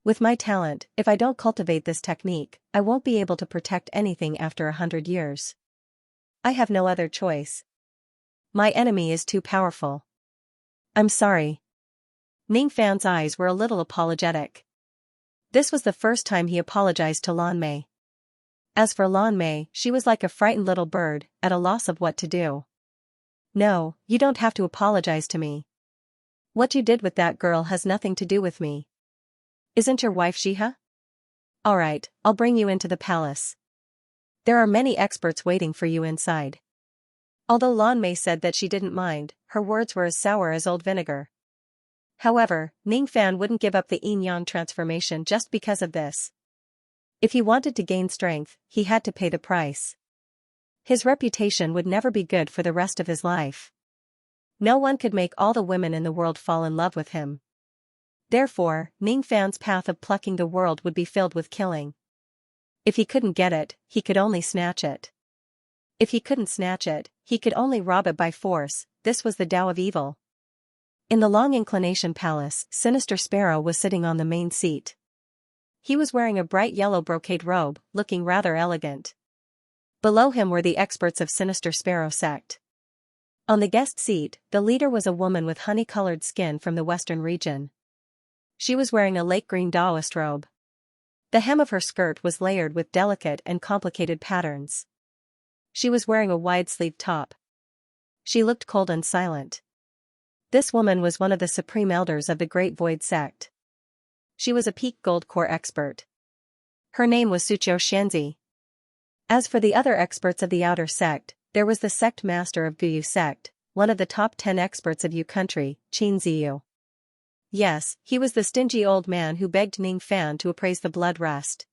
With my talent, if I don't cultivate this technique, I won't be able to protect anything after 100 years. I have no other choice. My enemy is too powerful. I'm sorry. Ning Fan's eyes were a little apologetic. This was the first time he apologized to Lan Mei. As for Lan Mei, she was like a frightened little bird, at a loss of what to do. No, you don't have to apologize to me. What you did with that girl has nothing to do with me. Isn't your wife Xiha? Alright, I'll bring you into the palace. There are many experts waiting for you inside. Although Lan Mei said that she didn't mind, her words were as sour as old vinegar. However, Ning Fan wouldn't give up the yin-yang transformation just because of this. If he wanted to gain strength, he had to pay the price. His reputation would never be good for the rest of his life. No one could make all the women in the world fall in love with him. Therefore, Ning Fan's path of plucking the world would be filled with killing. If he couldn't get it, he could only snatch it. If he couldn't snatch it, he could only rob it by force. This was the Tao of evil. In the Long Inclination Palace, Sinister Sparrow was sitting on the main seat. He was wearing a bright yellow brocade robe, looking rather elegant. Below him were the experts of Sinister Sparrow sect. On the guest seat, the leader was a woman with honey-colored skin from the western region. She was wearing a lake green Taoist robe. The hem of her skirt was layered with delicate and complicated patterns. She was wearing a wide-sleeved top. She looked cold and silent. This woman was one of the supreme elders of the Great Void sect. She was a peak gold core expert. Her name was Xianxia. As for the other experts of the outer sect, there was the sect master of Guyu sect, one of the top 10 experts of Yu country, Qin Ziyu. Yes, he was the stingy old man who begged Ning Fan to appraise the blood rest.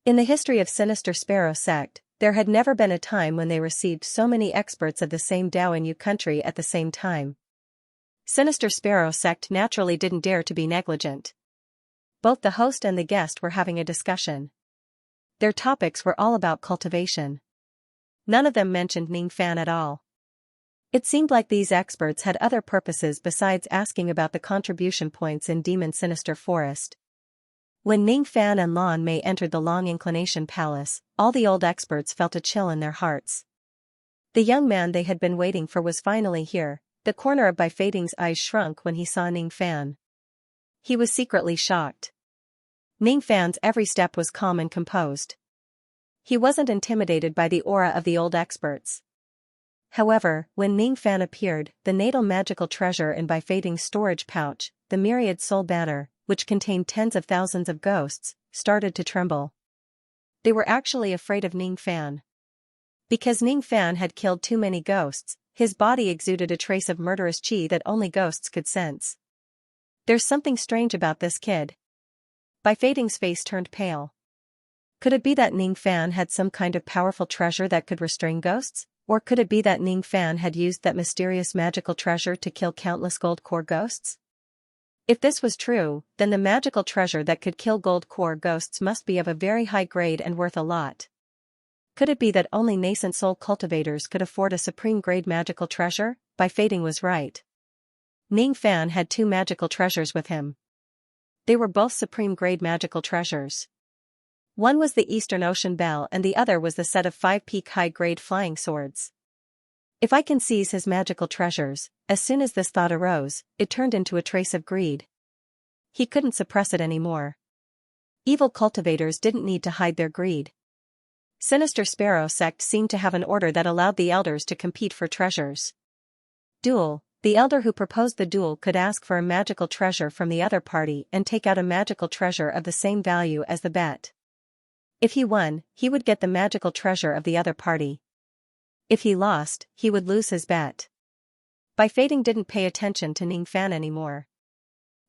In the history of Sinister Sparrow sect, there had never been a time when they received so many experts of the same Dao in Yu country at the same time. Sinister Sparrow sect naturally didn't dare to be negligent. Both the host and the guest were having a discussion. Their topics were all about cultivation. None of them mentioned Ning Fan at all. It seemed like these experts had other purposes besides asking about the contribution points in Demon Sinister Forest. When Ning Fan and Lan Mei entered the Long Inclination Palace, all the old experts felt a chill in their hearts. The young man they had been waiting for was finally here. The corner of Bai Feiting's eyes shrunk when he saw Ning Fan. He was secretly shocked. Ning Fan's every step was calm and composed. He wasn't intimidated by the aura of the old experts. However, when Ning Fan appeared, the natal magical treasure in Bifading's storage pouch, the myriad soul banner, which contained tens of thousands of ghosts, started to tremble. They were actually afraid of Ning Fan. Because Ning Fan had killed too many ghosts, his body exuded a trace of murderous qi that only ghosts could sense. There's something strange about this kid. Bifading's face turned pale. Could it be that Ning Fan had some kind of powerful treasure that could restrain ghosts? Or could it be that Ning Fan had used that mysterious magical treasure to kill countless gold core ghosts? If this was true, then the magical treasure that could kill gold core ghosts must be of a very high grade and worth a lot. Could it be that only nascent soul cultivators could afford a supreme grade magical treasure? Bifading was right. Ning Fan had two magical treasures with him. They were both supreme grade magical treasures. One was the Eastern Ocean Bell and the other was the set of 5 peak high-grade flying swords. If I can seize his magical treasures, as soon as this thought arose, it turned into a trace of greed. He couldn't suppress it anymore. Evil cultivators didn't need to hide their greed. Sinister Sparrow sect seemed to have an order that allowed the elders to compete for treasures. Duel. The elder who proposed the duel could ask for a magical treasure from the other party and take out a magical treasure of the same value as the bet. If he won, he would get the magical treasure of the other party. If he lost, he would lose his bet. Bifading didn't pay attention to Ning Fan anymore.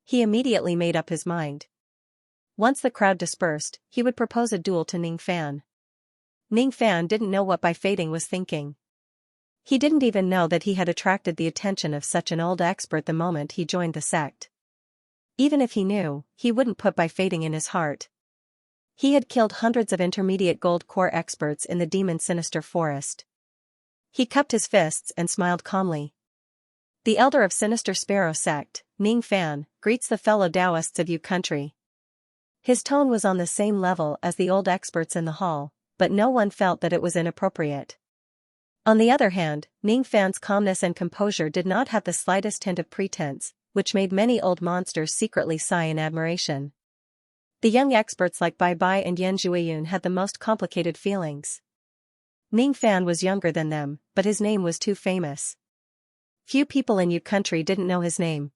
He immediately made up his mind. Once the crowd dispersed, he would propose a duel to Ning Fan. Ning Fan didn't know what Bifading was thinking. He didn't even know that he had attracted the attention of such an old expert the moment he joined the sect. Even if he knew, he wouldn't put Bifading in his heart. He had killed hundreds of intermediate gold core experts in the demon sinister forest. He cupped his fists and smiled calmly. The elder of Sinister Sparrow sect, Ning Fan, greets the fellow Taoists of Yu country. His tone was on the same level as the old experts in the hall, but no one felt that it was inappropriate. On the other hand, Ning Fan's calmness and composure did not have the slightest hint of pretense, which made many old monsters secretly sigh in admiration. The young experts like Bai Bai and Yan Zhuiyun had the most complicated feelings. Ning Fan was younger than them, but his name was too famous. Few people in Yu country didn't know his name.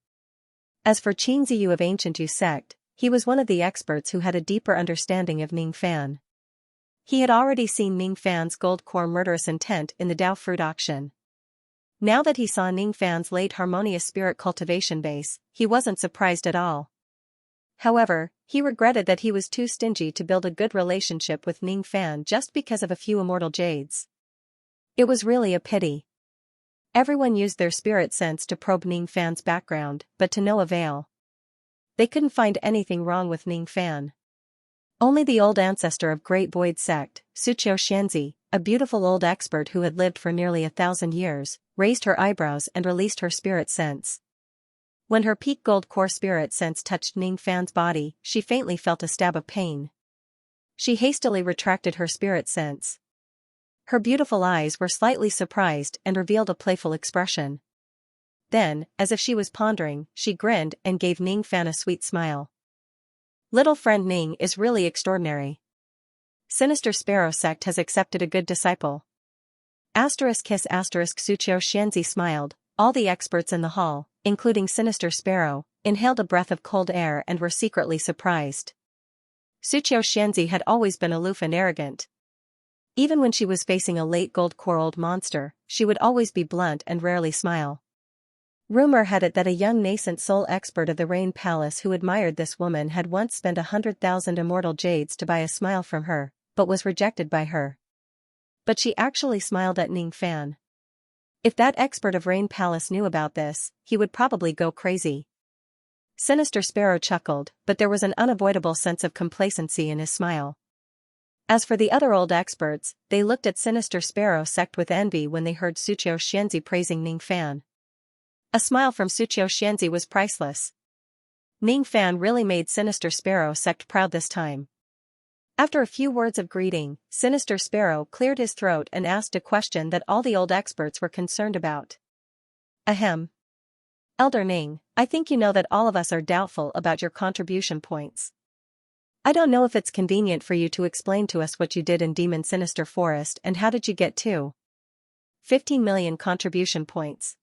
As for Xianxia of ancient Yu sect, he was one of the experts who had a deeper understanding of Ning Fan. He had already seen Ning Fan's gold core murderous intent in the Dao fruit auction. Now that he saw Ning Fan's late harmonious spirit cultivation base, he wasn't surprised at all. However, he regretted that he was too stingy to build a good relationship with Ning Fan just because of a few immortal jades. It was really a pity. Everyone used their spirit sense to probe Ning Fan's background, but to no avail. They couldn't find anything wrong with Ning Fan. Only the old ancestor of Great Void sect, Xianxia, a beautiful old expert who had lived for nearly 1,000 years, raised her eyebrows and released her spirit sense. When her peak gold core spirit sense touched Ning Fan's body, she faintly felt a stab of pain. She hastily retracted her spirit sense. Her beautiful eyes were slightly surprised and revealed a playful expression. Then, as if she was pondering, she grinned and gave Ning Fan a sweet smile. Little friend Ning is really extraordinary. Sinister Sparrow sect has accepted a good disciple. Kiss Xianxia smiled. All the experts in the hall, including Sinister Sparrow, inhaled a breath of cold air and were secretly surprised. Xianxia had always been aloof and arrogant. Even when she was facing a late gold core old monster, she would always be blunt and rarely smile. Rumor had it that a young nascent soul expert of the Rain Palace who admired this woman had once spent 100,000 immortal jades to buy a smile from her, but was rejected by her. But she actually smiled at Ning Fan. If that expert of Rain Palace knew about this, he would probably go crazy. Sinister Sparrow chuckled, but there was an unavoidable sense of complacency in his smile. As for the other old experts, they looked at Sinister Sparrow sect with envy when they heard Xianxia praising Ning Fan. A smile from Xianxia was priceless. Ning Fan really made Sinister Sparrow sect proud this time. After a few words of greeting, Sinister Sparrow cleared his throat and asked a question that all the old experts were concerned about. Ahem. Elder Ning, I think you know that all of us are doubtful about your contribution points. I don't know if it's convenient for you to explain to us what you did in Demon Sinister Forest and how did you get to 15 million contribution points.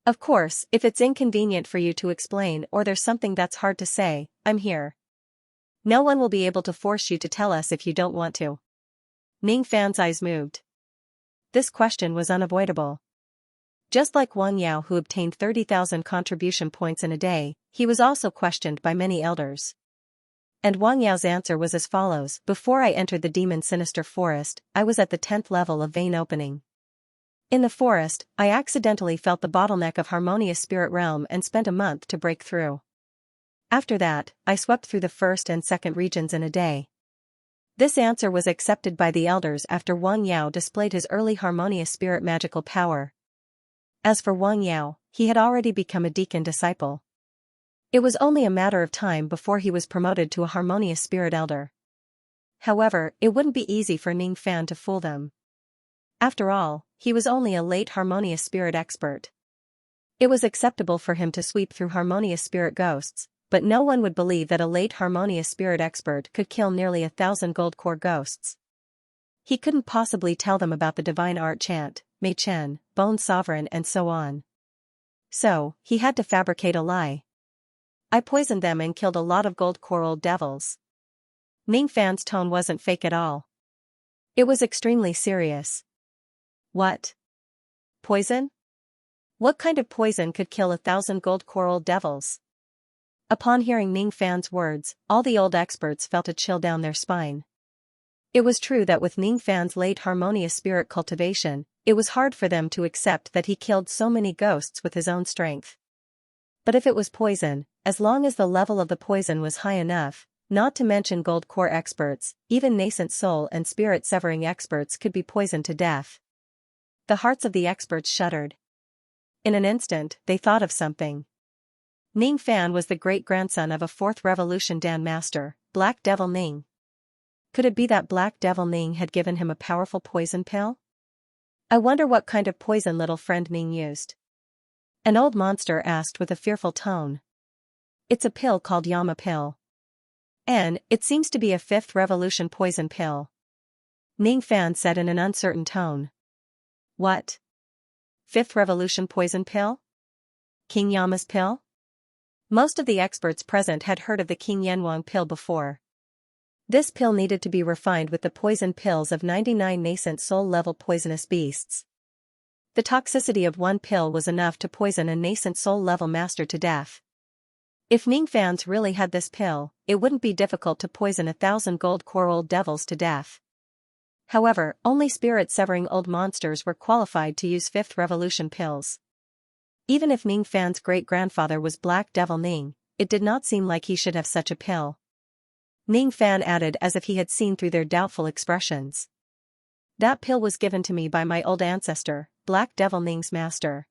Of course, if it's inconvenient for you to explain or there's something that's hard to say, I'm here. No one will be able to force you to tell us if you don't want to. Ning Fan's eyes moved. This question was unavoidable. Just like Wang Yao, who obtained 30,000 contribution points in a day, he was also questioned by many elders. And Wang Yao's answer was as follows: before I entered the Demon Sinister Forest, I was at the 10th level of vein opening. In the forest, I accidentally felt the bottleneck of Harmonious Spirit Realm and spent a month to break through. After that, I swept through the first and second regions in a day. This answer was accepted by the elders after Wang Yao displayed his early Harmonious Spirit magical power. As for Wang Yao, he had already become a deacon disciple. It was only a matter of time before he was promoted to a Harmonious Spirit Elder. However, it wouldn't be easy for Ning Fan to fool them. After all, he was only a late Harmonious Spirit expert. It was acceptable for him to sweep through Harmonious Spirit ghosts, but no one would believe that a late Harmonious Spirit expert could kill nearly 1,000 gold core ghosts. He couldn't possibly tell them about the Divine Art Chant, Mei Chen, Bone Sovereign and so on. So, he had to fabricate a lie. I poisoned them and killed a lot of gold core old devils. Ning Fan's tone wasn't fake at all. It was extremely serious. What? Poison? What kind of poison could kill 1,000 gold core old devils? Upon hearing Ning Fan's words, all the old experts felt a chill down their spine. It was true that with Ning Fan's late Harmonious Spirit cultivation, it was hard for them to accept that he killed so many ghosts with his own strength. But if it was poison, as long as the level of the poison was high enough, not to mention gold core experts, even nascent soul and spirit severing experts could be poisoned to death. The hearts of the experts shuddered. In an instant, they thought of something. Ning Fan was the great-grandson of a 4th Revolution Dan Master, Black Devil Ning. Could it be that Black Devil Ning had given him a powerful poison pill? I wonder what kind of poison little friend Ning used. An old monster asked with a fearful tone. It's a pill called Yama pill. And it seems to be a 5th Revolution poison pill. Ning Fan said in an uncertain tone. What? 5th Revolution poison pill? King Yama's pill? Most of the experts present had heard of the King Yenwang pill before. This pill needed to be refined with the poison pills of 99 nascent soul-level poisonous beasts. The toxicity of one pill was enough to poison a nascent soul-level master to death. If Ning Fans really had this pill, it wouldn't be difficult to poison 1,000 gold core old devils to death. However, only spirit-severing old monsters were qualified to use 5th Revolution pills. Even if Ning Fan's great-grandfather was Black Devil Ning, it did not seem like he should have such a pill. Ning Fan added as if he had seen through their doubtful expressions. That pill was given to me by my old ancestor, Black Devil Ning's master.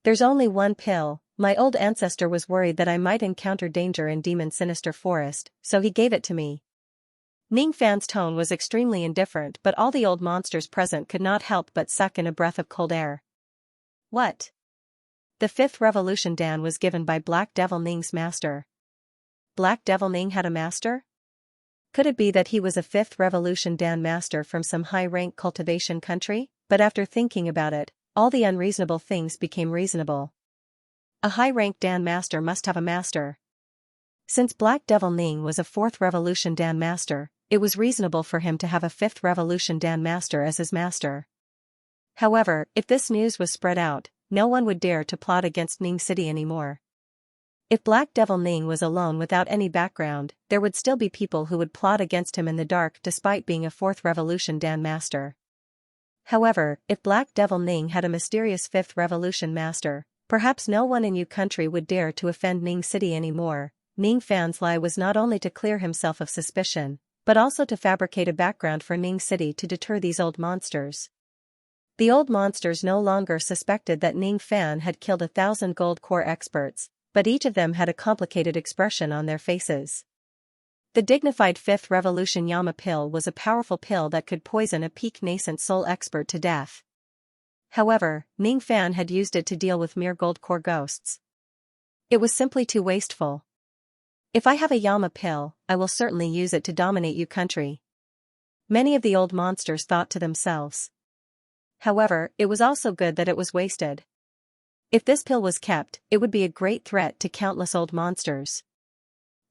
There's only one pill. My old ancestor was worried that I might encounter danger in Demon Sinister Forest, so he gave it to me. Ning Fan's tone was extremely indifferent, but all the old monsters present could not help but suck in a breath of cold air. What? The 5th Revolution Dan was given by Black Devil Ning's master. Black Devil Ning had a master? Could it be that he was a 5th Revolution Dan master from some high-rank cultivation country? But after thinking about it, all the unreasonable things became reasonable. A high-rank Dan master must have a master. Since Black Devil Ning was a 4th Revolution Dan master, it was reasonable for him to have a 5th Revolution Dan master as his master. However, if this news was spread out, no one would dare to plot against Ning City anymore. If Black Devil Ning was alone without any background, there would still be people who would plot against him in the dark despite being a 4th Revolution Dan master. However, if Black Devil Ning had a mysterious 5th Revolution master, perhaps no one in Yu country would dare to offend Ning City anymore. Ning Fan's lie was not only to clear himself of suspicion, but also to fabricate a background for Ning City to deter these old monsters. The old monsters no longer suspected that Ning Fan had killed 1,000 gold core experts, but each of them had a complicated expression on their faces. The dignified 5th Revolution Yama pill was a powerful pill that could poison a peak nascent soul expert to death. However, Ning Fan had used it to deal with mere gold core ghosts. It was simply too wasteful. If I have a Yama pill, I will certainly use it to dominate you country. Many of the old monsters thought to themselves. However, it was also good that it was wasted. If this pill was kept, it would be a great threat to countless old monsters.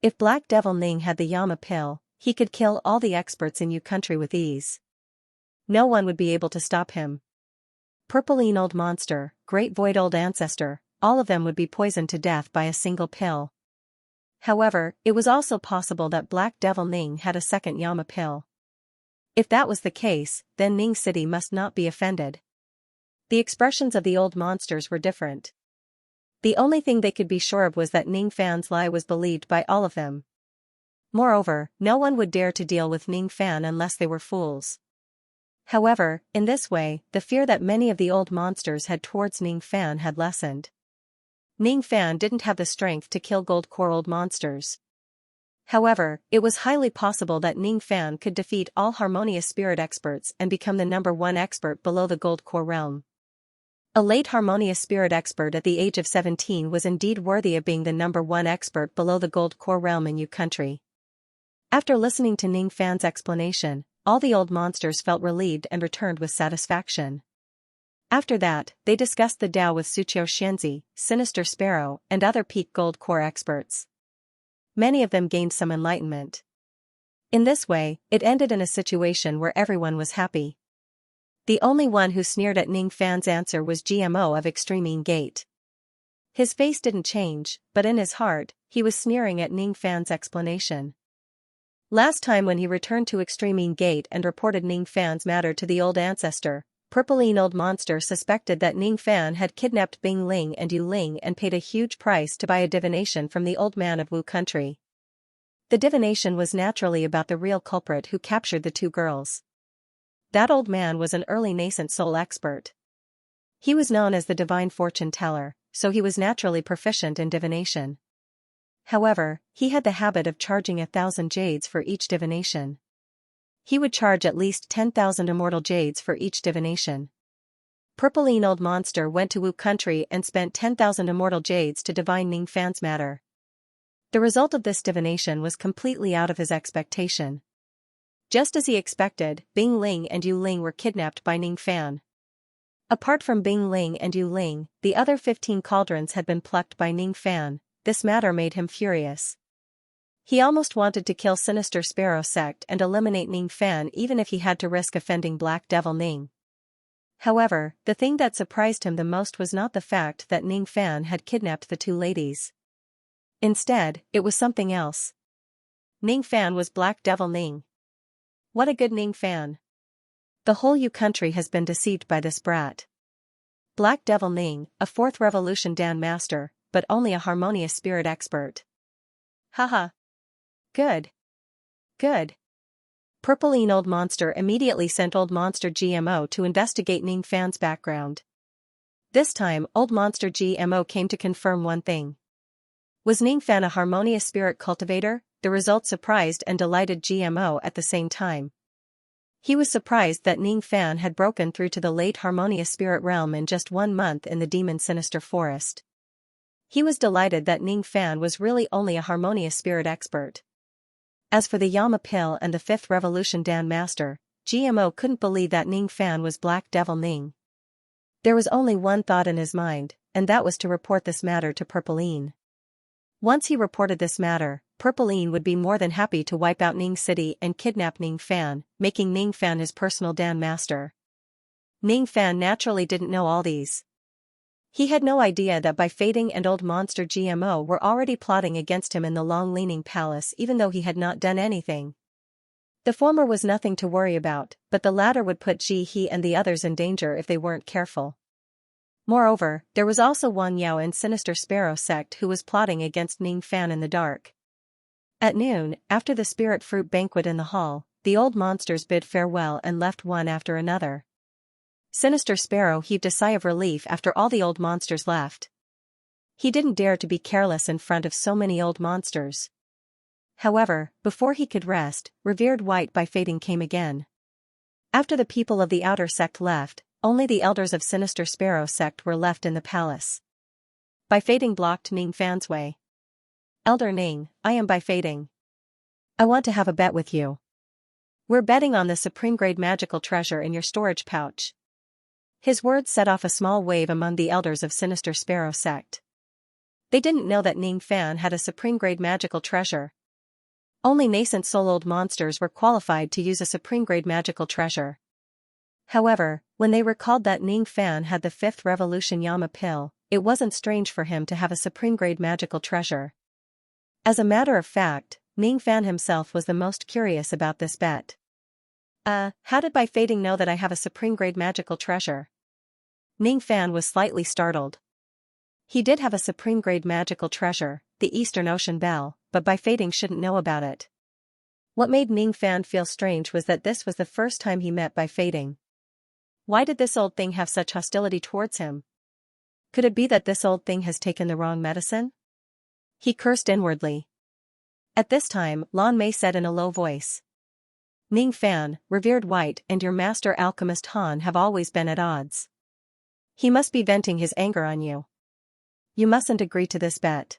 If Black Devil Ning had the Yama pill, he could kill all the experts in Yu country with ease. No one would be able to stop him. Purpline Old Monster, Great Void Old Ancestor, all of them would be poisoned to death by a single pill. However, it was also possible that Black Devil Ning had a second Yama pill. If that was the case, then Ning City must not be offended. The expressions of the old monsters were different. The only thing they could be sure of was that Ning Fan's lie was believed by all of them. Moreover, no one would dare to deal with Ning Fan unless they were fools. However, in this way, the fear that many of the old monsters had towards Ning Fan had lessened. Ning Fan didn't have the strength to kill Gold Core old monsters. However, it was highly possible that Ning Fan could defeat all Harmonious Spirit experts and become the #1 expert below the Gold Core realm. A late Harmonious Spirit expert at the age of 17 was indeed worthy of being the #1 expert below the Gold Core realm in Yu country. After listening to Ning Fan's explanation, all the old monsters felt relieved and returned with satisfaction. After that, they discussed the Tao with Suqiu Xianxia, Sinister Sparrow, and other peak Gold Core experts. Many of them gained some enlightenment. In this way, it ended in a situation where everyone was happy. The only one who sneered at Ning Fan's answer was GMO of Extreme Gate. His face didn't change, but in his heart, he was sneering at Ning Fan's explanation. Last time when he returned to Extreme Gate and reported Ning Fan's matter to the old ancestor, Purpline Old Monster suspected that Ning Fan had kidnapped Bing Ling and Yu Ling and paid a huge price to buy a divination from the old man of Wu country. The divination was naturally about the real culprit who captured the two girls. That old man was an early nascent soul expert. He was known as the divine fortune teller, so he was naturally proficient in divination. However, he had the habit of charging 1,000 jades for each divination. He would charge at least 10,000 immortal jades for each divination. Purpline Old Monster went to Wu country and spent 10,000 immortal jades to divine Ning Fan's matter. The result of this divination was completely out of his expectation. Just as he expected, Bing Ling and Yu Ling were kidnapped by Ning Fan. Apart from Bing Ling and Yu Ling, the other 15 cauldrons had been plucked by Ning Fan. This matter made him furious. He almost wanted to kill Sinister Sparrow sect and eliminate Ning Fan even if he had to risk offending Black Devil Ning. However, the thing that surprised him the most was not the fact that Ning Fan had kidnapped the two ladies. Instead, it was something else. Ning Fan was Black Devil Ning. What a good Ning Fan. The whole Yu country has been deceived by this brat. Black Devil Ning, a 4th Revolution Dan Master, but only a Harmonious Spirit expert. Haha. Good. Good. Purpline Old Monster immediately sent Old Monster GMO to investigate Ning Fan's background. This time, Old Monster GMO came to confirm one thing. Was Ning Fan a Harmonious Spirit cultivator? The result surprised and delighted GMO at the same time. He was surprised that Ning Fan had broken through to the late Harmonious Spirit realm in just 1 month in the Demon Sinister Forest. He was delighted that Ning Fan was really only a Harmonious Spirit expert. As for the Yama pill and the 5th Revolution Dan Master, GMO couldn't believe that Ning Fan was Black Devil Ning. There was only one thought in his mind, and that was to report this matter to Purpline. Once he reported this matter, Purpline would be more than happy to wipe out Ning City and kidnap Ning Fan, making Ning Fan his personal Dan Master. Ning Fan naturally didn't know all these. He had no idea that by Fading and Old Monster GMO were already plotting against him in the Long-Leaning Palace even though he had not done anything. The former was nothing to worry about, but the latter would put he and the others in danger if they weren't careful. Moreover, there was also Wang Yao and Sinister Sparrow sect who was plotting against Ning Fan in the dark. At noon, after the spirit fruit banquet in the hall, the old monsters bid farewell and left one after another. Sinister Sparrow heaved a sigh of relief after all the old monsters left. He didn't dare to be careless in front of so many old monsters. However, before he could rest, Revered White by Fading came again. After the people of the outer sect left, only the elders of Sinister Sparrow sect were left in the palace. By Fading blocked Ning Fan's way. Elder Ning, I am by fading. I want to have a bet with you. We're betting on the supreme grade magical treasure in your storage pouch. His words set off a small wave among the elders of Sinister Sparrow sect. They didn't know that Ning Fan had a supreme grade magical treasure. Only nascent soul-old monsters were qualified to use a supreme grade magical treasure. However, when they recalled that Ning Fan had the 5th Revolution Yama pill, it wasn't strange for him to have a supreme grade magical treasure. As a matter of fact, Ning Fan himself was the most curious about this bet. How did By Fading know that I have a supreme grade magical treasure? Ning Fan was slightly startled. He did have a supreme grade magical treasure, the Eastern Ocean Bell, but By Fading shouldn't know about it. What made Ning Fan feel strange was that this was the first time he met By Fading. Why did this old thing have such hostility towards him? Could it be that this old thing has taken the wrong medicine? He cursed inwardly. At this time, Lan Mei said in a low voice. Ning Fan, revered white, and your master alchemist Han have always been at odds. He must be venting his anger on you. You mustn't agree to this bet.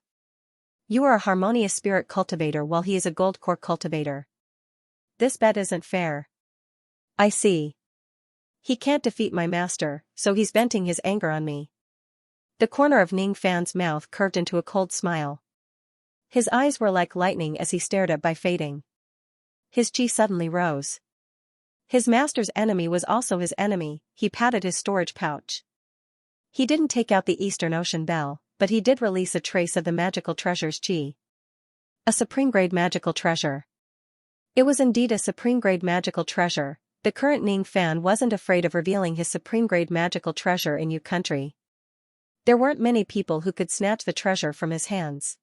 You are a harmonious spirit cultivator while he is a gold core cultivator. This bet isn't fair. I see. He can't defeat my master, so he's venting his anger on me. The corner of Ning Fan's mouth curved into a cold smile. His eyes were like lightning as he stared at By Fading. His chi suddenly rose. His master's enemy was also his enemy. He patted his storage pouch. He didn't take out the Eastern Ocean Bell, but he did release a trace of the magical treasure's chi. A supreme grade magical treasure. It was indeed a supreme grade magical treasure. The current Ning Fan wasn't afraid of revealing his supreme grade magical treasure in Yu country. There weren't many people who could snatch the treasure from his hands.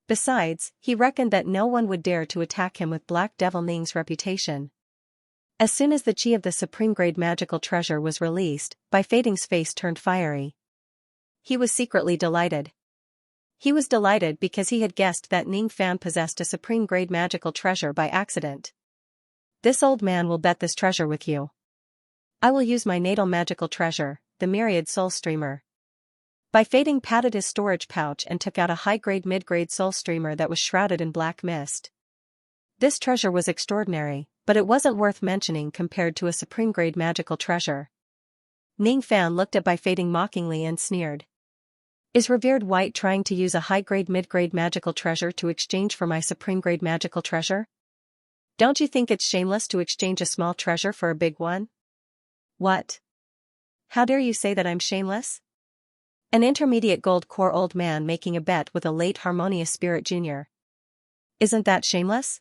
Besides, he reckoned that no one would dare to attack him with Black Devil Ning's reputation. As soon as the chi of the supreme grade magical treasure was released, By Fading's face turned fiery. He was secretly delighted. He was delighted because he had guessed that Ning Fan possessed a supreme grade magical treasure by accident. This old man will bet this treasure with you. I will use my natal magical treasure, the Myriad Soul Streamer. By Fading patted his storage pouch and took out a high-grade mid-grade soul streamer that was shrouded in black mist. This treasure was extraordinary, but it wasn't worth mentioning compared to a supreme grade magical treasure. Ning Fan looked at By Fading mockingly and sneered. Is revered white trying to use a high-grade mid-grade magical treasure to exchange for my supreme grade magical treasure? Don't you think it's shameless to exchange a small treasure for a big one? What? How dare you say that I'm shameless? An intermediate gold core old man making a bet with a late harmonious spirit junior. Isn't that shameless?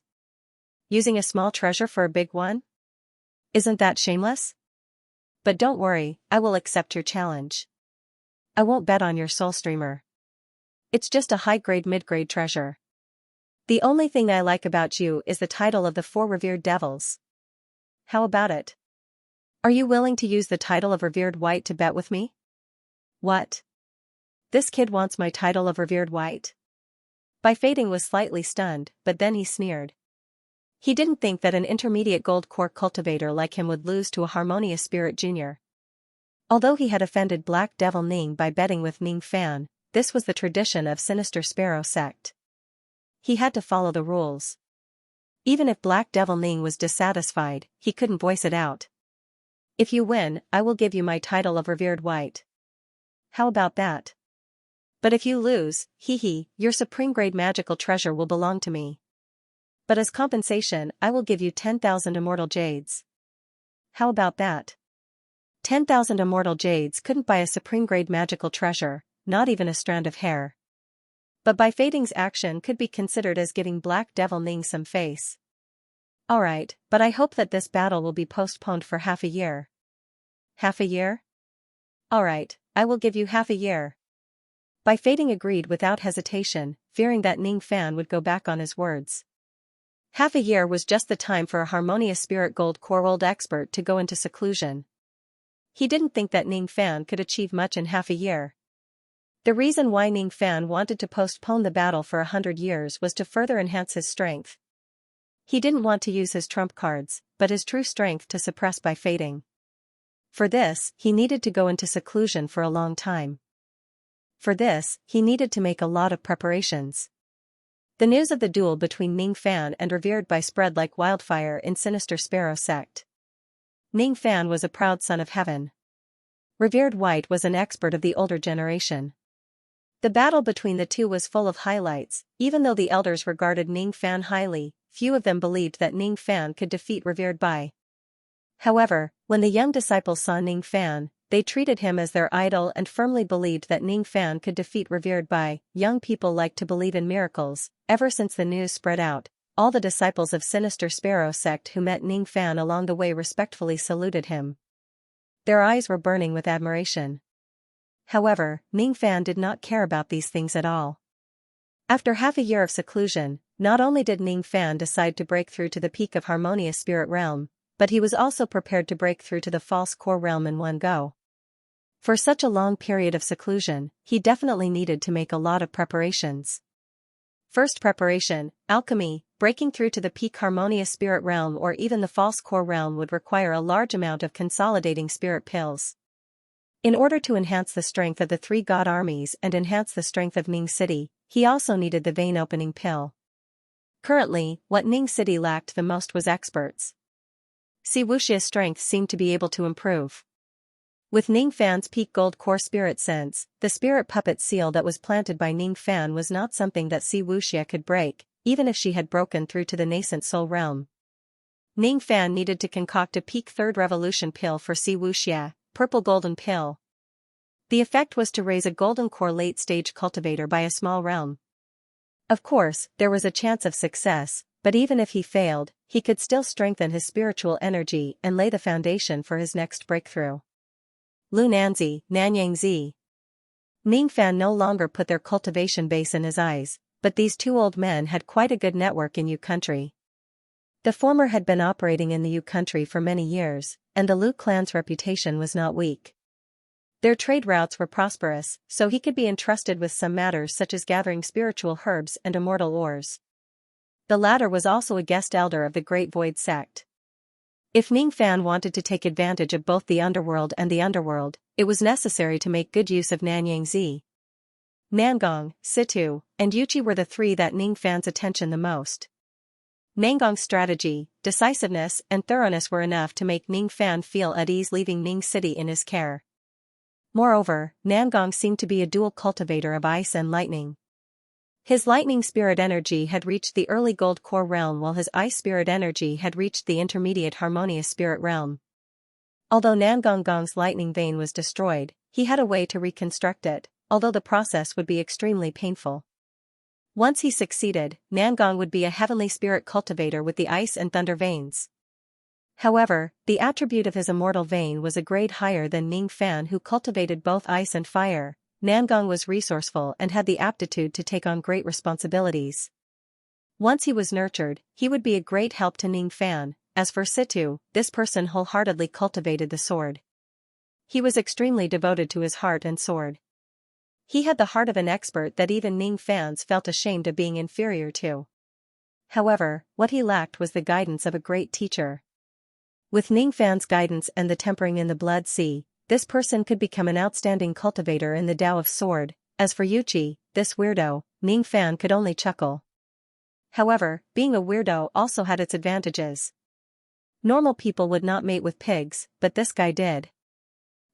Using a small treasure for a big one? Isn't that shameless? But don't worry, I will accept your challenge. I won't bet on your soul streamer. It's just a high-grade mid-grade treasure. The only thing I like about you is the title of the 4 revered devils. How about it? Are you willing to use the title of revered white to bet with me? What? This kid wants my title of revered white? By Fading was slightly stunned, but then he sneered. He didn't think that an intermediate gold core cultivator like him would lose to a harmonious spirit junior. Although he had offended Black Devil Ning by betting with Ning Fan, this was the tradition of Sinister Sparrow sect. He had to follow the rules. Even if Black Devil Ning was dissatisfied, he couldn't voice it out. If you win, I will give you my title of revered white. How about that? But if you lose, your supreme grade magical treasure will belong to me. But as compensation, I will give you 10,000 immortal jades. How about that? 10,000 immortal jades couldn't buy a supreme grade magical treasure, not even a strand of hair. But By Fading's action could be considered as giving Black Devil Ning some face. Alright, but I hope that this battle will be postponed for half a year. Half a year? Alright, I will give you half a year. By Fading agreed without hesitation, fearing that Ning Fan would go back on his words. Half a year was just the time for a harmonious spirit gold core old expert to go into seclusion. He didn't think that Ning Fan could achieve much in half a year. The reason why Ning Fan wanted to postpone the battle for 100 years was to further enhance his strength. He didn't want to use his trump cards, but his true strength to suppress By Fading. For this, he needed to go into seclusion for a long time. For this, he needed to make a lot of preparations. The news of the duel between Ning Fan and Revered Bai spread like wildfire in Sinister Sparrow sect. Ning Fan was a proud son of heaven. Revered White was an expert of the older generation. The battle between the two was full of highlights. Even though the elders regarded Ning Fan highly, few of them believed that Ning Fan could defeat Revered Bai. However, when the young disciples saw Ning Fan, they treated him as their idol and firmly believed that Ning Fan could defeat Revered Bai. Young people like to believe in miracles. Ever since the news spread out, all the disciples of Sinister Sparrow sect who met Ning Fan along the way respectfully saluted him. Their eyes were burning with admiration. However, Ning Fan did not care about these things at all. After half a year of seclusion, not only did Ning Fan decide to break through to the peak of Harmonious Spirit Realm, but he was also prepared to break through to the False Core Realm in one go. For such a long period of seclusion, he definitely needed to make a lot of preparations. First preparation, alchemy. Breaking through to the peak Harmonious Spirit Realm or even the False Core Realm would require a large amount of consolidating spirit pills. In order to enhance the strength of the three god armies and enhance the strength of Ning City, he also needed the vein opening pill. Currently, what Ning City lacked the most was experts. Xianxia's strength seemed to be able to improve. With Ning Fan's peak gold core spirit sense, the spirit puppet seal that was planted by Ning Fan was not something that Xianxia could break, even if she had broken through to the nascent soul realm. Ning Fan needed to concoct a peak third revolution pill for Xianxia, purple golden pill. The effect was to raise a golden core late-stage cultivator by a small realm. Of course, there was a chance of success, but even if he failed, he could still strengthen his spiritual energy and lay the foundation for his next breakthrough. Lu Nanzi, Nanyangzi. Ning Fan no longer put their cultivation base in his eyes, but these two old men had quite a good network in Yu country. The former had been operating in the Yu country for many years, and the Lu clan's reputation was not weak. Their trade routes were prosperous, so he could be entrusted with some matters such as gathering spiritual herbs and immortal ores. The latter was also a guest elder of the Great Void sect. If Ning Fan wanted to take advantage of both the underworld and the underworld, it was necessary to make good use of Nanyangzi. Nangong, Situ, and Yuchi were the three that Ning Fan's attention the most. Nangong's strategy, decisiveness, and thoroughness were enough to make Ning Fan feel at ease leaving Ning City in his care. Moreover, Nangong seemed to be a dual cultivator of ice and lightning. His lightning spirit energy had reached the early gold core realm while his ice spirit energy had reached the intermediate harmonious spirit realm. Although Nangong's lightning vein was destroyed, he had a way to reconstruct it, although the process would be extremely painful. Once he succeeded, Nangong would be a heavenly spirit cultivator with the ice and thunder veins. However, the attribute of his immortal vein was a grade higher than Ning Fan, who cultivated both ice and fire. Nangong was resourceful and had the aptitude to take on great responsibilities. Once he was nurtured, he would be a great help to Ning Fan. As for Situ, this person wholeheartedly cultivated the sword. He was extremely devoted to his heart and sword. He had the heart of an expert that even Ning Fans felt ashamed of being inferior to. However, what he lacked was the guidance of a great teacher. With Ning Fan's guidance and the tempering in the blood sea, this person could become an outstanding cultivator in the Tao of Sword. As for Yuchi, this weirdo, Ning Fan could only chuckle. However, being a weirdo also had its advantages. Normal people would not mate with pigs, but this guy did.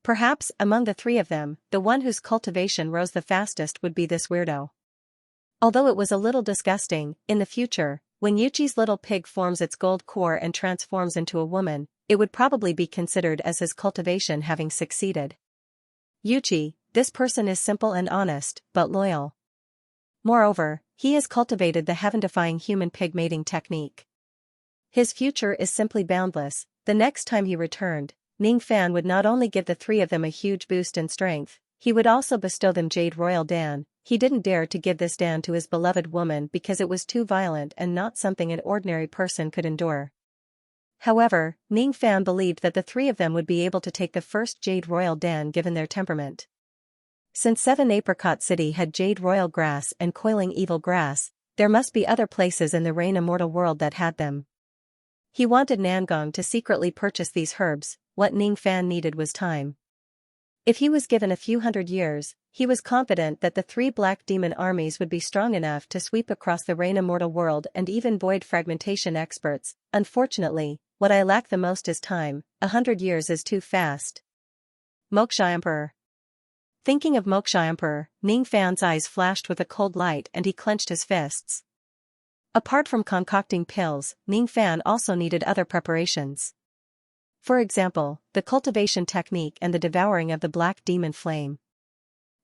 Perhaps, among the three of them, the one whose cultivation rose the fastest would be this weirdo. Although it was a little disgusting, in the future, when Yuchi's little pig forms its gold core and transforms into a woman, it would probably be considered as his cultivation having succeeded. Yuchi, this person is simple and honest, but loyal. Moreover, he has cultivated the heaven-defying human pig mating technique. His future is simply boundless. The next time he returned, Ning Fan would not only give the three of them a huge boost in strength, he would also bestow them Jade Royal Dan. He didn't dare to give this Dan to his beloved woman because it was too violent and not something an ordinary person could endure. However, Ning Fan believed that the three of them would be able to take the first Jade Royal Dan given their temperament. Since 7 Apricot City had Jade Royal grass and coiling evil grass, there must be other places in the Rain Immortal world that had them. He wanted Nangong to secretly purchase these herbs. What Ning Fan needed was time. If he was given a few hundred years, he was confident that the 3 black demon armies would be strong enough to sweep across the Reign Immortal world and even void fragmentation experts. Unfortunately, what I lack the most is time. 100 years is too fast. Moksha Emperor. Thinking of Moksha Emperor, Ning Fan's eyes flashed with a cold light and he clenched his fists. Apart from concocting pills, Ning Fan also needed other preparations. For example, the cultivation technique and the devouring of the black demon flame.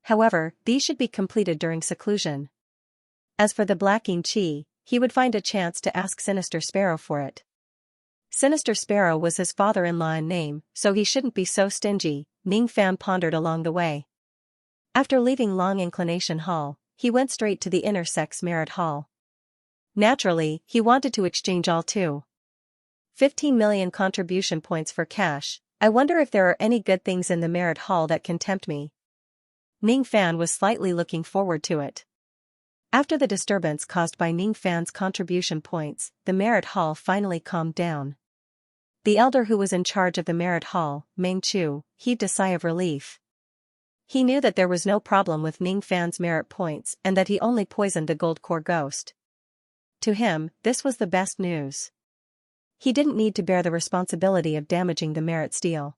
However, these should be completed during seclusion. As for the black yin qi, he would find a chance to ask Sinister Sparrow for it. Sinister Sparrow was his father-in-law in name, so he shouldn't be so stingy, Ning Fan pondered along the way. After leaving Long Inclination Hall, he went straight to the Inner Sex Merit Hall. Naturally, he wanted to exchange all 15 million contribution points for cash. I wonder if there are any good things in the Merit Hall that can tempt me. Ning Fan was slightly looking forward to it. After the disturbance caused by Ning Fan's contribution points, the Merit Hall finally calmed down. The elder who was in charge of the Merit Hall, Meng Chu, heaved a sigh of relief. He knew that there was no problem with Ning Fan's merit points and that he only poisoned the gold core ghost. To him, this was the best news. He didn't need to bear the responsibility of damaging the merit steel.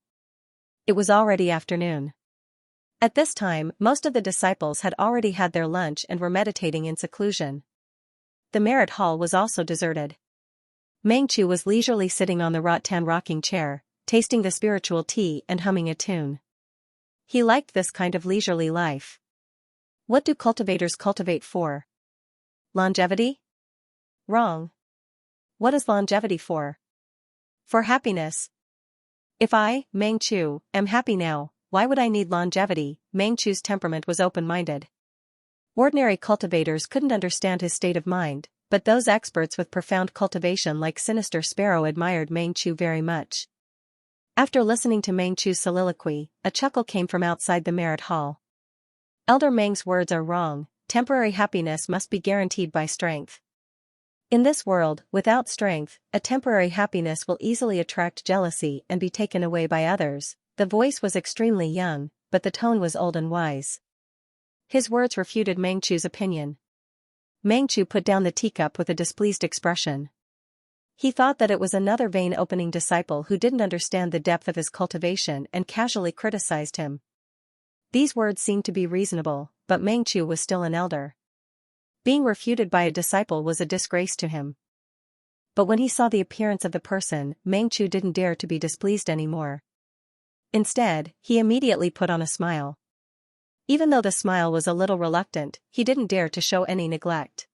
It was already afternoon. At this time, most of the disciples had already had their lunch and were meditating in seclusion. The Merit Hall was also deserted. Meng Chu was leisurely sitting on the rattan rocking chair, tasting the spiritual tea and humming a tune. He liked this kind of leisurely life. What do cultivators cultivate for? Longevity? Wrong. What is longevity for? For happiness. If I, Meng Chu, am happy now, why would I need longevity? Meng Chu's temperament was open-minded. Ordinary cultivators couldn't understand his state of mind, but those experts with profound cultivation like Sinister Sparrow admired Meng Chu very much. After listening to Meng Chu's soliloquy, a chuckle came from outside the Merit Hall. Elder Meng's words are wrong. Temporary happiness must be guaranteed by strength. In this world, without strength, a temporary happiness will easily attract jealousy and be taken away by others. The voice was extremely young, but the tone was old and wise. His words refuted Meng Chu's opinion. Meng Chu put down the teacup with a displeased expression. He thought that it was another vein-opening disciple who didn't understand the depth of his cultivation and casually criticized him. These words seemed to be reasonable, but Meng Chu was still an elder. Being refuted by a disciple was a disgrace to him. But when he saw the appearance of the person, Meng Chu didn't dare to be displeased anymore. Instead, he immediately put on a smile. Even though the smile was a little reluctant, he didn't dare to show any neglect.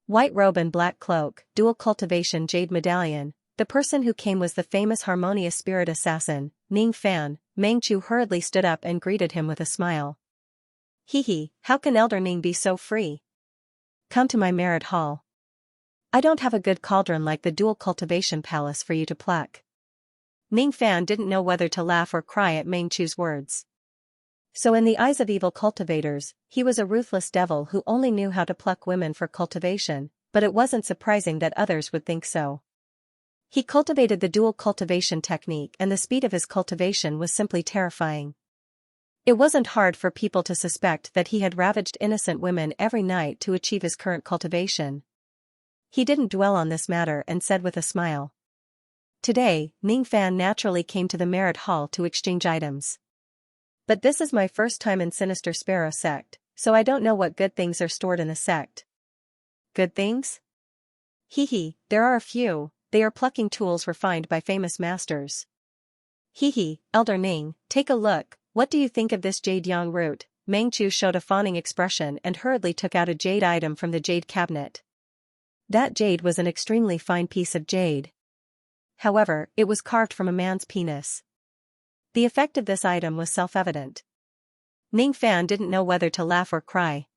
White robe and black cloak, dual cultivation jade medallion. The person who came was the famous harmonious spirit assassin, Ning Fan. Meng Chu hurriedly stood up and greeted him with a smile. Hee, how can Elder Ning be so free? Come to my Merit Hall. I don't have a good cauldron like the dual cultivation palace for you to pluck. Ning Fan didn't know whether to laugh or cry at Meng Chu's words. So in the eyes of evil cultivators, he was a ruthless devil who only knew how to pluck women for cultivation, but it wasn't surprising that others would think so. He cultivated the dual cultivation technique and the speed of his cultivation was simply terrifying. It wasn't hard for people to suspect that he had ravaged innocent women every night to achieve his current cultivation. He didn't dwell on this matter and said with a smile. Today, Ning Fan naturally came to the Merit Hall to exchange items. But this is my first time in Sinister Sparrow sect, so I don't know what good things are stored in the sect. Good things? There are a few. They are plucking tools refined by famous masters. Elder Ning, take a look. What do you think of this jade yang root? Meng Chu showed a fawning expression and hurriedly took out a jade item from the jade cabinet. That jade was an extremely fine piece of jade. However, it was carved from a man's penis. The effect of this item was self-evident. Ning Fan didn't know whether to laugh or cry.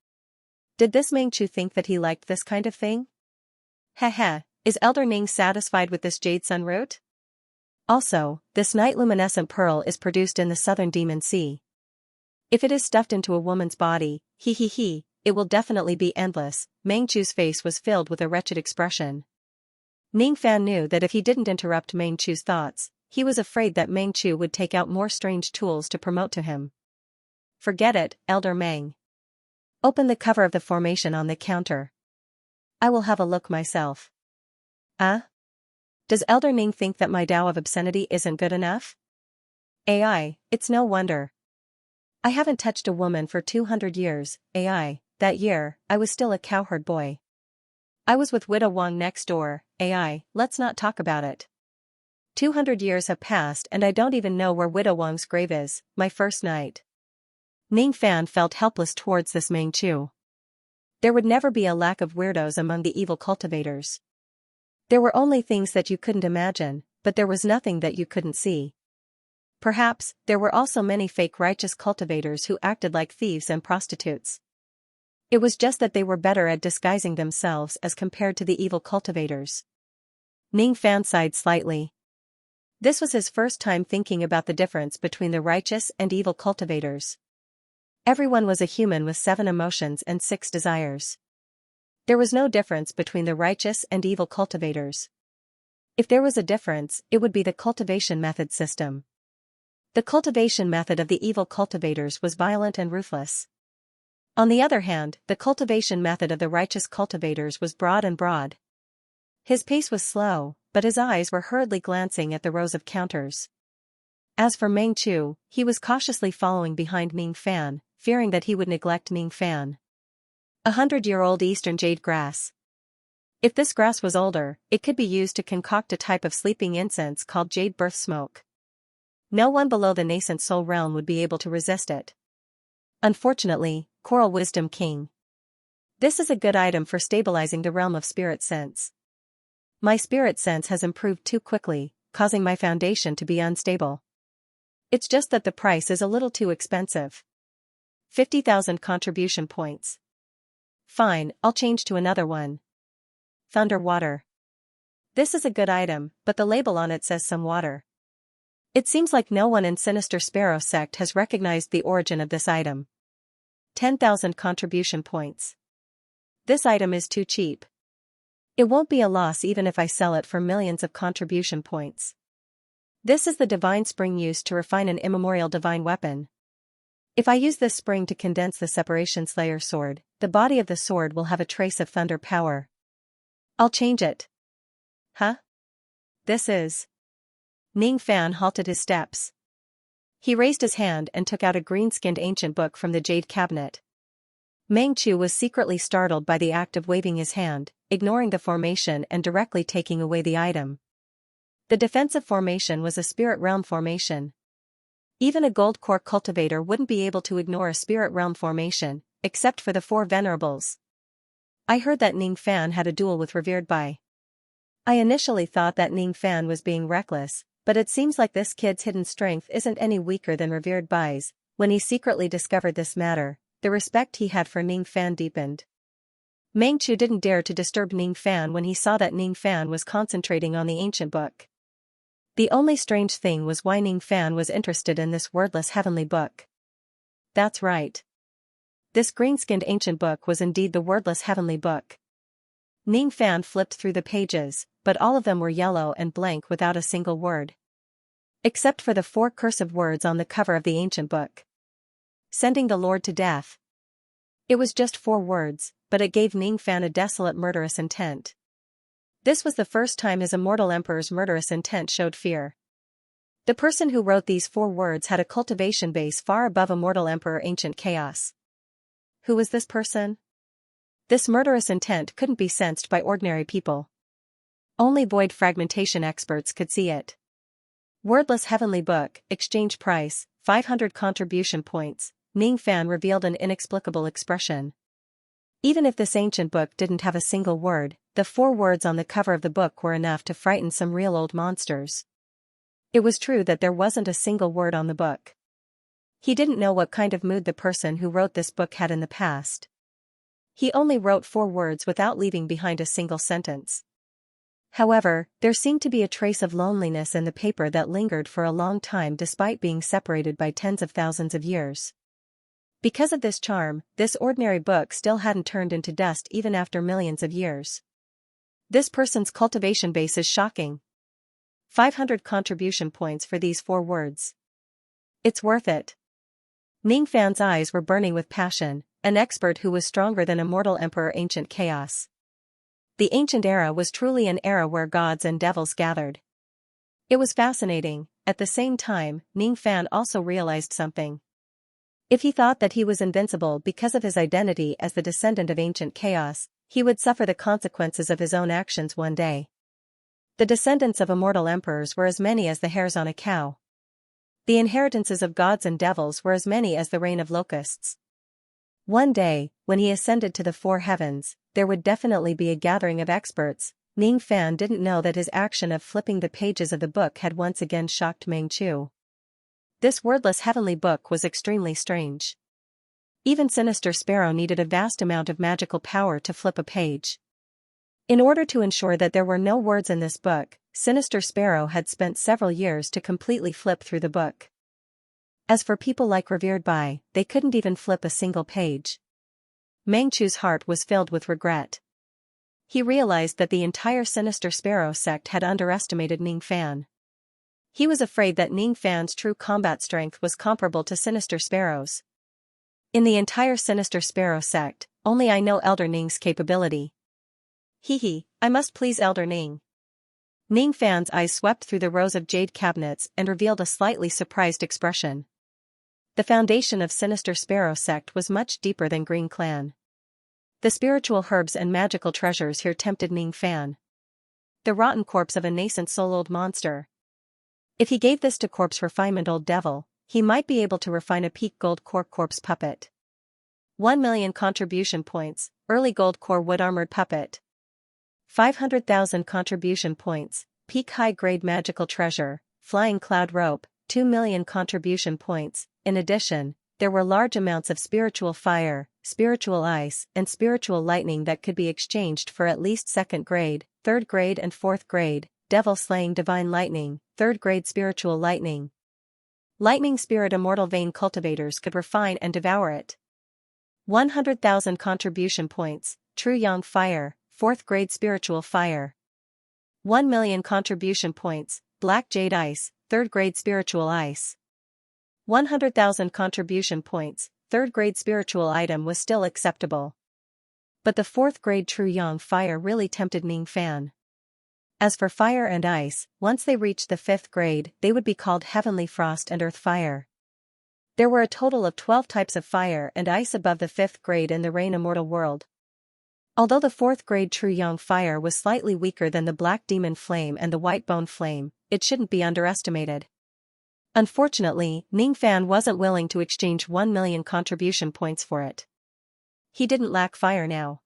Did this Meng Chu think that he liked this kind of thing? Is Elder Ning satisfied with this jade sun root? Also, this night luminescent pearl is produced in the southern demon sea. If it is stuffed into a woman's body, it will definitely be endless. Meng Chu's face was filled with a wretched expression. Ning Fan knew that if he didn't interrupt Meng Chu's thoughts, he was afraid that Meng Chu would take out more strange tools to promote to him. Forget it, Elder Meng. Open the cover of the formation on the counter. I will have a look myself. Does Elder Ning think that my Tao of obscenity isn't good enough? AI, it's no wonder. I haven't touched a woman for 200 years, AI, that year, I was still a cowherd boy. I was with Widow Wang next door, AI, let's not talk about it. 200 years have passed and I don't even know where Widow Wang's grave is, my first night. Ning Fan felt helpless towards this Meng Chu. There would never be a lack of weirdos among the evil cultivators. There were only things that you couldn't imagine, but there was nothing that you couldn't see. Perhaps, there were also many fake righteous cultivators who acted like thieves and prostitutes. It was just that they were better at disguising themselves as compared to the evil cultivators. Ning Fan sighed slightly. This was his first time thinking about the difference between the righteous and evil cultivators. Everyone was a human with 7 emotions and 6 desires. There was no difference between the righteous and evil cultivators. If there was a difference, it would be the cultivation method system. The cultivation method of the evil cultivators was violent and ruthless. On the other hand, the cultivation method of the righteous cultivators was broad and broad. His pace was slow, but his eyes were hurriedly glancing at the rows of counters. As for Meng Chu, he was cautiously following behind Ning Fan, fearing that he would neglect Ning Fan. 100-year-old Eastern jade grass. If this grass was older, it could be used to concoct a type of sleeping incense called jade birth smoke. No one below the nascent soul realm would be able to resist it. Unfortunately, Coral Wisdom King. This is a good item for stabilizing the realm of spirit sense. My spirit sense has improved too quickly, causing my foundation to be unstable. It's just that the price is a little too expensive. 50,000 contribution points. Fine, I'll change to another one. Thunder water. This is a good item, but the label on it says some water. It seems like no one in Sinister Sparrow sect has recognized the origin of this item. 10,000 contribution points. This item is too cheap. It won't be a loss even if I sell it for millions of contribution points. This is the divine spring used to refine an immemorial divine weapon. If I use this spring to condense the Separation Slayer sword, the body of the sword will have a trace of thunder power. I'll change it. Huh? This is... Ning Fan halted his steps. He raised his hand and took out a green-skinned ancient book from the jade cabinet. Meng Chu was secretly startled by the act of waving his hand, ignoring the formation and directly taking away the item. The defensive formation was a spirit realm formation. Even a gold core cultivator wouldn't be able to ignore a spirit realm formation, except for the 4 venerables. I heard that Ning Fan had a duel with Revered Bai. I initially thought that Ning Fan was being reckless, but it seems like this kid's hidden strength isn't any weaker than Revered Bai's. When he secretly discovered this matter, the respect he had for Ning Fan deepened. Meng Chu didn't dare to disturb Ning Fan when he saw that Ning Fan was concentrating on the ancient book. The only strange thing was why Ning Fan was interested in this wordless heavenly book. That's right. This green-skinned ancient book was indeed the wordless heavenly book. Ning Fan flipped through the pages, but all of them were yellow and blank without a single word. Except for the 4 cursive words on the cover of the ancient book. Sending the Lord to death. It was just 4 words, but it gave Ning Fan a desolate murderous intent. This was the first time his immortal emperor's murderous intent showed fear. The person who wrote these 4 words had a cultivation base far above immortal emperor ancient chaos. Who was this person? This murderous intent couldn't be sensed by ordinary people. Only void fragmentation experts could see it. Wordless heavenly book, exchange price, 500 contribution points. Ning Fan revealed an inexplicable expression. Even if this ancient book didn't have a single word, the 4 words on the cover of the book were enough to frighten some real old monsters. It was true that there wasn't a single word on the book. He didn't know what kind of mood the person who wrote this book had in the past. He only wrote 4 words without leaving behind a single sentence. However, there seemed to be a trace of loneliness in the paper that lingered for a long time despite being separated by tens of thousands of years. Because of this charm, this ordinary book still hadn't turned into dust even after millions of years. This person's cultivation base is shocking. 500 contribution points for these 4 words. It's worth it. Ning Fan's eyes were burning with passion, an expert who was stronger than immortal Emperor Ancient Chaos. The ancient era was truly an era where gods and devils gathered. It was fascinating. At the same time, Ning Fan also realized something. If he thought that he was invincible because of his identity as the descendant of ancient chaos, he would suffer the consequences of his own actions one day. The descendants of immortal emperors were as many as the hairs on a cow. The inheritances of gods and devils were as many as the rain of locusts. One day, when he ascended to the 4 heavens, there would definitely be a gathering of experts. Ning Fan didn't know that his action of flipping the pages of the book had once again shocked Meng Chu. This wordless heavenly book was extremely strange. Even Sinister Sparrow needed a vast amount of magical power to flip a page. In order to ensure that there were no words in this book, Sinister Sparrow had spent several years to completely flip through the book. As for people like Revered Bai, they couldn't even flip a single page. Meng Chu's heart was filled with regret. He realized that the entire Sinister Sparrow sect had underestimated Ning Fan. He was afraid that Ning Fan's true combat strength was comparable to Sinister Sparrow's. In the entire Sinister Sparrow sect, only I know Elder Ning's capability. I must please Elder Ning. Ning Fan's eyes swept through the rows of jade cabinets and revealed a slightly surprised expression. The foundation of Sinister Sparrow sect was much deeper than Green Clan. The spiritual herbs and magical treasures here tempted Ning Fan. The rotten corpse of a nascent soul-old monster. If he gave this to corpse refinement old devil, he might be able to refine a peak gold core corpse puppet. 1 million contribution points, early gold core wood armored puppet. 500,000 contribution points, peak high-grade magical treasure, flying cloud rope, 2 million contribution points. In addition, there were large amounts of spiritual fire, spiritual ice, and spiritual lightning that could be exchanged for at least 2nd grade, 3rd grade and 4th grade, devil-slaying divine lightning, 3rd grade spiritual lightning. Lightning spirit immortal vein cultivators could refine and devour it. 100,000 contribution points, true yang fire, 4th grade spiritual fire. 1 million contribution points, black jade ice, 3rd grade spiritual ice. 100,000 contribution points, 3rd grade spiritual item was still acceptable. But the 4th grade true yang fire really tempted Ning Fan. As for fire and ice, once they reached the 5th grade, they would be called Heavenly Frost and Earth Fire. There were a total of 12 types of fire and ice above the 5th grade in the Rain Immortal world. Although the 4th grade true yang fire was slightly weaker than the Black Demon Flame and the White Bone Flame, it shouldn't be underestimated. Unfortunately, Ning Fan wasn't willing to exchange 1 million contribution points for it. He didn't lack fire now.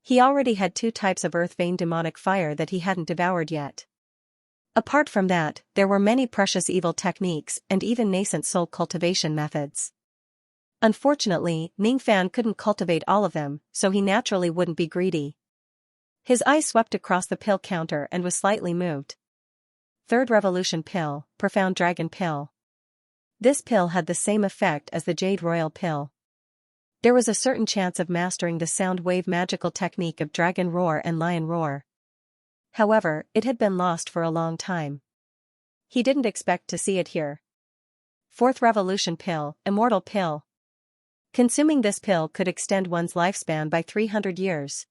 He already had 2 types of earth vein demonic fire that he hadn't devoured yet. Apart from that, there were many precious evil techniques and even nascent soul cultivation methods. Unfortunately, Ning Fan couldn't cultivate all of them, so he naturally wouldn't be greedy. His eyes swept across the pill counter and was slightly moved. 3rd Revolution Pill, Profound Dragon Pill. This pill had the same effect as the Jade Royal Pill. There was a certain chance of mastering the sound wave magical technique of Dragon Roar and Lion Roar. However, it had been lost for a long time. He didn't expect to see it here. 4th Revolution Pill, Immortal Pill. Consuming this pill could extend one's lifespan by 300 years.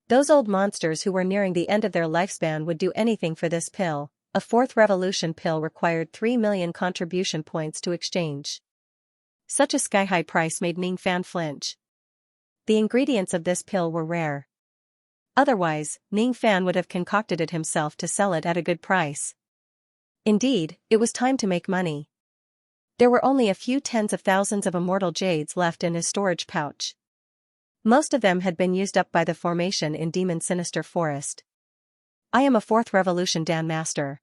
Those old monsters who were nearing the end of their lifespan would do anything for this pill. A 4th Revolution pill required 3 million contribution points to exchange. Such a sky-high price made Ning Fan flinch. The ingredients of this pill were rare. Otherwise, Ning Fan would have concocted it himself to sell it at a good price. Indeed, it was time to make money. There were only a few tens of thousands of immortal jades left in his storage pouch. Most of them had been used up by the formation in Demon Sinister Forest. I am a 4th Revolution Dan Master.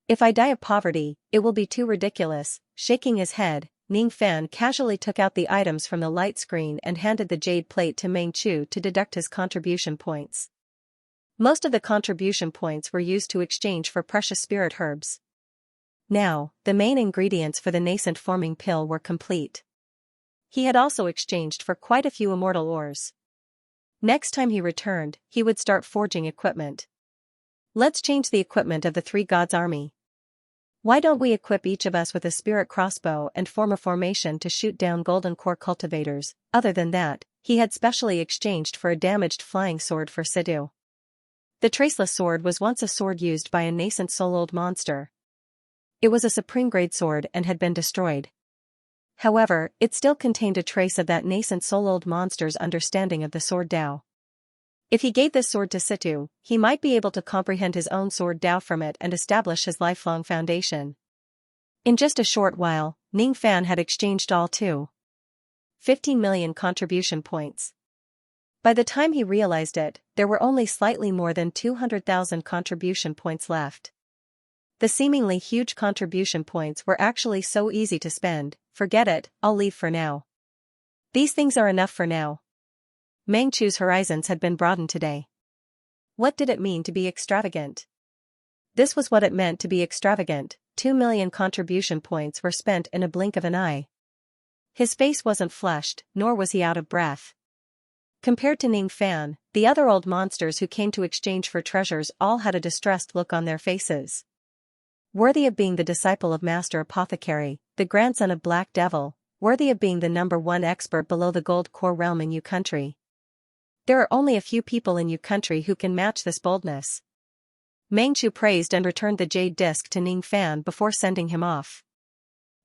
If I die of poverty, it will be too ridiculous. Shaking his head, Ning Fan casually took out the items from the light screen and handed the jade plate to Meng Chu to deduct his contribution points. Most of the contribution points were used to exchange for precious spirit herbs. Now, the main ingredients for the nascent forming pill were complete. He had also exchanged for quite a few immortal ores. Next time he returned, he would start forging equipment. Let's change the equipment of the three gods' army. Why don't we equip each of us with a spirit crossbow and form a formation to shoot down golden core cultivators? Other than that, he had specially exchanged for a damaged flying sword for Sidhu. The traceless sword was once a sword used by a nascent soul-old monster. It was a supreme-grade sword and had been destroyed. However, it still contained a trace of that nascent soul-old monster's understanding of the sword Tao. If he gave this sword to Sidhu, he might be able to comprehend his own sword Tao from it and establish his lifelong foundation. In just a short while, Ning Fan had exchanged all 15 million contribution points. By the time he realized it, there were only slightly more than 200,000 contribution points left. The seemingly huge contribution points were actually so easy to spend. Forget it, I'll leave for now. These things are enough for now. Meng Chu's horizons had been broadened today. What did it mean to be extravagant? This was what it meant to be extravagant. 2 million contribution points were spent in a blink of an eye. His face wasn't flushed, nor was he out of breath. Compared to Ning Fan, the other old monsters who came to exchange for treasures all had a distressed look on their faces. Worthy of being the disciple of Master Apothecary, the grandson of Black Devil, worthy of being the #1 expert below the gold core realm in Yu country. There are only a few people in Yu country who can match this boldness. Meng Chu praised and returned the jade disc to Ning Fan before sending him off.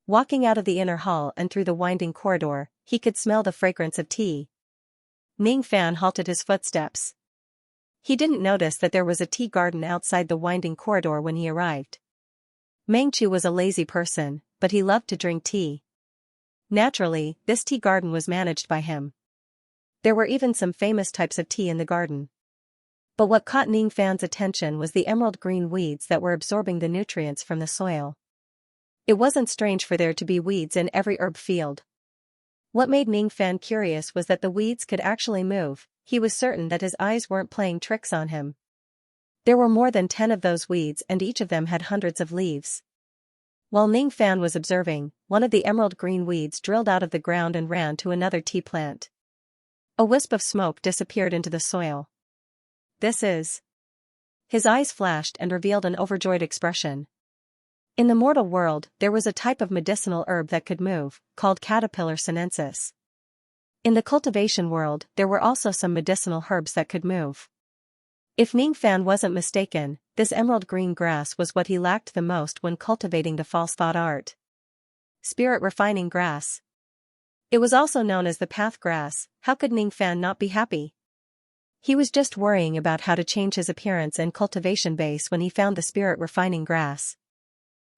Walking out of the inner hall and through the winding corridor, he could smell the fragrance of tea. Ning Fan halted his footsteps. He didn't notice that there was a tea garden outside the winding corridor when he arrived. Meng Chu was a lazy person, but he loved to drink tea. Naturally, this tea garden was managed by him. There were even some famous types of tea in the garden. But what caught Ning Fan's attention was the emerald green weeds that were absorbing the nutrients from the soil. It wasn't strange for there to be weeds in every herb field. What made Ning Fan curious was that the weeds could actually move. He was certain that his eyes weren't playing tricks on him. There were more than 10 of those weeds and each of them had hundreds of leaves. While Ning Fan was observing, one of the emerald green weeds drilled out of the ground and ran to another tea plant. A wisp of smoke disappeared into the soil. This is... His eyes flashed and revealed an overjoyed expression. In the mortal world, there was a type of medicinal herb that could move, called Caterpillar sinensis. In the cultivation world, there were also some medicinal herbs that could move. If Ning Fan wasn't mistaken, this emerald green grass was what he lacked the most when cultivating the false thought art. Spirit refining grass. It was also known as the path grass. How could Ning Fan not be happy? He was just worrying about how to change his appearance and cultivation base when he found the spirit refining grass.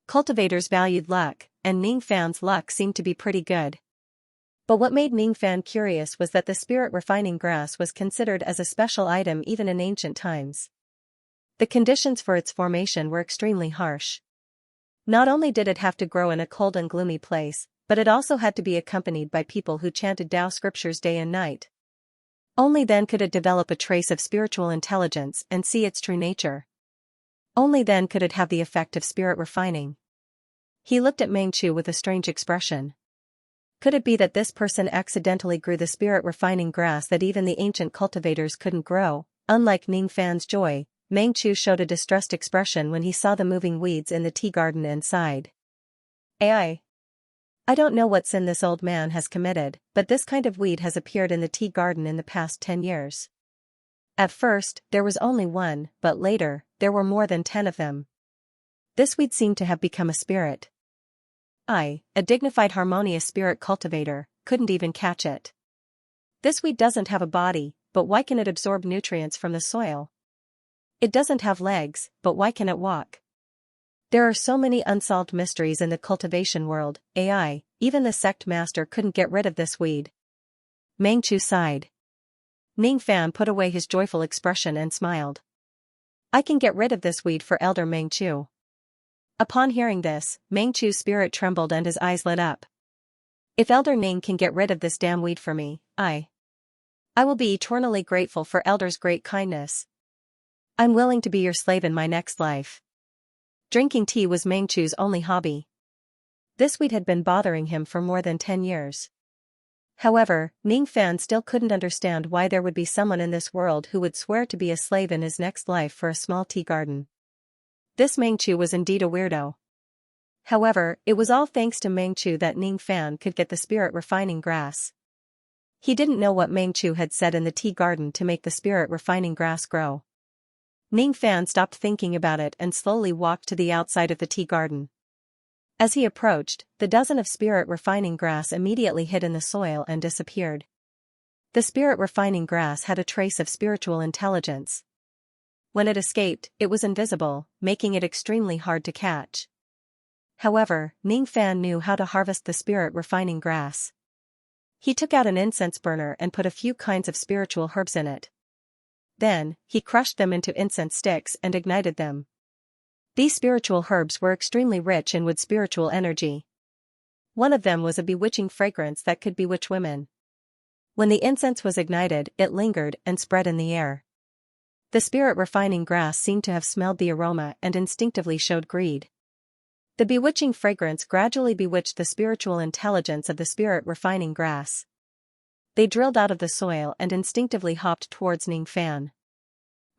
Cultivators valued luck, and Ning Fan's luck seemed to be pretty good. But what made Ning Fan curious was that the spirit refining grass was considered as a special item even in ancient times. The conditions for its formation were extremely harsh. Not only did it have to grow in a cold and gloomy place, but it also had to be accompanied by people who chanted Tao scriptures day and night. Only then could it develop a trace of spiritual intelligence and see its true nature. Only then could it have the effect of spirit refining. He looked at Meng Chu with a strange expression. Could it be that this person accidentally grew the spirit refining grass that even the ancient cultivators couldn't grow? Unlike Ning Fan's joy, Meng Chu showed a distressed expression when he saw the moving weeds in the tea garden and sighed. I don't know what sin this old man has committed, but this kind of weed has appeared in the tea garden in the past 10 years. At first, there was only one, but later, there were more than 10 of them. This weed seemed to have become a spirit. A dignified harmonious spirit cultivator, couldn't even catch it. This weed doesn't have a body, but why can it absorb nutrients from the soil? It doesn't have legs, but why can it walk? There are so many unsolved mysteries in the cultivation world. Even the sect master couldn't get rid of this weed. Meng Chu sighed. Ning Fan put away his joyful expression and smiled. I can get rid of this weed for Elder Meng Chu. Upon hearing this, Meng Chu's spirit trembled and his eyes lit up. If Elder Ning can get rid of this damn weed for me, I will be eternally grateful for Elder's great kindness. I'm willing to be your slave in my next life. Drinking tea was Meng Chu's only hobby. This weed had been bothering him for more than 10 years. However, Ning Fan still couldn't understand why there would be someone in this world who would swear to be a slave in his next life for a small tea garden. This Mengchu was indeed a weirdo. However, it was all thanks to Mengchu that Ning Fan could get the spirit refining grass. He didn't know what Mengchu had said in the tea garden to make the spirit refining grass grow. Ning Fan stopped thinking about it and slowly walked to the outside of the tea garden. As he approached, the dozen of spirit refining grass immediately hid in the soil and disappeared. The spirit refining grass had a trace of spiritual intelligence. When it escaped, it was invisible, making it extremely hard to catch. However, Ning Fan knew how to harvest the spirit refining grass. He took out an incense burner and put a few kinds of spiritual herbs in it. Then, he crushed them into incense sticks and ignited them. These spiritual herbs were extremely rich in wood spiritual energy. One of them was a bewitching fragrance that could bewitch women. When the incense was ignited, it lingered and spread in the air. The spirit refining grass seemed to have smelled the aroma and instinctively showed greed. The bewitching fragrance gradually bewitched the spiritual intelligence of the spirit refining grass. They drilled out of the soil and instinctively hopped towards Ning Fan.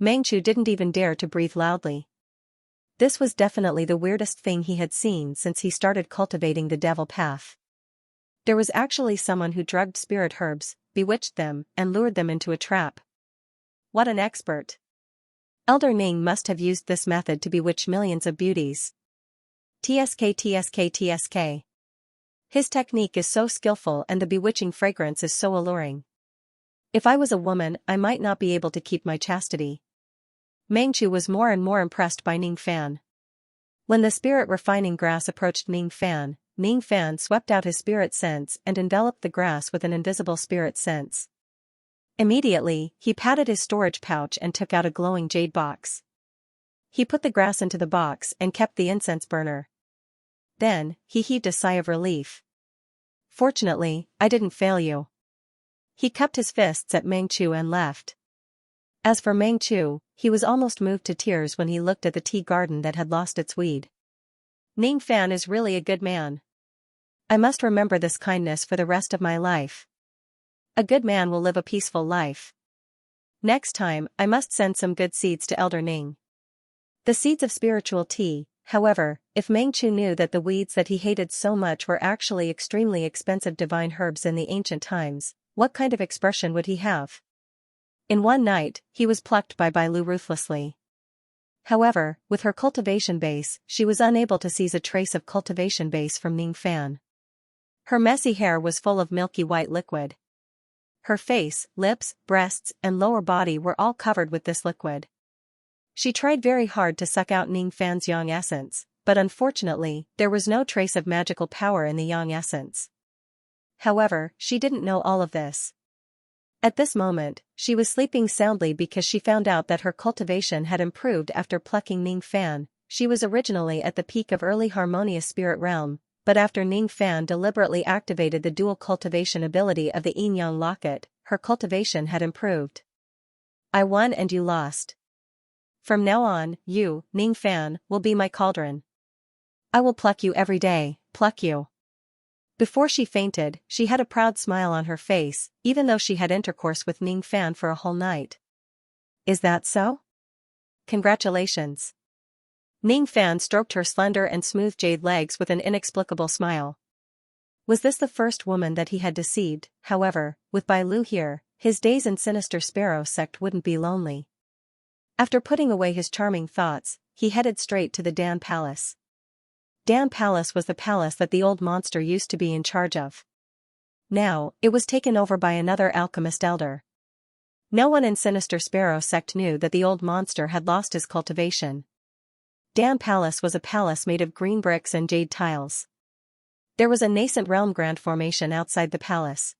Mengchu didn't even dare to breathe loudly. This was definitely the weirdest thing he had seen since he started cultivating the devil path. There was actually someone who drugged spirit herbs, bewitched them, and lured them into a trap. What an expert! Elder Ning must have used this method to bewitch millions of beauties. TSK. His technique is so skillful and the bewitching fragrance is so alluring. If I was a woman, I might not be able to keep my chastity. Mengchu was more and more impressed by Ning Fan. When the spirit refining grass approached Ning Fan swept out his spirit sense and enveloped the grass with an invisible spirit sense. Immediately, he patted his storage pouch and took out a glowing jade box. He put the grass into the box and kept the incense burner. Then, he heaved a sigh of relief. Fortunately, I didn't fail you. He cupped his fists at Mengchu and left. As for Mengchu, he was almost moved to tears when he looked at the tea garden that had lost its weed. Ning Fan is really a good man. I must remember this kindness for the rest of my life. A good man will live a peaceful life. Next time, I must send some good seeds to Elder Ning. The seeds of spiritual tea. However, if Mengchu knew that the weeds that he hated so much were actually extremely expensive divine herbs in the ancient times, what kind of expression would he have? In one night, he was plucked by Bailu ruthlessly. However, with her cultivation base, she was unable to seize a trace of cultivation base from Ning Fan. Her messy hair was full of milky white liquid. Her face, lips, breasts, and lower body were all covered with this liquid. She tried very hard to suck out Ning Fan's yang essence, but unfortunately, there was no trace of magical power in the yang essence. However, she didn't know all of this. At this moment, she was sleeping soundly because she found out that her cultivation had improved after plucking Ning Fan. She was originally at the peak of early harmonious spirit realm, but after Ning Fan deliberately activated the dual cultivation ability of the yin-yang locket, her cultivation had improved. I won and you lost. From now on, you, Ning Fan, will be my cauldron. I will pluck you every day, pluck you. Before she fainted, she had a proud smile on her face, even though she had intercourse with Ning Fan for a whole night. Is that so? Congratulations. Ning Fan stroked her slender and smooth jade legs with an inexplicable smile. Was this the first woman that he had deceived? However, with Bailu here, his days in Sinister Sparrow sect wouldn't be lonely. After putting away his charming thoughts, he headed straight to the Dan Palace. Dan Palace was the palace that the old monster used to be in charge of. Now, it was taken over by another alchemist elder. No one in Sinister Sparrow sect knew that the old monster had lost his cultivation. Dan Palace was a palace made of green bricks and jade tiles. There was a nascent realm grand formation outside the palace.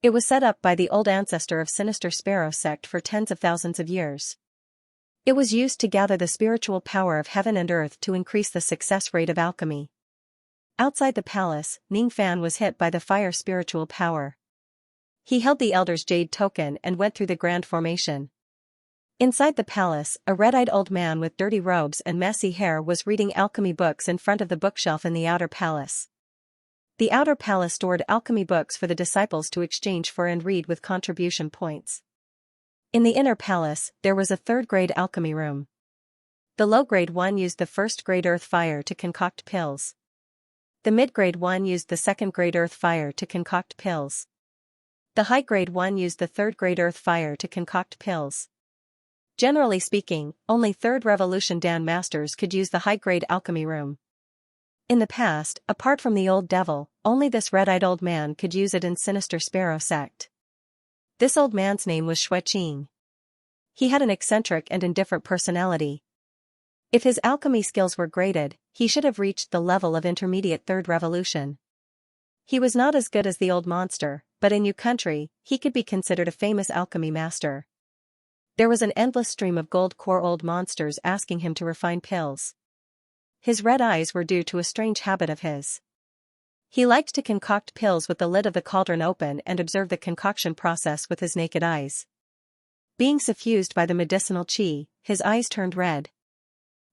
It was set up by the old ancestor of Sinister Sparrow sect for tens of thousands of years. It was used to gather the spiritual power of heaven and earth to increase the success rate of alchemy. Outside the palace, Ning Fan was hit by the fire spiritual power. He held the elder's jade token and went through the grand formation. Inside the palace, a red-eyed old man with dirty robes and messy hair was reading alchemy books in front of the bookshelf in the outer palace. The outer palace stored alchemy books for the disciples to exchange for and read with contribution points. In the inner palace, there was a third-grade alchemy room. The low-grade one used the first-grade earth fire to concoct pills. The mid-grade one used the second-grade earth fire to concoct pills. The high-grade one used the third-grade earth fire to concoct pills. Generally speaking, only third revolution Dan masters could use the high-grade alchemy room. In the past, apart from the old devil, only this red-eyed old man could use it in Sinister Sparrow sect. This old man's name was Xianxia. He had an eccentric and indifferent personality. If his alchemy skills were graded, he should have reached the level of intermediate third revolution. He was not as good as the old monster, but in New Country, he could be considered a famous alchemy master. There was an endless stream of gold core old monsters asking him to refine pills. His red eyes were due to a strange habit of his. He liked to concoct pills with the lid of the cauldron open and observe the concoction process with his naked eyes. Being suffused by the medicinal qi, his eyes turned red.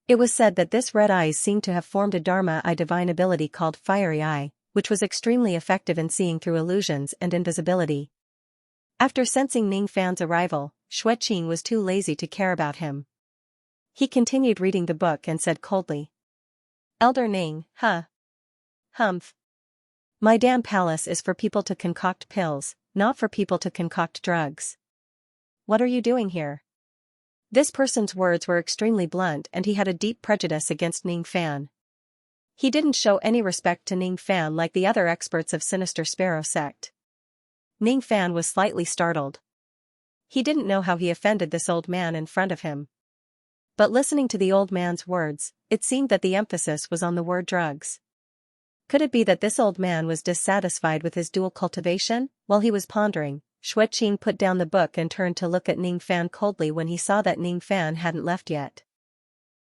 It was said that this red eyes seemed to have formed a Dharma eye divine ability called Fiery Eye, which was extremely effective in seeing through illusions and invisibility. After sensing Ning Fan's arrival, Xianxia was too lazy to care about him. He continued reading the book and said coldly, "Elder Ning, Humph. My damn palace is for people to concoct pills, not for people to concoct drugs. What are you doing here?" This person's words were extremely blunt and he had a deep prejudice against Ning Fan. He didn't show any respect to Ning Fan like the other experts of Sinister Sparrow sect. Ning Fan was slightly startled. He didn't know how he offended this old man in front of him. But listening to the old man's words, it seemed that the emphasis was on the word drugs. Could it be that this old man was dissatisfied with his dual cultivation? While he was pondering, Xianxia put down the book and turned to look at Ning Fan coldly when he saw that Ning Fan hadn't left yet.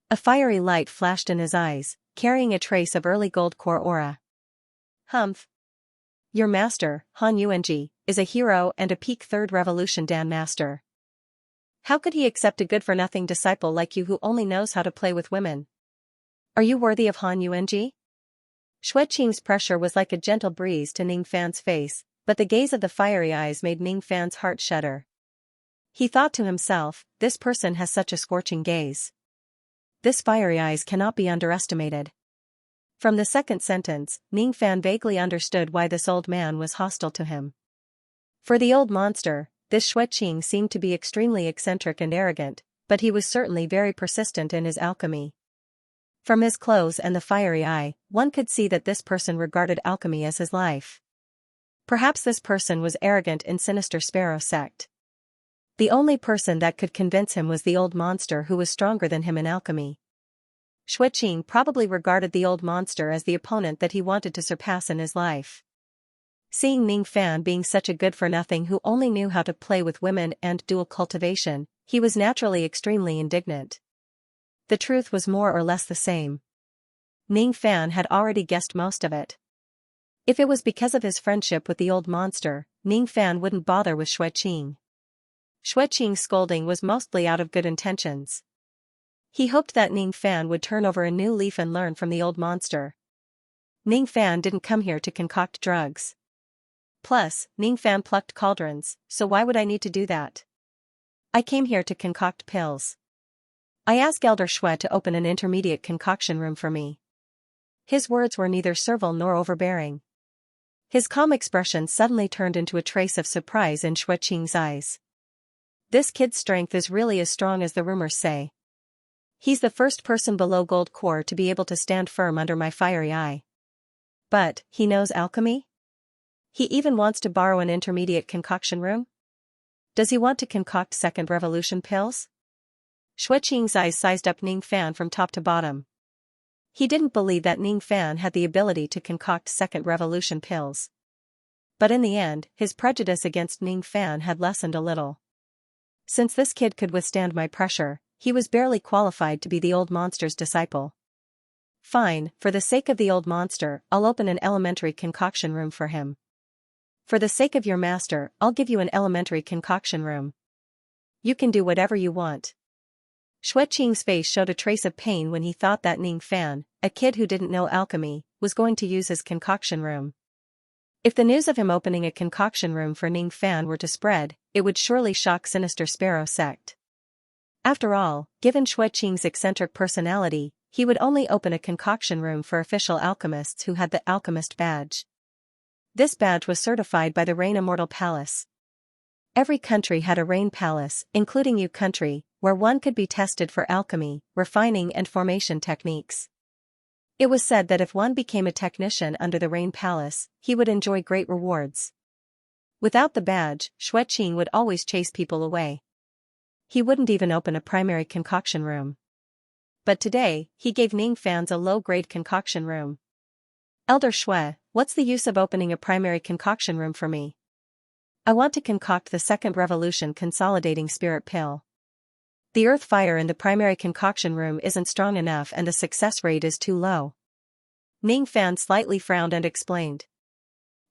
A fiery light flashed in his eyes, carrying a trace of early gold core aura. "Humph. Your master, Han Yuanji, is a hero and a peak third revolution Dan master. How could he accept a good-for-nothing disciple like you who only knows how to play with women? Are you worthy of Han Yuanji?" Xianxia's pressure was like a gentle breeze to Ning Fan's face, but the gaze of the fiery eyes made Ning Fan's heart shudder. He thought to himself, this person has such a scorching gaze. This fiery eyes cannot be underestimated. From the second sentence, Ning Fan vaguely understood why this old man was hostile to him. For the old monster, this Xianxia seemed to be extremely eccentric and arrogant, but he was certainly very persistent in his alchemy. From his clothes and the fiery eye, one could see that this person regarded alchemy as his life. Perhaps this person was arrogant in Sinister Sparrow sect. The only person that could convince him was the old monster who was stronger than him in alchemy. Xianxia probably regarded the old monster as the opponent that he wanted to surpass in his life. Seeing Ning Fan being such a good-for-nothing who only knew how to play with women and dual cultivation, he was naturally extremely indignant. The truth was more or less the same. Ning Fan had already guessed most of it. If it was because of his friendship with the old monster, Ning Fan wouldn't bother with Xianxia. Xianxia's scolding was mostly out of good intentions. He hoped that Ning Fan would turn over a new leaf and learn from the old monster. Ning Fan didn't come here to concoct drugs. Plus, Ning Fan plucked cauldrons, so why would I need to do that? I came here to concoct pills. I asked Elder Xue to open an intermediate concoction room for me. His words were neither servile nor overbearing. His calm expression suddenly turned into a trace of surprise in Xianxia's eyes. This kid's strength is really as strong as the rumors say. He's the first person below gold core to be able to stand firm under my fiery eye. But, he knows alchemy? He even wants to borrow an intermediate concoction room? Does he want to concoct second revolution pills? Xianxia's eyes sized up Ning Fan from top to bottom. He didn't believe that Ning Fan had the ability to concoct second revolution pills. But in the end, his prejudice against Ning Fan had lessened a little. Since this kid could withstand my pressure, he was barely qualified to be the old monster's disciple. Fine, for the sake of the old monster, I'll open an elementary concoction room for him. For the sake of your master, I'll give you an elementary concoction room. You can do whatever you want. Xianxia's face showed a trace of pain when he thought that Ning Fan, a kid who didn't know alchemy, was going to use his concoction room. If the news of him opening a concoction room for Ning Fan were to spread, it would surely shock Sinister Sparrow sect. After all, given Xue Qing's eccentric personality, he would only open a concoction room for official alchemists who had the alchemist badge. This badge was certified by the Rain Immortal Palace. Every country had a Rain Palace, including Yu country, where one could be tested for alchemy, refining and formation techniques. It was said that if one became a technician under the Rain Palace, he would enjoy great rewards. Without the badge, Xue Qing would always chase people away. He wouldn't even open a primary concoction room. But today, he gave Ning fans a low-grade concoction room. Elder Xue, what's the use of opening a primary concoction room for me? I want to concoct the second revolution consolidating spirit pill. The earth fire in the primary concoction room isn't strong enough and the success rate is too low. Ning Fan slightly frowned and explained.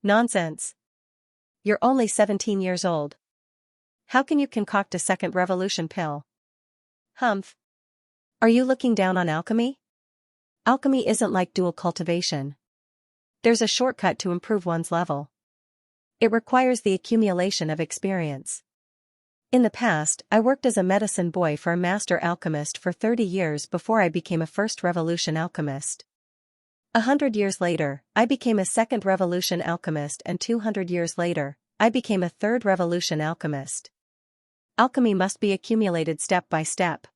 Nonsense. You're only 17 years old. How can you concoct a second revolution pill? Humph. Are you looking down on alchemy? Alchemy isn't like dual cultivation. There's a shortcut to improve one's level. It requires the accumulation of experience. In the past, I worked as a medicine boy for a master alchemist for 30 years before I became a first revolution alchemist. 100 years later, I became a second revolution alchemist and 200 years later, I became a third revolution alchemist. Alchemy must be accumulated step by step.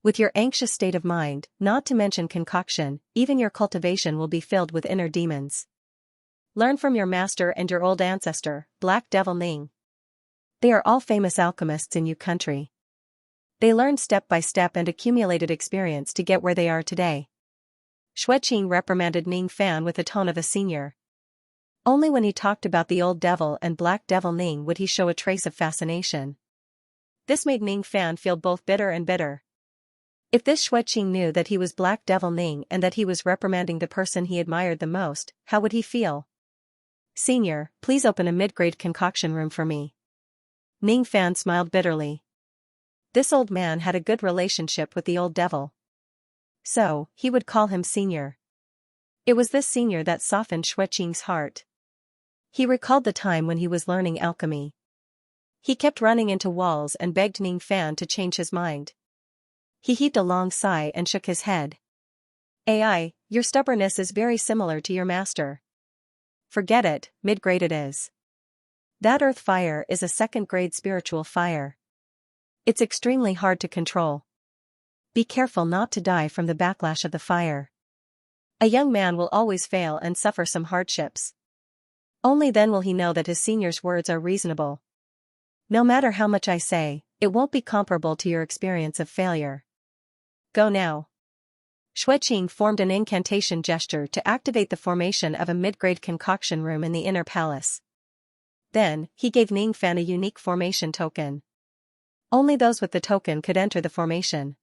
With your anxious state of mind, not to mention concoction, even your cultivation will be filled with inner demons. Learn from your master and your old ancestor, Black Devil Ning. They are all famous alchemists in Yu country. They learned step by step and accumulated experience to get where they are today. Xue Qing reprimanded Ning Fan with the tone of a senior. Only when he talked about the old devil and Black Devil Ning would he show a trace of fascination. This made Ning Fan feel both bitter and bitter. If this Xue Qing knew that he was Black Devil Ning and that he was reprimanding the person he admired the most, how would he feel? Senior, please open a mid-grade concoction room for me. Ning Fan smiled bitterly. This old man had a good relationship with the old devil. So, he would call him senior. It was this senior that softened Xue Qing's heart. He recalled the time when he was learning alchemy. He kept running into walls and begged Ning Fan to change his mind. He heaved a long sigh and shook his head. AI, your stubbornness is very similar to your master. Forget it, mid-grade it is. That earth fire is a second-grade spiritual fire. It's extremely hard to control. Be careful not to die from the backlash of the fire. A young man will always fail and suffer some hardships. Only then will he know that his senior's words are reasonable. No matter how much I say, it won't be comparable to your experience of failure. Go now. Xue Qing formed an incantation gesture to activate the formation of a mid-grade concoction room in the inner palace. Then, he gave Ning Fan a unique formation token. Only those with the token could enter the formation.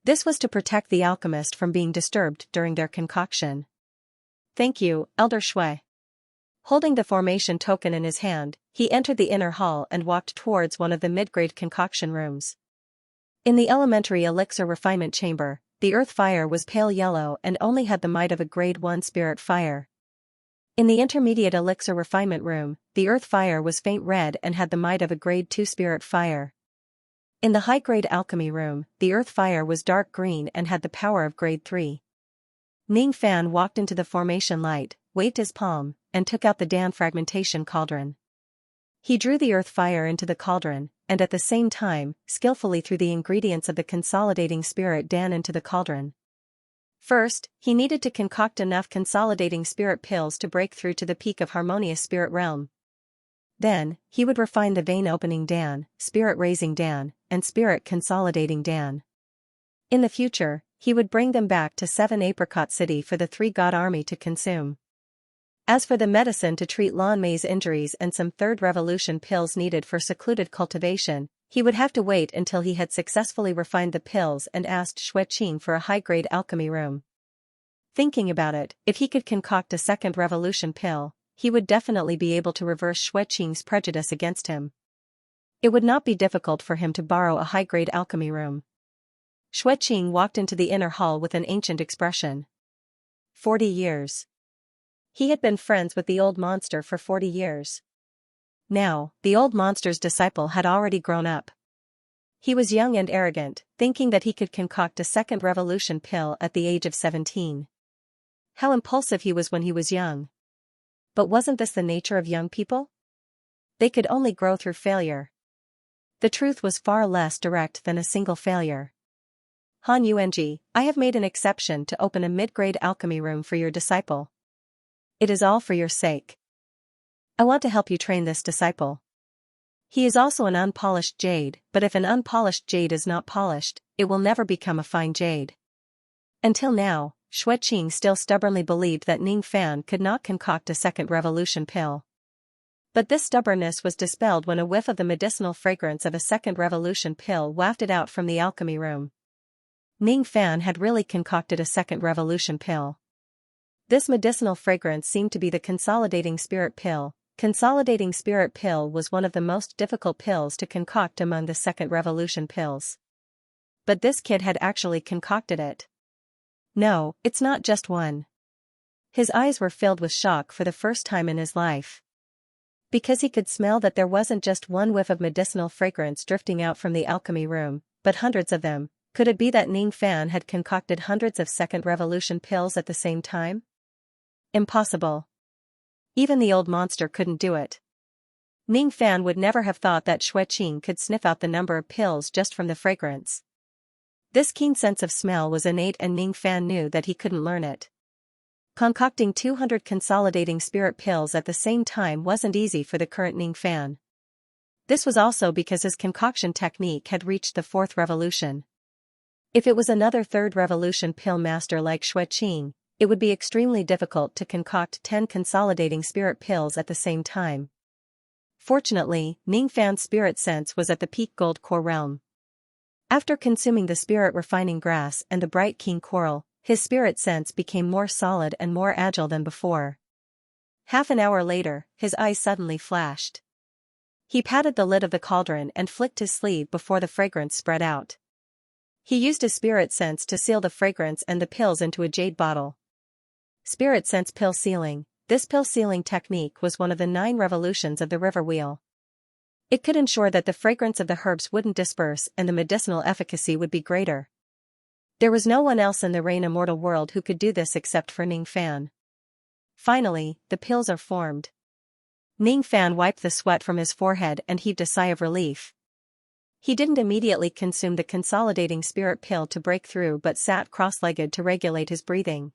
This was to protect the alchemist from being disturbed during their concoction. Thank you, Elder Xue. Holding the formation token in his hand, he entered the inner hall and walked towards one of the mid-grade concoction rooms. In the elementary elixir refinement chamber, the earth fire was pale yellow and only had the might of a grade 1 spirit fire. In the intermediate elixir refinement room, the earth fire was faint red and had the might of a grade 2 spirit fire. In the high-grade alchemy room, the earth fire was dark green and had the power of grade 3. Ning Fan walked into the formation light, waved his palm, and took out the Dan fragmentation cauldron. He drew the earth fire into the cauldron, and at the same time, skillfully threw the ingredients of the consolidating spirit Dan into the cauldron. First, he needed to concoct enough consolidating spirit pills to break through to the peak of harmonious spirit realm. Then, he would refine the vein-opening Dan, spirit-raising Dan, and spirit-consolidating Dan. In the future, he would bring them back to 7 Apricot City for the 3-god army to consume. As for the medicine to treat Lan Mei's injuries and some third revolution pills needed for secluded cultivation, he would have to wait until he had successfully refined the pills and asked Xue Qing for a high-grade alchemy room. Thinking about it, if he could concoct a second revolution pill, he would definitely be able to reverse Xue Qing's prejudice against him. It would not be difficult for him to borrow a high-grade alchemy room. Xue Qing walked into the inner hall with an ancient expression. 40 years. He had been friends with the old monster for 40 years. Now, the old monster's disciple had already grown up. He was young and arrogant, thinking that he could concoct a second revolution pill at the age of 17. How impulsive he was when he was young. But wasn't this the nature of young people? They could only grow through failure. The truth was far less direct than a single failure. Han Yuanji, I have made an exception to open a mid-grade alchemy room for your disciple. It is all for your sake. I want to help you train this disciple. He is also an unpolished jade, but if an unpolished jade is not polished, it will never become a fine jade. Until now, Xueqing still stubbornly believed that Ning Fan could not concoct a second revolution pill. But this stubbornness was dispelled when a whiff of the medicinal fragrance of a second revolution pill wafted out from the alchemy room. Ning Fan had really concocted a second revolution pill. This medicinal fragrance seemed to be the consolidating spirit pill. Consolidating spirit pill was one of the most difficult pills to concoct among the second revolution pills. But this kid had actually concocted it. No, it's not just one. His eyes were filled with shock for the first time in his life. Because he could smell that there wasn't just one whiff of medicinal fragrance drifting out from the alchemy room, but hundreds of them. Could it be that Ning Fan had concocted hundreds of second revolution pills at the same time? Impossible. Even the old monster couldn't do it. Ning Fan would never have thought that Xueqing could sniff out the number of pills just from the fragrance. This keen sense of smell was innate and Ning Fan knew that he couldn't learn it. Concocting 200 consolidating spirit pills at the same time wasn't easy for the current Ning Fan. This was also because his concoction technique had reached the fourth revolution. If it was another third revolution pill master like Xueqing, it would be extremely difficult to concoct 10 consolidating spirit pills at the same time. Fortunately, Ning Fan's spirit sense was at the peak gold core realm. After consuming the spirit refining grass and the bright keen coral, his spirit sense became more solid and more agile than before. Half an hour later, his eyes suddenly flashed. He patted the lid of the cauldron and flicked his sleeve before the fragrance spread out. He used his spirit sense to seal the fragrance and the pills into a jade bottle. Spirit sense pill sealing. This pill sealing technique was one of the 9 revolutions of the river wheel. It could ensure that the fragrance of the herbs wouldn't disperse and the medicinal efficacy would be greater. There was no one else in the Rain Immortal world who could do this except for Ning Fan. Finally, the pills are formed. Ning Fan wiped the sweat from his forehead and heaved a sigh of relief. He didn't immediately consume the consolidating spirit pill to break through but sat cross-legged to regulate his breathing.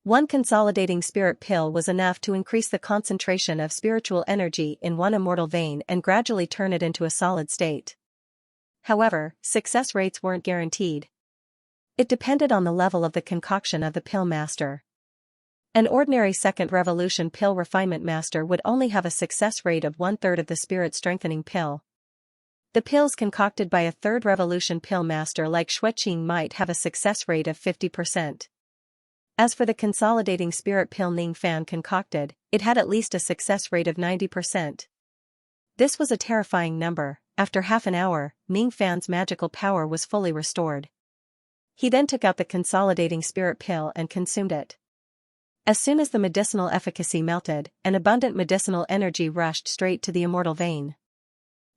One consolidating spirit pill was enough to increase the concentration of spiritual energy in one immortal vein and gradually turn it into a solid state. However, success rates weren't guaranteed. It depended on the level of the concoction of the pill master. An ordinary second revolution pill refinement master would only have a success rate of 1/3 of the spirit strengthening pill. The pills concocted by a third revolution pill master like Xueqing might have a success rate of 50%. As for the consolidating spirit pill Ning Fan concocted, it had at least a success rate of 90%. This was a terrifying number. After half an hour, Ning Fan's magical power was fully restored. He then took out the consolidating spirit pill and consumed it. As soon as the medicinal efficacy melted, an abundant medicinal energy rushed straight to the immortal vein.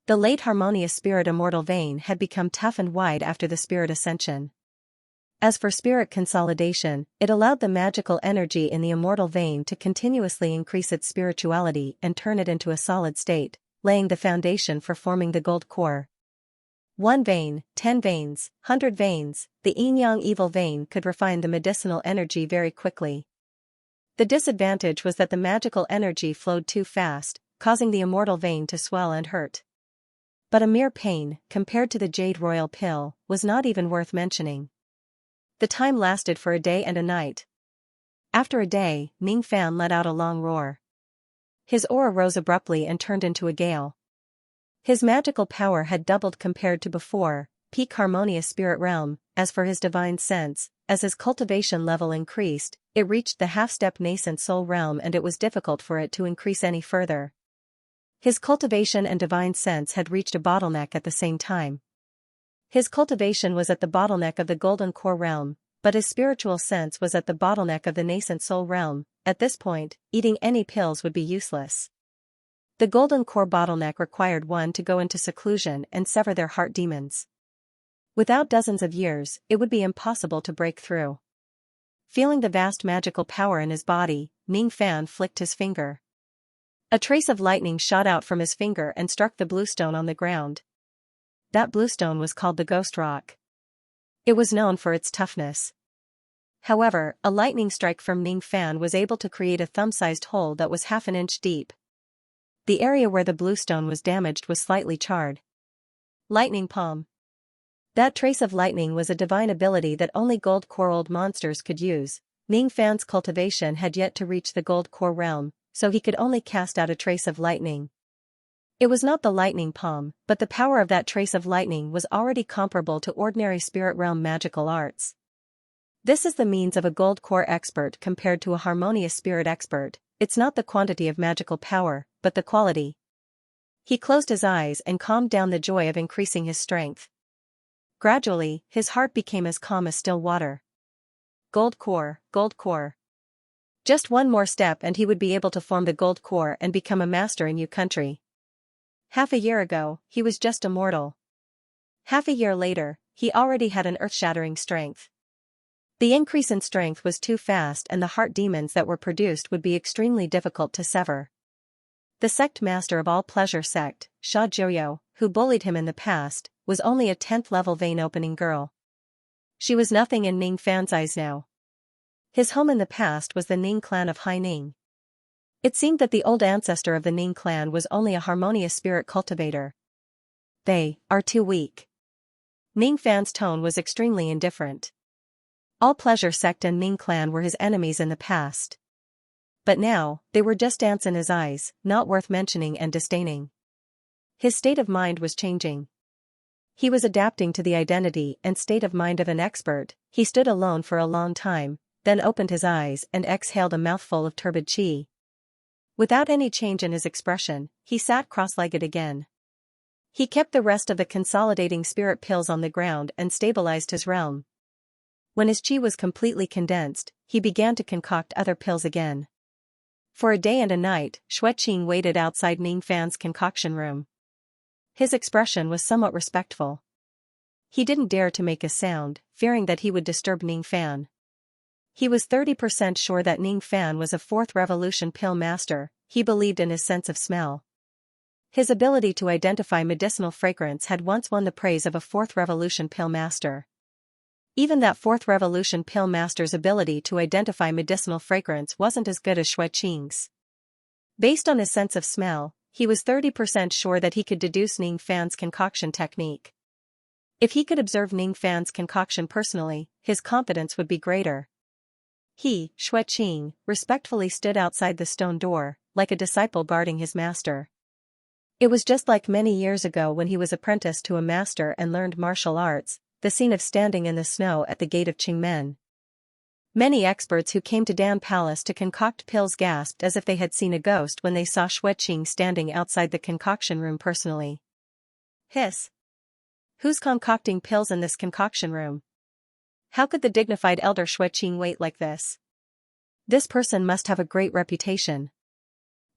The late harmonious spirit immortal vein had become tough and wide after the spirit ascension. As for spirit consolidation, it allowed the magical energy in the immortal vein to continuously increase its spirituality and turn it into a solid state, laying the foundation for forming the gold core. 1 vein, 10 veins, 100 veins, the yin-yang evil vein could refine the medicinal energy very quickly. The disadvantage was that the magical energy flowed too fast, causing the immortal vein to swell and hurt. But a mere pain, compared to the Jade Royal Pill, was not even worth mentioning. The time lasted for a day and a night. After a day, Ning Fan let out a long roar. His aura rose abruptly and turned into a gale. His magical power had doubled compared to before, peak harmonious spirit realm. As for his divine sense, as his cultivation level increased, it reached the half-step nascent soul realm and it was difficult for it to increase any further. His cultivation and divine sense had reached a bottleneck at the same time. His cultivation was at the bottleneck of the golden core realm, but his spiritual sense was at the bottleneck of the nascent soul realm. At this point, eating any pills would be useless. The golden core bottleneck required one to go into seclusion and sever their heart demons. Without dozens of years, it would be impossible to break through. Feeling the vast magical power in his body, Ning Fan flicked his finger. A trace of lightning shot out from his finger and struck the bluestone on the ground. That bluestone was called the Ghost Rock. It was known for its toughness. However, a lightning strike from Ning Fan was able to create a thumb-sized hole that was half an inch deep. The area where the bluestone was damaged was slightly charred. Lightning Palm. That trace of lightning was a divine ability that only gold core old monsters could use. Ning Fan's cultivation had yet to reach the gold core realm, so he could only cast out a trace of lightning. It was not the lightning palm, but the power of that trace of lightning was already comparable to ordinary spirit realm magical arts. This is the means of a gold core expert compared to a harmonious spirit expert. It's not the quantity of magical power, but the quality. He closed his eyes and calmed down the joy of increasing his strength. Gradually, his heart became as calm as still water. Gold core, gold core. Just one more step and he would be able to form the gold core and become a master in Yu country. Half a year ago, he was just a mortal. Half a year later, he already had an earth-shattering strength. The increase in strength was too fast and the heart demons that were produced would be extremely difficult to sever. The sect master of all pleasure sect, Sha Jiuyo, who bullied him in the past, was only a 10th level vein-opening girl. She was nothing in Ning Fan's eyes now. His home in the past was the Ning clan of Hai Ning. It seemed that the old ancestor of the Ning clan was only a harmonious spirit cultivator. They are too weak. Ning Fan's tone was extremely indifferent. All pleasure sect and Ning clan were his enemies in the past. But now, they were just ants in his eyes, not worth mentioning and disdaining. His state of mind was changing. He was adapting to the identity and state of mind of an expert. He stood alone for a long time, then opened his eyes and exhaled a mouthful of turbid qi. Without any change in his expression, he sat cross-legged again. He kept the rest of the consolidating spirit pills on the ground and stabilized his realm. When his qi was completely condensed, he began to concoct other pills again. For a day and a night, Xueqing waited outside Ning Fan's concoction room. His expression was somewhat respectful. He didn't dare to make a sound, fearing that he would disturb Ning Fan. He was 30% sure that Ning Fan was a 4th revolution pill master. He believed in his sense of smell. His ability to identify medicinal fragrance had once won the praise of a 4th revolution pill master. Even that 4th revolution pill master's ability to identify medicinal fragrance wasn't as good as Xueqing's. Based on his sense of smell, he was 30% sure that he could deduce Ning Fan's concoction technique. If he could observe Ning Fan's concoction personally, his confidence would be greater. He, Xueqing, respectfully stood outside the stone door, like a disciple guarding his master. It was just like many years ago when he was apprenticed to a master and learned martial arts, the scene of standing in the snow at the gate of Qingmen. Many experts who came to Dan Palace to concoct pills gasped as if they had seen a ghost when they saw Xueqing standing outside the concoction room personally. Hiss! Who's concocting pills in this concoction room? How could the dignified elder Xueqing wait like this? This person must have a great reputation.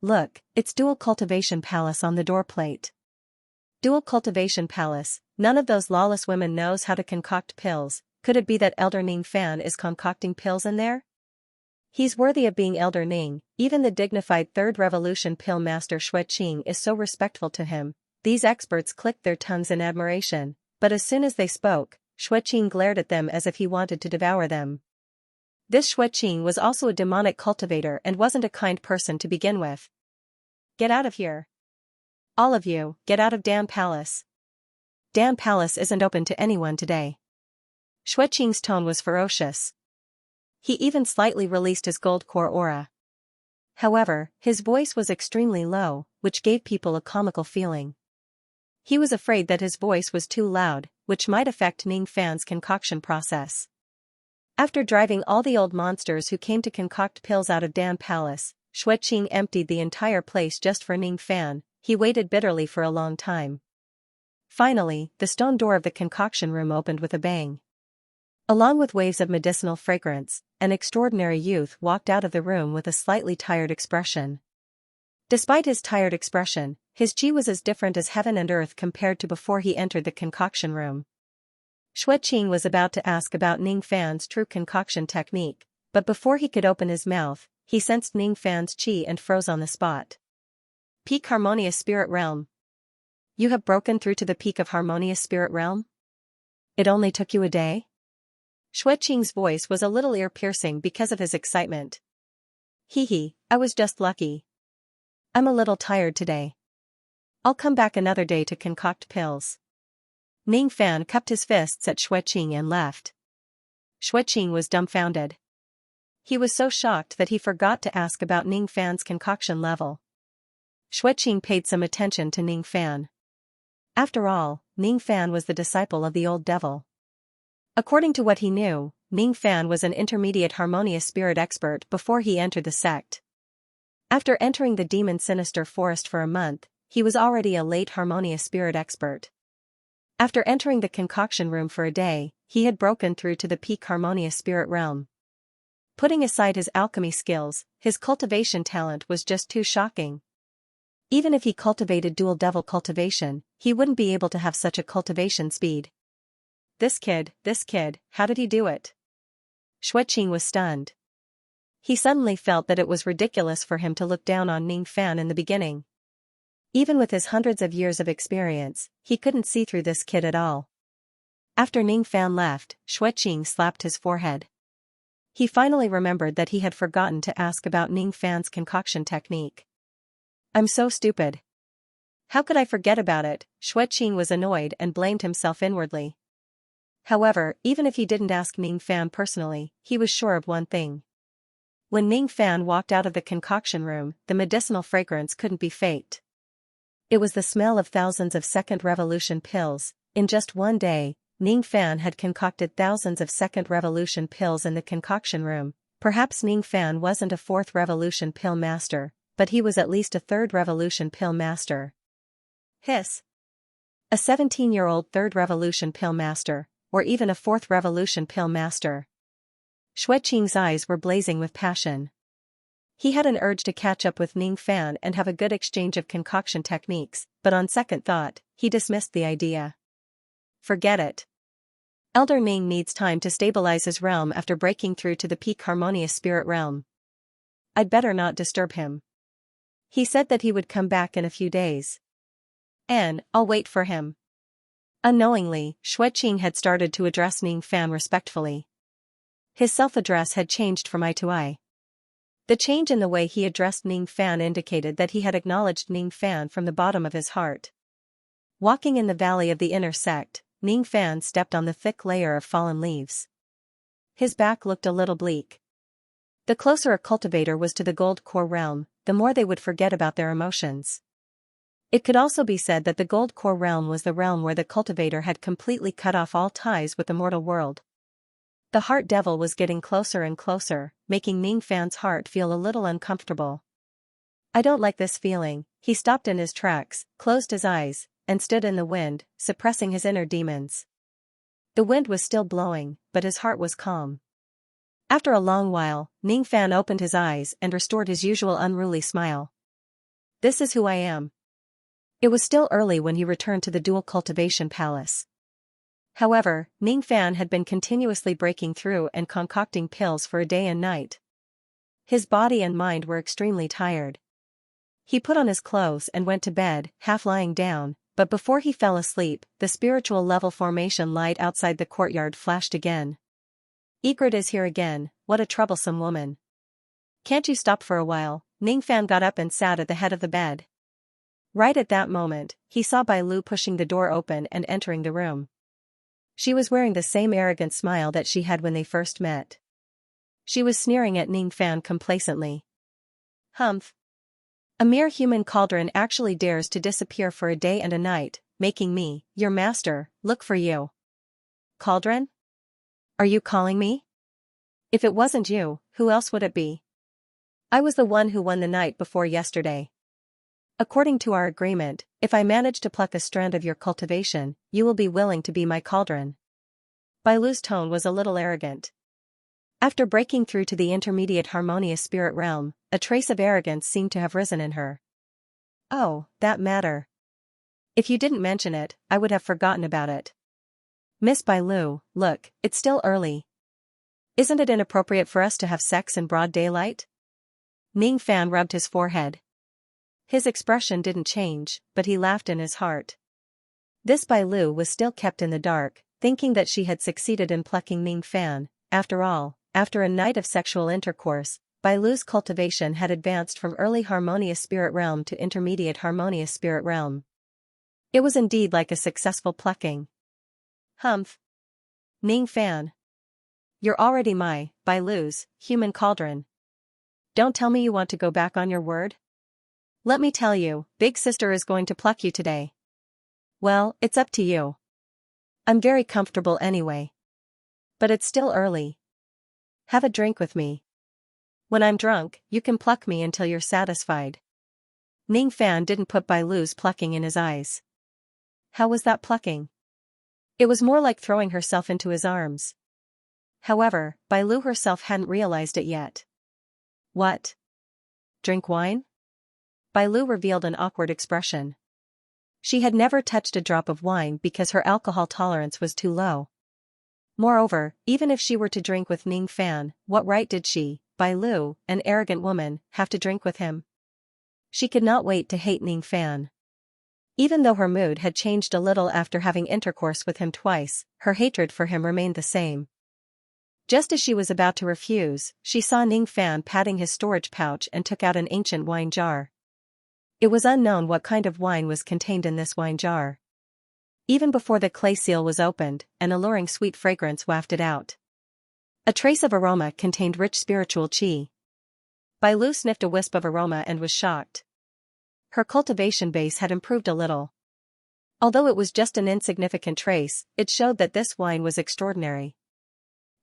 Look, it's Dual Cultivation Palace on the door plate. Dual Cultivation Palace, none of those lawless women knows how to concoct pills. Could it be that Elder Ning Fan is concocting pills in there? He's worthy of being Elder Ning. Even the dignified 3rd revolution pill master Xueqing is so respectful to him. These experts clicked their tongues in admiration, but as soon as they spoke, Xueqing glared at them as if he wanted to devour them. This Xueqing was also a demonic cultivator and wasn't a kind person to begin with. Get out of here. All of you, get out of Dan Palace. Dan Palace isn't open to anyone today. Xueqing's tone was ferocious. He even slightly released his gold core aura. However, his voice was extremely low, which gave people a comical feeling. He was afraid that his voice was too loud, which might affect Ning Fan's concoction process. After driving all the old monsters who came to concoct pills out of Dan Palace, Xueqing emptied the entire place just for Ning Fan. He waited bitterly for a long time. Finally, the stone door of the concoction room opened with a bang. Along with waves of medicinal fragrance, an extraordinary youth walked out of the room with a slightly tired expression. Despite his tired expression, his chi was as different as heaven and earth compared to before he entered the concoction room. Xueqing was about to ask about Ning Fan's true concoction technique, but before he could open his mouth, he sensed Ning Fan's chi and froze on the spot. Peak Harmonious Spirit Realm. You have broken through to the peak of Harmonious Spirit Realm? It only took you a day? Xueqing's voice was a little ear-piercing because of his excitement. Hee, I was just lucky. I'm a little tired today. I'll come back another day to concoct pills. Ning Fan cupped his fists at Xueqing and left. Xueqing was dumbfounded. He was so shocked that he forgot to ask about Ning Fan's concoction level. Xueqing paid some attention to Ning Fan. After all, Ning Fan was the disciple of the old devil. According to what he knew, Ning Fan was an intermediate harmonious spirit expert before he entered the sect. After entering the demon sinister forest for a month, he was already a late harmonious spirit expert. After entering the concoction room for a day, he had broken through to the peak harmonious spirit realm. Putting aside his alchemy skills, his cultivation talent was just too shocking. Even if he cultivated dual devil cultivation, he wouldn't be able to have such a cultivation speed. This kid, how did he do it? Xueqing was stunned. He suddenly felt that it was ridiculous for him to look down on Ning Fan in the beginning. Even with his hundreds of years of experience, he couldn't see through this kid at all. After Ning Fan left, Xueqing slapped his forehead. He finally remembered that he had forgotten to ask about Ning Fan's concoction technique. I'm so stupid. How could I forget about it? Xueqing was annoyed and blamed himself inwardly. However, even if he didn't ask Ning Fan personally, he was sure of one thing. When Ning Fan walked out of the concoction room, the medicinal fragrance couldn't be faked. It was the smell of thousands of second revolution pills. In just one day, Ning Fan had concocted thousands of second revolution pills in the concoction room. Perhaps Ning Fan wasn't a fourth revolution pill master, but he was at least a third revolution pill master. Hiss. A 17-year-old third revolution pill master, or even a fourth revolution pill master. Xueqing's eyes were blazing with passion. He had an urge to catch up with Ning Fan and have a good exchange of concoction techniques, but on second thought, he dismissed the idea. Forget it. Elder Ning needs time to stabilize his realm after breaking through to the peak harmonious spirit realm. I'd better not disturb him. He said that he would come back in a few days. And I'll wait for him. Unknowingly, Xueqing had started to address Ning Fan respectfully. His self-address had changed from eye to eye. The change in the way he addressed Ning Fan indicated that he had acknowledged Ning Fan from the bottom of his heart. Walking in the valley of the inner sect, Ning Fan stepped on the thick layer of fallen leaves. His back looked a little bleak. The closer a cultivator was to the gold core realm, the more they would forget about their emotions. It could also be said that the gold core realm was the realm where the cultivator had completely cut off all ties with the mortal world. The heart devil was getting closer and closer, making Ning Fan's heart feel a little uncomfortable. I don't like this feeling. He stopped in his tracks, closed his eyes, and stood in the wind, suppressing his inner demons. The wind was still blowing, but his heart was calm. After a long while, Ning Fan opened his eyes and restored his usual unruly smile. This is who I am. It was still early when he returned to the dual cultivation palace. However, Ning Fan had been continuously breaking through and concocting pills for a day and night. His body and mind were extremely tired. He put on his clothes and went to bed, half lying down, but before he fell asleep, the spiritual level formation light outside the courtyard flashed again. Egret is here again, what a troublesome woman. Can't you stop for a while? Ning Fan got up and sat at the head of the bed. Right at that moment, he saw Bai Lu pushing the door open and entering the room. She was wearing the same arrogant smile that she had when they first met. She was sneering at Ning Fan complacently. Humph. A mere human cauldron actually dares to disappear for a day and a night, making me, your master, look for you. Cauldron? Are you calling me? If it wasn't you, who else would it be? I was the one who won the night before yesterday. According to our agreement, if I manage to pluck a strand of your cultivation, you will be willing to be my cauldron. Bailu's tone was a little arrogant. After breaking through to the intermediate harmonious spirit realm, a trace of arrogance seemed to have risen in her. Oh, that matter. If you didn't mention it, I would have forgotten about it. Miss Bailu, look, it's still early. Isn't it inappropriate for us to have sex in broad daylight? Ning Fan rubbed his forehead. His expression didn't change, but he laughed in his heart. This Bailu was still kept in the dark, thinking that she had succeeded in plucking Ning Fan. After all, after a night of sexual intercourse, Bailu's cultivation had advanced from early harmonious spirit realm to intermediate harmonious spirit realm. It was indeed like a successful plucking. Humph. Ning Fan. You're already my, Bailu's, human cauldron. Don't tell me you want to go back on your word? Let me tell you, Big Sister is going to pluck you today. Well, it's up to you. I'm very comfortable anyway. But it's still early. Have a drink with me. When I'm drunk, you can pluck me until you're satisfied. Ning Fan didn't put Bailu's plucking in his eyes. How was that plucking? It was more like throwing herself into his arms. However, Bailu herself hadn't realized it yet. What? Drink wine? Bailu revealed an awkward expression. She had never touched a drop of wine because her alcohol tolerance was too low. Moreover, even if she were to drink with Ning Fan, what right did she, Bailu, an arrogant woman, have to drink with him? She could not wait to hate Ning Fan. Even though her mood had changed a little after having intercourse with him twice, her hatred for him remained the same. Just as she was about to refuse, she saw Ning Fan patting his storage pouch and took out an ancient wine jar. It was unknown what kind of wine was contained in this wine jar. Even before the clay seal was opened, an alluring sweet fragrance wafted out. A trace of aroma contained rich spiritual qi. Bailu sniffed a wisp of aroma and was shocked. Her cultivation base had improved a little. Although it was just an insignificant trace, it showed that this wine was extraordinary.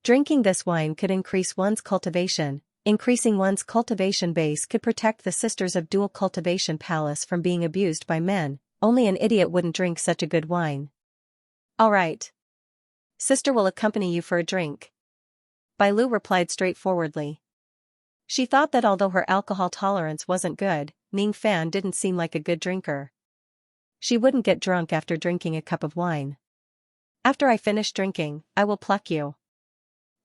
Drinking this wine could increase one's cultivation. Increasing one's cultivation base could protect the Sisters of Dual Cultivation Palace from being abused by men. Only an idiot wouldn't drink such a good wine. All right. Sister will accompany you for a drink. Bailu replied straightforwardly. She thought that although her alcohol tolerance wasn't good, Ning Fan didn't seem like a good drinker. She wouldn't get drunk after drinking a cup of wine. After I finish drinking, I will pluck you.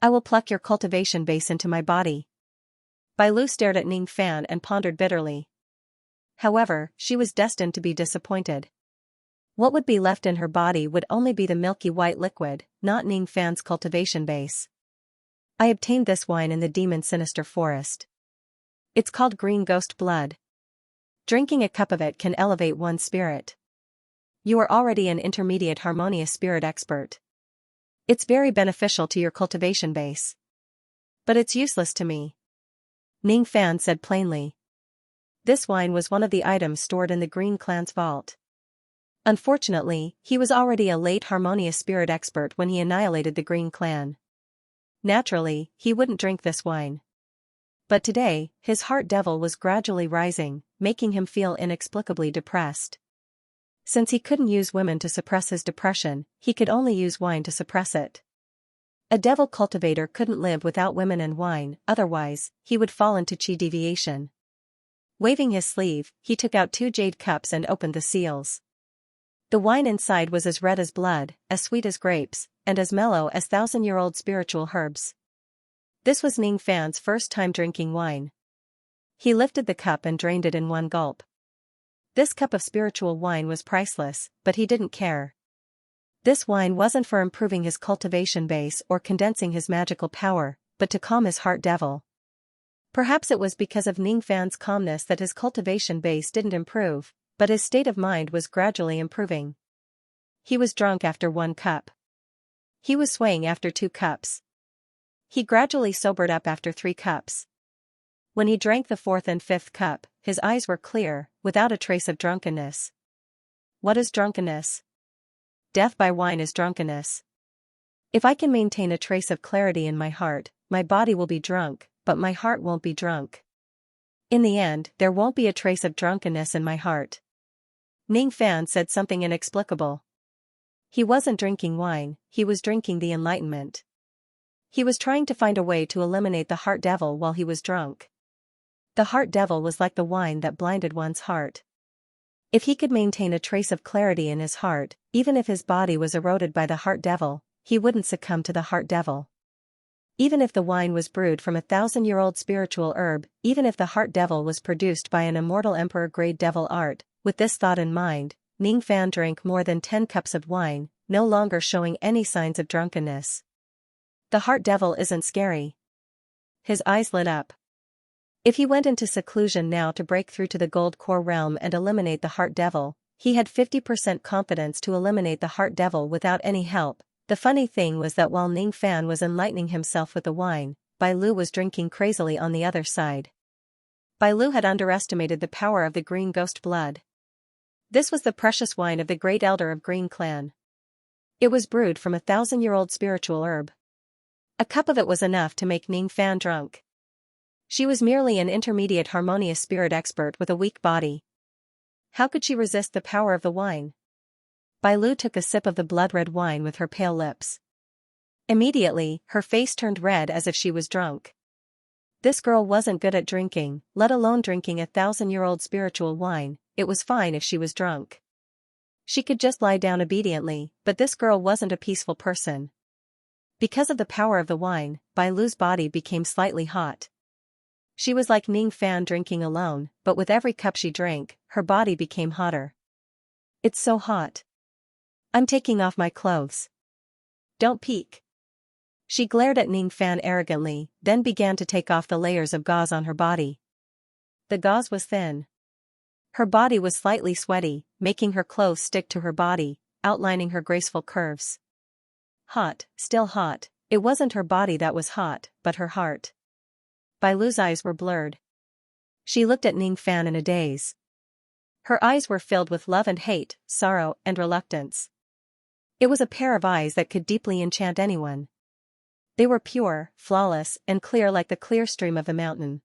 I will pluck your cultivation base into my body. Bailu stared at Ning Fan and pondered bitterly. However, she was destined to be disappointed. What would be left in her body would only be the milky white liquid, not Ning Fan's cultivation base. I obtained this wine in the demon sinister forest. It's called green ghost blood. Drinking a cup of it can elevate one's spirit. You are already an intermediate harmonious spirit expert. It's very beneficial to your cultivation base. But it's useless to me. Ning Fan said plainly. This wine was one of the items stored in the Green Clan's vault. Unfortunately, he was already a late harmonious spirit expert when he annihilated the Green Clan. Naturally, he wouldn't drink this wine. But today, his heart devil was gradually rising, making him feel inexplicably depressed. Since he couldn't use women to suppress his depression, he could only use wine to suppress it. A devil cultivator couldn't live without women and wine, otherwise, he would fall into qi deviation. Waving his sleeve, he took out 2 jade cups and opened the seals. The wine inside was as red as blood, as sweet as grapes, and as mellow as 1,000-year-old spiritual herbs. This was Ning Fan's first time drinking wine. He lifted the cup and drained it in one gulp. This cup of spiritual wine was priceless, but he didn't care. This wine wasn't for improving his cultivation base or condensing his magical power, but to calm his heart devil. Perhaps it was because of Ning Fan's calmness that his cultivation base didn't improve, but his state of mind was gradually improving. He was drunk after 1 cup. He was swaying after 2 cups. He gradually sobered up after 3 cups. When he drank the 4th and 5th cup, his eyes were clear, without a trace of drunkenness. What is drunkenness? Death by wine is drunkenness. If I can maintain a trace of clarity in my heart, my body will be drunk, but my heart won't be drunk. In the end, there won't be a trace of drunkenness in my heart. Ning Fan said something inexplicable. He wasn't drinking wine, he was drinking the enlightenment. He was trying to find a way to eliminate the heart devil while he was drunk. The heart devil was like the wine that blinded one's heart. If he could maintain a trace of clarity in his heart, even if his body was eroded by the heart devil, he wouldn't succumb to the heart devil. Even if the wine was brewed from 1,000-year-old spiritual herb, even if the heart devil was produced by an immortal emperor-grade devil art, with this thought in mind, Ning Fan drank more than 10 cups of wine, no longer showing any signs of drunkenness. The heart devil isn't scary. His eyes lit up. If he went into seclusion now to break through to the gold core realm and eliminate the heart devil, he had 50% confidence to eliminate the heart devil without any help. The funny thing was that while Ning Fan was enlightening himself with the wine, Bai Lu was drinking crazily on the other side. Bai Lu had underestimated the power of the green ghost blood. This was the precious wine of the great elder of Green Clan. It was brewed from 1,000-year-old spiritual herb. A cup of it was enough to make Ning Fan drunk. She was merely an intermediate harmonious spirit expert with a weak body. How could she resist the power of the wine? Bai Lu took a sip of the blood-red wine with her pale lips. Immediately, her face turned red as if she was drunk. This girl wasn't good at drinking, let alone drinking 1,000-year-old spiritual wine. It was fine if she was drunk. She could just lie down obediently, but this girl wasn't a peaceful person. Because of the power of the wine, Bai Lu's body became slightly hot. She was like Ning Fan drinking alone, but with every cup she drank, her body became hotter. It's so hot. I'm taking off my clothes. Don't peek. She glared at Ning Fan arrogantly, then began to take off the layers of gauze on her body. The gauze was thin. Her body was slightly sweaty, making her clothes stick to her body, outlining her graceful curves. Hot, still hot. It wasn't her body that was hot, but her heart. Bai Lu's eyes were blurred. She looked at Ning Fan in a daze. Her eyes were filled with love and hate, sorrow and reluctance. It was a pair of eyes that could deeply enchant anyone. They were pure, flawless, and clear like the clear stream of the mountain.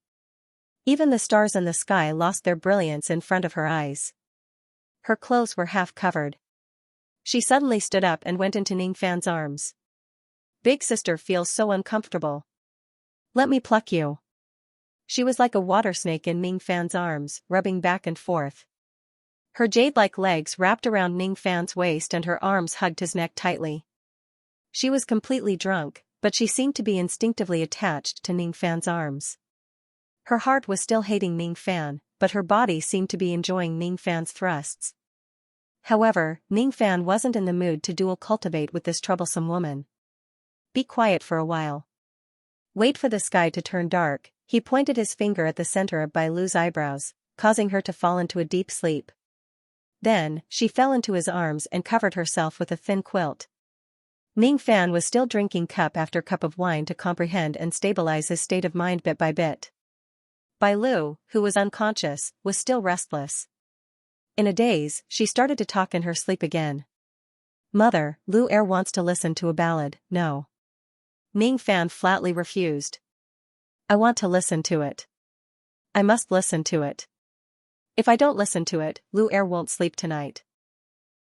Even the stars in the sky lost their brilliance in front of her eyes. Her clothes were half covered. She suddenly stood up and went into Ning Fan's arms. Big sister feels so uncomfortable. Let me pluck you. She was like a water snake in Ning Fan's arms, rubbing back and forth. Her jade-like legs wrapped around Ning Fan's waist and her arms hugged his neck tightly. She was completely drunk, but she seemed to be instinctively attached to Ning Fan's arms. Her heart was still hating Ning Fan, but her body seemed to be enjoying Ning Fan's thrusts. However, Ning Fan wasn't in the mood to dual cultivate with this troublesome woman. Be quiet for a while. Wait for the sky to turn dark. He pointed his finger at the center of Bai Lu's eyebrows, causing her to fall into a deep sleep. Then, she fell into his arms and covered herself with a thin quilt. Ning Fan was still drinking cup after cup of wine to comprehend and stabilize his state of mind bit by bit. Bai Lu, who was unconscious, was still restless. In a daze, she started to talk in her sleep again. Mother, Lu Er wants to listen to a ballad. No. Ning Fan flatly refused. I want to listen to it. I must listen to it. If I don't listen to it, Lu Er won't sleep tonight.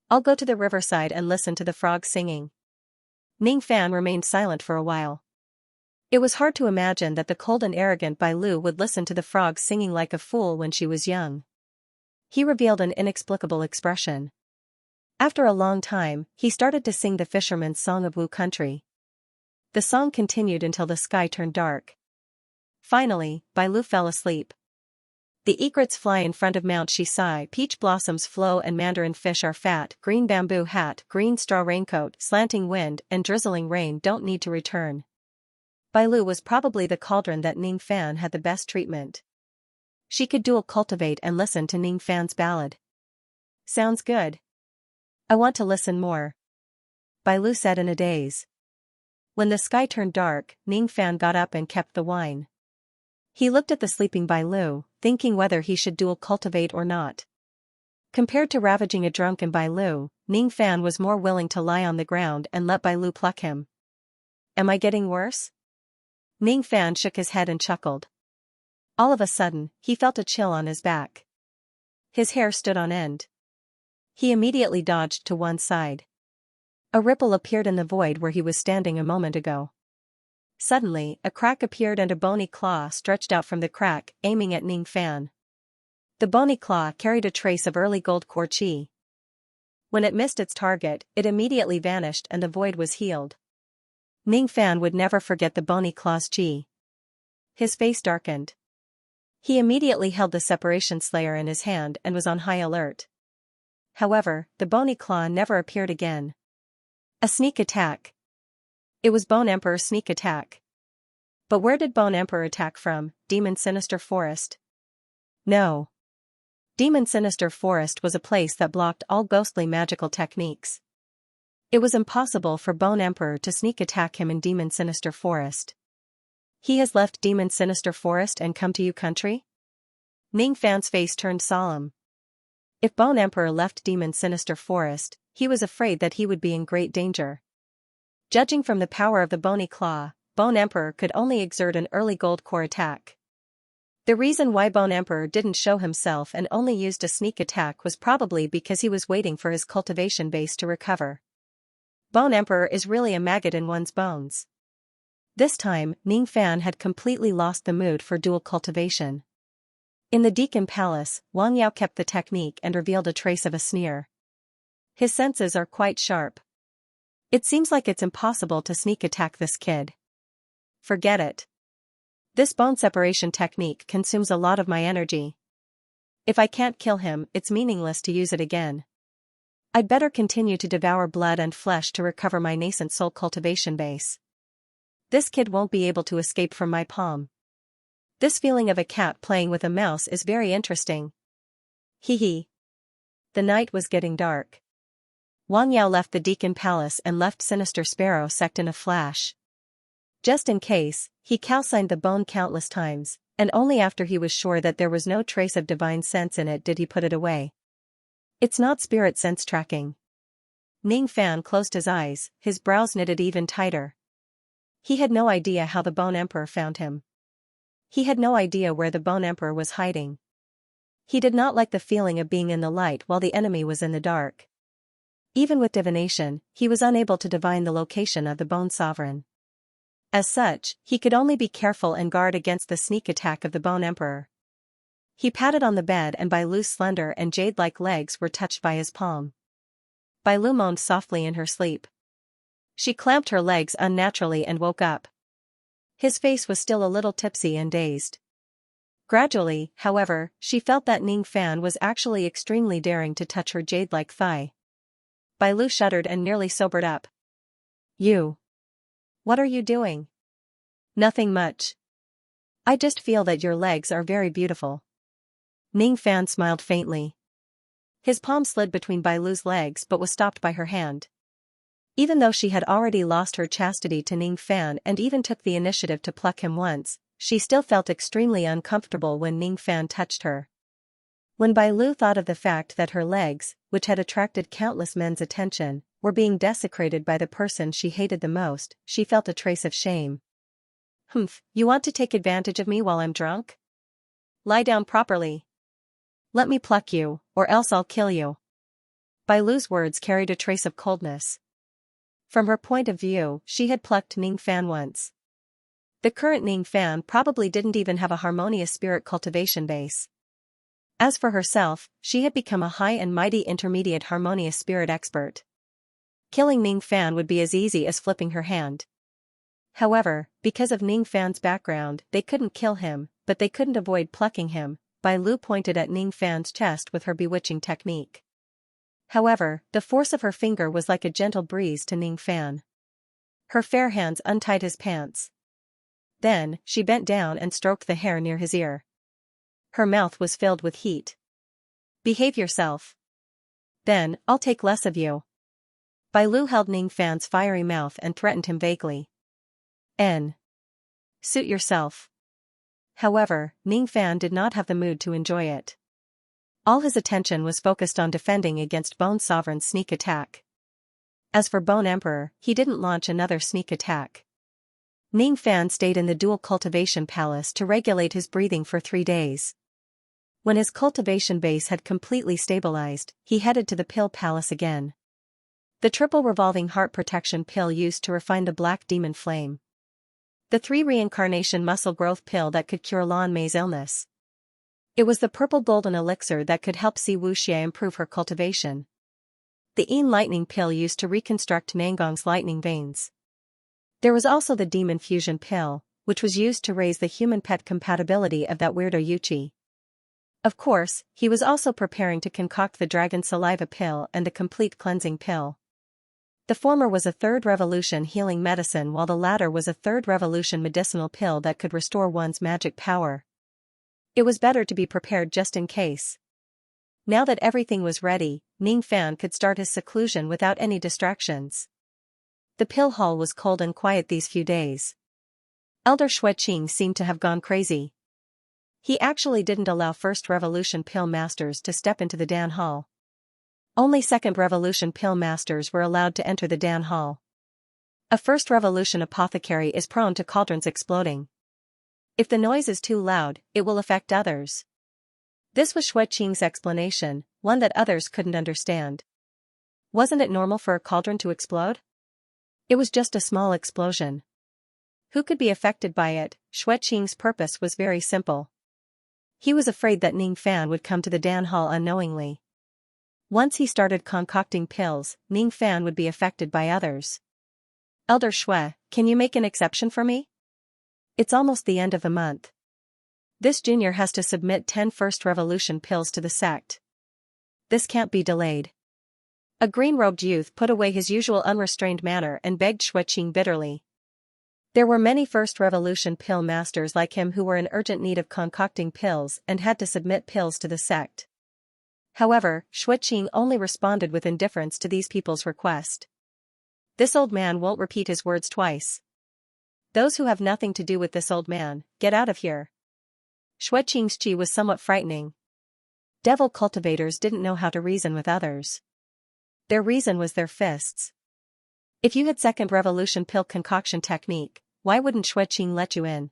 I'll go to the riverside and listen to the frogs singing. Ning Fan remained silent for a while. It was hard to imagine that the cold and arrogant Bai Lu would listen to the frogs singing like a fool when she was young. He revealed an inexplicable expression. After a long time, he started to sing the fisherman's song of Wu country. The song continued until the sky turned dark. Finally, Bai Lu fell asleep. The egrets fly in front of Mount Shisai, peach blossoms flow and mandarin fish are fat, green bamboo hat, green straw raincoat, slanting wind and drizzling rain don't need to return. Bai Lu was probably the cauldron that Ning Fan had the best treatment. She could dual cultivate and listen to Ning Fan's ballad. Sounds good. I want to listen more. Bai Lu said in a daze. When the sky turned dark, Ning Fan got up and kept the wine. He looked at the sleeping Bai Lu, thinking whether he should dual cultivate or not. Compared to ravaging a drunken Bai Lu, Ning Fan was more willing to lie on the ground and let Bai Lu pluck him. Am I getting worse? Ning Fan shook his head and chuckled. All of a sudden, he felt a chill on his back. His hair stood on end. He immediately dodged to one side. A ripple appeared in the void where he was standing a moment ago. Suddenly, a crack appeared and a bony claw stretched out from the crack, aiming at Ning Fan. The bony claw carried a trace of early gold core chi. When it missed its target, it immediately vanished and the void was healed. Ning Fan would never forget the bony claw's chi. His face darkened. He immediately held the Separation Slayer in his hand and was on high alert. However, the bony claw never appeared again. A sneak attack. It was Bone Emperor's sneak attack. But where did Bone Emperor attack from? Demon Sinister Forest? No. Demon Sinister Forest was a place that blocked all ghostly magical techniques. It was impossible for Bone Emperor to sneak attack him in Demon Sinister Forest. He has left Demon Sinister Forest and come to you country? Ning Fan's face turned solemn. If Bone Emperor left Demon Sinister Forest, he was afraid that he would be in great danger. Judging from the power of the bony claw, Bone Emperor could only exert an early gold core attack. The reason why Bone Emperor didn't show himself and only used a sneak attack was probably because he was waiting for his cultivation base to recover. Bone Emperor is really a maggot in one's bones. This time, Ning Fan had completely lost the mood for dual cultivation. In the Deacon Palace, Wang Yao kept the technique and revealed a trace of a sneer. His senses are quite sharp. It seems like it's impossible to sneak attack this kid. Forget it. This bone separation technique consumes a lot of my energy. If I can't kill him, it's meaningless to use it again. I'd better continue to devour blood and flesh to recover my nascent soul cultivation base. This kid won't be able to escape from my palm. This feeling of a cat playing with a mouse is very interesting. Hee hee. The night was getting dark. Wang Yao left the Deacon Palace and left Sinister Sparrow sect in a flash. Just in case, he calcined the bone countless times, and only after he was sure that there was no trace of divine sense in it did he put it away. It's not spirit sense tracking. Ning Fan closed his eyes, his brows knitted even tighter. He had no idea how the Bone Emperor found him. He had no idea where the Bone Emperor was hiding. He did not like the feeling of being in the light while the enemy was in the dark. Even with divination, he was unable to divine the location of the Bone Sovereign. As such, he could only be careful and guard against the sneak attack of the Bone Emperor. He patted on the bed and Bailu's slender and jade-like legs were touched by his palm. Bailu moaned softly in her sleep. She clamped her legs unnaturally and woke up. His face was still a little tipsy and dazed. Gradually, however, she felt that Ning Fan was actually extremely daring to touch her jade-like thigh. Bailu shuddered and nearly sobered up. You. What are you doing? Nothing much. I just feel that your legs are very beautiful. Ning Fan smiled faintly. His palm slid between Bailu's legs but was stopped by her hand. Even though she had already lost her chastity to Ning Fan and even took the initiative to pluck him once, she still felt extremely uncomfortable when Ning Fan touched her. When Bailu thought of the fact that her legs, which had attracted countless men's attention, were being desecrated by the person she hated the most, she felt a trace of shame. Humph, you want to take advantage of me while I'm drunk? Lie down properly. Let me pluck you, or else I'll kill you. Bailu's words carried a trace of coldness. From her point of view, she had plucked Ning Fan once. The current Ning Fan probably didn't even have a harmonious spirit cultivation base. As for herself, she had become a high and mighty intermediate harmonious spirit expert. Killing Ning Fan would be as easy as flipping her hand. However, because of Ning Fan's background, they couldn't kill him, but they couldn't avoid plucking him. Bailu pointed at Ning Fan's chest with her bewitching technique. However, the force of her finger was like a gentle breeze to Ning Fan. Her fair hands untied his pants. Then, she bent down and stroked the hair near his ear. Her mouth was filled with heat. Behave yourself. Then, I'll take less of you. Bailu held Ning Fan's fiery mouth and threatened him vaguely. Suit yourself. However, Ning Fan did not have the mood to enjoy it. All his attention was focused on defending against Bone Sovereign's sneak attack. As for Bone Emperor, he didn't launch another sneak attack. Ning Fan stayed in the dual cultivation palace to regulate his breathing for 3 days. When his cultivation base had completely stabilized, he headed to the pill palace again. The triple revolving heart protection pill used to refine the black demon flame. The 3 reincarnation muscle growth pill that could cure Lan Mei's illness. It was the purple golden elixir that could help Xianxia improve her cultivation. The Yin lightning pill used to reconstruct Nangong's lightning veins. There was also the demon fusion pill, which was used to raise the human-pet compatibility of that weirdo Yuchi. Of course, he was also preparing to concoct the dragon saliva pill and the complete cleansing pill. The former was a third revolution healing medicine while the latter was a third revolution medicinal pill that could restore one's magic power. It was better to be prepared just in case. Now that everything was ready, Ning Fan could start his seclusion without any distractions. The pill hall was cold and quiet these few days. Elder Xueqing seemed to have gone crazy. He actually didn't allow First Revolution pill masters to step into the Dan Hall. Only Second Revolution pill masters were allowed to enter the Dan Hall. A First Revolution apothecary is prone to cauldrons exploding. If the noise is too loud, it will affect others. This was Xueqing's explanation, one that others couldn't understand. Wasn't it normal for a cauldron to explode? It was just a small explosion. Who could be affected by it? Xueqing's purpose was very simple. He was afraid that Ning Fan would come to the Dan Hall unknowingly. Once he started concocting pills, Ning Fan would be affected by others. Elder Xue, can you make an exception for me? It's almost the end of the month. This junior has to submit 10 First Revolution pills to the sect. This can't be delayed. A green-robed youth put away his usual unrestrained manner and begged Xueqing bitterly. There were many First Revolution pill masters like him who were in urgent need of concocting pills and had to submit pills to the sect. However, Xueqing only responded with indifference to these people's request. This old man won't repeat his words twice. Those who have nothing to do with this old man, get out of here. Xueqing's chi was somewhat frightening. Devil cultivators didn't know how to reason with others. Their reason was their fists. If you had Second Revolution pill concoction technique, why wouldn't Xueqing let you in?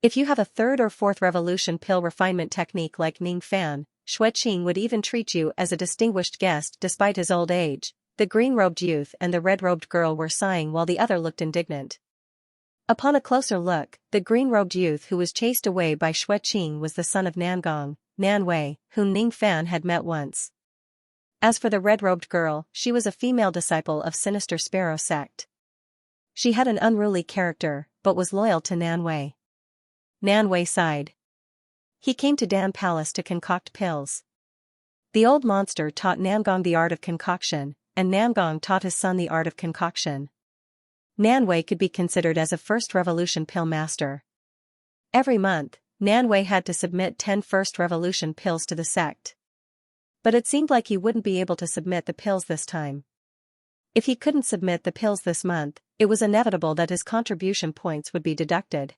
If you have a Third or Fourth Revolution pill refinement technique like Ning Fan, Xueqing would even treat you as a distinguished guest despite his old age. The green-robed youth and the red-robed girl were sighing while the other looked indignant. Upon a closer look, the green-robed youth who was chased away by Xueqing was the son of Nangong, Nan Wei, whom Ning Fan had met once. As for the red-robed girl, she was a female disciple of Sinister Sparrow sect. She had an unruly character, but was loyal to Nan Wei. Nan Wei sighed. He came to Dan Palace to concoct pills. The old monster taught Nangong the art of concoction, and Nangong taught his son the art of concoction. Nan Wei could be considered as a First Revolution pill master. Every month, Nan Wei had to submit 10 First Revolution pills to the sect. But it seemed like he wouldn't be able to submit the pills this time. If he couldn't submit the pills this month, it was inevitable that his contribution points would be deducted.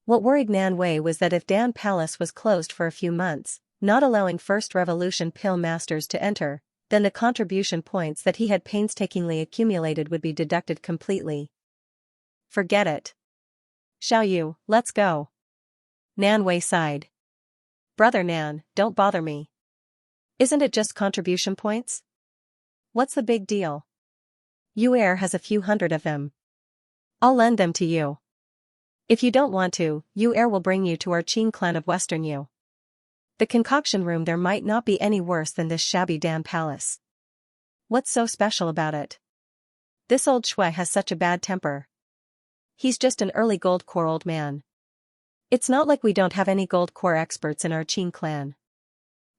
What worried Nan Wei was that if Dan Palace was closed for a few months, not allowing First Revolution pill masters to enter, then the contribution points that he had painstakingly accumulated would be deducted completely. Forget it. Xiaoyu, let's go. Nan Wei sighed. Brother Nan, don't bother me. Isn't it just contribution points? What's the big deal? Yu'er has a few hundred of them. I'll lend them to you. If you don't want to, Yu'er will bring you to our Qing clan of Western Yu. The concoction room there might not be any worse than this shabby Dan Palace. What's so special about it? This old Shui has such a bad temper. He's just an early gold core old man. It's not like we don't have any gold core experts in our Qing clan.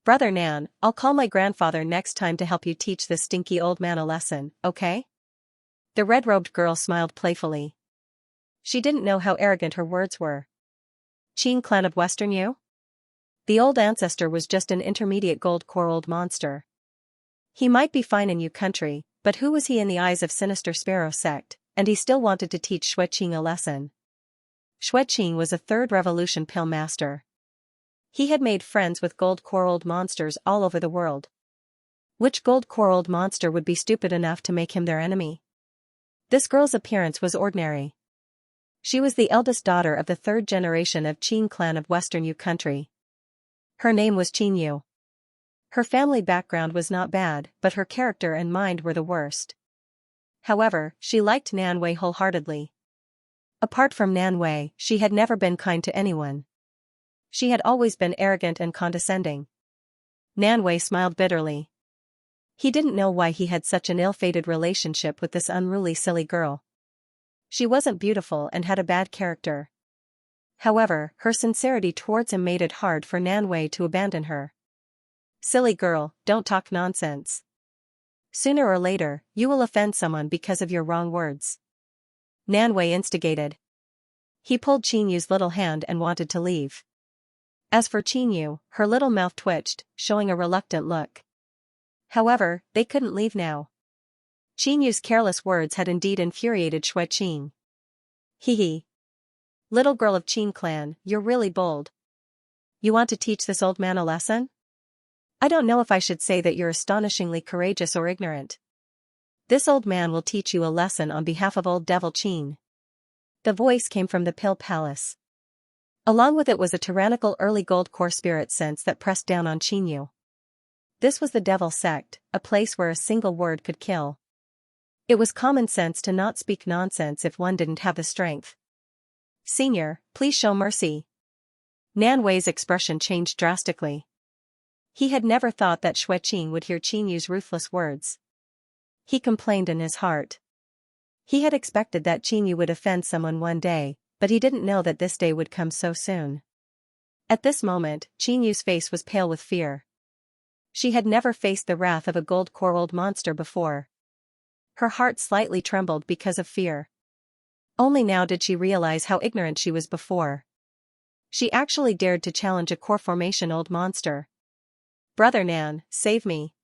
Brother Nan, I'll call my grandfather next time to help you teach this stinky old man a lesson, okay? The red-robed girl smiled playfully. She didn't know how arrogant her words were. Qing clan of Western Yu? The old ancestor was just an intermediate gold core old monster. He might be fine in Yu country, but who was he in the eyes of Sinister Sparrow sect, and he still wanted to teach Xueqing a lesson. Xueqing was a Third Revolution pill master. He had made friends with gold core old monsters all over the world. Which gold core old monster would be stupid enough to make him their enemy? This girl's appearance was ordinary. She was the eldest daughter of the third generation of Qing clan of Western Yu country. Her name was Qing Yu. Her family background was not bad, but her character and mind were the worst. However, she liked Nan Wei wholeheartedly. Apart from Nan Wei, she had never been kind to anyone. She had always been arrogant and condescending. Nan Wei smiled bitterly. He didn't know why he had such an ill-fated relationship with this unruly silly girl. She wasn't beautiful and had a bad character. However, her sincerity towards him made it hard for Nan Wei to abandon her. Silly girl, don't talk nonsense. Sooner or later, you will offend someone because of your wrong words. Nan Wei instigated. He pulled Qinyu's little hand and wanted to leave. As for Qinyu, her little mouth twitched, showing a reluctant look. However, they couldn't leave now. Qinyu's careless words had indeed infuriated Xue Qing. Hee hee. Little girl of Qin clan, you're really bold. You want to teach this old man a lesson? I don't know if I should say that you're astonishingly courageous or ignorant. This old man will teach you a lesson on behalf of old devil Qin. The voice came from the Pill Palace. Along with it was a tyrannical early gold core spirit sense that pressed down on Qinyu. This was the devil sect, a place where a single word could kill. It was common sense to not speak nonsense if one didn't have the strength. Senior, please show mercy. Nan Wei's expression changed drastically. He had never thought that Xue Qing would hear Qinyu's ruthless words. He complained in his heart. He had expected that Qinyu would offend someone one day, but he didn't know that this day would come so soon. At this moment, Qinyu's face was pale with fear. She had never faced the wrath of a gold core old monster before. Her heart slightly trembled because of fear. Only now did she realize how ignorant she was before. She actually dared to challenge a core formation old monster. Brother Nan, save me.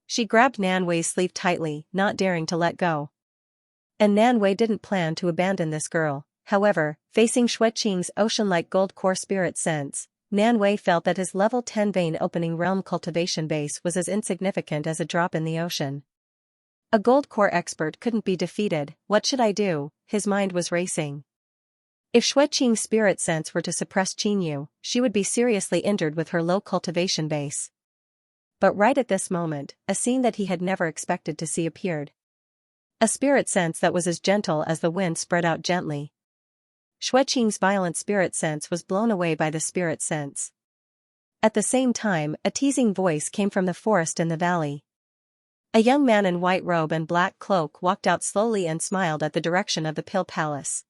She grabbed Nan Wei's sleeve tightly, not daring to let go. And Nan Wei didn't plan to abandon this girl. However, facing Xue Qing's ocean-like gold core spirit sense, Nan Wei felt that his level 10 vein opening realm cultivation base was as insignificant as a drop in the ocean. A gold core expert couldn't be defeated. What should I do? His mind was racing. If Xue Qing's spirit sense were to suppress Qinyu, she would be seriously injured with her low cultivation base. But right at this moment, a scene that he had never expected to see appeared. A spirit sense that was as gentle as the wind spread out gently. Xue Qing's violent spirit sense was blown away by the spirit sense. At the same time, a teasing voice came from the forest in the valley. A young man in white robe and black cloak walked out slowly and smiled at the direction of the Pill Palace.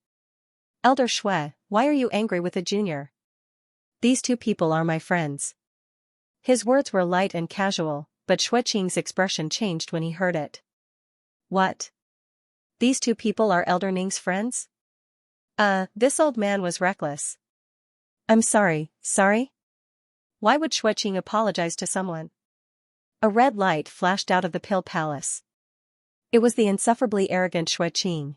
Elder Xue, why are you angry with a junior? These two people are my friends. His words were light and casual, but Xue Qing's expression changed when he heard it. What? These two people are Elder Ning's friends? This old man was reckless. I'm sorry. Why would Xue Qing apologize to someone? A red light flashed out of the Pill Palace. It was the insufferably arrogant Xue Qing.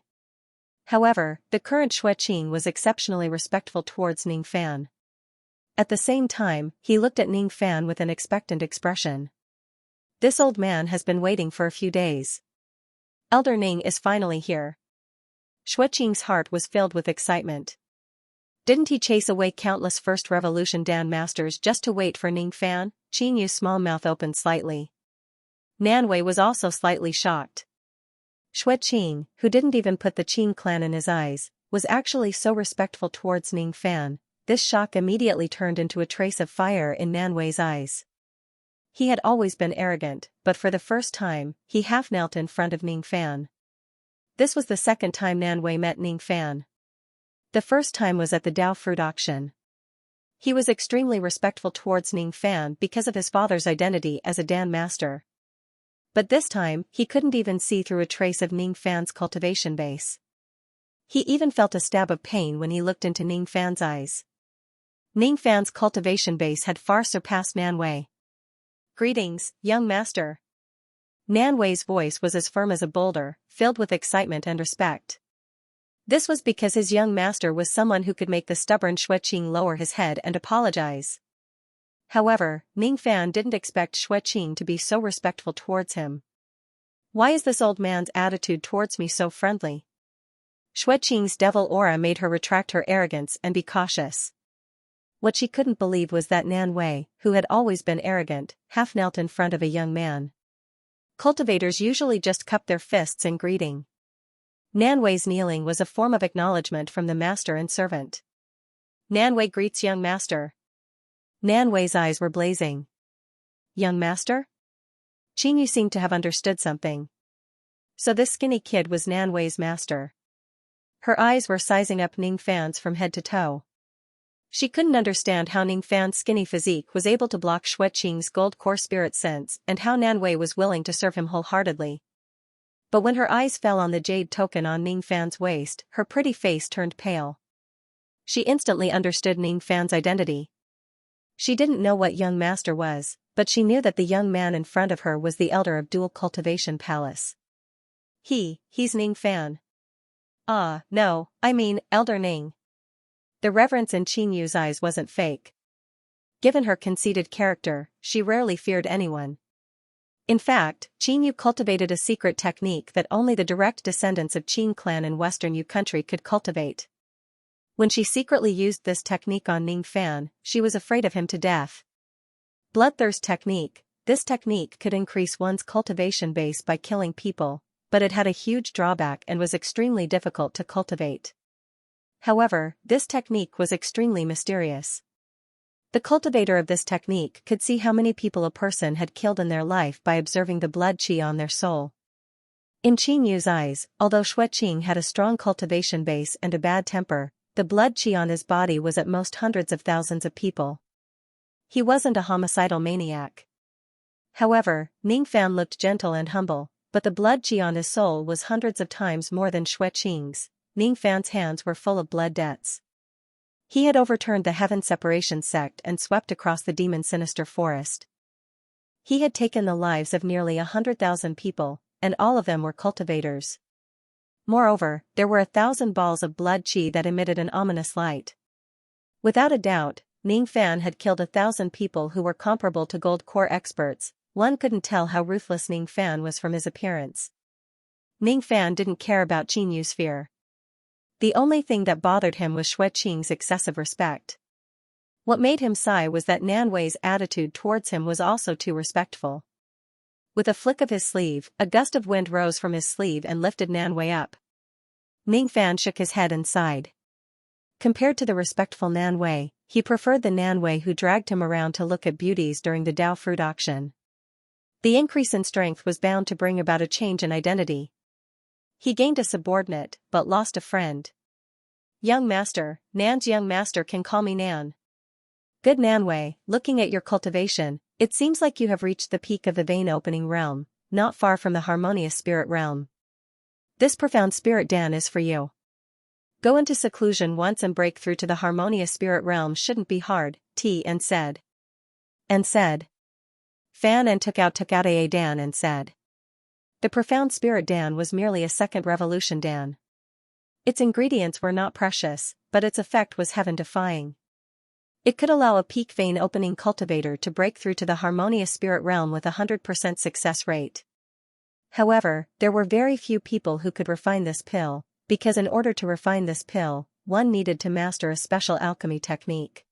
However, the current Xue Qing was exceptionally respectful towards Ning Fan. At the same time, he looked at Ning Fan with an expectant expression. This old man has been waiting for a few days. Elder Ning is finally here. Xue Qing's heart was filled with excitement. Didn't he chase away countless First Revolution Dan Masters just to wait for Ning Fan? Qinyu's small mouth opened slightly. Nan Wei was also slightly shocked. Xue Qing, who didn't even put the Qing clan in his eyes, was actually so respectful towards Ning Fan. This shock immediately turned into a trace of fire in Nan Wei's eyes. He had always been arrogant, but for the first time, he half knelt in front of Ning Fan. This was the second time Nan Wei met Ning Fan. The first time was at the Dao fruit auction. He was extremely respectful towards Ning Fan because of his father's identity as a Dan master. But this time, he couldn't even see through a trace of Ning Fan's cultivation base. He even felt a stab of pain when he looked into Ning Fan's eyes. Ning Fan's cultivation base had far surpassed Nan Wei. Greetings, young master. Nan Wei's voice was as firm as a boulder, filled with excitement and respect. This was because his young master was someone who could make the stubborn Xue Qing lower his head and apologize. However, Ning Fan didn't expect Xue Qing to be so respectful towards him. Why is this old man's attitude towards me so friendly? Xue Qing's devil aura made her retract her arrogance and be cautious. What she couldn't believe was that Nan Wei, who had always been arrogant, half knelt in front of a young man. Cultivators usually just cupped their fists in greeting. Nan Wei's kneeling was a form of acknowledgement from the master and servant. Nan Wei greets young master. Nan Wei's eyes were blazing. Young master? Xianxia seemed to have understood something. So this skinny kid was Nan Wei's master. Her eyes were sizing up Ning Fan's from head to toe. She couldn't understand how Ning Fan's skinny physique was able to block Xueqing's gold core spirit sense and how Nan Wei was willing to serve him wholeheartedly. But when her eyes fell on the jade token on Ning Fan's waist, her pretty face turned pale. She instantly understood Ning Fan's identity. She didn't know what young master was, but she knew that the young man in front of her was the elder of Dual Cultivation Palace. He's Ning Fan. Ah, no, I mean, Elder Ning. The reverence in Xianxu's eyes wasn't fake. Given her conceited character, she rarely feared anyone. In fact, Xianxu cultivated a secret technique that only the direct descendants of Qin clan in Western Yu country could cultivate. When she secretly used this technique on Ning Fan, she was afraid of him to death. Bloodthirst technique. This technique could increase one's cultivation base by killing people, but it had a huge drawback and was extremely difficult to cultivate. However, this technique was extremely mysterious. The cultivator of this technique could see how many people a person had killed in their life by observing the blood qi on their soul. In Xianxu's eyes, although Xueqing had a strong cultivation base and a bad temper, the blood qi on his body was at most hundreds of thousands of people. He wasn't a homicidal maniac. However, Ning Fan looked gentle and humble, but the blood qi on his soul was hundreds of times more than Xueqing's. Ning Fan's hands were full of blood debts. He had overturned the Heaven Separation sect and swept across the demon sinister forest. He had taken the lives of nearly 100,000 people, and all of them were cultivators. Moreover, there were 1,000 balls of blood qi that emitted an ominous light. Without a doubt, Ning Fan had killed 1,000 people who were comparable to gold core experts. One couldn't tell how ruthless Ning Fan was from his appearance. Ning Fan didn't care about Xianxu's fear. The only thing that bothered him was Xueqing's excessive respect. What made him sigh was that Nan Wei's attitude towards him was also too respectful. With a flick of his sleeve, a gust of wind rose from his sleeve and lifted Nan Wei up. Ning Fan shook his head and sighed. Compared to the respectful Nan Wei, he preferred the Nan Wei who dragged him around to look at beauties during the Dao fruit auction. The increase in strength was bound to bring about a change in identity. He gained a subordinate, but lost a friend. Young master, Nan's young master can call me Nan. Good Nan Wei, looking at your cultivation, it seems like you have reached the peak of the vein-opening realm, not far from the harmonious spirit realm. This profound spirit Dan is for you. Go into seclusion once and break through to the harmonious spirit realm shouldn't be hard, and said. Fan and took out A Dan and said. The profound spirit Dan was merely a second revolution Dan. Its ingredients were not precious, but its effect was heaven-defying. It could allow a peak vein-opening cultivator to break through to the harmonious spirit realm with a 100% success rate. However, there were very few people who could refine this pill, because in order to refine this pill, one needed to master a special alchemy technique.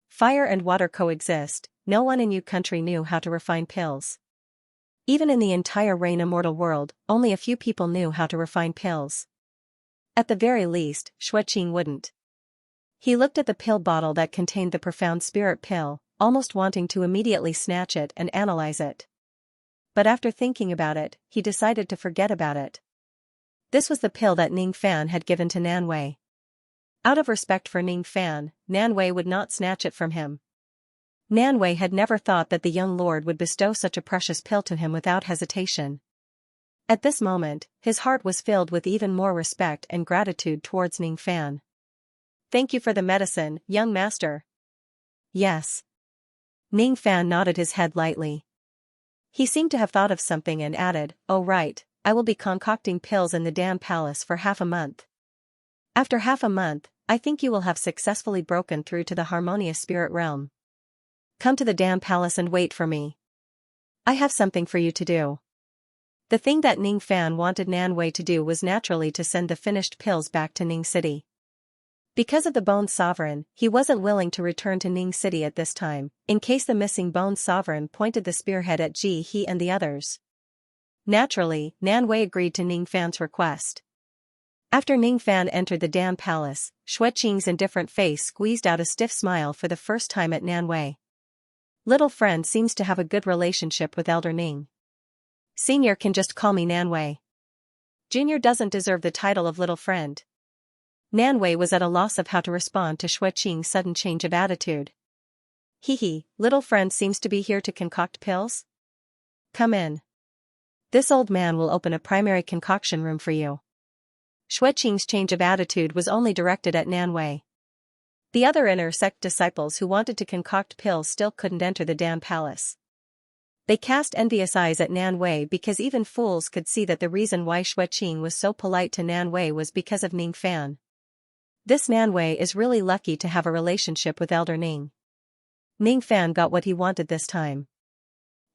Fire and water coexist, no one in Yu country knew how to refine pills. Even in the entire Rain Immortal world, only a few people knew how to refine pills. At the very least, Xueqing wouldn't. He looked at the pill bottle that contained the profound spirit pill, almost wanting to immediately snatch it and analyze it. But after thinking about it, he decided to forget about it. This was the pill that Ning Fan had given to Nan Wei. Out of respect for Ning Fan, Nan Wei would not snatch it from him. Nan Wei had never thought that the young lord would bestow such a precious pill to him without hesitation. At this moment, his heart was filled with even more respect and gratitude towards Ning Fan. Thank you for the medicine, young master. Yes. Ning Fan nodded his head lightly. He seemed to have thought of something and added, oh right, I will be concocting pills in the Dan Palace for half a month. After half a month, I think you will have successfully broken through to the harmonious spirit realm. Come to the Dan Palace and wait for me. I have something for you to do. The thing that Ning Fan wanted Nan Wei to do was naturally to send the finished pills back to Ning City. Because of the Bone Sovereign, he wasn't willing to return to Ning City at this time, in case the missing Bone Sovereign pointed the spearhead at He and the others. Naturally, Nan Wei agreed to Ning Fan's request. After Ning Fan entered the Dan Palace, Xueqing's indifferent face squeezed out a stiff smile for the first time at Nan Wei. Little friend seems to have a good relationship with Elder Ning. Senior can just call me Nan Wei. Junior doesn't deserve the title of little friend. Nan Wei was at a loss of how to respond to Xueqing's sudden change of attitude. Hee, little friend seems to be here to concoct pills? Come in. This old man will open a primary concoction room for you. Xueqing's change of attitude was only directed at Nan Wei. The other inner sect disciples who wanted to concoct pills still couldn't enter the Dan Palace. They cast envious eyes at Nan Wei because even fools could see that the reason why Xueqing was so polite to Nan Wei was because of Ning Fan. This Nan Wei is really lucky to have a relationship with Elder Ning. Ning Fan got what he wanted this time.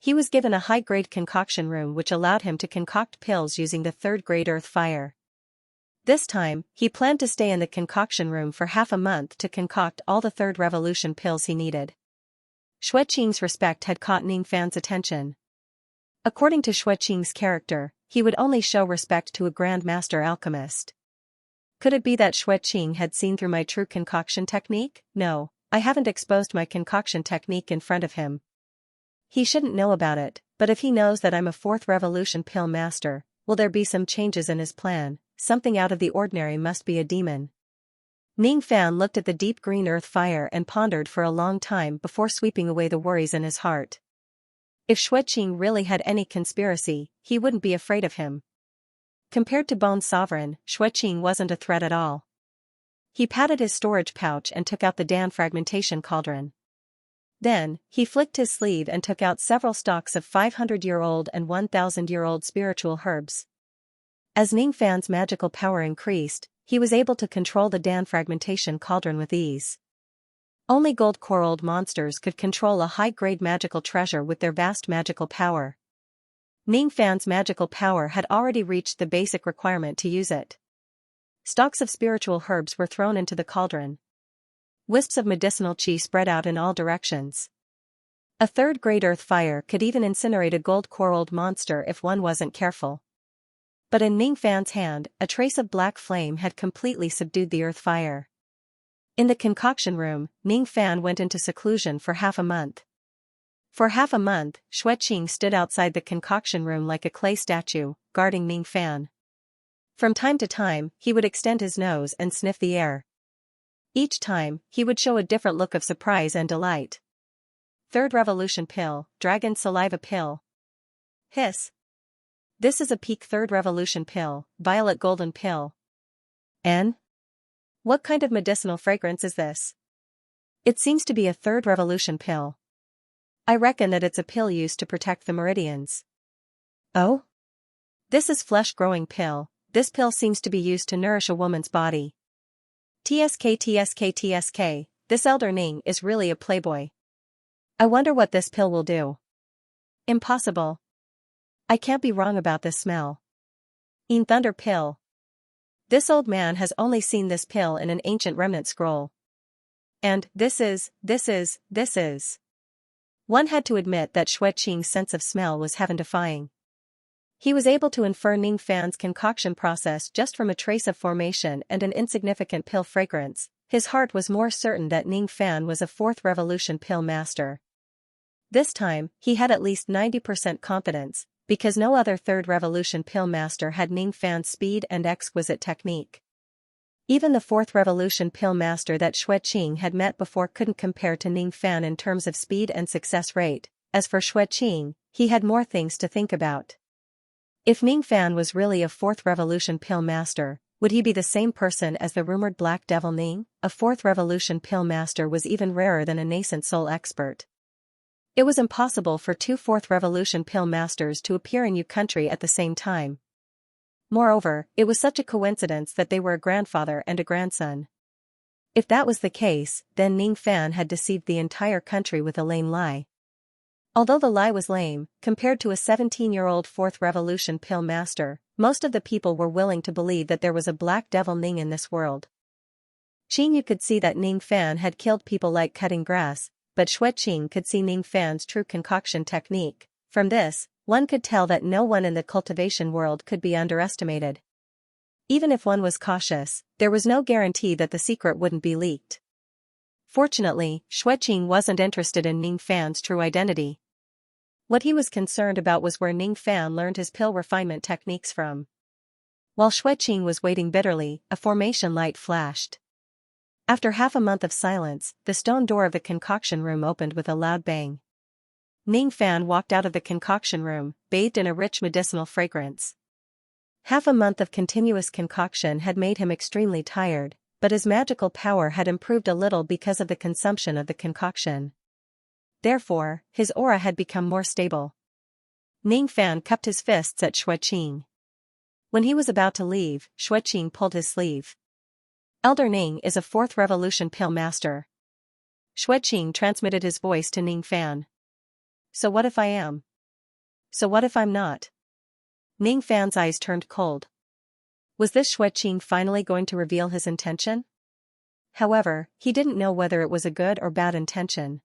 He was given a high-grade concoction room which allowed him to concoct pills using the third-grade earth fire. This time, he planned to stay in the concoction room for half a month to concoct all the third revolution pills he needed. Xueqing's respect had caught Ning Fan's attention. According to Xueqing's character, he would only show respect to a Grand Master alchemist. Could it be that Xueqing had seen through my true concoction technique? No, I haven't exposed my concoction technique in front of him. He shouldn't know about it, but if he knows that I'm a fourth revolution pill master, will there be some changes in his plan? Something out of the ordinary must be a demon. Ning Fan looked at the deep green earth fire and pondered for a long time before sweeping away the worries in his heart. If Xueqing really had any conspiracy, he wouldn't be afraid of him. Compared to Bone Sovereign, Xueqing wasn't a threat at all. He patted his storage pouch and took out the Dan fragmentation cauldron. Then, he flicked his sleeve and took out several stalks of 500-year-old and 1,000-year-old spiritual herbs. As Ning Fan's magical power increased, he was able to control the Dan fragmentation cauldron with ease. Only gold core-old monsters could control a high-grade magical treasure with their vast magical power. Ning Fan's magical power had already reached the basic requirement to use it. Stalks of spiritual herbs were thrown into the cauldron. Wisps of medicinal qi spread out in all directions. A third-grade earth fire could even incinerate a gold core-old monster if one wasn't careful. But in Ning Fan's hand, a trace of black flame had completely subdued the earth fire. In the concoction room, Ning Fan went into seclusion for half a month. For half a month, Xueqing stood outside the concoction room like a clay statue, guarding Ning Fan. From time to time, he would extend his nose and sniff the air. Each time, he would show a different look of surprise and delight. Third revolution pill, dragon saliva pill. Hiss. This is a peak third revolution pill, violet golden pill. N? What kind of medicinal fragrance is this? It seems to be a third revolution pill. I reckon that it's a pill used to protect the meridians. Oh? This is flesh-growing pill. This pill seems to be used to nourish a woman's body. TSK, this Elder Ning is really a playboy. I wonder what this pill will do. Impossible. I can't be wrong about this smell. In Thunder pill. This old man has only seen this pill in an ancient remnant scroll. And this is. One had to admit that Xueqing's sense of smell was heaven-defying. He was able to infer Ning Fan's concoction process just from a trace of formation and an insignificant pill fragrance. His heart was more certain that Ning Fan was a fourth revolution pill master. This time, he had at least 90% confidence, because no other third revolution pill master had Ning Fan's speed and exquisite technique. Even the fourth revolution pill master that Xueqing had met before couldn't compare to Ning Fan in terms of speed and success rate. As for Xueqing, he had more things to think about. If Ning Fan was really a fourth revolution pill master, would he be the same person as the rumored Black Devil Ning? A fourth revolution pill master was even rarer than a nascent soul expert. It was impossible for two fourth revolution pill masters to appear in Yu country at the same time. Moreover, it was such a coincidence that they were a grandfather and a grandson. If that was the case, then Ning Fan had deceived the entire country with a lame lie. Although the lie was lame, compared to a 17-year-old fourth revolution pill master, most of the people were willing to believe that there was a Black Devil Ning in this world. Qingyu could see that Ning Fan had killed people like cutting grass, but Xueqing could see Ning Fan's true concoction technique. From this, one could tell that no one in the cultivation world could be underestimated. Even if one was cautious, there was no guarantee that the secret wouldn't be leaked. Fortunately, Xueqing wasn't interested in Ning Fan's true identity. What he was concerned about was where Ning Fan learned his pill refinement techniques from. While Xueqing was waiting bitterly, a formation light flashed. After half a month of silence, the stone door of the concoction room opened with a loud bang. Ning Fan walked out of the concoction room, bathed in a rich medicinal fragrance. Half a month of continuous concoction had made him extremely tired, but his magical power had improved a little because of the consumption of the concoction. Therefore, his aura had become more stable. Ning Fan cupped his fists at Xueqing. When he was about to leave, Xueqing pulled his sleeve. Elder Ning is a 4th Revolution Pill Master. Xueqing transmitted his voice to Ning Fan. So what if I am? So what if I'm not? Ning Fan's eyes turned cold. Was this Xueqing finally going to reveal his intention? However, he didn't know whether it was a good or bad intention.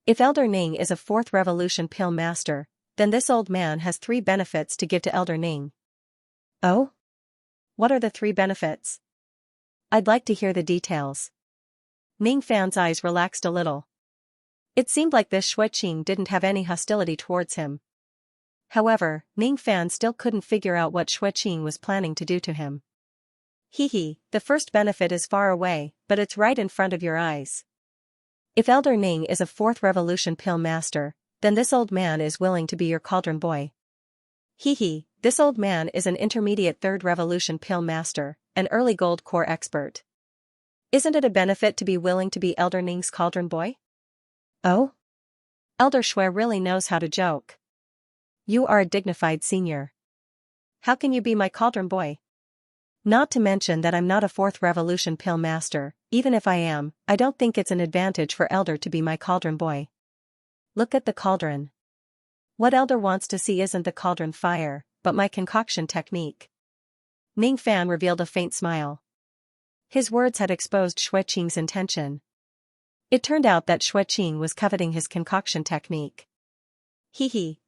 If Elder Ning is a 4th Revolution Pill Master, then this old man has 3 benefits to give to Elder Ning. Oh? What are the 3 benefits? I'd like to hear the details. Ning Fan's eyes relaxed a little. It seemed like this Xueqing didn't have any hostility towards him. However, Ning Fan still couldn't figure out what Xueqing was planning to do to him. The first benefit is far away, but it's right in front of your eyes. If Elder Ning is a 4th Revolution Pill Master, then this old man is willing to be your cauldron boy. This old man is an intermediate 3rd Revolution Pill Master, an early gold core expert. Isn't it a benefit to be willing to be Elder Ning's cauldron boy? Oh? Elder Xue really knows how to joke. You are a dignified senior. How can you be my cauldron boy? Not to mention that I'm not a 4th Revolution Pill Master. Even if I am, I don't think it's an advantage for Elder to be my cauldron boy. Look at the cauldron. What Elder wants to see isn't the cauldron fire, but my concoction technique. Ning Fan revealed a faint smile. His words had exposed Xueqing's intention. It turned out that Xueqing was coveting his concoction technique.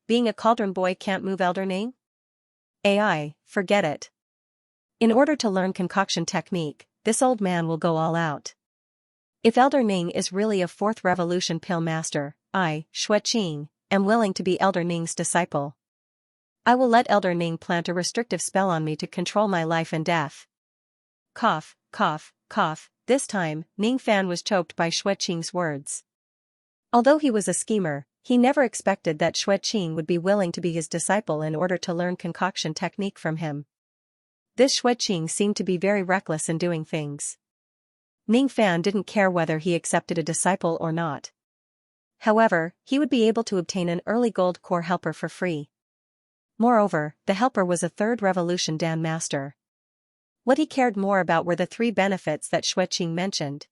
Being a cauldron boy can't move Elder Ning? AI, forget it. In order to learn concoction technique, this old man will go all out. If Elder Ning is really a 4th Revolution Pill Master, I, Xueqing, am willing to be Elder Ning's disciple. I will let Elder Ning plant a restrictive spell on me to control my life and death. Cough, cough, cough. This time, Ning Fan was choked by Xueqing's words. Although he was a schemer, he never expected that Xueqing would be willing to be his disciple in order to learn concoction technique from him. This Xueqing seemed to be very reckless in doing things. Ning Fan didn't care whether he accepted a disciple or not. However, he would be able to obtain an early gold core helper for free. Moreover, the helper was a 3rd Revolution Dan Master. What he cared more about were the 3 benefits that Xueqing mentioned.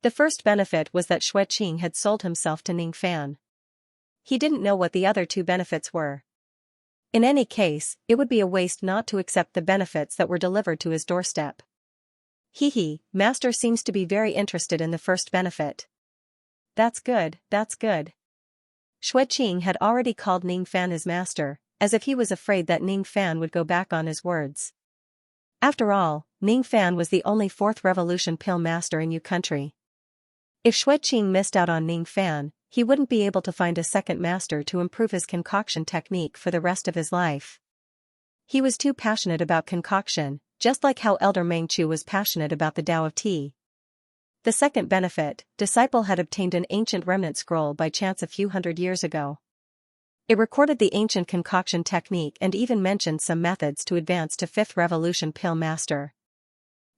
The first benefit was that Xueqing had sold himself to Ning Fan. He didn't know what the other 2 benefits were. In any case, it would be a waste not to accept the benefits that were delivered to his doorstep. Master seems to be very interested in the first benefit. That's good, that's good. Xueqing had already called Ning Fan his master, as if he was afraid that Ning Fan would go back on his words. After all, Ning Fan was the only 4th Revolution Pill Master in Yu country. If Xueqing missed out on Ning Fan, he wouldn't be able to find a second master to improve his concoction technique for the rest of his life. He was too passionate about concoction, just like how Elder Mengchu was passionate about the Tao of Tea. The second benefit, Disciple had obtained an ancient remnant scroll by chance a few hundred years ago. It recorded the ancient concoction technique and even mentioned some methods to advance to 5th Revolution Pill Master.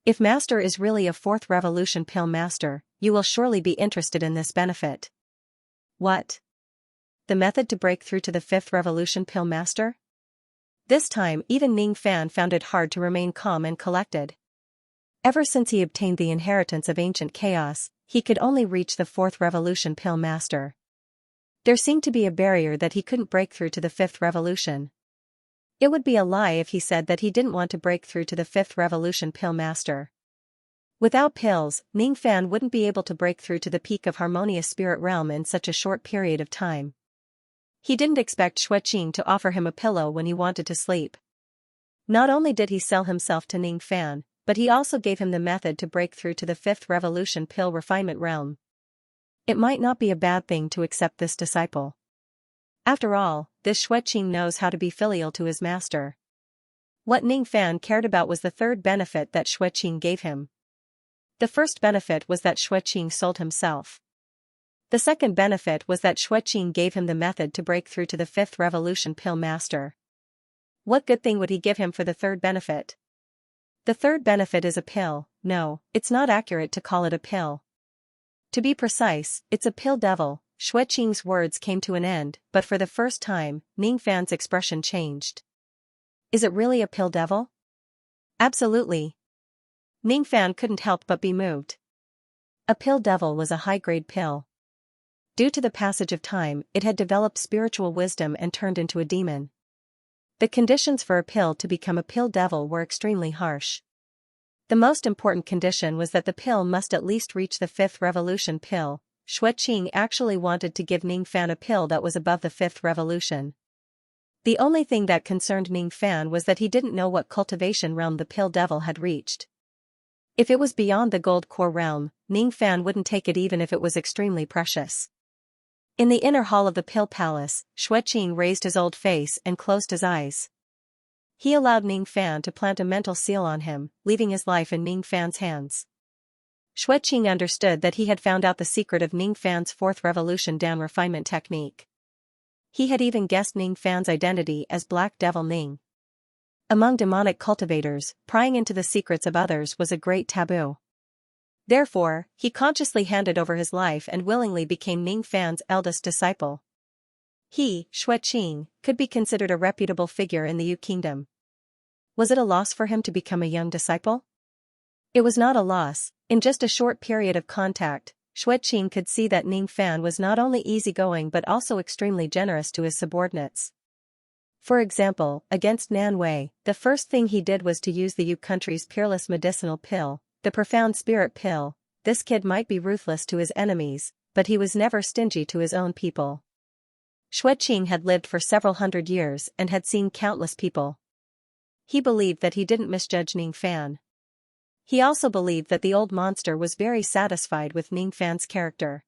If Master is really a 4th Revolution Pill Master, you will surely be interested in this benefit. What? The method to break through to the 5th Revolution Pill Master? This time even Ning Fan found it hard to remain calm and collected. Ever since he obtained the inheritance of ancient chaos, he could only reach the 4th Revolution Pill Master. There seemed to be a barrier that he couldn't break through to the 5th Revolution. It would be a lie if he said that he didn't want to break through to the 5th Revolution Pill Master. Without pills, Ning Fan wouldn't be able to break through to the peak of harmonious spirit realm in such a short period of time. He didn't expect Xueqing to offer him a pillow when he wanted to sleep. Not only did he sell himself to Ning Fan, but he also gave him the method to break through to the fifth revolution pill refinement realm. It might not be a bad thing to accept this disciple. After all, this Xueqing knows how to be filial to his master. What Ning Fan cared about was the third benefit that Xueqing gave him. The first benefit was that Xueqing sold himself. The second benefit was that Xueqing gave him the method to break through to the fifth revolution pill master. What good thing would he give him for the third benefit? The third benefit is a pill. No, it's not accurate to call it a pill. To be precise, it's a pill devil. Xueqing's words came to an end, but for the first time, Ning Fan's expression changed. Is it really a pill devil? Absolutely. Ning Fan couldn't help but be moved. A pill devil was a high-grade pill. Due to the passage of time, it had developed spiritual wisdom and turned into a demon. The conditions for a pill to become a pill devil were extremely harsh. The most important condition was that the pill must at least reach the fifth revolution pill. Xueqing actually wanted to give Ning Fan a pill that was above the fifth revolution. The only thing that concerned Ning Fan was that he didn't know what cultivation realm the pill devil had reached. If it was beyond the gold core realm, Ning Fan wouldn't take it even if it was extremely precious. In the inner hall of the pill palace, Xueqing raised his old face and closed his eyes. He allowed Ning Fan to plant a mental seal on him, leaving his life in Ning Fan's hands. Xueqing understood that he had found out the secret of Ning Fan's fourth revolution down refinement technique. He had even guessed Ning Fan's identity as Black Devil Ning. Among demonic cultivators, prying into the secrets of others was a great taboo. Therefore, he consciously handed over his life and willingly became Ning Fan's eldest disciple. He, Xueqing, could be considered a reputable figure in the Yu Kingdom. Was it a loss for him to become a young disciple? It was not a loss. In just a short period of contact, Xueqing could see that Ning Fan was not only easygoing but also extremely generous to his subordinates. For example, against Nan Wei, the first thing he did was to use the Yu country's peerless medicinal pill, the profound spirit pill. This kid might be ruthless to his enemies, but he was never stingy to his own people. Xueqing had lived for several hundred years and had seen countless people. He believed that he didn't misjudge Ning Fan. He also believed that the old monster was very satisfied with Ning Fan's character.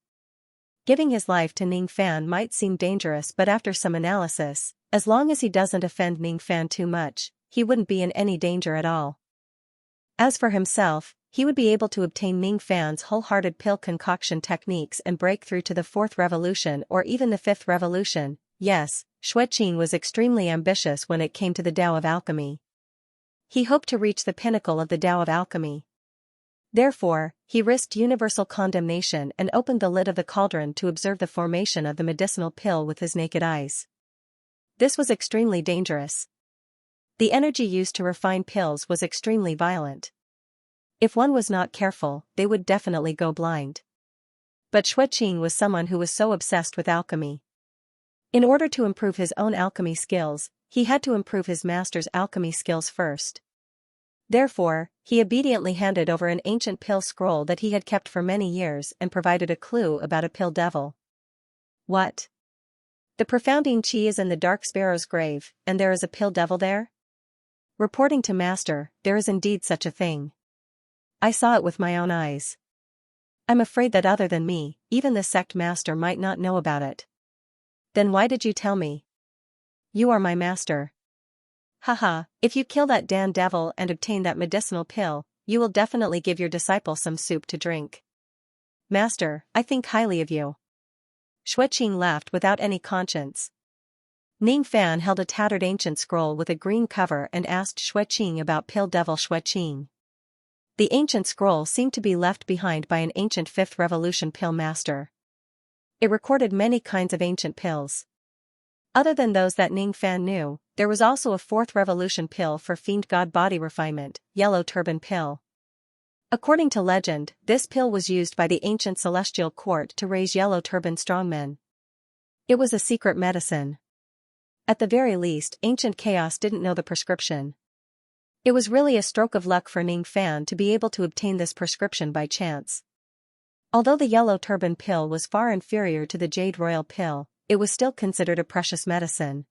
Giving his life to Ning Fan might seem dangerous, but after some analysis, as long as he doesn't offend Ning Fan too much, he wouldn't be in any danger at all. As for himself, he would be able to obtain Ning Fan's wholehearted pill concoction techniques and break through to the fourth revolution or even the fifth revolution. Yes, Xueqing was extremely ambitious when it came to the Tao of alchemy. He hoped to reach the pinnacle of the Tao of alchemy. Therefore, he risked universal condemnation and opened the lid of the cauldron to observe the formation of the medicinal pill with his naked eyes. This was extremely dangerous. The energy used to refine pills was extremely violent. If one was not careful, they would definitely go blind. But Xueqing was someone who was so obsessed with alchemy. In order to improve his own alchemy skills, he had to improve his master's alchemy skills first. Therefore, he obediently handed over an ancient pill scroll that he had kept for many years and provided a clue about a pill devil. What? The profounding Qi is in the Dark Sparrow's grave, and there is a pill devil there? Reporting to Master, there is indeed such a thing. I saw it with my own eyes. I'm afraid that other than me, even the sect master might not know about it. Then why did you tell me? You are my master. Haha, if you kill that damn devil and obtain that medicinal pill, you will definitely give your disciple some soup to drink. Master, I think highly of you. Xueqing laughed without any conscience. Ning Fan held a tattered ancient scroll with a green cover and asked Xueqing about pill devil Xueqing. The ancient scroll seemed to be left behind by an ancient fifth revolution pill master. It recorded many kinds of ancient pills. Other than those that Ning Fan knew, there was also a fourth revolution pill for fiend god body refinement, yellow turban pill. According to legend, this pill was used by the ancient celestial court to raise yellow turban strongmen. It was a secret medicine. At the very least, ancient chaos didn't know the prescription. It was really a stroke of luck for Ning Fan to be able to obtain this prescription by chance. Although the yellow turban pill was far inferior to the jade royal pill, it was still considered a precious medicine.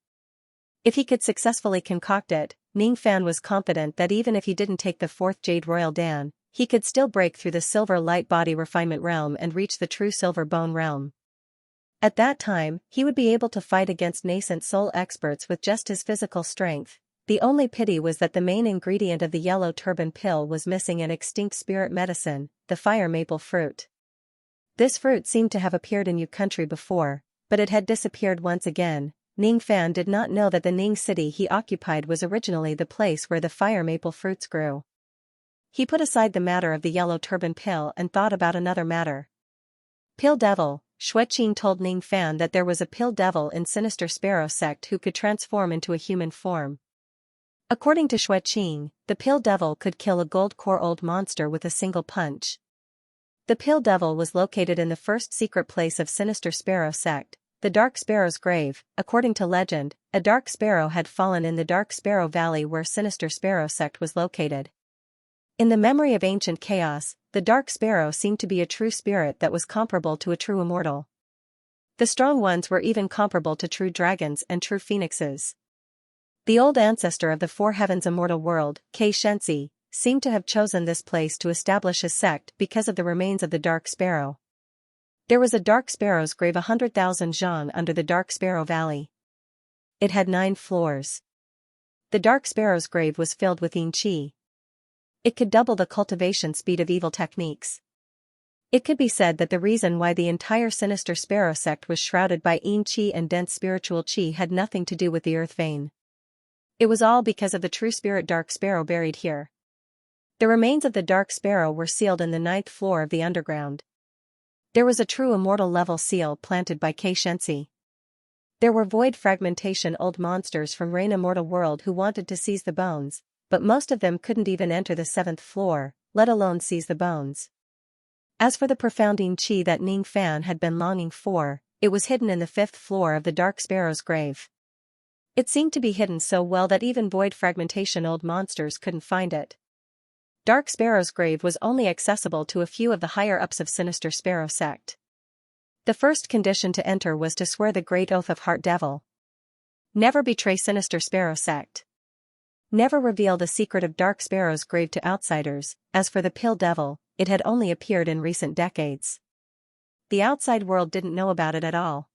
If he could successfully concoct it, Ning Fan was confident that even if he didn't take the fourth jade royal dan, he could still break through the silver light body refinement realm and reach the true silver bone realm. At that time, he would be able to fight against nascent soul experts with just his physical strength. The only pity was that the main ingredient of the yellow turban pill was missing an extinct spirit medicine, the fire maple fruit. This fruit seemed to have appeared in Yu country before, but it had disappeared once again. Ning Fan did not know that the Ning city he occupied was originally the place where the fire maple fruits grew. He put aside the matter of the yellow turban pill and thought about another matter. Pill Devil. Xueqing told Ning Fan that there was a pill devil in Sinister Sparrow sect who could transform into a human form. According to Xueqing, the pill devil could kill a gold core old monster with a single punch. The pill devil was located in the first secret place of Sinister Sparrow sect, the Dark Sparrow's grave. According to legend, a dark sparrow had fallen in the Dark Sparrow Valley where Sinister Sparrow sect was located. In the memory of ancient chaos, the Dark Sparrow seemed to be a true spirit that was comparable to a true immortal. The strong ones were even comparable to true dragons and true phoenixes. The old ancestor of the Four Heavens immortal world, Xianxia, seemed to have chosen this place to establish his sect because of the remains of the Dark Sparrow. There was a Dark Sparrow's grave 100,000 zhang under the Dark Sparrow Valley. It had 9 floors. The Dark Sparrow's grave was filled with yin qi. It could double the cultivation speed of evil techniques. It could be said that the reason why the entire Sinister Sparrow sect was shrouded by yin qi and dense spiritual qi had nothing to do with the earth vein. It was all because of the true spirit Dark Sparrow buried here. The remains of the Dark Sparrow were sealed in the 9th floor of the underground. There was a true immortal level seal planted by Xianxia. There were void fragmentation old monsters from Rain Immortal World who wanted to seize the bones, but most of them couldn't even enter the 7th floor, let alone seize the bones. As for the profound yin qi that Ning Fan had been longing for, it was hidden in the 5th floor of the Dark Sparrow's grave. It seemed to be hidden so well that even void fragmentation old monsters couldn't find it. Dark Sparrow's grave was only accessible to a few of the higher-ups of Sinister Sparrow sect. The first condition to enter was to swear the great oath of Heart Devil. Never betray Sinister Sparrow sect. Never reveal the secret of Dark Sparrow's grave to outsiders. As for the Pill Devil, it had only appeared in recent decades. The outside world didn't know about it at all.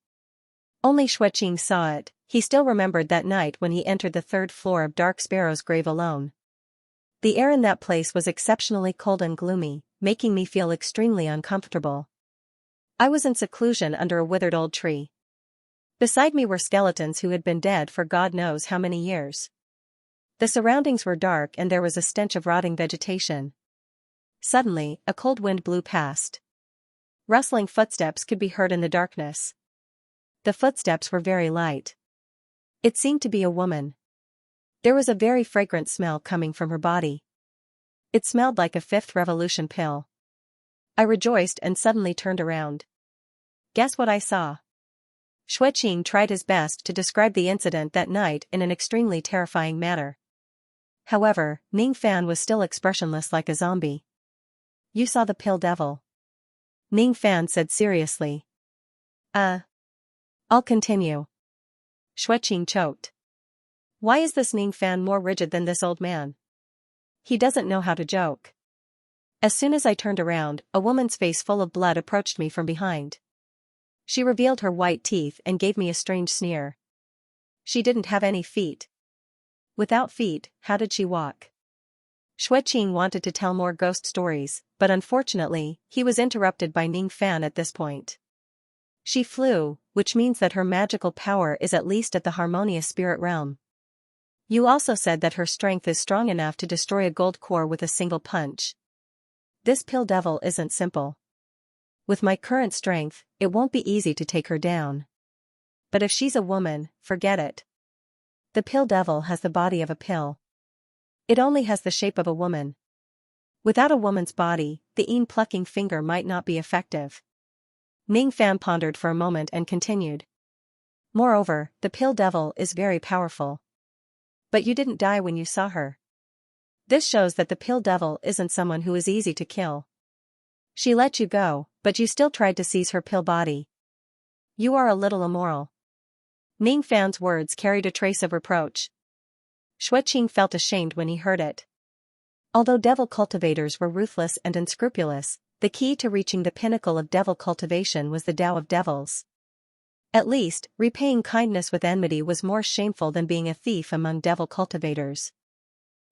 Only Xueqing saw it. He still remembered that night when he entered the 3rd floor of Dark Sparrow's grave alone. The air in that place was exceptionally cold and gloomy, making me feel extremely uncomfortable. I was in seclusion under a withered old tree. Beside me were skeletons who had been dead for God knows how many years. The surroundings were dark and there was a stench of rotting vegetation. Suddenly, a cold wind blew past. Rustling footsteps could be heard in the darkness. The footsteps were very light. It seemed to be a woman. There was a very fragrant smell coming from her body. It smelled like a 5th revolution pill. I rejoiced and suddenly turned around. Guess what I saw? Xueqing tried his best to describe the incident that night in an extremely terrifying manner. However, Ning Fan was still expressionless like a zombie. You saw the Pill Devil. Ning Fan said seriously. I'll continue. Xueqing choked. Why is this Ning Fan more rigid than this old man? He doesn't know how to joke. As soon as I turned around, a woman's face full of blood approached me from behind. She revealed her white teeth and gave me a strange sneer. She didn't have any feet. Without feet, how did she walk? Xueqing wanted to tell more ghost stories, but unfortunately, he was interrupted by Ning Fan at this point. She flew, which means that her magical power is at least at the harmonious spirit realm. You also said that her strength is strong enough to destroy a gold core with a single punch. This Pill Devil isn't simple. With my current strength, it won't be easy to take her down. But if she's a woman, forget it. The Pill Devil has the body of a pill. It only has the shape of a woman. Without a woman's body, the yin plucking finger might not be effective. Ning Fan pondered for a moment and continued. Moreover, the Pill Devil is very powerful. But you didn't die when you saw her. This shows that the pill devil isn't someone who is easy to kill. She let you go, but you still tried to seize her pill body. You are a little immoral. Ning Fan's words carried a trace of reproach. Xueqing felt ashamed when he heard it. Although devil cultivators were ruthless and unscrupulous, the key to reaching the pinnacle of devil cultivation was the Tao of devils. At least, repaying kindness with enmity was more shameful than being a thief among devil cultivators.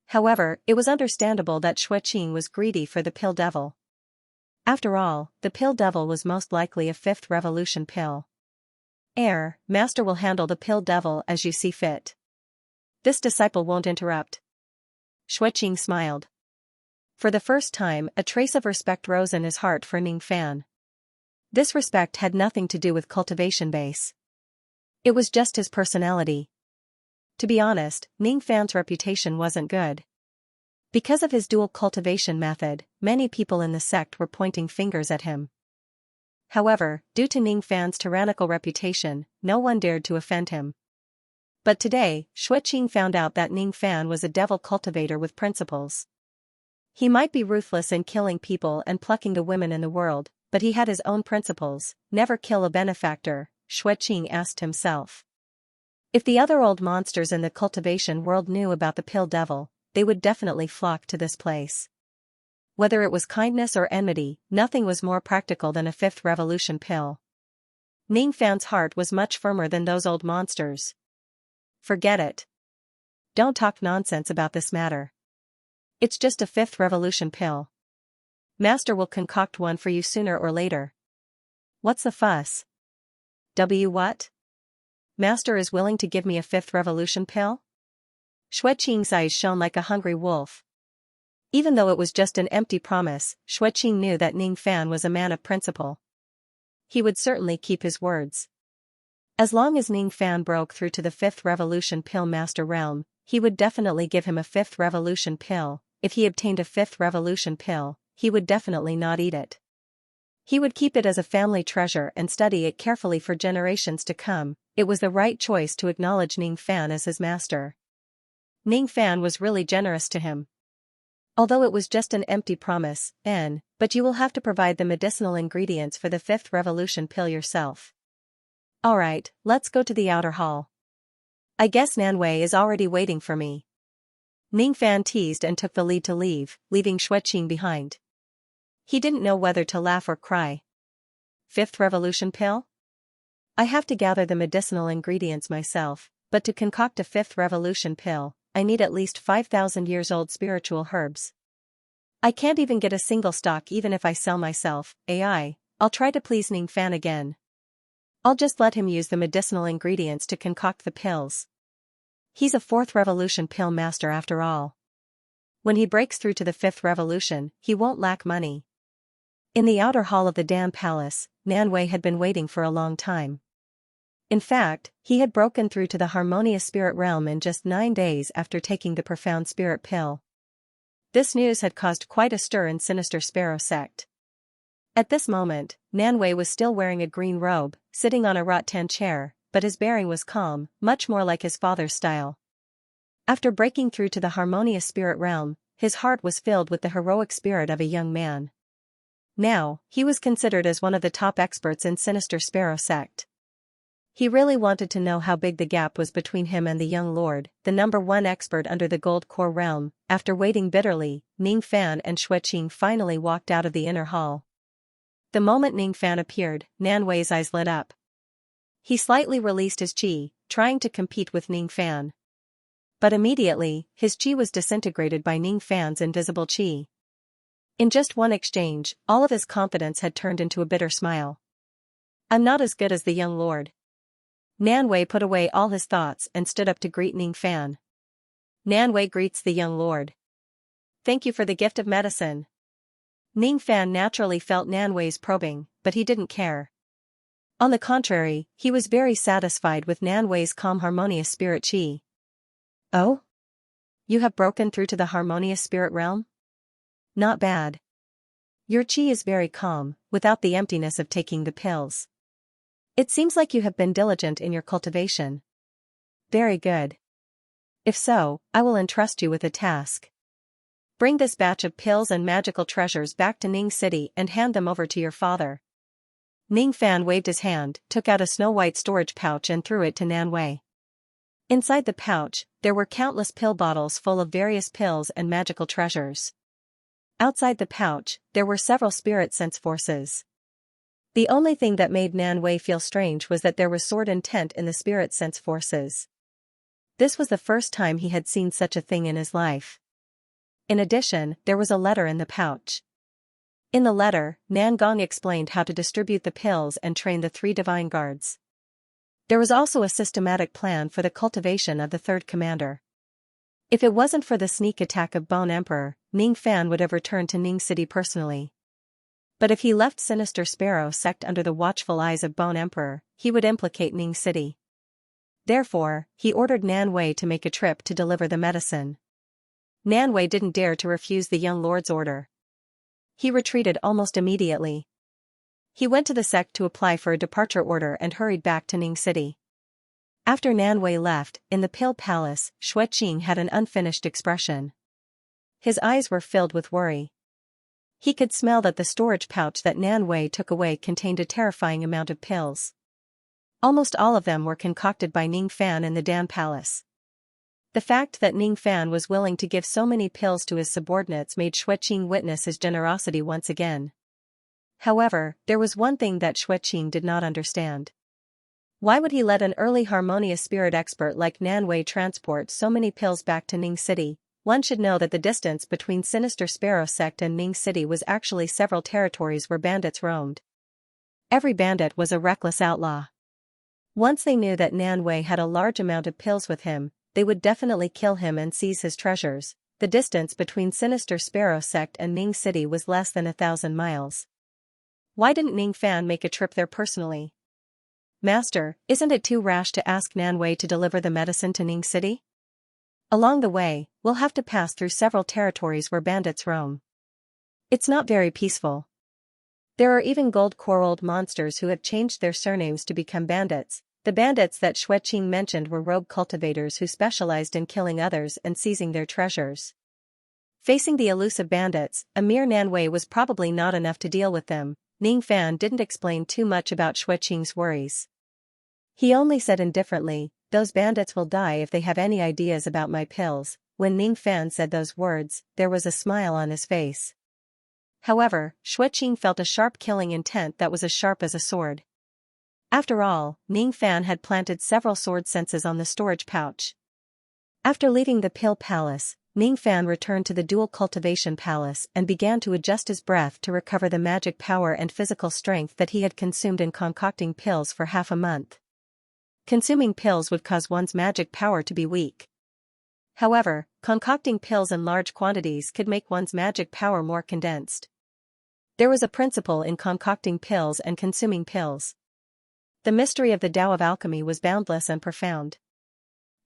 However, it was understandable that Xueqing was greedy for the pill devil. After all, the pill devil was most likely a fifth revolution pill. Master will handle the pill devil as you see fit. This disciple won't interrupt. Xueqing smiled. For the first time, a trace of respect rose in his heart for Ning Fan. This respect had nothing to do with cultivation base. It was just his personality. To be honest, Ning Fan's reputation wasn't good. Because of his dual cultivation method, many people in the sect were pointing fingers at him. However, due to Ning Fan's tyrannical reputation, no one dared to offend him. But today, Xueqing found out that Ning Fan was a devil cultivator with principles. He might be ruthless in killing people and plucking the women in the world, but he had his own principles. Never kill a benefactor, Xueqing asked himself. If the other old monsters in the cultivation world knew about the pill devil, they would definitely flock to this place. Whether it was kindness or enmity, nothing was more practical than a fifth revolution pill. Ning Fan's heart was much firmer than those old monsters. Forget it. Don't talk nonsense about this matter. It's just a fifth revolution pill. Master will concoct one for you sooner or later. What's the fuss? What? Master is willing to give me a fifth revolution pill? Xueqing's eyes shone like a hungry wolf. Even though it was just an empty promise, Xueqing knew that Ning Fan was a man of principle. He would certainly keep his words. As long as Ning Fan broke through to the fifth revolution pill master realm, he would definitely give him a fifth revolution pill. If he obtained a fifth revolution pill, he would definitely not eat it. He would keep it as a family treasure and study it carefully for generations to come. It was the right choice to acknowledge Ning Fan as his master. Ning Fan was really generous to him. Although it was just an empty promise, but you will have to provide the medicinal ingredients for the fifth revolution pill yourself. Alright, let's go to the outer hall. I guess Nanwei is already waiting for me. Ning Fan teased and took the lead to leave, leaving Xueqing behind. He didn't know whether to laugh or cry. Fifth revolution pill? I have to gather the medicinal ingredients myself, but to concoct a fifth revolution pill, I need at least 5,000 years old spiritual herbs. I can't even get a single stock even if I sell myself. I'll try to please Ning Fan again. I'll just let him use the medicinal ingredients to concoct the pills. He's a fourth revolution pill master after all. When he breaks through to the fifth revolution, he won't lack money. In the outer hall of the Dan Palace, Nanwei had been waiting for a long time. In fact, he had broken through to the harmonious spirit realm in just 9 days after taking the profound spirit pill. This news had caused quite a stir in Sinister Sparrow sect. At this moment, Nanwei was still wearing a green robe, sitting on a rattan chair, but his bearing was calm, much more like his father's style. After breaking through to the harmonious spirit realm, his heart was filled with the heroic spirit of a young man. Now, he was considered as one of the top experts in Sinister Sparrow sect. He really wanted to know how big the gap was between him and the young lord, the #1 expert under the Gold Core realm. After waiting bitterly, Ning Fan and Xueqing finally walked out of the inner hall. The moment Ning Fan appeared, Nanwei's eyes lit up. He slightly released his qi, trying to compete with Ning Fan. But immediately, his qi was disintegrated by Ning Fan's invisible qi. In just one exchange, all of his confidence had turned into a bitter smile. I'm not as good as the young lord. Nanwei put away all his thoughts and stood up to greet Ning Fan. Nanwei greets the young lord. Thank you for the gift of medicine. Ning Fan naturally felt Nanwei's probing, but he didn't care. On the contrary, he was very satisfied with Nanwei's calm harmonious spirit qi. Oh? You have broken through to the harmonious spirit realm? Not bad. Your qi is very calm, without the emptiness of taking the pills. It seems like you have been diligent in your cultivation. Very good. If so, I will entrust you with a task. Bring this batch of pills and magical treasures back to Ning City and hand them over to your father. Ning Fan waved his hand, took out a snow-white storage pouch and threw it to Nan Wei. Inside the pouch, there were countless pill bottles full of various pills and magical treasures. Outside the pouch, there were several spirit sense forces. The only thing that made Nan Wei feel strange was that there was sword intent in the spirit sense forces. This was the first time he had seen such a thing in his life. In addition, there was a letter in the pouch. In the letter, Nan Gong explained how to distribute the pills and train the 3 divine guards. There was also a systematic plan for the cultivation of the 3rd commander. If it wasn't for the sneak attack of Bone Emperor, Ning Fan would have returned to Ning City personally. But if he left Sinister Sparrow sect under the watchful eyes of Bone Emperor, he would implicate Ning City. Therefore, he ordered Nan Wei to make a trip to deliver the medicine. Nan Wei didn't dare to refuse the young lord's order. He retreated almost immediately. He went to the sect to apply for a departure order and hurried back to Ning City. After Nan Wei left, in the Pill Palace, Xueqing had an unfinished expression. His eyes were filled with worry. He could smell that the storage pouch that Nan Wei took away contained a terrifying amount of pills. Almost all of them were concocted by Ning Fan in the Dan Palace. The fact that Ning Fan was willing to give so many pills to his subordinates made Xueqing witness his generosity once again. However, there was one thing that Xueqing did not understand. Why would he let an early harmonious spirit expert like Nan Wei transport so many pills back to Ning City? One should know that the distance between Sinister Sparrow sect and Ning City was actually several territories where bandits roamed. Every bandit was a reckless outlaw. Once they knew that Nan Wei had a large amount of pills with him, they would definitely kill him and seize his treasures. The distance between Sinister Sparrow sect and Ning City was less than 1,000 miles. Why didn't Ning Fan make a trip there personally? Master, isn't it too rash to ask Nan Wei to deliver the medicine to Ning City? Along the way, we'll have to pass through several territories where bandits roam. It's not very peaceful. There are even gold coralled monsters who have changed their surnames to become bandits. The bandits that Xueqing mentioned were rogue cultivators who specialized in killing others and seizing their treasures. Facing the elusive bandits, a mere Nan Wei was probably not enough to deal with them. Ning Fan didn't explain too much about Xueqing's worries. He only said indifferently, "Those bandits will die if they have any ideas about my pills." When Ning Fan said those words, there was a smile on his face. However, Xueqing felt a sharp killing intent that was as sharp as a sword. After all, Ning Fan had planted several sword senses on the storage pouch. After leaving the Pill Palace, Ning Fan returned to the Dual Cultivation Palace and began to adjust his breath to recover the magic power and physical strength that he had consumed in concocting pills for half a month. Consuming pills would cause one's magic power to be weak. However, concocting pills in large quantities could make one's magic power more condensed. There was a principle in concocting pills and consuming pills. The mystery of the Tao of alchemy was boundless and profound.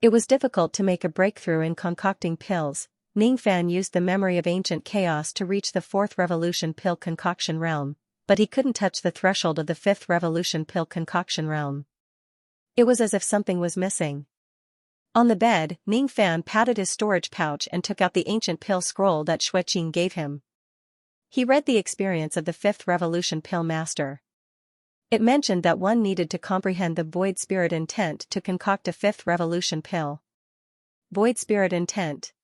It was difficult to make a breakthrough in concocting pills. Ning Fan used the memory of ancient chaos to reach the 4th revolution pill concoction realm, but he couldn't touch the threshold of the 5th revolution pill concoction realm. It was as if something was missing. On the bed, Ning Fan patted his storage pouch and took out the ancient pill scroll that Xueqing gave him. He read the experience of the 5th revolution pill master. It mentioned that one needed to comprehend the void spirit intent to concoct a 5th revolution pill. Void spirit intent.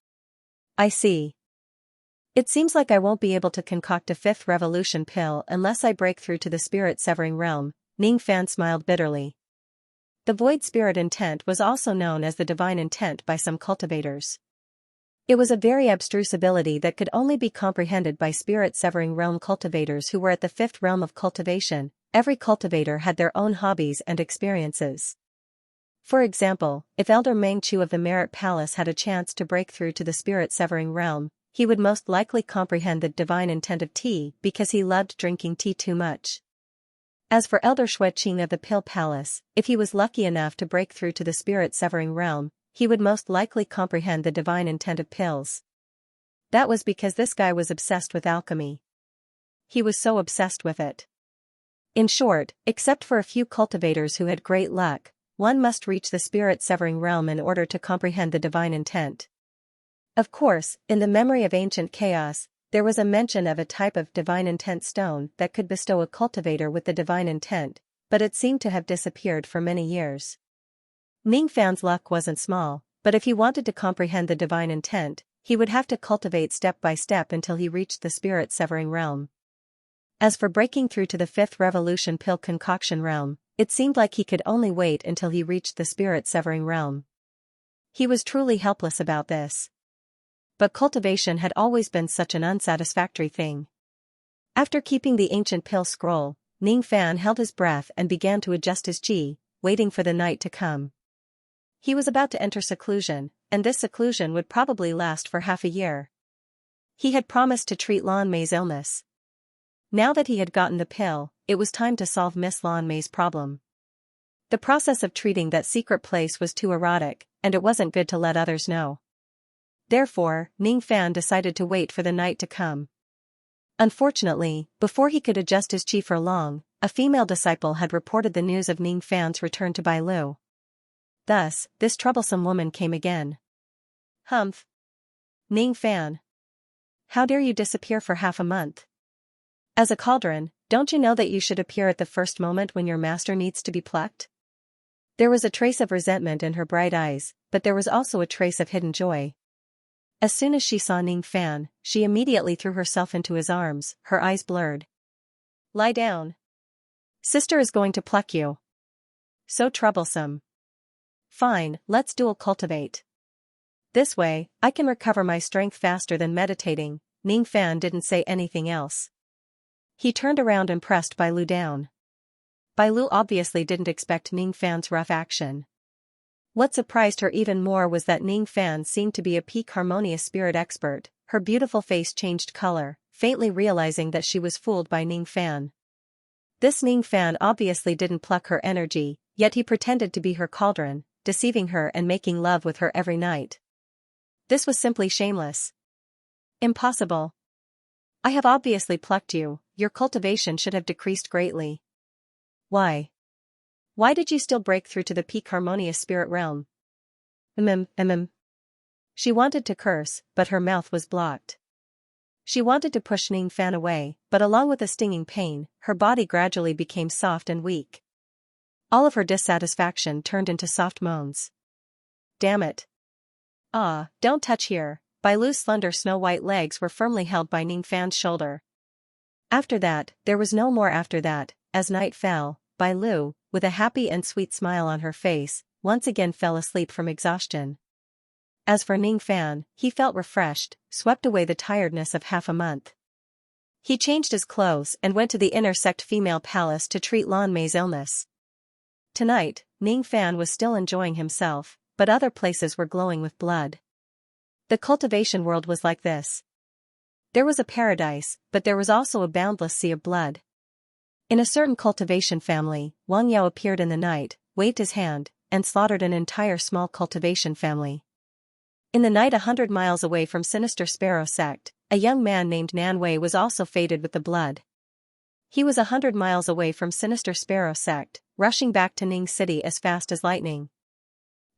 I see. It seems like I won't be able to concoct a 5th revolution pill unless I break through to the spirit severing realm. Ning Fan smiled bitterly. The void spirit intent was also known as the divine intent by some cultivators. It was a very abstruse ability that could only be comprehended by spirit severing realm cultivators who were at the 5th realm of cultivation. Every cultivator had their own hobbies and experiences. For example, if Elder Meng Chu of the Merit Palace had a chance to break through to the spirit severing realm, he would most likely comprehend the divine intent of tea because he loved drinking tea too much. As for Elder Xueqing of the Pill Palace, if he was lucky enough to break through to the spirit severing realm, he would most likely comprehend the divine intent of pills. That was because this guy was obsessed with alchemy. He was so obsessed with it. In short, except for a few cultivators who had great luck, one must reach the spirit severing realm in order to comprehend the divine intent. Of course, in the memory of ancient chaos, there was a mention of a type of divine intent stone that could bestow a cultivator with the divine intent, but it seemed to have disappeared for many years. Ning Fan's luck wasn't small, but if he wanted to comprehend the divine intent, he would have to cultivate step by step until he reached the spirit-severing realm. As for breaking through to the fifth revolution pill concoction realm, it seemed like he could only wait until he reached the spirit-severing realm. He was truly helpless about this. But cultivation had always been such an unsatisfactory thing. After keeping the ancient pill scroll, Ning Fan held his breath and began to adjust his qi, waiting for the night to come. He was about to enter seclusion, and this seclusion would probably last for half a year. He had promised to treat Lan Mei's illness. Now that he had gotten the pill, it was time to solve Miss Lan Mei's problem. The process of treating that secret place was too erotic, and it wasn't good to let others know. Therefore, Ning Fan decided to wait for the night to come. Unfortunately, before he could adjust his qi for long, a female disciple had reported the news of Ning Fan's return to Bailu. Thus, this troublesome woman came again. Humph! Ning Fan! How dare you disappear for half a month? As a cauldron, don't you know that you should appear at the first moment when your master needs to be plucked? There was a trace of resentment in her bright eyes, but there was also a trace of hidden joy. As soon as she saw Ning Fan, she immediately threw herself into his arms, her eyes blurred. Lie down. Sister is going to pluck you. So troublesome. Fine, let's dual cultivate. This way, I can recover my strength faster than meditating. Ning Fan didn't say anything else. He turned around and pressed Bailu down. Bailu obviously didn't expect Ning Fan's rough action. What surprised her even more was that Ning Fan seemed to be a peak harmonious spirit expert. Her beautiful face changed color, faintly realizing that she was fooled by Ning Fan. This Ning Fan obviously didn't pluck her energy, yet he pretended to be her cauldron, deceiving her and making love with her every night. This was simply shameless. Impossible. I have obviously plucked you, your cultivation should have decreased greatly. Why? Why did you still break through to the peak harmonious spirit realm? She wanted to curse, but her mouth was blocked. She wanted to push Ning Fan away, but along with a stinging pain, her body gradually became soft and weak. All of her dissatisfaction turned into soft moans. Damn it. Ah, don't touch here. Bailu's slender snow-white legs were firmly held by Ning Fan's shoulder. After that, there was no more after that. As night fell, Bailu, with a happy and sweet smile on her face, once again fell asleep from exhaustion. As for Ning Fan, he felt refreshed, swept away the tiredness of half a month. He changed his clothes and went to the inner sect female palace to treat Lan Mei's illness. Tonight, Ning Fan was still enjoying himself, but other places were glowing with blood. The cultivation world was like this. There was a paradise, but there was also a boundless sea of blood. In a certain cultivation family, Wang Yao appeared in the night, waved his hand, and slaughtered an entire small cultivation family. In the night 100 miles away from Sinister Sparrow sect, a young man named Nan Wei was also fated with the blood. He was 100 miles away from Sinister Sparrow sect, rushing back to Ning City as fast as lightning.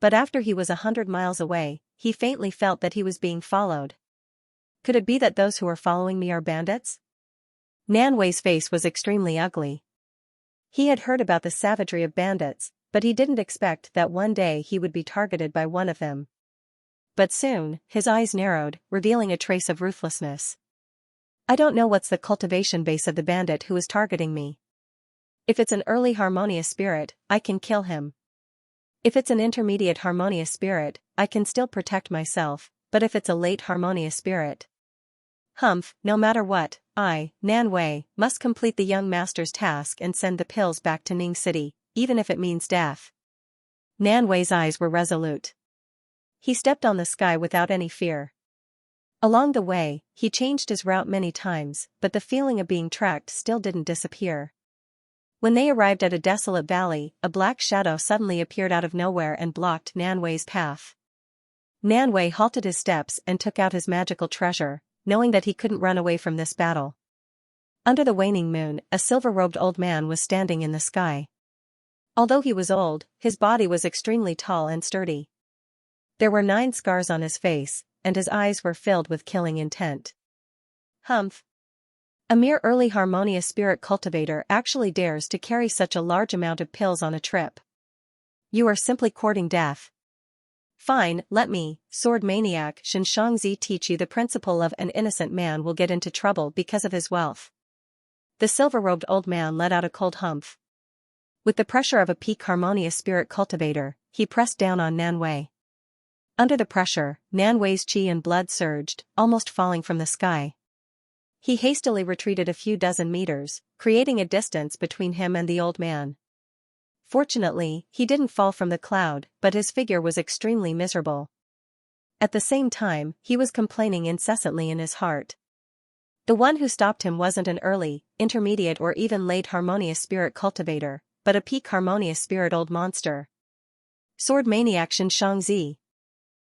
But after he was 100 miles away, he faintly felt that he was being followed. Could it be that those who are following me are bandits? Nan Wei's face was extremely ugly. He had heard about the savagery of bandits, but he didn't expect that one day he would be targeted by one of them. But soon, his eyes narrowed, revealing a trace of ruthlessness. I don't know what's the cultivation base of the bandit who is targeting me. If it's an early harmonious spirit, I can kill him. If it's an intermediate harmonious spirit, I can still protect myself, but if it's a late harmonious spirit... Humph, no matter what, I, Nan Wei, must complete the young master's task and send the pills back to Ning City, even if it means death. Nan Wei's eyes were resolute. He stepped on the sky without any fear. Along the way, he changed his route many times, but the feeling of being tracked still didn't disappear. When they arrived at a desolate valley, a black shadow suddenly appeared out of nowhere and blocked Nan Wei's path. Nan Wei halted his steps and took out his magical treasure, knowing that he couldn't run away from this battle. Under the waning moon, a silver-robed old man was standing in the sky. Although he was old, his body was extremely tall and sturdy. There were 9 scars on his face, and his eyes were filled with killing intent. Humph! A mere early harmonious spirit cultivator actually dares to carry such a large amount of pills on a trip. You are simply courting death. Fine, let me, sword maniac Xianxia, teach you the principle of an innocent man will get into trouble because of his wealth. The silver-robed old man let out a cold humph. With the pressure of a peak harmonious spirit cultivator, he pressed down on Nanwei. Under the pressure, Nanwei's qi and blood surged, almost falling from the sky. He hastily retreated a few dozen meters, creating a distance between him and the old man. Fortunately, he didn't fall from the cloud, but his figure was extremely miserable. At the same time, he was complaining incessantly in his heart. The one who stopped him wasn't an early, intermediate or even late harmonious spirit cultivator, but a peak harmonious spirit old monster. Sword maniac Xianxia.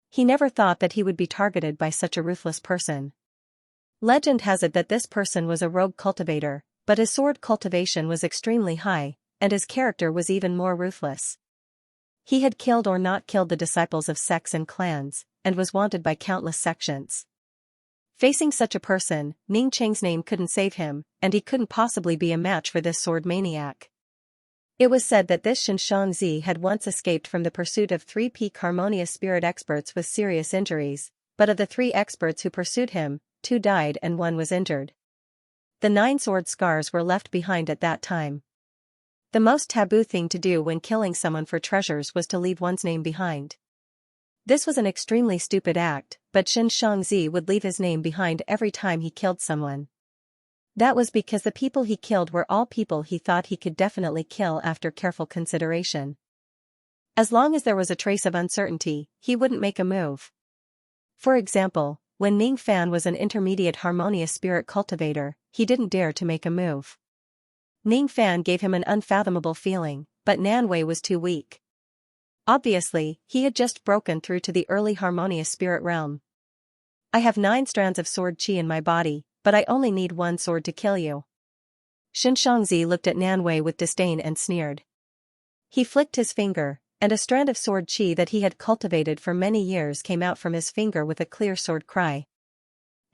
He never thought that he would be targeted by such a ruthless person. Legend has it that this person was a rogue cultivator, but his sword cultivation was extremely high, and his character was even more ruthless. He had killed or not killed the disciples of sects and clans, and was wanted by countless sections. Facing such a person, Ning Cheng's name couldn't save him, and he couldn't possibly be a match for this sword maniac. It was said that this Xianxia had once escaped from the pursuit of 3 peak harmonious spirit experts with serious injuries, but of the 3 experts who pursued him, 2 died and 1 was injured. The 9 sword scars were left behind at that time. The most taboo thing to do when killing someone for treasures was to leave one's name behind. This was an extremely stupid act, but Xianxia would leave his name behind every time he killed someone. That was because the people he killed were all people he thought he could definitely kill after careful consideration. As long as there was a trace of uncertainty, he wouldn't make a move. For example, when Ning Fan was an intermediate harmonious spirit cultivator, he didn't dare to make a move. Ning Fan gave him an unfathomable feeling, but Nanwei was too weak. Obviously, he had just broken through to the early harmonious spirit realm. I have 9 strands of sword qi in my body, but I only need 1 sword to kill you. Xianxia looked at Nanwei with disdain and sneered. He flicked his finger, and a strand of sword qi that he had cultivated for many years came out from his finger with a clear sword cry.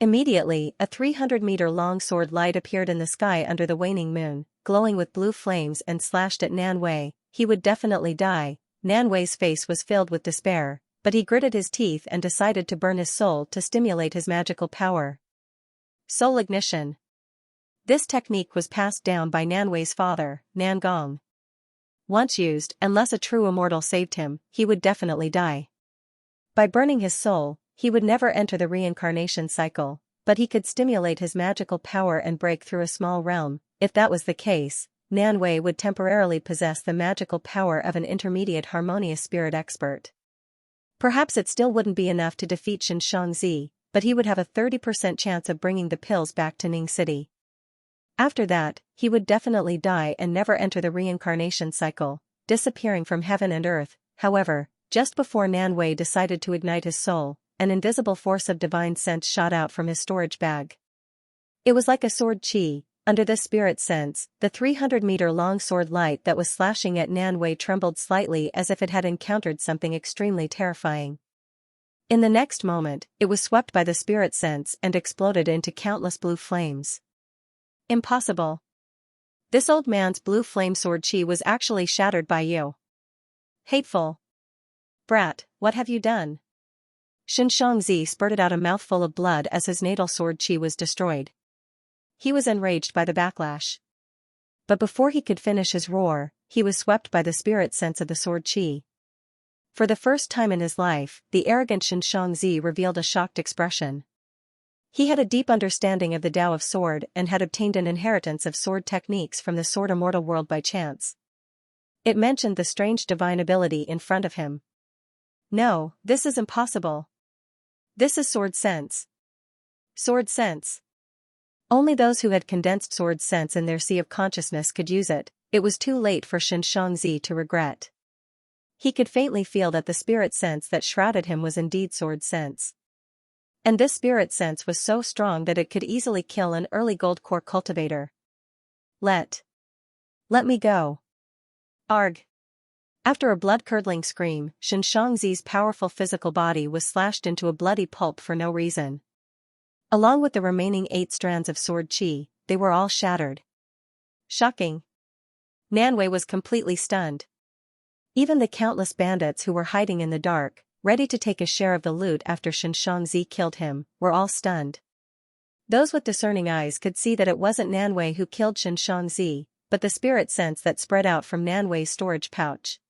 Immediately, a 300-meter-long sword light appeared in the sky under the waning moon, glowing with blue flames and slashed at Nanwei. He would definitely die. Nanwei's face was filled with despair, but he gritted his teeth and decided to burn his soul to stimulate his magical power. Soul ignition. This technique was passed down by Nanwei's father, Nangong. Once used, unless a true immortal saved him, he would definitely die. By burning his soul, he would never enter the reincarnation cycle, but he could stimulate his magical power and break through a small realm. If that was the case, Nanwei would temporarily possess the magical power of an intermediate harmonious spirit expert. Perhaps it still wouldn't be enough to defeat Xianxia, but he would have a 30% chance of bringing the pills back to Ning City. After that, he would definitely die and never enter the reincarnation cycle, disappearing from heaven and earth. However, just before Nanwei decided to ignite his soul, an invisible force of divine sense shot out from his storage bag. It was like a sword qi. Under this spirit sense, the 300-meter-long sword light that was slashing at Nanwei trembled slightly as if it had encountered something extremely terrifying. In the next moment, it was swept by the spirit sense and exploded into countless blue flames. Impossible. This old man's blue flame sword qi was actually shattered by you. Hateful. Brat, what have you done? Xianxia spurted out a mouthful of blood as his natal sword qi was destroyed. He was enraged by the backlash. But before he could finish his roar, he was swept by the spirit sense of the sword qi. For the first time in his life, the arrogant Xianxia revealed a shocked expression. He had a deep understanding of the Tao of sword and had obtained an inheritance of sword techniques from the sword immortal world by chance. It mentioned the strange divine ability in front of him. No, this is impossible. This is sword sense. Sword sense. Only those who had condensed sword sense in their sea of consciousness could use it. It was too late for Xianxia to regret. He could faintly feel that the spirit sense that shrouded him was indeed sword sense. And this spirit sense was so strong that it could easily kill an early gold core cultivator. Let me go. Arg. After a blood-curdling scream, Xianxia's powerful physical body was slashed into a bloody pulp for no reason. Along with the remaining 8 strands of sword qi, they were all shattered. Shocking. Nanwei was completely stunned. Even the countless bandits who were hiding in the dark, ready to take a share of the loot after Xianxia killed him, were all stunned. Those with discerning eyes could see that it wasn't Nanwei who killed Xianxia, but the spirit sense that spread out from Nanwei's storage pouch.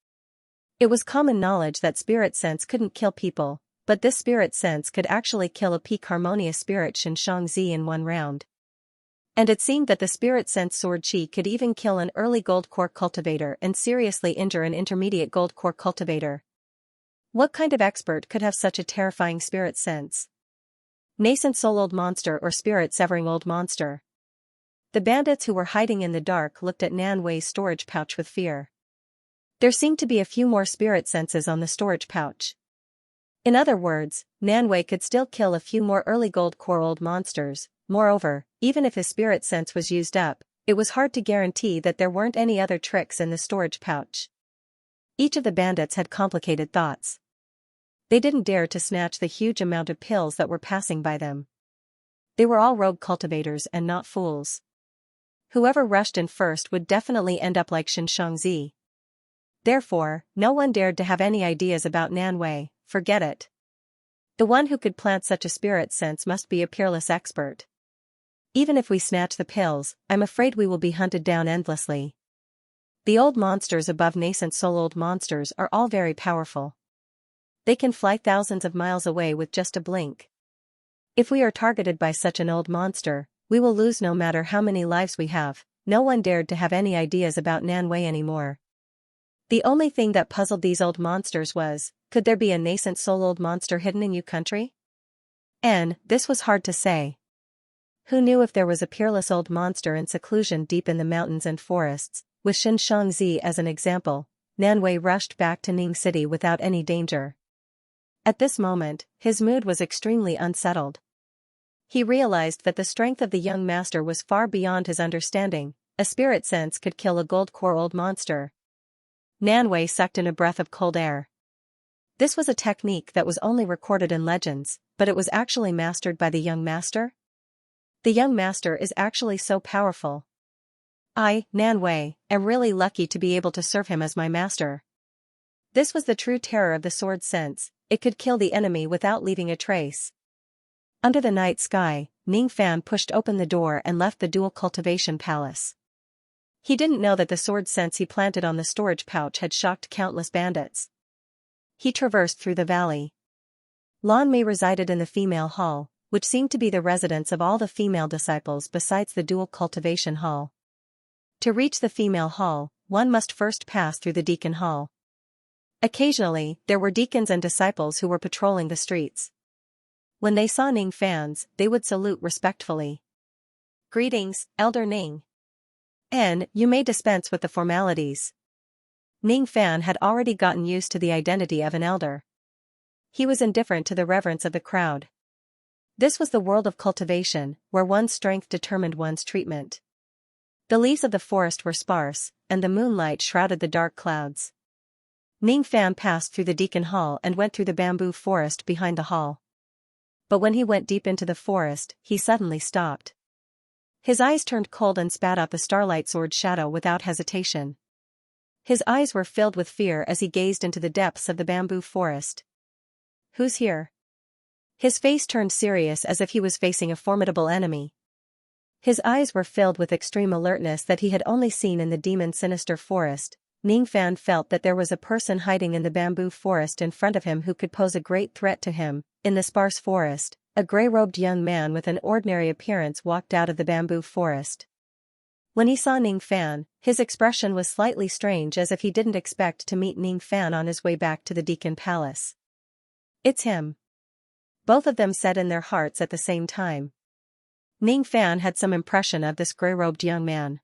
It was common knowledge that spirit sense couldn't kill people, but this spirit sense could actually kill a peak harmonious spirit Xianxia in one round. And it seemed that the spirit sense sword qi could even kill an early gold core cultivator and seriously injure an intermediate gold core cultivator. What kind of expert could have such a terrifying spirit sense? Nascent soul old monster or spirit severing old monster? The bandits who were hiding in the dark looked at Nanwei's storage pouch with fear. There seemed to be a few more spirit senses on the storage pouch. In other words, Nanwei could still kill a few more early gold core old monsters. Moreover, even if his spirit sense was used up, it was hard to guarantee that there weren't any other tricks in the storage pouch. Each of the bandits had complicated thoughts. They didn't dare to snatch the huge amount of pills that were passing by them. They were all rogue cultivators and not fools. Whoever rushed in first would definitely end up like Xianxia. Therefore, no one dared to have any ideas about Nanwei. Forget it. The one who could plant such a spirit sense must be a peerless expert. Even if we snatch the pills, I'm afraid we will be hunted down endlessly. The old monsters above nascent soul old monsters are all very powerful. They can fly thousands of miles away with just a blink. If we are targeted by such an old monster, we will lose no matter how many lives we have. No one dared to have any ideas about Nanwei anymore. The only thing that puzzled these old monsters was, could there be a nascent soul old monster hidden in Yu country? And this was hard to say. Who knew if there was a peerless old monster in seclusion deep in the mountains and forests? With Xianxia as an example, Nanwei rushed back to Ning City without any danger. At this moment, his mood was extremely unsettled. He realized that the strength of the young master was far beyond his understanding. A spirit sense could kill a gold core old monster. Nanwei sucked in a breath of cold air. This was a technique that was only recorded in legends, but it was actually mastered by the young master? The young master is actually so powerful. I, Nanwei, am really lucky to be able to serve him as my master. This was the true terror of the sword sense, it could kill the enemy without leaving a trace. Under the night sky, Ning Fan pushed open the door and left the dual cultivation palace. He didn't know that the sword sense he planted on the storage pouch had shocked countless bandits. He traversed through the valley. Lan Mei resided in the female hall, which seemed to be the residence of all the female disciples besides the dual cultivation hall. To reach the female hall, one must first pass through the deacon hall. Occasionally, there were deacons and disciples who were patrolling the streets. When they saw Ning Fans, they would salute respectfully. Greetings, Elder Ning. And, you may dispense with the formalities. Ning Fan had already gotten used to the identity of an elder. He was indifferent to the reverence of the crowd. This was the world of cultivation, where one's strength determined one's treatment. The leaves of the forest were sparse, and the moonlight shrouded the dark clouds. Ning Fan passed through the deacon hall and went through the bamboo forest behind the hall. But when he went deep into the forest, he suddenly stopped. His eyes turned cold and spat out the starlight sword shadow without hesitation. His eyes were filled with fear as he gazed into the depths of the bamboo forest. Who's here? His face turned serious as if he was facing a formidable enemy. His eyes were filled with extreme alertness that he had only seen in the demon-sinister forest. Ning Fan felt that there was a person hiding in the bamboo forest in front of him who could pose a great threat to him. In the sparse forest, a gray-robed young man with an ordinary appearance walked out of the bamboo forest. When he saw Ning Fan, his expression was slightly strange as if he didn't expect to meet Ning Fan on his way back to the Deacon Palace. It's him. Both of them said in their hearts at the same time. Ning Fan had some impression of this gray-robed young man.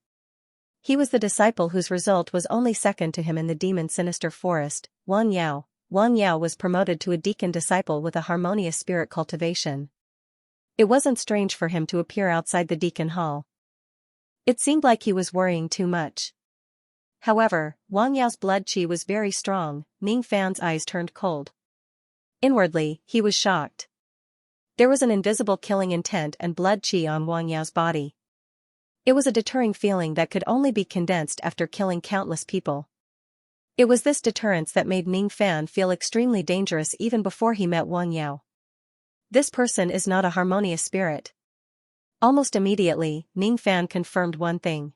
He was the disciple whose result was only second to him in the demon-sinister forest, Wang Yao. Wang Yao was promoted to a deacon disciple with a harmonious spirit cultivation. It wasn't strange for him to appear outside the deacon hall. It seemed like he was worrying too much. However, Wang Yao's blood qi was very strong. Ning Fan's eyes turned cold. Inwardly, he was shocked. There was an invisible killing intent and blood qi on Wang Yao's body. It was a deterring feeling that could only be condensed after killing countless people. It was this deterrence that made Ning Fan feel extremely dangerous even before he met Wang Yao. This person is not a harmonious spirit. Almost immediately, Ning Fan confirmed one thing.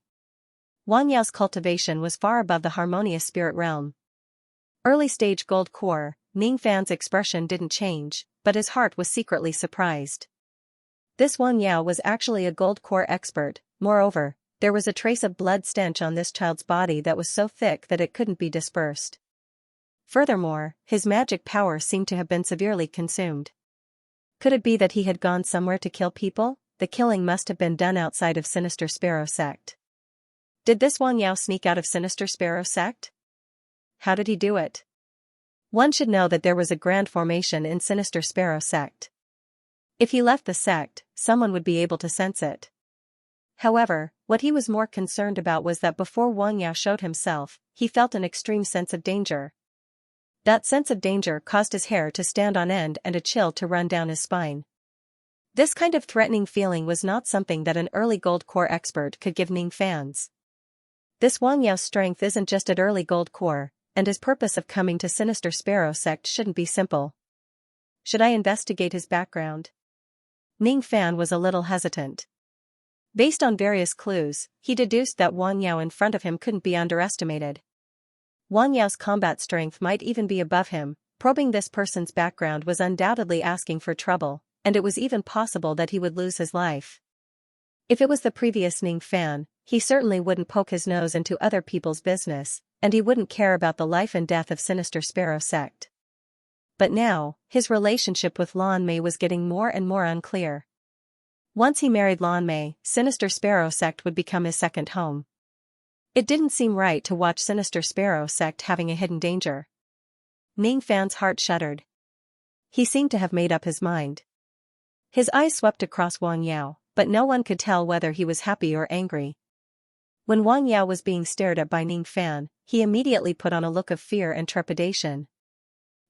Wang Yao's cultivation was far above the harmonious spirit realm. Early-stage gold core, Ning Fan's expression didn't change, but his heart was secretly surprised. This Wang Yao was actually a gold core expert. Moreover, there was a trace of blood stench on this child's body that was so thick that it couldn't be dispersed. Furthermore, his magic power seemed to have been severely consumed. Could it be that he had gone somewhere to kill people? The killing must have been done outside of Sinister Sparrow sect. Did this Wang Yao sneak out of Sinister Sparrow sect? How did he do it? One should know that there was a grand formation in Sinister Sparrow sect. If he left the sect, someone would be able to sense it. However, what he was more concerned about was that before Wang Yao showed himself, he felt an extreme sense of danger. That sense of danger caused his hair to stand on end and a chill to run down his spine. This kind of threatening feeling was not something that an early gold core expert could give Ning Fans. This Wang Yao's strength isn't just at early gold core, and his purpose of coming to Sinister Sparrow sect shouldn't be simple. Should I investigate his background? Ning Fan was a little hesitant. Based on various clues, he deduced that Wang Yao in front of him couldn't be underestimated. Wang Yao's combat strength might even be above him. Probing this person's background was undoubtedly asking for trouble, and it was even possible that he would lose his life. If it was the previous Ning Fan, he certainly wouldn't poke his nose into other people's business, and he wouldn't care about the life and death of Sinister Sparrow sect. But now, his relationship with Lan Mei was getting more and more unclear. Once he married Lan Mei, Sinister Sparrow sect would become his second home. It didn't seem right to watch Sinister Sparrow sect having a hidden danger. Ning Fan's heart shuddered. He seemed to have made up his mind. His eyes swept across Wang Yao, but no one could tell whether he was happy or angry. When Wang Yao was being stared at by Ning Fan, he immediately put on a look of fear and trepidation.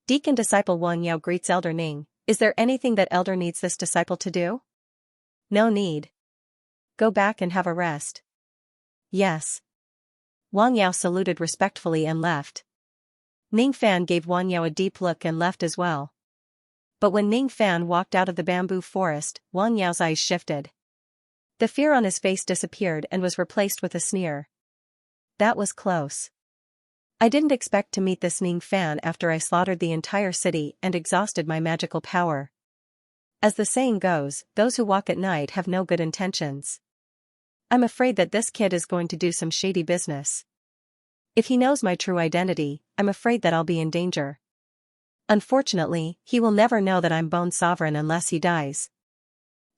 Deacon Disciple Wang Yao greets Elder Ning. Is there anything that Elder needs this disciple to do? No need. Go back and have a rest. Yes. Wang Yao saluted respectfully and left. Ning Fan gave Wang Yao a deep look and left as well. But when Ning Fan walked out of the bamboo forest, Wang Yao's eyes shifted. The fear on his face disappeared and was replaced with a sneer. That was close. I didn't expect to meet this Ning Fan after I slaughtered the entire city and exhausted my magical power. As the saying goes, those who walk at night have no good intentions. I'm afraid that this kid is going to do some shady business. If he knows my true identity, I'm afraid that I'll be in danger. Unfortunately, he will never know that I'm Bone Sovereign unless he dies.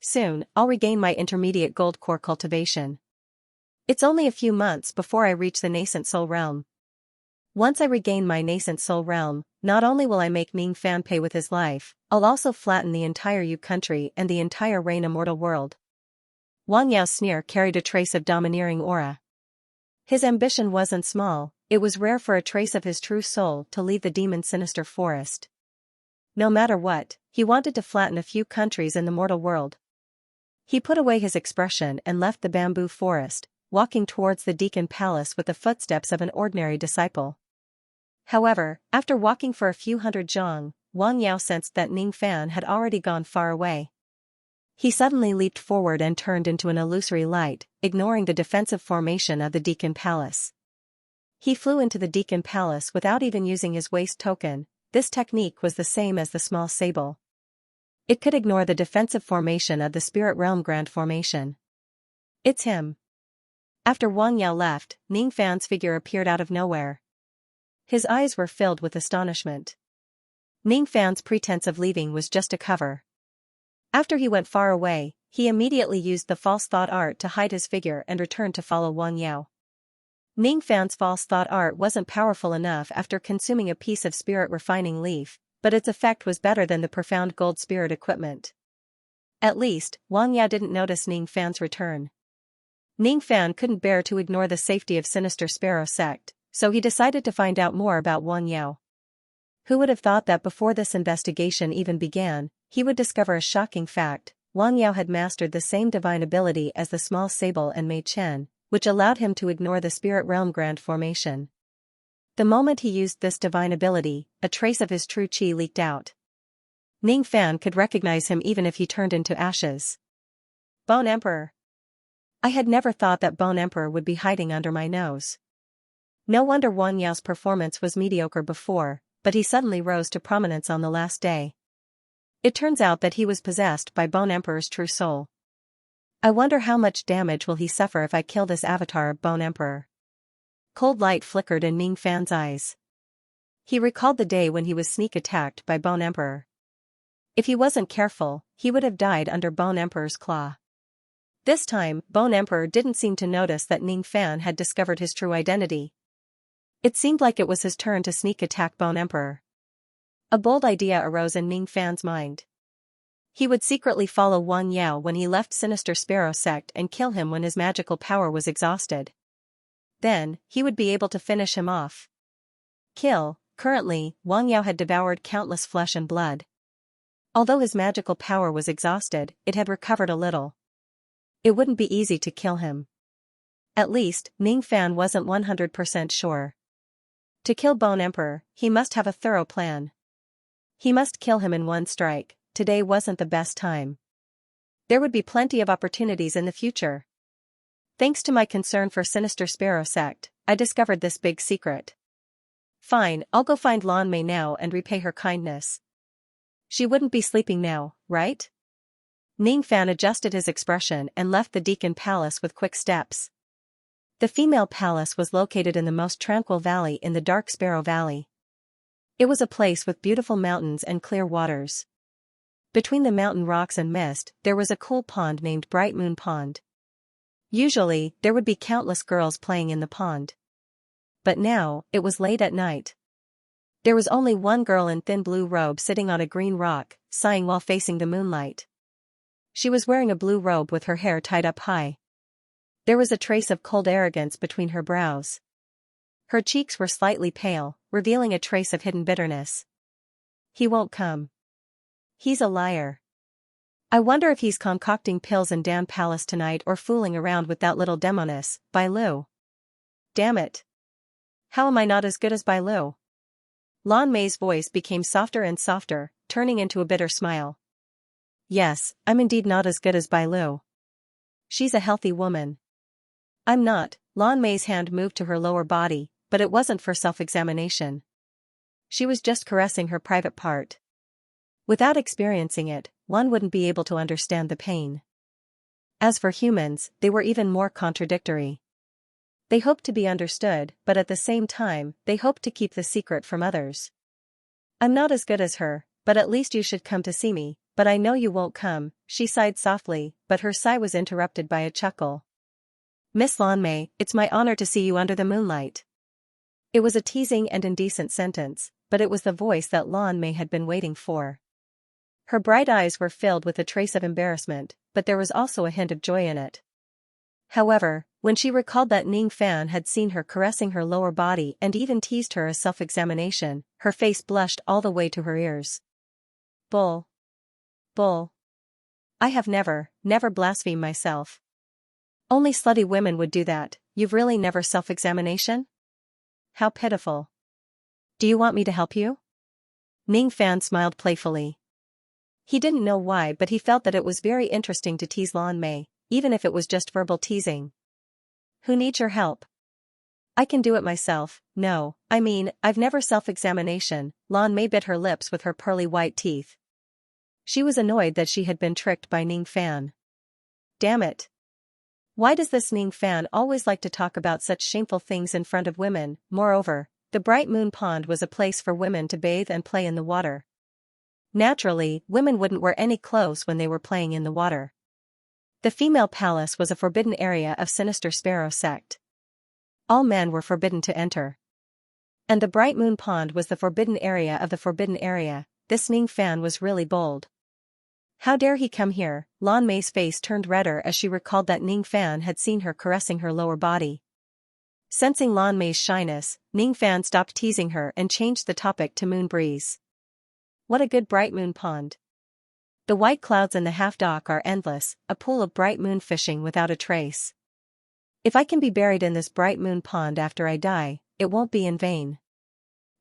Soon, I'll regain my intermediate gold core cultivation. It's only a few months before I reach the nascent soul realm. Once I regain my nascent soul realm, not only will I make Ning Fan pay with his life, I'll also flatten the entire Yu country and the entire Rain Immortal world. Wang Yao's sneer carried a trace of domineering aura. His ambition wasn't small. It was rare for a trace of his true soul to leave the demon sinister forest. No matter what, he wanted to flatten a few countries in the mortal world. He put away his expression and left the bamboo forest, walking towards the Deacon Palace with the footsteps of an ordinary disciple. However, after walking for a few hundred zhang, Wang Yao sensed that Ning Fan had already gone far away. He suddenly leaped forward and turned into an illusory light, ignoring the defensive formation of the Deacon Palace. He flew into the Deacon Palace without even using his waist token. This technique was the same as the small sable. It could ignore the defensive formation of the Spirit Realm Grand Formation. It's him. After Wang Yao left, Ning Fan's figure appeared out of nowhere. His eyes were filled with astonishment. Ning Fan's pretense of leaving was just a cover. After he went far away, he immediately used the false thought art to hide his figure and returned to follow Wang Yao. Ning Fan's false thought art wasn't powerful enough after consuming a piece of spirit refining leaf, but its effect was better than the profound gold spirit equipment. At least, Wang Yao didn't notice Ning Fan's return. Ning Fan couldn't bear to ignore the safety of Sinister Sparrow sect, so he decided to find out more about Wang Yao. Who would have thought that before this investigation even began, he would discover a shocking fact: Wang Yao had mastered the same divine ability as the small Sable and Mei Chen, which allowed him to ignore the Spirit Realm Grand Formation. The moment he used this divine ability, a trace of his true qi leaked out. Ning Fan could recognize him even if he turned into ashes. Bone Emperor. I had never thought that Bone Emperor would be hiding under my nose. No wonder Wang Yao's performance was mediocre before, but he suddenly rose to prominence on the last day. It turns out that he was possessed by Bone Emperor's true soul. I wonder how much damage will he suffer if I kill this avatar of Bone Emperor. Cold light flickered in Ning Fan's eyes. He recalled the day when he was sneak attacked by Bone Emperor. If he wasn't careful, he would have died under Bone Emperor's claw. This time, Bone Emperor didn't seem to notice that Ning Fan had discovered his true identity. It seemed like it was his turn to sneak attack Bone Emperor. A bold idea arose in Ning Fan's mind. He would secretly follow Wang Yao when he left Sinister Sparrow sect and kill him when his magical power was exhausted. Then, he would be able to finish him off. Currently, Wang Yao had devoured countless flesh and blood. Although his magical power was exhausted, it had recovered a little. It wouldn't be easy to kill him. At least, Ning Fan wasn't 100% sure. To kill Bone Emperor, he must have a thorough plan. He must kill him in one strike. Today wasn't the best time. There would be plenty of opportunities in the future. Thanks to my concern for Sinister Sparrow sect, I discovered this big secret. Fine, I'll go find Lan Mei now and repay her kindness. She wouldn't be sleeping now, right? Ning Fan adjusted his expression and left the Deacon Palace with quick steps. The female palace was located in the most tranquil valley in the Dark Sparrow Valley. It was a place with beautiful mountains and clear waters. Between the mountain rocks and mist, there was a cool pond named Bright Moon Pond. Usually, there would be countless girls playing in the pond. But now, it was late at night. There was only one girl in thin blue robe sitting on a green rock, sighing while facing the moonlight. She was wearing a blue robe with her hair tied up high. There was a trace of cold arrogance between her brows. Her cheeks were slightly pale, revealing a trace of hidden bitterness. He won't come. He's a liar. I wonder if he's concocting pills in Dan Palace tonight or fooling around with that little demoness, Bai Lu. Damn it. How am I not as good as Bai Lu? Lan Mei's voice became softer and softer, turning into a bitter smile. Yes, I'm indeed not as good as Bai Lu. She's a healthy woman. I'm not. Lan Mei's hand moved to her lower body, but it wasn't for self-examination. She was just caressing her private part. Without experiencing it, one wouldn't be able to understand the pain. As for humans, they were even more contradictory. They hoped to be understood, but at the same time, they hoped to keep the secret from others. I'm not as good as her, but at least you should come to see me, but I know you won't come, she sighed softly, but her sigh was interrupted by a chuckle. Miss Lan Mei, it's my honor to see you under the moonlight. It was a teasing and indecent sentence, but it was the voice that Lan Mei had been waiting for. Her bright eyes were filled with a trace of embarrassment, but there was also a hint of joy in it. However, when she recalled that Ning Fan had seen her caressing her lower body and even teased her as self-examination, her face blushed all the way to her ears. Bull. I have never blasphemed myself. Only slutty women would do that. You've really never self-examination? How pitiful. Do you want me to help you? Ning Fan smiled playfully. He didn't know why, but he felt that it was very interesting to tease Lan Mei, even if it was just verbal teasing. Who needs your help? I can do it myself. No, I mean, I've never self-examination. Lan Mei bit her lips with her pearly white teeth. She was annoyed that she had been tricked by Ning Fan. Damn it. Why does this Ning Fan always like to talk about such shameful things in front of women? Moreover, the Bright Moon Pond was a place for women to bathe and play in the water. Naturally, women wouldn't wear any clothes when they were playing in the water. The female palace was a forbidden area of Sinister Sparrow sect. All men were forbidden to enter. And the Bright Moon Pond was the forbidden area of the forbidden area. This Ning Fan was really bold. How dare he come here? Lan Mei's face turned redder as she recalled that Ning Fan had seen her caressing her lower body. Sensing Lan Mei's shyness, Ning Fan stopped teasing her and changed the topic to moon breeze. What a good bright moon pond. The white clouds in the half-dock are endless, a pool of bright moon fishing without a trace. If I can be buried in this bright moon pond after I die, it won't be in vain.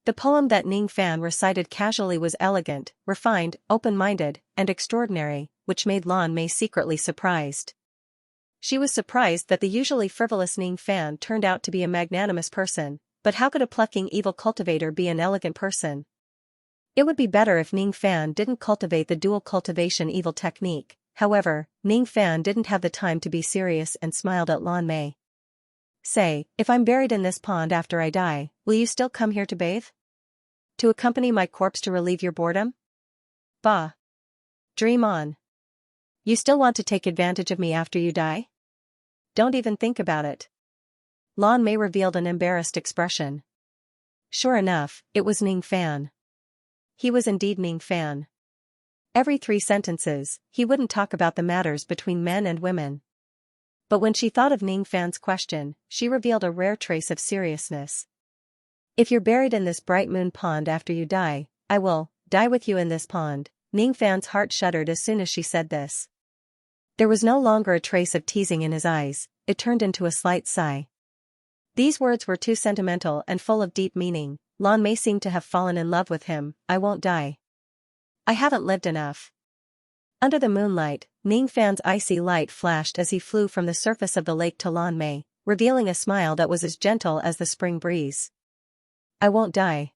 The poem that Ning Fan recited casually was elegant, refined, open-minded, and extraordinary, which made Lan Mei secretly surprised. She was surprised that the usually frivolous Ning Fan turned out to be a magnanimous person, but how could a plucking evil cultivator be an elegant person? It would be better if Ning Fan didn't cultivate the dual cultivation evil technique. However, Ning Fan didn't have the time to be serious and smiled at Lan Mei. Say, if I'm buried in this pond after I die, will you still come here to bathe? To accompany my corpse to relieve your boredom? Bah! Dream on. You still want to take advantage of me after you die? Don't even think about it. Lan Mei revealed an embarrassed expression. Sure enough, it was Ning Fan. He was indeed Ning Fan. Every 3 sentences, he wouldn't talk about the matters between men and women. But when she thought of Ning Fan's question, she revealed a rare trace of seriousness. If you're buried in this bright moon pond after you die, I will die with you in this pond. Ning Fan's heart shuddered as soon as she said this. There was no longer a trace of teasing in his eyes, it turned into a slight sigh. These words were too sentimental and full of deep meaning. Lan Mei seemed to have fallen in love with him. I won't die. I haven't lived enough. Under the moonlight, Ning Fan's icy light flashed as he flew from the surface of the lake to Lan Mei, revealing a smile that was as gentle as the spring breeze. I won't die.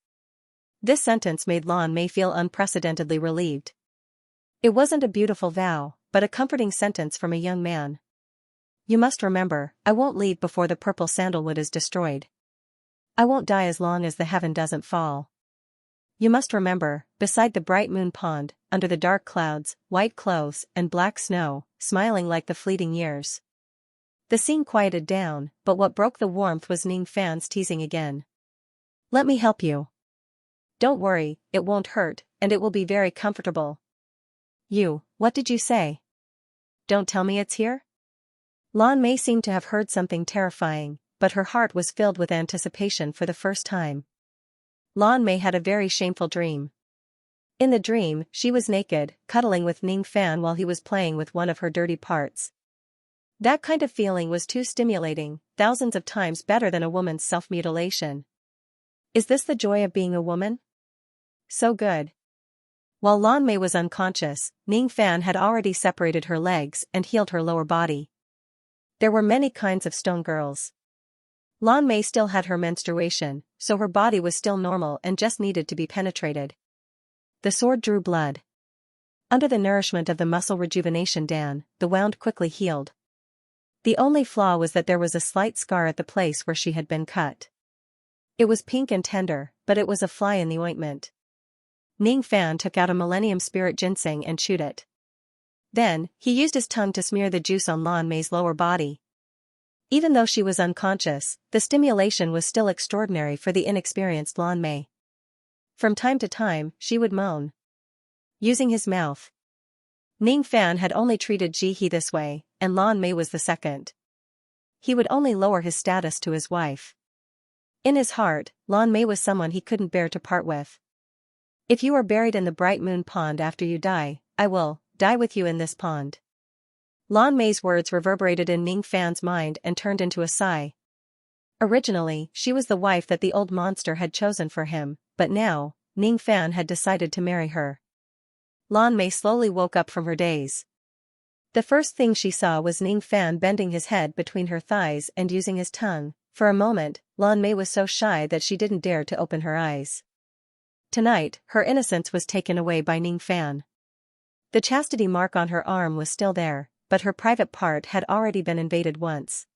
This sentence made Lan Mei feel unprecedentedly relieved. It wasn't a beautiful vow, but a comforting sentence from a young man. You must remember, I won't leave before the purple sandalwood is destroyed. I won't die as long as the heaven doesn't fall. You must remember, beside the bright moon pond, under the dark clouds, white clothes, and black snow, smiling like the fleeting years. The scene quieted down, but what broke the warmth was Ning Fan's teasing again. Let me help you. Don't worry, it won't hurt, and it will be very comfortable. What did you say? Don't tell me it's here? Lan Mei seemed to have heard something terrifying, but her heart was filled with anticipation for the first time. Lan Mei had a very shameful dream. In the dream, she was naked, cuddling with Ning Fan while he was playing with one of her dirty parts. That kind of feeling was too stimulating, thousands of times better than a woman's self-mutilation. Is this the joy of being a woman? So good. While Lan Mei was unconscious, Ning Fan had already separated her legs and healed her lower body. There were many kinds of stone girls. Lan Mei still had her menstruation, so her body was still normal and just needed to be penetrated. The sword drew blood. Under the nourishment of the muscle rejuvenation Dan, the wound quickly healed. The only flaw was that there was a slight scar at the place where she had been cut. It was pink and tender, but it was a fly in the ointment. Ning Fan took out a Millennium Spirit ginseng and chewed it. Then, he used his tongue to smear the juice on Lan Mei's lower body. Even though she was unconscious, the stimulation was still extraordinary for the inexperienced Lan Mei. From time to time, she would moan. Using his mouth. Ning Fan had only treated Ji He this way, and Lan Mei was the second. He would only lower his status to his wife. In his heart, Lan Mei was someone he couldn't bear to part with. If you are buried in the bright moon pond after you die, I will die with you in this pond. Lan Mei's words reverberated in Ning Fan's mind and turned into a sigh. Originally, she was the wife that the old monster had chosen for him, but now, Ning Fan had decided to marry her. Lan Mei slowly woke up from her daze. The first thing she saw was Ning Fan bending his head between her thighs and using his tongue. For a moment, Lan Mei was so shy that she didn't dare to open her eyes. Tonight, her innocence was taken away by Ning Fan. The chastity mark on her arm was still there, but her private part had already been invaded once.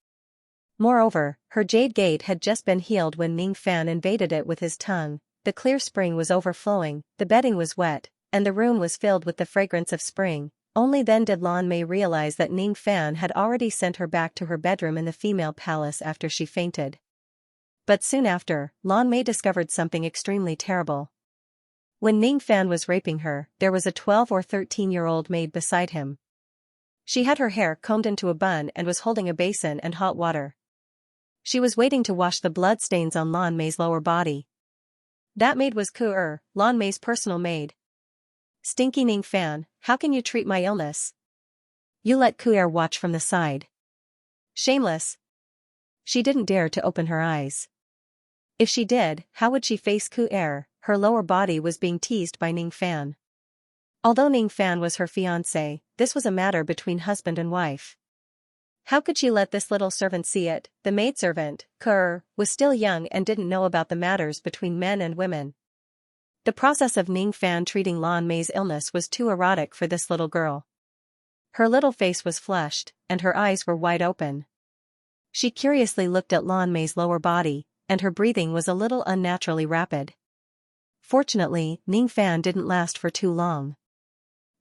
Moreover, her jade gate had just been healed when Ning Fan invaded it with his tongue. The clear spring was overflowing, the bedding was wet, and the room was filled with the fragrance of spring. Only then did Lan Mei realize that Ning Fan had already sent her back to her bedroom in the female palace after she fainted. But soon after, Lan Mei discovered something extremely terrible. When Ning Fan was raping her, there was a 12 or 13-year-old maid beside him. She had her hair combed into a bun and was holding a basin and hot water. She was waiting to wash the blood stains on Lan Mei's lower body. That maid was Ku Lan Mei's personal maid. Stinky Ning Fan, how can you treat my illness? You let Ku watch from the side. Shameless. She didn't dare to open her eyes. If she did, how would she face Ku? Her lower body was being teased by Ning Fan. Although Ning Fan was her fiancé, this was a matter between husband and wife. How could she let this little servant see it? The maidservant, Ku, was still young and didn't know about the matters between men and women. The process of Ning Fan treating Lan Mei's illness was too erotic for this little girl. Her little face was flushed, and her eyes were wide open. She curiously looked at Lan Mei's lower body, and her breathing was a little unnaturally rapid. Fortunately, Ning Fan didn't last for too long.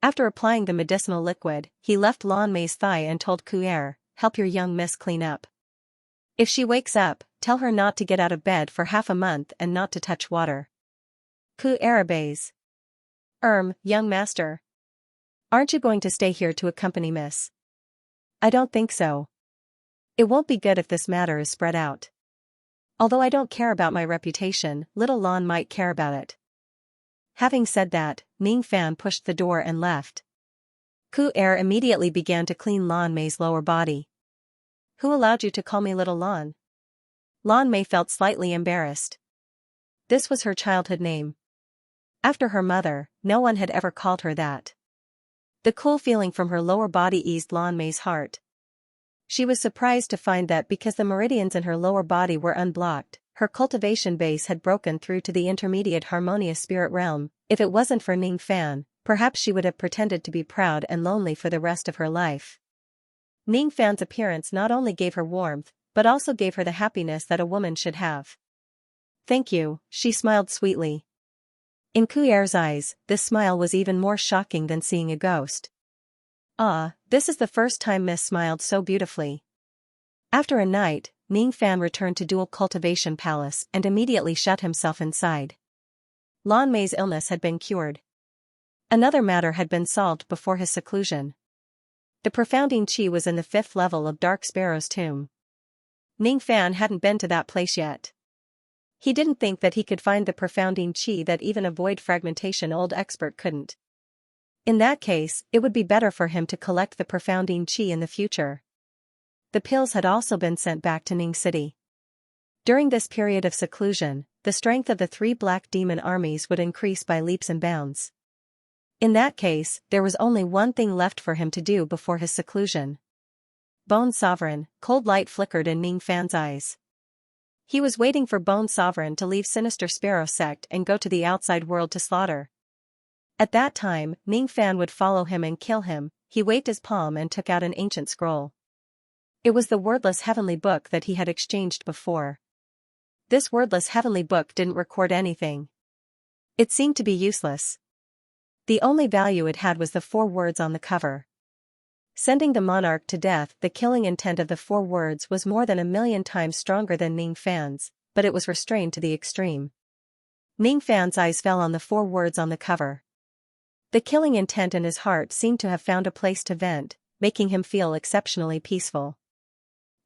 After applying the medicinal liquid, he left Lan Mei's thigh and told Ku, help your young miss clean up. If she wakes up, tell her not to get out of bed for half a month and not to touch water. Ku obeys. Young master. Aren't you going to stay here to accompany Miss? I don't think so. It won't be good if this matter is spread out. Although I don't care about my reputation, little Lan might care about it. Having said that, Ning Fan pushed the door and left. Ku immediately began to clean Lan Mei's lower body. Who allowed you to call me little Lan? Lan Mei felt slightly embarrassed. This was her childhood name. After her mother, no one had ever called her that. The cool feeling from her lower body eased Lan Mei's heart. She was surprised to find that because the meridians in her lower body were unblocked, her cultivation base had broken through to the intermediate harmonious spirit realm. If it wasn't for Ning Fan, perhaps she would have pretended to be proud and lonely for the rest of her life. Ning Fan's appearance not only gave her warmth, but also gave her the happiness that a woman should have. Thank you, she smiled sweetly. In Ku's eyes, this smile was even more shocking than seeing a ghost. This is the first time Miss smiled so beautifully. After a night, Ning Fan returned to Dual Cultivation Palace and immediately shut himself inside. Lan Mei's illness had been cured. Another matter had been solved before his seclusion. The profounding chi was in the 5th level of Dark Sparrow's tomb. Ning Fan hadn't been to that place yet. He didn't think that he could find the profounding chi that even a void fragmentation old expert couldn't. In that case, it would be better for him to collect the profounding chi in the future. The pills had also been sent back to Ning City. During this period of seclusion, the strength of the 3 black demon armies would increase by leaps and bounds. In that case, there was only one thing left for him to do before his seclusion. Bone Sovereign, cold light flickered in Ning Fan's eyes. He was waiting for Bone Sovereign to leave Sinister Sparrow Sect and go to the outside world to slaughter. At that time, Ning Fan would follow him and kill him. He waved his palm and took out an ancient scroll. It was the wordless heavenly book that he had exchanged before. This wordless heavenly book didn't record anything. It seemed to be useless. The only value it had was the 4 words on the cover. Sending the monarch to death. The killing intent of the 4 words was more than 1,000,000 times stronger than Ning Fan's, but it was restrained to the extreme. Ning Fan's eyes fell on the 4 words on the cover. The killing intent in his heart seemed to have found a place to vent, making him feel exceptionally peaceful.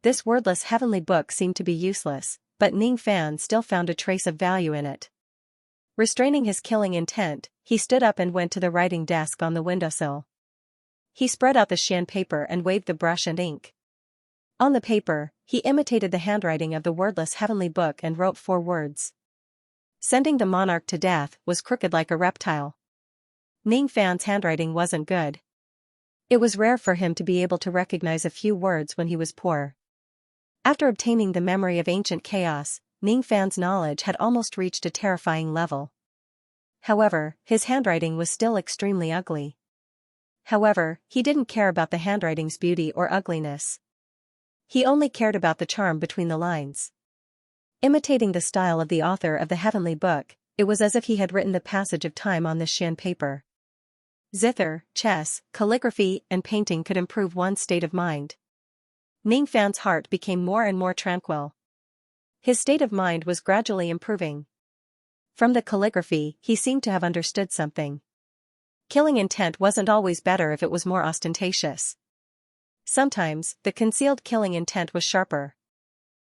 This wordless heavenly book seemed to be useless, but Ning Fan still found a trace of value in it. Restraining his killing intent, he stood up and went to the writing desk on the windowsill. He spread out the Xian paper and waved the brush and ink. On the paper, he imitated the handwriting of the wordless heavenly book and wrote 4 words. Sending the monarch to death was crooked like a reptile. Ning Fan's handwriting wasn't good. It was rare for him to be able to recognize a few words when he was poor. After obtaining the memory of ancient chaos, Ning Fan's knowledge had almost reached a terrifying level. However, his handwriting was still extremely ugly. However, he didn't care about the handwriting's beauty or ugliness. He only cared about the charm between the lines. Imitating the style of the author of the heavenly book, it was as if he had written the passage of time on this Xian paper. Zither, chess, calligraphy, and painting could improve one's state of mind. Ning Fan's heart became more and more tranquil. His state of mind was gradually improving. From the calligraphy, he seemed to have understood something. Killing intent wasn't always better if it was more ostentatious. Sometimes, the concealed killing intent was sharper.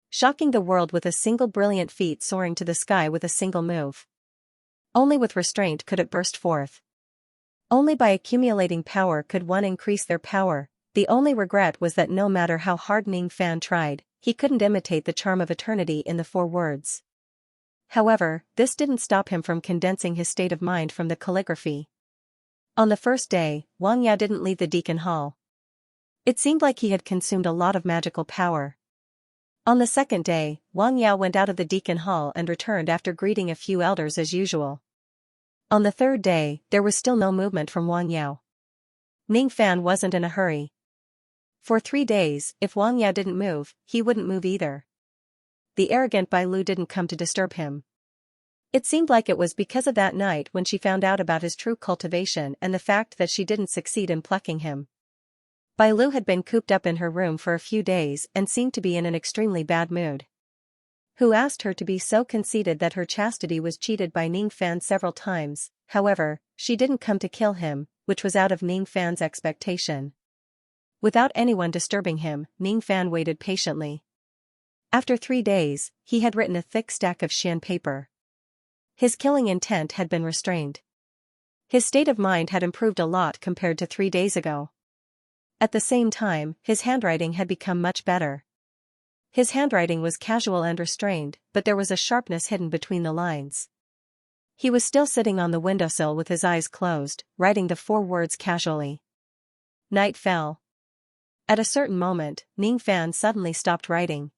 Shocking the world with a single brilliant feat, soaring to the sky with a single move. Only with restraint could it burst forth. Only by accumulating power could one increase their power. The only regret was that no matter how hard Ning Fan tried, he couldn't imitate the charm of eternity in the 4 words. However, this didn't stop him from condensing his state of mind from the calligraphy. On the first day, Wang Yao didn't leave the deacon hall. It seemed like he had consumed a lot of magical power. On the second day, Wang Yao went out of the deacon hall and returned after greeting a few elders as usual. On the third day, there was still no movement from Wang Yao. Ning Fan wasn't in a hurry. For 3 days, if Wang Yao didn't move, he wouldn't move either. The arrogant Bai Lu didn't come to disturb him. It seemed like it was because of that night when she found out about his true cultivation and the fact that she didn't succeed in plucking him. Bai Lu had been cooped up in her room for a few days and seemed to be in an extremely bad mood. Who asked her to be so conceited that her chastity was cheated by Ning Fan several times. However, she didn't come to kill him, which was out of Ning Fan's expectation. Without anyone disturbing him, Ning Fan waited patiently. After 3 days, he had written a thick stack of Xian paper. His killing intent had been restrained. His state of mind had improved a lot compared to 3 days ago. At the same time, his handwriting had become much better. His handwriting was casual and restrained, but there was a sharpness hidden between the lines. He was still sitting on the windowsill with his eyes closed, writing the 4 words casually. Night fell. At a certain moment, Ning Fan suddenly stopped writing.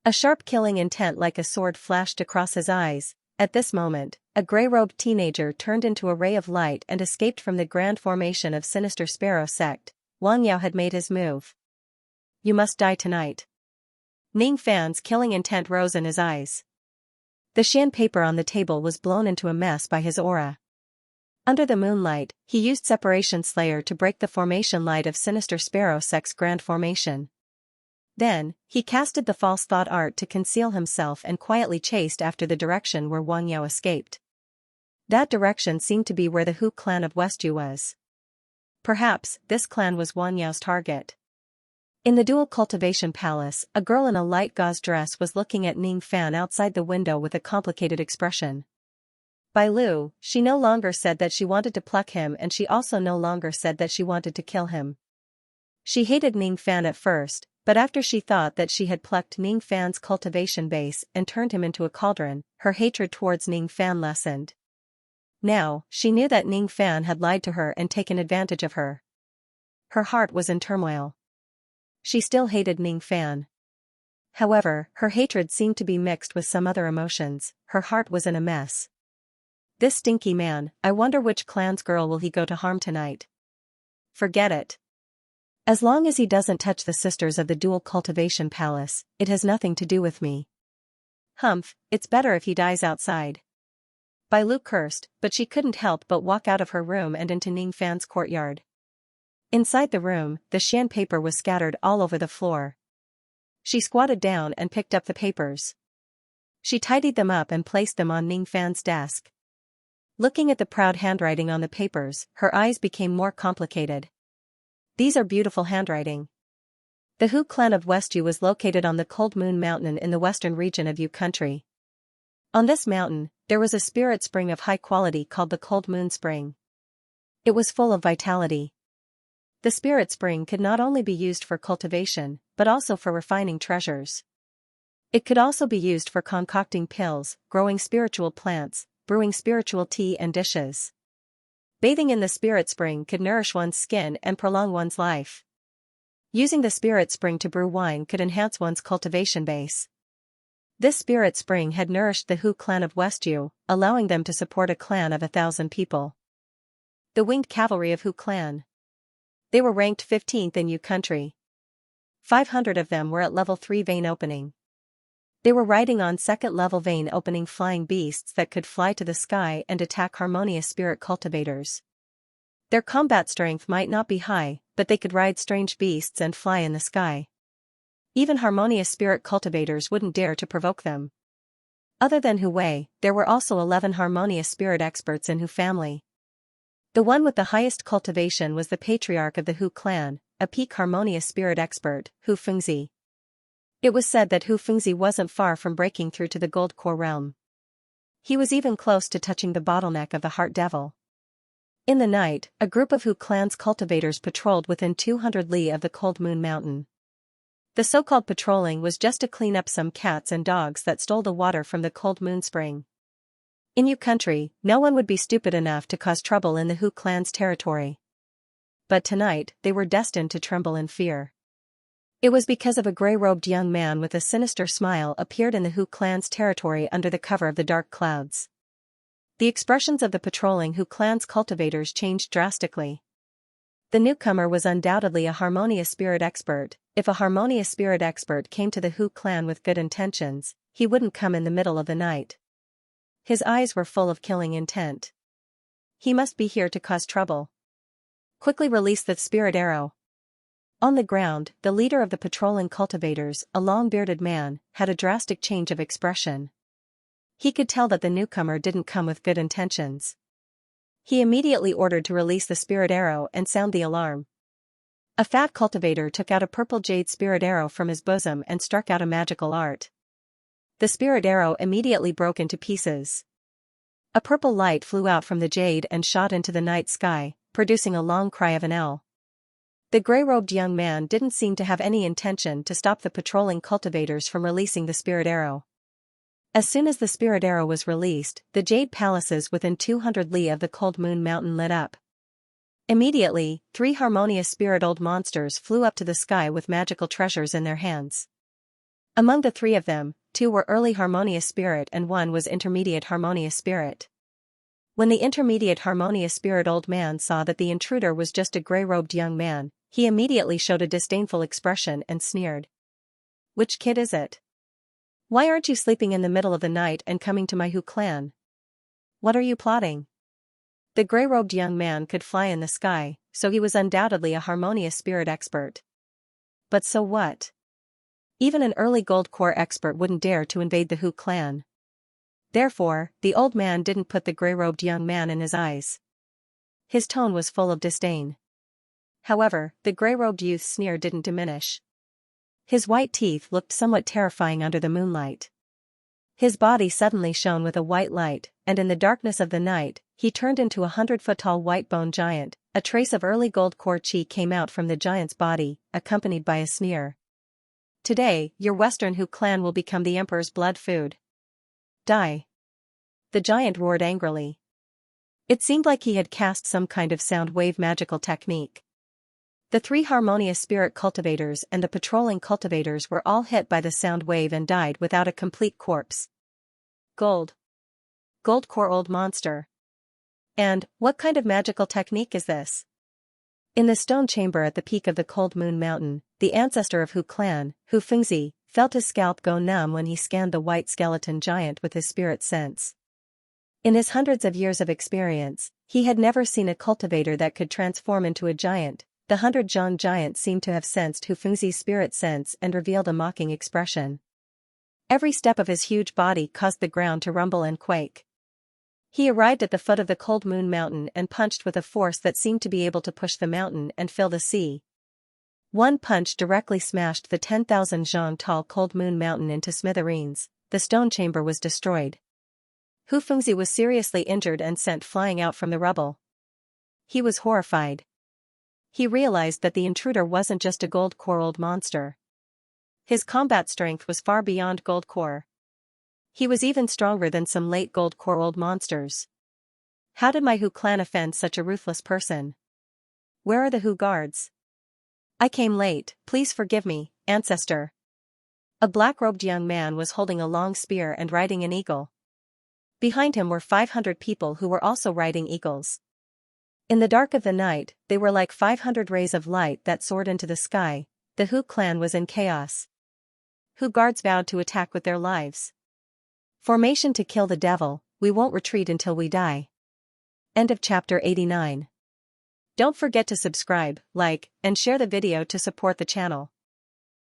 A sharp killing intent like a sword flashed across his eyes. At this moment, a grey-robed teenager turned into a ray of light and escaped from the grand formation of Sinister Sparrow sect. Wang Yao had made his move. You must die tonight. Ning Fan's killing intent rose in his eyes. The Xian paper on the table was blown into a mess by his aura. Under the moonlight, he used Separation Slayer to break the formation light of Sinister Sparrow sect's grand formation. Then, he casted the false thought art to conceal himself and quietly chased after the direction where Wang Yao escaped. That direction seemed to be where the Hu clan of Westju was. Perhaps, this clan was Wang Yao's target. In the dual cultivation palace, a girl in a light gauze dress was looking at Ning Fan outside the window with a complicated expression. Bai Lu, she no longer said that she wanted to pluck him, and she also no longer said that she wanted to kill him. She hated Ning Fan at first, but after she thought that she had plucked Ning Fan's cultivation base and turned him into a cauldron, her hatred towards Ning Fan lessened. Now, she knew that Ning Fan had lied to her and taken advantage of her. Her heart was in turmoil. She still hated Ning Fan. However, her hatred seemed to be mixed with some other emotions. Her heart was in a mess. This stinky man, I wonder which clan's girl will he go to harm tonight. Forget it. As long as he doesn't touch the sisters of the dual cultivation palace, it has nothing to do with me. Humph, it's better if he dies outside. Bai Lu cursed, but she couldn't help but walk out of her room and into Ning Fan's courtyard. Inside the room, the Xian paper was scattered all over the floor. She squatted down and picked up the papers. She tidied them up and placed them on Ning Fan's desk. Looking at the proud handwriting on the papers, her eyes became more complicated. These are beautiful handwriting. The Hu clan of Westju was located on the Cold Moon Mountain in the western region of Yu country. On this mountain, there was a spirit spring of high quality called the Cold Moon Spring. It was full of vitality. The spirit spring could not only be used for cultivation, but also for refining treasures. It could also be used for concocting pills, growing spiritual plants, brewing spiritual tea and dishes. Bathing in the spirit spring could nourish one's skin and prolong one's life. Using the spirit spring to brew wine could enhance one's cultivation base. This spirit spring had nourished the Hu clan of Westju, allowing them to support a clan of 1,000 people. The winged cavalry of Hu clan. They were ranked 15th in Yu country. 500 of them were at level 3 vein opening. They were riding on second level vein opening flying beasts that could fly to the sky and attack harmonious spirit cultivators. Their combat strength might not be high, but they could ride strange beasts and fly in the sky. Even harmonious spirit cultivators wouldn't dare to provoke them. Other than Hu Wei, there were also 11 harmonious spirit experts in Hu family. The one with the highest cultivation was the patriarch of the Hu clan, a peak harmonious spirit expert, Hu Fengzi. It was said that Hu Fengzi wasn't far from breaking through to the gold core realm. He was even close to touching the bottleneck of the heart devil. In the night, a group of Hu clan's cultivators patrolled within 200 li of the Cold Moon Mountain. The so-called patrolling was just to clean up some cats and dogs that stole the water from the Cold Moon Spring. In Yu country, no one would be stupid enough to cause trouble in the Hu clan's territory. But tonight, they were destined to tremble in fear. It was because of a gray-robed young man with a sinister smile appeared in the Hu clan's territory under the cover of the dark clouds. The expressions of the patrolling Hu clan's cultivators changed drastically. The newcomer was undoubtedly a harmonious spirit expert. If a harmonious spirit expert came to the Hu clan with good intentions, he wouldn't come in the middle of the night. His eyes were full of killing intent. He must be here to cause trouble. Quickly release the spirit arrow. On the ground, the leader of the patrolling cultivators, a long-bearded man, had a drastic change of expression. He could tell that the newcomer didn't come with good intentions. He immediately ordered to release the spirit arrow and sound the alarm. A fat cultivator took out a purple jade spirit arrow from his bosom and struck out a magical art. The spirit arrow immediately broke into pieces. A purple light flew out from the jade and shot into the night sky, producing a long cry of an owl. The gray-robed young man didn't seem to have any intention to stop the patrolling cultivators from releasing the spirit arrow. As soon as the spirit arrow was released, the jade palaces within 200 li of the Cold Moon Mountain lit up. Immediately, 3 harmonious spirit old monsters flew up to the sky with magical treasures in their hands. Among the 3 of them, 2 were early harmonious spirit and 1 was intermediate harmonious spirit. When the intermediate harmonious spirit old man saw that the intruder was just a gray-robed young man, he immediately showed a disdainful expression and sneered. "Which kid is it? Why aren't you sleeping in the middle of the night and coming to my Hu clan? What are you plotting?" The gray-robed young man could fly in the sky, so he was undoubtedly a harmonious spirit expert. But so what? Even an early gold core expert wouldn't dare to invade the Hu clan. Therefore, the old man didn't put the gray-robed young man in his eyes. His tone was full of disdain. However, the gray-robed youth's sneer didn't diminish. His white teeth looked somewhat terrifying under the moonlight. His body suddenly shone with a white light, and in the darkness of the night, he turned into a 100-foot-tall white-bone giant. A trace of early gold core chi came out from the giant's body, accompanied by a sneer. "Today, your Western Hu clan will become the Emperor's blood food. Die!" The giant roared angrily. It seemed like he had cast some kind of sound wave magical technique. The 3 harmonious spirit cultivators and the patrolling cultivators were all hit by the sound wave and died without a complete corpse. Gold core old monster. And, what kind of magical technique is this? In the stone chamber at the peak of the Cold Moon Mountain, the ancestor of Hu clan, Hu Fengzi, felt his scalp go numb when he scanned the white skeleton giant with his spirit sense. In his hundreds of years of experience, he had never seen a cultivator that could transform into a giant. The 100-Zhang giant seemed to have sensed Hu Fengzi's spirit sense and revealed a mocking expression. Every step of his huge body caused the ground to rumble and quake. He arrived at the foot of the Cold Moon Mountain and punched with a force that seemed to be able to push the mountain and fill the sea. One punch directly smashed the 10,000 zhang tall Cold Moon Mountain into smithereens. The stone chamber was destroyed. Hu Fengzi was seriously injured and sent flying out from the rubble. He was horrified. He realized that the intruder wasn't just a gold core old monster. His combat strength was far beyond gold core. He was even stronger than some late gold core old monsters. How did my Hu clan offend such a ruthless person? Where are the Hu guards? I came late, please forgive me, ancestor. A black-robed young man was holding a long spear and riding an eagle. Behind him were 500 people who were also riding eagles. In the dark of the night, they were like 500 rays of light that soared into the sky. The Hu clan was in chaos. Hu guards vowed to attack with their lives. Formation to kill the devil, we won't retreat until we die. End of chapter 89. Don't forget to subscribe, like, and share the video to support the channel.